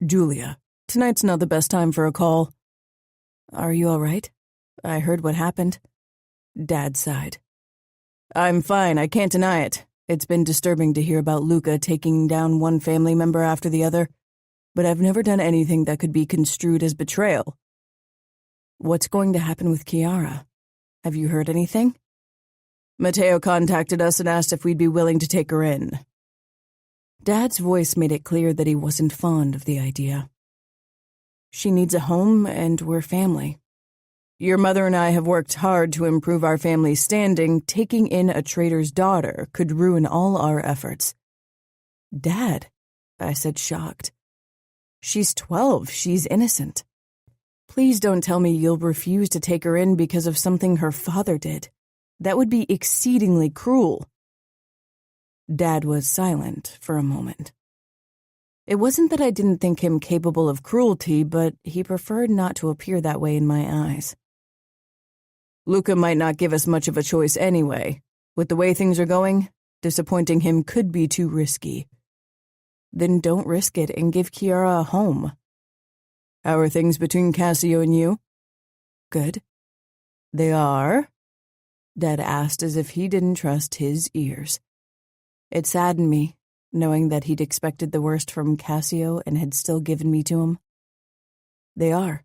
"Giulia, tonight's not the best time for a call." "Are you all right? I heard what happened." Dad sighed. "I'm fine, I can't deny it. It's been disturbing to hear about Luca taking down one family member after the other, but I've never done anything that could be construed as betrayal." "What's going to happen with Chiara? Have you heard anything?" "Matteo contacted us and asked if we'd be willing to take her in." Dad's voice made it clear that he wasn't fond of the idea. "She needs a home, and we're family. Your mother and I have worked hard to improve our family's standing. Taking in a trader's daughter could ruin all our efforts." "Dad," I said, shocked. "She's 12. She's innocent. Please don't tell me you'll refuse to take her in because of something her father did. That would be exceedingly cruel." Dad was silent for a moment. It wasn't that I didn't think him capable of cruelty, but he preferred not to appear that way in my eyes. "Luca might not give us much of a choice anyway. With the way things are going, disappointing him could be too risky." "Then don't risk it and give Chiara a home." "How are things between Cassio and you?" "Good." "They are?" Dad asked as if he didn't trust his ears. It saddened me, knowing that he'd expected the worst from Cassio and had still given me to him. "They are.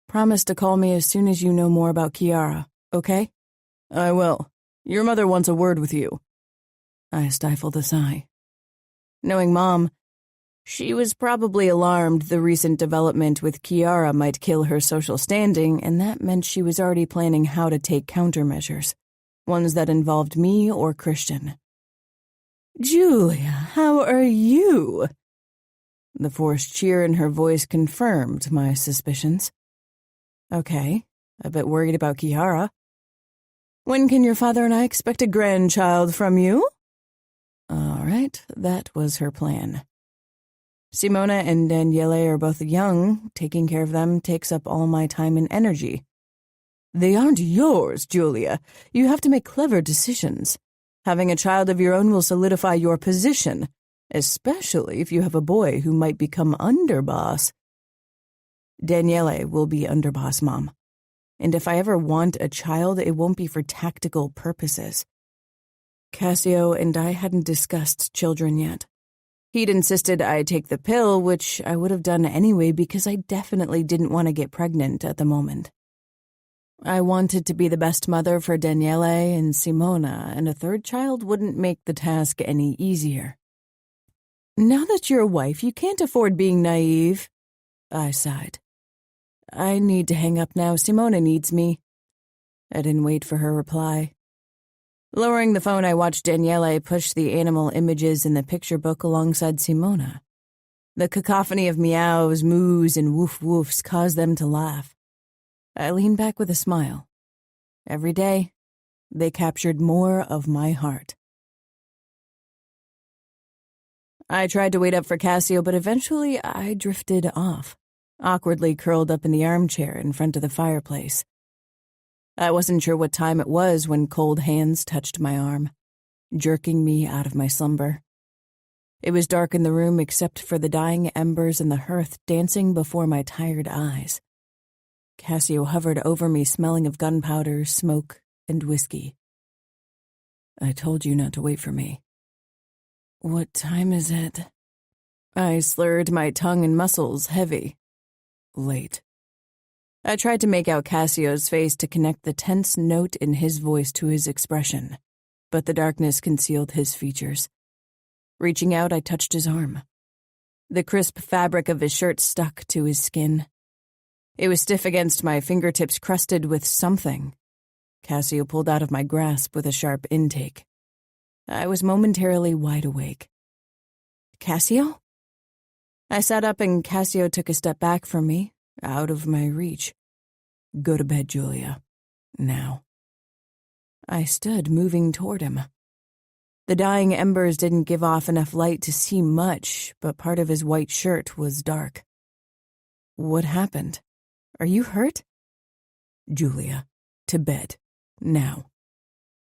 Promise to call me as soon as you know more about Chiara, okay?" "I will. Your mother wants a word with you." I stifled a sigh. Knowing Mom, she was probably alarmed the recent development with Chiara might kill her social standing, and that meant she was already planning how to take countermeasures, ones that involved me or Christian. "Giulia, how are you?" The forced cheer in her voice confirmed my suspicions. "Okay, a bit worried about Chiara." "When can your father and I expect a grandchild from you?" All right, that was her plan. "Simona and Daniele are both young. Taking care of them takes up all my time and energy." "They aren't yours, Giulia. You have to make clever decisions. Having a child of your own will solidify your position, especially if you have a boy who might become underboss." "Daniele will be underboss, Mom. And if I ever want a child, it won't be for tactical purposes." Cassio and I hadn't discussed children yet. He'd insisted I take the pill, which I would have done anyway because I definitely didn't want to get pregnant at the moment. I wanted to be the best mother for Daniele and Simona, and a third child wouldn't make the task any easier. "Now that you're a wife, you can't afford being naive," I sighed. "I need to hang up now. Simona needs me." I didn't wait for her reply. Lowering the phone, I watched Daniele push the animal images in the picture book alongside Simona. The cacophony of meows, moos, and woof-woofs caused them to laugh. I leaned back with a smile. Every day, they captured more of my heart. I tried to wait up for Cassio, but eventually I drifted off, awkwardly curled up in the armchair in front of the fireplace. I wasn't sure what time it was when cold hands touched my arm, jerking me out of my slumber. It was dark in the room except for the dying embers in the hearth dancing before my tired eyes. Cassio hovered over me, smelling of gunpowder, smoke, and whiskey. "I told you not to wait for me." "What time is it?" I slurred, my tongue and muscles heavy. Late. I tried to make out Cassio's face to connect the tense note in his voice to his expression, but the darkness concealed his features. Reaching out, I touched his arm. The crisp fabric of his shirt stuck to his skin. It was stiff against my fingertips, crusted with something. Cassio pulled out of my grasp with a sharp intake. I was momentarily wide awake. Cassio? I sat up and Cassio took a step back from me, out of my reach. Go to bed, Giulia. Now. I stood, moving toward him. The dying embers didn't give off enough light to see much, but part of his white shirt was dark. What happened? Are you hurt? Giulia, to bed. Now.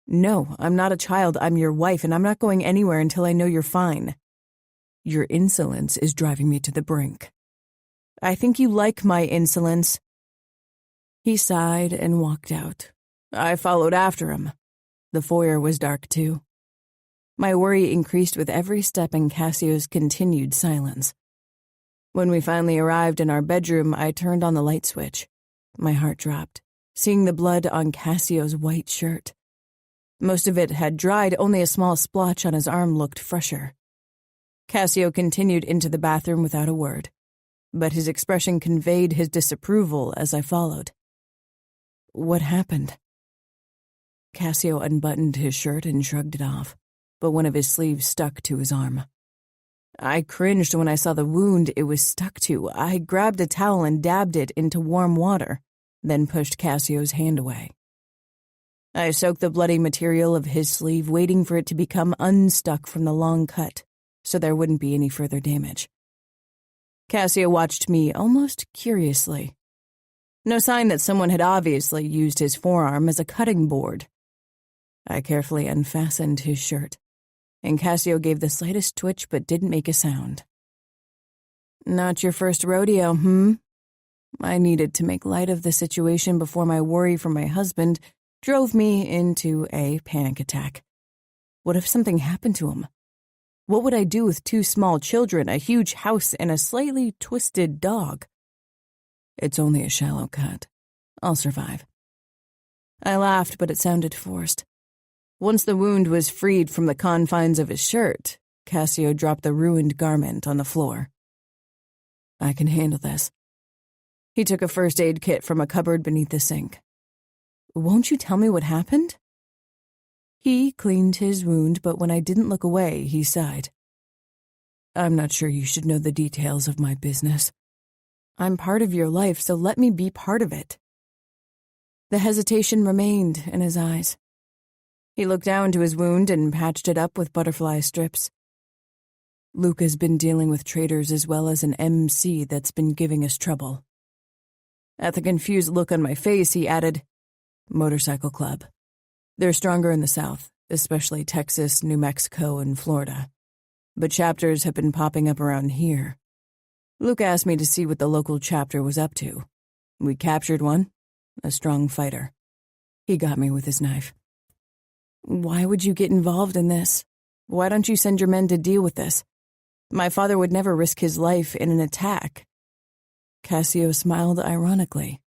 No, I'm not a child. I'm your wife, and I'm not going anywhere until I know you're fine. Your insolence is driving me to the brink. I think you like my insolence. He sighed and walked out. I followed after him. The foyer was dark, too. My worry increased with every step in Cassio's continued silence. When we finally arrived in our bedroom, I turned on the light switch. My heart dropped, seeing the blood on Cassio's white shirt. Most of it had dried, only a small splotch on his arm looked fresher. Cassio continued into the bathroom without a word, but his expression conveyed his disapproval as I followed. What happened? Cassio unbuttoned his shirt and shrugged it off, but one of his sleeves stuck to his arm. I cringed when I saw the wound it was stuck to. I grabbed a towel and dabbed it into warm water, then pushed Cassio's hand away. I soaked the bloody material of his sleeve, waiting for it to become unstuck from the long cut, so there wouldn't be any further damage. Cassio watched me almost curiously. No sign that someone had obviously used his forearm as a cutting board. I carefully unfastened his shirt, and Cassio gave the slightest twitch but didn't make a sound. Not your first rodeo, I needed to make light of the situation before my worry for my husband drove me into a panic attack. What if something happened to him? What would I do with 2 small children, a huge house, and a slightly twisted dog? It's only a shallow cut. I'll survive. I laughed, but it sounded forced. Once the wound was freed from the confines of his shirt, Cassio dropped the ruined garment on the floor. I can handle this. He took a first aid kit from a cupboard beneath the sink. Won't you tell me what happened? He cleaned his wound, but when I didn't look away, he sighed. I'm not sure you should know the details of my business. I'm part of your life, so let me be part of it. The hesitation remained in his eyes. He looked down to his wound and patched it up with butterfly strips. Luca's been dealing with traders as well as an MC that's been giving us trouble. At the confused look on my face, he added, Motorcycle Club. They're stronger in the South, especially Texas, New Mexico, and Florida. But chapters have been popping up around here. Luke asked me to see what the local chapter was up to. We captured one, a strong fighter. He got me with his knife. Why would you get involved in this? Why don't you send your men to deal with this? My father would never risk his life in an attack. Cassio smiled ironically.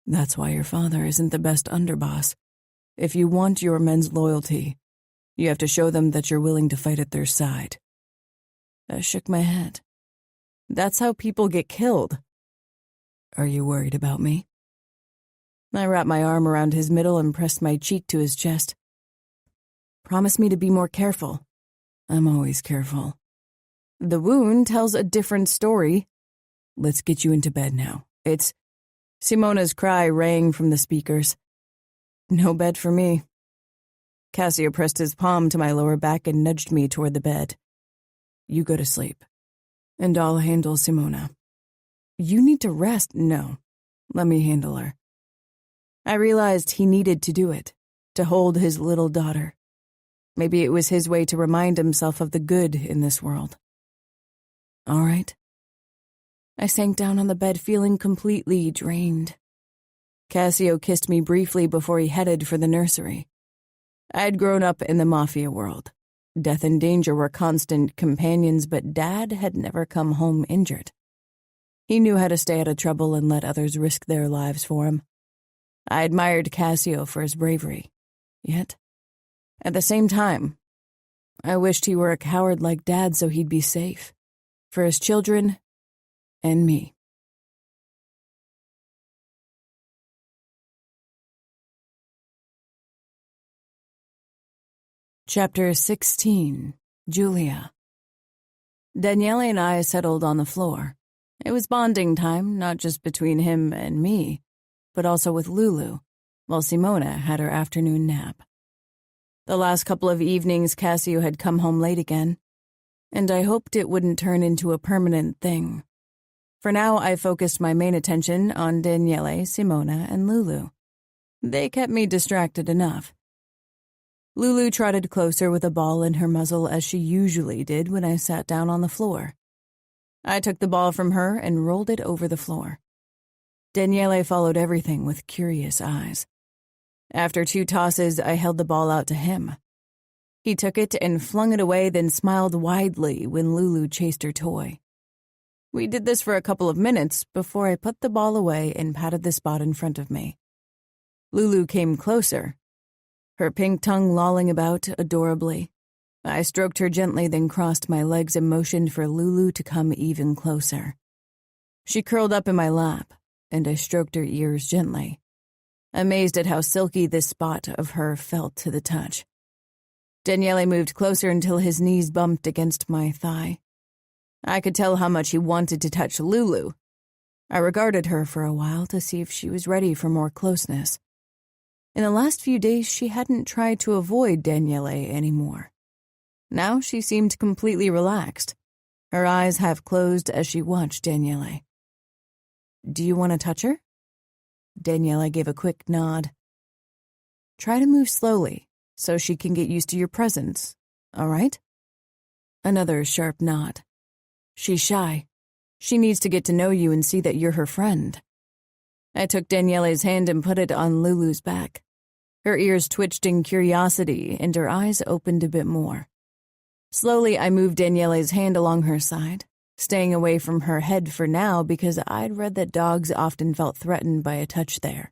That's why your father isn't the best underboss. If you want your men's loyalty, you have to show them that you're willing to fight at their side. I shook my head. That's how people get killed. Are you worried about me? I wrapped my arm around his middle and pressed my cheek to his chest. Promise me to be more careful. I'm always careful. The wound tells a different story. Let's get you into bed now. It's... Simona's cry rang from the speakers. No bed for me. Cassio pressed his palm to my lower back and nudged me toward the bed. You go to sleep, and I'll handle Simona. You need to rest. No, let me handle her. I realized he needed to do it, to hold his little daughter. Maybe it was his way to remind himself of the good in this world. All right. I sank down on the bed feeling completely drained. Cassio kissed me briefly before he headed for the nursery. I had grown up in the Mafia world. Death and danger were constant companions, but Dad had never come home injured. He knew how to stay out of trouble and let others risk their lives for him. I admired Cassio for his bravery. Yet, at the same time, I wished he were a coward like Dad so he'd be safe. For his children and me. Chapter 16, Giulia. Daniele and I settled on the floor. It was bonding time, not just between him and me, but also with Lulu, while Simona had her afternoon nap. The last couple of evenings, Cassio had come home late again, and I hoped it wouldn't turn into a permanent thing. For now, I focused my main attention on Daniele, Simona, and Lulu. They kept me distracted enough. Lulu trotted closer with a ball in her muzzle as she usually did when I sat down on the floor. I took the ball from her and rolled it over the floor. Daniele followed everything with curious eyes. After 2 tosses, I held the ball out to him. He took it and flung it away, then smiled widely when Lulu chased her toy. We did this for a couple of minutes before I put the ball away and patted the spot in front of me. Lulu came closer, her pink tongue lolling about adorably. I stroked her gently, then crossed my legs and motioned for Lulu to come even closer. She curled up in my lap, and I stroked her ears gently, amazed at how silky this spot of her felt to the touch. Daniele moved closer until his knees bumped against my thigh. I could tell how much he wanted to touch Lulu. I regarded her for a while to see if she was ready for more closeness. In the last few days, she hadn't tried to avoid Daniele anymore. Now she seemed completely relaxed, her eyes half closed as she watched Daniele. "Do you want to touch her?" Daniele gave a quick nod. "Try to move slowly, so she can get used to your presence, all right?" Another sharp nod. "She's shy. She needs to get to know you and see that you're her friend." I took Daniele's hand and put it on Lulu's back. Her ears twitched in curiosity, and her eyes opened a bit more. Slowly, I moved Daniele's hand along her side, staying away from her head for now because I'd read that dogs often felt threatened by a touch there.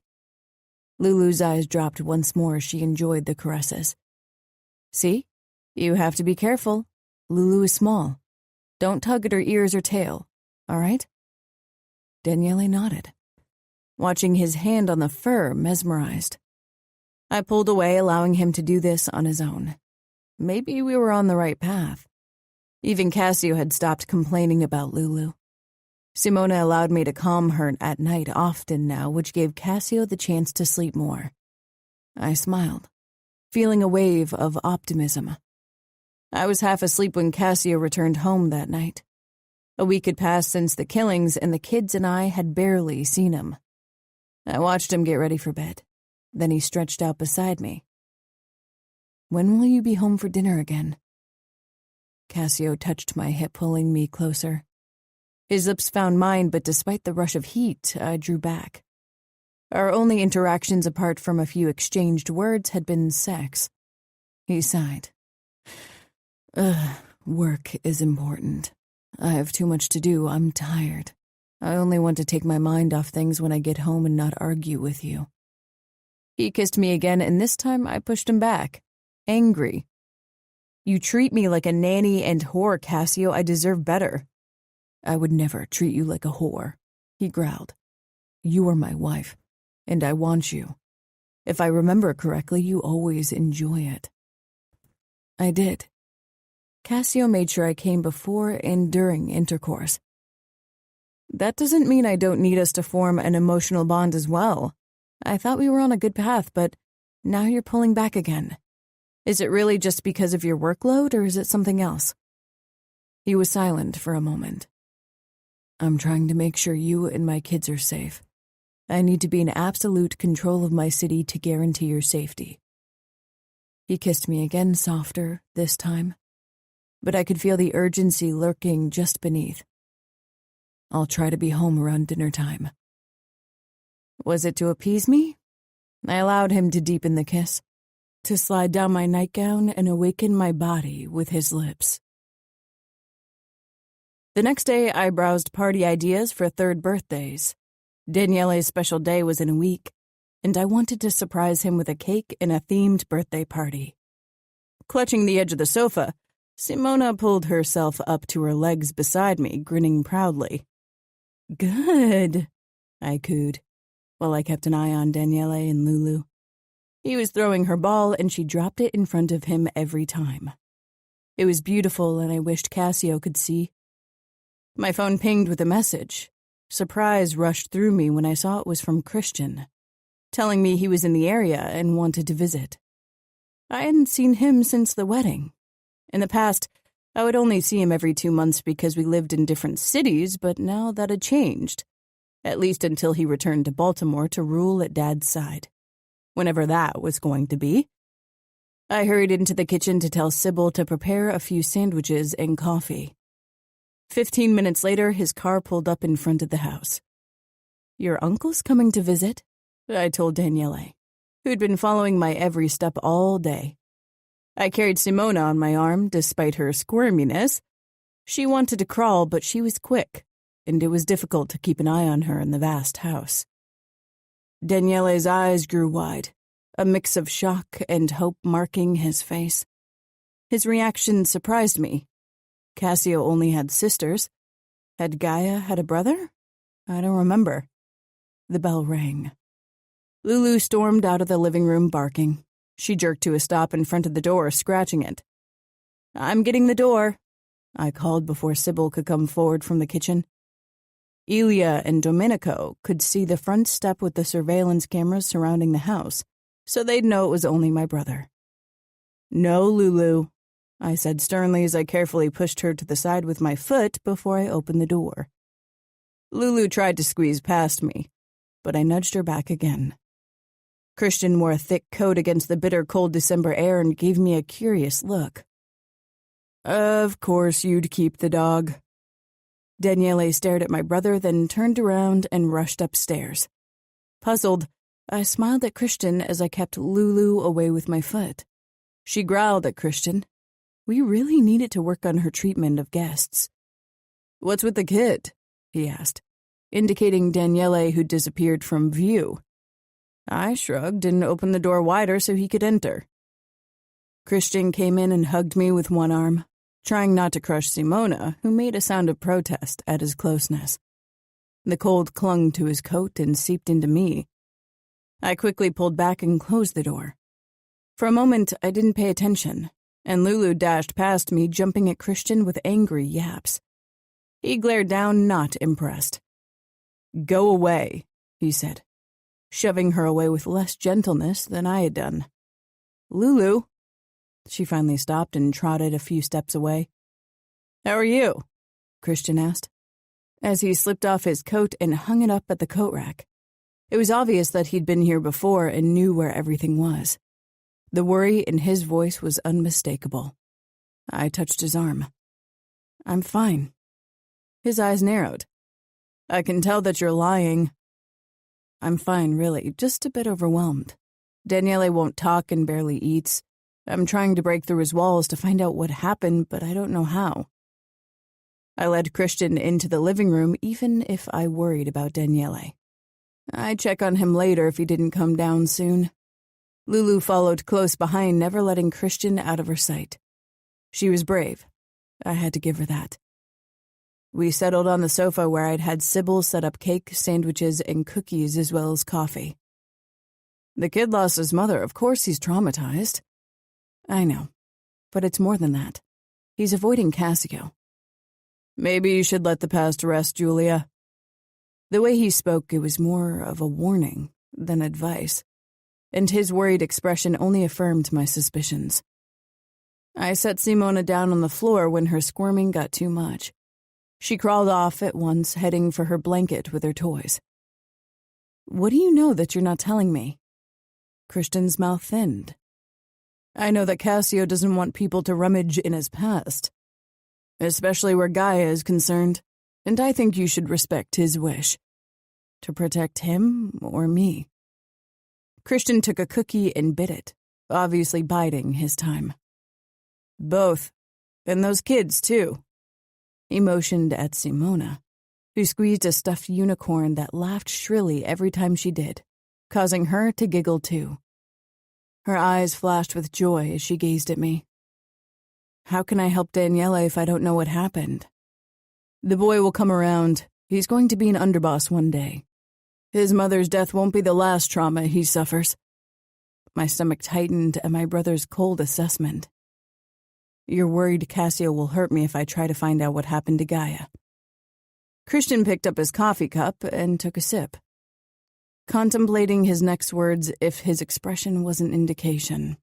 Lulu's eyes dropped once more as she enjoyed the caresses. "See? You have to be careful. Lulu is small. Don't tug at her ears or tail, all right?" Daniele nodded, watching his hand on the fur, mesmerized. I pulled away, allowing him to do this on his own. Maybe we were on the right path. Even Cassio had stopped complaining about Lulu. Simona allowed me to calm her at night often now, which gave Cassio the chance to sleep more. I smiled, feeling a wave of optimism. I was half asleep when Cassio returned home that night. A week had passed since the killings, and the kids and I had barely seen him. I watched him get ready for bed. Then he stretched out beside me. "When will you be home for dinner again?" Cassio touched my hip, pulling me closer. His lips found mine, but despite the rush of heat, I drew back. Our only interactions apart from a few exchanged words had been sex. He sighed. Work is important. I have too much to do. I'm tired. I only want to take my mind off things when I get home and not argue with you." He kissed me again, and this time I pushed him back, angry. "You treat me like a nanny and whore, Cassio. I deserve better." "I would never treat you like a whore," he growled. "You are my wife, and I want you. If I remember correctly, you always enjoy it." I did. Cassio made sure I came before and during intercourse. "That doesn't mean I don't need us to form an emotional bond as well. I thought we were on a good path, but now you're pulling back again. Is it really just because of your workload, or is it something else?" He was silent for a moment. "I'm trying to make sure you and my kids are safe. I need to be in absolute control of my city to guarantee your safety." He kissed me again, softer this time, but I could feel the urgency lurking just beneath. "I'll try to be home around dinner time." Was it to appease me? I allowed him to deepen the kiss. to slide down my nightgown and awaken my body with his lips. The next day, I browsed party ideas for third birthdays. Daniele's special day was in a week, and I wanted to surprise him with a cake and a themed birthday party. Clutching the edge of the sofa, Simona pulled herself up to her legs beside me, grinning proudly. "Good," I cooed, while I kept an eye on Daniele and Lulu. He was throwing her ball, and she dropped it in front of him every time. It was beautiful, and I wished Cassio could see. My phone pinged with a message. Surprise rushed through me when I saw it was from Christian, telling me he was in the area and wanted to visit. I hadn't seen him since the wedding. In the past, I would only see him every 2 months because we lived in different cities, but now that had changed, at least until he returned to Baltimore to rule at Dad's side, whenever that was going to be. I hurried into the kitchen to tell Sybil to prepare a few sandwiches and coffee. 15 minutes later, his car pulled up in front of the house. "Your uncle's coming to visit," I told Daniele, who'd been following my every step all day. I carried Simona on my arm, despite her squirminess. She wanted to crawl, but she was quick, and it was difficult to keep an eye on her in the vast house. Daniele's eyes grew wide, a mix of shock and hope marking his face. His reaction surprised me. Cassio only had sisters. Had Gaia had a brother? I don't remember. The bell rang. Lulu stormed out of the living room barking. She jerked to a stop in front of the door, scratching it. "I'm getting the door," I called before Sybil could come forward from the kitchen. Elia and Domenico could see the front step with the surveillance cameras surrounding the house, so they'd know it was only my brother. "No, Lulu," I said sternly as I carefully pushed her to the side with my foot before I opened the door. Lulu tried to squeeze past me, but I nudged her back again. Christian wore a thick coat against the bitter cold December air and gave me a curious look. "Of course you'd keep the dog." Daniele stared at my brother, then turned around and rushed upstairs. Puzzled, I smiled at Christian as I kept Lulu away with my foot. She growled at Christian. We really needed to work on her treatment of guests. "What's with the kid?" he asked, indicating Daniele, who disappeared from view. I shrugged and opened the door wider so he could enter. Christian came in and hugged me with one arm, trying not to crush Simona, who made a sound of protest at his closeness. The cold clung to his coat and seeped into me. I quickly pulled back and closed the door. For a moment, I didn't pay attention, and Lulu dashed past me, jumping at Christian with angry yaps. He glared down, not impressed. "Go away," he said, shoving her away with less gentleness than I had done. "Lulu." She finally stopped and trotted a few steps away. "How are you?" Christian asked, as he slipped off his coat and hung it up at the coat rack. It was obvious that he'd been here before and knew where everything was. The worry in his voice was unmistakable. I touched his arm. "I'm fine." His eyes narrowed. "I can tell that you're lying." "I'm fine, really, just a bit overwhelmed. Daniele won't talk and barely eats. I'm trying to break through his walls to find out what happened, but I don't know how." I led Christian into the living room, even if I worried about Daniele. I'd check on him later if he didn't come down soon. Lulu followed close behind, never letting Christian out of her sight. She was brave. I had to give her that. We settled on the sofa where I'd had Sybil set up cake, sandwiches, and cookies as well as coffee. "The kid lost his mother. Of course he's traumatized." "I know, but it's more than that. He's avoiding Cassio." "Maybe you should let the past rest, Giulia." The way he spoke, it was more of a warning than advice, and his worried expression only affirmed my suspicions. I set Simona down on the floor when her squirming got too much. She crawled off at once, heading for her blanket with her toys. "What do you know that you're not telling me?" Christian's mouth thinned. "I know that Cassio doesn't want people to rummage in his past, especially where Gaia is concerned, and I think you should respect his wish. To protect him or me." Christian took a cookie and bit it, obviously biding his time. Both. And those kids, too. He motioned at Simona, who squeezed a stuffed unicorn that laughed shrilly every time she did, causing her to giggle too. Her eyes flashed with joy as she gazed at me. How can I help Daniele if I don't know what happened? The boy will come around. He's going to be an underboss one day. His mother's death won't be the last trauma he suffers. My stomach tightened at my brother's cold assessment. You're worried Cassio will hurt me if I try to find out what happened to Gaia. Christian picked up his coffee cup and took a sip, contemplating his next words if his expression was an indication.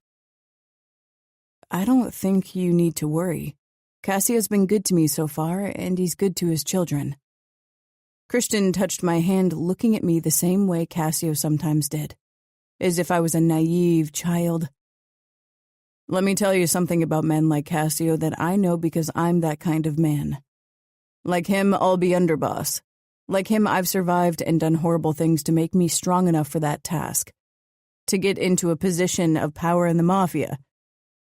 I don't think you need to worry. Cassio's been good to me so far, and he's good to his children. Christian touched my hand, looking at me the same way Cassio sometimes did, as if I was a naive child. Let me tell you something about men like Cassio that I know because I'm that kind of man. Like him, I'll be underboss. Like him, I've survived and done horrible things to make me strong enough for that task. To get into a position of power in the Mafia,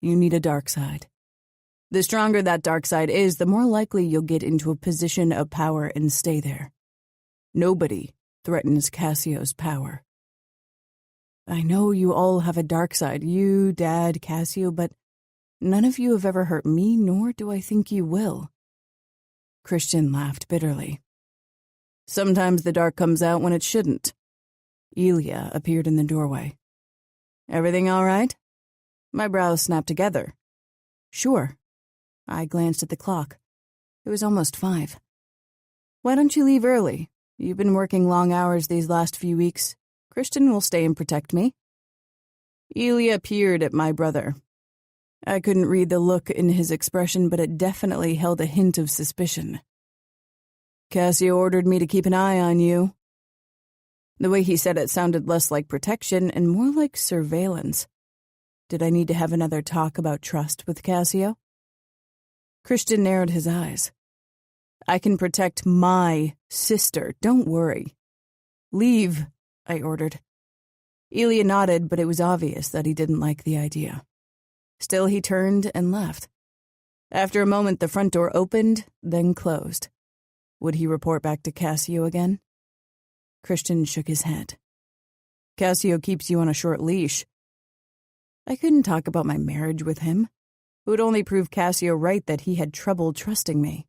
you need a dark side. The stronger that dark side is, the more likely you'll get into a position of power and stay there. Nobody threatens Cassio's power. I know you all have a dark side, you, Dad, Cassio, but none of you have ever hurt me, nor do I think you will. Christian laughed bitterly. Sometimes the dark comes out when it shouldn't. Elia appeared in the doorway. Everything all right? My brows snapped together. Sure. I glanced at the clock. It was almost 5. Why don't you leave early? You've been working long hours these last few weeks. Christian will stay and protect me. Elia peered at my brother. I couldn't read the look in his expression, but it definitely held a hint of suspicion. Cassio ordered me to keep an eye on you. The way he said it sounded less like protection and more like surveillance. Did I need to have another talk about trust with Cassio? Christian narrowed his eyes. I can protect my sister, don't worry. Leave, I ordered. Elia nodded, but it was obvious that he didn't like the idea. Still, he turned and left. After a moment, the front door opened, then closed. Would he report back to Cassio again? Christian shook his head. Cassio keeps you on a short leash. I couldn't talk about my marriage with him. It would only prove Cassio right that he had trouble trusting me.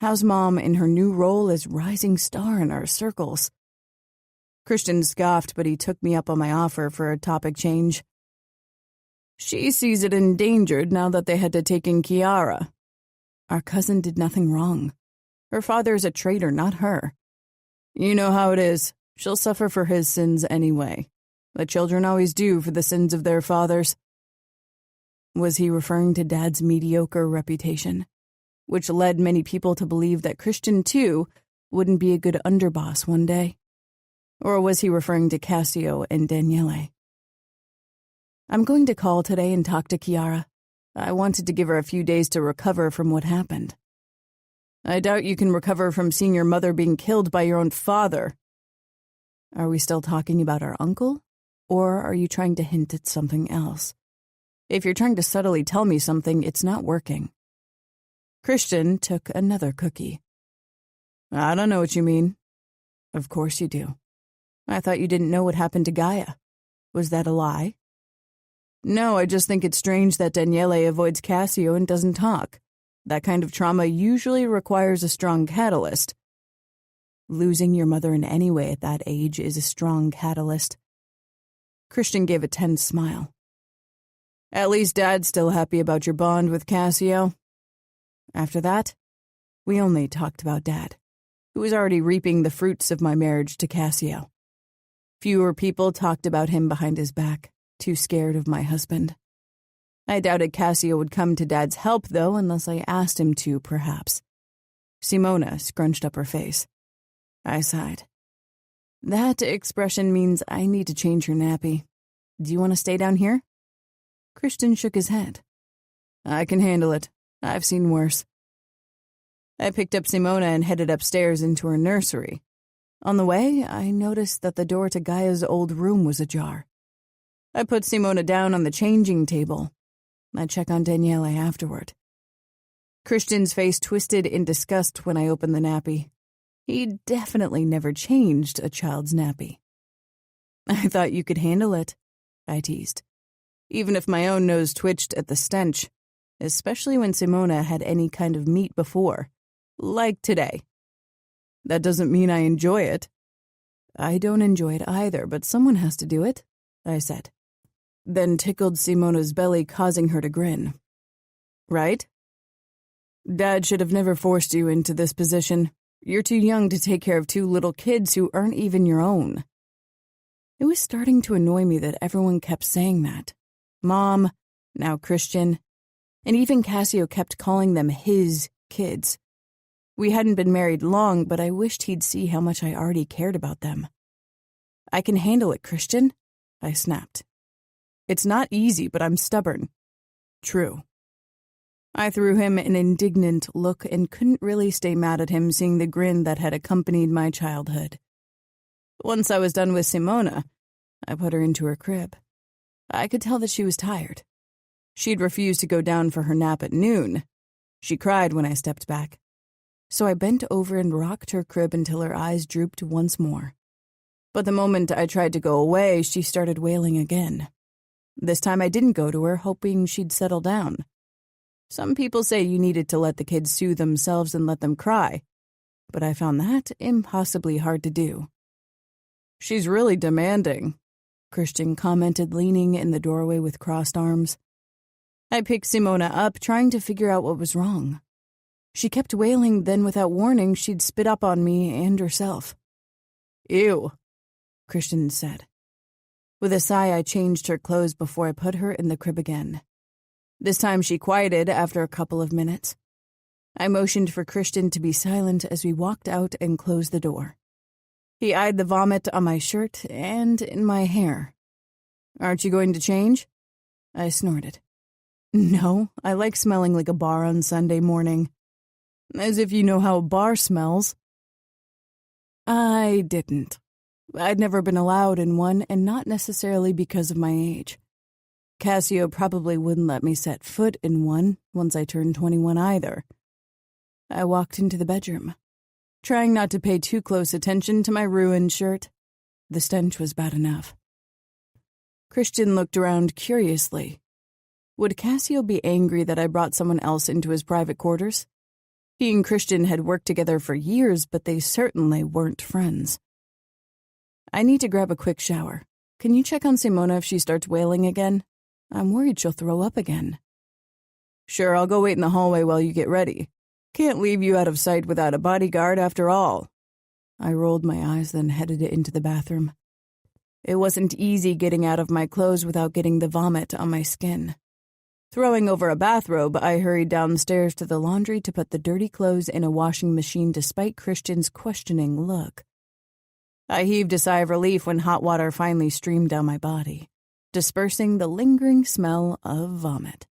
How's Mom in her new role as rising star in our circles? Christian scoffed, but he took me up on my offer for a topic change. She sees it endangered now that they had to take in Chiara. Our cousin did nothing wrong. Her father is a traitor, not her. You know how it is. She'll suffer for his sins anyway. The children always do for the sins of their fathers. Was he referring to Dad's mediocre reputation, which led many people to believe that Christian, too, wouldn't be a good underboss one day? Or was he referring to Cassio and Daniele? I'm going to call today and talk to Chiara. I wanted to give her a few days to recover from what happened. I doubt you can recover from seeing your mother being killed by your own father. Are we still talking about our uncle? Or are you trying to hint at something else? If you're trying to subtly tell me something, it's not working. Christian took another cookie. I don't know what you mean. Of course you do. I thought you didn't know what happened to Gaia. Was that a lie? No, I just think it's strange that Daniele avoids Cassio and doesn't talk. That kind of trauma usually requires a strong catalyst. Losing your mother in any way at that age is a strong catalyst. Christian gave a tense smile. At least Dad's still happy about your bond with Cassio. After that, we only talked about Dad, who was already reaping the fruits of my marriage to Cassio. Fewer people talked about him behind his back, too scared of my husband. I doubted Cassio would come to Dad's help, though, unless I asked him to, perhaps. Simona scrunched up her face. I sighed. That expression means I need to change her nappy. Do you want to stay down here? Christian shook his head. I can handle it. I've seen worse. I picked up Simona and headed upstairs into her nursery. On the way, I noticed that the door to Gaia's old room was ajar. I put Simona down on the changing table. I check on Daniele afterward. Christian's face twisted in disgust when I opened the nappy. He definitely never changed a child's nappy. I thought you could handle it, I teased, even if my own nose twitched at the stench, especially when Simona had any kind of meat before, like today. That doesn't mean I enjoy it. I don't enjoy it either, but someone has to do it, I said, then tickled Simona's belly, causing her to grin. Right? Dad should have never forced you into this position. You're too young to take care of 2 little kids who aren't even your own. It was starting to annoy me that everyone kept saying that. Mom, now Christian, and even Cassio kept calling them his kids. We hadn't been married long, but I wished he'd see how much I already cared about them. I can handle it, Christian, I snapped. It's not easy, but I'm stubborn. True. I threw him an indignant look and couldn't really stay mad at him, seeing the grin that had accompanied my childhood. Once I was done with Simona, I put her into her crib. I could tell that she was tired. She'd refused to go down for her nap at noon. She cried when I stepped back. So I bent over and rocked her crib until her eyes drooped once more. But the moment I tried to go away, she started wailing again. This time I didn't go to her, hoping she'd settle down. Some people say you needed to let the kids soothe themselves and let them cry, but I found that impossibly hard to do. She's really demanding, Christian commented, leaning in the doorway with crossed arms. I picked Simona up, trying to figure out what was wrong. She kept wailing, then without warning, she'd spit up on me and herself. Ew, Christian said. With a sigh, I changed her clothes before I put her in the crib again. This time she quieted after a couple of minutes. I motioned for Christian to be silent as we walked out and closed the door. He eyed the vomit on my shirt and in my hair. Aren't you going to change? I snorted. No, I like smelling like a bar on Sunday morning. As if you know how a bar smells. I didn't. I'd never been allowed in one, and not necessarily because of my age. Cassio probably wouldn't let me set foot in one once I turned 21 either. I walked into the bedroom, trying not to pay too close attention to my ruined shirt. The stench was bad enough. Christian looked around curiously. Would Cassio be angry that I brought someone else into his private quarters? He and Christian had worked together for years, but they certainly weren't friends. I need to grab a quick shower. Can you check on Simona if she starts wailing again? I'm worried she'll throw up again. Sure, I'll go wait in the hallway while you get ready. Can't leave you out of sight without a bodyguard after all. I rolled my eyes, then headed into the bathroom. It wasn't easy getting out of my clothes without getting the vomit on my skin. Throwing over a bathrobe, I hurried downstairs to the laundry to put the dirty clothes in a washing machine despite Christian's questioning look. I heaved a sigh of relief when hot water finally streamed down my body, dispersing the lingering smell of vomit.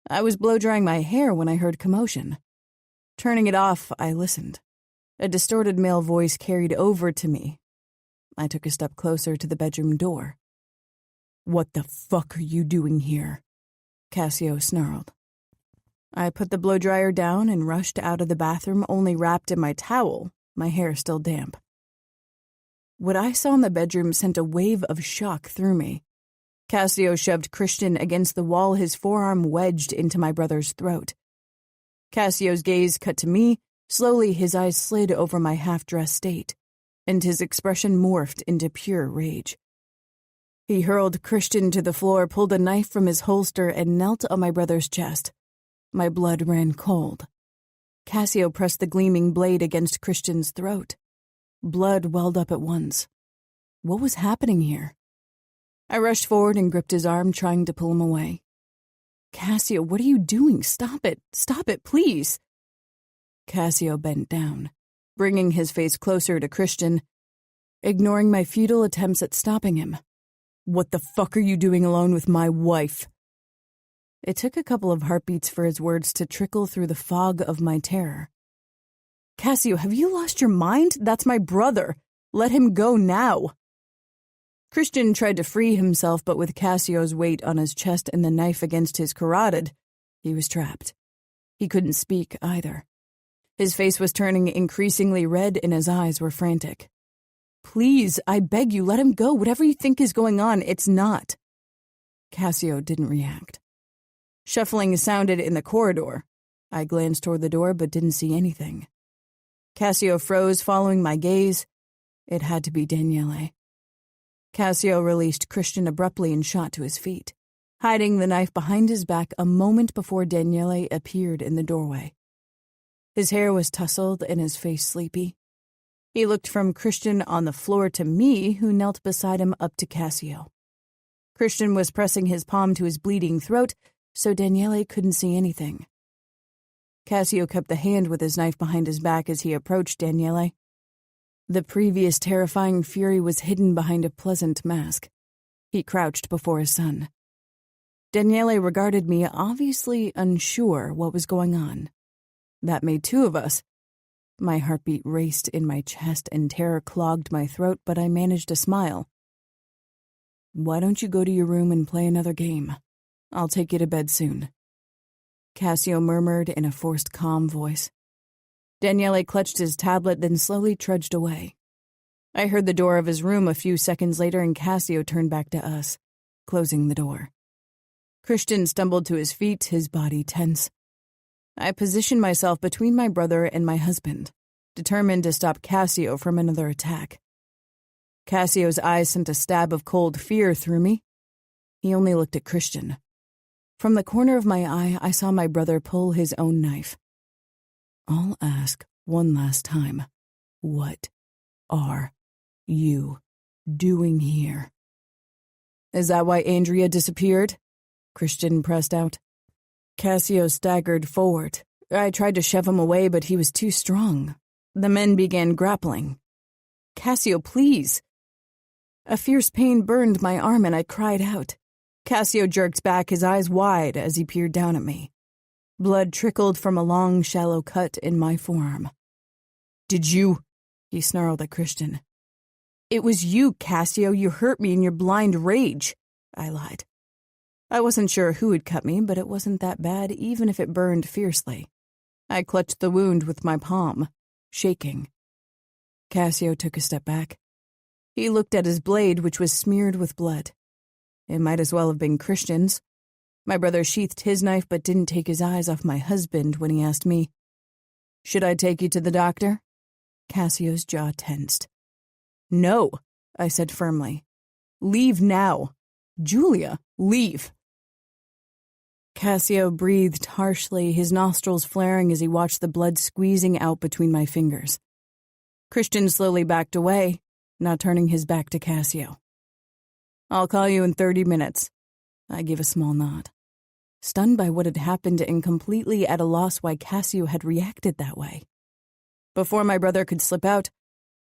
I was blow-drying my hair when I heard commotion. Turning it off, I listened. A distorted male voice carried over to me. I took a step closer to the bedroom door. "What the fuck are you doing here?" Cassio snarled. I put the blow-dryer down and rushed out of the bathroom, only wrapped in my towel, my hair still damp. What I saw in the bedroom sent a wave of shock through me. Cassio shoved Christian against the wall, his forearm wedged into my brother's throat. Cassio's gaze cut to me. Slowly his eyes slid over my half-dressed state, and his expression morphed into pure rage. He hurled Christian to the floor, pulled a knife from his holster, and knelt on my brother's chest. My blood ran cold. Cassio pressed the gleaming blade against Christian's throat. Blood welled up at once. What was happening here? I rushed forward and gripped his arm, trying to pull him away. Cassio, what are you doing? Stop it! Stop it, please! Cassio bent down, bringing his face closer to Christian, ignoring my futile attempts at stopping him. What the fuck are you doing alone with my wife? It took a couple of heartbeats for his words to trickle through the fog of my terror. Cassio, have you lost your mind? That's my brother. Let him go now. Christian tried to free himself, but with Cassio's weight on his chest and the knife against his carotid, he was trapped. He couldn't speak either. His face was turning increasingly red and his eyes were frantic. "Please, I beg you, let him go. Whatever you think is going on, it's not." Cassio didn't react. Shuffling sounded in the corridor. I glanced toward the door but didn't see anything. Cassio froze, following my gaze. It had to be Daniele. Cassio released Christian abruptly and shot to his feet, hiding the knife behind his back a moment before Daniele appeared in the doorway. His hair was tousled and his face sleepy. He looked from Christian on the floor to me, who knelt beside him, up to Cassio. Christian was pressing his palm to his bleeding throat, so Daniele couldn't see anything. Cassio kept the hand with his knife behind his back as he approached Daniele. The previous terrifying fury was hidden behind a pleasant mask. He crouched before his son. Daniele regarded me, obviously unsure what was going on. That made two of us. My heartbeat raced in my chest and terror clogged my throat, but I managed to smile. "Why don't you go to your room and play another game? I'll take you to bed soon," Cassio murmured in a forced calm voice. Daniele clutched his tablet, then slowly trudged away. I heard the door of his room a few seconds later, and Cassio turned back to us, closing the door. Christian stumbled to his feet, his body tense. I positioned myself between my brother and my husband, determined to stop Cassio from another attack. Cassio's eyes sent a stab of cold fear through me. He only looked at Christian. From the corner of my eye, I saw my brother pull his own knife. "I'll ask one last time, what are you doing here?" "Is that why Andrea disappeared?" Christian pressed out. Cassio staggered forward. I tried to shove him away, but he was too strong. The men began grappling. "Cassio, please." A fierce pain burned my arm and I cried out. Cassio jerked back, his eyes wide as he peered down at me. Blood trickled from a long, shallow cut in my forearm. "Did you?" he snarled at Christian. "It was you, Cassio. You hurt me in your blind rage," I lied. I wasn't sure who had cut me, but it wasn't that bad, even if it burned fiercely. I clutched the wound with my palm, shaking. Cassio took a step back. He looked at his blade, which was smeared with blood. It might as well have been Christian's. My brother sheathed his knife but didn't take his eyes off my husband when he asked me, "Should I take you to the doctor?" Cassio's jaw tensed. "No," I said firmly. "Leave now. Giulia, leave." Cassio breathed harshly, his nostrils flaring as he watched the blood squeezing out between my fingers. Christian slowly backed away, now turning his back to Cassio. "I'll call you in 30 minutes. I gave a small nod, stunned by what had happened and completely at a loss why Cassio had reacted that way. Before my brother could slip out,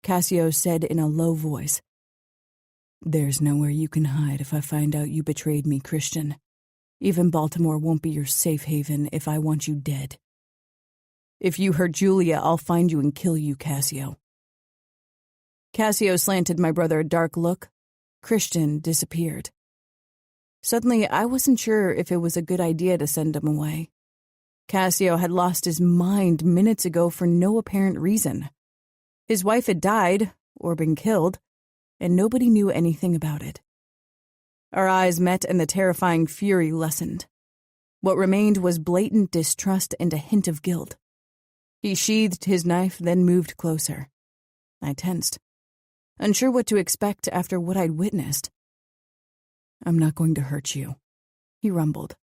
Cassio said in a low voice, "There's nowhere you can hide if I find out you betrayed me, Christian. Even Baltimore won't be your safe haven if I want you dead. If you hurt Giulia, I'll find you and kill you, Cassio." Cassio slanted my brother a dark look. Christian disappeared. Suddenly, I wasn't sure if it was a good idea to send him away. Cassio had lost his mind minutes ago for no apparent reason. His wife had died, or been killed, and nobody knew anything about it. Our eyes met and the terrifying fury lessened. What remained was blatant distrust and a hint of guilt. He sheathed his knife, then moved closer. I tensed, unsure what to expect after what I'd witnessed. "I'm not going to hurt you," he rumbled,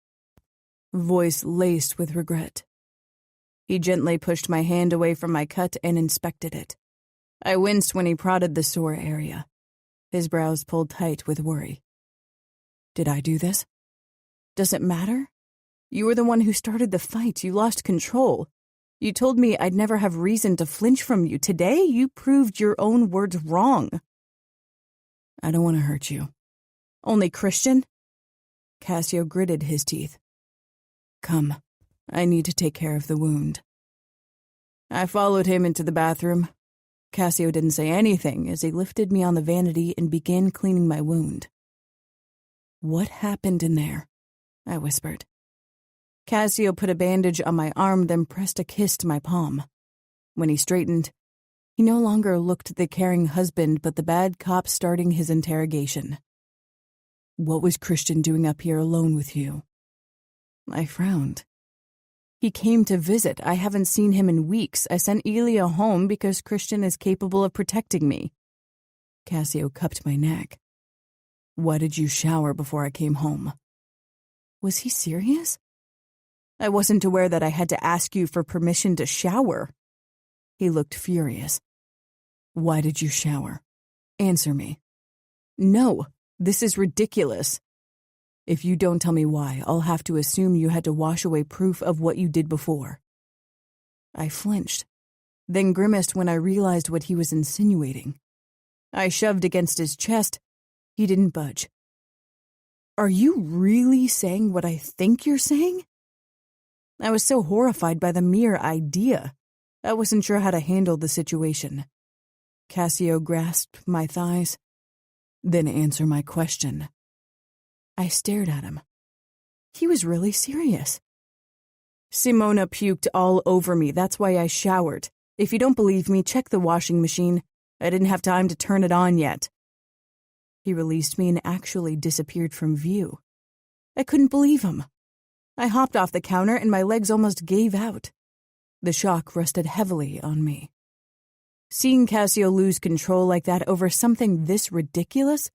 voice laced with regret. He gently pushed my hand away from my cut and inspected it. I winced when he prodded the sore area. His brows pulled tight with worry. "Did I do this? Does it matter? You were the one who started the fight. You lost control. You told me I'd never have reason to flinch from you. Today, you proved your own words wrong." "I don't want to hurt you." "Only Christian?" Cassio gritted his teeth. "Come, I need to take care of the wound." I followed him into the bathroom. Cassio didn't say anything as he lifted me on the vanity and began cleaning my wound. "What happened in there?" I whispered. Cassio put a bandage on my arm, then pressed a kiss to my palm. When he straightened, he no longer looked the caring husband, but the bad cop starting his interrogation. "What was Christian doing up here alone with you?" I frowned. "He came to visit. I haven't seen him in weeks. I sent Elia home because Christian is capable of protecting me." Cassio cupped my neck. "Why did you shower before I came home?" Was he serious? "I wasn't aware that I had to ask you for permission to shower." He looked furious. "Why did you shower? Answer me." "No, this is ridiculous." "If you don't tell me why, I'll have to assume you had to wash away proof of what you did before." I flinched, then grimaced when I realized what he was insinuating. I shoved against his chest. He didn't budge. "Are you really saying what I think you're saying?" I was so horrified by the mere idea. I wasn't sure how to handle the situation. Cassio grasped my thighs. "Then answer my question." I stared at him. He was really serious. "Simona puked all over me. That's why I showered. If you don't believe me, check the washing machine. I didn't have time to turn it on yet." He released me and actually disappeared from view. I couldn't believe him. I hopped off the counter and my legs almost gave out. The shock rested heavily on me. Seeing Cassio lose control like that over something this ridiculous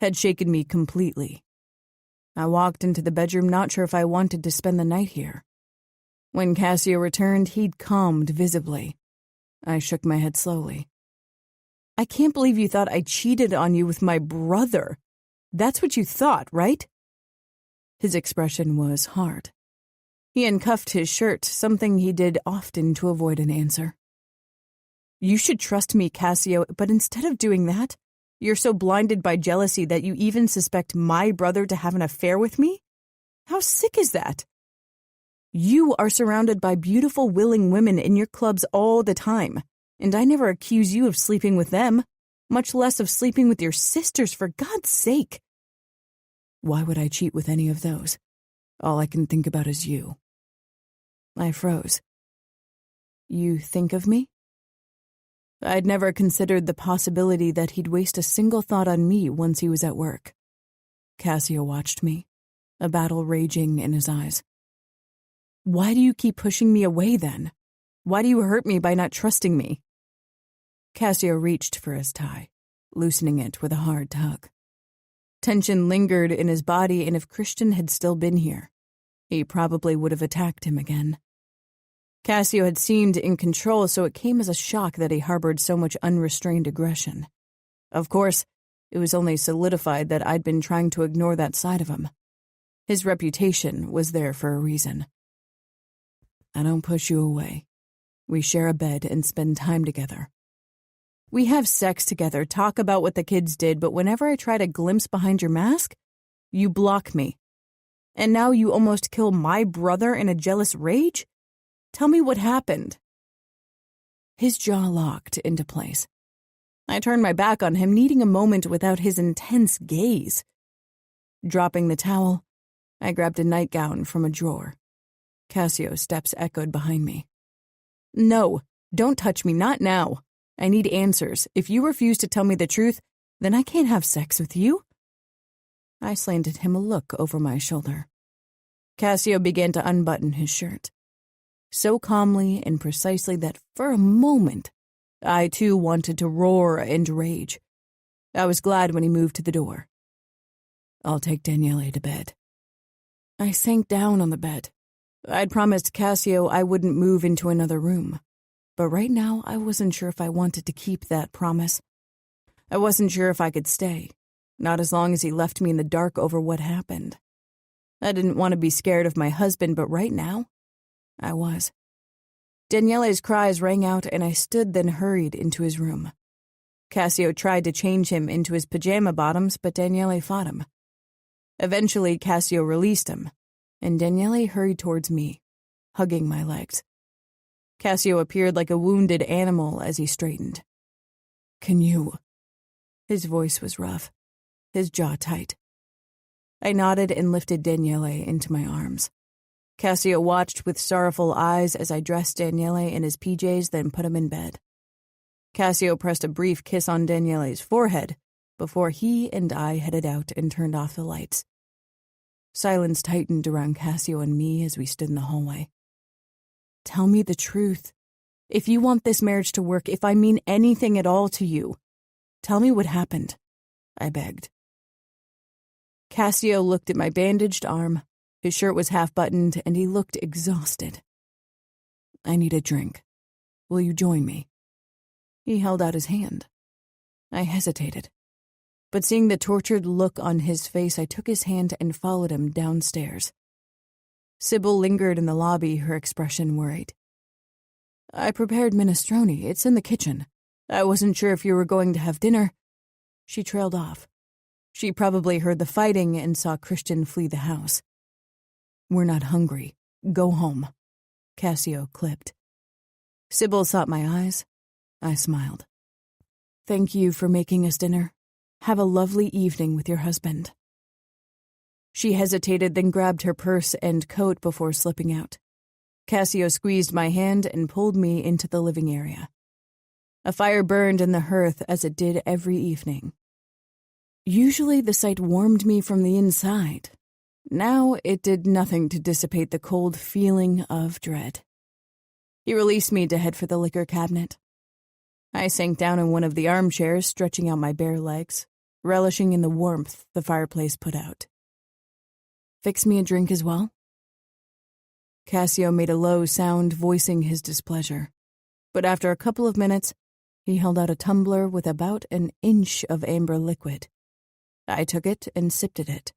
had shaken me completely. I walked into the bedroom not sure if I wanted to spend the night here. When Cassio returned, he'd calmed visibly. I shook my head slowly. "I can't believe you thought I cheated on you with my brother. That's what you thought, right?" His expression was hard. He uncuffed his shirt, something he did often to avoid an answer. "You should trust me, Cassio, but instead of doing that, you're so blinded by jealousy that you even suspect my brother to have an affair with me? How sick is that? You are surrounded by beautiful, willing women in your clubs all the time, and I never accuse you of sleeping with them, much less of sleeping with your sisters, for God's sake." Why would I cheat with any of those? All I can think about is you. I froze. "You think of me?" I'd never considered the possibility that he'd waste a single thought on me once he was at work. Cassio watched me, a battle raging in his eyes. "Why do you keep pushing me away then? Why do you hurt me by not trusting me?" Cassio reached for his tie, loosening it with a hard tug. Tension lingered in his body, and if Christian had still been here, he probably would have attacked him again. Cassio had seemed in control, so it came as a shock that he harbored so much unrestrained aggression. Of course, it was only solidified that I'd been trying to ignore that side of him. His reputation was there for a reason. "I don't push you away. We share a bed and spend time together. We have sex together, talk about what the kids did, but whenever I try to glimpse behind your mask, you block me. And now you almost kill my brother in a jealous rage? Tell me what happened." His jaw locked into place. I turned my back on him, needing a moment without his intense gaze. Dropping the towel, I grabbed a nightgown from a drawer. Cassio's steps echoed behind me. "No, don't touch me, not now. I need answers. If you refuse to tell me the truth, then I can't have sex with you." I slanted him a look over my shoulder. Cassio began to unbutton his shirt, so calmly and precisely that for a moment, I too wanted to roar and rage. I was glad when he moved to the door. "I'll take Daniele to bed." I sank down on the bed. I'd promised Cassio I wouldn't move into another room. But right now, I wasn't sure if I wanted to keep that promise. I wasn't sure if I could stay, not as long as he left me in the dark over what happened. I didn't want to be scared of my husband, but right now, I was. Daniele's cries rang out, and I stood then hurried into his room. Cassio tried to change him into his pajama bottoms, but Daniele fought him. Eventually, Cassio released him, and Daniele hurried towards me, hugging my legs. Cassio appeared like a wounded animal as he straightened. Can you? His voice was rough, his jaw tight. I nodded and lifted Daniele into my arms. Cassio watched with sorrowful eyes as I dressed Daniele in his PJs, then put him in bed. Cassio pressed a brief kiss on Daniele's forehead before he and I headed out and turned off the lights. Silence tightened around Cassio and me as we stood in the hallway. Tell me the truth. If you want this marriage to work, if I mean anything at all to you, tell me what happened, I begged. Cassio looked at my bandaged arm. His shirt was half-buttoned, and he looked exhausted. I need a drink. Will you join me? He held out his hand. I hesitated. But seeing the tortured look on his face, I took his hand and followed him downstairs. Sybil lingered in the lobby, her expression worried. I prepared minestrone. It's in the kitchen. I wasn't sure if you were going to have dinner. She trailed off. She probably heard the fighting and saw Christian flee the house. We're not hungry. Go home, Cassio clipped. Sybil sought my eyes. I smiled. Thank you for making us dinner. Have a lovely evening with your husband. She hesitated, then grabbed her purse and coat before slipping out. Cassio squeezed my hand and pulled me into the living area. A fire burned in the hearth as it did every evening. Usually the sight warmed me from the inside. Now it did nothing to dissipate the cold feeling of dread. He released me to head for the liquor cabinet. I sank down in one of the armchairs, stretching out my bare legs, relishing in the warmth the fireplace put out. Fix me a drink as well? Cassio made a low sound, voicing his displeasure. But after a couple of minutes, he held out a tumbler with about an inch of amber liquid. I took it and sipped at it.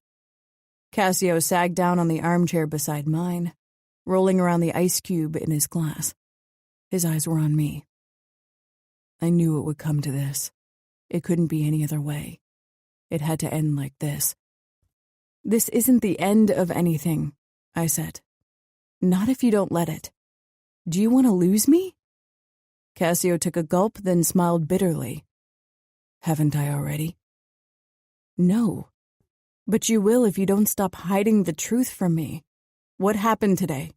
Cassio sagged down on the armchair beside mine, rolling around the ice cube in his glass. His eyes were on me. I knew it would come to this. It couldn't be any other way. It had to end like this. This isn't the end of anything, I said. Not if you don't let it. Do you want to lose me? Cassio took a gulp, then smiled bitterly. Haven't I already? No. But you will if you don't stop hiding the truth from me. What happened today?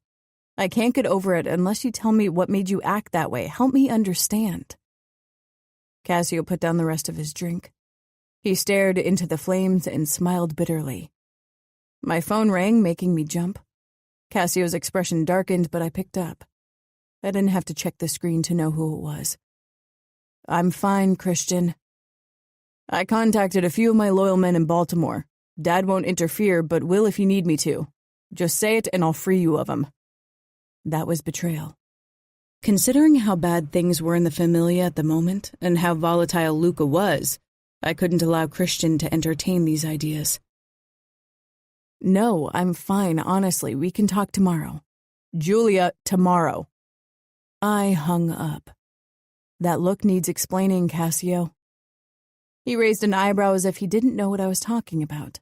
I can't get over it unless you tell me what made you act that way. Help me understand. Cassio put down the rest of his drink. He stared into the flames and smiled bitterly. My phone rang, making me jump. Cassio's expression darkened, but I picked up. I didn't have to check the screen to know who it was. I'm fine, Christian. I contacted a few of my loyal men in Baltimore. Dad won't interfere, but will if you need me to. Just say it and I'll free you of him. That was betrayal. Considering how bad things were in the Familia at the moment, and how volatile Luca was, I couldn't allow Christian to entertain these ideas. No, I'm fine, honestly. We can talk tomorrow. Giulia, tomorrow. I hung up. That look needs explaining, Cassio. He raised an eyebrow as if he didn't know what I was talking about.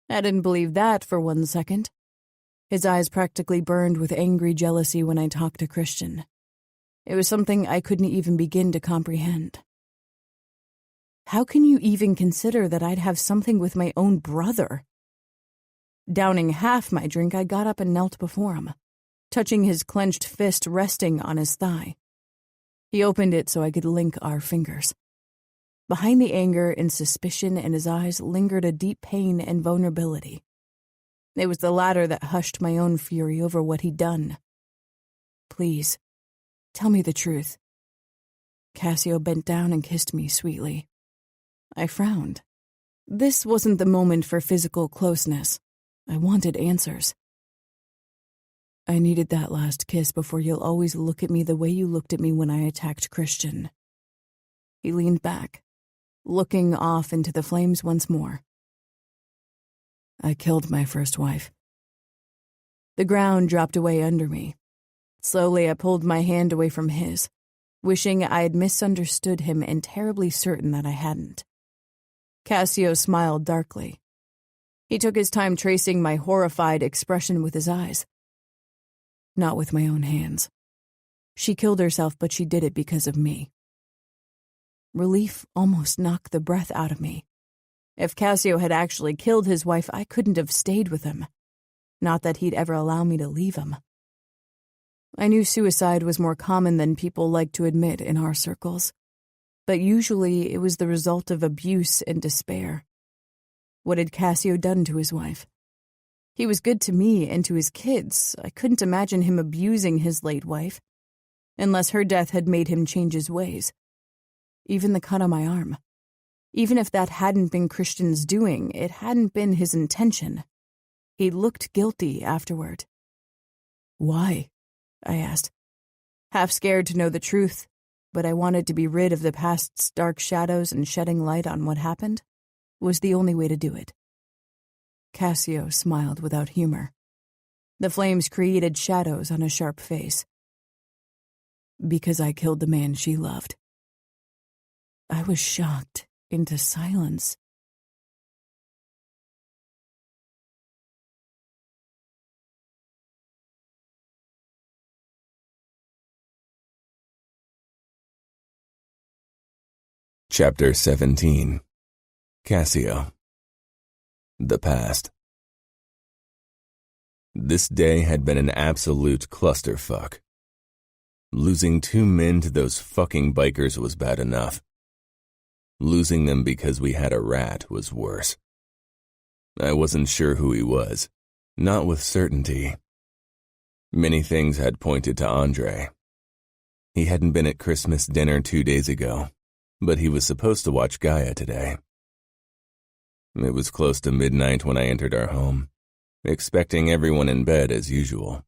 I didn't believe that for 1 second. His eyes practically burned with angry jealousy when I talked to Christian. It was something I couldn't even begin to comprehend. How can you even consider that I'd have something with my own brother? Downing half my drink, I got up and knelt before him, touching his clenched fist resting on his thigh. He opened it so I could link our fingers. Behind the anger and suspicion in his eyes lingered a deep pain and vulnerability. It was the latter that hushed my own fury over what he'd done. Please, tell me the truth. Cassio bent down and kissed me sweetly. I frowned. This wasn't the moment for physical closeness. I wanted answers. I needed that last kiss before you'll always look at me the way you looked at me when I attacked Christian. He leaned back, looking off into the flames once more. I killed my first wife. The ground dropped away under me. Slowly, I pulled my hand away from his, wishing I had misunderstood him and terribly certain that I hadn't. Cassio smiled darkly. He took his time tracing my horrified expression with his eyes. Not with my own hands. She killed herself, but she did it because of me. Relief almost knocked the breath out of me. If Cassio had actually killed his wife, I couldn't have stayed with him. Not that he'd ever allow me to leave him. I knew suicide was more common than people like to admit in our circles, but usually it was the result of abuse and despair. What had Cassio done to his wife? He was good to me and to his kids. I couldn't imagine him abusing his late wife, unless her death had made him change his ways. Even the cut on my arm. Even if that hadn't been Christian's doing, it hadn't been his intention. He looked guilty afterward. Why? I asked, half scared to know the truth, but I wanted to be rid of the past's dark shadows, and shedding light on what happened was the only way to do it. Cassio smiled without humor. The flames created shadows on his sharp face. Because I killed the man she loved. I was shocked into silence. Chapter 17. Cassio. The past. This day had been an absolute clusterfuck. Losing 2 men to those fucking bikers was bad enough. Losing them because we had a rat was worse. I wasn't sure who he was, not with certainty. Many things had pointed to Andre. He hadn't been at Christmas dinner 2 days ago, but he was supposed to watch Gaia today. It was close to midnight when I entered our home, expecting everyone in bed as usual.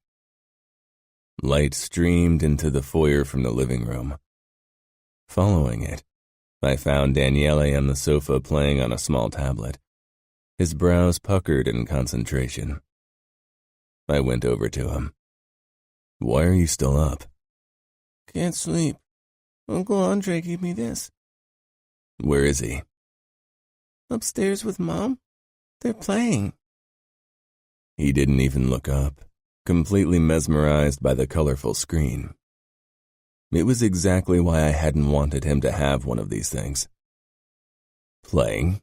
Light streamed into the foyer from the living room. Following it, I found Daniele on the sofa playing on a small tablet, his brows puckered in concentration. I went over to him. "Why are you still up?" "Can't sleep. Uncle Andre gave me this." "Where is he?" "Upstairs with Mom. They're playing." He didn't even look up, completely mesmerized by the colorful screen. It was exactly why I hadn't wanted him to have one of these things. "Playing?"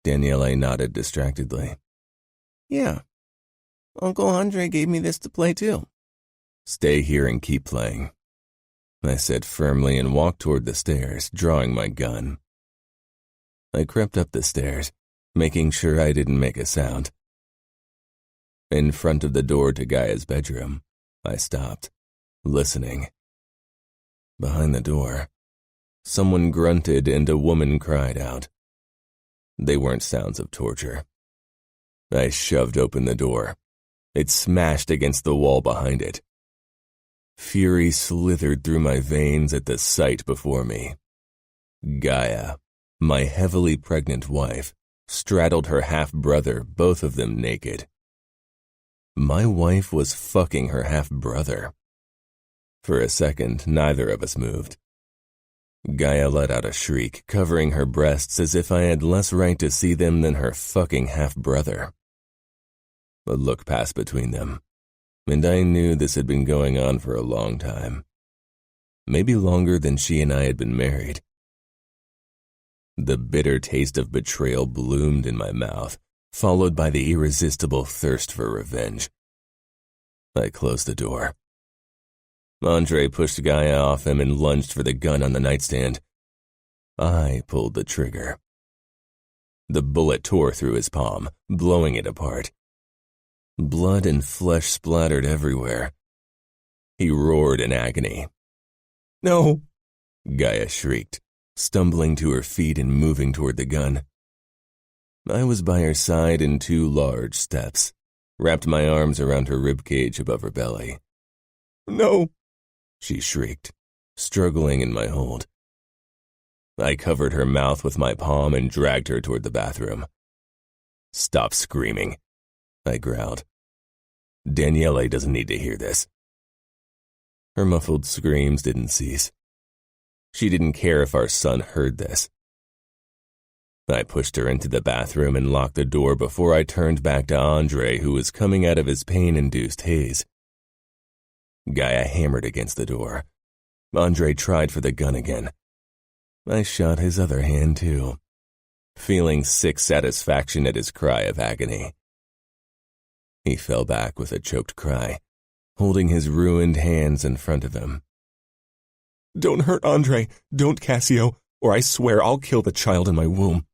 Daniele nodded distractedly. "Yeah. Uncle Andre gave me this to play too." "Stay here and keep playing," I said firmly and walked toward the stairs, drawing my gun. I crept up the stairs, making sure I didn't make a sound. In front of the door to Gaia's bedroom, I stopped, listening. Behind the door, someone grunted and a woman cried out. They weren't sounds of torture. I shoved open the door. It smashed against the wall behind it. Fury slithered through my veins at the sight before me. Gaia, my heavily pregnant wife, straddled her half-brother, both of them naked. My wife was fucking her half-brother. For a second, neither of us moved. Gaia let out a shriek, covering her breasts as if I had less right to see them than her fucking half-brother. A look passed between them, and I knew this had been going on for a long time. Maybe longer than she and I had been married. The bitter taste of betrayal bloomed in my mouth, followed by the irresistible thirst for revenge. I closed the door. Andre pushed Gaia off him and lunged for the gun on the nightstand. I pulled the trigger. The bullet tore through his palm, blowing it apart. Blood and flesh splattered everywhere. He roared in agony. "No!" Gaia shrieked, stumbling to her feet and moving toward the gun. I was by her side in 2 large steps, wrapped my arms around her ribcage above her belly. "No!" she shrieked, struggling in my hold. I covered her mouth with my palm and dragged her toward the bathroom. "Stop screaming," I growled. "Daniele doesn't need to hear this." Her muffled screams didn't cease. She didn't care if our son heard this. I pushed her into the bathroom and locked the door before I turned back to Andre, who was coming out of his pain-induced haze. Gaia hammered against the door. Andre tried for the gun again. I shot his other hand too, feeling sick satisfaction at his cry of agony. He fell back with a choked cry, holding his ruined hands in front of him. "Don't hurt Andre, don't, Cassio, or I swear I'll kill the child in my womb."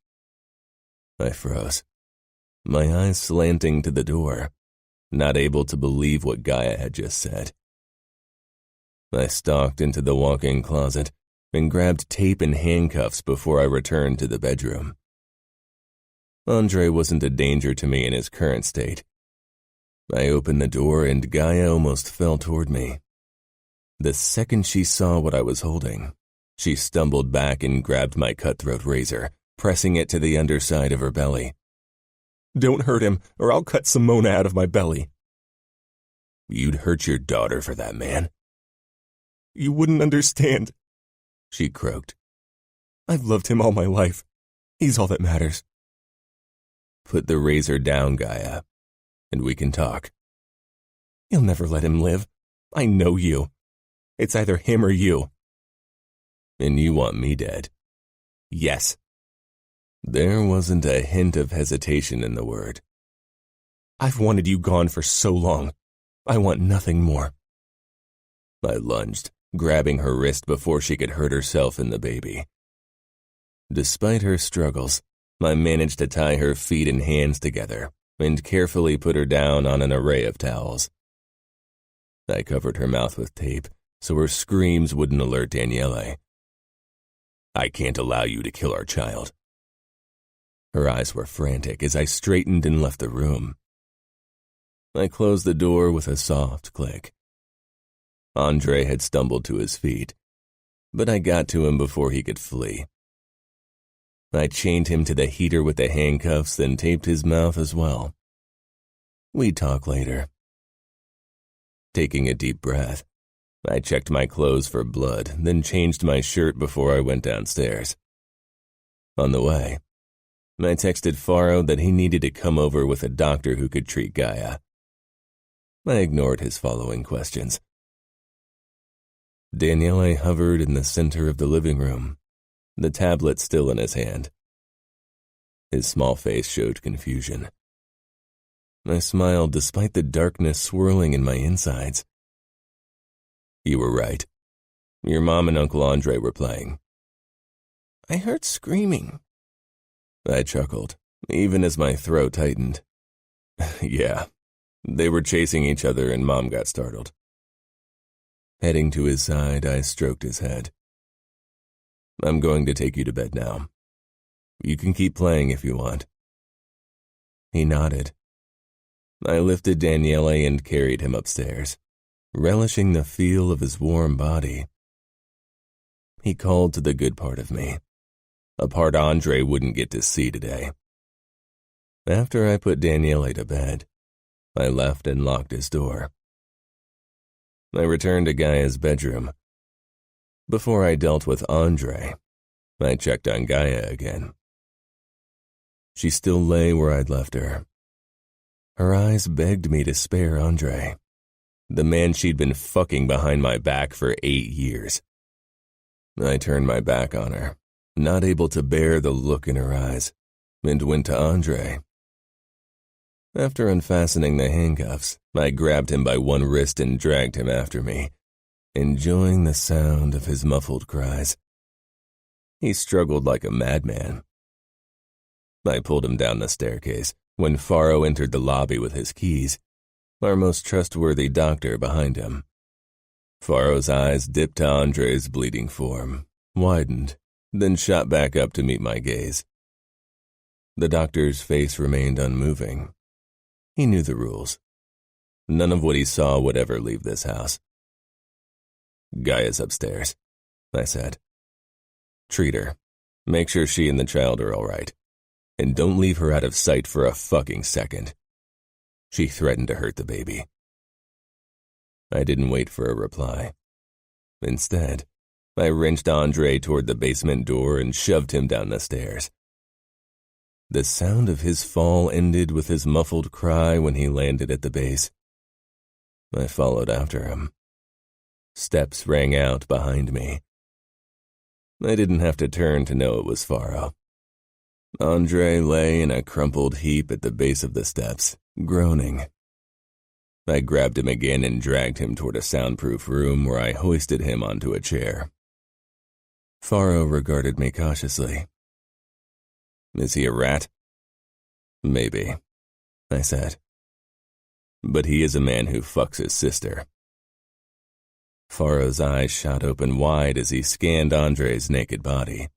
I froze, my eyes slanting to the door, not able to believe what Gaia had just said. I stalked into the walk-in closet and grabbed tape and handcuffs before I returned to the bedroom. Andre wasn't a danger to me in his current state. I opened the door and Gaia almost fell toward me. The second she saw what I was holding, she stumbled back and grabbed my cutthroat razor, pressing it to the underside of her belly. "Don't hurt him, or I'll cut Simona out of my belly." "You'd hurt your daughter for that, man." "You wouldn't understand," she croaked. "I've loved him all my life. He's all that matters." "Put the razor down, Gaia, and we can talk." "You'll never let him live. I know you. It's either him or you." "And you want me dead?" "Yes." There wasn't a hint of hesitation in the word. "I've wanted you gone for so long. I want nothing more." I lunged, grabbing her wrist before she could hurt herself and the baby. Despite her struggles, I managed to tie her feet and hands together and carefully put her down on an array of towels. I covered her mouth with tape so her screams wouldn't alert Daniele. "I can't allow you to kill our child." Her eyes were frantic as I straightened and left the room. I closed the door with a soft click. Andre had stumbled to his feet, but I got to him before he could flee. I chained him to the heater with the handcuffs, then taped his mouth as well. We'd talk later. Taking a deep breath, I checked my clothes for blood, then changed my shirt before I went downstairs. On the way, I texted Faro that he needed to come over with a doctor who could treat Gaia. I ignored his following questions. Daniele hovered in the center of the living room, the tablet still in his hand. His small face showed confusion. I smiled despite the darkness swirling in my insides. "You were right. Your mom and Uncle Andre were playing." "I heard screaming." I chuckled, even as my throat tightened. "Yeah, they were chasing each other and Mom got startled." Heading to his side, I stroked his head. "I'm going to take you to bed now. You can keep playing if you want." He nodded. I lifted Daniele and carried him upstairs, relishing the feel of his warm body. He called to the good part of me, a part Andre wouldn't get to see today. After I put Daniele to bed, I left and locked his door. I returned to Gaia's bedroom. Before I dealt with Andre, I checked on Gaia again. She still lay where I'd left her. Her eyes begged me to spare Andre, the man she'd been fucking behind my back for 8 years. I turned my back on her, not able to bear the look in her eyes, and went to Andre. After unfastening the handcuffs, I grabbed him by one wrist and dragged him after me, enjoying the sound of his muffled cries. He struggled like a madman. I pulled him down the staircase when Faro entered the lobby with his keys, our most trustworthy doctor behind him. Faro's eyes dipped to Andre's bleeding form, widened, then shot back up to meet my gaze. The doctor's face remained unmoving. He knew the rules. None of what he saw would ever leave this house. "Gaia's upstairs," I said. "Treat her. Make sure she and the child are all right. And don't leave her out of sight for a fucking second." She threatened to hurt the baby. I didn't wait for a reply. Instead, I wrenched Andre toward the basement door and shoved him down the stairs. The sound of his fall ended with his muffled cry when he landed at the base. I followed after him. Steps rang out behind me. I didn't have to turn to know it was Faro. Andre lay in a crumpled heap at the base of the steps, groaning. I grabbed him again and dragged him toward a soundproof room where I hoisted him onto a chair. Faro regarded me cautiously. Is he a rat? Maybe, I said. But he is a man who fucks his sister. Faro's eyes shot open wide as he scanned Andre's naked body.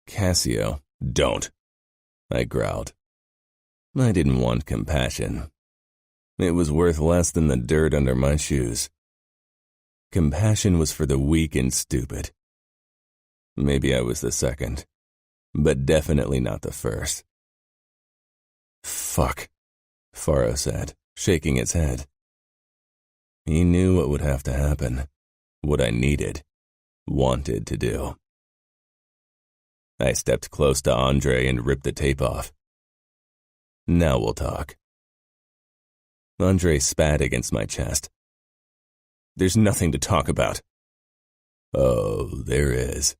Cassio, don't, I growled. I didn't want compassion. It was worth less than the dirt under my shoes. Compassion was for the weak and stupid. Maybe I was the second, but definitely not the first. Fuck, Faro said, shaking his head. He knew what would have to happen, what I needed, wanted to do. I stepped close to Andre and ripped the tape off. Now we'll talk. Andre spat against my chest. There's nothing to talk about. Oh, there is.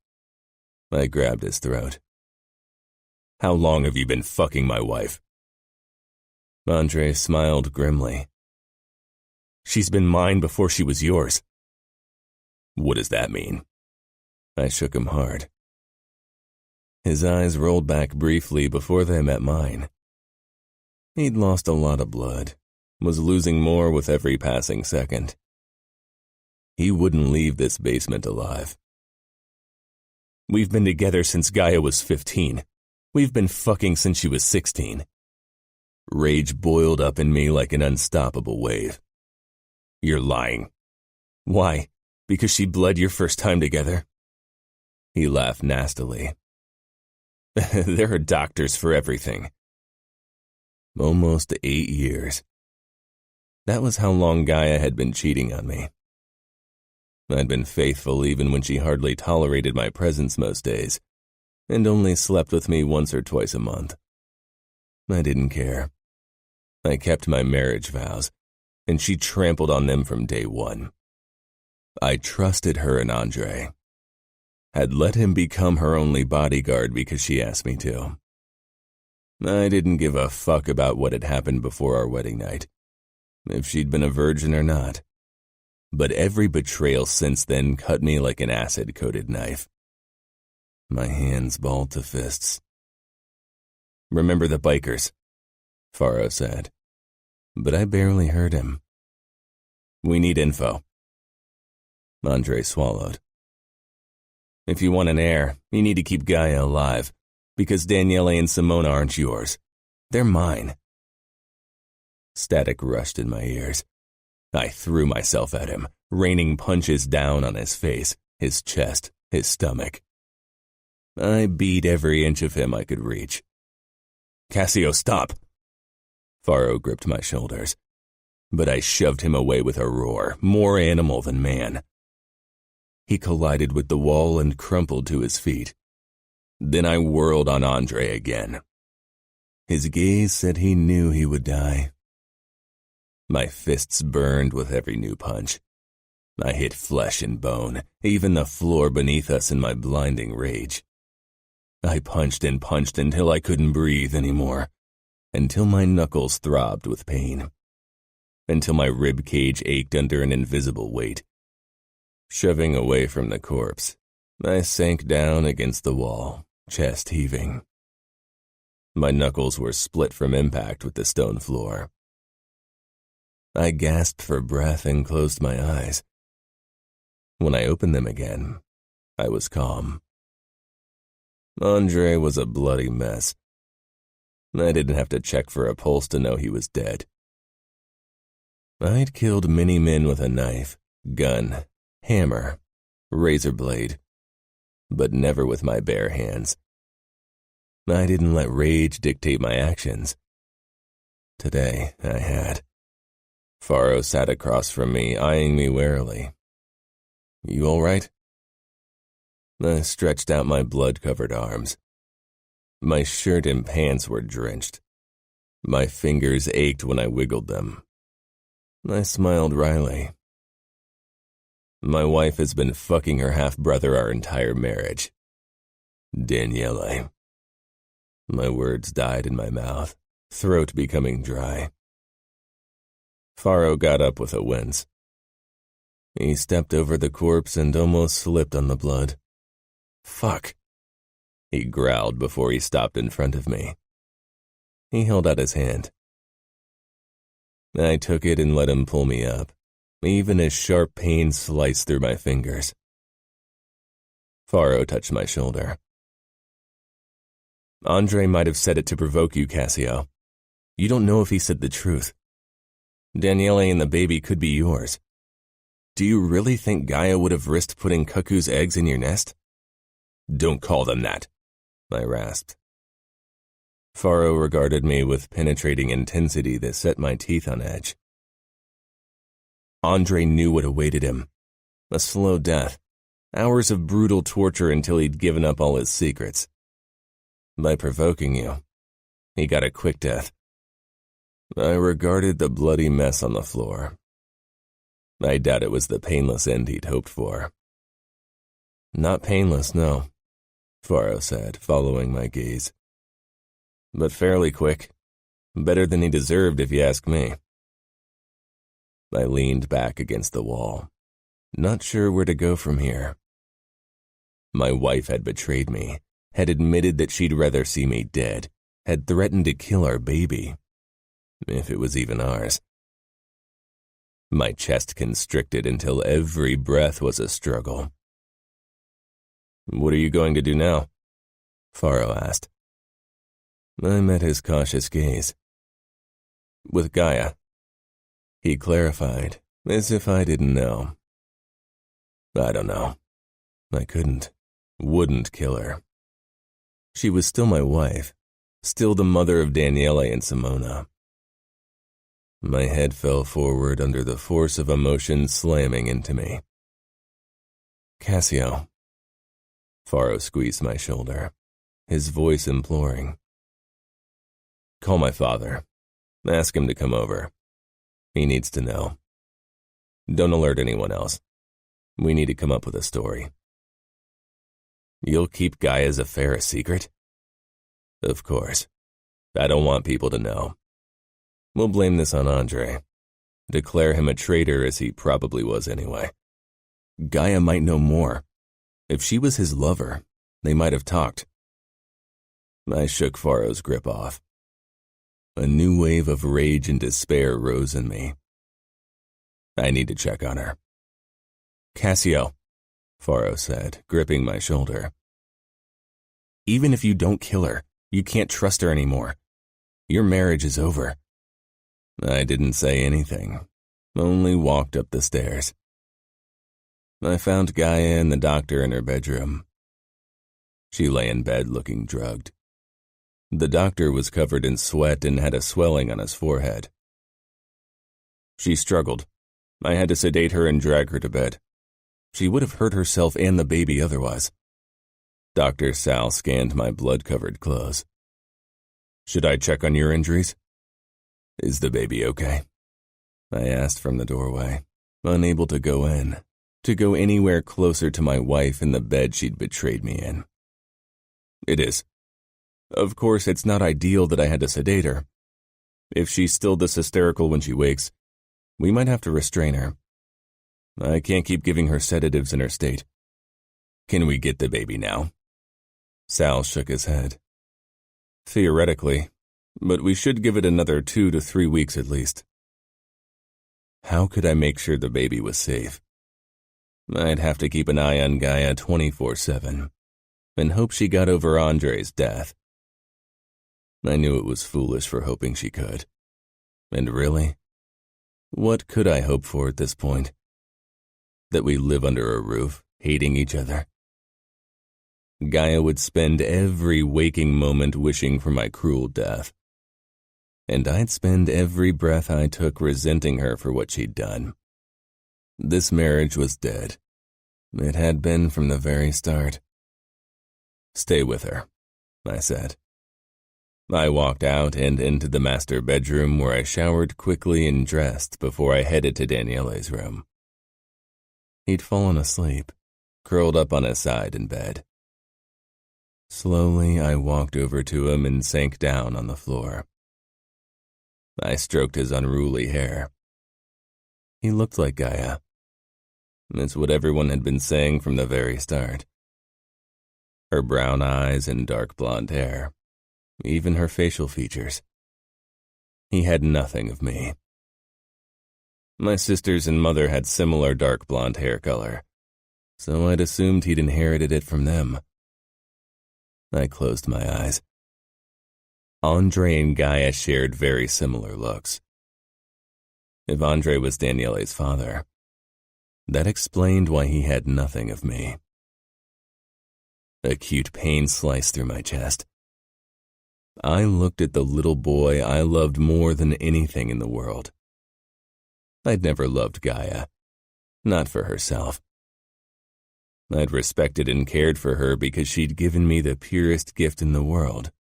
I grabbed his throat. How long have you been fucking my wife? Andre smiled grimly. She's been mine before she was yours. What does that mean? I shook him hard. His eyes rolled back briefly before they met mine. He'd lost a lot of blood, was losing more with every passing second. He wouldn't leave this basement alive. We've been together since Gaia was 15. We've been fucking since she was 16. Rage boiled up in me like an unstoppable wave. You're lying. Why? Because she bled your first time together? He laughed nastily. There are doctors for everything. Almost 8 years. That was how long Gaia had been cheating on me. I'd been faithful even when she hardly tolerated my presence most days, and only slept with me once or twice a month. I didn't care. I kept my marriage vows, and she trampled on them from day one. I trusted her and Andre. Had let him become her only bodyguard because she asked me to. I didn't give a fuck about what had happened before our wedding night, if she'd been a virgin or not. But every betrayal since then cut me like an acid-coated knife. My hands balled to fists. Remember the bikers, Faro said, but I barely heard him. We need info. Andre swallowed. If you want an heir, you need to keep Gaia alive, because Daniele and Simona aren't yours. They're mine. Static rushed in my ears. I threw myself at him, raining punches down on his face, his chest, his stomach. I beat every inch of him I could reach. Cassio, stop! Faro gripped my shoulders, but I shoved him away with a roar, more animal than man. He collided with the wall and crumpled to his feet. Then I whirled on Andre again. His gaze said he knew he would die. My fists burned with every new punch. I hit flesh and bone, even the floor beneath us in my blinding rage. I punched and punched until I couldn't breathe anymore, until my knuckles throbbed with pain, until my rib cage ached under an invisible weight. Shoving away from the corpse, I sank down against the wall, chest heaving. My knuckles were split from impact with the stone floor. I gasped for breath and closed my eyes. When I opened them again, I was calm. Andre was a bloody mess. I didn't have to check for a pulse to know he was dead. I'd killed many men with a knife, gun, hammer, razor blade, but never with my bare hands. I didn't let rage dictate my actions. Today, I had. Faro sat across from me, eyeing me warily. You all right? I stretched out my blood-covered arms. My shirt and pants were drenched. My fingers ached when I wiggled them. I smiled wryly. My wife has been fucking her half-brother our entire marriage. Daniele. My words died in my mouth, throat becoming dry. Faro got up with a wince. He stepped over the corpse and almost slipped on the blood. Fuck. He growled before he stopped in front of me. He held out his hand. I took it and let him pull me up, even as sharp pain sliced through my fingers. Faro touched my shoulder. Andre might have said it to provoke you, Cassio. You don't know if he said the truth. Daniele and the baby could be yours. Do you really think Gaia would have risked putting Cuckoo's eggs in your nest? Don't call them that, I rasped. Faro regarded me with penetrating intensity that set my teeth on edge. Andre knew what awaited him. A slow death. Hours of brutal torture until he'd given up all his secrets. By provoking you, he got a quick death. I regarded the bloody mess on the floor. I doubt it was the painless end he'd hoped for. Not painless, no, Faro said, following my gaze. But fairly quick. Better than he deserved, if you ask me. I leaned back against the wall, not sure where to go from here. My wife had betrayed me, had admitted that she'd rather see me dead, had threatened to kill our baby, if it was even ours. My chest constricted until every breath was a struggle. What are you going to do now? Faro asked. I met his cautious gaze. With Gaia. He clarified, as if I didn't know. I don't know. I wouldn't kill her. She was still my wife, still the mother of Daniele and Simona. My head fell forward under the force of emotion slamming into me. Cassio. Faro squeezed my shoulder, his voice imploring. Call my father. Ask him to come over. He needs to know. Don't alert anyone else. We need to come up with a story. You'll keep Gaia's affair a secret? Of course. I don't want people to know. We'll blame this on Andre. Declare him a traitor as he probably was anyway. Gaia might know more. If she was his lover, they might have talked. I shook Faro's grip off. A new wave of rage and despair rose in me. I need to check on her. Cassio, Faro said, gripping my shoulder. Even if you don't kill her, you can't trust her anymore. Your marriage is over. I didn't say anything, only walked up the stairs. I found Gaia and the doctor in her bedroom. She lay in bed looking drugged. The doctor was covered in sweat and had a swelling on his forehead. She struggled. I had to sedate her and drag her to bed. She would have hurt herself and the baby otherwise. Dr. Sal scanned my blood-covered clothes. Should I check on your injuries? Is the baby okay? I asked from the doorway, unable to go in, to go anywhere closer to my wife in the bed she'd betrayed me in. It is. Of course, it's not ideal that I had to sedate her. If she's still this hysterical when she wakes, we might have to restrain her. I can't keep giving her sedatives in her state. Can we get the baby now? Sal shook his head. Theoretically, but we should give it another 2 to 3 weeks at least. How could I make sure the baby was safe? I'd have to keep an eye on Gaia 24/7 and hope she got over Andre's death. I knew it was foolish for hoping she could. And really, what could I hope for at this point? That we live under a roof, hating each other? Gaia would spend every waking moment wishing for my cruel death. And I'd spend every breath I took resenting her for what she'd done. This marriage was dead. It had been from the very start. Stay with her, I said. I walked out and into the master bedroom where I showered quickly and dressed before I headed to Daniele's room. He'd fallen asleep, curled up on his side in bed. Slowly, I walked over to him and sank down on the floor. I stroked his unruly hair. He looked like Gaia. It's what everyone had been saying from the very start. Her brown eyes and dark blonde hair, even her facial features. He had nothing of me. My sisters and mother had similar dark blonde hair color, so I'd assumed he'd inherited it from them. I closed my eyes. Andre and Gaia shared very similar looks. If Andre was Daniele's father, that explained why he had nothing of me. Acute pain sliced through my chest. I looked at the little boy I loved more than anything in the world. I'd never loved Gaia, not for herself. I'd respected and cared for her because she'd given me the purest gift in the world,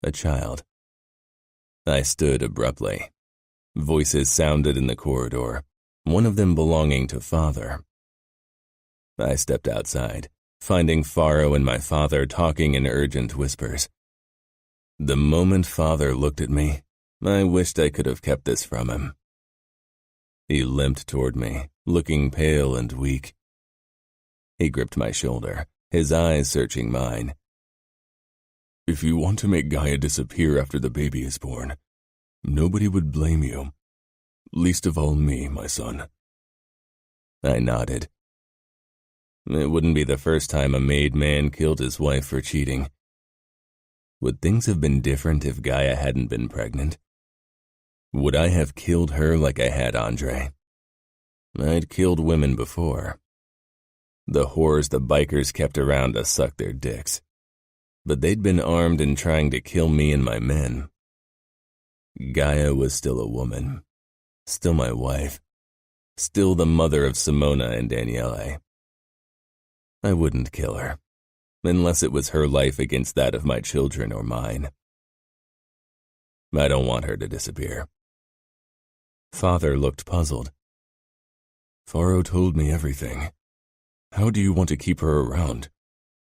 a child. I stood abruptly. Voices sounded in the corridor, one of them belonging to Father. I stepped outside, finding Faro and my father talking in urgent whispers. The moment Father looked at me, I wished I could have kept this from him. He limped toward me, looking pale and weak. He gripped my shoulder, his eyes searching mine. If you want to make Gaia disappear after the baby is born, nobody would blame you. Least of all me, my son. I nodded. It wouldn't be the first time a made man killed his wife for cheating. Would things have been different if Gaia hadn't been pregnant? Would I have killed her like I had Andre? I'd killed women before. The whores the bikers kept around to suck their dicks. But they'd been armed and trying to kill me and my men. Gaia was still a woman. Still my wife. Still the mother of Simona and Daniele. I wouldn't kill her, unless it was her life against that of my children or mine. I don't want her to disappear. Father looked puzzled. Faro told me everything. How do you want to keep her around?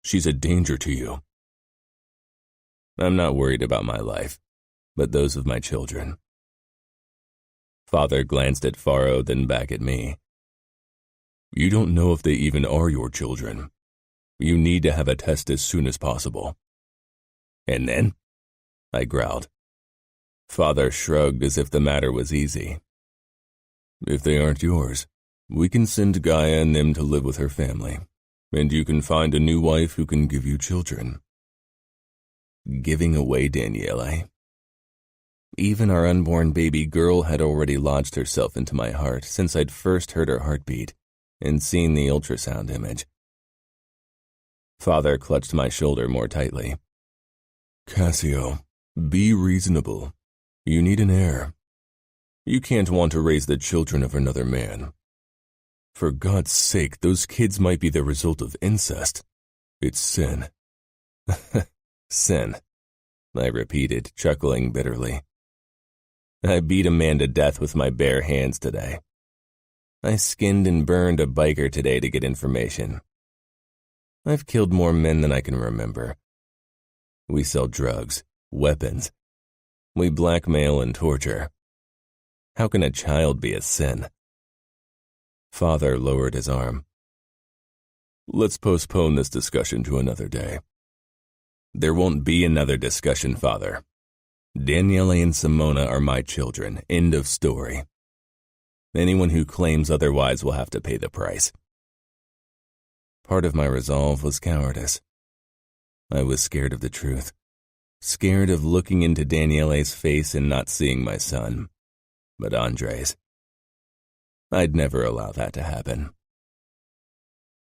She's a danger to you. I'm not worried about my life, but those of my children. Father glanced at Faro, then back at me. You don't know if they even are your children. You need to have a test as soon as possible. And then? I growled. Father shrugged as if the matter was easy. If they aren't yours, we can send Gaia and them to live with her family, and you can find a new wife who can give you children. Giving away Daniele. Even our unborn baby girl had already lodged herself into my heart since I'd first heard her heartbeat and seen the ultrasound image. Father clutched my shoulder more tightly. Cassio, be reasonable. You need an heir. You can't want to raise the children of another man. For God's sake, those kids might be the result of incest. It's sin. Sin, I repeated, chuckling bitterly. I beat a man to death with my bare hands today. I skinned and burned a biker today to get information. I've killed more men than I can remember. We sell drugs, weapons. We blackmail and torture. How can a child be a sin? Father lowered his arm. Let's postpone this discussion to another day. There won't be another discussion, Father. Daniele and Simona are my children. End of story. Anyone who claims otherwise will have to pay the price. Part of my resolve was cowardice. I was scared of the truth. Scared of looking into Daniele's face and not seeing my son, but Andre's. I'd never allow that to happen.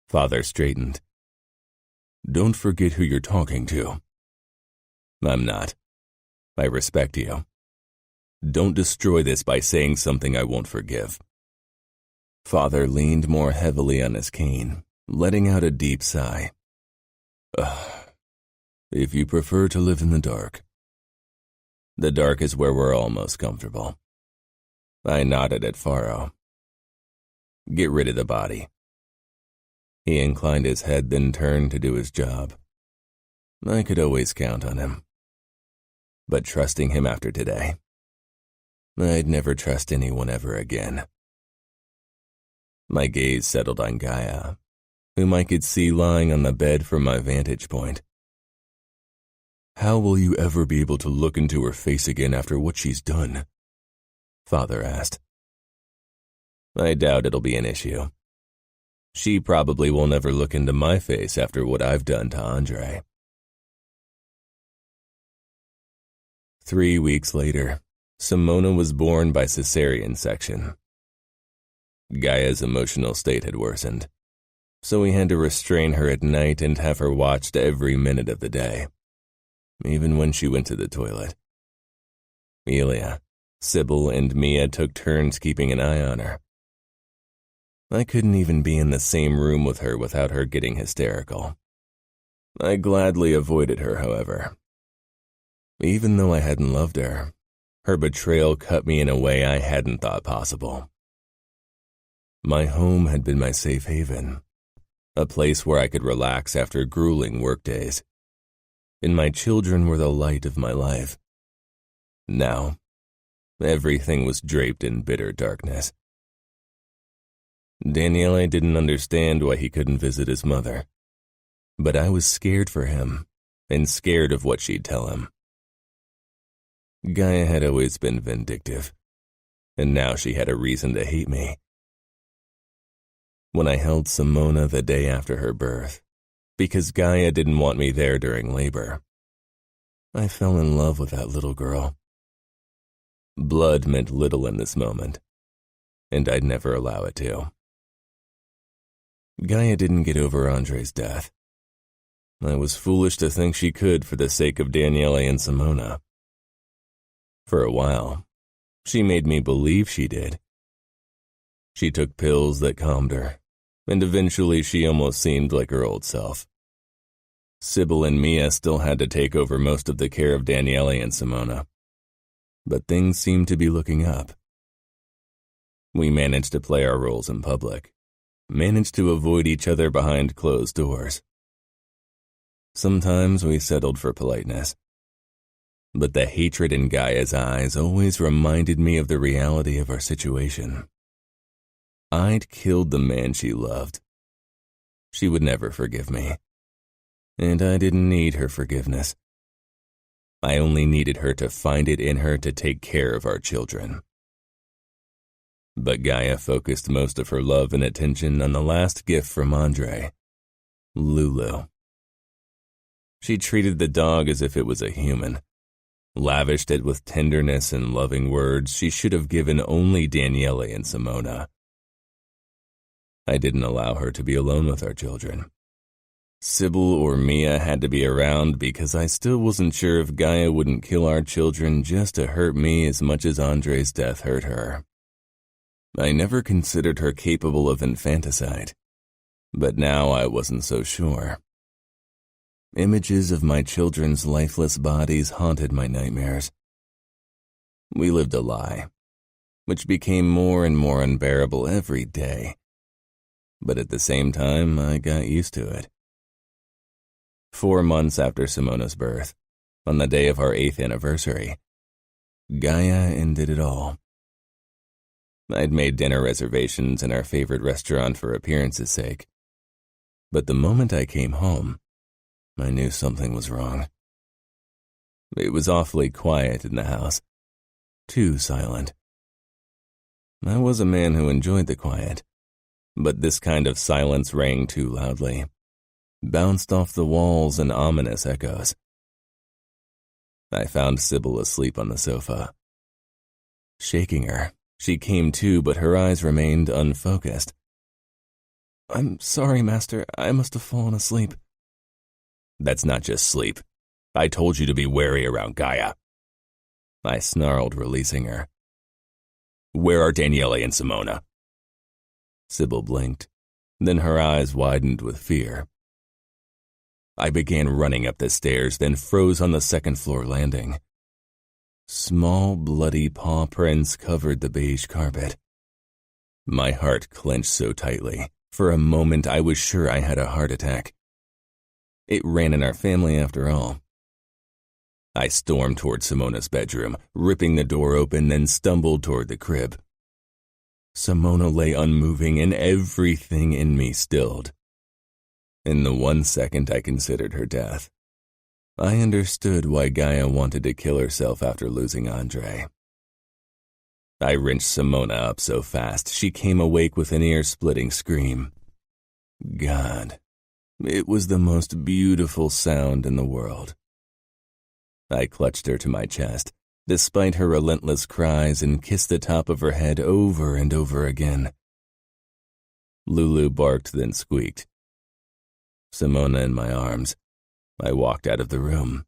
Father straightened. Don't forget who you're talking to. I'm not. I respect you. Don't destroy this by saying something I won't forgive. Father leaned more heavily on his cane, letting out a deep sigh. If you prefer to live in the dark. The dark is where we're all most comfortable. I nodded at Faro. Get rid of the body. He inclined his head, then turned to do his job. I could always count on him. But trusting him after today, I'd never trust anyone ever again. My gaze settled on Gaia, whom I could see lying on the bed from my vantage point. How will you ever be able to look into her face again after what she's done? Father asked. I doubt it'll be an issue. She probably will never look into my face after what I've done to Andre. 3 weeks later, Simona was born by cesarean section. Gaia's emotional state had worsened, so we had to restrain her at night and have her watched every minute of the day, even when she went to the toilet. Elia, Sybil, and Mia took turns keeping an eye on her. I couldn't even be in the same room with her without her getting hysterical. I gladly avoided her, however. Even though I hadn't loved her, her betrayal cut me in a way I hadn't thought possible. My home had been my safe haven, a place where I could relax after grueling workdays, and my children were the light of my life. Now, everything was draped in bitter darkness. Daniele didn't understand why he couldn't visit his mother, but I was scared for him and scared of what she'd tell him. Gaia had always been vindictive, and now she had a reason to hate me. When I held Simona the day after her birth, because Gaia didn't want me there during labor, I fell in love with that little girl. Blood meant little in this moment, and I'd never allow it to. Gaia didn't get over Andre's death. I was foolish to think she could for the sake of Daniele and Simona. For a while, she made me believe she did. She took pills that calmed her, and eventually she almost seemed like her old self. Sybil and Mia still had to take over most of the care of Daniele and Simona, but things seemed to be looking up. We managed to play our roles in public, managed to avoid each other behind closed doors. Sometimes we settled for politeness, but the hatred in Gaia's eyes always reminded me of the reality of our situation. I'd killed the man she loved. She would never forgive me, and I didn't need her forgiveness. I only needed her to find it in her to take care of our children. But Gaia focused most of her love and attention on the last gift from Andre, Lulu. She treated the dog as if it was a human, lavished it with tenderness and loving words she should have given only Daniele and Simona. I didn't allow her to be alone with our children. Sybil or Mia had to be around because I still wasn't sure if Gaia wouldn't kill our children just to hurt me as much as Andre's death hurt her. I never considered her capable of infanticide, but now I wasn't so sure. Images of my children's lifeless bodies haunted my nightmares. We lived a lie, which became more and more unbearable every day. But at the same time, I got used to it. 4 months after Simona's birth, on the day of our 8th anniversary, Gaia ended it all. I'd made dinner reservations in our favorite restaurant for appearance's sake, but the moment I came home, I knew something was wrong. It was awfully quiet in the house, too silent. I was a man who enjoyed the quiet, but this kind of silence rang too loudly, bounced off the walls in ominous echoes. I found Sybil asleep on the sofa. Shaking her, she came to, but her eyes remained unfocused. "I'm sorry, Master. I must have fallen asleep." "That's not just sleep. I told you to be wary around Gaia." I snarled, releasing her. "Where are Daniele and Simona?" Sybil blinked, then her eyes widened with fear. I began running up the stairs, then froze on the second-floor landing. Small, bloody paw prints covered the beige carpet. My heart clenched so tightly, For a moment, I was sure I had a heart attack. It ran in our family after all. I stormed toward Simona's bedroom, ripping the door open, then stumbled toward the crib. Simona lay unmoving and everything in me stilled. In the 1 second I considered her death, I understood why Gaia wanted to kill herself after losing Andre. I wrenched Simona up so fast she came awake with an ear-splitting scream. God, it was the most beautiful sound in the world. I clutched her to my chest, despite her relentless cries, and kissed the top of her head over and over again. Lulu barked, then squeaked. Simona in my arms, I walked out of the room.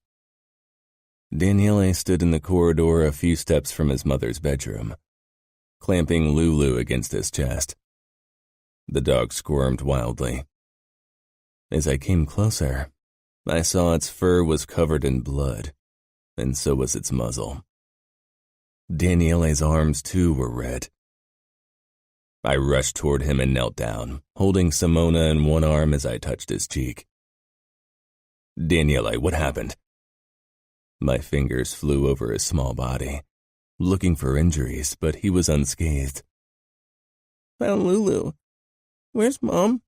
Daniele stood in the corridor a few steps from his mother's bedroom, clamping Lulu against his chest. The dog squirmed wildly. As I came closer, I saw its fur was covered in blood, and so was its muzzle. Daniele's arms, too, were red. I rushed toward him and knelt down, holding Simona in one arm as I touched his cheek. Daniele, what happened? My fingers flew over his small body, looking for injuries, but he was unscathed. Found Lulu. Where's Mom?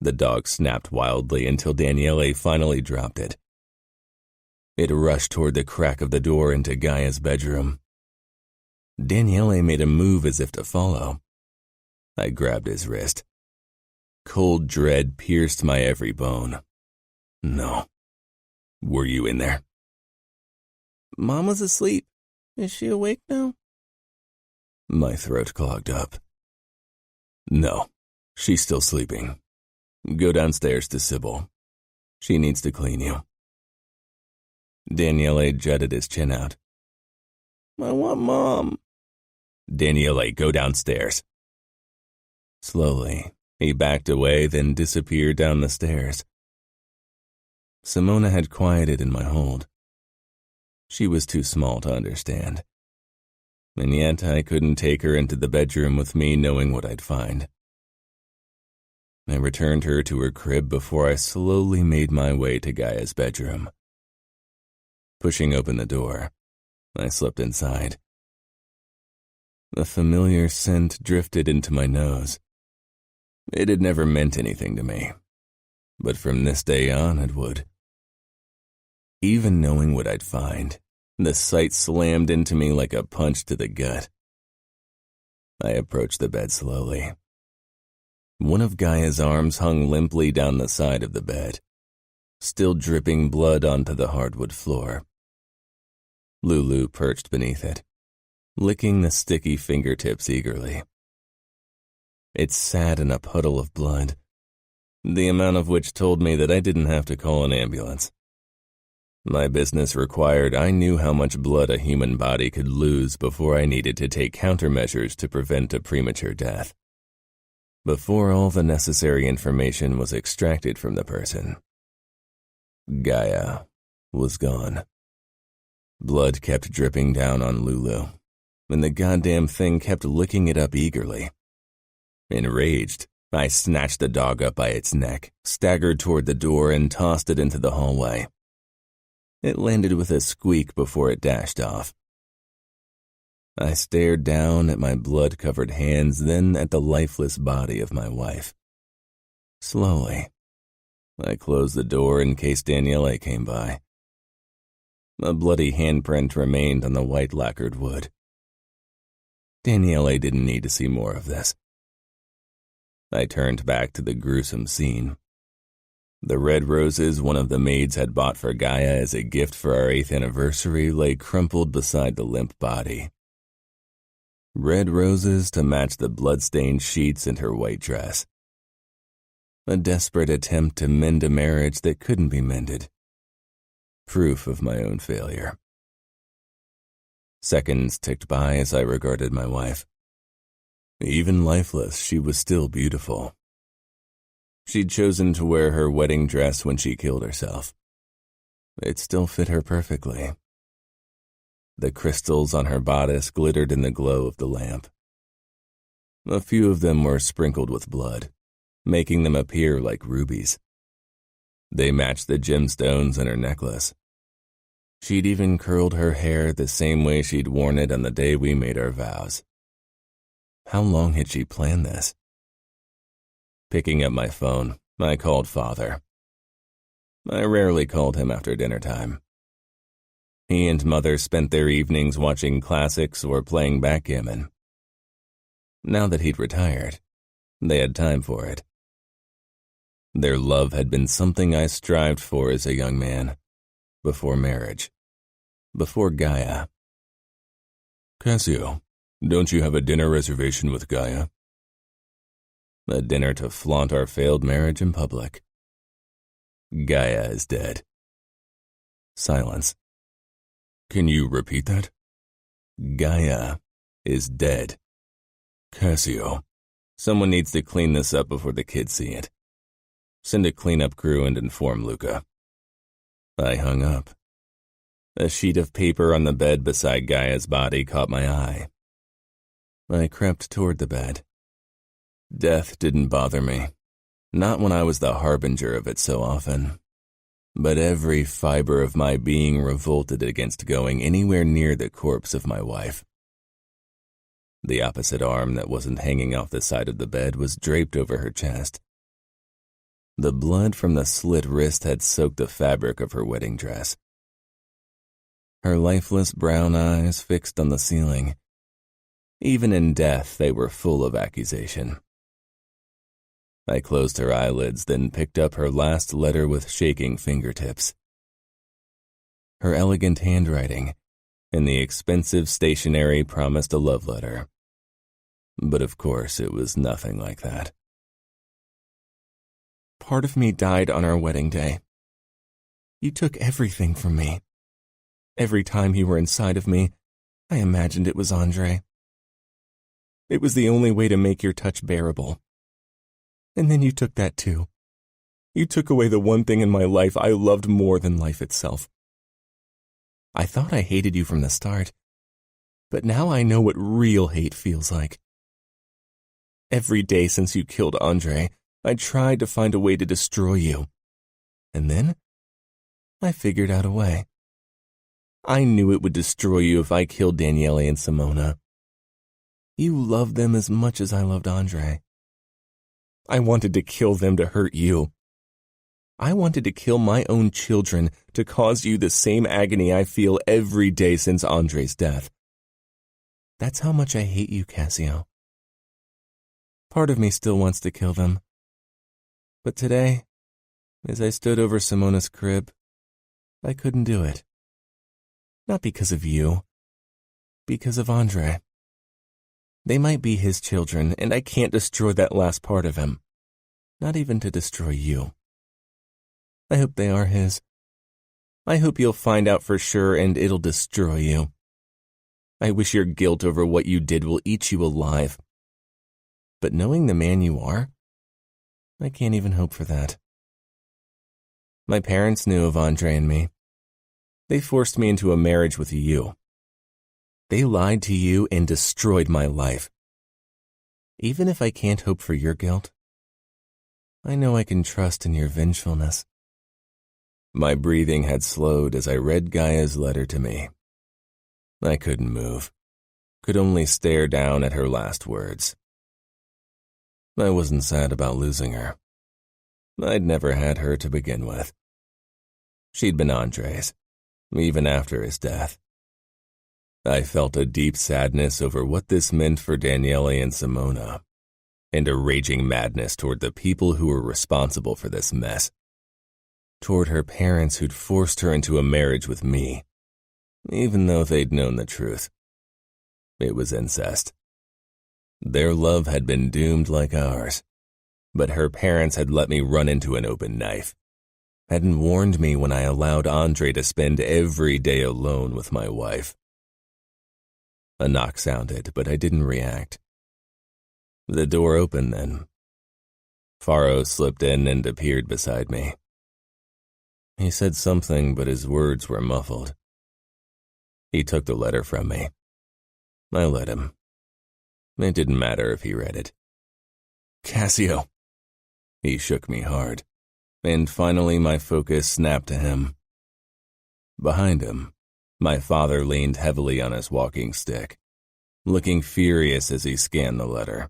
The dog snapped wildly until Daniele finally dropped it. It rushed toward the crack of the door into Gaia's bedroom. Daniele made a move as if to follow. I grabbed his wrist. Cold dread pierced my every bone. No. Were you in there? Mom was asleep. Is she awake now? My throat clogged up. No, she's still sleeping. Go downstairs to Sybil. She needs to clean you. Daniele jutted his chin out. I want Mom. Daniele, go downstairs. Slowly, he backed away, then disappeared down the stairs. Simona had quieted in my hold. She was too small to understand. And yet I couldn't take her into the bedroom with me knowing what I'd find. I returned her to her crib before I slowly made my way to Gaia's bedroom. Pushing open the door, I slipped inside. A familiar scent drifted into my nose. It had never meant anything to me, but from this day on it would. Even knowing what I'd find, the sight slammed into me like a punch to the gut. I approached the bed slowly. One of Gaia's arms hung limply down the side of the bed, still dripping blood onto the hardwood floor. Lulu perched beneath it, licking the sticky fingertips eagerly. It sat in a puddle of blood, the amount of which told me that I didn't have to call an ambulance. My business required I knew how much blood a human body could lose before I needed to take countermeasures to prevent a premature death. Before all the necessary information was extracted from the person, Gaia was gone. Blood kept dripping down on Lulu, and the goddamn thing kept licking it up eagerly. Enraged, I snatched the dog up by its neck, staggered toward the door, and tossed it into the hallway. It landed with a squeak before it dashed off. I stared down at my blood-covered hands, then at the lifeless body of my wife. Slowly, I closed the door in case Daniele came by. A bloody handprint remained on the white lacquered wood. Daniele didn't need to see more of this. I turned back to the gruesome scene. The red roses one of the maids had bought for Gaia as a gift for our 8th anniversary lay crumpled beside the limp body. Red roses to match the blood-stained sheets and her white dress. A desperate attempt to mend a marriage that couldn't be mended. Proof of my own failure. Seconds ticked by as I regarded my wife. Even lifeless, she was still beautiful. She'd chosen to wear her wedding dress when she killed herself. It still fit her perfectly. The crystals on her bodice glittered in the glow of the lamp. A few of them were sprinkled with blood, making them appear like rubies. They matched the gemstones in her necklace. She'd even curled her hair the same way she'd worn it on the day we made our vows. How long had she planned this? Picking up my phone, I called Father. I rarely called him after dinner time. He and Mother spent their evenings watching classics or playing backgammon. Now that he'd retired, they had time for it. Their love had been something I strived for as a young man, before marriage, before Gaia. Cassio, don't you have a dinner reservation with Gaia? A dinner to flaunt our failed marriage in public. Gaia is dead. Silence. Can you repeat that? Gaia is dead. Cassio. Someone needs to clean this up before the kids see it. Send a cleanup crew and inform Luca. I hung up. A sheet of paper on the bed beside Gaia's body caught my eye. I crept toward the bed. Death didn't bother me, not when I was the harbinger of it so often. But every fiber of my being revolted against going anywhere near the corpse of my wife. The opposite arm that wasn't hanging off the side of the bed was draped over her chest. The blood from the slit wrist had soaked the fabric of her wedding dress. Her lifeless brown eyes fixed on the ceiling. Even in death, they were full of accusation. I closed her eyelids, then picked up her last letter with shaking fingertips. Her elegant handwriting and the expensive stationery promised a love letter. But of course, it was nothing like that. Part of me died on our wedding day. You took everything from me. Every time you were inside of me, I imagined it was Andre. It was the only way to make your touch bearable. And then you took that too. You took away the one thing in my life I loved more than life itself. I thought I hated you from the start, but now I know what real hate feels like. Every day since you killed Andre, I tried to find a way to destroy you. And then, I figured out a way. I knew it would destroy you if I killed Daniele and Simona. You loved them as much as I loved Andre. I wanted to kill them to hurt you. I wanted to kill my own children to cause you the same agony I feel every day since Andre's death. That's how much I hate you, Cassio. Part of me still wants to kill them. But today, as I stood over Simona's crib, I couldn't do it. Not because of you, because of Andre. They might be his children, and I can't destroy that last part of him. Not even to destroy you. I hope they are his. I hope you'll find out for sure and it'll destroy you. I wish your guilt over what you did will eat you alive. But knowing the man you are, I can't even hope for that. My parents knew of Andre and me. They forced me into a marriage with you. They lied to you and destroyed my life. Even if I can't hope for your guilt, I know I can trust in your vengefulness. My breathing had slowed as I read Gaia's letter to me. I couldn't move, could only stare down at her last words. I wasn't sad about losing her. I'd never had her to begin with. She'd been Andre's, even after his death. I felt a deep sadness over what this meant for Daniele and Simona, and a raging madness toward the people who were responsible for this mess. Toward her parents who'd forced her into a marriage with me, even though they'd known the truth. It was incest. Their love had been doomed like ours, but her parents had let me run into an open knife, hadn't warned me when I allowed Andre to spend every day alone with my wife. A knock sounded, but I didn't react. The door opened then. Faro slipped in and appeared beside me. He said something, but his words were muffled. He took the letter from me. I let him. It didn't matter if he read it. "Cassio!" He shook me hard, and finally my focus snapped to him. Behind him, my father leaned heavily on his walking stick, looking furious as he scanned the letter.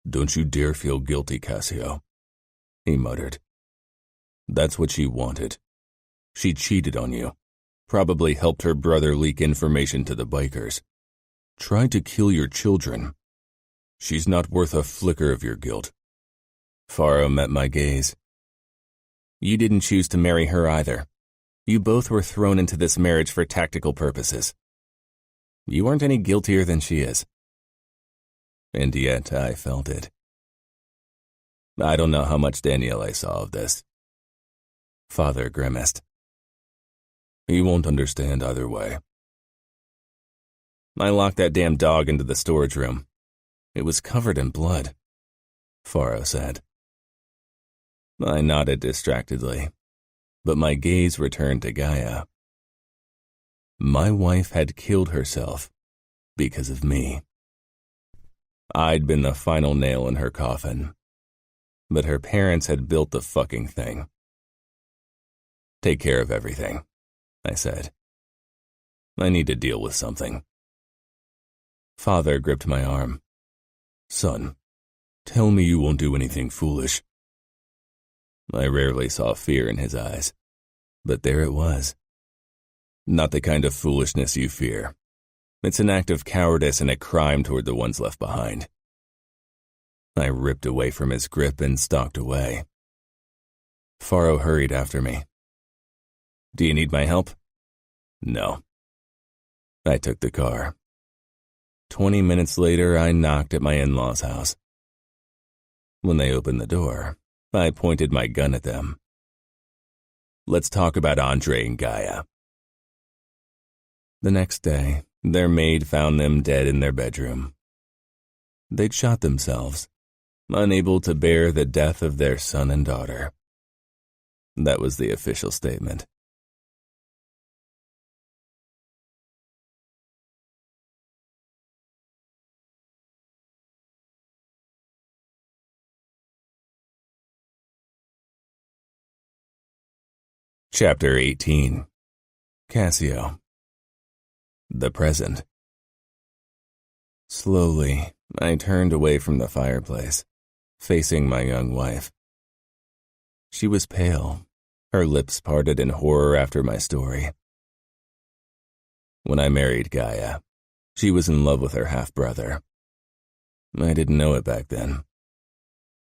"Don't you dare feel guilty, Cassio," he muttered. "That's what she wanted. She cheated on you, probably helped her brother leak information to the bikers. Tried to kill your children. She's not worth a flicker of your guilt." Faro met my gaze. "You didn't choose to marry her either. You both were thrown into this marriage for tactical purposes. You aren't any guiltier than she is." And yet I felt it. I don't know how much Daniele saw of this. Father grimaced. "He won't understand either way." "I locked that damn dog into the storage room. It was covered in blood," Faro said. I nodded distractedly, but my gaze returned to Gaia. My wife had killed herself because of me. I'd been the final nail in her coffin, but her parents had built the fucking thing. "Take care of everything," I said. "I need to deal with something." Father gripped my arm. "Son, tell me you won't do anything foolish." I rarely saw fear in his eyes, but there it was. "Not the kind of foolishness you fear. It's an act of cowardice and a crime toward the ones left behind." I ripped away from his grip and stalked away. Faro hurried after me. "Do you need my help?" "No." I took the car. 20 minutes later, I knocked at my in-laws' house. When they opened the door, I pointed my gun at them. "Let's talk about Andre and Gaia." The next day, their maid found them dead in their bedroom. They'd shot themselves, unable to bear the death of their son and daughter. That was the official statement. Chapter 18. Cassio. The Present. Slowly, I turned away from the fireplace, facing my young wife. She was pale, her lips parted in horror after my story. When I married Gaia, she was in love with her half-brother. I didn't know it back then.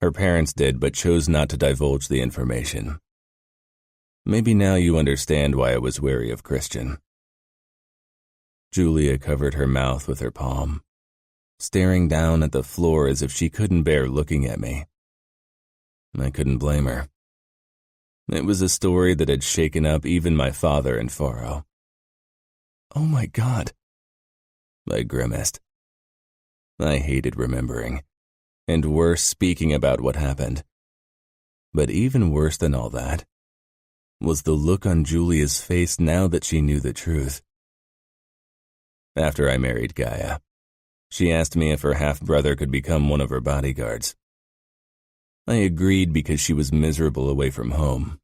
Her parents did, but chose not to divulge the information. Maybe now you understand why I was wary of Christian. Giulia covered her mouth with her palm, staring down at the floor as if she couldn't bear looking at me. I couldn't blame her. It was a story that had shaken up even my father and Faro. "Oh my God," I grimaced. I hated remembering, and worse speaking about what happened. But even worse than all that was the look on Giulia's face now that she knew the truth. After I married Gaia, she asked me if her half-brother could become one of her bodyguards. I agreed because she was miserable away from home,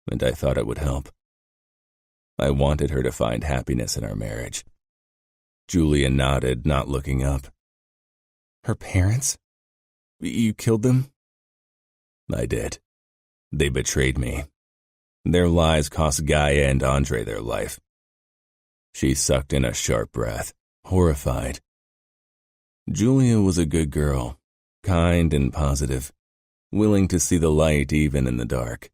and I thought it would help. I wanted her to find happiness in our marriage. Giulia nodded, not looking up. "Her parents? You killed them?" I did. They betrayed me. Their lies cost Gaia and Andre their life. She sucked in a sharp breath, horrified. Giulia was a good girl, kind and positive, willing to see the light even in the dark.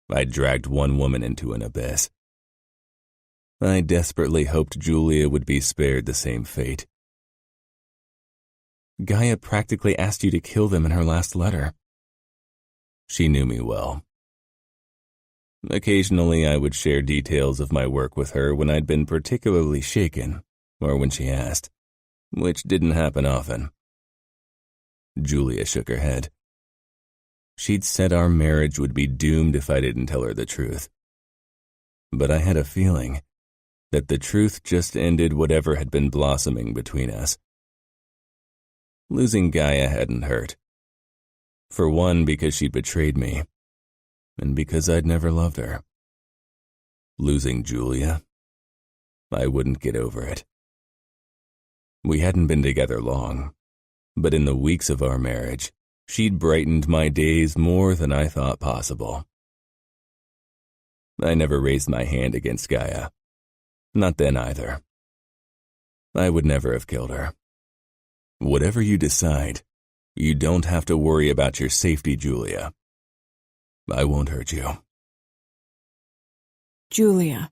I dragged one woman into an abyss. I desperately hoped Giulia would be spared the same fate. "Gaia practically asked you to kill them in her last letter." She knew me well. Occasionally I would share details of my work with her when I'd been particularly shaken, or when she asked, which didn't happen often. Giulia shook her head. She'd said our marriage would be doomed if I didn't tell her the truth. But I had a feeling that the truth just ended whatever had been blossoming between us. Losing Gaia hadn't hurt. For one, because she'd betrayed me, and because I'd never loved her. Losing Giulia, I wouldn't get over it. We hadn't been together long, but in the weeks of our marriage, she'd brightened my days more than I thought possible. I never raised my hand against Gaia. Not then either. I would never have killed her. Whatever you decide, you don't have to worry about your safety, Giulia. I won't hurt you. Giulia.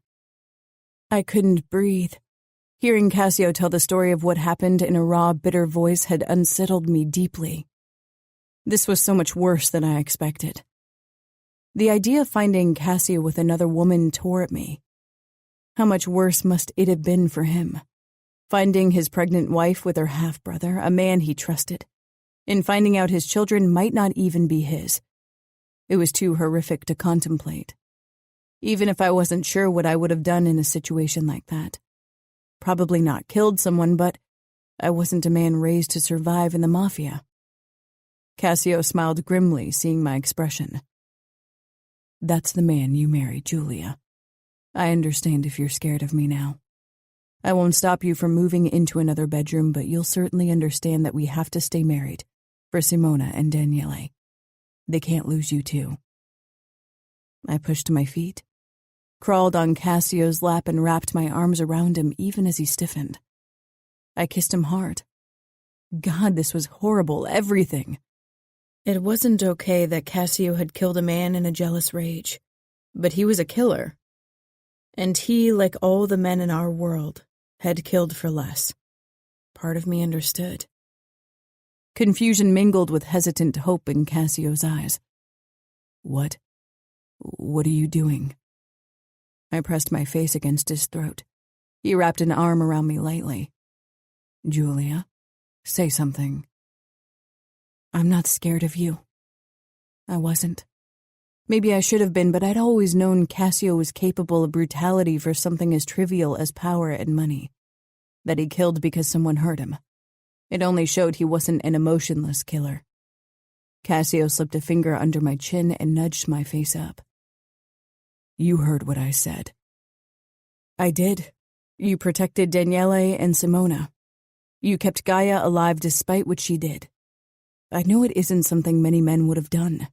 I couldn't breathe. Hearing Cassio tell the story of what happened in a raw, bitter voice had unsettled me deeply. This was so much worse than I expected. The idea of finding Cassio with another woman tore at me. How much worse must it have been for him? Finding his pregnant wife with her half-brother, a man he trusted, and finding out his children might not even be his. It was too horrific to contemplate. Even if I wasn't sure what I would have done in a situation like that. Probably not killed someone, but I wasn't a man raised to survive in the Mafia. Cassio smiled grimly, seeing my expression. That's the man you married, Giulia. I understand if you're scared of me now. I won't stop you from moving into another bedroom, but you'll certainly understand that we have to stay married for Simona and Daniele. They can't lose you too. I pushed to my feet, crawled on Cassio's lap and wrapped my arms around him even as he stiffened. I kissed him hard. God, this was horrible, everything. It wasn't okay that Cassio had killed a man in a jealous rage, but he was a killer. And he, like all the men in our world, had killed for less. Part of me understood. Confusion mingled with hesitant hope in Cassio's eyes. What are you doing? I pressed my face against his throat. He wrapped an arm around me lightly. Giulia, say something. I'm not scared of you. I wasn't. Maybe I should have been, but I'd always known Cassio was capable of brutality for something as trivial as power and money. That he killed because someone hurt him. It only showed he wasn't an emotionless killer. Cassio slipped a finger under my chin and nudged my face up. You heard what I said. I did. You protected Daniele and Simona. You kept Gaia alive despite what she did. I know it isn't something many men would have done.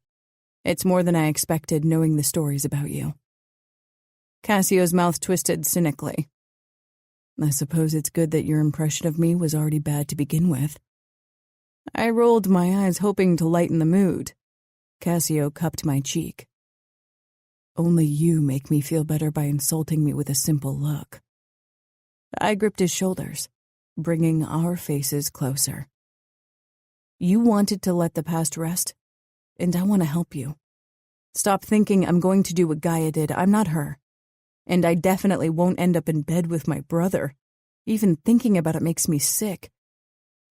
It's more than I expected knowing the stories about you. Cassio's mouth twisted cynically. I suppose it's good that your impression of me was already bad to begin with. I rolled my eyes hoping to lighten the mood. Cassio cupped my cheek. Only you make me feel better by insulting me with a simple look. I gripped his shoulders, bringing our faces closer. You wanted to let the past rest, and I want to help you. Stop thinking I'm going to do what Gaia did. I'm not her. And I definitely won't end up in bed with my brother. Even thinking about it makes me sick.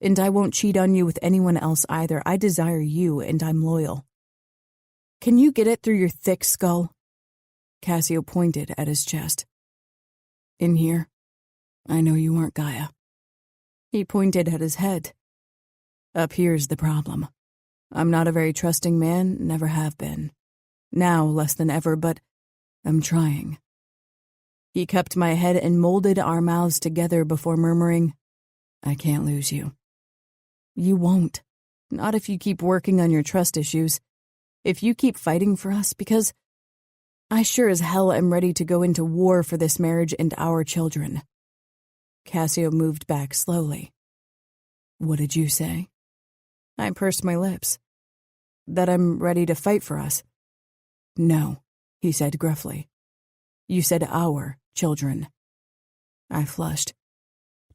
And I won't cheat on you with anyone else either. I desire you, and I'm loyal. Can you get it through your thick skull? Cassio pointed at his chest. In here, I know you aren't Gaia. He pointed at his head. Up here's the problem. I'm not a very trusting man, never have been. Now less than ever, but I'm trying. He cupped my head and molded our mouths together before murmuring, I can't lose you. You won't. Not if you keep working on your trust issues. If you keep fighting for us, because I sure as hell am ready to go into war for this marriage and our children. Cassio moved back slowly. What did you say? I pursed my lips. That I'm ready to fight for us. No, he said gruffly. You said our children. I flushed.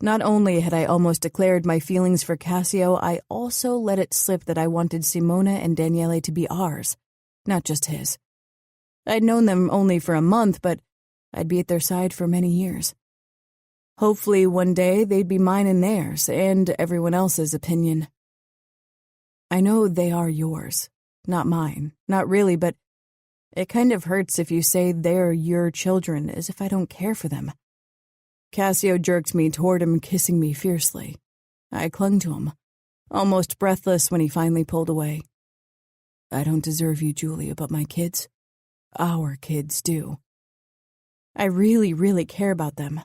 Not only had I almost declared my feelings for Cassio, I also let it slip that I wanted Simona and Daniele to be ours, not just his. I'd known them only for a month, but I'd be at their side for many years. Hopefully one day they'd be mine and theirs, and everyone else's opinion. I know they are yours, not mine, not really, but it kind of hurts if you say they're your children, as if I don't care for them. Cassio jerked me toward him, kissing me fiercely. I clung to him, almost breathless when he finally pulled away. I don't deserve you, Giulia, but my kids, our kids do. I really, really care about them.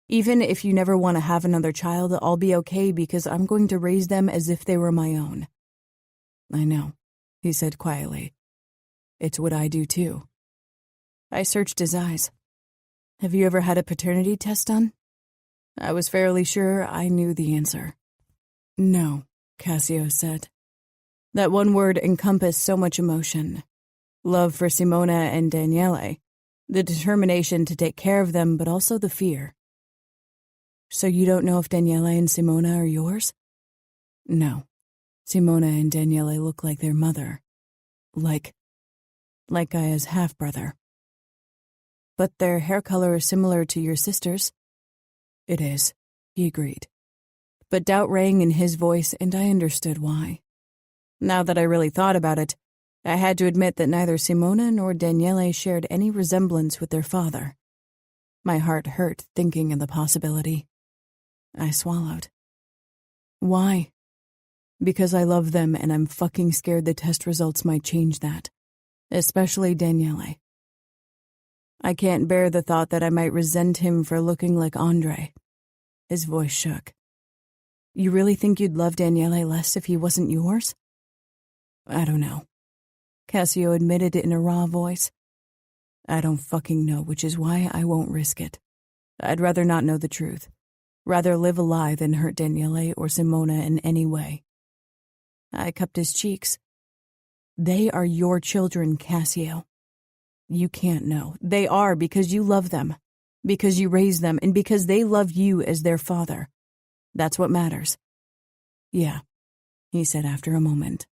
Even if you never want to have another child, I'll be okay because I'm going to raise them as if they were my own. I know, he said quietly. It's what I do too. I searched his eyes. Have you ever had a paternity test done? I was fairly sure I knew the answer. No, Cassio said. That one word encompassed so much emotion. Love for Simona and Daniele, the determination to take care of them, but also the fear. So you don't know if Daniele and Simona are yours? No. Simona and Daniele look like their mother. Like Gaia's half-brother. But their hair color is similar to your sister's. It is, he agreed. But doubt rang in his voice, and I understood why. Now that I really thought about it, I had to admit that neither Simona nor Daniele shared any resemblance with their father. My heart hurt thinking of the possibility. I swallowed. Why? Because I love them and I'm fucking scared the test results might change that. Especially Daniele. I can't bear the thought that I might resent him for looking like Andre. His voice shook. You really think you'd love Daniele less if he wasn't yours? I don't know. Cassio admitted in a raw voice. I don't fucking know, which is why I won't risk it. I'd rather not know the truth. Rather live a lie than hurt Daniele or Simona in any way. I cupped his cheeks. They are your children, Cassio. You can't know. They are because you love them, because you raise them, and because they love you as their father. That's what matters. Yeah, he said after a moment.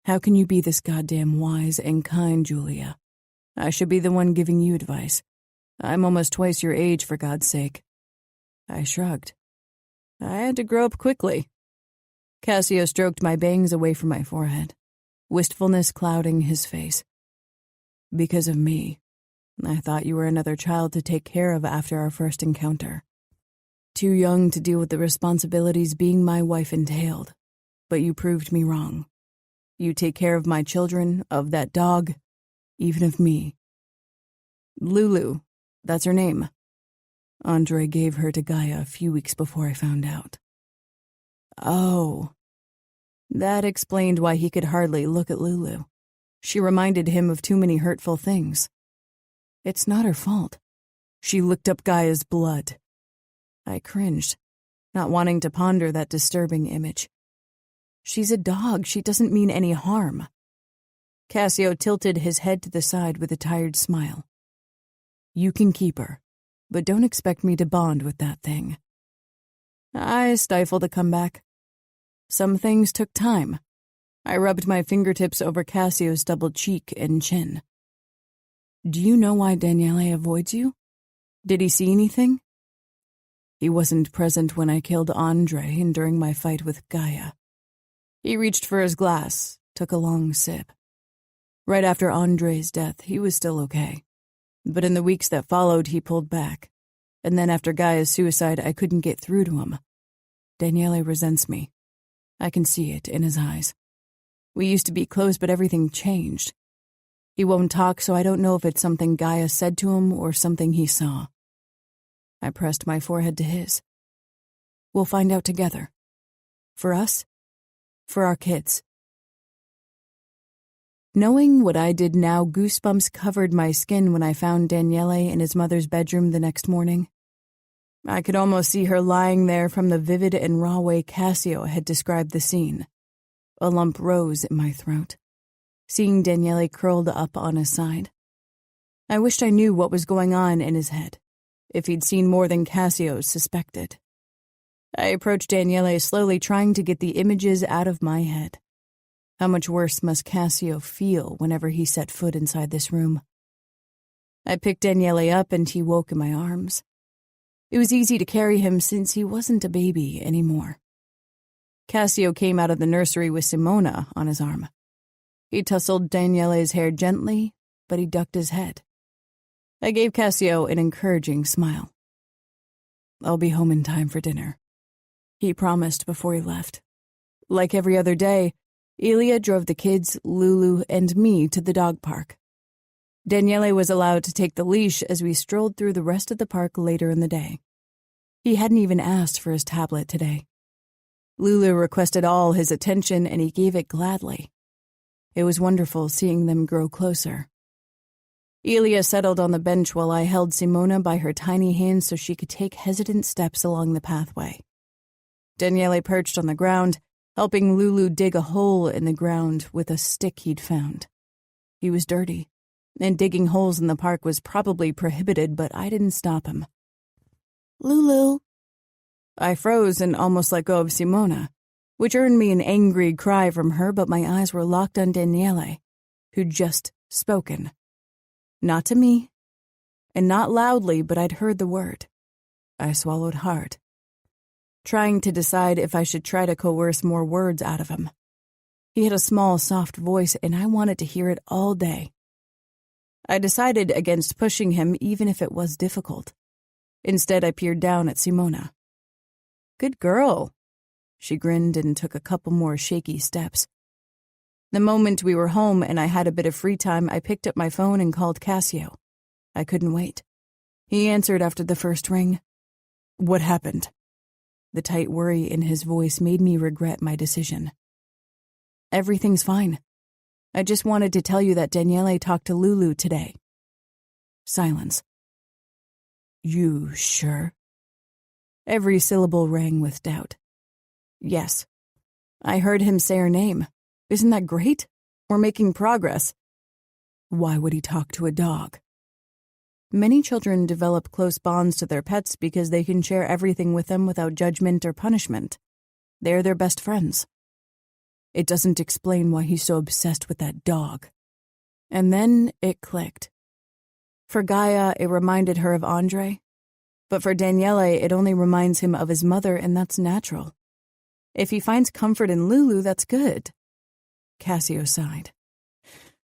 How can you be this goddamn wise and kind, Giulia? I should be the one giving you advice. I'm almost twice your age, for God's sake. I shrugged. I had to grow up quickly. Cassio stroked my bangs away from my forehead, wistfulness clouding his face. Because of me. I thought you were another child to take care of after our first encounter. Too young to deal with the responsibilities being my wife entailed. But you proved me wrong. You take care of my children, of that dog, even of me. Lulu, that's her name. Andre gave her to Gaia a few weeks before I found out. Oh. That explained why he could hardly look at Lulu. She reminded him of too many hurtful things. It's not her fault. She licked up Gaia's blood. I cringed, not wanting to ponder that disturbing image. She's a dog. She doesn't mean any harm. Cassio tilted his head to the side with a tired smile. You can keep her, but don't expect me to bond with that thing. I stifled a comeback. Some things took time. I rubbed my fingertips over Cassio's double cheek and chin. Do you know why Daniele avoids you? Did he see anything? He wasn't present when I killed Andre and during my fight with Gaia. He reached for his glass, took a long sip. Right after Andre's death, he was still okay. But in the weeks that followed, he pulled back. And then after Gaia's suicide, I couldn't get through to him. Daniele resents me. I can see it in his eyes. We used to be close, but everything changed. He won't talk, so I don't know if it's something Gaia said to him or something he saw. I pressed my forehead to his. We'll find out together. For us, for our kids. Knowing what I did now, goosebumps covered my skin when I found Daniele in his mother's bedroom the next morning. I could almost see her lying there from the vivid and raw way Cassio had described the scene. A lump rose in my throat, seeing Daniele curled up on his side. I wished I knew what was going on in his head, if he'd seen more than Cassio suspected. I approached Daniele slowly, trying to get the images out of my head. How much worse must Cassio feel whenever he set foot inside this room? I picked Daniele up and he woke in my arms. It was easy to carry him since he wasn't a baby anymore. Cassio came out of the nursery with Simona on his arm. He tousled Daniele's hair gently, but he ducked his head. I gave Cassio an encouraging smile. I'll be home in time for dinner," he promised before he left. Like every other day, Elia drove the kids, Lulu, and me to the dog park. Daniele was allowed to take the leash as we strolled through the rest of the park later in the day. He hadn't even asked for his tablet today. Lulu requested all his attention, and he gave it gladly. It was wonderful seeing them grow closer. Elia settled on the bench while I held Simona by her tiny hand so she could take hesitant steps along the pathway. Daniele perched on the ground, helping Lulu dig a hole in the ground with a stick he'd found. He was dirty, and digging holes in the park was probably prohibited, but I didn't stop him. "Lulu." I froze and almost let go of Simona, which earned me an angry cry from her, but my eyes were locked on Daniele, who'd just spoken. Not to me, and not loudly, but I'd heard the word. I swallowed hard, trying to decide if I should try to coerce more words out of him. He had a small, soft voice, and I wanted to hear it all day. I decided against pushing him, even if it was difficult. Instead, I peered down at Simona. "Good girl." She grinned and took a couple more shaky steps. The moment we were home and I had a bit of free time, I picked up my phone and called Cassio. I couldn't wait. He answered after the first ring. "What happened?" The tight worry in his voice made me regret my decision. "Everything's fine. I just wanted to tell you that Daniele talked to Lulu today." Silence. "You sure?" Every syllable rang with doubt. "Yes. I heard him say her name. Isn't that great? We're making progress." "Why would he talk to a dog?" Many children develop close bonds to their pets because they can share everything with them without judgment or punishment. They're their best friends. It doesn't explain why he's so obsessed with that dog. And then it clicked. For Gaia, it reminded her of Andre. But for Daniele, it only reminds him of his mother, and that's natural. If he finds comfort in Lulu, that's good. Cassio sighed.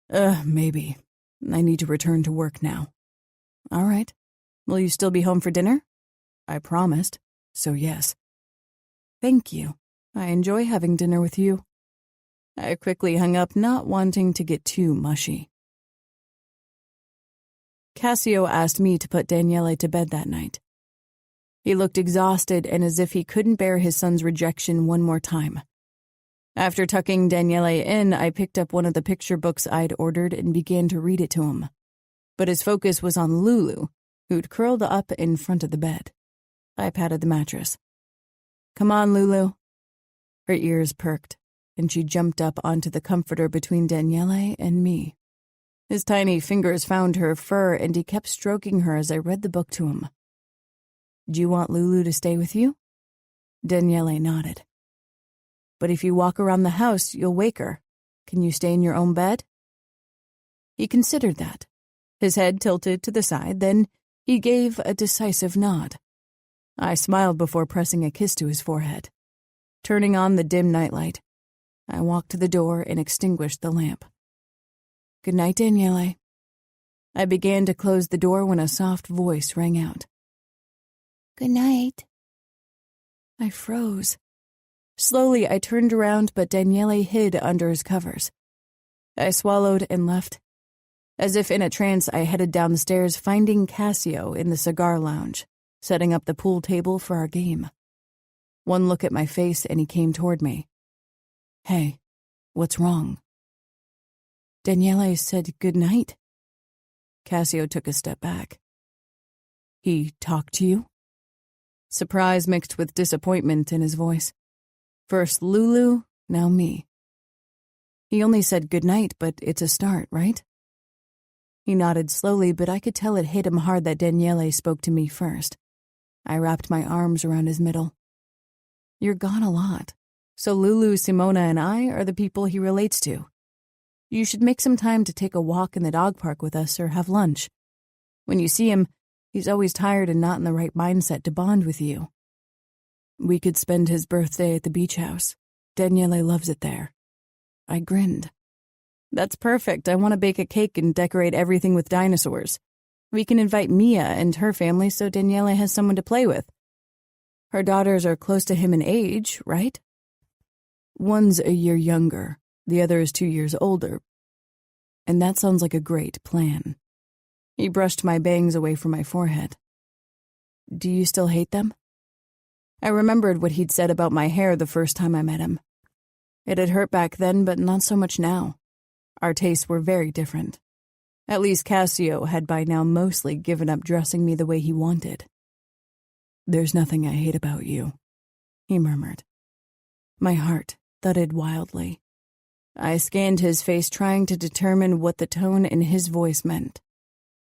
Maybe. I need to return to work now." "All right. Will you still be home for dinner?" I promised, so yes. "Thank you. I enjoy having dinner with you." I quickly hung up, not wanting to get too mushy. Cassio asked me to put Daniele to bed that night. He looked exhausted and as if he couldn't bear his son's rejection one more time. After tucking Daniele in, I picked up one of the picture books I'd ordered and began to read it to him. But his focus was on Lulu, who'd curled up in front of the bed. I patted the mattress. "Come on, Lulu." Her ears perked, and she jumped up onto the comforter between Daniele and me. His tiny fingers found her fur, and he kept stroking her as I read the book to him. "Do you want Lulu to stay with you?" Daniele nodded. "But if you walk around the house, you'll wake her. Can you stay in your own bed?" He considered that, his head tilted to the side, then he gave a decisive nod. I smiled before pressing a kiss to his forehead. Turning on the dim nightlight, I walked to the door and extinguished the lamp. "Good night, Daniele." I began to close the door when a soft voice rang out. "Good night." I froze. Slowly, I turned around, but Daniele hid under his covers. I swallowed and left. As if in a trance, I headed down the stairs, finding Cassio in the cigar lounge, setting up the pool table for our game. One look at my face, and he came toward me. "Hey, what's wrong?" Daniele said good night. Cassio took a step back. "He talked to you?" Surprise mixed with disappointment in his voice. First Lulu, now me. "He only said good night, but it's a start, right?" He nodded slowly, but I could tell it hit him hard that Daniele spoke to me first. I wrapped my arms around his middle. "You're gone a lot, so Lulu, Simona, and I are the people he relates to. You should make some time to take a walk in the dog park with us or have lunch. When you see him, he's always tired and not in the right mindset to bond with you. We could spend his birthday at the beach house. Daniele loves it there." I grinned. "That's perfect. I want to bake a cake and decorate everything with dinosaurs. We can invite Mia and her family so Daniele has someone to play with. Her daughters are close to him in age, right? One's a year younger, the other is 2 years older. And that sounds like a great plan. He brushed my bangs away from my forehead. Do you still hate them? I remembered what he'd said about my hair the first time I met him. It had hurt back then, but not so much now. Our tastes were very different. At least Cassio had by now mostly given up dressing me the way he wanted. There's nothing I hate about you, he murmured. My heart thudded wildly. I scanned his face, trying to determine what the tone in his voice meant.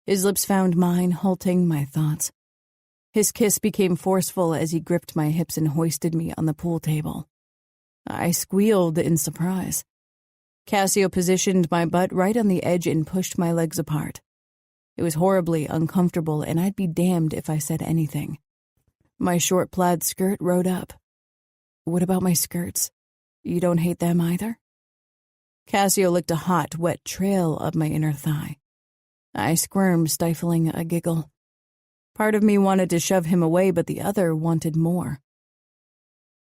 His lips found mine, halting my thoughts. His kiss became forceful as he gripped my hips and hoisted me on the pool table. I squealed in surprise. Cassio positioned my butt right on the edge and pushed my legs apart. It was horribly uncomfortable, and I'd be damned if I said anything. My short plaid skirt rode up. What about my skirts? You don't hate them either? Cassio licked a hot, wet trail up my inner thigh. I squirmed, stifling a giggle. Part of me wanted to shove him away, but the other wanted more.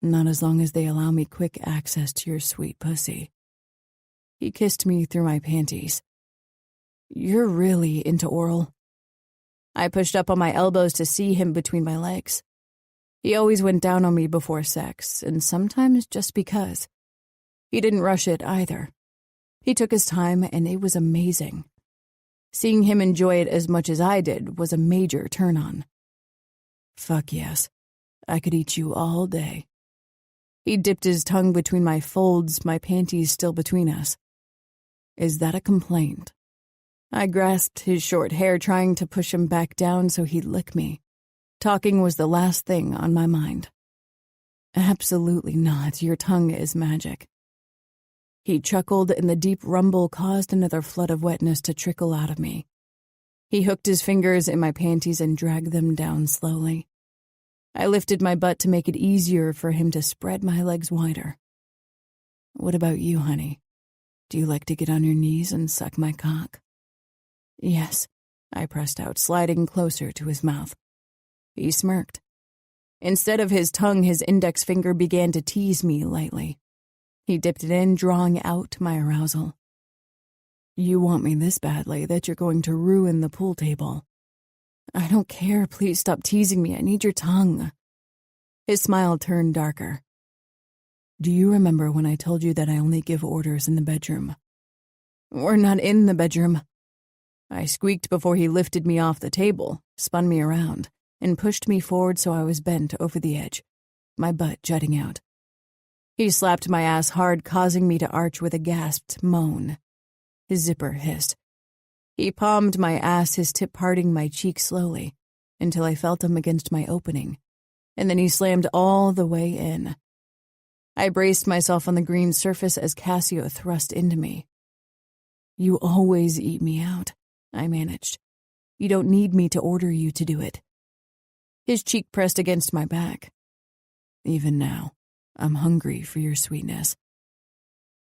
Not as long as they allow me quick access to your sweet pussy. He kissed me through my panties. You're really into oral. I pushed up on my elbows to see him between my legs. He always went down on me before sex, and sometimes just because. He didn't rush it either. He took his time, and it was amazing. Seeing him enjoy it as much as I did was a major turn-on. Fuck yes. I could eat you all day. He dipped his tongue between my folds, my panties still between us. Is that a complaint? I grasped his short hair, trying to push him back down so he'd lick me. Talking was the last thing on my mind. Absolutely not. Your tongue is magic. He chuckled, and the deep rumble caused another flood of wetness to trickle out of me. He hooked his fingers in my panties and dragged them down slowly. I lifted my butt to make it easier for him to spread my legs wider. What about you, honey? Do you like to get on your knees and suck my cock? Yes, I pressed out, sliding closer to his mouth. He smirked. Instead of his tongue, his index finger began to tease me lightly. He dipped it in, drawing out my arousal. You want me this badly that you're going to ruin the pool table. I don't care. Please stop teasing me. I need your tongue. His smile turned darker. Do you remember when I told you that I only give orders in the bedroom? We're not in the bedroom. I squeaked before he lifted me off the table, spun me around, and pushed me forward so I was bent over the edge, my butt jutting out. He slapped my ass hard, causing me to arch with a gasped moan. His zipper hissed. He palmed my ass, his tip parting my cheek slowly, until I felt him against my opening, and then he slammed all the way in. I braced myself on the green surface as Cassio thrust into me. You always eat me out, I managed. You don't need me to order you to do it. His cheek pressed against my back. Even now, I'm hungry for your sweetness.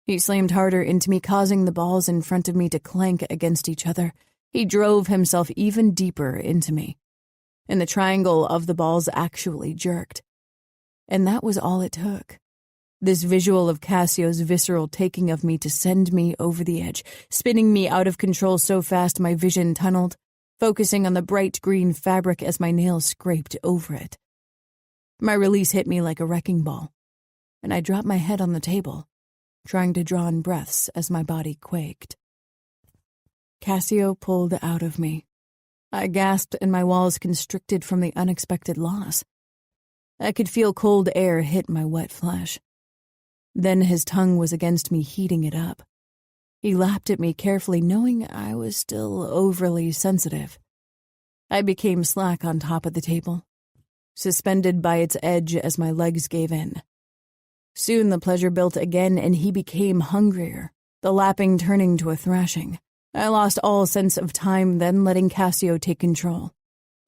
He slammed harder into me, causing the balls in front of me to clank against each other. He drove himself even deeper into me, and the triangle of the balls actually jerked. And that was all it took. This visual of Cassio's visceral taking of me to send me over the edge, spinning me out of control so fast my vision tunneled, focusing on the bright green fabric as my nails scraped over it. My release hit me like a wrecking ball, and I dropped my head on the table, trying to draw in breaths as my body quaked. Cassio pulled out of me. I gasped and my walls constricted from the unexpected loss. I could feel cold air hit my wet flesh. Then his tongue was against me, heating it up. He lapped at me carefully, knowing I was still overly sensitive. I became slack on top of the table, suspended by its edge as my legs gave in. Soon the pleasure built again, and he became hungrier, the lapping turning to a thrashing. I lost all sense of time, then letting Cassio take control,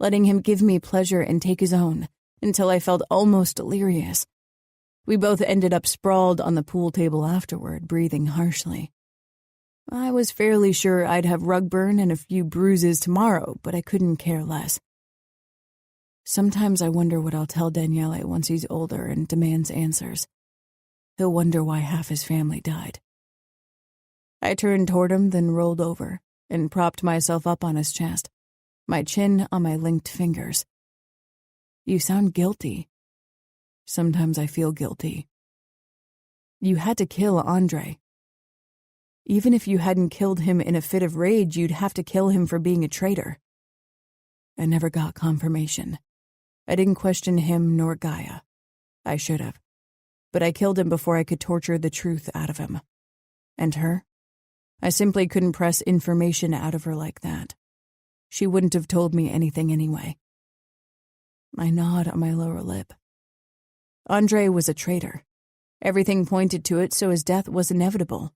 letting him give me pleasure and take his own, until I felt almost delirious. We both ended up sprawled on the pool table afterward, breathing harshly. I was fairly sure I'd have rug burn and a few bruises tomorrow, but I couldn't care less. Sometimes I wonder what I'll tell Daniele once he's older and demands answers. He'll wonder why half his family died. I turned toward him, then rolled over and propped myself up on his chest, my chin on my linked fingers. You sound guilty. Sometimes I feel guilty. You had to kill Andre. Even if you hadn't killed him in a fit of rage, you'd have to kill him for being a traitor. I never got confirmation. I didn't question him nor Gaia. I should have. But I killed him before I could torture the truth out of him. And her? I simply couldn't press information out of her like that. She wouldn't have told me anything anyway. I gnawed on my lower lip. Andre was a traitor. Everything pointed to it, so his death was inevitable.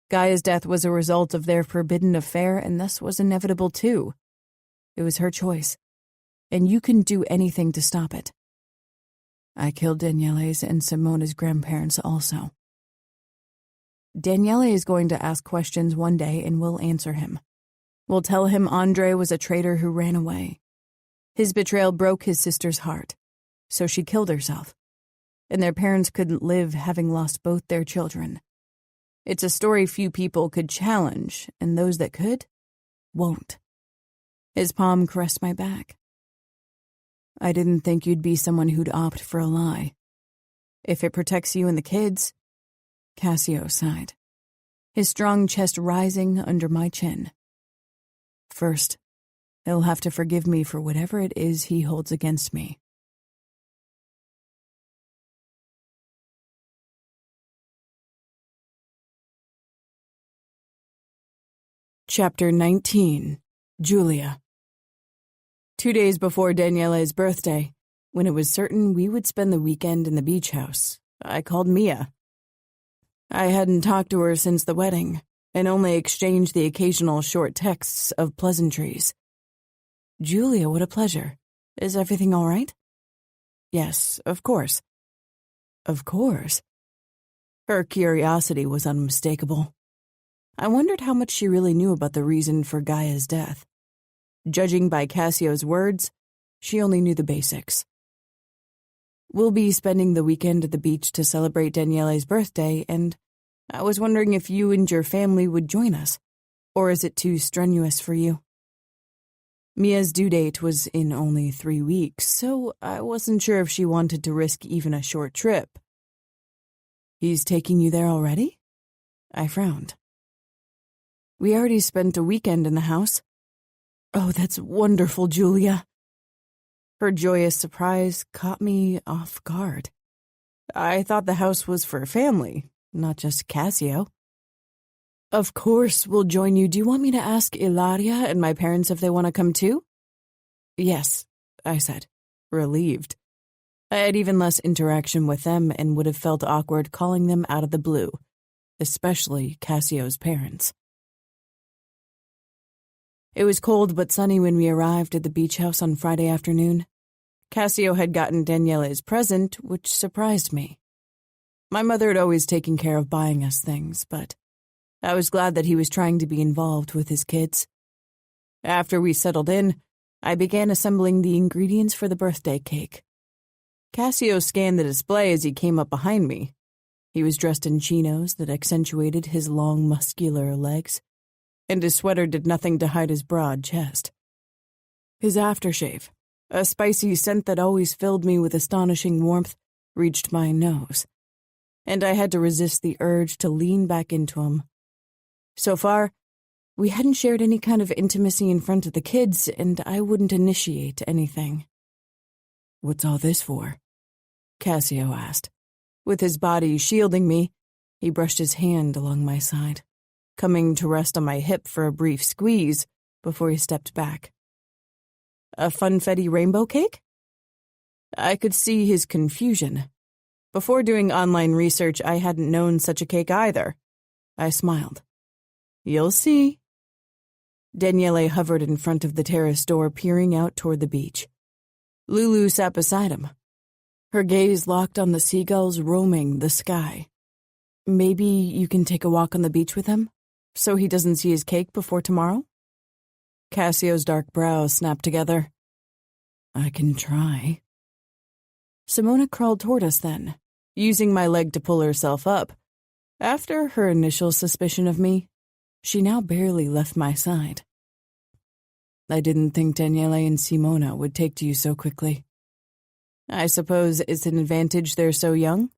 Gaia's death was a result of their forbidden affair, and thus was inevitable too. It was her choice, and you couldn't do anything to stop it. I killed Daniele's and Simona's grandparents also. Daniele is going to ask questions one day, and we'll answer him. We'll tell him Andre was a traitor who ran away. His betrayal broke his sister's heart, so she killed herself, and their parents couldn't live having lost both their children. It's a story few people could challenge, and those that could, won't. His palm caressed my back. I didn't think you'd be someone who'd opt for a lie. If it protects you and the kids, Cassio sighed, his strong chest rising under my chin. First, he'll have to forgive me for whatever it is he holds against me. Chapter 19. Giulia. 2 days before Daniele's birthday, when it was certain we would spend the weekend in the beach house, I called Mia. I hadn't talked to her since the wedding, and only exchanged the occasional short texts of pleasantries. Giulia, what a pleasure. Is everything all right? Yes, of course. Of course. Her curiosity was unmistakable. I wondered how much she really knew about the reason for Gaia's death. Judging by Cassio's words, she only knew the basics. We'll be spending the weekend at the beach to celebrate Daniele's birthday, and I was wondering if you and your family would join us, or is it too strenuous for you? Mia's due date was in only 3 weeks, so I wasn't sure if she wanted to risk even a short trip. He's taking you there already? I frowned. We already spent a weekend in the house. Oh, that's wonderful, Giulia. Her joyous surprise caught me off guard. I thought the house was for family, not just Cassio. Of course, we'll join you. Do you want me to ask Ilaria and my parents if they want to come too? Yes, I said, relieved. I had even less interaction with them and would have felt awkward calling them out of the blue, especially Cassio's parents. It was cold but sunny when we arrived at the beach house on Friday afternoon. Cassio had gotten Daniele's present, which surprised me. My mother had always taken care of buying us things, but I was glad that he was trying to be involved with his kids. After we settled in, I began assembling the ingredients for the birthday cake. Cassio scanned the display as he came up behind me. He was dressed in chinos that accentuated his long, muscular legs, and his sweater did nothing to hide his broad chest. His aftershave, a spicy scent that always filled me with astonishing warmth, reached my nose, and I had to resist the urge to lean back into him. So far, we hadn't shared any kind of intimacy in front of the kids, and I wouldn't initiate anything. What's all this for? Cassio asked. With his body shielding me, he brushed his hand along my side, coming to rest on my hip for a brief squeeze before he stepped back. A funfetti rainbow cake? I could see his confusion. Before doing online research, I hadn't known such a cake either. I smiled. You'll see. Daniele hovered in front of the terrace door, peering out toward the beach. Lulu sat beside him, her gaze locked on the seagulls roaming the sky. Maybe you can take a walk on the beach with him, so he doesn't see his cake before tomorrow? Cassio's dark brows snapped together. I can try. Simona crawled toward us then, using my leg to pull herself up. After her initial suspicion of me, she now barely left my side. I didn't think Daniele and Simona would take to you so quickly. I suppose it's an advantage they're so young?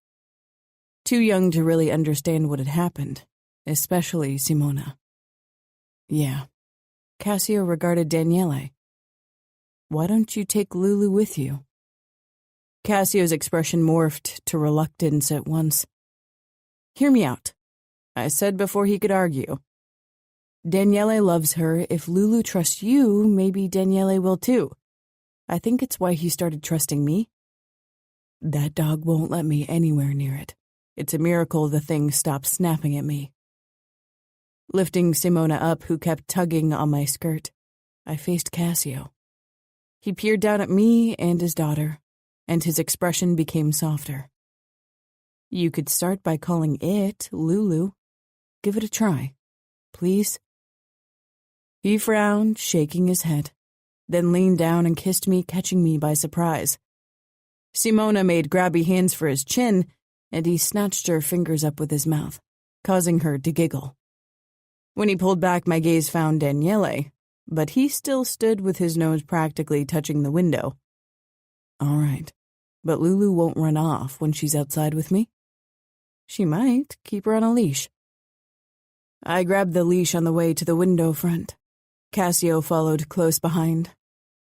Too young to really understand what had happened, especially Simona. Yeah, Cassio regarded Daniele. Why don't you take Lulu with you? Cassio's expression morphed to reluctance at once. Hear me out, I said before he could argue. Daniele loves her. If Lulu trusts you, maybe Daniele will too. I think it's why he started trusting me. That dog won't let me anywhere near it. It's a miracle the thing stopped snapping at me. Lifting Simona up, who kept tugging on my skirt, I faced Cassio. He peered down at me and his daughter, and his expression became softer. You could start by calling it Lulu. Give it a try, please. He frowned, shaking his head, then leaned down and kissed me, catching me by surprise. Simona made grabby hands for his chin, and he snatched her fingers up with his mouth, causing her to giggle. When he pulled back, my gaze found Daniele, but he still stood with his nose practically touching the window. All right, but Lulu won't run off when she's outside with me. She might. Keep her on a leash. I grabbed the leash on the way to the window front. Cassio followed close behind.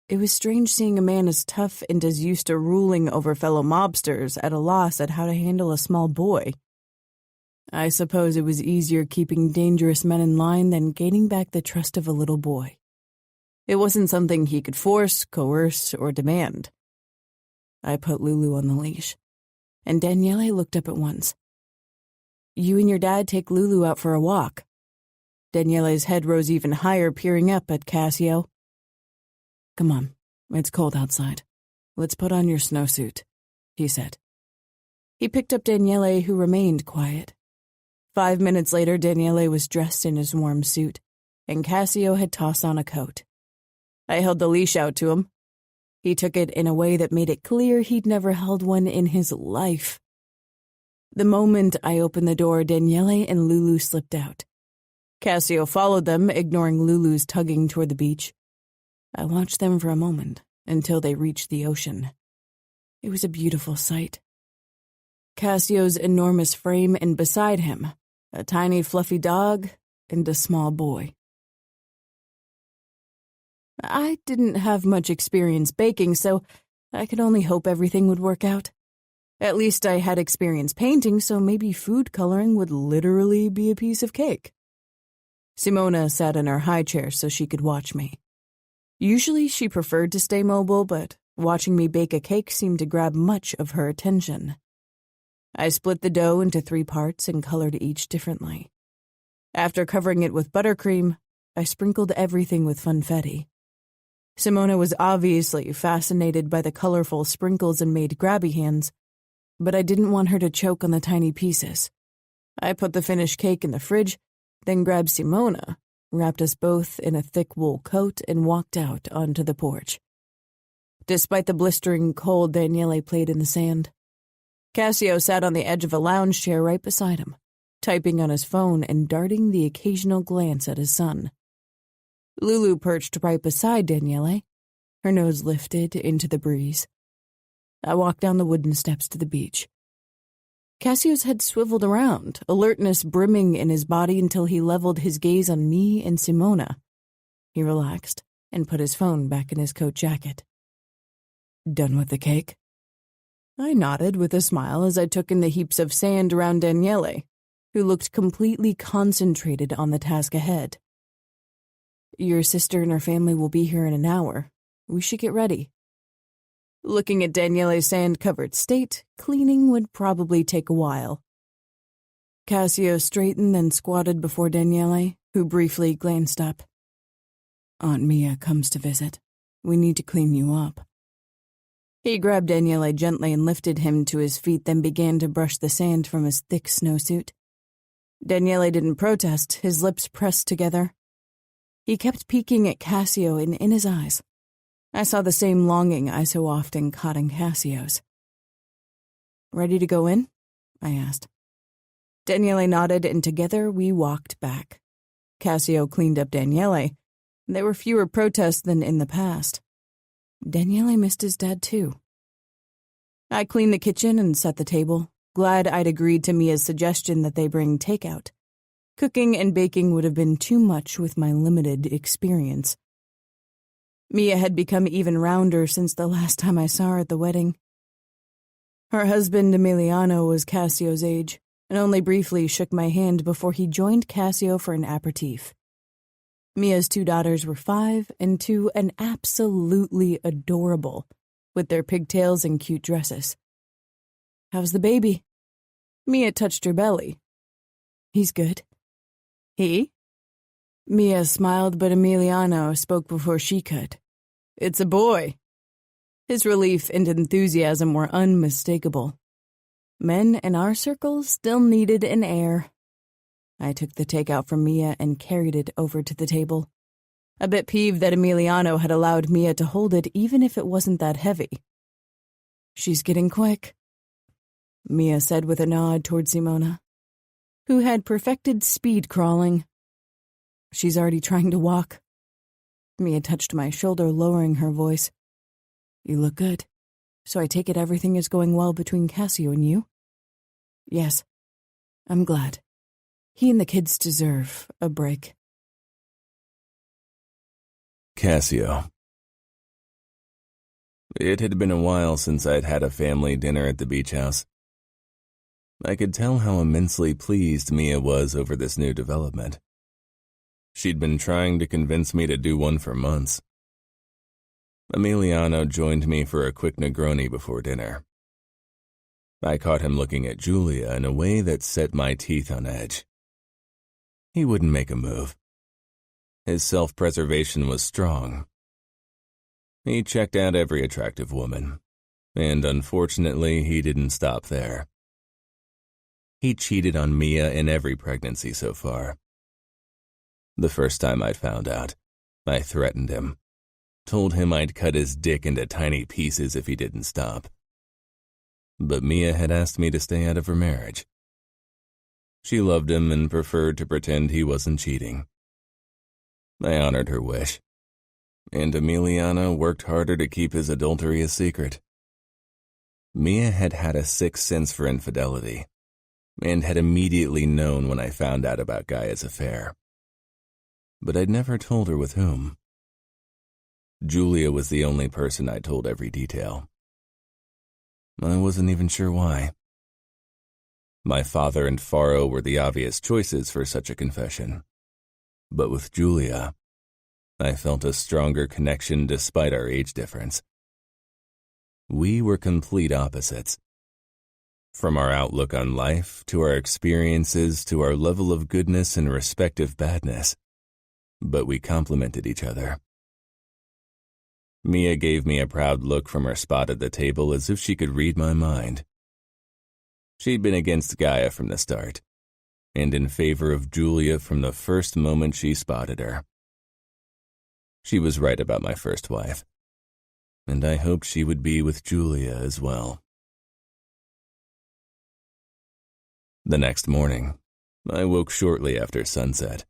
It was strange seeing a man as tough and as used to ruling over fellow mobsters at a loss at how to handle a small boy. I suppose it was easier keeping dangerous men in line than gaining back the trust of a little boy. It wasn't something he could force, coerce, or demand. I put Lulu on the leash, and Daniele looked up at once. You and your dad take Lulu out for a walk. Daniele's head rose even higher, peering up at Cassio. Come on, it's cold outside. Let's put on your snowsuit, he said. He picked up Daniele, who remained quiet. 5 minutes later, Daniele was dressed in his warm suit, and Cassio had tossed on a coat. I held the leash out to him. He took it in a way that made it clear he'd never held one in his life. The moment I opened the door, Daniele and Lulu slipped out. Cassio followed them, ignoring Lulu's tugging toward the beach. I watched them for a moment, until they reached the ocean. It was a beautiful sight. Cassio's enormous frame, and beside him, a tiny fluffy dog and a small boy. I didn't have much experience baking, so I could only hope everything would work out. At least I had experience painting, so maybe food coloring would literally be a piece of cake. Simona sat in her high chair so she could watch me. Usually she preferred to stay mobile, but watching me bake a cake seemed to grab much of her attention. I split the dough into 3 parts and colored each differently. After covering it with buttercream, I sprinkled everything with funfetti. Simona was obviously fascinated by the colorful sprinkles and made grabby hands, but I didn't want her to choke on the tiny pieces. I put the finished cake in the fridge, then grabbed Simona, wrapped us both in a thick wool coat, and walked out onto the porch. Despite the blistering cold, Daniele played in the sand. Cassio sat on the edge of a lounge chair right beside him, typing on his phone and darting the occasional glance at his son. Lulu perched right beside Daniele, her nose lifted into the breeze. I walked down the wooden steps to the beach. Cassio's head swiveled around, alertness brimming in his body until he leveled his gaze on me and Simona. He relaxed and put his phone back in his coat jacket. Done with the cake? I nodded with a smile as I took in the heaps of sand around Daniele, who looked completely concentrated on the task ahead. Your sister and her family will be here in an hour. We should get ready. Looking at Daniele's sand-covered state, cleaning would probably take a while. Cassio straightened and squatted before Daniele, who briefly glanced up. Aunt Mia comes to visit. We need to clean you up. He grabbed Daniele gently and lifted him to his feet, then began to brush the sand from his thick snowsuit. Daniele didn't protest, his lips pressed together. He kept peeking at Cassio, and in his eyes, I saw the same longing I so often caught in Cassio's. "Ready to go in?" I asked. Daniele nodded, and together we walked back. Cassio cleaned up Daniele. There were fewer protests than in the past. Daniele missed his dad, too. I cleaned the kitchen and set the table, glad I'd agreed to Mia's suggestion that they bring takeout. Cooking and baking would have been too much with my limited experience. Mia had become even rounder since the last time I saw her at the wedding. Her husband, Emiliano, was Cassio's age, and only briefly shook my hand before he joined Cassio for an aperitif. Mia's 2 daughters were 5 and 2 and absolutely adorable, with their pigtails and cute dresses. "How's the baby?" Mia touched her belly. "He's good." "He?" Mia smiled, but Emiliano spoke before she could. "It's a boy." His relief and enthusiasm were unmistakable. Men in our circle still needed an heir. I took the takeout from Mia and carried it over to the table, a bit peeved that Emiliano had allowed Mia to hold it even if it wasn't that heavy. "She's getting quick," Mia said with a nod toward Simona, who had perfected speed crawling. "She's already trying to walk." Mia touched my shoulder, lowering her voice. "You look good. So I take it everything is going well between Cassio and you?" "Yes. I'm glad. He and the kids deserve a break." Cassio. It had been a while since I'd had a family dinner at the beach house. I could tell how immensely pleased Mia was over this new development. She'd been trying to convince me to do one for months. Emiliano joined me for a quick Negroni before dinner. I caught him looking at Giulia in a way that set my teeth on edge. He wouldn't make a move. His self-preservation was strong. He checked out every attractive woman, and unfortunately, he didn't stop there. He cheated on Mia in every pregnancy so far. The first time I found out, I threatened him, told him I'd cut his dick into tiny pieces if he didn't stop. But Mia had asked me to stay out of her marriage. She loved him and preferred to pretend he wasn't cheating. I honored her wish, and Emiliano worked harder to keep his adultery a secret. Mia had had a sixth sense for infidelity, and had immediately known when I found out about Gaia's affair. But I'd never told her with whom. Giulia was the only person I told every detail. I wasn't even sure why. My father and Faro were the obvious choices for such a confession. But with Giulia, I felt a stronger connection despite our age difference. We were complete opposites. From our outlook on life, to our experiences, to our level of goodness and respective badness. But we complemented each other. Mia gave me a proud look from her spot at the table as if she could read my mind. She'd been against Gaia from the start, and in favor of Giulia from the first moment she spotted her. She was right about my first wife, and I hoped she would be with Giulia as well. The next morning, I woke shortly after sunset,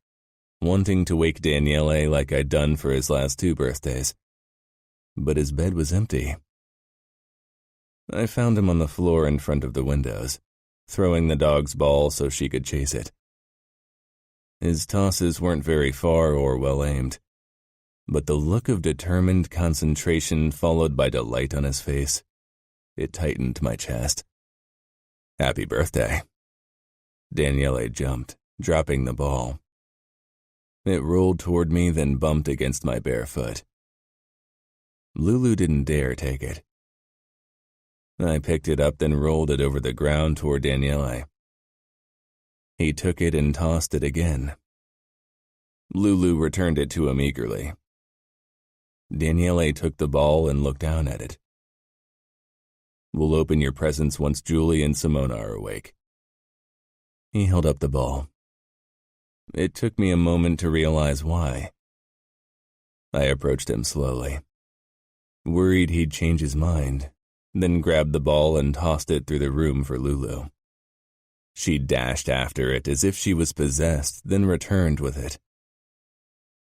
wanting to wake Daniele like I'd done for his last 2 birthdays. But his bed was empty. I found him on the floor in front of the windows, throwing the dog's ball so she could chase it. His tosses weren't very far or well-aimed, but the look of determined concentration followed by delight on his face, it tightened my chest. "Happy birthday." Daniele jumped, dropping the ball. It rolled toward me, then bumped against my bare foot. Lulu didn't dare take it. I picked it up, then rolled it over the ground toward Daniele. He took it and tossed it again. Lulu returned it to him eagerly. Daniele took the ball and looked down at it. "We'll open your presents once Julie and Simona are awake." He held up the ball. It took me a moment to realize why. I approached him slowly. worried he'd change his mind, then grabbed the ball and tossed it through the room for Lulu. She dashed after it as if she was possessed, then returned with it.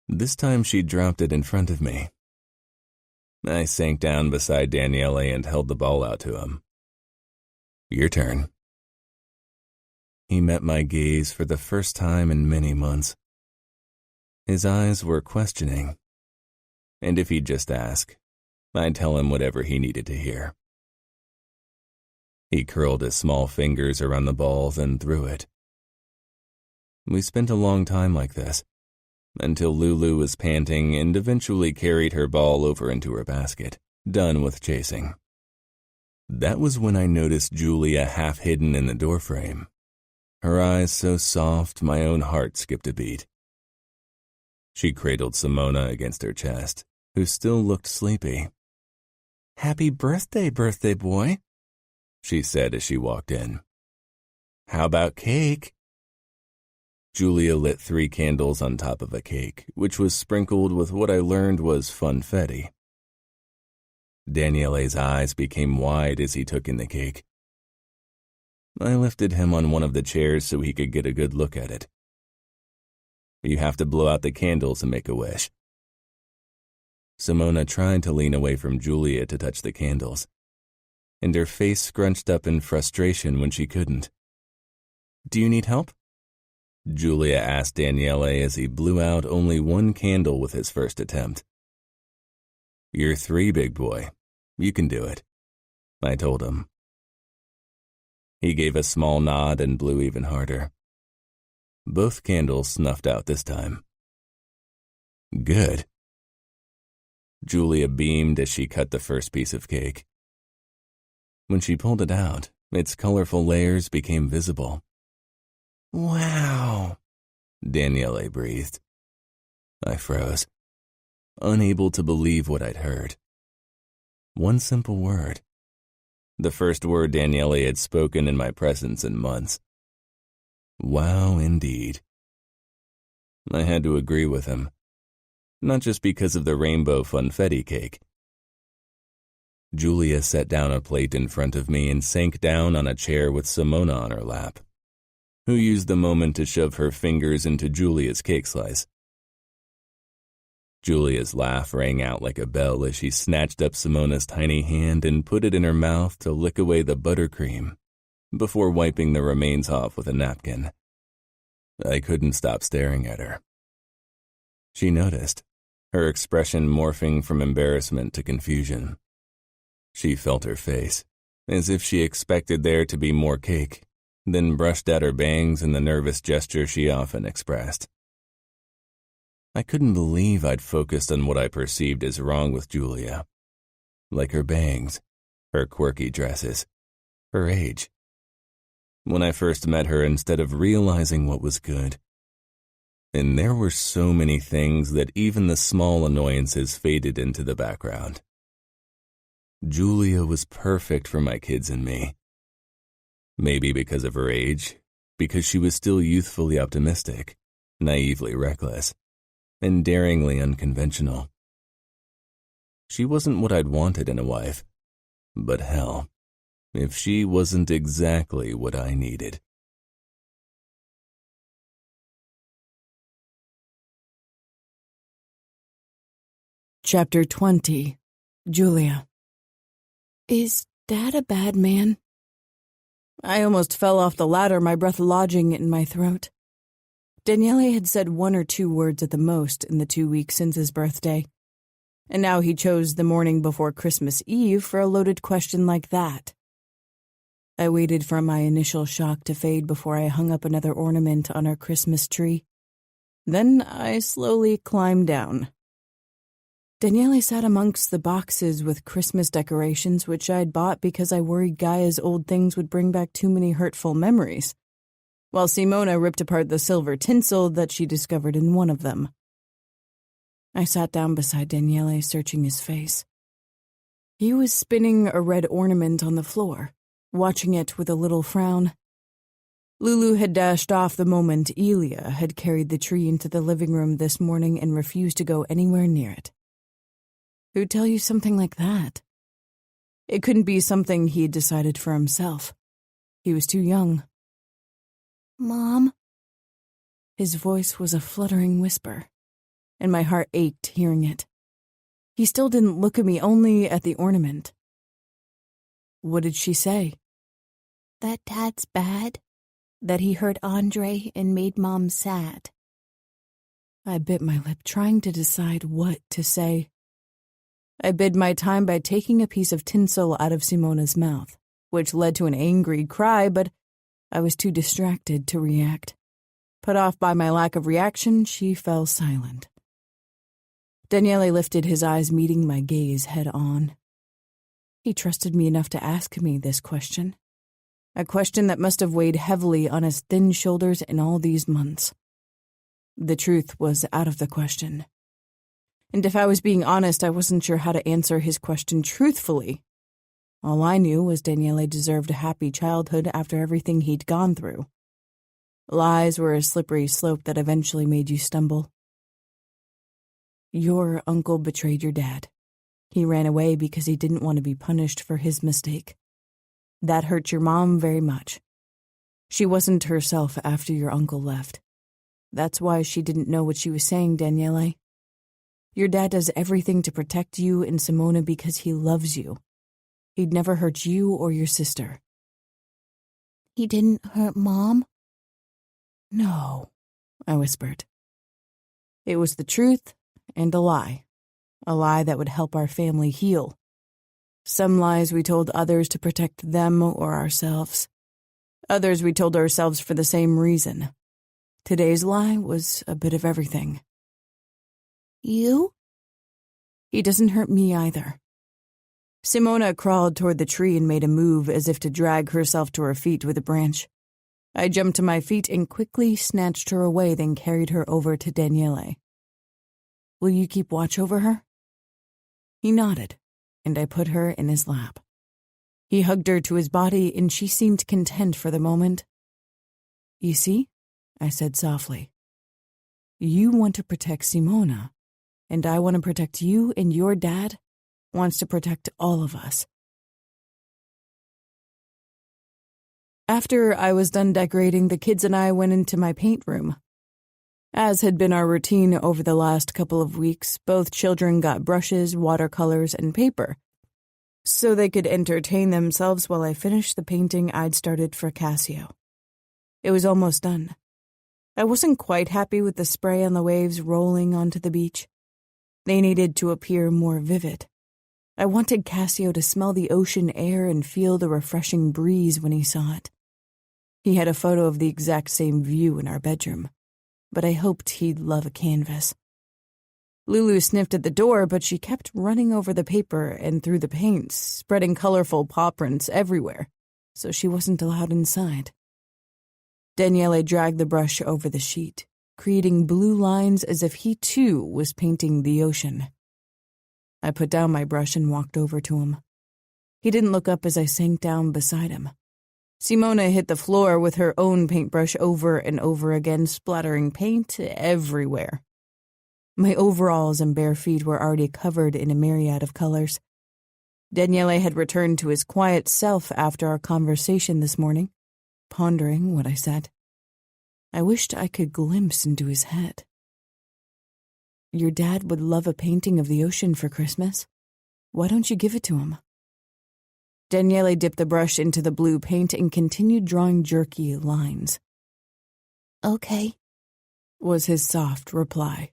This time she dropped it in front of me. I sank down beside Daniele and held the ball out to him. Your turn. He met my gaze for the first time in many months. His eyes were questioning, and if he'd just ask, I'd tell him whatever he needed to hear. He curled his small fingers around the ball, then threw it. We spent a long time like this, until Lulu was panting and eventually carried her ball over into her basket, done with chasing. That was when I noticed Giulia half hidden in the doorframe, her eyes so soft my own heart skipped a beat. She cradled Simona against her chest, who still looked sleepy. "Happy birthday, birthday boy," she said as she walked in. "How about cake?" Giulia lit 3 candles on top of a cake, which was sprinkled with what I learned was funfetti. Daniele's eyes became wide as he took in the cake. I lifted him on one of the chairs so he could get a good look at it. You have to blow out the candles and make a wish. Simona tried to lean away from Giulia to touch the candles, and her face scrunched up in frustration when she couldn't. "Do you need help?" Giulia asked Daniele as he blew out only 1 candle with his first attempt. You're 3, big boy. You can do it, I told him. He gave a small nod and blew even harder. Both candles snuffed out this time. Good. Giulia beamed as she cut the first piece of cake. When she pulled it out, its colorful layers became visible. "Wow," Daniele breathed. I froze, unable to believe what I'd heard. One simple word. The first word Daniele had spoken in my presence in months. Wow, indeed. I had to agree with him, not just because of the rainbow funfetti cake. Giulia set down a plate in front of me and sank down on a chair with Simona on her lap, who used the moment to shove her fingers into Giulia's cake slice. Giulia's laugh rang out like a bell as she snatched up Simona's tiny hand and put it in her mouth to lick away the buttercream, before wiping the remains off with a napkin. I couldn't stop staring at her. She noticed, her expression morphing from embarrassment to confusion. She felt her face, as if she expected there to be more cake, then brushed at her bangs in the nervous gesture she often expressed. I couldn't believe I'd focused on what I perceived as wrong with Giulia, like her bangs, her quirky dresses, her age. When I first met her, instead of realizing what was good. And there were so many things that even the small annoyances faded into the background. Giulia was perfect for my kids and me. Maybe because of her age, because she was still youthfully optimistic, naively reckless, and daringly unconventional. She wasn't what I'd wanted in a wife, but hell, if she wasn't exactly what I needed. Chapter 20. Giulia. Is Dad a bad man? I almost fell off the ladder, my breath lodging in my throat. Daniele had said 1 or 2 words at the most in the 2 weeks since his birthday, and now he chose the morning before Christmas Eve for a loaded question like that. I waited for my initial shock to fade before I hung up another ornament on our Christmas tree. Then I slowly climbed down. Daniele sat amongst the boxes with Christmas decorations, which I'd bought because I worried Gaia's old things would bring back too many hurtful memories, while Simona ripped apart the silver tinsel that she discovered in one of them. I sat down beside Daniele, searching his face. He was spinning a red ornament on the floor, watching it with a little frown. Lulu had dashed off the moment Elia had carried the tree into the living room this morning and refused to go anywhere near it. Who'd tell you something like that? It couldn't be something he'd decided for himself. He was too young. Mom? His voice was a fluttering whisper, and my heart ached hearing it. He still didn't look at me, only at the ornament. What did she say? That Dad's bad. That he hurt Andre and made Mom sad. I bit my lip, trying to decide what to say. I bid my time by taking a piece of tinsel out of Simona's mouth, which led to an angry cry, but I was too distracted to react. Put off by my lack of reaction, she fell silent. Daniele lifted his eyes, meeting my gaze head on. He trusted me enough to ask me this question. A question that must have weighed heavily on his thin shoulders in all these months. The truth was out of the question. And if I was being honest, I wasn't sure how to answer his question truthfully. All I knew was Daniele deserved a happy childhood after everything he'd gone through. Lies were a slippery slope that eventually made you stumble. Your uncle betrayed your dad. He ran away because he didn't want to be punished for his mistake. That hurt your mom very much. She wasn't herself after your uncle left. That's why she didn't know what she was saying, Daniele. Your dad does everything to protect you and Simona because he loves you. He'd never hurt you or your sister. He didn't hurt Mom? No, I whispered. It was the truth and a lie that would help our family heal. Some lies we told others to protect them or ourselves. Others we told ourselves for the same reason. Today's lie was a bit of everything. You? He doesn't hurt me either. Simona crawled toward the tree and made a move as if to drag herself to her feet with a branch. I jumped to my feet and quickly snatched her away, then carried her over to Daniele. Will you keep watch over her? He nodded, and I put her in his lap. He hugged her to his body, and she seemed content for the moment. You see, I said softly. You want to protect Simona, and I want to protect you, and your dad wants to protect all of us. After I was done decorating, the kids and I went into my paint room. As had been our routine over the last couple of weeks, both children got brushes, watercolors, and paper, so they could entertain themselves while I finished the painting I'd started for Cassio. It was almost done. I wasn't quite happy with the spray on the waves rolling onto the beach. They needed to appear more vivid. I wanted Cassio to smell the ocean air and feel the refreshing breeze when he saw it. He had a photo of the exact same view in our bedroom, but I hoped he'd love a canvas. Lulu sniffed at the door, but she kept running over the paper and through the paints, spreading colorful paw prints everywhere, so she wasn't allowed inside. Daniele dragged the brush over the sheet, creating blue lines as if he too was painting the ocean. I put down my brush and walked over to him. He didn't look up as I sank down beside him. Simona hit the floor with her own paintbrush over and over again, splattering paint everywhere. My overalls and bare feet were already covered in a myriad of colors. Daniele had returned to his quiet self after our conversation this morning, pondering what I said. I wished I could glimpse into his head. Your dad would love a painting of the ocean for Christmas. Why don't you give it to him? Daniele dipped the brush into the blue paint and continued drawing jerky lines. Okay, was his soft reply.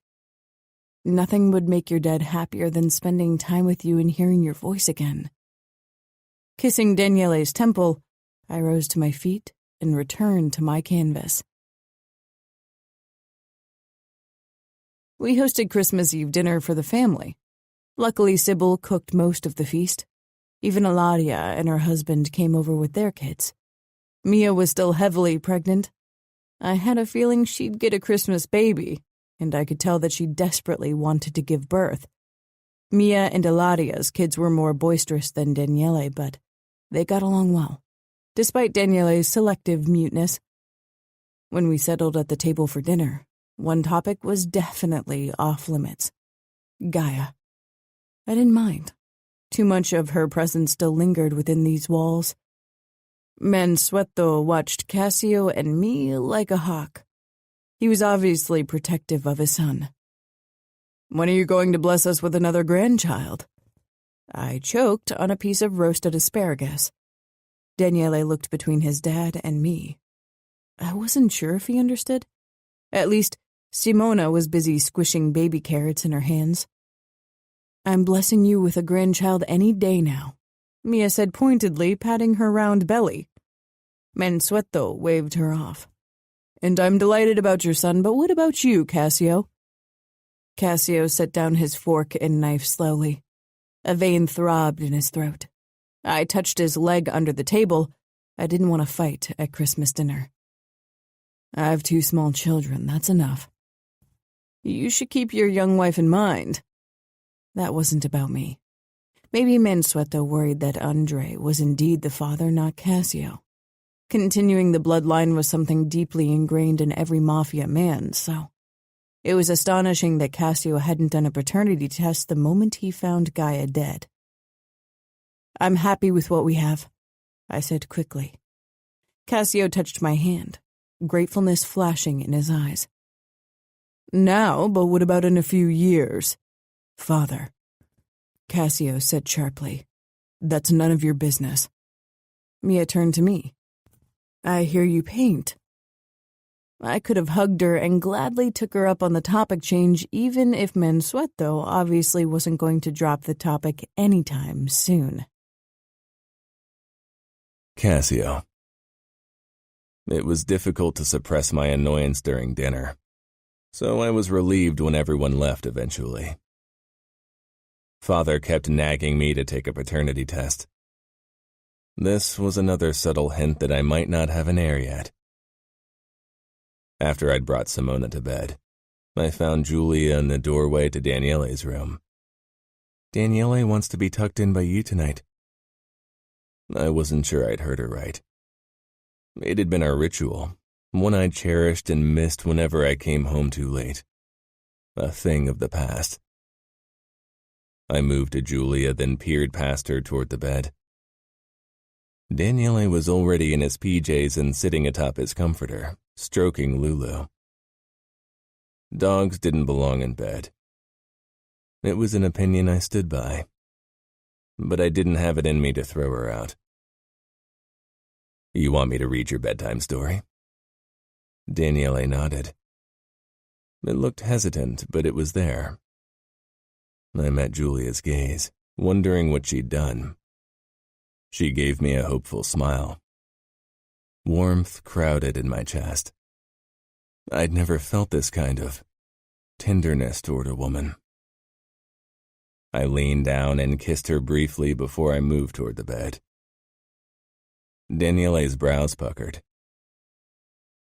Nothing would make your dad happier than spending time with you and hearing your voice again. Kissing Daniele's temple, I rose to my feet and returned to my canvas. We hosted Christmas Eve dinner for the family. Luckily, Sybil cooked most of the feast. Even Eladia and her husband came over with their kids. Mia was still heavily pregnant. I had a feeling she'd get a Christmas baby, and I could tell that she desperately wanted to give birth. Mia and Eladia's kids were more boisterous than Daniele, but they got along well, despite Daniele's selective muteness. When we settled at the table for dinner, one topic was definitely off limits: Gaia. I didn't mind. Too much of her presence still lingered within these walls. Mansueto watched Cassio and me like a hawk. He was obviously protective of his son. "When are you going to bless us with another grandchild?" I choked on a piece of roasted asparagus. Daniele looked between his dad and me. I wasn't sure if he understood. At least, Simona was busy squishing baby carrots in her hands. "I'm blessing you with a grandchild any day now," Mia said pointedly, patting her round belly. Mansueto waved her off. "And I'm delighted about your son, but what about you, Cassio?" Cassio set down his fork and knife slowly. A vein throbbed in his throat. I touched his leg under the table. I didn't want to fight at Christmas dinner. "I have 2 small children, that's enough." "You should keep your young wife in mind." That wasn't about me. Maybe Mansueto worried that Andre was indeed the father, not Cassio. Continuing the bloodline was something deeply ingrained in every Mafia man, so it was astonishing that Cassio hadn't done a paternity test the moment he found Gaia dead. "I'm happy with what we have," I said quickly. Cassio touched my hand, gratefulness flashing in his eyes. "Now, but what about in a few years?" "Father," Cassio said sharply, "that's none of your business." Mia turned to me. "I hear you paint." I could have hugged her and gladly took her up on the topic change, even if Mansueto obviously wasn't going to drop the topic anytime soon. Cassio. It was difficult to suppress my annoyance during dinner, so I was relieved when everyone left eventually. Father kept nagging me to take a paternity test. This was another subtle hint that I might not have an heir yet. After I'd brought Simona to bed, I found Giulia in the doorway to Daniele's room. "Daniele wants to be tucked in by you tonight." I wasn't sure I'd heard her right. It had been our ritual, one I cherished and missed whenever I came home too late. A thing of the past. I moved to Giulia, then peered past her toward the bed. Daniele was already in his PJs and sitting atop his comforter, stroking Lulu. Dogs didn't belong in bed. It was an opinion I stood by, but I didn't have it in me to throw her out. "You want me to read your bedtime story?" Daniele nodded. It looked hesitant, but it was there. I met Giulia's gaze, wondering what she'd done. She gave me a hopeful smile. Warmth crowded in my chest. I'd never felt this kind of tenderness toward a woman. I leaned down and kissed her briefly before I moved toward the bed. Daniele's brows puckered.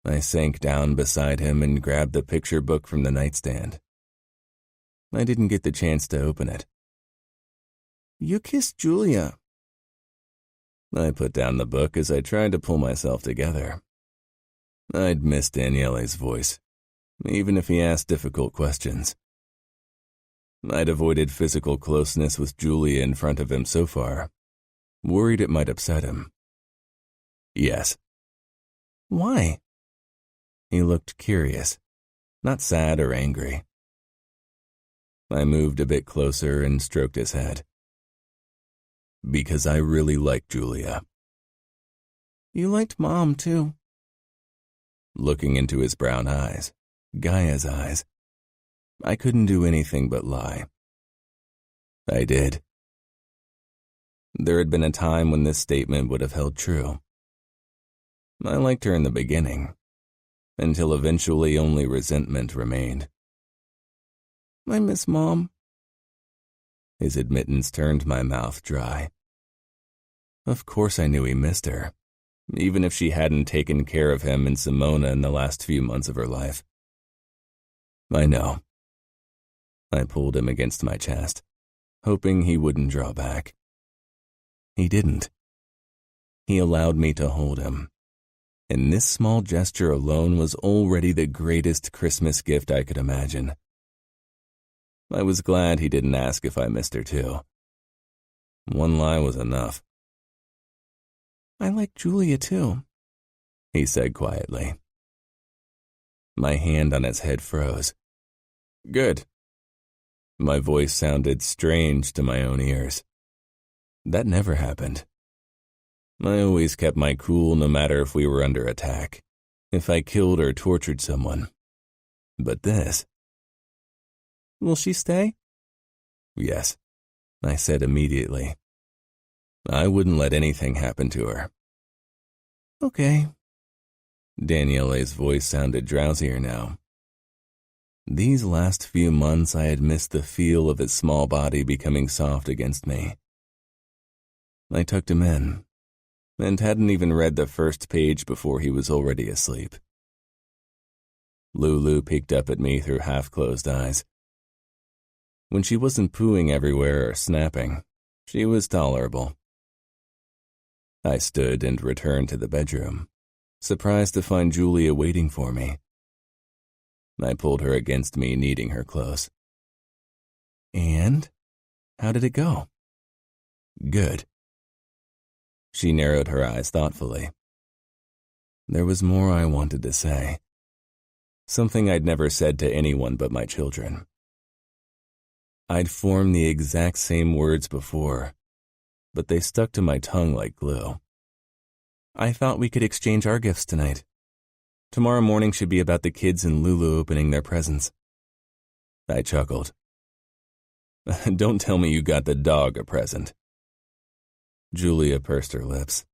I sank down beside him and grabbed the picture book from the nightstand. I didn't get the chance to open it. "You kissed Giulia." I put down the book as I tried to pull myself together. I'd miss Daniele's voice, even if he asked difficult questions. I'd avoided physical closeness with Giulia in front of him so far, worried it might upset him. "Yes." "Why?" He looked curious, not sad or angry. I moved a bit closer and stroked his head. "Because I really like Giulia." "You liked Mom, too." Looking into his brown eyes, Gaia's eyes, I couldn't do anything but lie. I did. There had been a time when this statement would have held true. I liked her in the beginning, until eventually only resentment remained. "I miss Mom." His admittance turned my mouth dry. Of course I knew he missed her, even if she hadn't taken care of him and Simona in the last few months of her life. I know. I pulled him against my chest, hoping he wouldn't draw back. He didn't. He allowed me to hold him, and this small gesture alone was already the greatest Christmas gift I could imagine. I was glad he didn't ask if I missed her too. One lie was enough. I like Giulia too, he said quietly. My hand on his head froze. Good. My voice sounded strange to my own ears. That never happened. I always kept my cool no matter if we were under attack, if I killed or tortured someone. But this... Will she stay? Yes, I said immediately. I wouldn't let anything happen to her. Okay. Daniele's voice sounded drowsier now. These last few months I had missed the feel of his small body becoming soft against me. I tucked him in, and hadn't even read the first page before he was already asleep. Lulu peeked up at me through half-closed eyes. When she wasn't pooing everywhere or snapping, she was tolerable. I stood and returned to the bedroom, surprised to find Giulia waiting for me. I pulled her against me, needing her close. And? How did it go? Good. She narrowed her eyes thoughtfully. There was more I wanted to say. Something I'd never said to anyone but my children. I'd formed the exact same words before, but they stuck to my tongue like glue. I thought we could exchange our gifts tonight. Tomorrow morning should be about the kids and Lulu opening their presents. I chuckled. Don't tell me you got the dog a present. Giulia pursed her lips.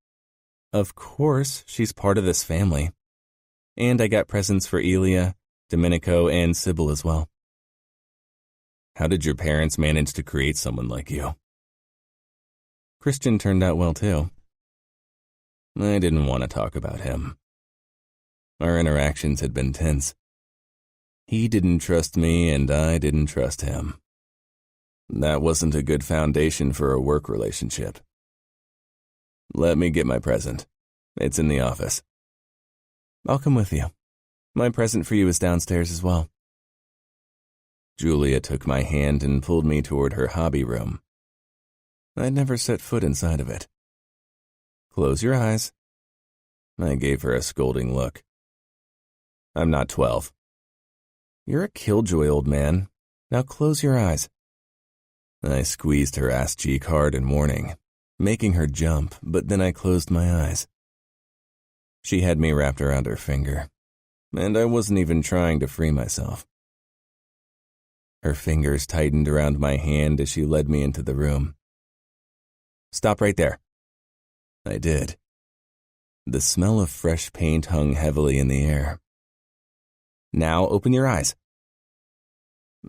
Of course, she's part of this family. And I got presents for Elia, Domenico, and Sybil as well. How did your parents manage to create someone like you? Christian turned out well too. I didn't want to talk about him. Our interactions had been tense. He didn't trust me and I didn't trust him. That wasn't a good foundation for a work relationship. Let me get my present. It's in the office. I'll come with you. My present for you is downstairs as well. Giulia took my hand and pulled me toward her hobby room. I'd never set foot inside of it. Close your eyes. I gave her a scolding look. I'm not 12. You're a killjoy, old man. Now close your eyes. I squeezed her ass cheek hard in warning, making her jump, but then I closed my eyes. She had me wrapped around her finger, and I wasn't even trying to free myself. Her fingers tightened around my hand as she led me into the room. Stop right there. I did. The smell of fresh paint hung heavily in the air. Now open your eyes.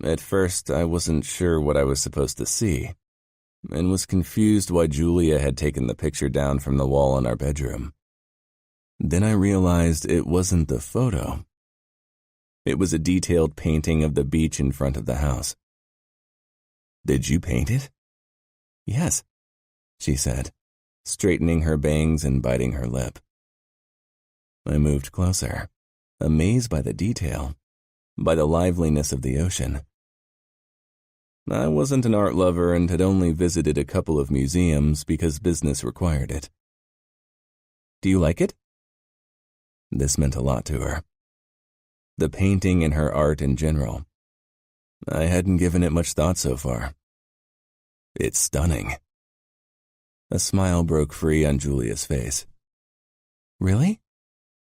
At first, I wasn't sure what I was supposed to see, and was confused why Giulia had taken the picture down from the wall in our bedroom. Then I realized it wasn't the photo. It was a detailed painting of the beach in front of the house. Did you paint it? Yes, she said, straightening her bangs and biting her lip. I moved closer, amazed by the detail, by the liveliness of the ocean. I wasn't an art lover and had only visited a couple of museums because business required it. Do you like it? This meant a lot to her. The painting and her art in general. I hadn't given it much thought so far. It's stunning. A smile broke free on Giulia's face. Really?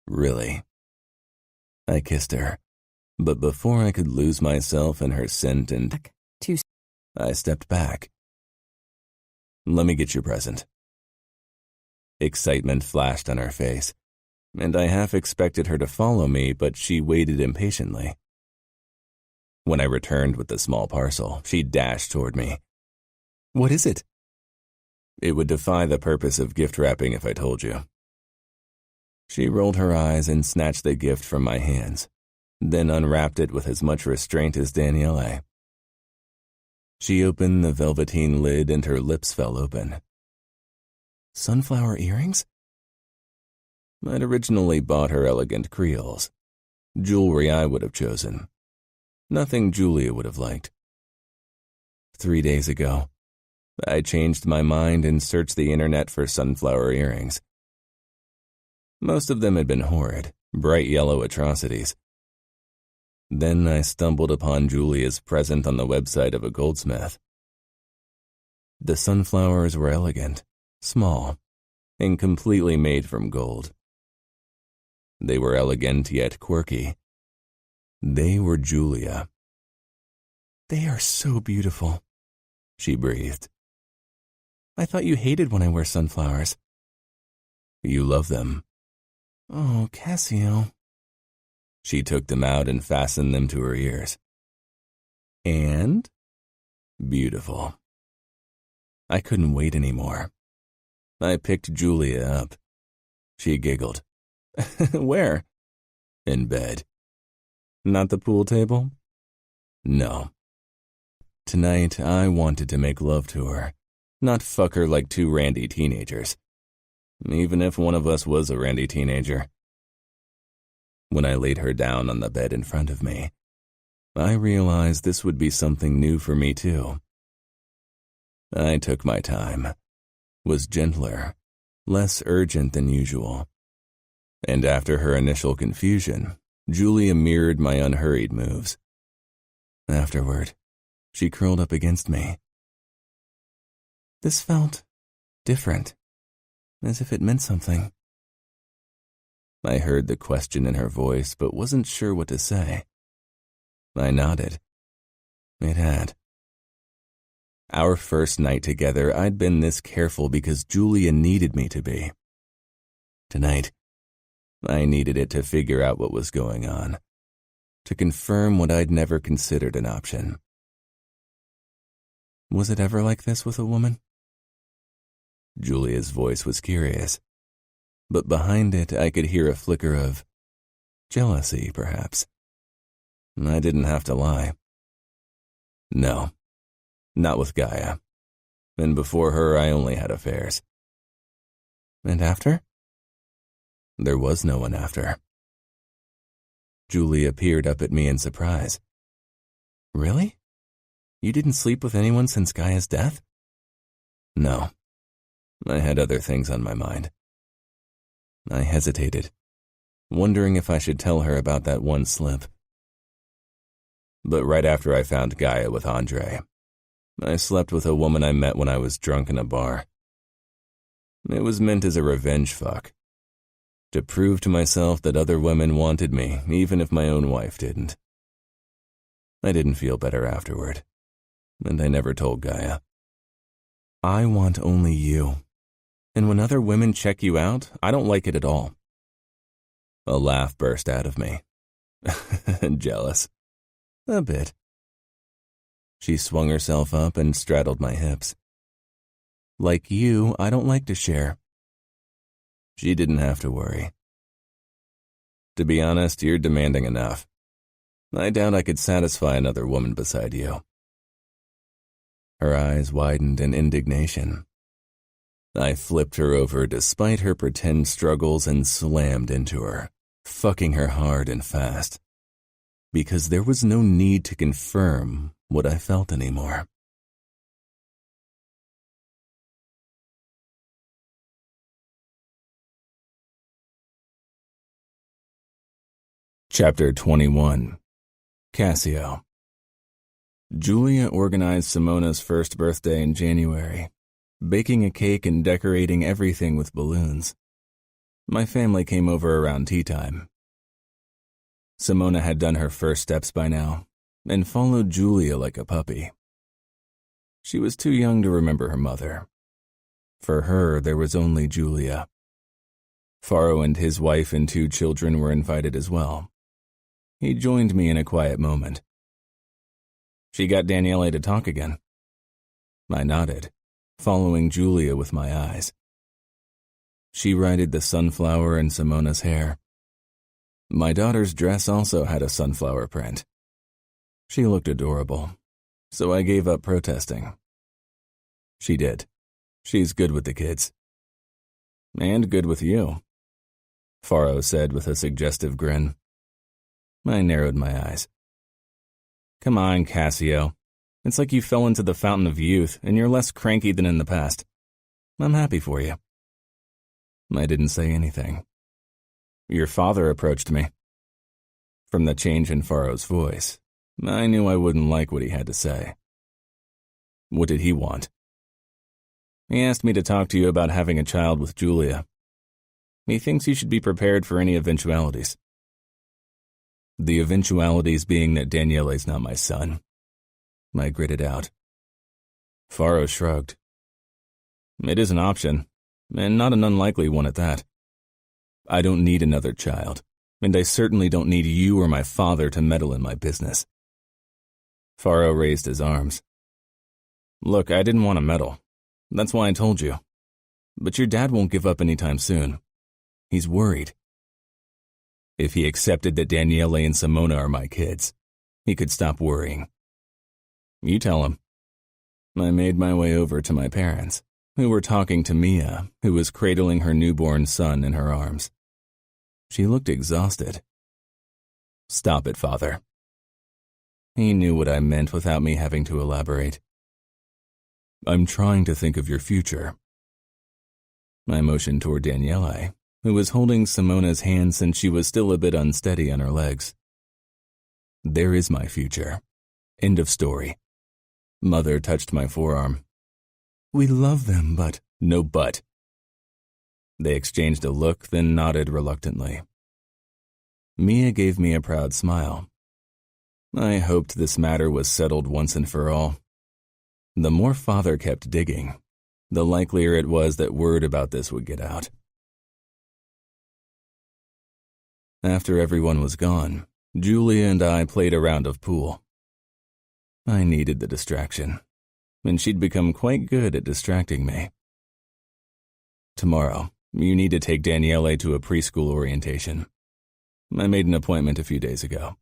Really. I kissed her, but before I could lose myself in her scent I stepped back. Let me get your present. Excitement flashed on her face, and I half expected her to follow me, but she waited impatiently. When I returned with the small parcel, she dashed toward me. What is it? It would defy the purpose of gift wrapping if I told you. She rolled her eyes and snatched the gift from my hands, then unwrapped it with as much restraint as Daniele. She opened the velveteen lid and her lips fell open. Sunflower earrings? I'd originally bought her elegant creoles, jewelry I would have chosen. Nothing Giulia would have liked. 3 days ago, I changed my mind and searched the internet for sunflower earrings. Most of them had been horrid, bright yellow atrocities. Then I stumbled upon Giulia's present on the website of a goldsmith. The sunflowers were elegant, small, and completely made from gold. They were elegant yet quirky. They were Giulia. "They are so beautiful," she breathed. "I thought you hated when I wear sunflowers." "You love them." "Oh, Cassio." She took them out and fastened them to her ears. "And?" "Beautiful." I couldn't wait anymore. I picked Giulia up. She giggled. "Where?" "In bed." "Not the pool table?" "No." Tonight, I wanted to make love to her, not fuck her like two randy teenagers. Even if one of us was a randy teenager. When I laid her down on the bed in front of me, I realized this would be something new for me too. I took my time, was gentler, less urgent than usual. And after her initial confusion, Giulia mirrored my unhurried moves. Afterward, she curled up against me. This felt different, as if it meant something. I heard the question in her voice, but wasn't sure what to say. I nodded. It had. Our first night together, I'd been this careful because Giulia needed me to be. Tonight, I needed it to figure out what was going on, to confirm what I'd never considered an option. Was it ever like this with a woman? Giulia's voice was curious, but behind it I could hear a flicker of jealousy, perhaps. I didn't have to lie. No, not with Gaia. And before her, I only had affairs. And after? There was no one after. Giulia peered up at me in surprise. Really? You didn't sleep with anyone since Gaia's death? No. I had other things on my mind. I hesitated, wondering if I should tell her about that one slip. But right after I found Gaia with Andre, I slept with a woman I met when I was drunk in a bar. It was meant as a revenge fuck, to prove to myself that other women wanted me, even if my own wife didn't. I didn't feel better afterward, and I never told Gaia. I want only you. And when other women check you out, I don't like it at all. A laugh burst out of me. Jealous. A bit. She swung herself up and straddled my hips. Like you, I don't like to share. She didn't have to worry. To be honest, you're demanding enough. I doubt I could satisfy another woman beside you. Her eyes widened in indignation. I flipped her over despite her pretend struggles and slammed into her, fucking her hard and fast. Because there was no need to confirm what I felt anymore. Chapter 21. Cassio. Giulia organized Simona's first birthday in January, baking a cake and decorating everything with balloons. My family came over around tea time. Simona had done her first steps by now, and followed Giulia like a puppy. She was too young to remember her mother. For her, there was only Giulia. Faro and his wife and 2 children were invited as well. He joined me in a quiet moment. She got Daniele to talk again. I nodded, following Giulia with my eyes. She righted the sunflower in Simona's hair. My daughter's dress also had a sunflower print. She looked adorable, so I gave up protesting. She did. She's good with the kids. And good with you, Faro said with a suggestive grin. I narrowed my eyes. Come on, Cassio. It's like you fell into the fountain of youth and you're less cranky than in the past. I'm happy for you. I didn't say anything. Your father approached me. From the change in Faro's voice, I knew I wouldn't like what he had to say. What did he want? He asked me to talk to you about having a child with Giulia. He thinks you should be prepared for any eventualities. The eventualities being that Daniele's not my son. I gritted out. Faro shrugged. It is an option, and not an unlikely one at that. I don't need another child, and I certainly don't need you or my father to meddle in my business. Faro raised his arms. Look, I didn't want to meddle. That's why I told you. But your dad won't give up anytime soon. He's worried. If he accepted that Daniele and Simona are my kids, he could stop worrying. You tell him. I made my way over to my parents, who were talking to Mia, who was cradling her newborn son in her arms. She looked exhausted. Stop it, Father. He knew what I meant without me having to elaborate. I'm trying to think of your future. I motioned toward Daniele, who was holding Simona's hand since she was still a bit unsteady on her legs. There is my future. End of story. Mother touched my forearm. We love them, but... No but. They exchanged a look, then nodded reluctantly. Mia gave me a proud smile. I hoped this matter was settled once and for all. The more Father kept digging, the likelier it was that word about this would get out. After everyone was gone, Giulia and I played a round of pool. I needed the distraction, and she'd become quite good at distracting me. Tomorrow, you need to take Daniele to a preschool orientation. I made an appointment a few days ago.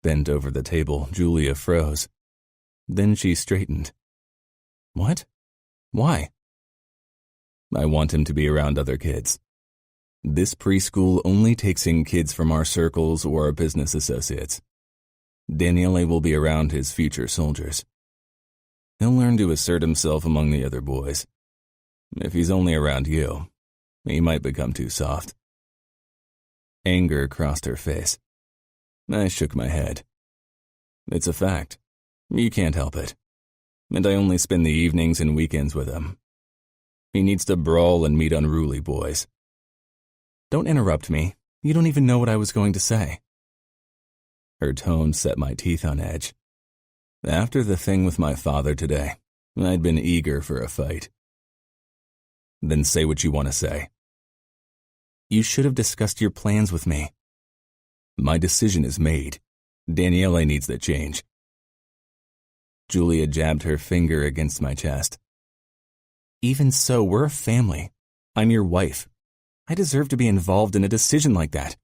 Bent over the table, Giulia froze. Then she straightened. What? Why? I want him to be around other kids. This preschool only takes in kids from our circles or our business associates. Daniele will be around his future soldiers. He'll learn to assert himself among the other boys. If he's only around you, he might become too soft. Anger crossed her face. I shook my head. It's a fact. You can't help it. And I only spend the evenings and weekends with him. He needs to brawl and meet unruly boys. Don't interrupt me. You don't even know what I was going to say. Her tone set my teeth on edge. After the thing with my father today, I'd been eager for a fight. Then say what you want to say. You should have discussed your plans with me. My decision is made. Daniele needs the change. Giulia jabbed her finger against my chest. Even so, we're a family. I'm your wife. I deserve to be involved in a decision like that.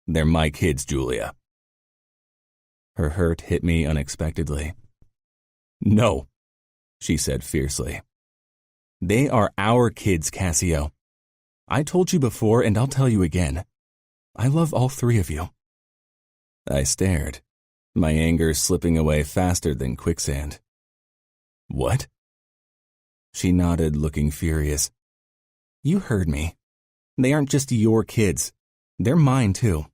They're my kids, Giulia. Her hurt hit me unexpectedly. No, she said fiercely. They are our kids, Cassio. I told you before, and I'll tell you again. I love all three of you. I stared, my anger slipping away faster than quicksand. What? She nodded, looking furious. You heard me. They aren't just your kids. They're mine, too.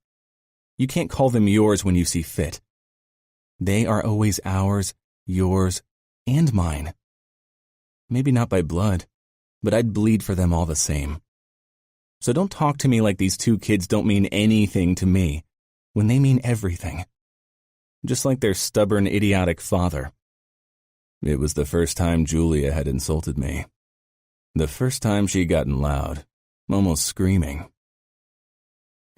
You can't call them yours when you see fit. They are always ours, yours, and mine. Maybe not by blood, but I'd bleed for them all the same. So don't talk to me like these two kids don't mean anything to me, when they mean everything. Just like their stubborn, idiotic father. It was the first time Giulia had insulted me. The first time she'd gotten loud, almost screaming.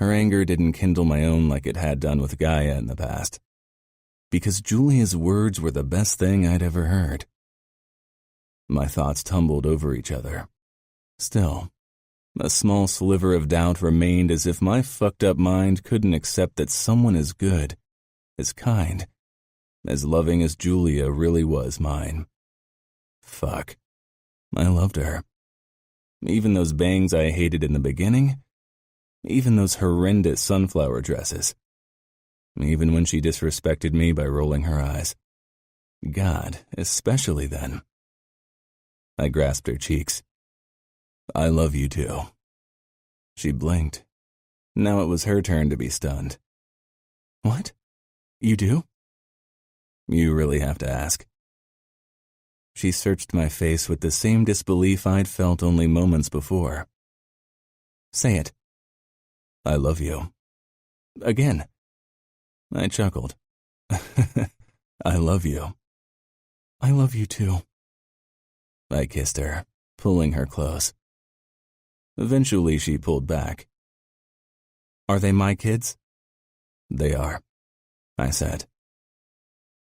Her anger didn't kindle my own like it had done with Gaia in the past. Because Giulia's words were the best thing I'd ever heard. My thoughts tumbled over each other. Still, a small sliver of doubt remained, as if my fucked up mind couldn't accept that someone as good, as kind, as loving as Giulia really was mine. Fuck. I loved her. Even those bangs I hated in the beginning. Even those horrendous sunflower dresses. Even when she disrespected me by rolling her eyes. God, especially then. I grasped her cheeks. I love you too. She blinked. Now it was her turn to be stunned. What? You do? You really have to ask. She searched my face with the same disbelief I'd felt only moments before. Say it. I love you. Again. I chuckled. I love you. I love you too. I kissed her, pulling her close. Eventually she pulled back. Are they my kids? They are, I said.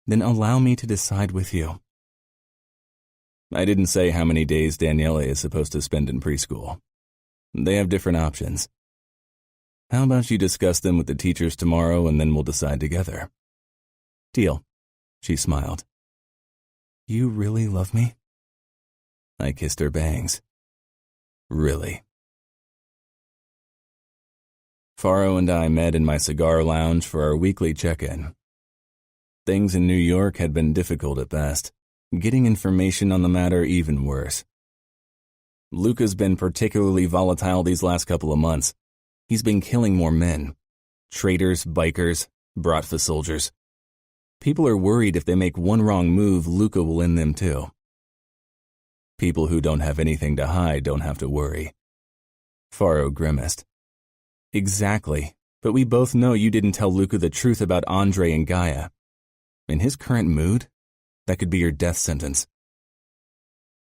Then allow me to decide with you. I didn't say how many days Daniele is supposed to spend in preschool. They have different options. How about you discuss them with the teachers tomorrow and then we'll decide together? Deal, she smiled. You really love me? I kissed her bangs. Really. Faro and I met in my cigar lounge for our weekly check-in. Things in New York had been difficult at best, getting information on the matter even worse. Luca's been particularly volatile these last couple of months. He's been killing more men. Traitors, bikers, Bratva soldiers. People are worried if they make one wrong move, Luca will end them too. People who don't have anything to hide don't have to worry. Faro grimaced. Exactly, but we both know you didn't tell Luca the truth about Andre and Gaia. In his current mood, that could be your death sentence.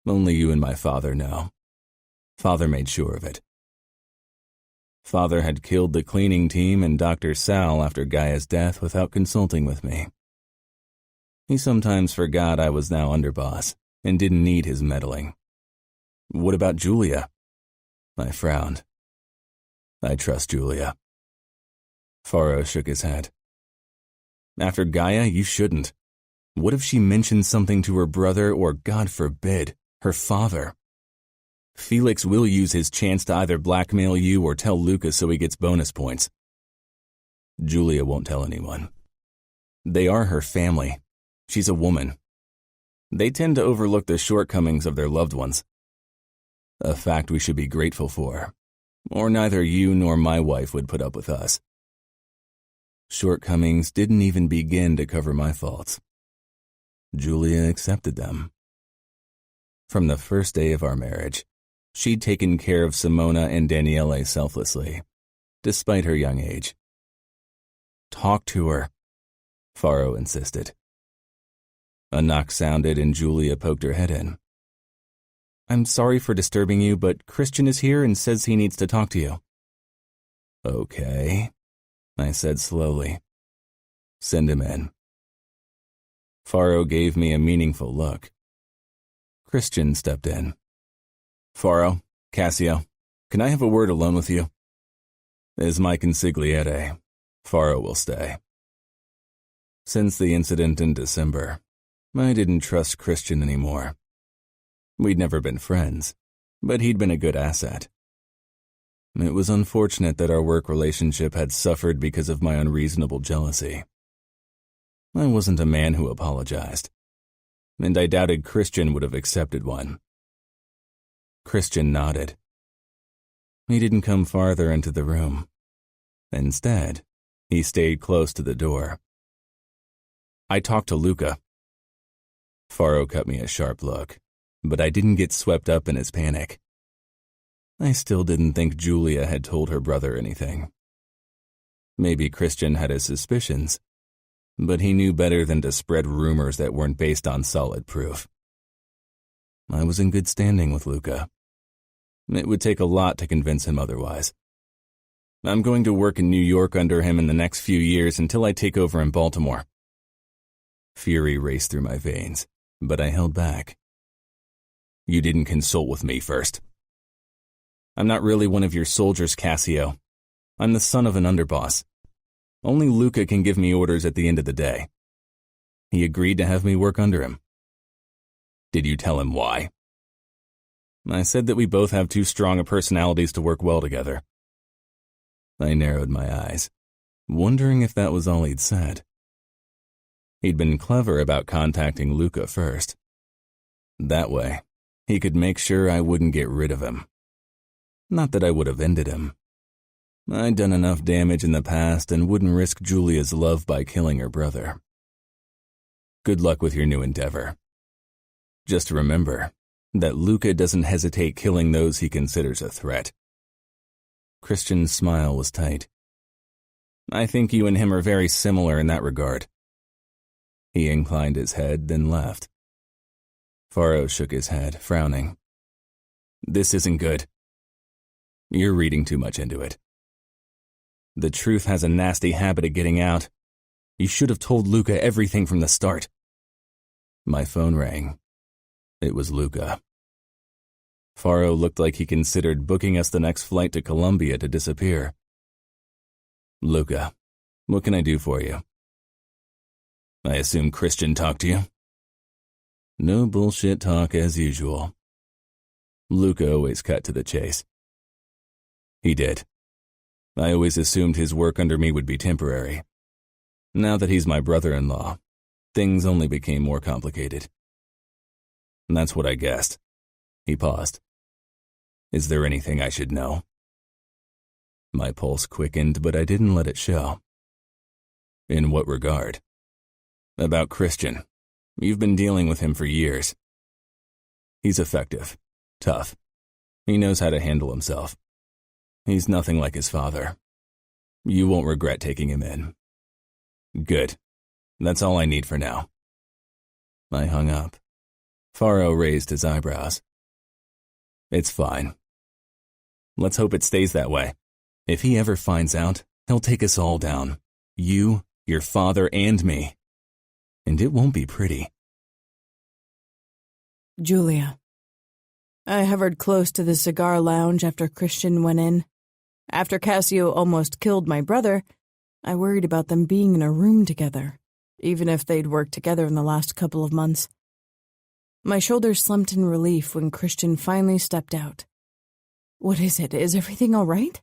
Only you and my father know. Father made sure of it. Father had killed the cleaning team and Dr. Sal after Gaia's death without consulting with me. He sometimes forgot I was now underboss and didn't need his meddling. What about Giulia? I frowned. I trust Giulia. Faro shook his head. After Gaia, you shouldn't. What if she mentioned something to her brother or, God forbid, her father? Felix will use his chance to either blackmail you or tell Luca so he gets bonus points. Giulia won't tell anyone. They are her family. She's a woman. They tend to overlook the shortcomings of their loved ones. A fact we should be grateful for, or neither you nor my wife would put up with us. Shortcomings didn't even begin to cover my faults. Giulia accepted them. From the first day of our marriage, she'd taken care of Simona and Daniele selflessly, despite her young age. Talk to her, Faro insisted. A knock sounded and Giulia poked her head in. I'm sorry for disturbing you, but Christian is here and says he needs to talk to you. Okay, I said slowly. Send him in. Faro gave me a meaningful look. Christian stepped in. Faro, Cassio, can I have a word alone with you? As my consigliere, Faro will stay. Since the incident in December, I didn't trust Christian anymore. We'd never been friends, but he'd been a good asset. It was unfortunate that our work relationship had suffered because of my unreasonable jealousy. I wasn't a man who apologized, and I doubted Christian would have accepted one. Christian nodded. He didn't come farther into the room. Instead, he stayed close to the door. I talked to Luca. Faro cut me a sharp look, but I didn't get swept up in his panic. I still didn't think Giulia had told her brother anything. Maybe Christian had his suspicions, but he knew better than to spread rumors that weren't based on solid proof. I was in good standing with Luca. It would take a lot to convince him otherwise. I'm going to work in New York under him in the next few years until I take over in Baltimore. Fury raced through my veins, but I held back. You didn't consult with me first. I'm not really one of your soldiers, Cassio. I'm the son of an underboss. Only Luca can give me orders at the end of the day. He agreed to have me work under him. Did you tell him why? I said that we both have too strong a personalities to work well together. I narrowed my eyes, wondering if that was all he'd said. He'd been clever about contacting Luca first. That way, he could make sure I wouldn't get rid of him. Not that I would have ended him. I'd done enough damage in the past and wouldn't risk Giulia's love by killing her brother. Good luck with your new endeavor. Just remember that Luca doesn't hesitate killing those he considers a threat. Christian's smile was tight. I think you and him are very similar in that regard. He inclined his head, then left. Faro shook his head, frowning. This isn't good. You're reading too much into it. The truth has a nasty habit of getting out. You should have told Luca everything from the start. My phone rang. It was Luca. Faro looked like he considered booking us the next flight to Colombia to disappear. Luca, what can I do for you? I assume Christian talked to you? No bullshit talk as usual. Luca always cut to the chase. He did. I always assumed his work under me would be temporary. Now that he's my brother-in-law, things only became more complicated. And that's what I guessed. He paused. Is there anything I should know? My pulse quickened, but I didn't let it show. In what regard? About Christian. You've been dealing with him for years. He's effective, tough. He knows how to handle himself. He's nothing like his father. You won't regret taking him in. Good. That's all I need for now. I hung up. Faro raised his eyebrows. It's fine. Let's hope it stays that way. If he ever finds out, he'll take us all down. You, your father, and me. And it won't be pretty. Giulia. I hovered close to the cigar lounge after Christian went in. After Cassio almost killed my brother, I worried about them being in a room together, even if they'd worked together in the last couple of months. My shoulders slumped in relief when Christian finally stepped out. What is it? Is everything all right?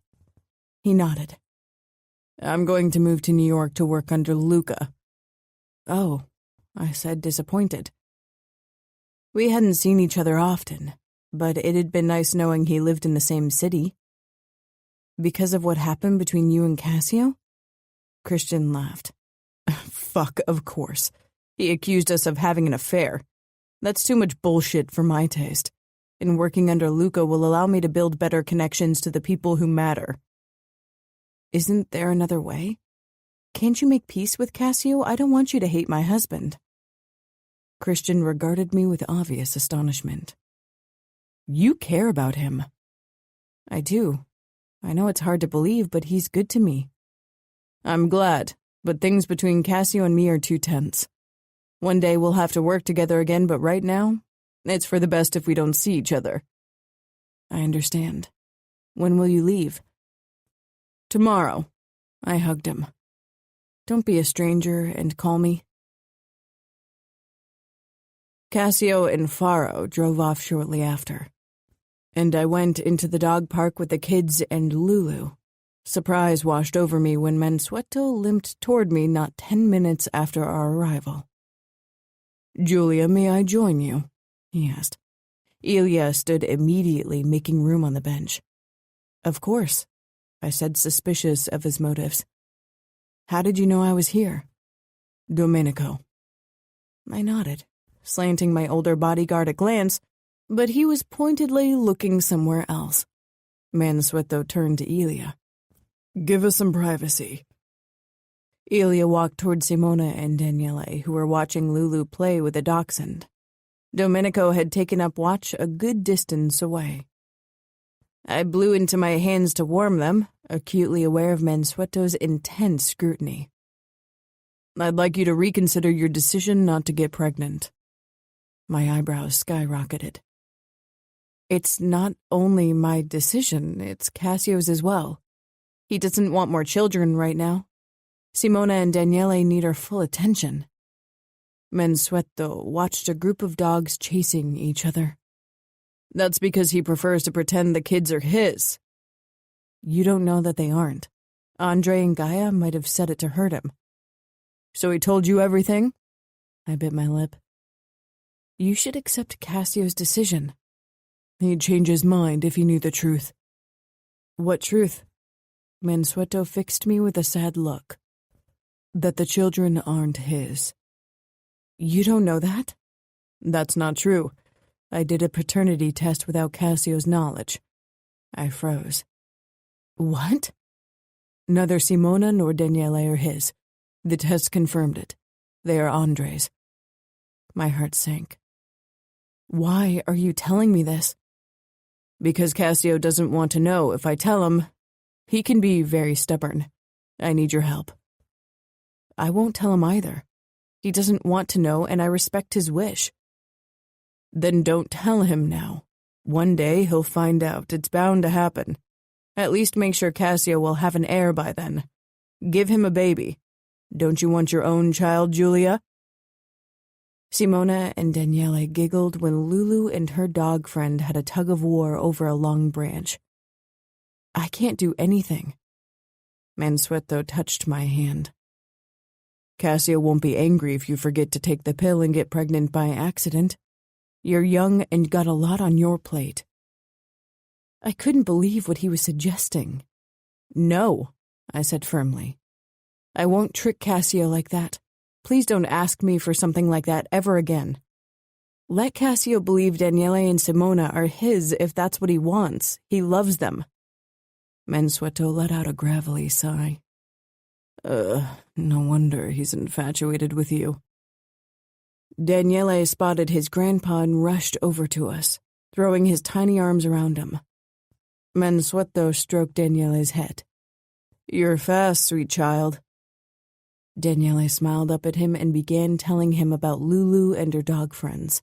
He nodded. I'm going to move to New York to work under Luca. Oh, I said, disappointed. We hadn't seen each other often, but it had been nice knowing he lived in the same city. Because of what happened between you and Cassio? Christian laughed. Fuck, of course. He accused us of having an affair. That's too much bullshit for my taste. And working under Luca will allow me to build better connections to the people who matter. Isn't there another way? Can't you make peace with Cassio? I don't want you to hate my husband. Christian regarded me with obvious astonishment. You care about him. I do. I know it's hard to believe, but he's good to me. I'm glad, but things between Cassio and me are too tense. One day we'll have to work together again, but right now, it's for the best if we don't see each other. I understand. When will you leave? Tomorrow. I hugged him. Don't be a stranger and call me. Cassio and Faro drove off shortly after, and I went into the dog park with the kids and Lulu. Surprise washed over me when Mansueto limped toward me not 10 minutes after our arrival. Giulia, may I join you? He asked. Ilya stood immediately, making room on the bench. Of course, I said, suspicious of his motives. How did you know I was here? Domenico. I nodded, slanting my older bodyguard a glance, but he was pointedly looking somewhere else. Mansueto turned to Ilya. Give us some privacy. Ilya walked toward Simona and Daniele, who were watching Lulu play with a dachshund. Domenico had taken up watch a good distance away. I blew into my hands to warm them, acutely aware of Mansueto's intense scrutiny. I'd like you to reconsider your decision not to get pregnant. My eyebrows skyrocketed. It's not only my decision, it's Cassio's as well. He doesn't want more children right now. Simona and Daniele need our full attention. Mansueto watched a group of dogs chasing each other. That's because he prefers to pretend the kids are his. You don't know that they aren't. Andre and Gaia might have said it to hurt him. So he told you everything? I bit my lip. You should accept Cassio's decision. He'd change his mind if he knew the truth. What truth? Mansueto fixed me with a sad look. That the children aren't his. You don't know that? That's not true. I did a paternity test without Cassio's knowledge. I froze. What? Neither Simona nor Daniele are his. The test confirmed it. They are Andre's. My heart sank. Why are you telling me this? Because Cassio doesn't want to know if I tell him. He can be very stubborn. I need your help. I won't tell him either. He doesn't want to know, and I respect his wish. Then don't tell him now. One day he'll find out. It's bound to happen. At least make sure Cassio will have an heir by then. Give him a baby. Don't you want your own child, Giulia? Simona and Daniele giggled when Lulu and her dog friend had a tug-of-war over a long branch. I can't do anything. Mansueto touched my hand. Cassio won't be angry if you forget to take the pill and get pregnant by accident. You're young and got a lot on your plate. I couldn't believe what he was suggesting. No, I said firmly. I won't trick Cassio like that. Please don't ask me for something like that ever again. Let Cassio believe Daniele and Simona are his if that's what he wants. He loves them. Mansueto let out a gravelly sigh. No wonder he's infatuated with you. Daniele spotted his grandpa and rushed over to us, throwing his tiny arms around him. Mansueto stroked Daniele's head. You're fast, sweet child. Daniele smiled up at him and began telling him about Lulu and her dog friends.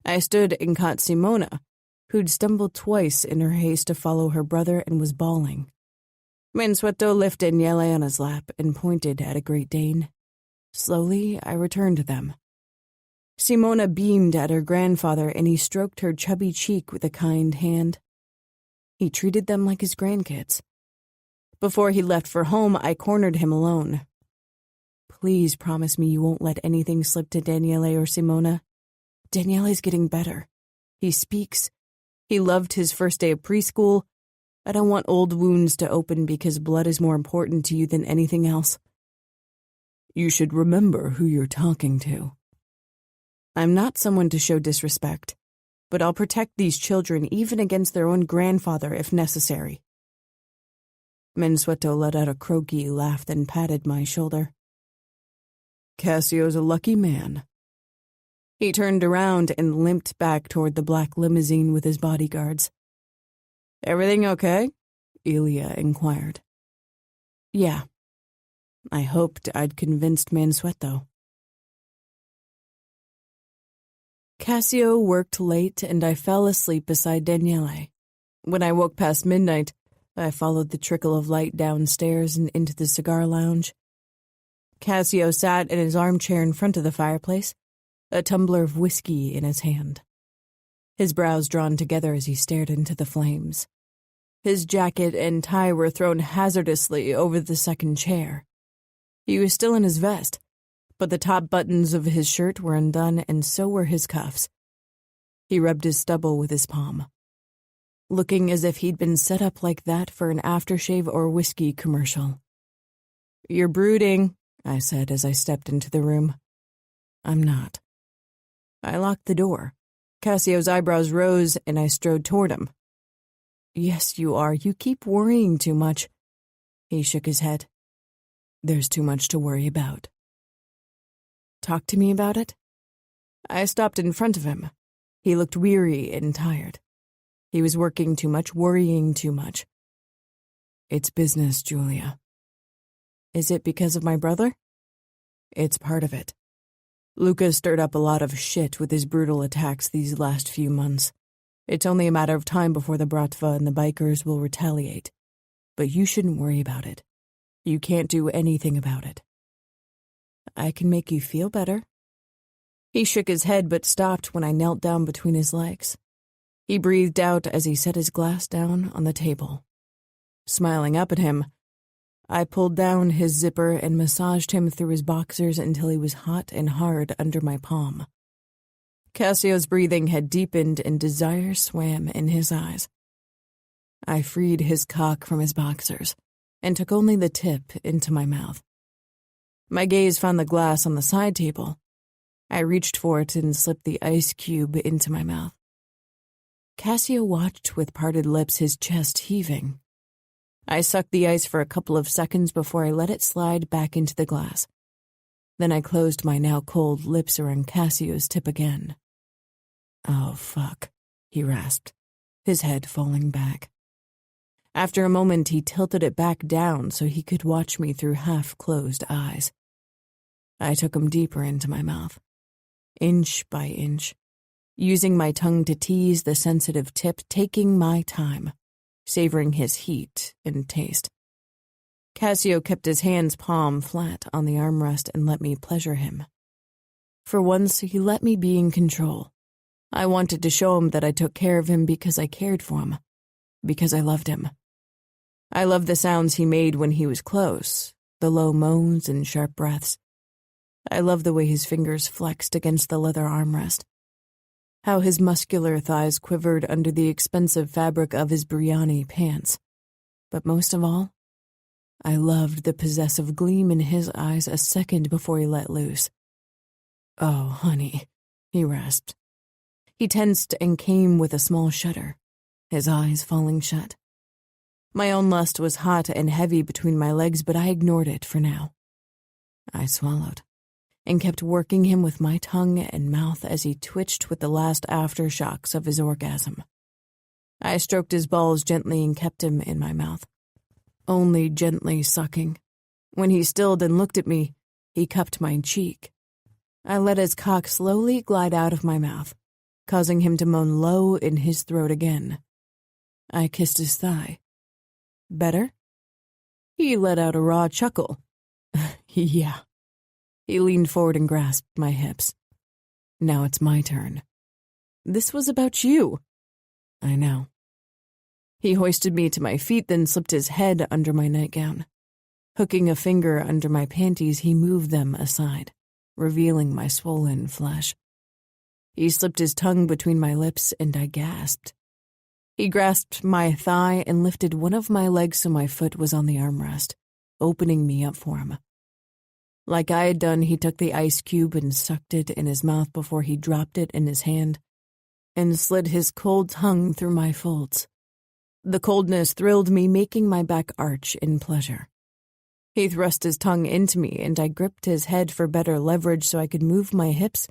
I stood and caught Simona, who'd stumbled twice in her haste to follow her brother and was bawling. Mansueto lifted Daniele on his lap and pointed at a Great Dane. Slowly, I returned to them. Simona beamed at her grandfather and he stroked her chubby cheek with a kind hand. He treated them like his grandkids. Before he left for home, I cornered him alone. Please promise me you won't let anything slip to Daniele or Simona. Daniele's getting better. He speaks. He loved his first day of preschool. I don't want old wounds to open because blood is more important to you than anything else. You should remember who you're talking to. I'm not someone to show disrespect, but I'll protect these children even against their own grandfather if necessary. Mansueto let out a croaky laugh and patted my shoulder. Cassio's a lucky man. He turned around and limped back toward the black limousine with his bodyguards. Everything okay? Elia inquired. Yeah. I hoped I'd convinced Mansueto. Cassio worked late and I fell asleep beside Daniele. When I woke past midnight, I followed the trickle of light downstairs and into the cigar lounge. Cassio sat in his armchair in front of the fireplace, a tumbler of whiskey in his hand. His brows drawn together as he stared into the flames. His jacket and tie were thrown hazardously over the second chair. He was still in his vest, but the top buttons of his shirt were undone and so were his cuffs. He rubbed his stubble with his palm, looking as if he'd been set up like that for an aftershave or whiskey commercial. You're brooding, I said as I stepped into the room. I'm not. I locked the door. Cassio's eyebrows rose and I strode toward him. Yes, you are. You keep worrying too much. He shook his head. There's too much to worry about. Talk to me about it? I stopped in front of him. He looked weary and tired. He was working too much, worrying too much. It's business, Giulia. Is it because of my brother? It's part of it. Luca stirred up a lot of shit with his brutal attacks these last few months. It's only a matter of time before the Bratva and the bikers will retaliate. But you shouldn't worry about it. You can't do anything about it. I can make you feel better. He shook his head but stopped when I knelt down between his legs. He breathed out as he set his glass down on the table. Smiling up at him, I pulled down his zipper and massaged him through his boxers until he was hot and hard under my palm. Cassio's breathing had deepened and desire swam in his eyes. I freed his cock from his boxers and took only the tip into my mouth. My gaze found the glass on the side table. I reached for it and slipped the ice cube into my mouth. Cassio watched with parted lips, his chest heaving. I sucked the ice for a couple of seconds before I let it slide back into the glass. Then I closed my now cold lips around Cassio's tip again. "Oh, fuck," he rasped, his head falling back. After a moment, he tilted it back down so he could watch me through half-closed eyes. I took him deeper into my mouth, inch by inch, using my tongue to tease the sensitive tip, taking my time, savoring his heat and taste. Cassio kept his hands palm flat on the armrest and let me pleasure him. For once, he let me be in control. I wanted to show him that I took care of him because I cared for him, because I loved him. I loved the sounds he made when he was close, the low moans and sharp breaths. I loved the way his fingers flexed against the leather armrest, how his muscular thighs quivered under the expensive fabric of his biryani pants. But most of all, I loved the possessive gleam in his eyes a second before he let loose. "Oh, honey," he rasped. He tensed and came with a small shudder, his eyes falling shut. My own lust was hot and heavy between my legs, but I ignored it for now. I swallowed and kept working him with my tongue and mouth as he twitched with the last aftershocks of his orgasm. I stroked his balls gently and kept him in my mouth, only gently sucking. When he stilled and looked at me, he cupped my cheek. I let his cock slowly glide out of my mouth, causing him to moan low in his throat again. I kissed his thigh. "Better?" He let out a raw chuckle. "Yeah." He leaned forward and grasped my hips. "Now it's my turn." "This was about you." "I know." He hoisted me to my feet, then slipped his head under my nightgown. Hooking a finger under my panties, he moved them aside, revealing my swollen flesh. He slipped his tongue between my lips, and I gasped. He grasped my thigh and lifted one of my legs so my foot was on the armrest, opening me up for him. Like I had done, he took the ice cube and sucked it in his mouth before he dropped it in his hand and slid his cold tongue through my folds. The coldness thrilled me, making my back arch in pleasure. He thrust his tongue into me, and I gripped his head for better leverage so I could move my hips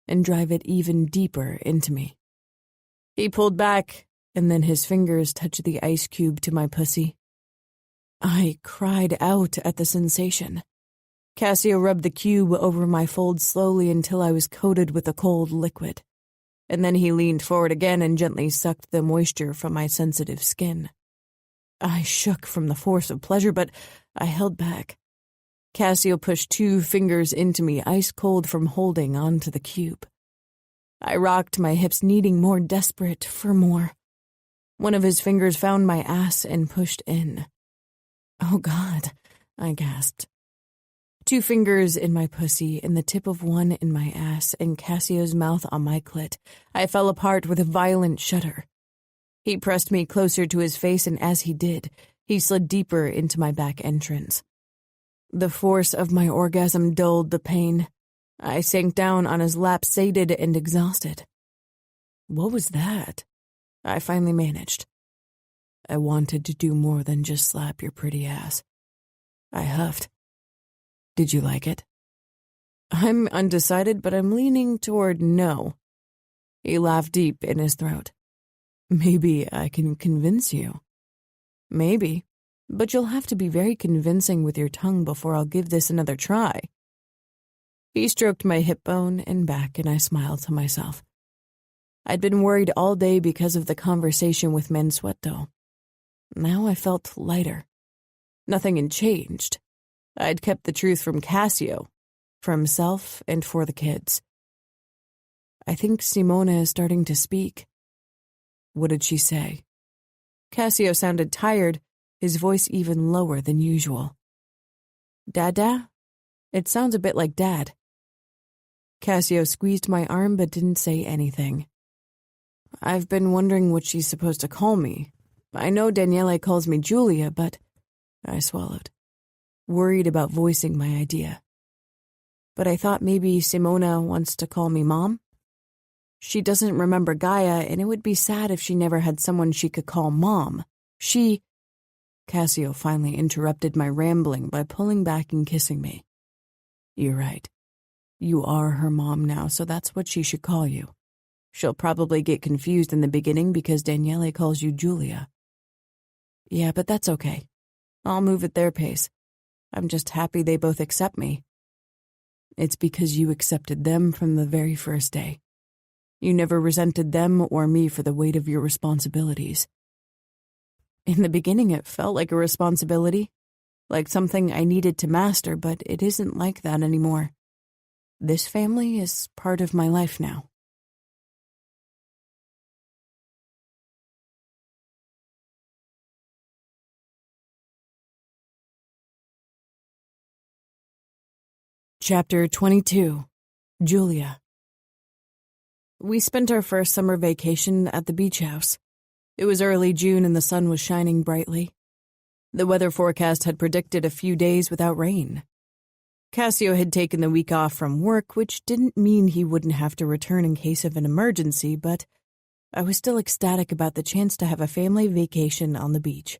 and drive it even deeper into me. He pulled back, and then his fingers touched the ice cube to my pussy. I cried out at the sensation. Cassio rubbed the cube over my folds slowly until I was coated with a cold liquid, and then he leaned forward again and gently sucked the moisture from my sensitive skin. I shook from the force of pleasure, but I held back. Cassio pushed 2 fingers into me, ice cold from holding onto the cube. I rocked my hips, needing more, desperate for more. One of his fingers found my ass and pushed in. "Oh, God," I gasped. 2 fingers in my pussy and the tip of one in my ass and Cassio's mouth on my clit. I fell apart with a violent shudder. He pressed me closer to his face, and as he did, he slid deeper into my back entrance. The force of my orgasm dulled the pain. I sank down on his lap, sated and exhausted. "What was that?" I finally managed. "I wanted to do more than just slap your pretty ass." I huffed. "Did you like it?" "I'm undecided, but I'm leaning toward no." He laughed deep in his throat. "Maybe I can convince you." "Maybe, but you'll have to be very convincing with your tongue before I'll give this another try." He stroked my hip bone and back, and I smiled to myself. I'd been worried all day because of the conversation with Mansueto. Now I felt lighter. Nothing had changed. I'd kept the truth from Cassio, for himself and for the kids. "I think Simona is starting to speak." "What did she say?" Cassio sounded tired, his voice even lower than usual. Dada? It sounds a bit like Dad. Cassio squeezed my arm but didn't say anything. I've been wondering what she's supposed to call me. I know Daniele calls me Giulia, but I swallowed, worried about voicing my idea. But I thought maybe Simona wants to call me Mom. She doesn't remember Gaia, and it would be sad if she never had someone she could call Mom. Cassio finally interrupted my rambling by pulling back and kissing me. You're right. You are her mom now, so that's what she should call you. She'll probably get confused in the beginning because Daniele calls you Giulia. Yeah, but that's okay. I'll move at their pace. I'm just happy they both accept me. It's because you accepted them from the very first day. You never resented them or me for the weight of your responsibilities. In the beginning, it felt like a responsibility, like something I needed to master, but it isn't like that anymore. This family is part of my life now. Chapter 22. Giulia. We spent our first summer vacation at the beach house. It was early June and the sun was shining brightly. The weather forecast had predicted a few days without rain. Cassio had taken the week off from work, which didn't mean he wouldn't have to return in case of an emergency, but I was still ecstatic about the chance to have a family vacation on the beach.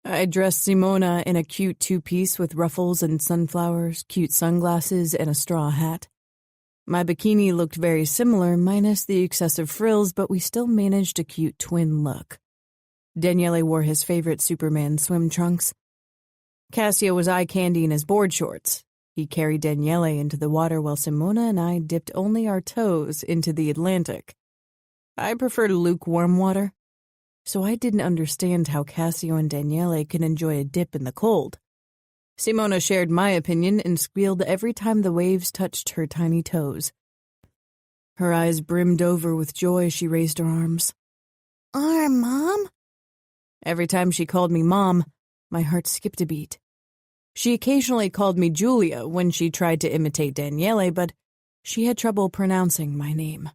I dressed Simona in a cute two-piece with ruffles and sunflowers, cute sunglasses, and a straw hat. My bikini looked very similar, minus the excessive frills, but we still managed a cute twin look. Daniele wore his favorite Superman swim trunks. Cassio was eye candy in his board shorts. He carried Daniele into the water while Simona and I dipped only our toes into the Atlantic. I preferred lukewarm water, so I didn't understand how Cassio and Daniele could enjoy a dip in the cold. Simona shared my opinion and squealed every time the waves touched her tiny toes. Her eyes brimmed over with joy as she raised her arms. Mom? Every time she called me Mom, my heart skipped a beat. She occasionally called me Giulia when she tried to imitate Daniele, but she had trouble pronouncing my name.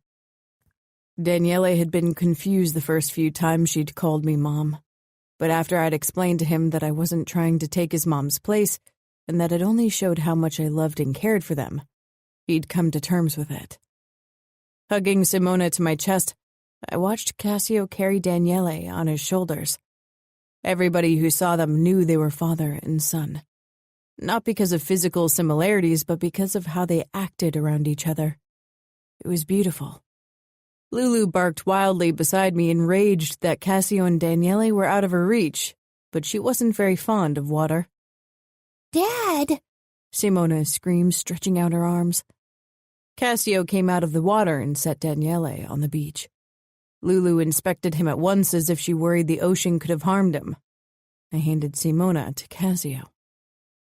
Daniele had been confused the first few times she'd called me Mom, but after I'd explained to him that I wasn't trying to take his mom's place and that it only showed how much I loved and cared for them, he'd come to terms with it. Hugging Simona to my chest, I watched Cassio carry Daniele on his shoulders. Everybody who saw them knew they were father and son. Not because of physical similarities, but because of how they acted around each other. It was beautiful. Lulu barked wildly beside me, enraged that Cassio and Daniele were out of her reach, but she wasn't very fond of water. Dad! Simona screamed, stretching out her arms. Cassio came out of the water and set Daniele on the beach. Lulu inspected him at once as if she worried the ocean could have harmed him. I handed Simona to Cassio,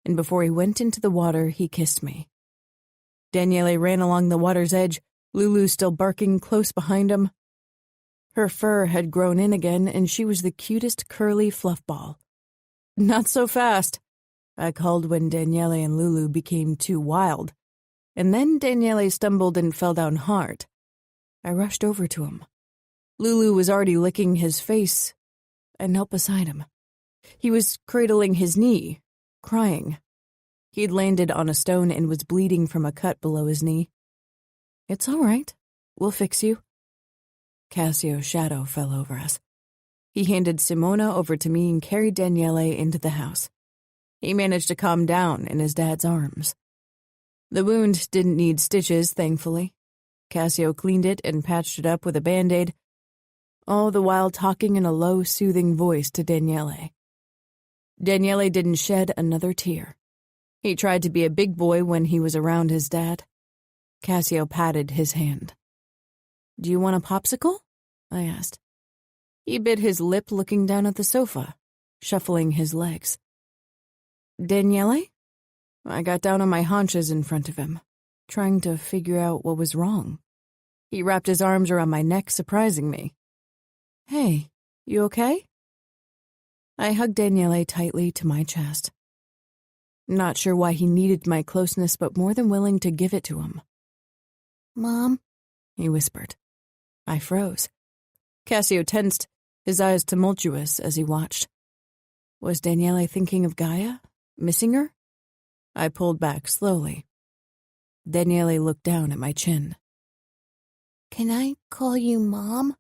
and before he went into the water, he kissed me. Daniele ran along the water's edge, Lulu still barking close behind him. Her fur had grown in again, and she was the cutest curly fluff ball. Not so fast, I called when Daniele and Lulu became too wild, and then Daniele stumbled and fell down hard. I rushed over to him. Lulu was already licking his face. I knelt beside him. He was cradling his knee, crying. He'd landed on a stone and was bleeding from a cut below his knee. It's all right. We'll fix you. Cassio's shadow fell over us. He handed Simona over to me and carried Daniele into the house. He managed to calm down in his dad's arms. The wound didn't need stitches, thankfully. Cassio cleaned it and patched it up with a Band-Aid, all the while talking in a low, soothing voice to Daniele. Daniele didn't shed another tear. He tried to be a big boy when he was around his dad. Cassio patted his hand. Do you want a popsicle? I asked. He bit his lip looking down at the sofa, shuffling his legs. Daniele? I got down on my haunches in front of him, trying to figure out what was wrong. He wrapped his arms around my neck, surprising me. Hey, you okay? I hugged Daniele tightly to my chest. Not sure why he needed my closeness, but more than willing to give it to him. "Mom," he whispered. I froze. Cassio tensed, his eyes tumultuous as he watched. Was Daniele thinking of Gaia? Missing her? I pulled back slowly. Daniele looked down at my chin. "Can I call you Mom?"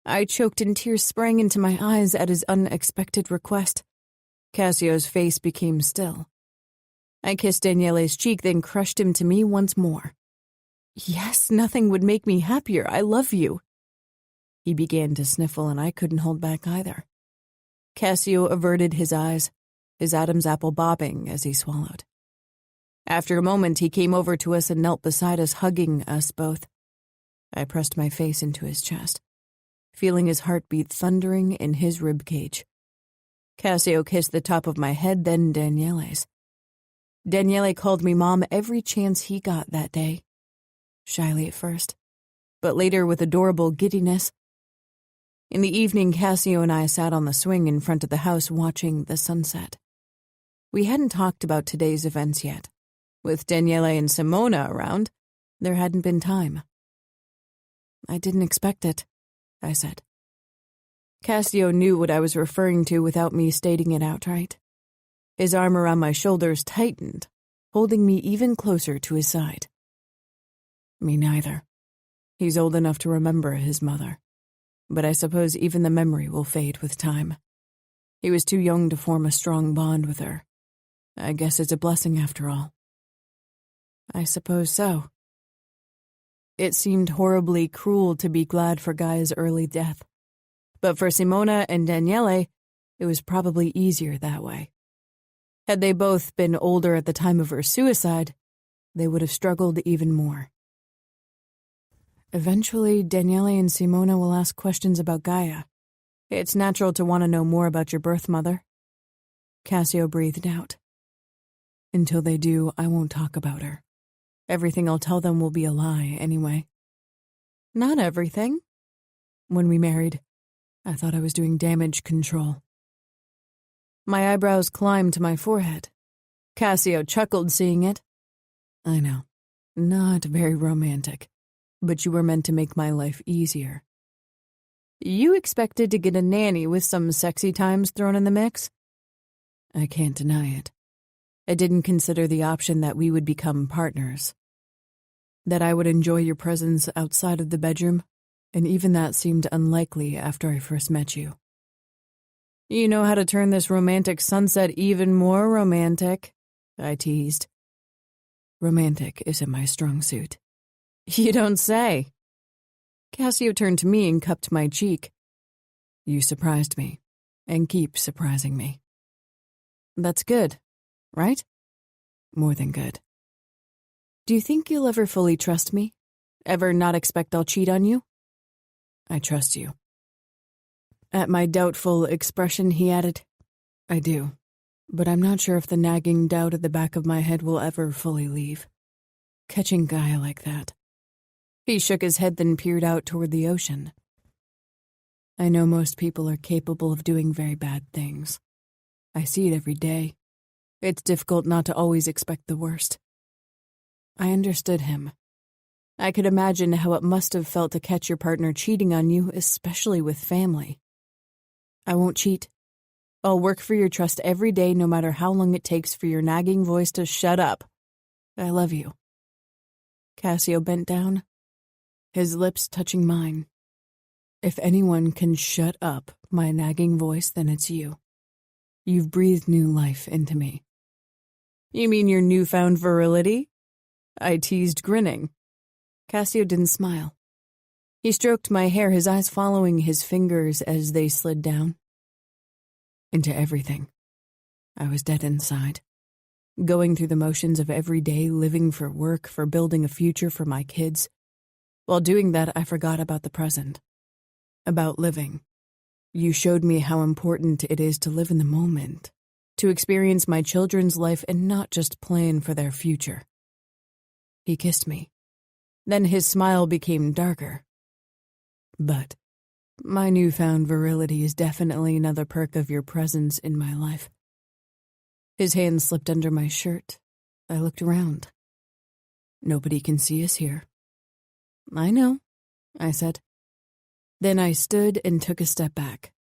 I choked and tears sprang into my eyes at his unexpected request. Cassio's face became still. I kissed Daniele's cheek, then crushed him to me once more. "Yes, nothing would make me happier. I love you." He began to sniffle, and I couldn't hold back either. Cassio averted his eyes, his Adam's apple bobbing as he swallowed. After a moment, he came over to us and knelt beside us, hugging us both. I pressed my face into his chest, feeling his heartbeat thundering in his rib cage. Cassio kissed the top of my head, then Daniele's. Daniele called me Mom every chance he got that day. Shyly at first, but later with adorable giddiness. In the evening, Cassio and I sat on the swing in front of the house watching the sunset. We hadn't talked about today's events yet. With Daniele and Simona around, there hadn't been time. "I didn't expect it," I said. Cassio knew what I was referring to without me stating it outright. His arm around my shoulders tightened, holding me even closer to his side. Me neither. He's old enough to remember his mother, but I suppose even the memory will fade with time. He was too young to form a strong bond with her. I guess it's a blessing after all. I suppose so. It seemed horribly cruel to be glad for Gaia's early death, but for Simona and Daniele, it was probably easier that way. Had they both been older at the time of her suicide, they would have struggled even more. Eventually, Daniele and Simona will ask questions about Gaia. It's natural to want to know more about your birth mother. Cassio breathed out. Until they do, I won't talk about her. Everything I'll tell them will be a lie anyway. Not everything. When we married, I thought I was doing damage control. My eyebrows climbed to my forehead. Cassio chuckled, seeing it. I know, not very romantic, but you were meant to make my life easier. You expected to get a nanny with some sexy times thrown in the mix? I can't deny it. I didn't consider the option that we would become partners. That I would enjoy your presence outside of the bedroom, and even that seemed unlikely after I first met you. You know how to turn this romantic sunset even more romantic, I teased. Romantic isn't my strong suit. You don't say. Cassio turned to me and cupped my cheek. You surprised me, and keep surprising me. That's good, right? More than good. Do you think you'll ever fully trust me? Ever not expect I'll cheat on you? I trust you. At my doubtful expression, he added, I do, but I'm not sure if the nagging doubt at the back of my head will ever fully leave. Catching Gaia like that. He shook his head, then peered out toward the ocean. I know most people are capable of doing very bad things. I see it every day. It's difficult not to always expect the worst. I understood him. I could imagine how it must have felt to catch your partner cheating on you, especially with family. I won't cheat. I'll work for your trust every day, no matter how long it takes for your nagging voice to shut up. I love you. Cassio bent down, his lips touching mine. If anyone can shut up my nagging voice, then it's you. You've breathed new life into me. You mean your newfound virility? I teased, grinning. Cassio didn't smile. He stroked my hair, his eyes following his fingers as they slid down. Into everything. I was dead inside. Going through the motions of every day, living for work, for building a future for my kids. While doing that, I forgot about the present. About living. You showed me how important it is to live in the moment. To experience my children's life and not just plan for their future. He kissed me. Then his smile became darker. But my newfound virility is definitely another perk of your presence in my life. His hand slipped under my shirt. I looked around. Nobody can see us here. I know, I said. Then I stood and took a step back.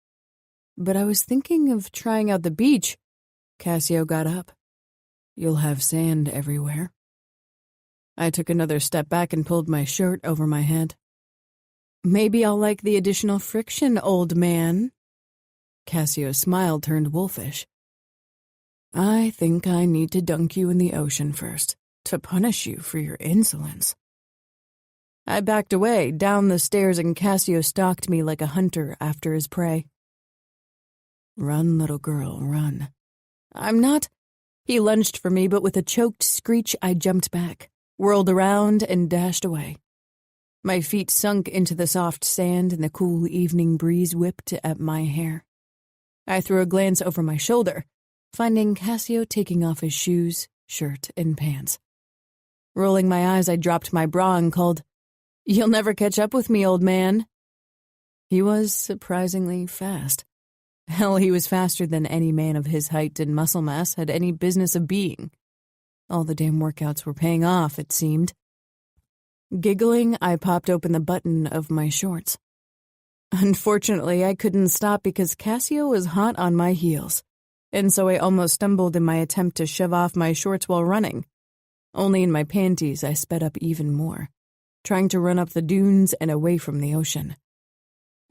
But I was thinking of trying out the beach. Cassio got up. You'll have sand everywhere. I took another step back and pulled my shirt over my head. Maybe I'll like the additional friction, old man. Cassio's smile turned wolfish. I think I need to dunk you in the ocean first, to punish you for your insolence. I backed away, down the stairs, and Cassio stalked me like a hunter after his prey. Run, little girl, run. I'm not. He lunged for me, but with a choked screech, I jumped back, whirled around, and dashed away. My feet sunk into the soft sand, and the cool evening breeze whipped at my hair. I threw a glance over my shoulder, finding Cassio taking off his shoes, shirt, and pants. Rolling my eyes, I dropped my bra and called, You'll never catch up with me, old man. He was surprisingly fast. Hell, he was faster than any man of his height and muscle mass had any business of being. All the damn workouts were paying off, it seemed. Giggling, I popped open the button of my shorts. Unfortunately, I couldn't stop because Cassio was hot on my heels, and so I almost stumbled in my attempt to shove off my shorts while running. Only in my panties I sped up even more, trying to run up the dunes and away from the ocean.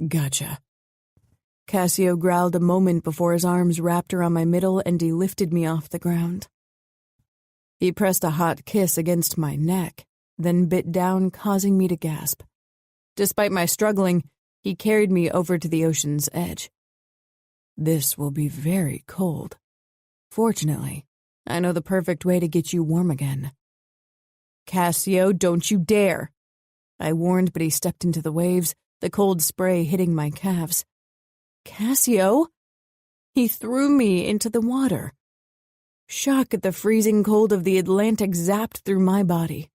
Gotcha. Cassio growled a moment before his arms wrapped around my middle and he lifted me off the ground. He pressed a hot kiss against my neck, then bit down, causing me to gasp. Despite my struggling, he carried me over to the ocean's edge. This will be very cold. Fortunately, I know the perfect way to get you warm again. Cassio, don't you dare! I warned, but he stepped into the waves, the cold spray hitting my calves. Cassio? He threw me into the water. Shock at the freezing cold of the Atlantic zapped through my body.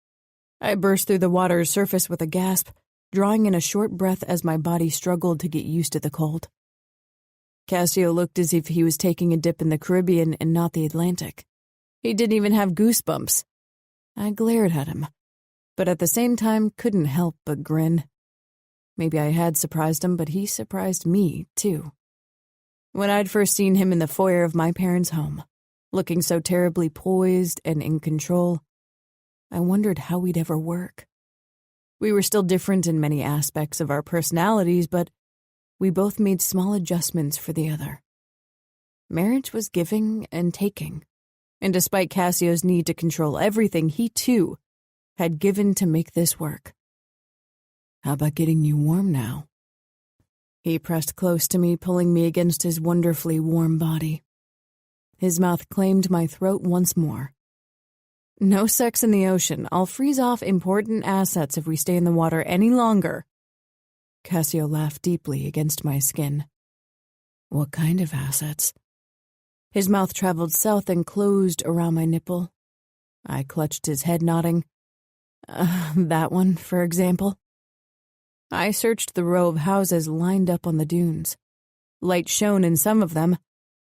I burst through the water's surface with a gasp, drawing in a short breath as my body struggled to get used to the cold. Cassio looked as if he was taking a dip in the Caribbean and not the Atlantic. He didn't even have goosebumps. I glared at him, but at the same time couldn't help but grin. Maybe I had surprised him, but he surprised me, too. When I'd first seen him in the foyer of my parents' home, looking so terribly poised and in control, I wondered how we'd ever work. We were still different in many aspects of our personalities, but we both made small adjustments for the other. Marriage was giving and taking, and despite Cassio's need to control everything, he, too, had given to make this work. How about getting you warm now? He pressed close to me, pulling me against his wonderfully warm body. His mouth claimed my throat once more. No sex in the ocean. I'll freeze off important assets if we stay in the water any longer. Cassio laughed deeply against my skin. What kind of assets? His mouth traveled south and closed around my nipple. I clutched his head, nodding. That one, for example. I searched the row of houses lined up on the dunes. Light shone in some of them,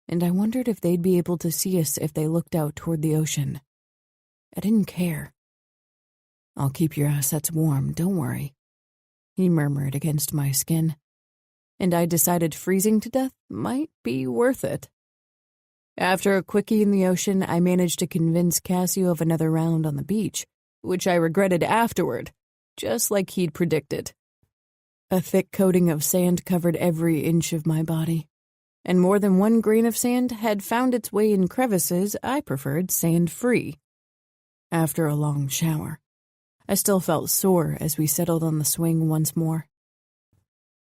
and I wondered if they'd be able to see us if they looked out toward the ocean. I didn't care. I'll keep your assets warm, don't worry, he murmured against my skin, and I decided freezing to death might be worth it. After a quickie in the ocean, I managed to convince Cassio of another round on the beach, which I regretted afterward, just like he'd predicted. A thick coating of sand covered every inch of my body, and more than one grain of sand had found its way in crevices I preferred sand-free. After a long shower, I still felt sore as we settled on the swing once more.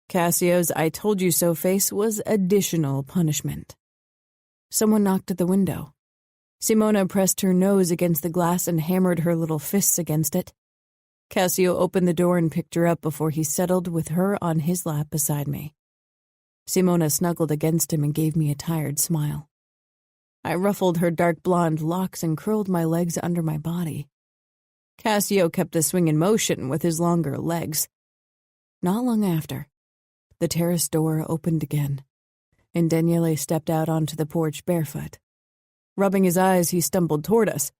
Cassio's "I told you so" face was additional punishment. Someone knocked at the window. Simona pressed her nose against the glass and hammered her little fists against it. Cassio opened the door and picked her up before he settled with her on his lap beside me. Simona snuggled against him and gave me a tired smile. I ruffled her dark blonde locks and curled my legs under my body. Cassio kept the swing in motion with his longer legs. Not long after, the terrace door opened again, and Daniele stepped out onto the porch barefoot. Rubbing his eyes, he stumbled toward us.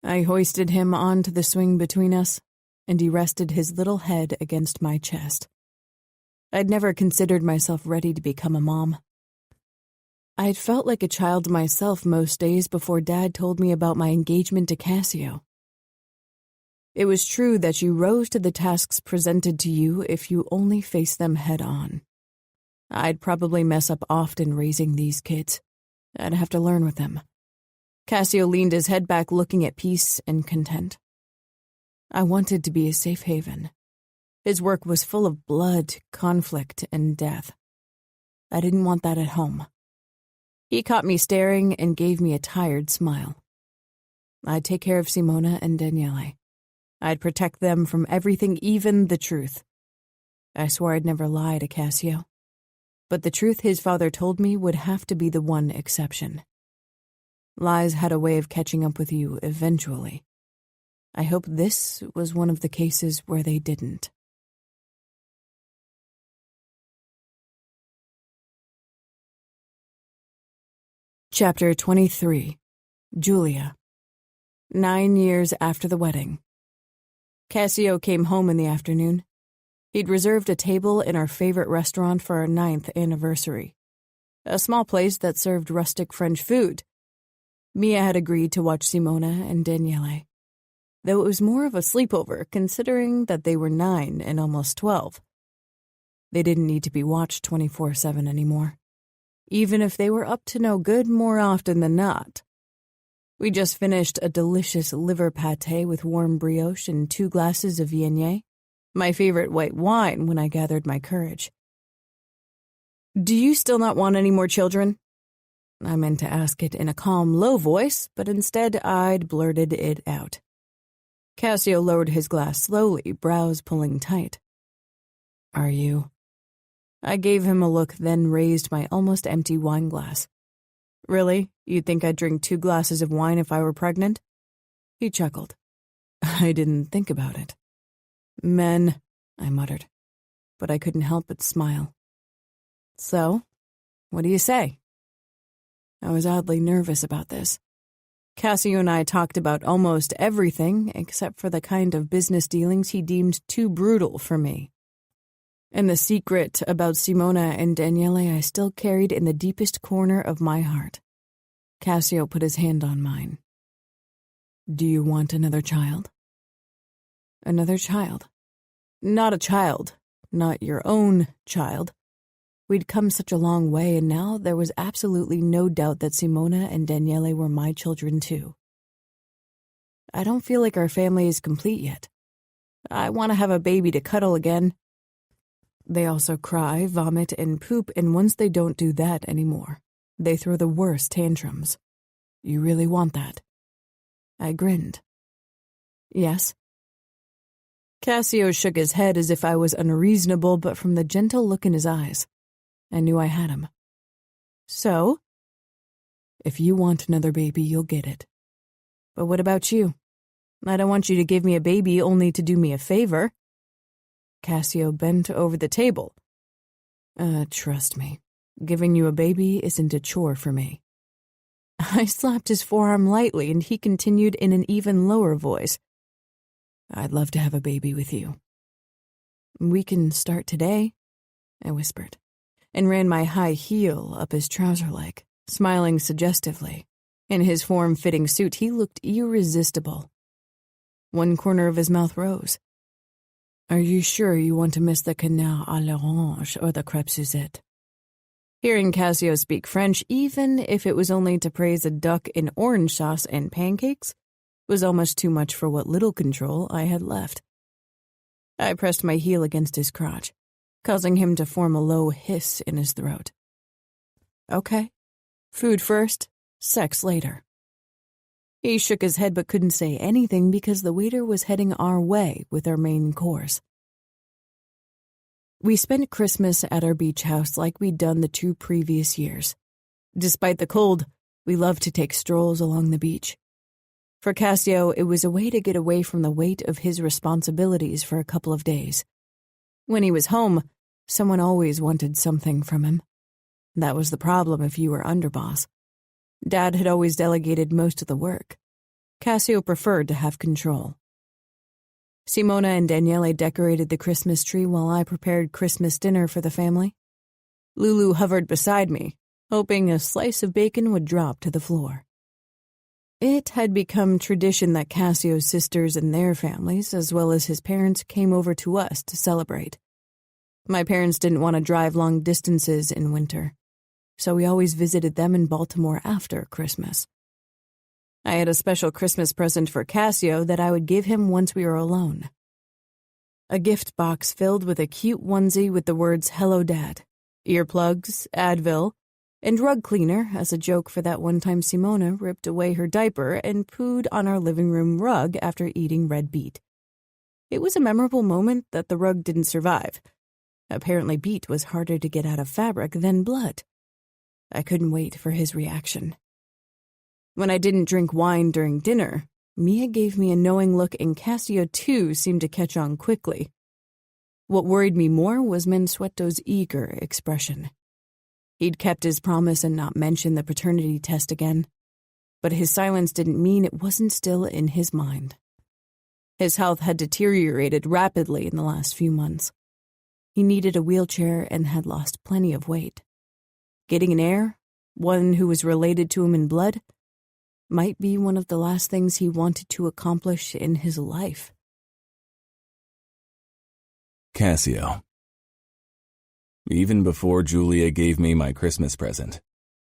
I hoisted him onto the swing between us, and he rested his little head against my chest. I'd never considered myself ready to become a mom. I'd felt like a child myself most days before Dad told me about my engagement to Cassio. It was true that you rose to the tasks presented to you if you only faced them head on. I'd probably mess up often raising these kids. I'd have to learn with them. Cassio leaned his head back, looking at peace and content. I wanted to be a safe haven. His work was full of blood, conflict, and death. I didn't want that at home. He caught me staring and gave me a tired smile. I'd take care of Simona and Daniele. I'd protect them from everything, even the truth. I swore I'd never lie to Cassio. But the truth his father told me would have to be the one exception. Lies had a way of catching up with you eventually. I hope this was one of the cases where they didn't. Chapter 23. Giulia. 9 years after the wedding. Cassio came home in the afternoon. He'd reserved a table in our favorite restaurant for our 9th anniversary, a small place that served rustic French food. Mia had agreed to watch Simona and Daniele, though it was more of a sleepover considering that they were 9 and almost 12. They didn't need to be watched 24/7 anymore, even if they were up to no good more often than not. We just finished a delicious liver pâté with warm brioche and 2 glasses of Viognier, my favorite white wine when I gathered my courage. "Do you still not want any more children?" I meant to ask it in a calm, low voice, but instead I'd blurted it out. Cassio lowered his glass slowly, brows pulling tight. "Are you?" I gave him a look, then raised my almost empty wine glass. "Really? You'd think I'd drink 2 glasses of wine if I were pregnant?" He chuckled. "I didn't think about it." "Men," I muttered, but I couldn't help but smile. "So, what do you say?" I was oddly nervous about this. Cassio and I talked about almost everything except for the kind of business dealings he deemed too brutal for me. And the secret about Simona and Daniele I still carried in the deepest corner of my heart. Cassio put his hand on mine. "Do you want another child?" Another child. Not a child. Not your own child. We'd come such a long way, and now there was absolutely no doubt that Simona and Daniele were my children too. I don't feel like our family is complete yet. I want to have a baby to cuddle again. They also cry, vomit, and poop, and once they don't do that anymore, they throw the worst tantrums. You really want that? I grinned. Yes. Cassio shook his head as if I was unreasonable, but from the gentle look in his eyes, I knew I had him. So? If you want another baby, you'll get it. But what about you? I don't want you to give me a baby only to do me a favor. Cassio bent over the table. Trust me, giving you a baby isn't a chore for me. I slapped his forearm lightly, and he continued in an even lower voice. I'd love to have a baby with you. We can start today, I whispered, and ran my high heel up his trouser leg, smiling suggestively. In his form-fitting suit, he looked irresistible. One corner of his mouth rose. Are you sure you want to miss the canard à l'orange or the crêpe Suzette? Hearing Cassio speak French, even if it was only to praise a duck in orange sauce and pancakes, was almost too much for what little control I had left. I pressed my heel against his crotch, causing him to form a low hiss in his throat. Okay, food first, sex later. He shook his head but couldn't say anything because the waiter was heading our way with our main course. We spent Christmas at our beach house like we'd done the 2 previous years. Despite the cold, we loved to take strolls along the beach. For Cassio, it was a way to get away from the weight of his responsibilities for a couple of days. When he was home, someone always wanted something from him. That was the problem if you were underboss. Dad had always delegated most of the work. Cassio preferred to have control. Simona and Daniele decorated the Christmas tree while I prepared Christmas dinner for the family. Lulu hovered beside me, hoping a slice of bacon would drop to the floor. It had become tradition that Cassio's sisters and their families, as well as his parents, came over to us to celebrate. My parents didn't want to drive long distances in winter, so we always visited them in Baltimore after Christmas. I had a special Christmas present for Cassio that I would give him once we were alone. A gift box filled with a cute onesie with the words "Hello, Dad," earplugs, Advil, and rug cleaner as a joke for that one time Simona ripped away her diaper and pooed on our living room rug after eating red beet. It was a memorable moment that the rug didn't survive. Apparently beet was harder to get out of fabric than blood. I couldn't wait for his reaction. When I didn't drink wine during dinner, Mia gave me a knowing look and Cassio too seemed to catch on quickly. What worried me more was Mansueto's eager expression. He'd kept his promise and not mentioned the paternity test again, but his silence didn't mean it wasn't still in his mind. His health had deteriorated rapidly in the last few months. He needed a wheelchair and had lost plenty of weight. Getting an heir, one who was related to him in blood, might be one of the last things he wanted to accomplish in his life. Cassio. Even before Giulia gave me my Christmas present,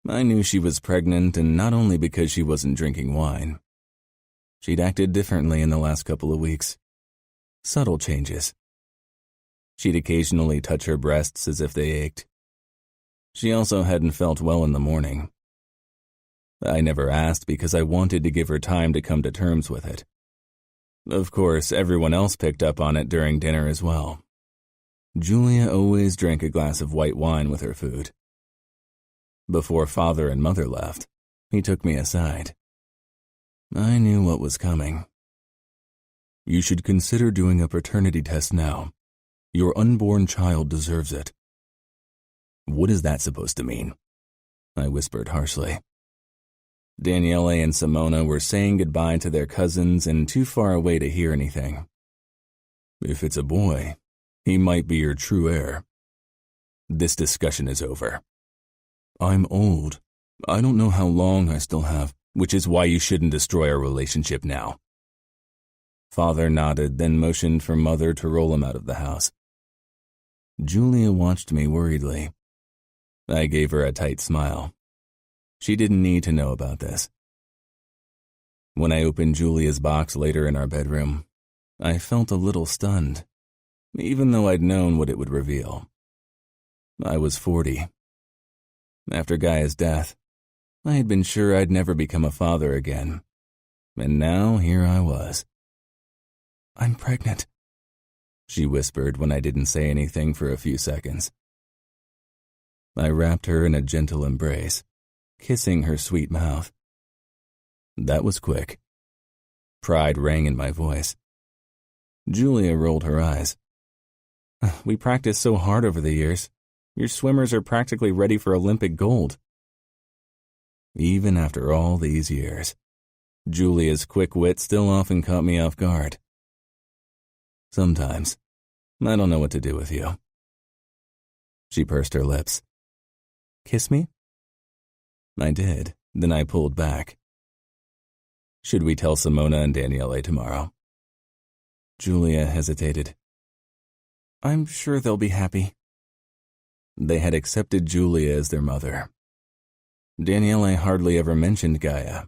I knew she was pregnant, and not only because she wasn't drinking wine. She'd acted differently in the last couple of weeks. Subtle changes. She'd occasionally touch her breasts as if they ached. She also hadn't felt well in the morning. I never asked because I wanted to give her time to come to terms with it. Of course, everyone else picked up on it during dinner as well. Giulia always drank a glass of white wine with her food. Before Father and Mother left, he took me aside. I knew what was coming. You should consider doing a paternity test now. Your unborn child deserves it. What is that supposed to mean? I whispered harshly. Daniele and Simona were saying goodbye to their cousins and too far away to hear anything. If it's a boy, he might be your true heir. This discussion is over. I'm old. I don't know how long I still have, which is why you shouldn't destroy our relationship now. Father nodded, then motioned for Mother to roll him out of the house. Giulia watched me worriedly. I gave her a tight smile. She didn't need to know about this. When I opened Giulia's box later in our bedroom, I felt a little stunned, even though I'd known what it would reveal. I was 40. After Gaia's death, I had been sure I'd never become a father again, and now here I was. I'm pregnant, she whispered when I didn't say anything for a few seconds. I wrapped her in a gentle embrace, kissing her sweet mouth. That was quick. Pride rang in my voice. Giulia rolled her eyes. We practiced so hard over the years. Your swimmers are practically ready for Olympic gold. Even after all these years, Giulia's quick wit still often caught me off guard. Sometimes, I don't know what to do with you. She pursed her lips. Kiss me? I did, then I pulled back. Should we tell Simona and Daniele tomorrow? Giulia hesitated. I'm sure they'll be happy. They had accepted Giulia as their mother. Daniele hardly ever mentioned Gaia,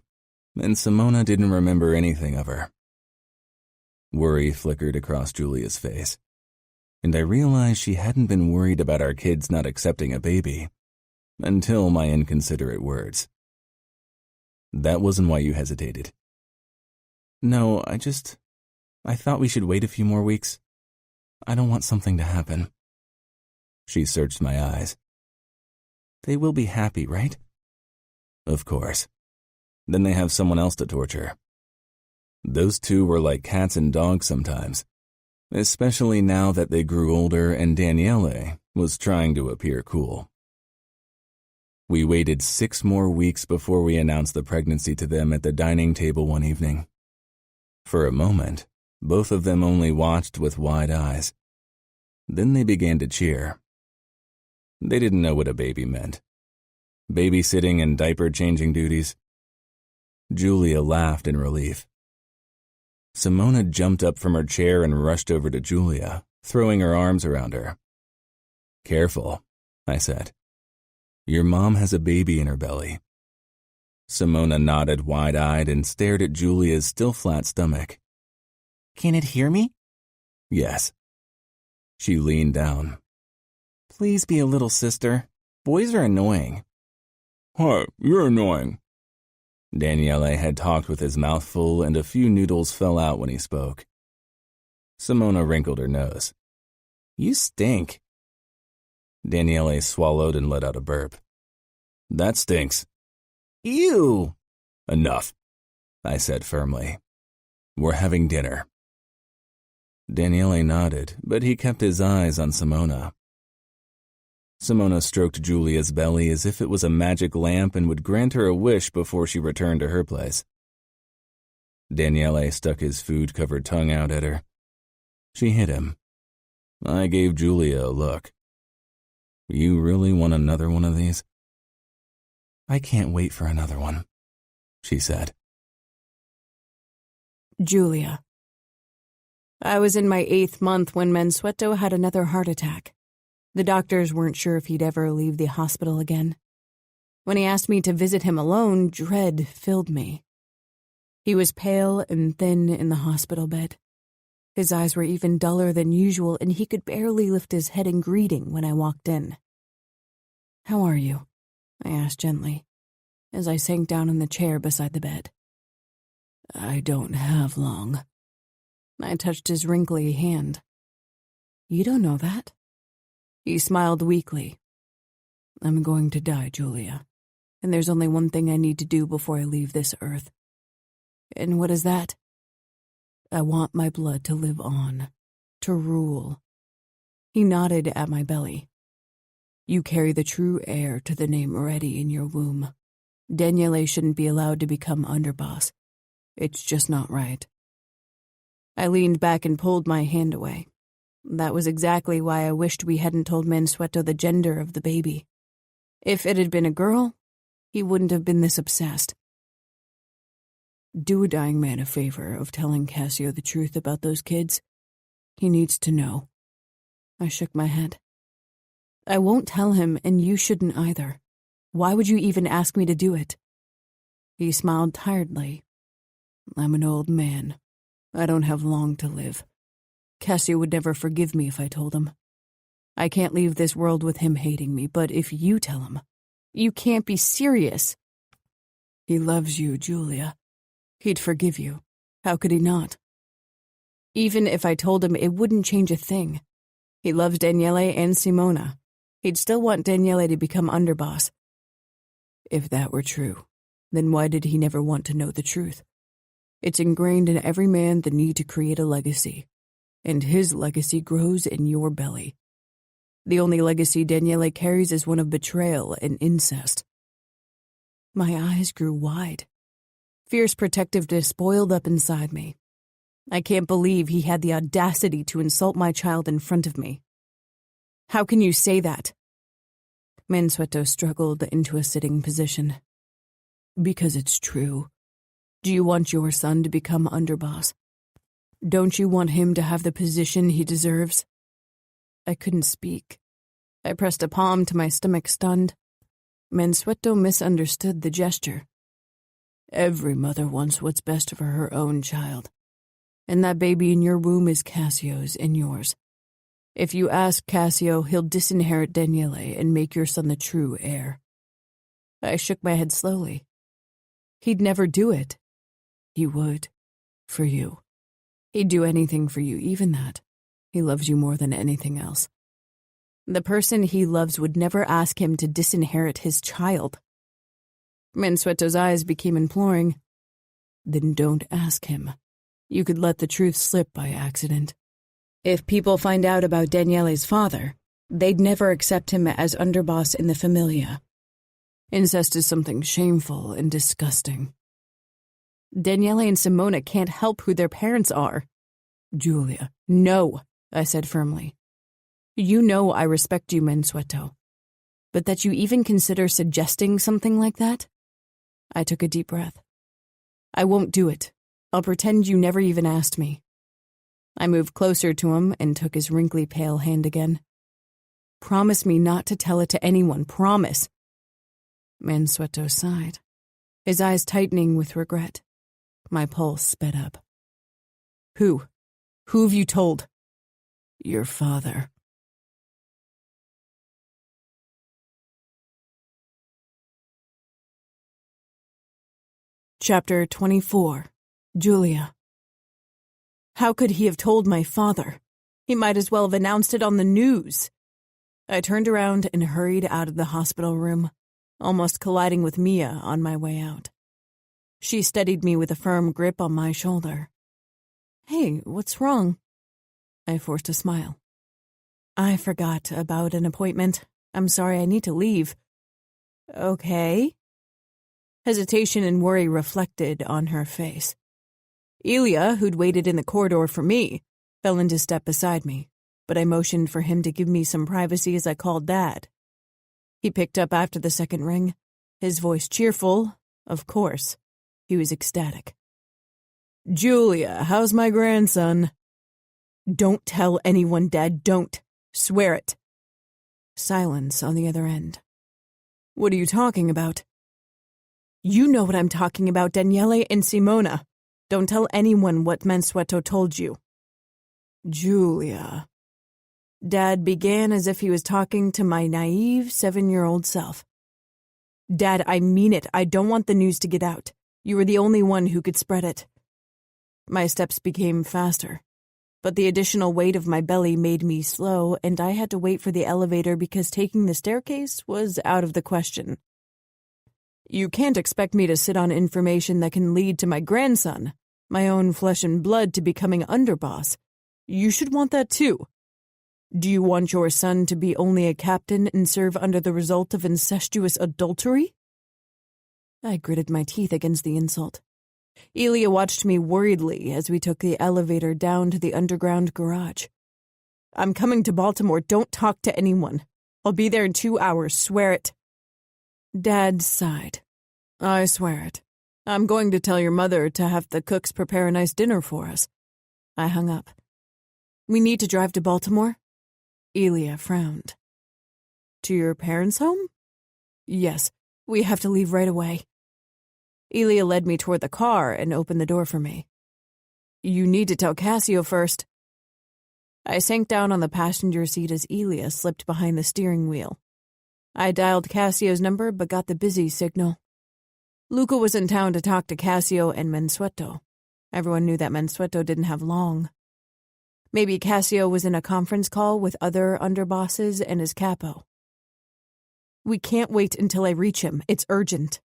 and Simona didn't remember anything of her. Worry flickered across Giulia's face, and I realized she hadn't been worried about our kids not accepting a baby until my inconsiderate words. That wasn't why you hesitated. No, I thought we should wait a few more weeks. I don't want something to happen. She searched my eyes. They will be happy, right? Of course. Then they have someone else to torture. Those two were like cats and dogs sometimes, especially now that they grew older and Daniele was trying to appear cool. We waited 6 more weeks before we announced the pregnancy to them at the dining table one evening. For a moment, both of them only watched with wide eyes. Then they began to cheer. They didn't know what a baby meant. Babysitting and diaper-changing duties. Giulia laughed in relief. Simona jumped up from her chair and rushed over to Giulia, throwing her arms around her. "Careful," I said. "Your mom has a baby in her belly." Simona nodded wide-eyed and stared at Giulia's still flat stomach. "Can it hear me?" "Yes." She leaned down. "Please be a little sister. Boys are annoying." "Hi, you're annoying." Daniele had talked with his mouth full, and a few noodles fell out when he spoke. Simona wrinkled her nose. "You stink." Daniele swallowed and let out a burp. "That stinks." "Ew." "Enough," I said firmly. "We're having dinner." Daniele nodded, but he kept his eyes on Simona. Simona stroked Giulia's belly as if it was a magic lamp and would grant her a wish before she returned to her place. Daniele stuck his food-covered tongue out at her. She hit him. I gave Giulia a look. "You really want another one of these?" "I can't wait for another one," she said. Giulia. I was in my 8th month when Mansueto had another heart attack. The doctors weren't sure if he'd ever leave the hospital again. When he asked me to visit him alone, dread filled me. He was pale and thin in the hospital bed. His eyes were even duller than usual, and he could barely lift his head in greeting when I walked in. "How are you?" I asked gently, as I sank down in the chair beside the bed. "I don't have long." I touched his wrinkly hand. "You don't know that." He smiled weakly. "I'm going to die, Giulia, and there's only one thing I need to do before I leave this earth." "And what is that?" "I want my blood to live on, to rule." He nodded at my belly. "You carry the true heir to the name Reddy in your womb. Daniele shouldn't be allowed to become underboss. It's just not right." I leaned back and pulled my hand away. That was exactly why I wished we hadn't told Mansueto the gender of the baby. If it had been a girl, he wouldn't have been this obsessed. "Do a dying man a favor of telling Cassio the truth about those kids. He needs to know." I shook my head. "I won't tell him, and you shouldn't either. Why would you even ask me to do it?" He smiled tiredly. "I'm an old man. I don't have long to live. Cassio would never forgive me if I told him. I can't leave this world with him hating me, but if you tell him, you can't be serious." "He loves you, Giulia. He'd forgive you. How could he not?" "Even if I told him, it wouldn't change a thing. He loves Daniele and Simona. He'd still want Daniele to become underboss." "If that were true, then why did he never want to know the truth? It's ingrained in every man the need to create a legacy, and his legacy grows in your belly. The only legacy Daniele carries is one of betrayal and incest." My eyes grew wide. Fierce protectiveness boiled up inside me. I can't believe he had the audacity to insult my child in front of me. "How can you say that?" Mansueto struggled into a sitting position. "Because it's true. Do you want your son to become underboss? Don't you want him to have the position he deserves?" I couldn't speak. I pressed a palm to my stomach, stunned. Mansueto misunderstood the gesture. "Every mother wants what's best for her own child. And that baby in your womb is Cassio's and yours. If you ask Cassio, he'll disinherit Daniele and make your son the true heir." I shook my head slowly. "He'd never do it." "He would. For you. He'd do anything for you, even that. He loves you more than anything else." The person he loves would never ask him to disinherit his child. Mansueto's eyes became imploring. "Then don't ask him. You could let the truth slip by accident. If people find out about Daniele's father, they'd never accept him as underboss in the Familia. Incest is something shameful and disgusting. Daniele and Simona can't help who their parents are. Giulia, no, I said firmly. You know I respect you, Mansueto. But that you even consider suggesting something like that? I took a deep breath. I won't do it. I'll pretend you never even asked me. I moved closer to him and took his wrinkly pale hand again. Promise me not to tell it to anyone, promise. Mansueto sighed, his eyes tightening with regret. My pulse sped up. Who? Who have you told? Your father. Chapter 24. Giulia. How could he have told my father? He might as well have announced it on the news. I turned around and hurried out of the hospital room, almost colliding with Mia on my way out. She steadied me with a firm grip on my shoulder. Hey, what's wrong? I forced a smile. I forgot about an appointment. I'm sorry, I need to leave. Okay. Hesitation and worry reflected on her face. Ilya, who'd waited in the corridor for me, fell into step beside me, but I motioned for him to give me some privacy as I called Dad. He picked up after the second ring, his voice cheerful, of course. He was ecstatic. Giulia, how's my grandson? Don't tell anyone, Dad, don't. Swear it. Silence on the other end. What are you talking about? You know what I'm talking about, Daniele and Simona. Don't tell anyone what Mansueto told you. Giulia. Dad began as if he was talking to my naive 7-year-old self. Dad, I mean it. I don't want the news to get out. You were the only one who could spread it. My steps became faster, but the additional weight of my belly made me slow, and I had to wait for the elevator because taking the staircase was out of the question. You can't expect me to sit on information that can lead to my grandson, my own flesh and blood, to becoming underboss. You should want that too. Do you want your son to be only a captain and serve under the result of incestuous adultery? I gritted my teeth against the insult. Ilya watched me worriedly as we took the elevator down to the underground garage. I'm coming to Baltimore. Don't talk to anyone. I'll be there in 2 hours. Swear it. Dad sighed. I swear it. I'm going to tell your mother to have the cooks prepare a nice dinner for us. I hung up. We need to drive to Baltimore? Ilya frowned. To your parents' home? Yes, we have to leave right away. Ilya led me toward the car and opened the door for me. You need to tell Cassio first. I sank down on the passenger seat as Ilya slipped behind the steering wheel. I dialed Cassio's number but got the busy signal. Luca was in town to talk to Cassio and Mansueto. Everyone knew that Mansueto didn't have long. Maybe Cassio was in a conference call with other underbosses and his capo. We can't wait until I reach him. It's urgent.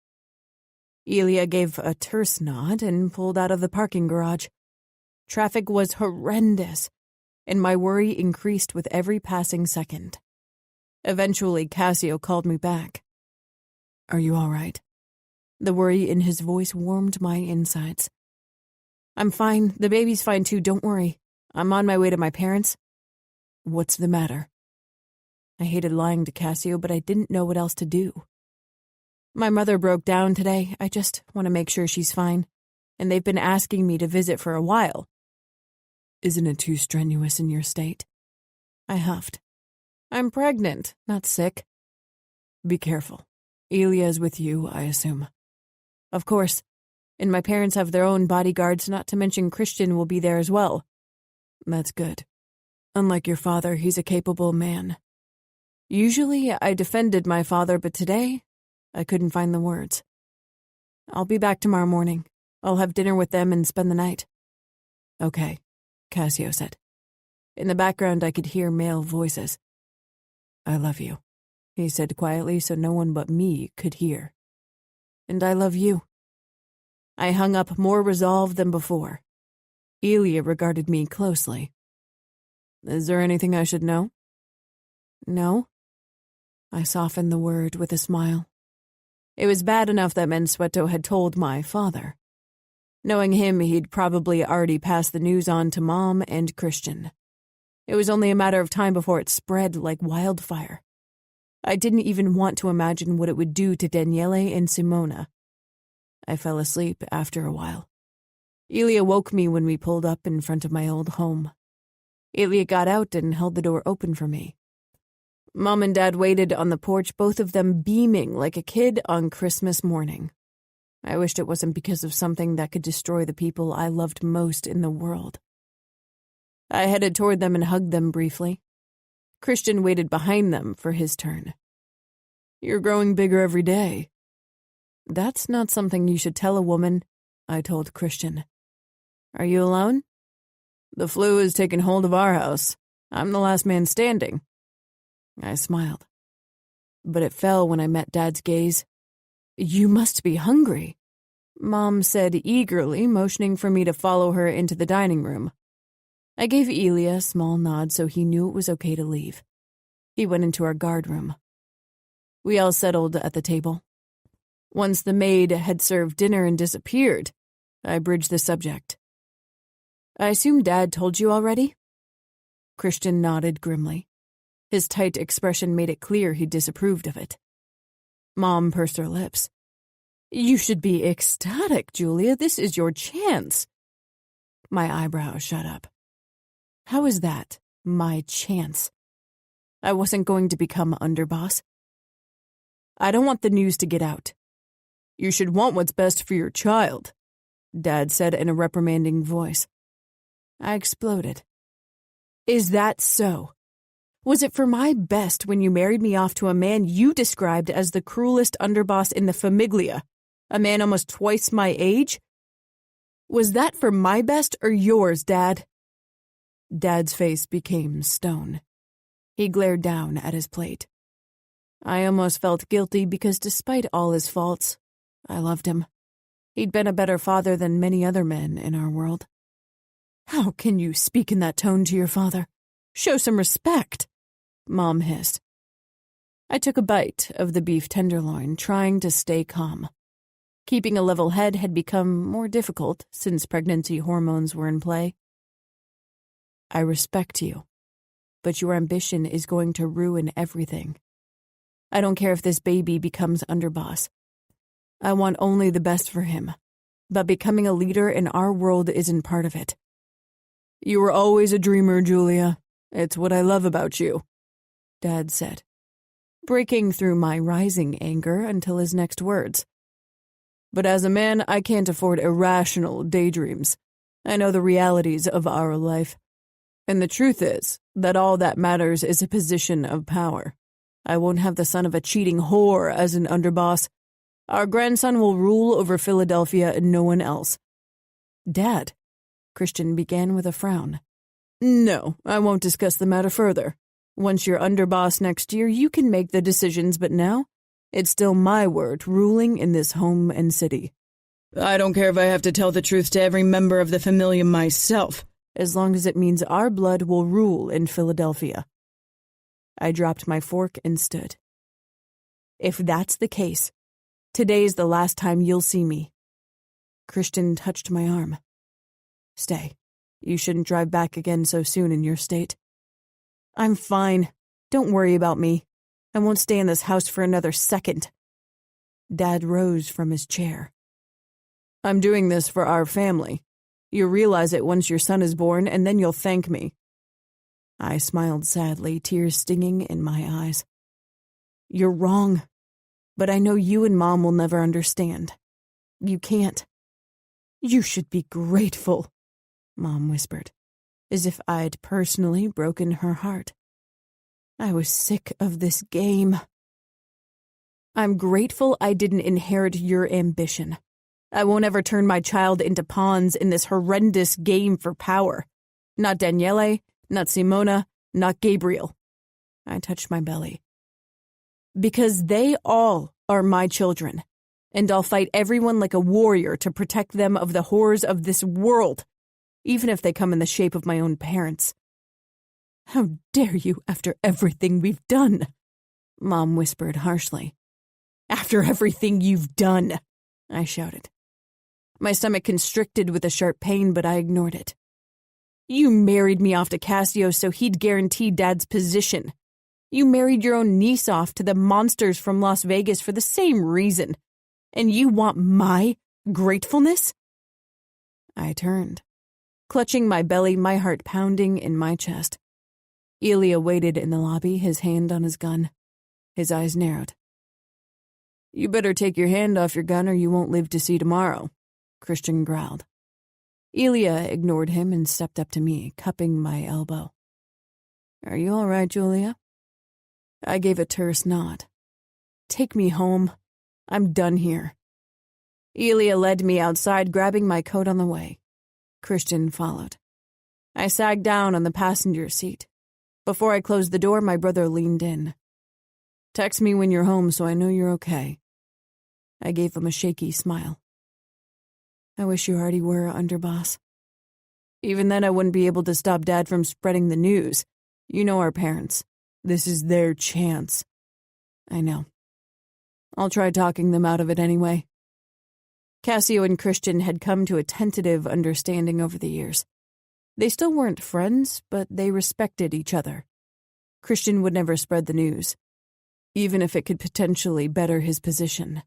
Ilya gave a terse nod and pulled out of the parking garage. Traffic was horrendous, and my worry increased with every passing second. Eventually, Cassio called me back. Are you all right? The worry in his voice warmed my insides. I'm fine. The baby's fine too. Don't worry. I'm on my way to my parents. What's the matter? I hated lying to Cassio, but I didn't know what else to do. My mother broke down today. I just want to make sure she's fine. And they've been asking me to visit for a while. Isn't it too strenuous in your state? I huffed. I'm pregnant, not sick. Be careful. Ilya's with you, I assume. Of course. And my parents have their own bodyguards, not to mention Christian will be there as well. That's good. Unlike your father, he's a capable man. Usually I defended my father, but today I couldn't find the words. I'll be back tomorrow morning. I'll have dinner with them and spend the night. Okay, Cassio said. In the background I could hear male voices. I love you, he said quietly so no one but me could hear. And I love you. I hung up more resolved than before. Ilya regarded me closely. Is there anything I should know? No. I softened the word with a smile. It was bad enough that Mansueto had told my father. Knowing him, he'd probably already passed the news on to Mom and Christian. It was only a matter of time before it spread like wildfire. I didn't even want to imagine what it would do to Daniele and Simona. I fell asleep after a while. Elia woke me when we pulled up in front of my old home. Elia got out and held the door open for me. Mom and Dad waited on the porch, both of them beaming like a kid on Christmas morning. I wished it wasn't because of something that could destroy the people I loved most in the world. I headed toward them and hugged them briefly. Christian waited behind them for his turn. "You're growing bigger every day." "That's not something you should tell a woman," I told Christian. "Are you alone?" "The flu has taken hold of our house. I'm the last man standing." I smiled. But it fell when I met Dad's gaze. "You must be hungry," Mom said eagerly, motioning for me to follow her into the dining room. I gave Elia a small nod so he knew it was okay to leave. He went into our guard room. We all settled at the table. Once the maid had served dinner and disappeared, I bridged the subject. "I assume Dad told you already?" Christian nodded grimly. His tight expression made it clear he disapproved of it. Mom pursed her lips. "You should be ecstatic, Giulia. This is your chance." My eyebrows shot up. How is that my chance? I wasn't going to become underboss. "I don't want the news to get out." "You should want what's best for your child," Dad said in a reprimanding voice. I exploded. "Is that so? Was it for my best when you married me off to a man you described as the cruelest underboss in the Famiglia, a man almost twice my age? Was that for my best or yours, Dad?" Dad's face became stone. He glared down at his plate. I almost felt guilty because despite all his faults, I loved him. He'd been a better father than many other men in our world. "How can you speak in that tone to your father? Show some respect," Mom hissed. I took a bite of the beef tenderloin, trying to stay calm. Keeping a level head had become more difficult since pregnancy hormones were in play. "I respect you, but your ambition is going to ruin everything. I don't care if this baby becomes underboss. I want only the best for him, but becoming a leader in our world isn't part of it." "You were always a dreamer, Giulia. It's what I love about you," Dad said, breaking through my rising anger until his next words. "But as a man, I can't afford irrational daydreams. I know the realities of our life. And the truth is that all that matters is a position of power. I won't have the son of a cheating whore as an underboss. Our grandson will rule over Philadelphia and no one else." "Dad," Christian began with a frown. "No, I won't discuss the matter further. Once you're underboss next year, you can make the decisions, but now, it's still my word ruling in this home and city. I don't care if I have to tell the truth to every member of the Familia myself, as long as it means our blood will rule in Philadelphia." I dropped my fork and stood. "If that's the case, today's the last time you'll see me." Christian touched my arm. "Stay. You shouldn't drive back again so soon in your state." "I'm fine. Don't worry about me. I won't stay in this house for another second." Dad rose from his chair. "I'm doing this for our family. You'll realize it once your son is born, and then you'll thank me." I smiled sadly, tears stinging in my eyes. "You're wrong, but I know you and Mom will never understand. You can't." "You should be grateful," Mom whispered, as if I'd personally broken her heart. I was sick of this game. "I'm grateful I didn't inherit your ambition. I won't ever turn my child into pawns in this horrendous game for power. Not Daniele, not Simona, not Gabriel." I touched my belly. "Because they all are my children, and I'll fight everyone like a warrior to protect them of the horrors of this world, even if they come in the shape of my own parents." "How dare you after everything we've done?" Mom whispered harshly. After everything you've done, I shouted. My stomach constricted with a sharp pain, but I ignored it. You married me off to Cassio so he'd guarantee Dad's position. You married your own niece off to the monsters from Las Vegas for the same reason. And you want my gratefulness? I turned, clutching my belly, my heart pounding in my chest. Elia waited in the lobby, his hand on his gun. His eyes narrowed. You better take your hand off your gun or you won't live to see tomorrow, Christian growled. Elia ignored him and stepped up to me, cupping my elbow. Are you all right, Giulia? I gave a terse nod. Take me home. I'm done here. Elia led me outside, grabbing my coat on the way. Christian followed. I sagged down on the passenger seat. Before I closed the door, my brother leaned in. Text me when you're home so I know you're okay. I gave him a shaky smile. I wish you already were, underboss. Even then I wouldn't be able to stop Dad from spreading the news. You know our parents. This is their chance. I know. I'll try talking them out of it anyway. Cassio and Christian had come to a tentative understanding over the years. They still weren't friends, but they respected each other. Christian would never spread the news, even if it could potentially better his position.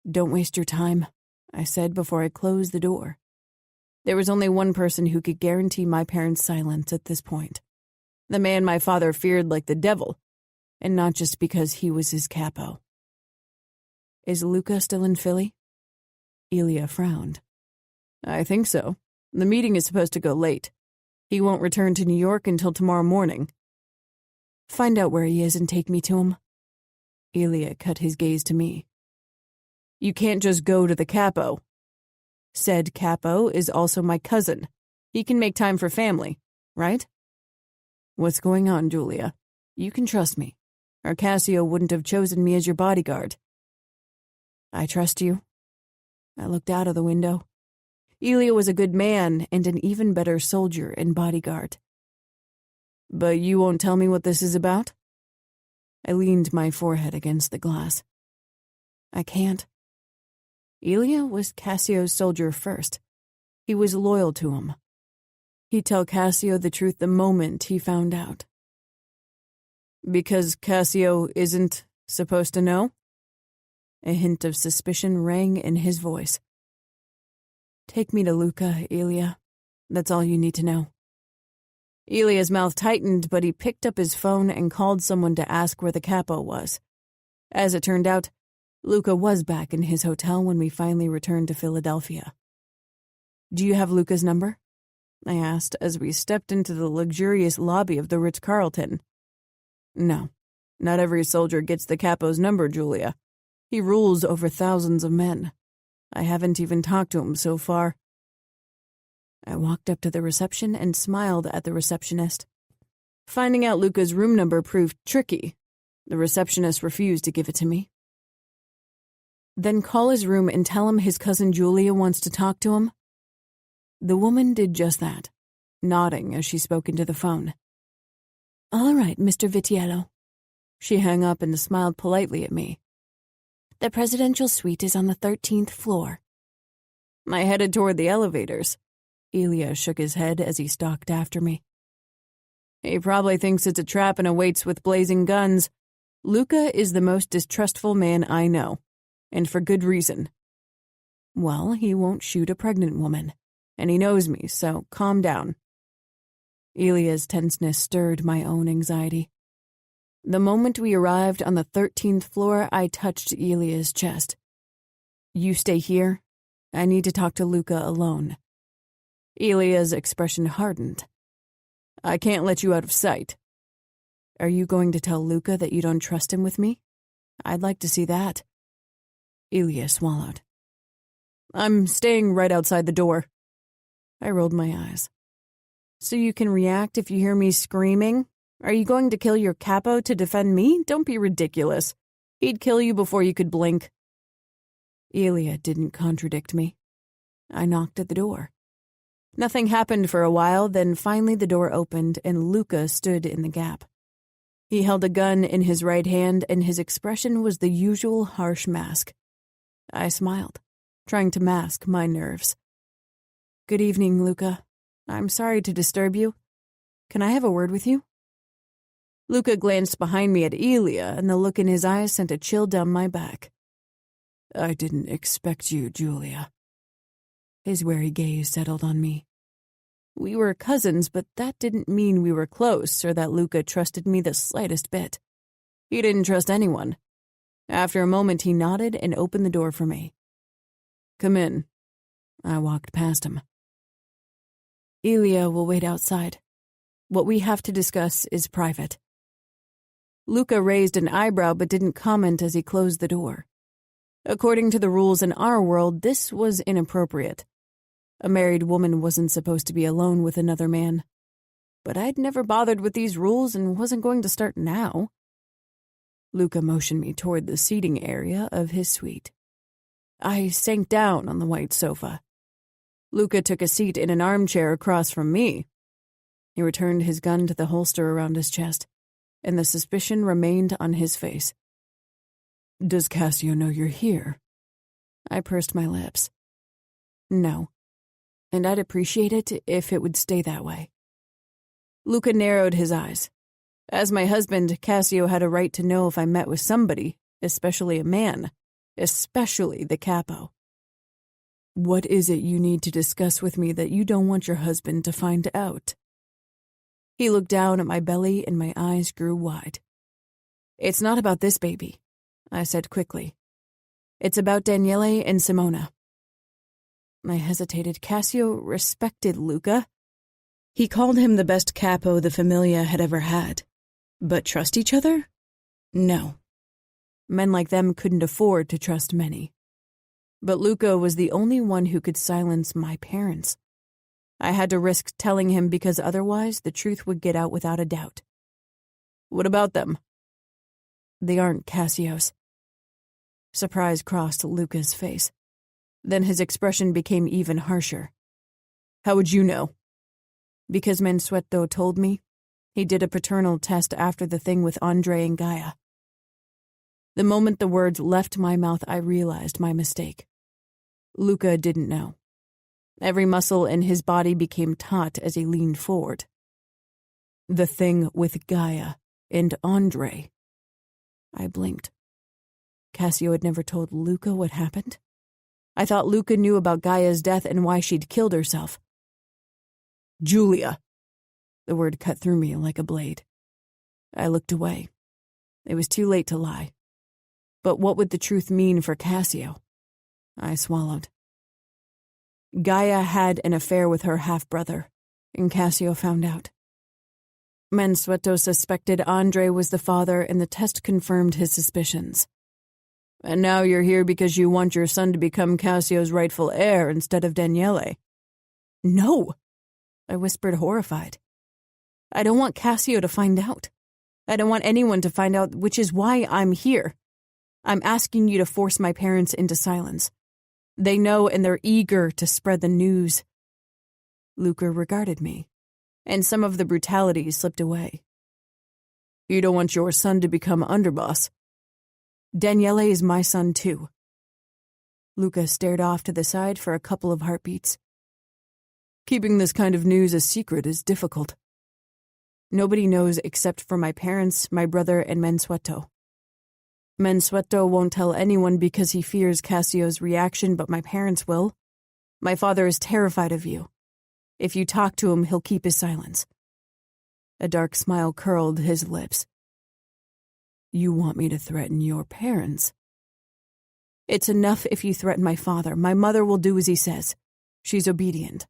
Don't waste your time, I said before I closed the door. There was only one person who could guarantee my parents' silence at this point. The man my father feared like the devil, and not just because he was his capo. Is Luca still in Philly? Elia frowned. I think so. The meeting is supposed to go late. He won't return to New York until tomorrow morning. Find out where he is and take me to him. Elia cut his gaze to me. You can't just go to the capo. Said capo is also my cousin. He can make time for family, right? What's going on, Giulia? You can trust me, or Cassio wouldn't have chosen me as your bodyguard. I trust you. I looked out of the window. Elia was a good man and an even better soldier and bodyguard. But you won't tell me what this is about? I leaned my forehead against the glass. I can't. Elia was Cassio's soldier first. He was loyal to him. He'd tell Cassio the truth the moment he found out. Because Cassio isn't supposed to know? A hint of suspicion rang in his voice. Take me to Luca, Elia. That's all you need to know. Elia's mouth tightened, but he picked up his phone and called someone to ask where the capo was. As it turned out, Luca was back in his hotel when we finally returned to Philadelphia. Do you have Luca's number? I asked as we stepped into the luxurious lobby of the Ritz-Carlton. No, not every soldier gets the capo's number, Giulia. He rules over thousands of men. I haven't even talked to him so far. I walked up to the reception and smiled at the receptionist. Finding out Luca's room number proved tricky. The receptionist refused to give it to me. Then call his room and tell him his cousin Giulia wants to talk to him. The woman did just that, nodding as she spoke into the phone. All right, Mr. Vitiello. She hung up and smiled politely at me. The presidential suite is on the 13th floor. I headed toward the elevators. Elia shook his head as he stalked after me. He probably thinks it's a trap and awaits with blazing guns. Luca is the most distrustful man I know, and for good reason. Well, he won't shoot a pregnant woman, and he knows me, so calm down. Elia's tenseness stirred my own anxiety. The moment we arrived on the 13th floor, I touched Elia's chest. You stay here. I need to talk to Luca alone. Elia's expression hardened. I can't let you out of sight. Are you going to tell Luca that you don't trust him with me? I'd like to see that. Elia swallowed. I'm staying right outside the door. I rolled my eyes. So you can react if you hear me screaming? Are you going to kill your capo to defend me? Don't be ridiculous. He'd kill you before you could blink. Elia didn't contradict me. I knocked at the door. Nothing happened for a while, then finally the door opened and Luca stood in the gap. He held a gun in his right hand, and his expression was the usual harsh mask. I smiled, trying to mask my nerves. "Good evening, Luca. I'm sorry to disturb you. Can I have a word with you?" Luca glanced behind me at Elia, and the look in his eyes sent a chill down my back. "I didn't expect you, Giulia." His wary gaze settled on me. We were cousins, but that didn't mean we were close or that Luca trusted me the slightest bit. He didn't trust anyone. After a moment, he nodded and opened the door for me. "Come in." I walked past him. "Elia will wait outside. What we have to discuss is private." Luca raised an eyebrow but didn't comment as he closed the door. According to the rules in our world, this was inappropriate. A married woman wasn't supposed to be alone with another man. But I'd never bothered with these rules and wasn't going to start now. Luca motioned me toward the seating area of his suite. I sank down on the white sofa. Luca took a seat in an armchair across from me. He returned his gun to the holster around his chest, and the suspicion remained on his face. "Does Cassio know you're here?" I pursed my lips. "No. And I'd appreciate it if it would stay that way." Luca narrowed his eyes. As my husband, Cassio had a right to know if I met with somebody, especially a man, especially the capo. "What is it you need to discuss with me that you don't want your husband to find out?" He looked down at my belly and my eyes grew wide. "It's not about this baby," I said quickly. "It's about Daniele and Simona." I hesitated. Cassio respected Luca. He called him the best capo the Familia had ever had. But trust each other? No. Men like them couldn't afford to trust many. But Luca was the only one who could silence my parents. I had to risk telling him because otherwise the truth would get out without a doubt. "What about them?" "They aren't Cassio's." Surprise crossed Luca's face. Then his expression became even harsher. "How would you know?" "Because Mansueto told me. He did a paternal test after the thing with Andre and Gaia." The moment the words left my mouth, I realized my mistake. Luca didn't know. Every muscle in his body became taut as he leaned forward. "The thing with Gaia and Andre." I blinked. Cassio had never told Luca what happened? I thought Luca knew about Gaia's death and why she'd killed herself. "Giulia." The word cut through me like a blade. I looked away. It was too late to lie. But what would the truth mean for Cassio? I swallowed. Gaia had an affair with her half-brother, and Cassio found out. Mansueto suspected Andre was the father, and the test confirmed his suspicions. "And now you're here because you want your son to become Cassio's rightful heir instead of Daniele." "No," I whispered, horrified. "I don't want Cassio to find out. I don't want anyone to find out, which is why I'm here. I'm asking you to force my parents into silence. They know and they're eager to spread the news." Luca regarded me, and some of the brutality slipped away. "You don't want your son to become underboss?" "Daniele is my son, too." Luca stared off to the side for a couple of heartbeats. "Keeping this kind of news a secret is difficult." "Nobody knows except for my parents, my brother, and Mansueto. Mansueto won't tell anyone because he fears Cassio's reaction, but my parents will. My father is terrified of you. If you talk to him, he'll keep his silence." A dark smile curled his lips. "You want me to threaten your parents?" "It's enough if you threaten my father. My mother will do as he says. She's obedient."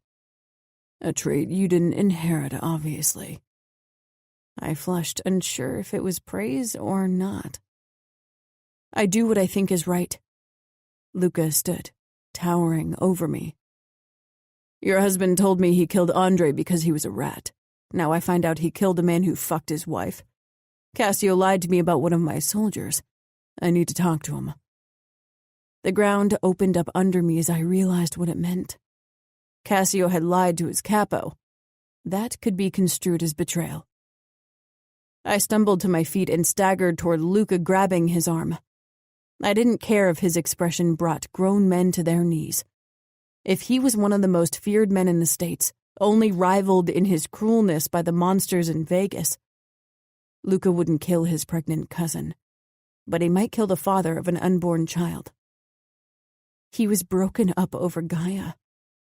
"A trait you didn't inherit, obviously." I flushed, unsure if it was praise or not. "I do what I think is right." Luca stood, towering over me. "Your husband told me he killed Andre because he was a rat. Now I find out he killed a man who fucked his wife. Cassio lied to me about one of my soldiers. I need to talk to him." The ground opened up under me as I realized what it meant. Cassio had lied to his capo. That could be construed as betrayal. I stumbled to my feet and staggered toward Luca, grabbing his arm. I didn't care if his expression brought grown men to their knees. If he was one of the most feared men in the States, only rivaled in his cruelness by the monsters in Vegas, Luca wouldn't kill his pregnant cousin, but he might kill the father of an unborn child. He was broken up over Gaia.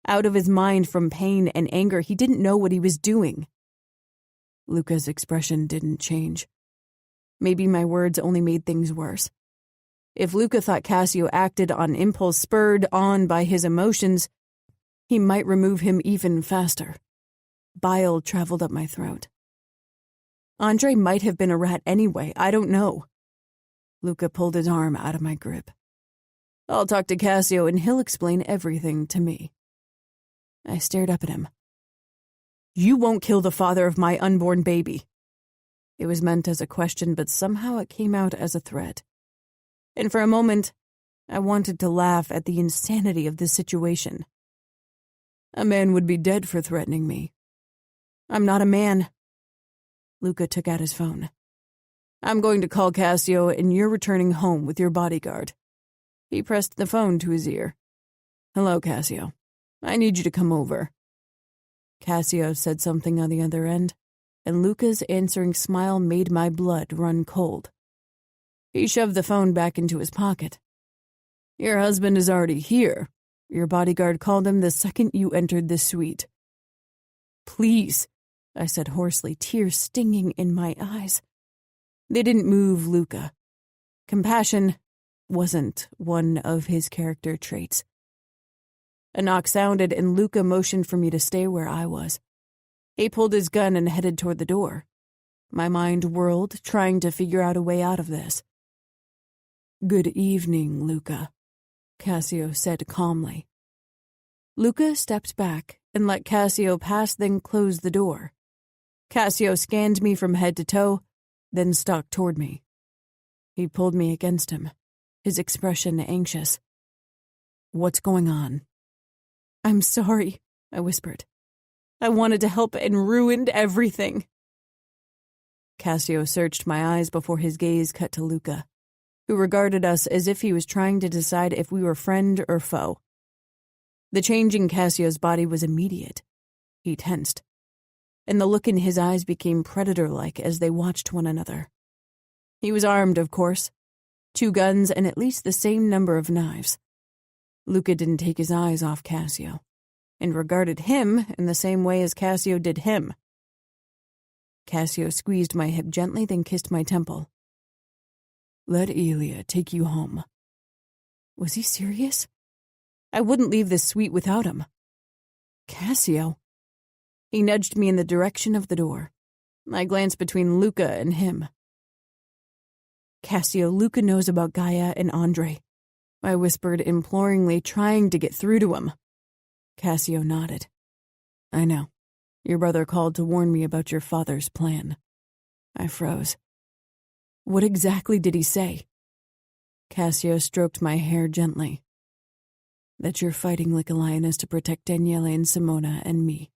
Out of his mind from pain and anger, he didn't know what he was doing. Luca's expression didn't change. Maybe my words only made things worse. If Luca thought Cassio acted on impulse, spurred on by his emotions, he might remove him even faster. Bile traveled up my throat. Andre might have been a rat anyway, I don't know. Luca pulled his arm out of my grip. I'll talk to Cassio and he'll explain everything to me. I stared up at him. You won't kill the father of my unborn baby. It was meant as a question, but somehow it came out as a threat. And for a moment, I wanted to laugh at the insanity of this situation. A man would be dead for threatening me. I'm not a man. Luca took out his phone. I'm going to call Cassio and you're returning home with your bodyguard. He pressed the phone to his ear. Hello, Cassio. I need you to come over. Cassio said something on the other end, and Luca's answering smile made my blood run cold. He shoved the phone back into his pocket. Your husband is already here. Your bodyguard called him the second you entered the suite. Please, I said hoarsely, tears stinging in my eyes. They didn't move Luca. Compassion wasn't one of his character traits. A knock sounded and Luca motioned for me to stay where I was. He pulled his gun and headed toward the door. My mind whirled, trying to figure out a way out of this. Good evening, Luca, Cassio said calmly. Luca stepped back and let Cassio pass, then closed the door. Cassio scanned me from head to toe, then stalked toward me. He pulled me against him, his expression anxious. What's going on? I'm sorry, I whispered. I wanted to help and ruined everything. Cassio searched my eyes before his gaze cut to Luca, who regarded us as if he was trying to decide if we were friend or foe. The change in Cassio's body was immediate. He tensed, and the look in his eyes became predator-like as they watched one another. He was armed, of course, 2 guns and at least the same number of knives. Luca didn't take his eyes off Cassio, and regarded him in the same way as Cassio did him. Cassio squeezed my hip gently, then kissed my temple. Let Elia take you home. Was he serious? I wouldn't leave this suite without him. Cassio. He nudged me in the direction of the door. I glanced between Luca and him. Cassio, Luca knows about Gaia and Andre, I whispered imploringly, trying to get through to him. Cassio nodded. I know. Your brother called to warn me about your father's plan. I froze. What exactly did he say? Cassio stroked my hair gently. That you're fighting like a lioness to protect Daniele and Simona and me.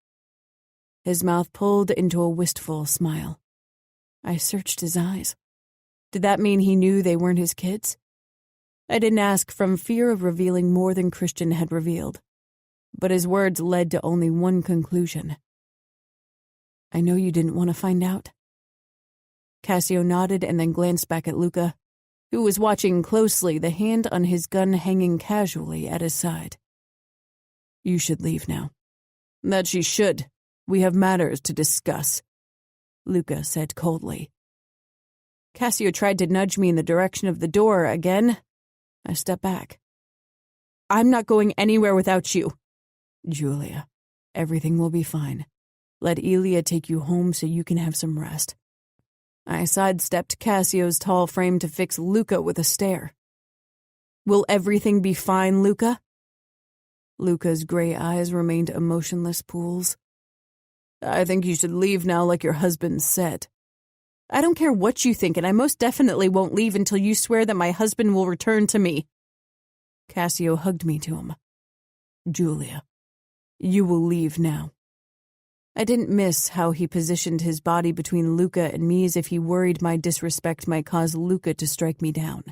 His mouth pulled into a wistful smile. I searched his eyes. Did that mean he knew they weren't his kids? I didn't ask from fear of revealing more than Christian had revealed, but his words led to only one conclusion. I know you didn't want to find out. Cassio nodded and then glanced back at Luca, who was watching closely, the hand on his gun hanging casually at his side. You should leave now. That she should. We have matters to discuss, Luca said coldly. Cassio tried to nudge me in the direction of the door again. I stepped back. I'm not going anywhere without you. Giulia, everything will be fine. Let Elia take you home so you can have some rest. I sidestepped Cassio's tall frame to fix Luca with a stare. Will everything be fine, Luca? Luca's gray eyes remained emotionless pools. I think you should leave now like your husband said. I don't care what you think, and I most definitely won't leave until you swear that my husband will return to me. Cassio hugged me to him. Giulia, you will leave now. I didn't miss how he positioned his body between Luca and me as if he worried my disrespect might cause Luca to strike me down.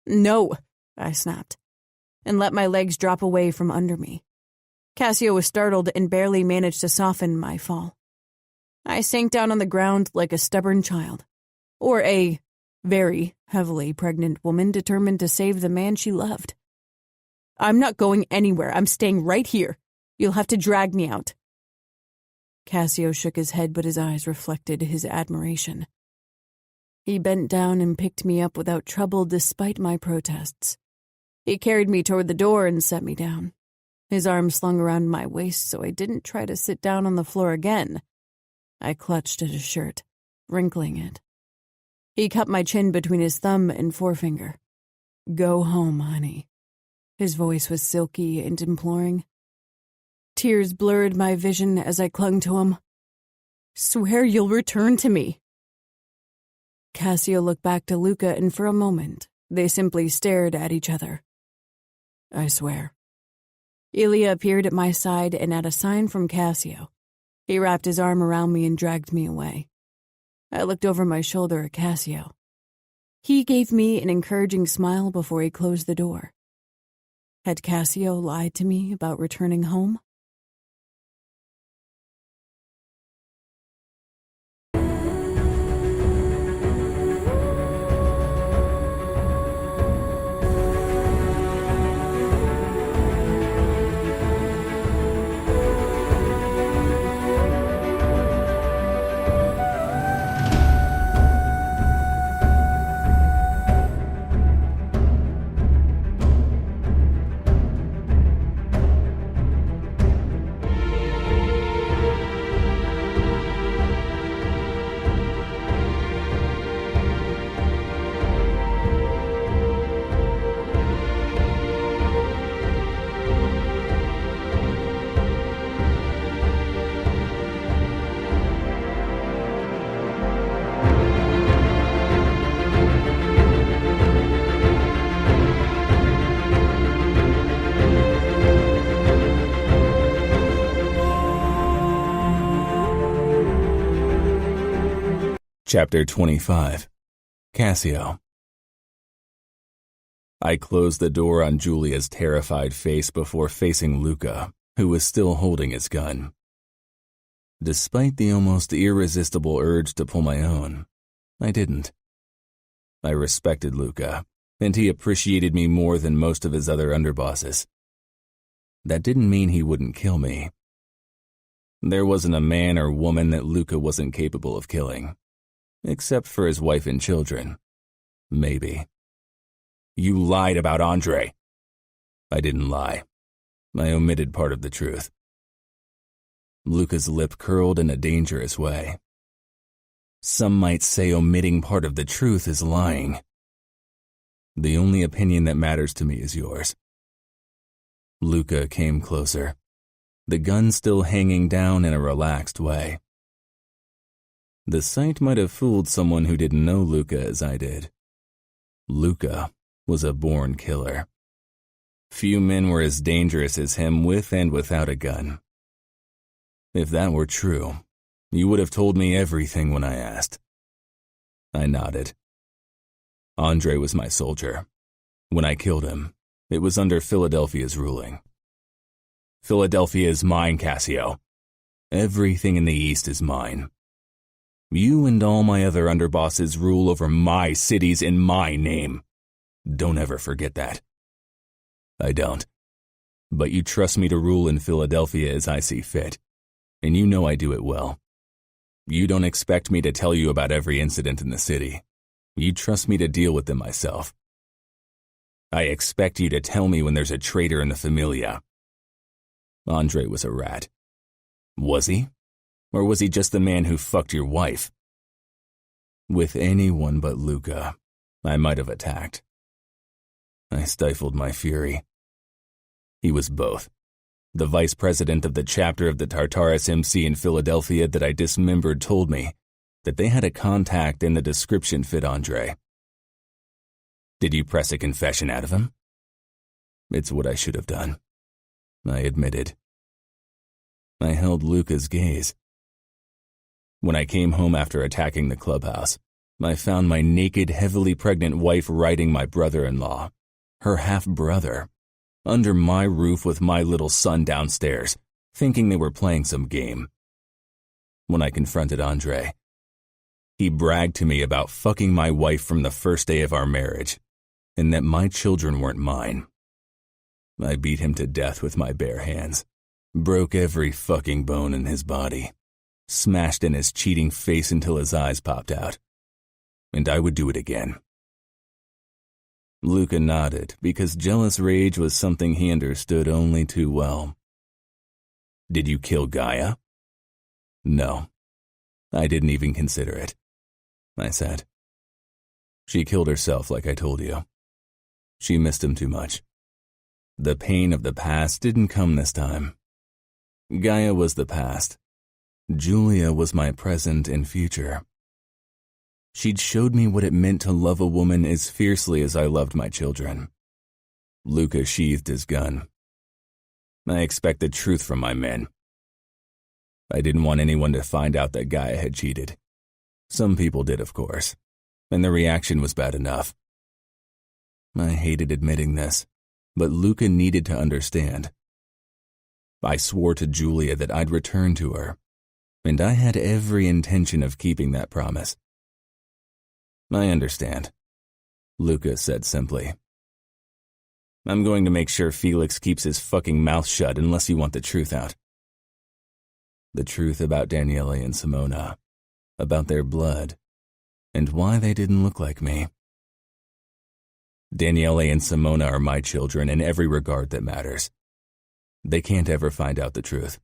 "No," I snapped, and let my legs drop away from under me. Cassio was startled and barely managed to soften my fall. I sank down on the ground like a stubborn child, or a very heavily pregnant woman determined to save the man she loved. "I'm not going anywhere. I'm staying right here. You'll have to drag me out." Cassio shook his head, but his eyes reflected his admiration. He bent down and picked me up without trouble despite my protests. He carried me toward the door and set me down. His arm slung around my waist so I didn't try to sit down on the floor again. I clutched at his shirt, wrinkling it. He cupped my chin between his thumb and forefinger. "Go home, honey." His voice was silky and imploring. Tears blurred my vision as I clung to him. "Swear you'll return to me." Cassio looked back to Luca, and for a moment, they simply stared at each other. "I swear." Ilya appeared at my side, and at a sign from Cassio, he wrapped his arm around me and dragged me away. I looked over my shoulder at Cassio. He gave me an encouraging smile before he closed the door. Had Cassio lied to me about returning home? Chapter 25. Cassio. I closed the door on Giulia's terrified face before facing Luca, who was still holding his gun. Despite the almost irresistible urge to pull my own, I didn't. I respected Luca, and he appreciated me more than most of his other underbosses. That didn't mean he wouldn't kill me. There wasn't a man or woman that Luca wasn't capable of killing. Except for his wife and children. Maybe. You lied about Andre. I didn't lie. I omitted part of the truth. Luca's lip curled in a dangerous way. Some might say omitting part of the truth is lying. The only opinion that matters to me is yours. Luca came closer, the gun still hanging down in a relaxed way. The sight might have fooled someone who didn't know Luca as I did. Luca was a born killer. Few men were as dangerous as him with and without a gun. If that were true, you would have told me everything when I asked. I nodded. Andre was my soldier. When I killed him, it was under Philadelphia's ruling. Philadelphia is mine, Cassio. Everything in the East is mine. You and all my other underbosses rule over my cities in my name. Don't ever forget that. I don't. But you trust me to rule in Philadelphia as I see fit, and you know I do it well. You don't expect me to tell you about every incident in the city. You trust me to deal with them myself. I expect you to tell me when there's a traitor in the Familia. Andre was a rat. Was he? Or was he just the man who fucked your wife? With anyone but Luca, I might have attacked. I stifled my fury. He was both. The vice president of the chapter of the Tartarus MC in Philadelphia that I dismembered told me that they had a contact and the description fit Andre. Did you press a confession out of him? It's what I should have done. I admitted. I held Luca's gaze. When I came home after attacking the clubhouse, I found my naked, heavily pregnant wife riding my brother-in-law, her half-brother, under my roof with my little son downstairs, thinking they were playing some game. When I confronted Andre, he bragged to me about fucking my wife from the first day of our marriage, and that my children weren't mine. I beat him to death with my bare hands, broke every fucking bone in his body, smashed in his cheating face until his eyes popped out, and I would do it again. Luca nodded because jealous rage was something he understood only too well. Did you kill Gaia? No, I didn't even consider it, I said. She killed herself like I told you. She missed him too much. The pain of the past didn't come this time. Gaia was the past. Giulia was my present and future. She'd showed me what it meant to love a woman as fiercely as I loved my children. Luca sheathed his gun. I expect the truth from my men. I didn't want anyone to find out that Gaia had cheated. Some people did, of course, and the reaction was bad enough. I hated admitting this, but Luca needed to understand. I swore to Giulia that I'd return to her, and I had every intention of keeping that promise. I understand, Luca said simply. I'm going to make sure Felix keeps his fucking mouth shut unless you want the truth out. The truth about Daniele and Simona, about their blood, and why they didn't look like me. Daniele and Simona are my children in every regard that matters. They can't ever find out the truth.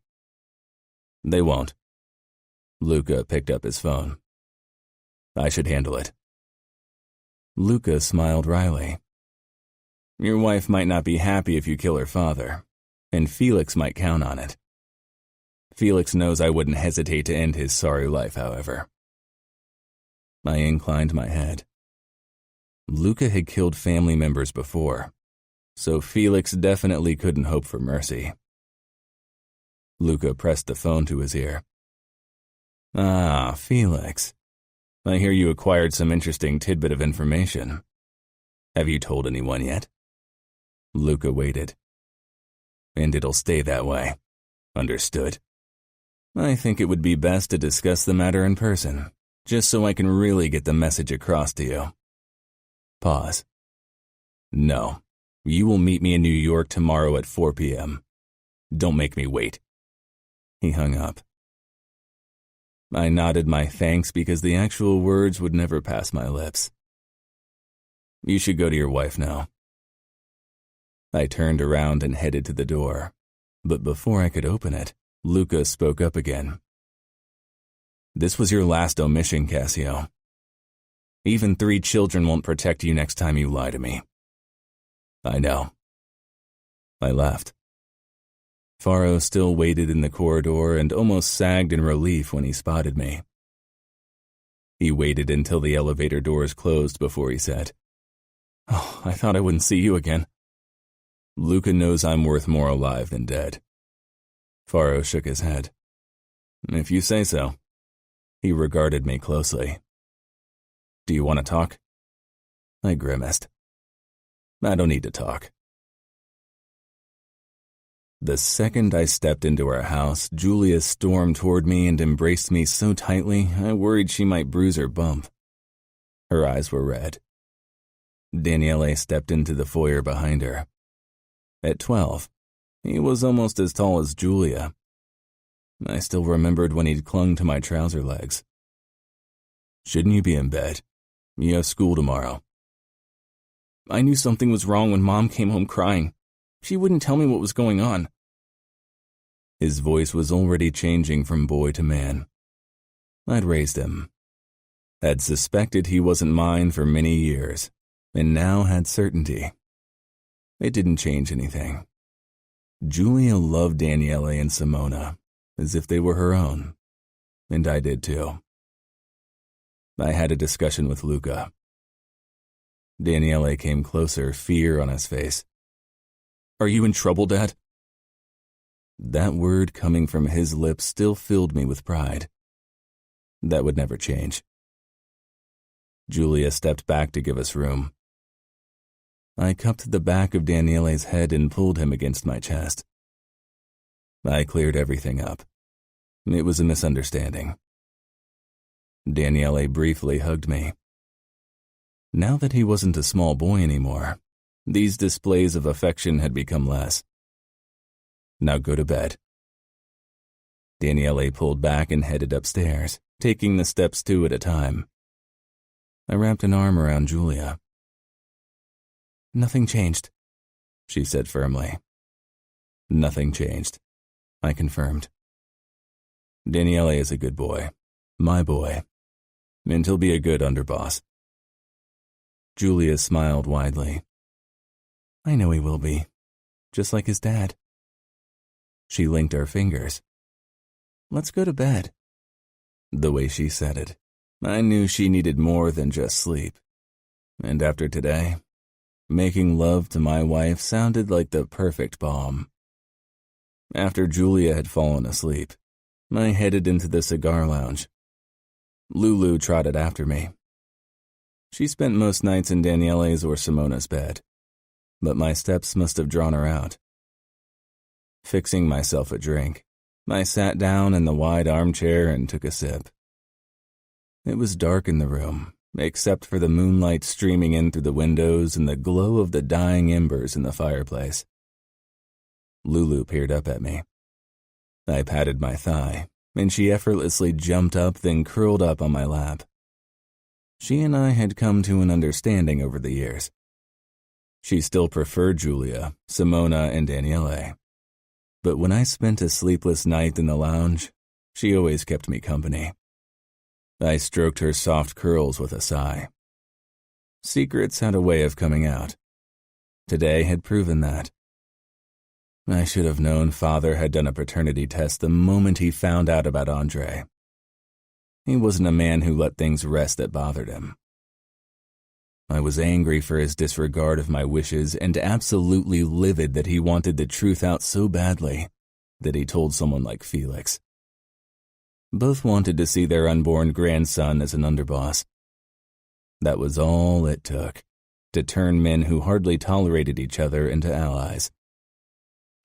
They won't. Luca picked up his phone. I should handle it. Luca smiled wryly. Your wife might not be happy if you kill her father, and Felix might count on it. Felix knows I wouldn't hesitate to end his sorry life, however. I inclined my head. Luca had killed family members before, so Felix definitely couldn't hope for mercy. Luca pressed the phone to his ear. Ah, Felix. I hear you acquired some interesting tidbit of information. Have you told anyone yet? Luca waited. And it'll stay that way. Understood. I think it would be best to discuss the matter in person, just so I can really get the message across to you. Pause. No, you will meet me in New York tomorrow at 4 p.m. Don't make me wait. He hung up. I nodded my thanks because the actual words would never pass my lips. You should go to your wife now. I turned around and headed to the door, but before I could open it, Luca spoke up again. This was your last omission, Cassio. Even 3 children won't protect you next time you lie to me. I know. I left. Faro still waited in the corridor and almost sagged in relief when he spotted me. He waited until the elevator doors closed before he said, Oh, I thought I wouldn't see you again. Luca knows I'm worth more alive than dead. Faro shook his head. If you say so. He regarded me closely. Do you want to talk? I grimaced. I don't need to talk. The second I stepped into our house, Giulia stormed toward me and embraced me so tightly I worried she might bruise or bump. Her eyes were red. Daniele stepped into the foyer behind her. At 12, he was almost as tall as Giulia. I still remembered when he'd clung to my trouser legs. Shouldn't you be in bed? You have school tomorrow. I knew something was wrong when Mom came home crying. She wouldn't tell me what was going on. His voice was already changing from boy to man. I'd raised him. Had suspected he wasn't mine for many years, and now had certainty. It didn't change anything. Giulia loved Daniele and Simona, as if they were her own, and I did too. I had a discussion with Luca. Daniele came closer, fear on his face. Are you in trouble, Dad? That word coming from his lips still filled me with pride. That would never change. Giulia stepped back to give us room. I cupped the back of Daniele's head and pulled him against my chest. I cleared everything up. It was a misunderstanding. Daniele briefly hugged me. Now that he wasn't a small boy anymore, these displays of affection had become less. Now go to bed. Daniele pulled back and headed upstairs, taking the steps 2 at a time. I wrapped an arm around Giulia. Nothing changed, she said firmly. Nothing changed, I confirmed. Daniele is a good boy, my boy, and he'll be a good underboss. Giulia smiled widely. I know he will be, just like his dad. She linked our fingers. Let's go to bed. The way she said it, I knew she needed more than just sleep. And after today, making love to my wife sounded like the perfect balm. After Giulia had fallen asleep, I headed into the cigar lounge. Lulu trotted after me. She spent most nights in Daniele's or Simona's bed, but my steps must have drawn her out. Fixing myself a drink, I sat down in the wide armchair and took a sip. It was dark in the room, except for the moonlight streaming in through the windows and the glow of the dying embers in the fireplace. Lulu peered up at me. I patted my thigh, and she effortlessly jumped up, then curled up on my lap. She and I had come to an understanding over the years. She still preferred Giulia, Simona, and Daniele. But when I spent a sleepless night in the lounge, she always kept me company. I stroked her soft curls with a sigh. Secrets had a way of coming out. Today had proven that. I should have known Father had done a paternity test the moment he found out about Andre. He wasn't a man who let things rest that bothered him. I was angry for his disregard of my wishes and absolutely livid that he wanted the truth out so badly that he told someone like Felix. Both wanted to see their unborn grandson as an underboss. That was all it took, to turn men who hardly tolerated each other into allies.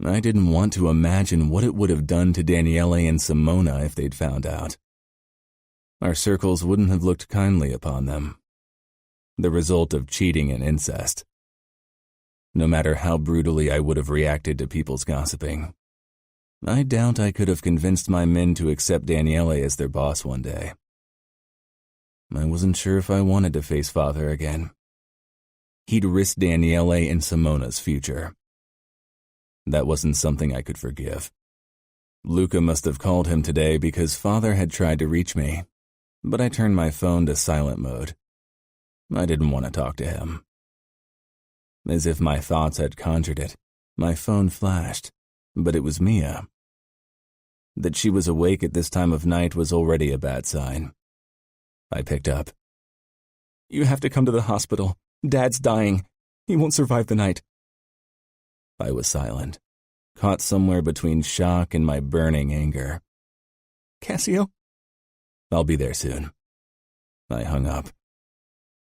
I didn't want to imagine what it would have done to Daniele and Simona if they'd found out. Our circles wouldn't have looked kindly upon them. The result of cheating and incest. No matter how brutally I would have reacted to people's gossiping, I doubt I could have convinced my men to accept Daniele as their boss one day. I wasn't sure if I wanted to face Father again. He'd risked Daniele and Simona's future. That wasn't something I could forgive. Luca must have called him today because Father had tried to reach me, but I turned my phone to silent mode. I didn't want to talk to him. As if my thoughts had conjured it, my phone flashed, but it was Mia. That she was awake at this time of night was already a bad sign. I picked up. You have to come to the hospital. Dad's dying. He won't survive the night. I was silent, caught somewhere between shock and my burning anger. Cassio? I'll be there soon. I hung up.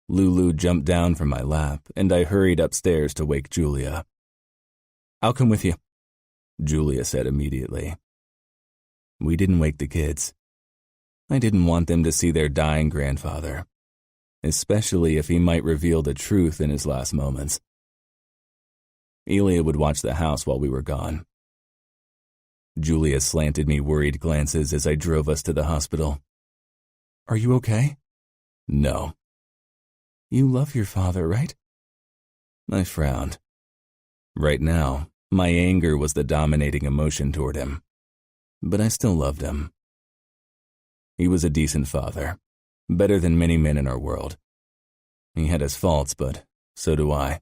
Lulu jumped down from my lap, and I hurried upstairs to wake Giulia. I'll come with you, Giulia said immediately. We didn't wake the kids. I didn't want them to see their dying grandfather, especially if he might reveal the truth in his last moments. Elia would watch the house while we were gone. Giulia slanted me worried glances as I drove us to the hospital. Are you okay? No. You love your father, right? I frowned. Right now, my anger was the dominating emotion toward him, but I still loved him. He was a decent father, better than many men in our world. He had his faults, but so do I.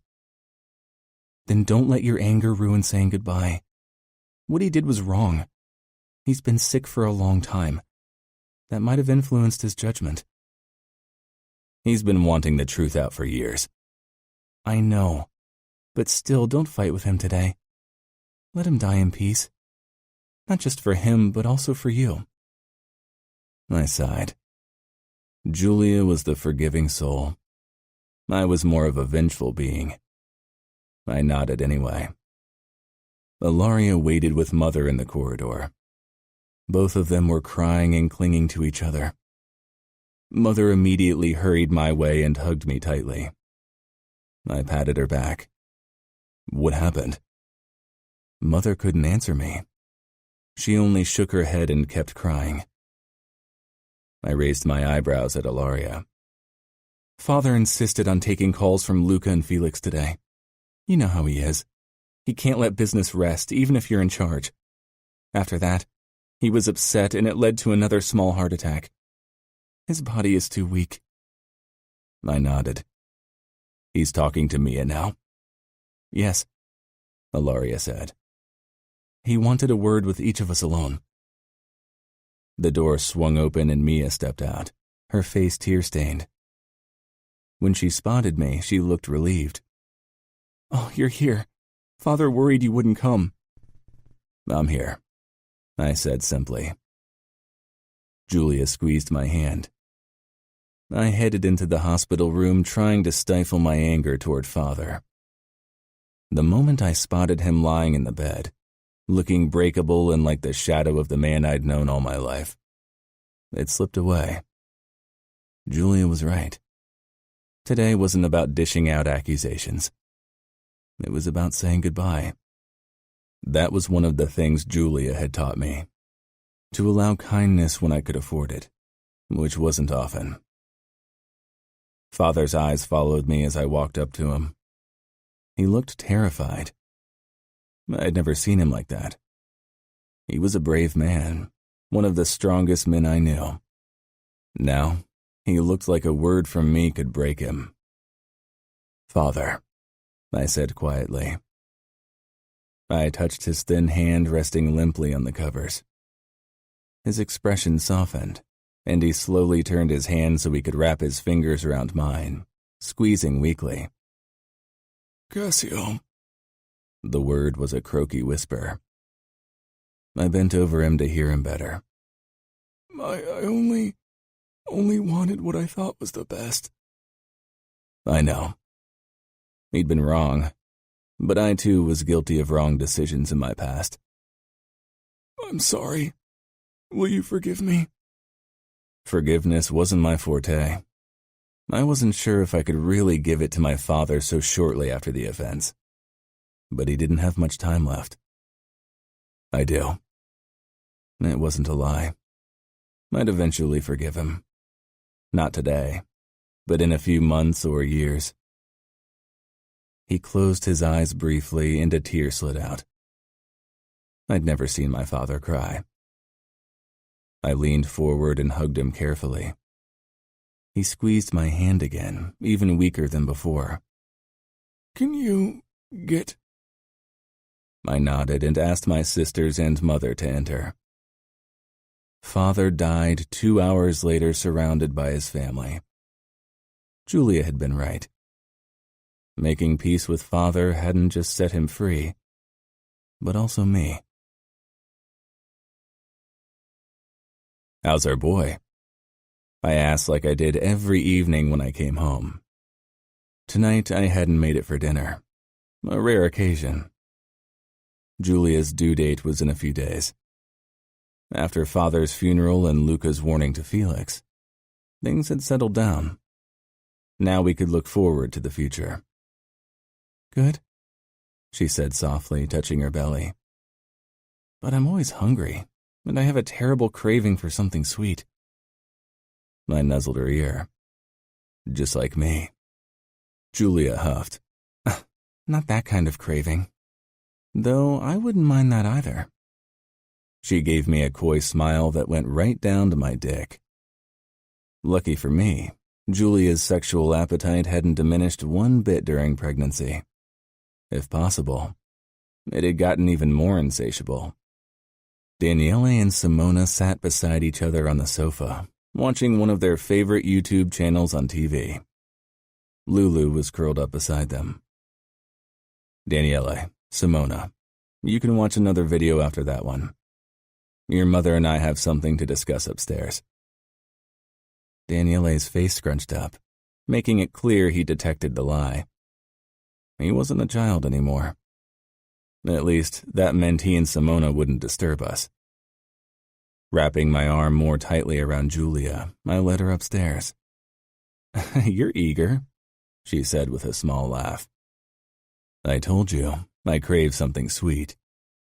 Then don't let your anger ruin saying goodbye. What he did was wrong. He's been sick for a long time. That might have influenced his judgment. He's been wanting the truth out for years. I know, but still don't fight with him today. Let him die in peace. Not just for him, but also for you. I sighed. Giulia was the forgiving soul. I was more of a vengeful being. I nodded anyway. Ilaria waited with Mother in the corridor. Both of them were crying and clinging to each other. Mother immediately hurried my way and hugged me tightly. I patted her back. What happened? Mother couldn't answer me. She only shook her head and kept crying. I raised my eyebrows at Ilaria. Father insisted on taking calls from Luca and Felix today. You know how he is. He can't let business rest, even if you're in charge. After that, he was upset and it led to another small heart attack. His body is too weak. I nodded. He's talking to Mia now? Yes, Ilaria said. He wanted a word with each of us alone. The door swung open and Mia stepped out, her face tear-stained. When she spotted me, she looked relieved. Oh, you're here. Father worried you wouldn't come. I'm here, I said simply. Giulia squeezed my hand. I headed into the hospital room trying to stifle my anger toward Father. The moment I spotted him lying in the bed, looking breakable and like the shadow of the man I'd known all my life, it slipped away. Giulia was right. Today wasn't about dishing out accusations. It was about saying goodbye. That was one of the things Giulia had taught me. To allow kindness when I could afford it, which wasn't often. Father's eyes followed me as I walked up to him. He looked terrified. I'd never seen him like that. He was a brave man, one of the strongest men I knew. Now, he looked like a word from me could break him. Father, I said quietly. I touched his thin hand resting limply on the covers. His expression softened, and he slowly turned his hand so he could wrap his fingers around mine, squeezing weakly. Cassio. The word was a croaky whisper. I bent over him to hear him better. I only wanted what I thought was the best. I know. He'd been wrong, but I too was guilty of wrong decisions in my past. I'm sorry. Will you forgive me? Forgiveness wasn't my forte. I wasn't sure if I could really give it to my father so shortly after the offense. But he didn't have much time left. I do. It wasn't a lie. I'd eventually forgive him. Not today, but in a few months or years. He closed his eyes briefly and a tear slid out. I'd never seen my father cry. I leaned forward and hugged him carefully. He squeezed my hand again, even weaker than before. Can you get... I nodded and asked my sisters and mother to enter. Father died 2 hours later surrounded by his family. Giulia had been right. Making peace with Father hadn't just set him free, but also me. How's our boy? I asked like I did every evening when I came home. Tonight I hadn't made it for dinner. A rare occasion. Giulia's due date was in a few days. After Father's funeral and Luca's warning to Felix, things had settled down. Now we could look forward to the future. Good, she said softly, touching her belly. But I'm always hungry, and I have a terrible craving for something sweet. I nuzzled her ear. Just like me. Giulia huffed. Not that kind of craving. Though I wouldn't mind that either. She gave me a coy smile that went right down to my dick. Lucky for me, Giulia's sexual appetite hadn't diminished one bit during pregnancy. If possible, it had gotten even more insatiable. Daniele and Simona sat beside each other on the sofa, watching one of their favorite YouTube channels on TV. Lulu was curled up beside them. Daniele, Simona, you can watch another video after that one. Your mother and I have something to discuss upstairs." Daniele's face scrunched up, making it clear he detected the lie. He wasn't a child anymore. At least, that meant he and Simona wouldn't disturb us. Wrapping my arm more tightly around Giulia, I led her upstairs. "You're eager," she said with a small laugh. "I told you, I crave something sweet,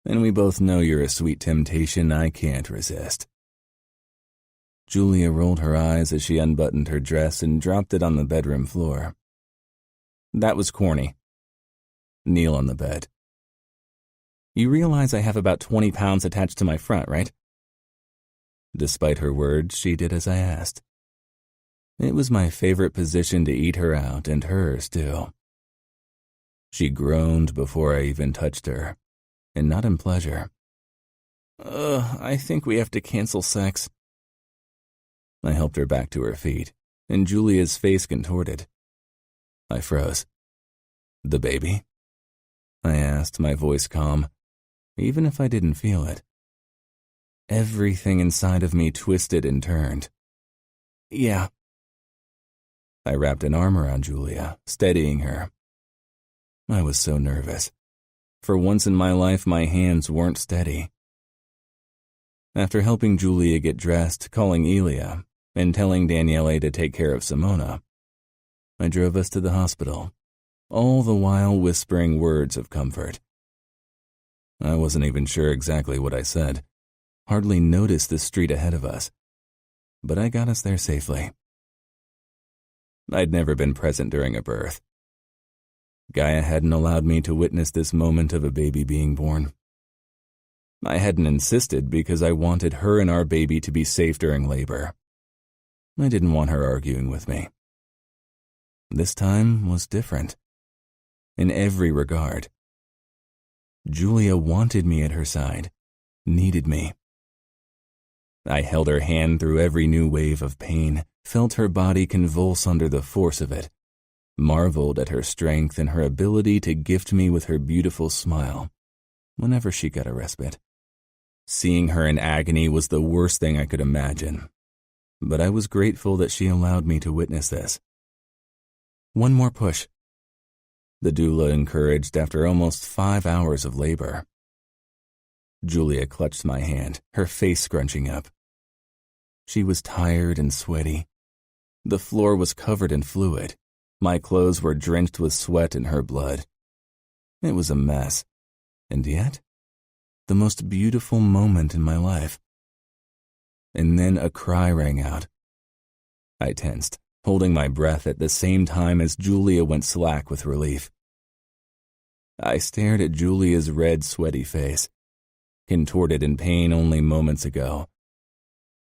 and we both know you're a sweet temptation I can't resist." Giulia rolled her eyes as she unbuttoned her dress and dropped it on the bedroom floor. "That was corny." Kneel on the bed. "You realize I have about 20 pounds attached to my front, right?" Despite her words, she did as I asked. It was my favorite position to eat her out, and hers too. She groaned before I even touched her, and not in pleasure. I think we have to cancel sex." I helped her back to her feet, and Giulia's face contorted. I froze. "The baby?" I asked, my voice calm, even if I didn't feel it. Everything inside of me twisted and turned. "Yeah." I wrapped an arm around Giulia, steadying her. I was so nervous. For once in my life, my hands weren't steady. After helping Giulia get dressed, calling Elia, and telling Daniele to take care of Simona, I drove us to the hospital, all the while whispering words of comfort. I wasn't even sure exactly what I said, hardly noticed the street ahead of us, but I got us there safely. I'd never been present during a birth. Gaia hadn't allowed me to witness this moment of a baby being born. I hadn't insisted because I wanted her and our baby to be safe during labor. I didn't want her arguing with me. This time was different. In every regard. Giulia wanted me at her side, needed me. I held her hand through every new wave of pain, felt her body convulse under the force of it, marveled at her strength and her ability to gift me with her beautiful smile whenever she got a respite. Seeing her in agony was the worst thing I could imagine, but I was grateful that she allowed me to witness this. "One more push," the doula encouraged after almost 5 hours of labor. Giulia clutched my hand, her face scrunching up. She was tired and sweaty. The floor was covered in fluid. My clothes were drenched with sweat and her blood. It was a mess, and yet, the most beautiful moment in my life. And then a cry rang out. I tensed, holding my breath at the same time as Giulia went slack with relief. I stared at Giulia's red, sweaty face, contorted in pain only moments ago,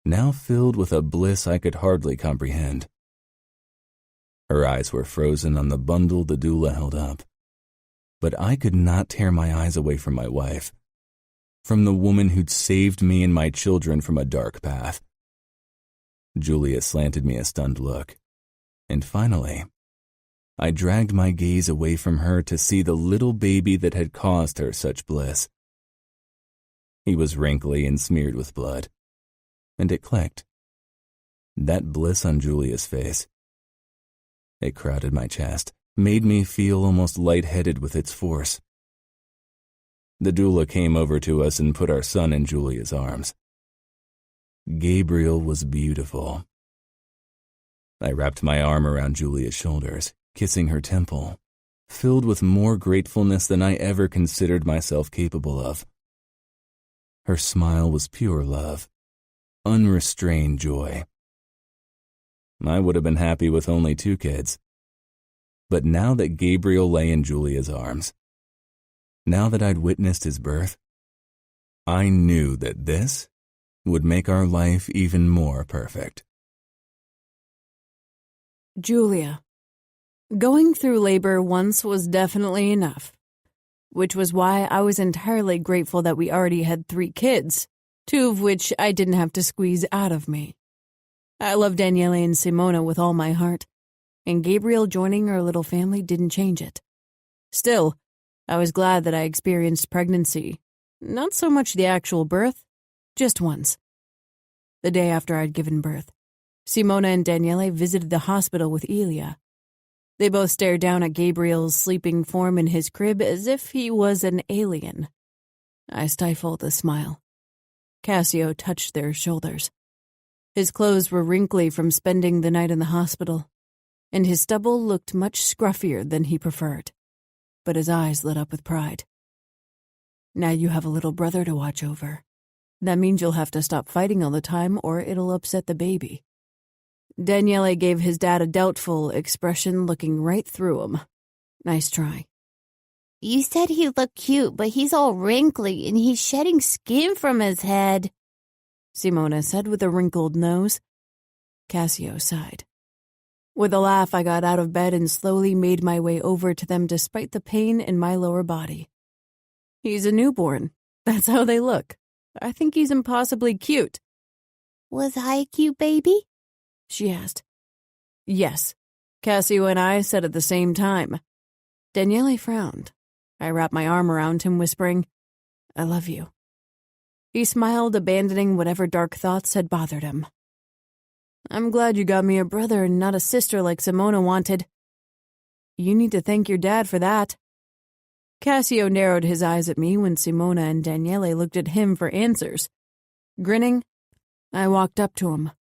now filled with a bliss I could hardly comprehend. Her eyes were frozen on the bundle the doula held up, but I could not tear my eyes away from my wife, from the woman who'd saved me and my children from a dark path. Giulia slanted me a stunned look, and finally, I dragged my gaze away from her to see the little baby that had caused her such bliss. He was wrinkly and smeared with blood, and it clicked. That bliss on Giulia's face. It crowded my chest, made me feel almost lightheaded with its force. The doula came over to us and put our son in Giulia's arms. Gabriel was beautiful. I wrapped my arm around Giulia's shoulders, kissing her temple, filled with more gratefulness than I ever considered myself capable of. Her smile was pure love, unrestrained joy. I would have been happy with only 2 kids. But now that Gabriel lay in Giulia's arms, now that I'd witnessed his birth, I knew that this would make our life even more perfect. Giulia. Going through labor once was definitely enough, which was why I was entirely grateful that we already had 3 kids, 2 of which I didn't have to squeeze out of me. I love Daniele and Simona with all my heart, and Gabriel joining our little family didn't change it. Still, I was glad that I experienced pregnancy, not so much the actual birth, Just once. The day after I'd given birth, Simona and Daniele visited the hospital with Ilia. They both stared down at Gabriel's sleeping form in his crib as if he was an alien. I stifled a smile. Cassio touched their shoulders. His clothes were wrinkly from spending the night in the hospital, and his stubble looked much scruffier than he preferred, but his eyes lit up with pride. Now you have a little brother to watch over. That means you'll have to stop fighting all the time or it'll upset the baby. Daniele gave his dad a doubtful expression, looking right through him. Nice try. You said he looked cute, but he's all wrinkly and he's shedding skin from his head, Simona said with a wrinkled nose. Cassio sighed. With a laugh, I got out of bed and slowly made my way over to them despite the pain in my lower body. He's a newborn. That's how they look. I think he's impossibly cute. Was I a cute baby? She asked. Yes, Cassio and I said at the same time. Daniele frowned. I wrapped my arm around him, whispering, I love you. He smiled, abandoning whatever dark thoughts had bothered him. I'm glad you got me a brother and not a sister like Simona wanted. You need to thank your dad for that. Cassio narrowed his eyes at me when Simona and Daniele looked at him for answers. Grinning, I walked up to him.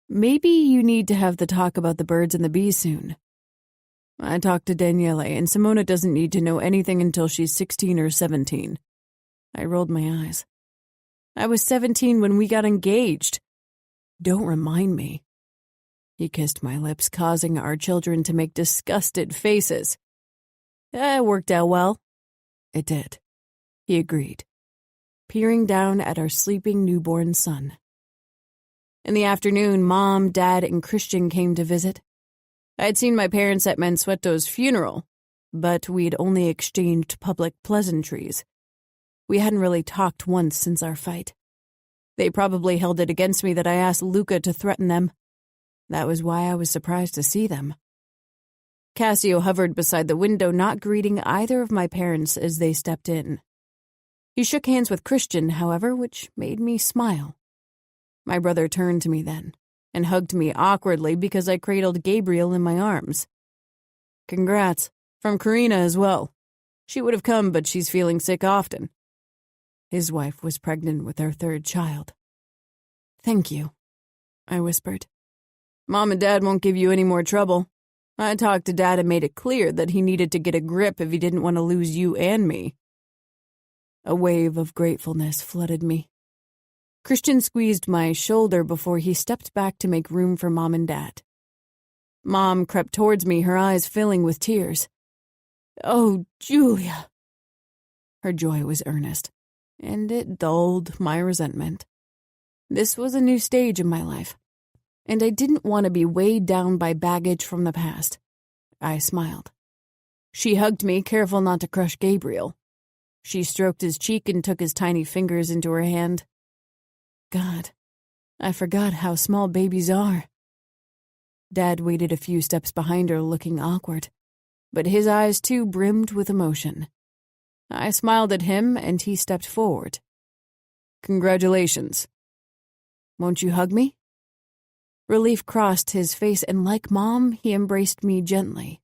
Maybe you need to have the talk about the birds and the bees soon. I talked to Daniele, and Simona doesn't need to know anything until she's 16 or 17. I rolled my eyes. I was 17 when we got engaged. Don't remind me. He kissed my lips, causing our children to make disgusted faces. It worked out well. It did. He agreed, peering down at our sleeping newborn son. In the afternoon, Mom, Dad, and Christian came to visit. I'd seen my parents at Mansueto's funeral, but we'd only exchanged public pleasantries. We hadn't really talked once since our fight. They probably held it against me that I asked Luca to threaten them. That was why I was surprised to see them. Cassio hovered beside the window, not greeting either of my parents as they stepped in. He shook hands with Christian, however, which made me smile. My brother turned to me then and hugged me awkwardly because I cradled Gabriel in my arms. Congrats. From Karina as well. She would have come, but she's feeling sick often. His wife was pregnant with our third child. Thank you, I whispered. Mom and Dad won't give you any more trouble. I talked to Dad and made it clear that he needed to get a grip if he didn't want to lose you and me. A wave of gratefulness flooded me. Christian squeezed my shoulder before he stepped back to make room for Mom and Dad. Mom crept towards me, her eyes filling with tears. Oh, Giulia. Her joy was earnest, and it dulled my resentment. This was a new stage in my life, and I didn't want to be weighed down by baggage from the past. I smiled. She hugged me, careful not to crush Gabriel. She stroked his cheek and took his tiny fingers into her hand. God, I forgot how small babies are. Dad waited a few steps behind her, looking awkward, but his eyes too brimmed with emotion. I smiled at him, and he stepped forward. Congratulations. Won't you hug me? Relief crossed his face, and like Mom, he embraced me gently.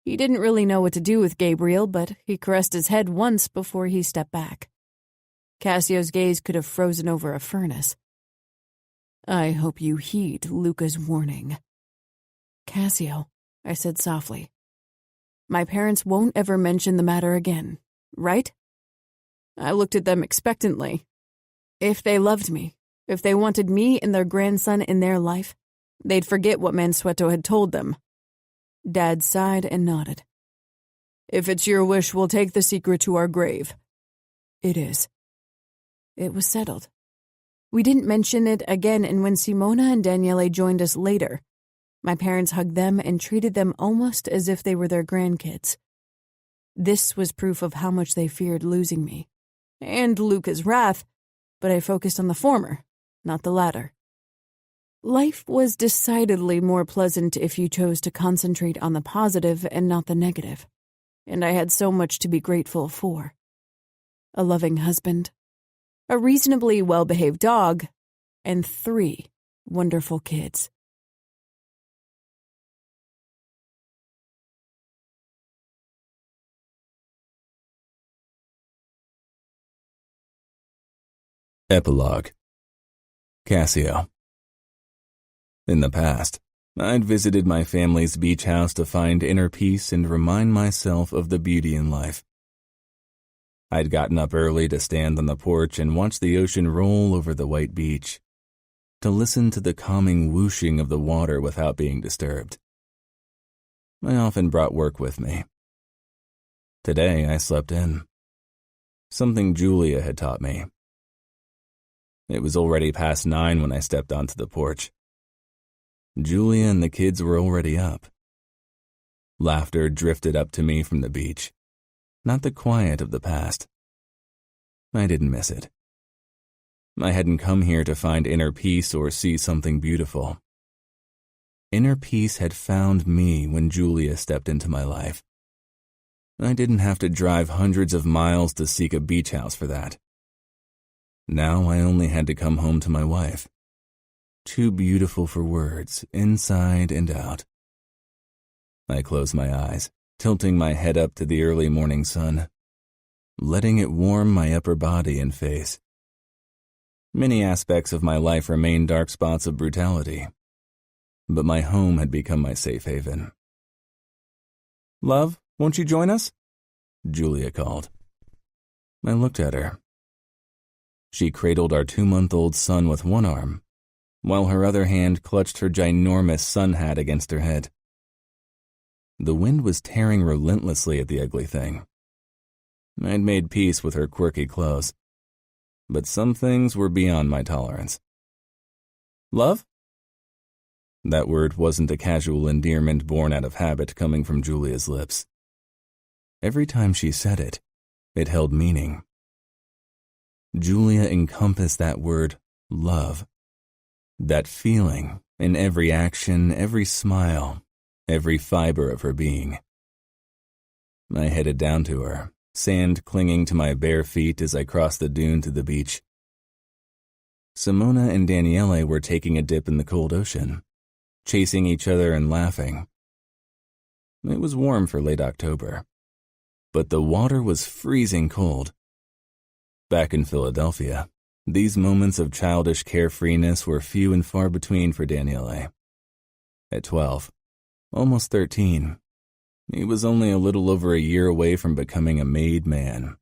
He didn't really know what to do with Gabriel, but he caressed his head once before he stepped back. Cassio's gaze could have frozen over a furnace. I hope you heed Luca's warning. Cassio, I said softly. My parents won't ever mention the matter again, right? I looked at them expectantly. If they loved me, if they wanted me and their grandson in their life, they'd forget what Mansueto had told them. Dad sighed and nodded. If it's your wish, we'll take the secret to our grave. It is. It was settled. We didn't mention it again, and when Simona and Daniele joined us later, my parents hugged them and treated them almost as if they were their grandkids. This was proof of how much they feared losing me, and Luca's wrath, but I focused on the former, not the latter. Life was decidedly more pleasant if you chose to concentrate on the positive and not the negative, and I had so much to be grateful for. A loving husband, a reasonably well-behaved dog, and 3 wonderful kids. Epilogue. Cassio. In the past, I'd visited my family's beach house to find inner peace and remind myself of the beauty in life. I'd gotten up early to stand on the porch and watch the ocean roll over the white beach, to listen to the calming whooshing of the water without being disturbed. I often brought work with me. Today I slept in. Something Giulia had taught me. It was already past 9 when I stepped onto the porch. Giulia and the kids were already up. Laughter drifted up to me from the beach, not the quiet of the past. I didn't miss it. I hadn't come here to find inner peace or see something beautiful. Inner peace had found me when Giulia stepped into my life. I didn't have to drive hundreds of miles to seek a beach house for that. Now I only had to come home to my wife. Too beautiful for words, inside and out. I closed my eyes, tilting my head up to the early morning sun, letting it warm my upper body and face. Many aspects of my life remain dark spots of brutality, but my home had become my safe haven. "Love, won't you join us?" Giulia called. I looked at her. She cradled our 2-month-old son with one arm, while her other hand clutched her ginormous sun hat against her head. The wind was tearing relentlessly at the ugly thing. I'd made peace with her quirky clothes, but some things were beyond my tolerance. "Love?" That word wasn't a casual endearment born out of habit coming from Giulia's lips. Every time she said it, it held meaning. Giulia encompassed that word, love. That feeling in every action, every smile, every fiber of her being. I headed down to her, sand clinging to my bare feet as I crossed the dune to the beach. Simona and Daniele were taking a dip in the cold ocean, chasing each other and laughing. It was warm for late October, but the water was freezing cold. Back in Philadelphia, these moments of childish carefreeness were few and far between for Daniele. At 12, almost 13, he was only a little over a year away from becoming a made man.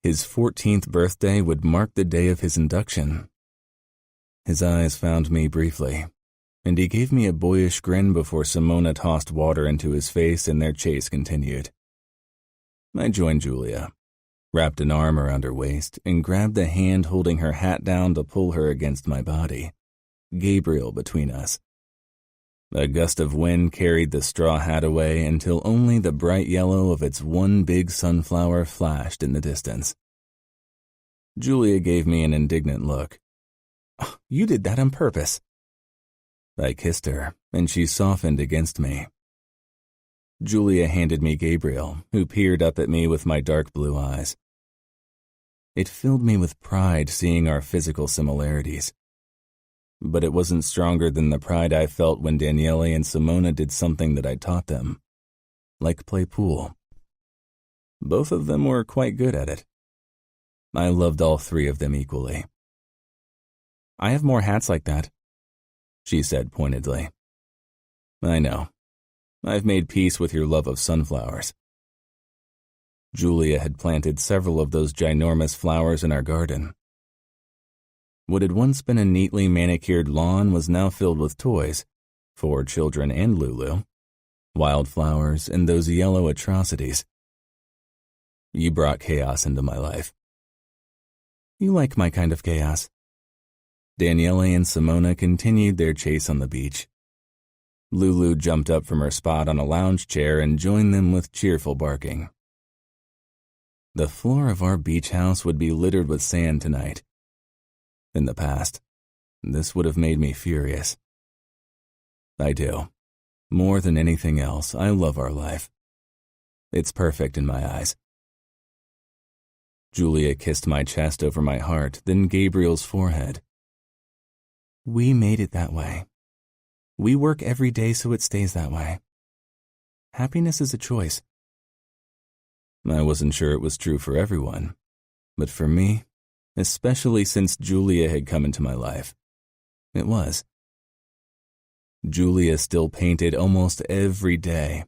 His 14th birthday would mark the day of his induction. His eyes found me briefly, and he gave me a boyish grin before Simona tossed water into his face and their chase continued. I joined Giulia, wrapped an arm around her waist, and grabbed the hand holding her hat down to pull her against my body, Gabriel between us. A gust of wind carried the straw hat away until only the bright yellow of its one big sunflower flashed in the distance. Giulia gave me an indignant look. "Oh, you did that on purpose." I kissed her, and she softened against me. Giulia handed me Gabriel, who peered up at me with my dark blue eyes. It filled me with pride seeing our physical similarities. But it wasn't stronger than the pride I felt when Daniele and Simona did something that I taught them, like play pool. Both of them were quite good at it. I loved all 3 of them equally. "I have more hats like that," she said pointedly. "I know. I've made peace with your love of sunflowers." Giulia had planted several of those ginormous flowers in our garden. What had once been a neatly manicured lawn was now filled with toys, for children and Lulu, wildflowers, and those yellow atrocities. You brought chaos into my life. "You like my kind of chaos." Daniele and Simona continued their chase on the beach. Lulu jumped up from her spot on a lounge chair and joined them with cheerful barking. The floor of our beach house would be littered with sand tonight. In the past, this would have made me furious. I do. More than anything else, I love our life. It's perfect in my eyes. Giulia kissed my chest over my heart, then Gabriel's forehead. We made it that way. We work every day so it stays that way. Happiness is a choice. I wasn't sure it was true for everyone, but for me, especially since Giulia had come into my life, it was. Giulia still painted almost every day,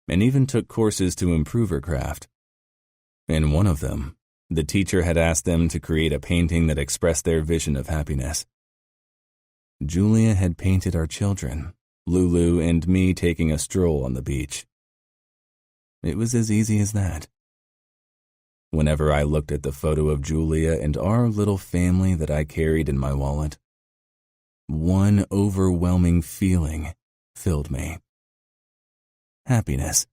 and even took courses to improve her craft. In one of them, the teacher had asked them to create a painting that expressed their vision of happiness. Giulia had painted our children, Lulu and me taking a stroll on the beach. It was as easy as that. Whenever I looked at the photo of Giulia and our little family that I carried in my wallet, one overwhelming feeling filled me. Happiness.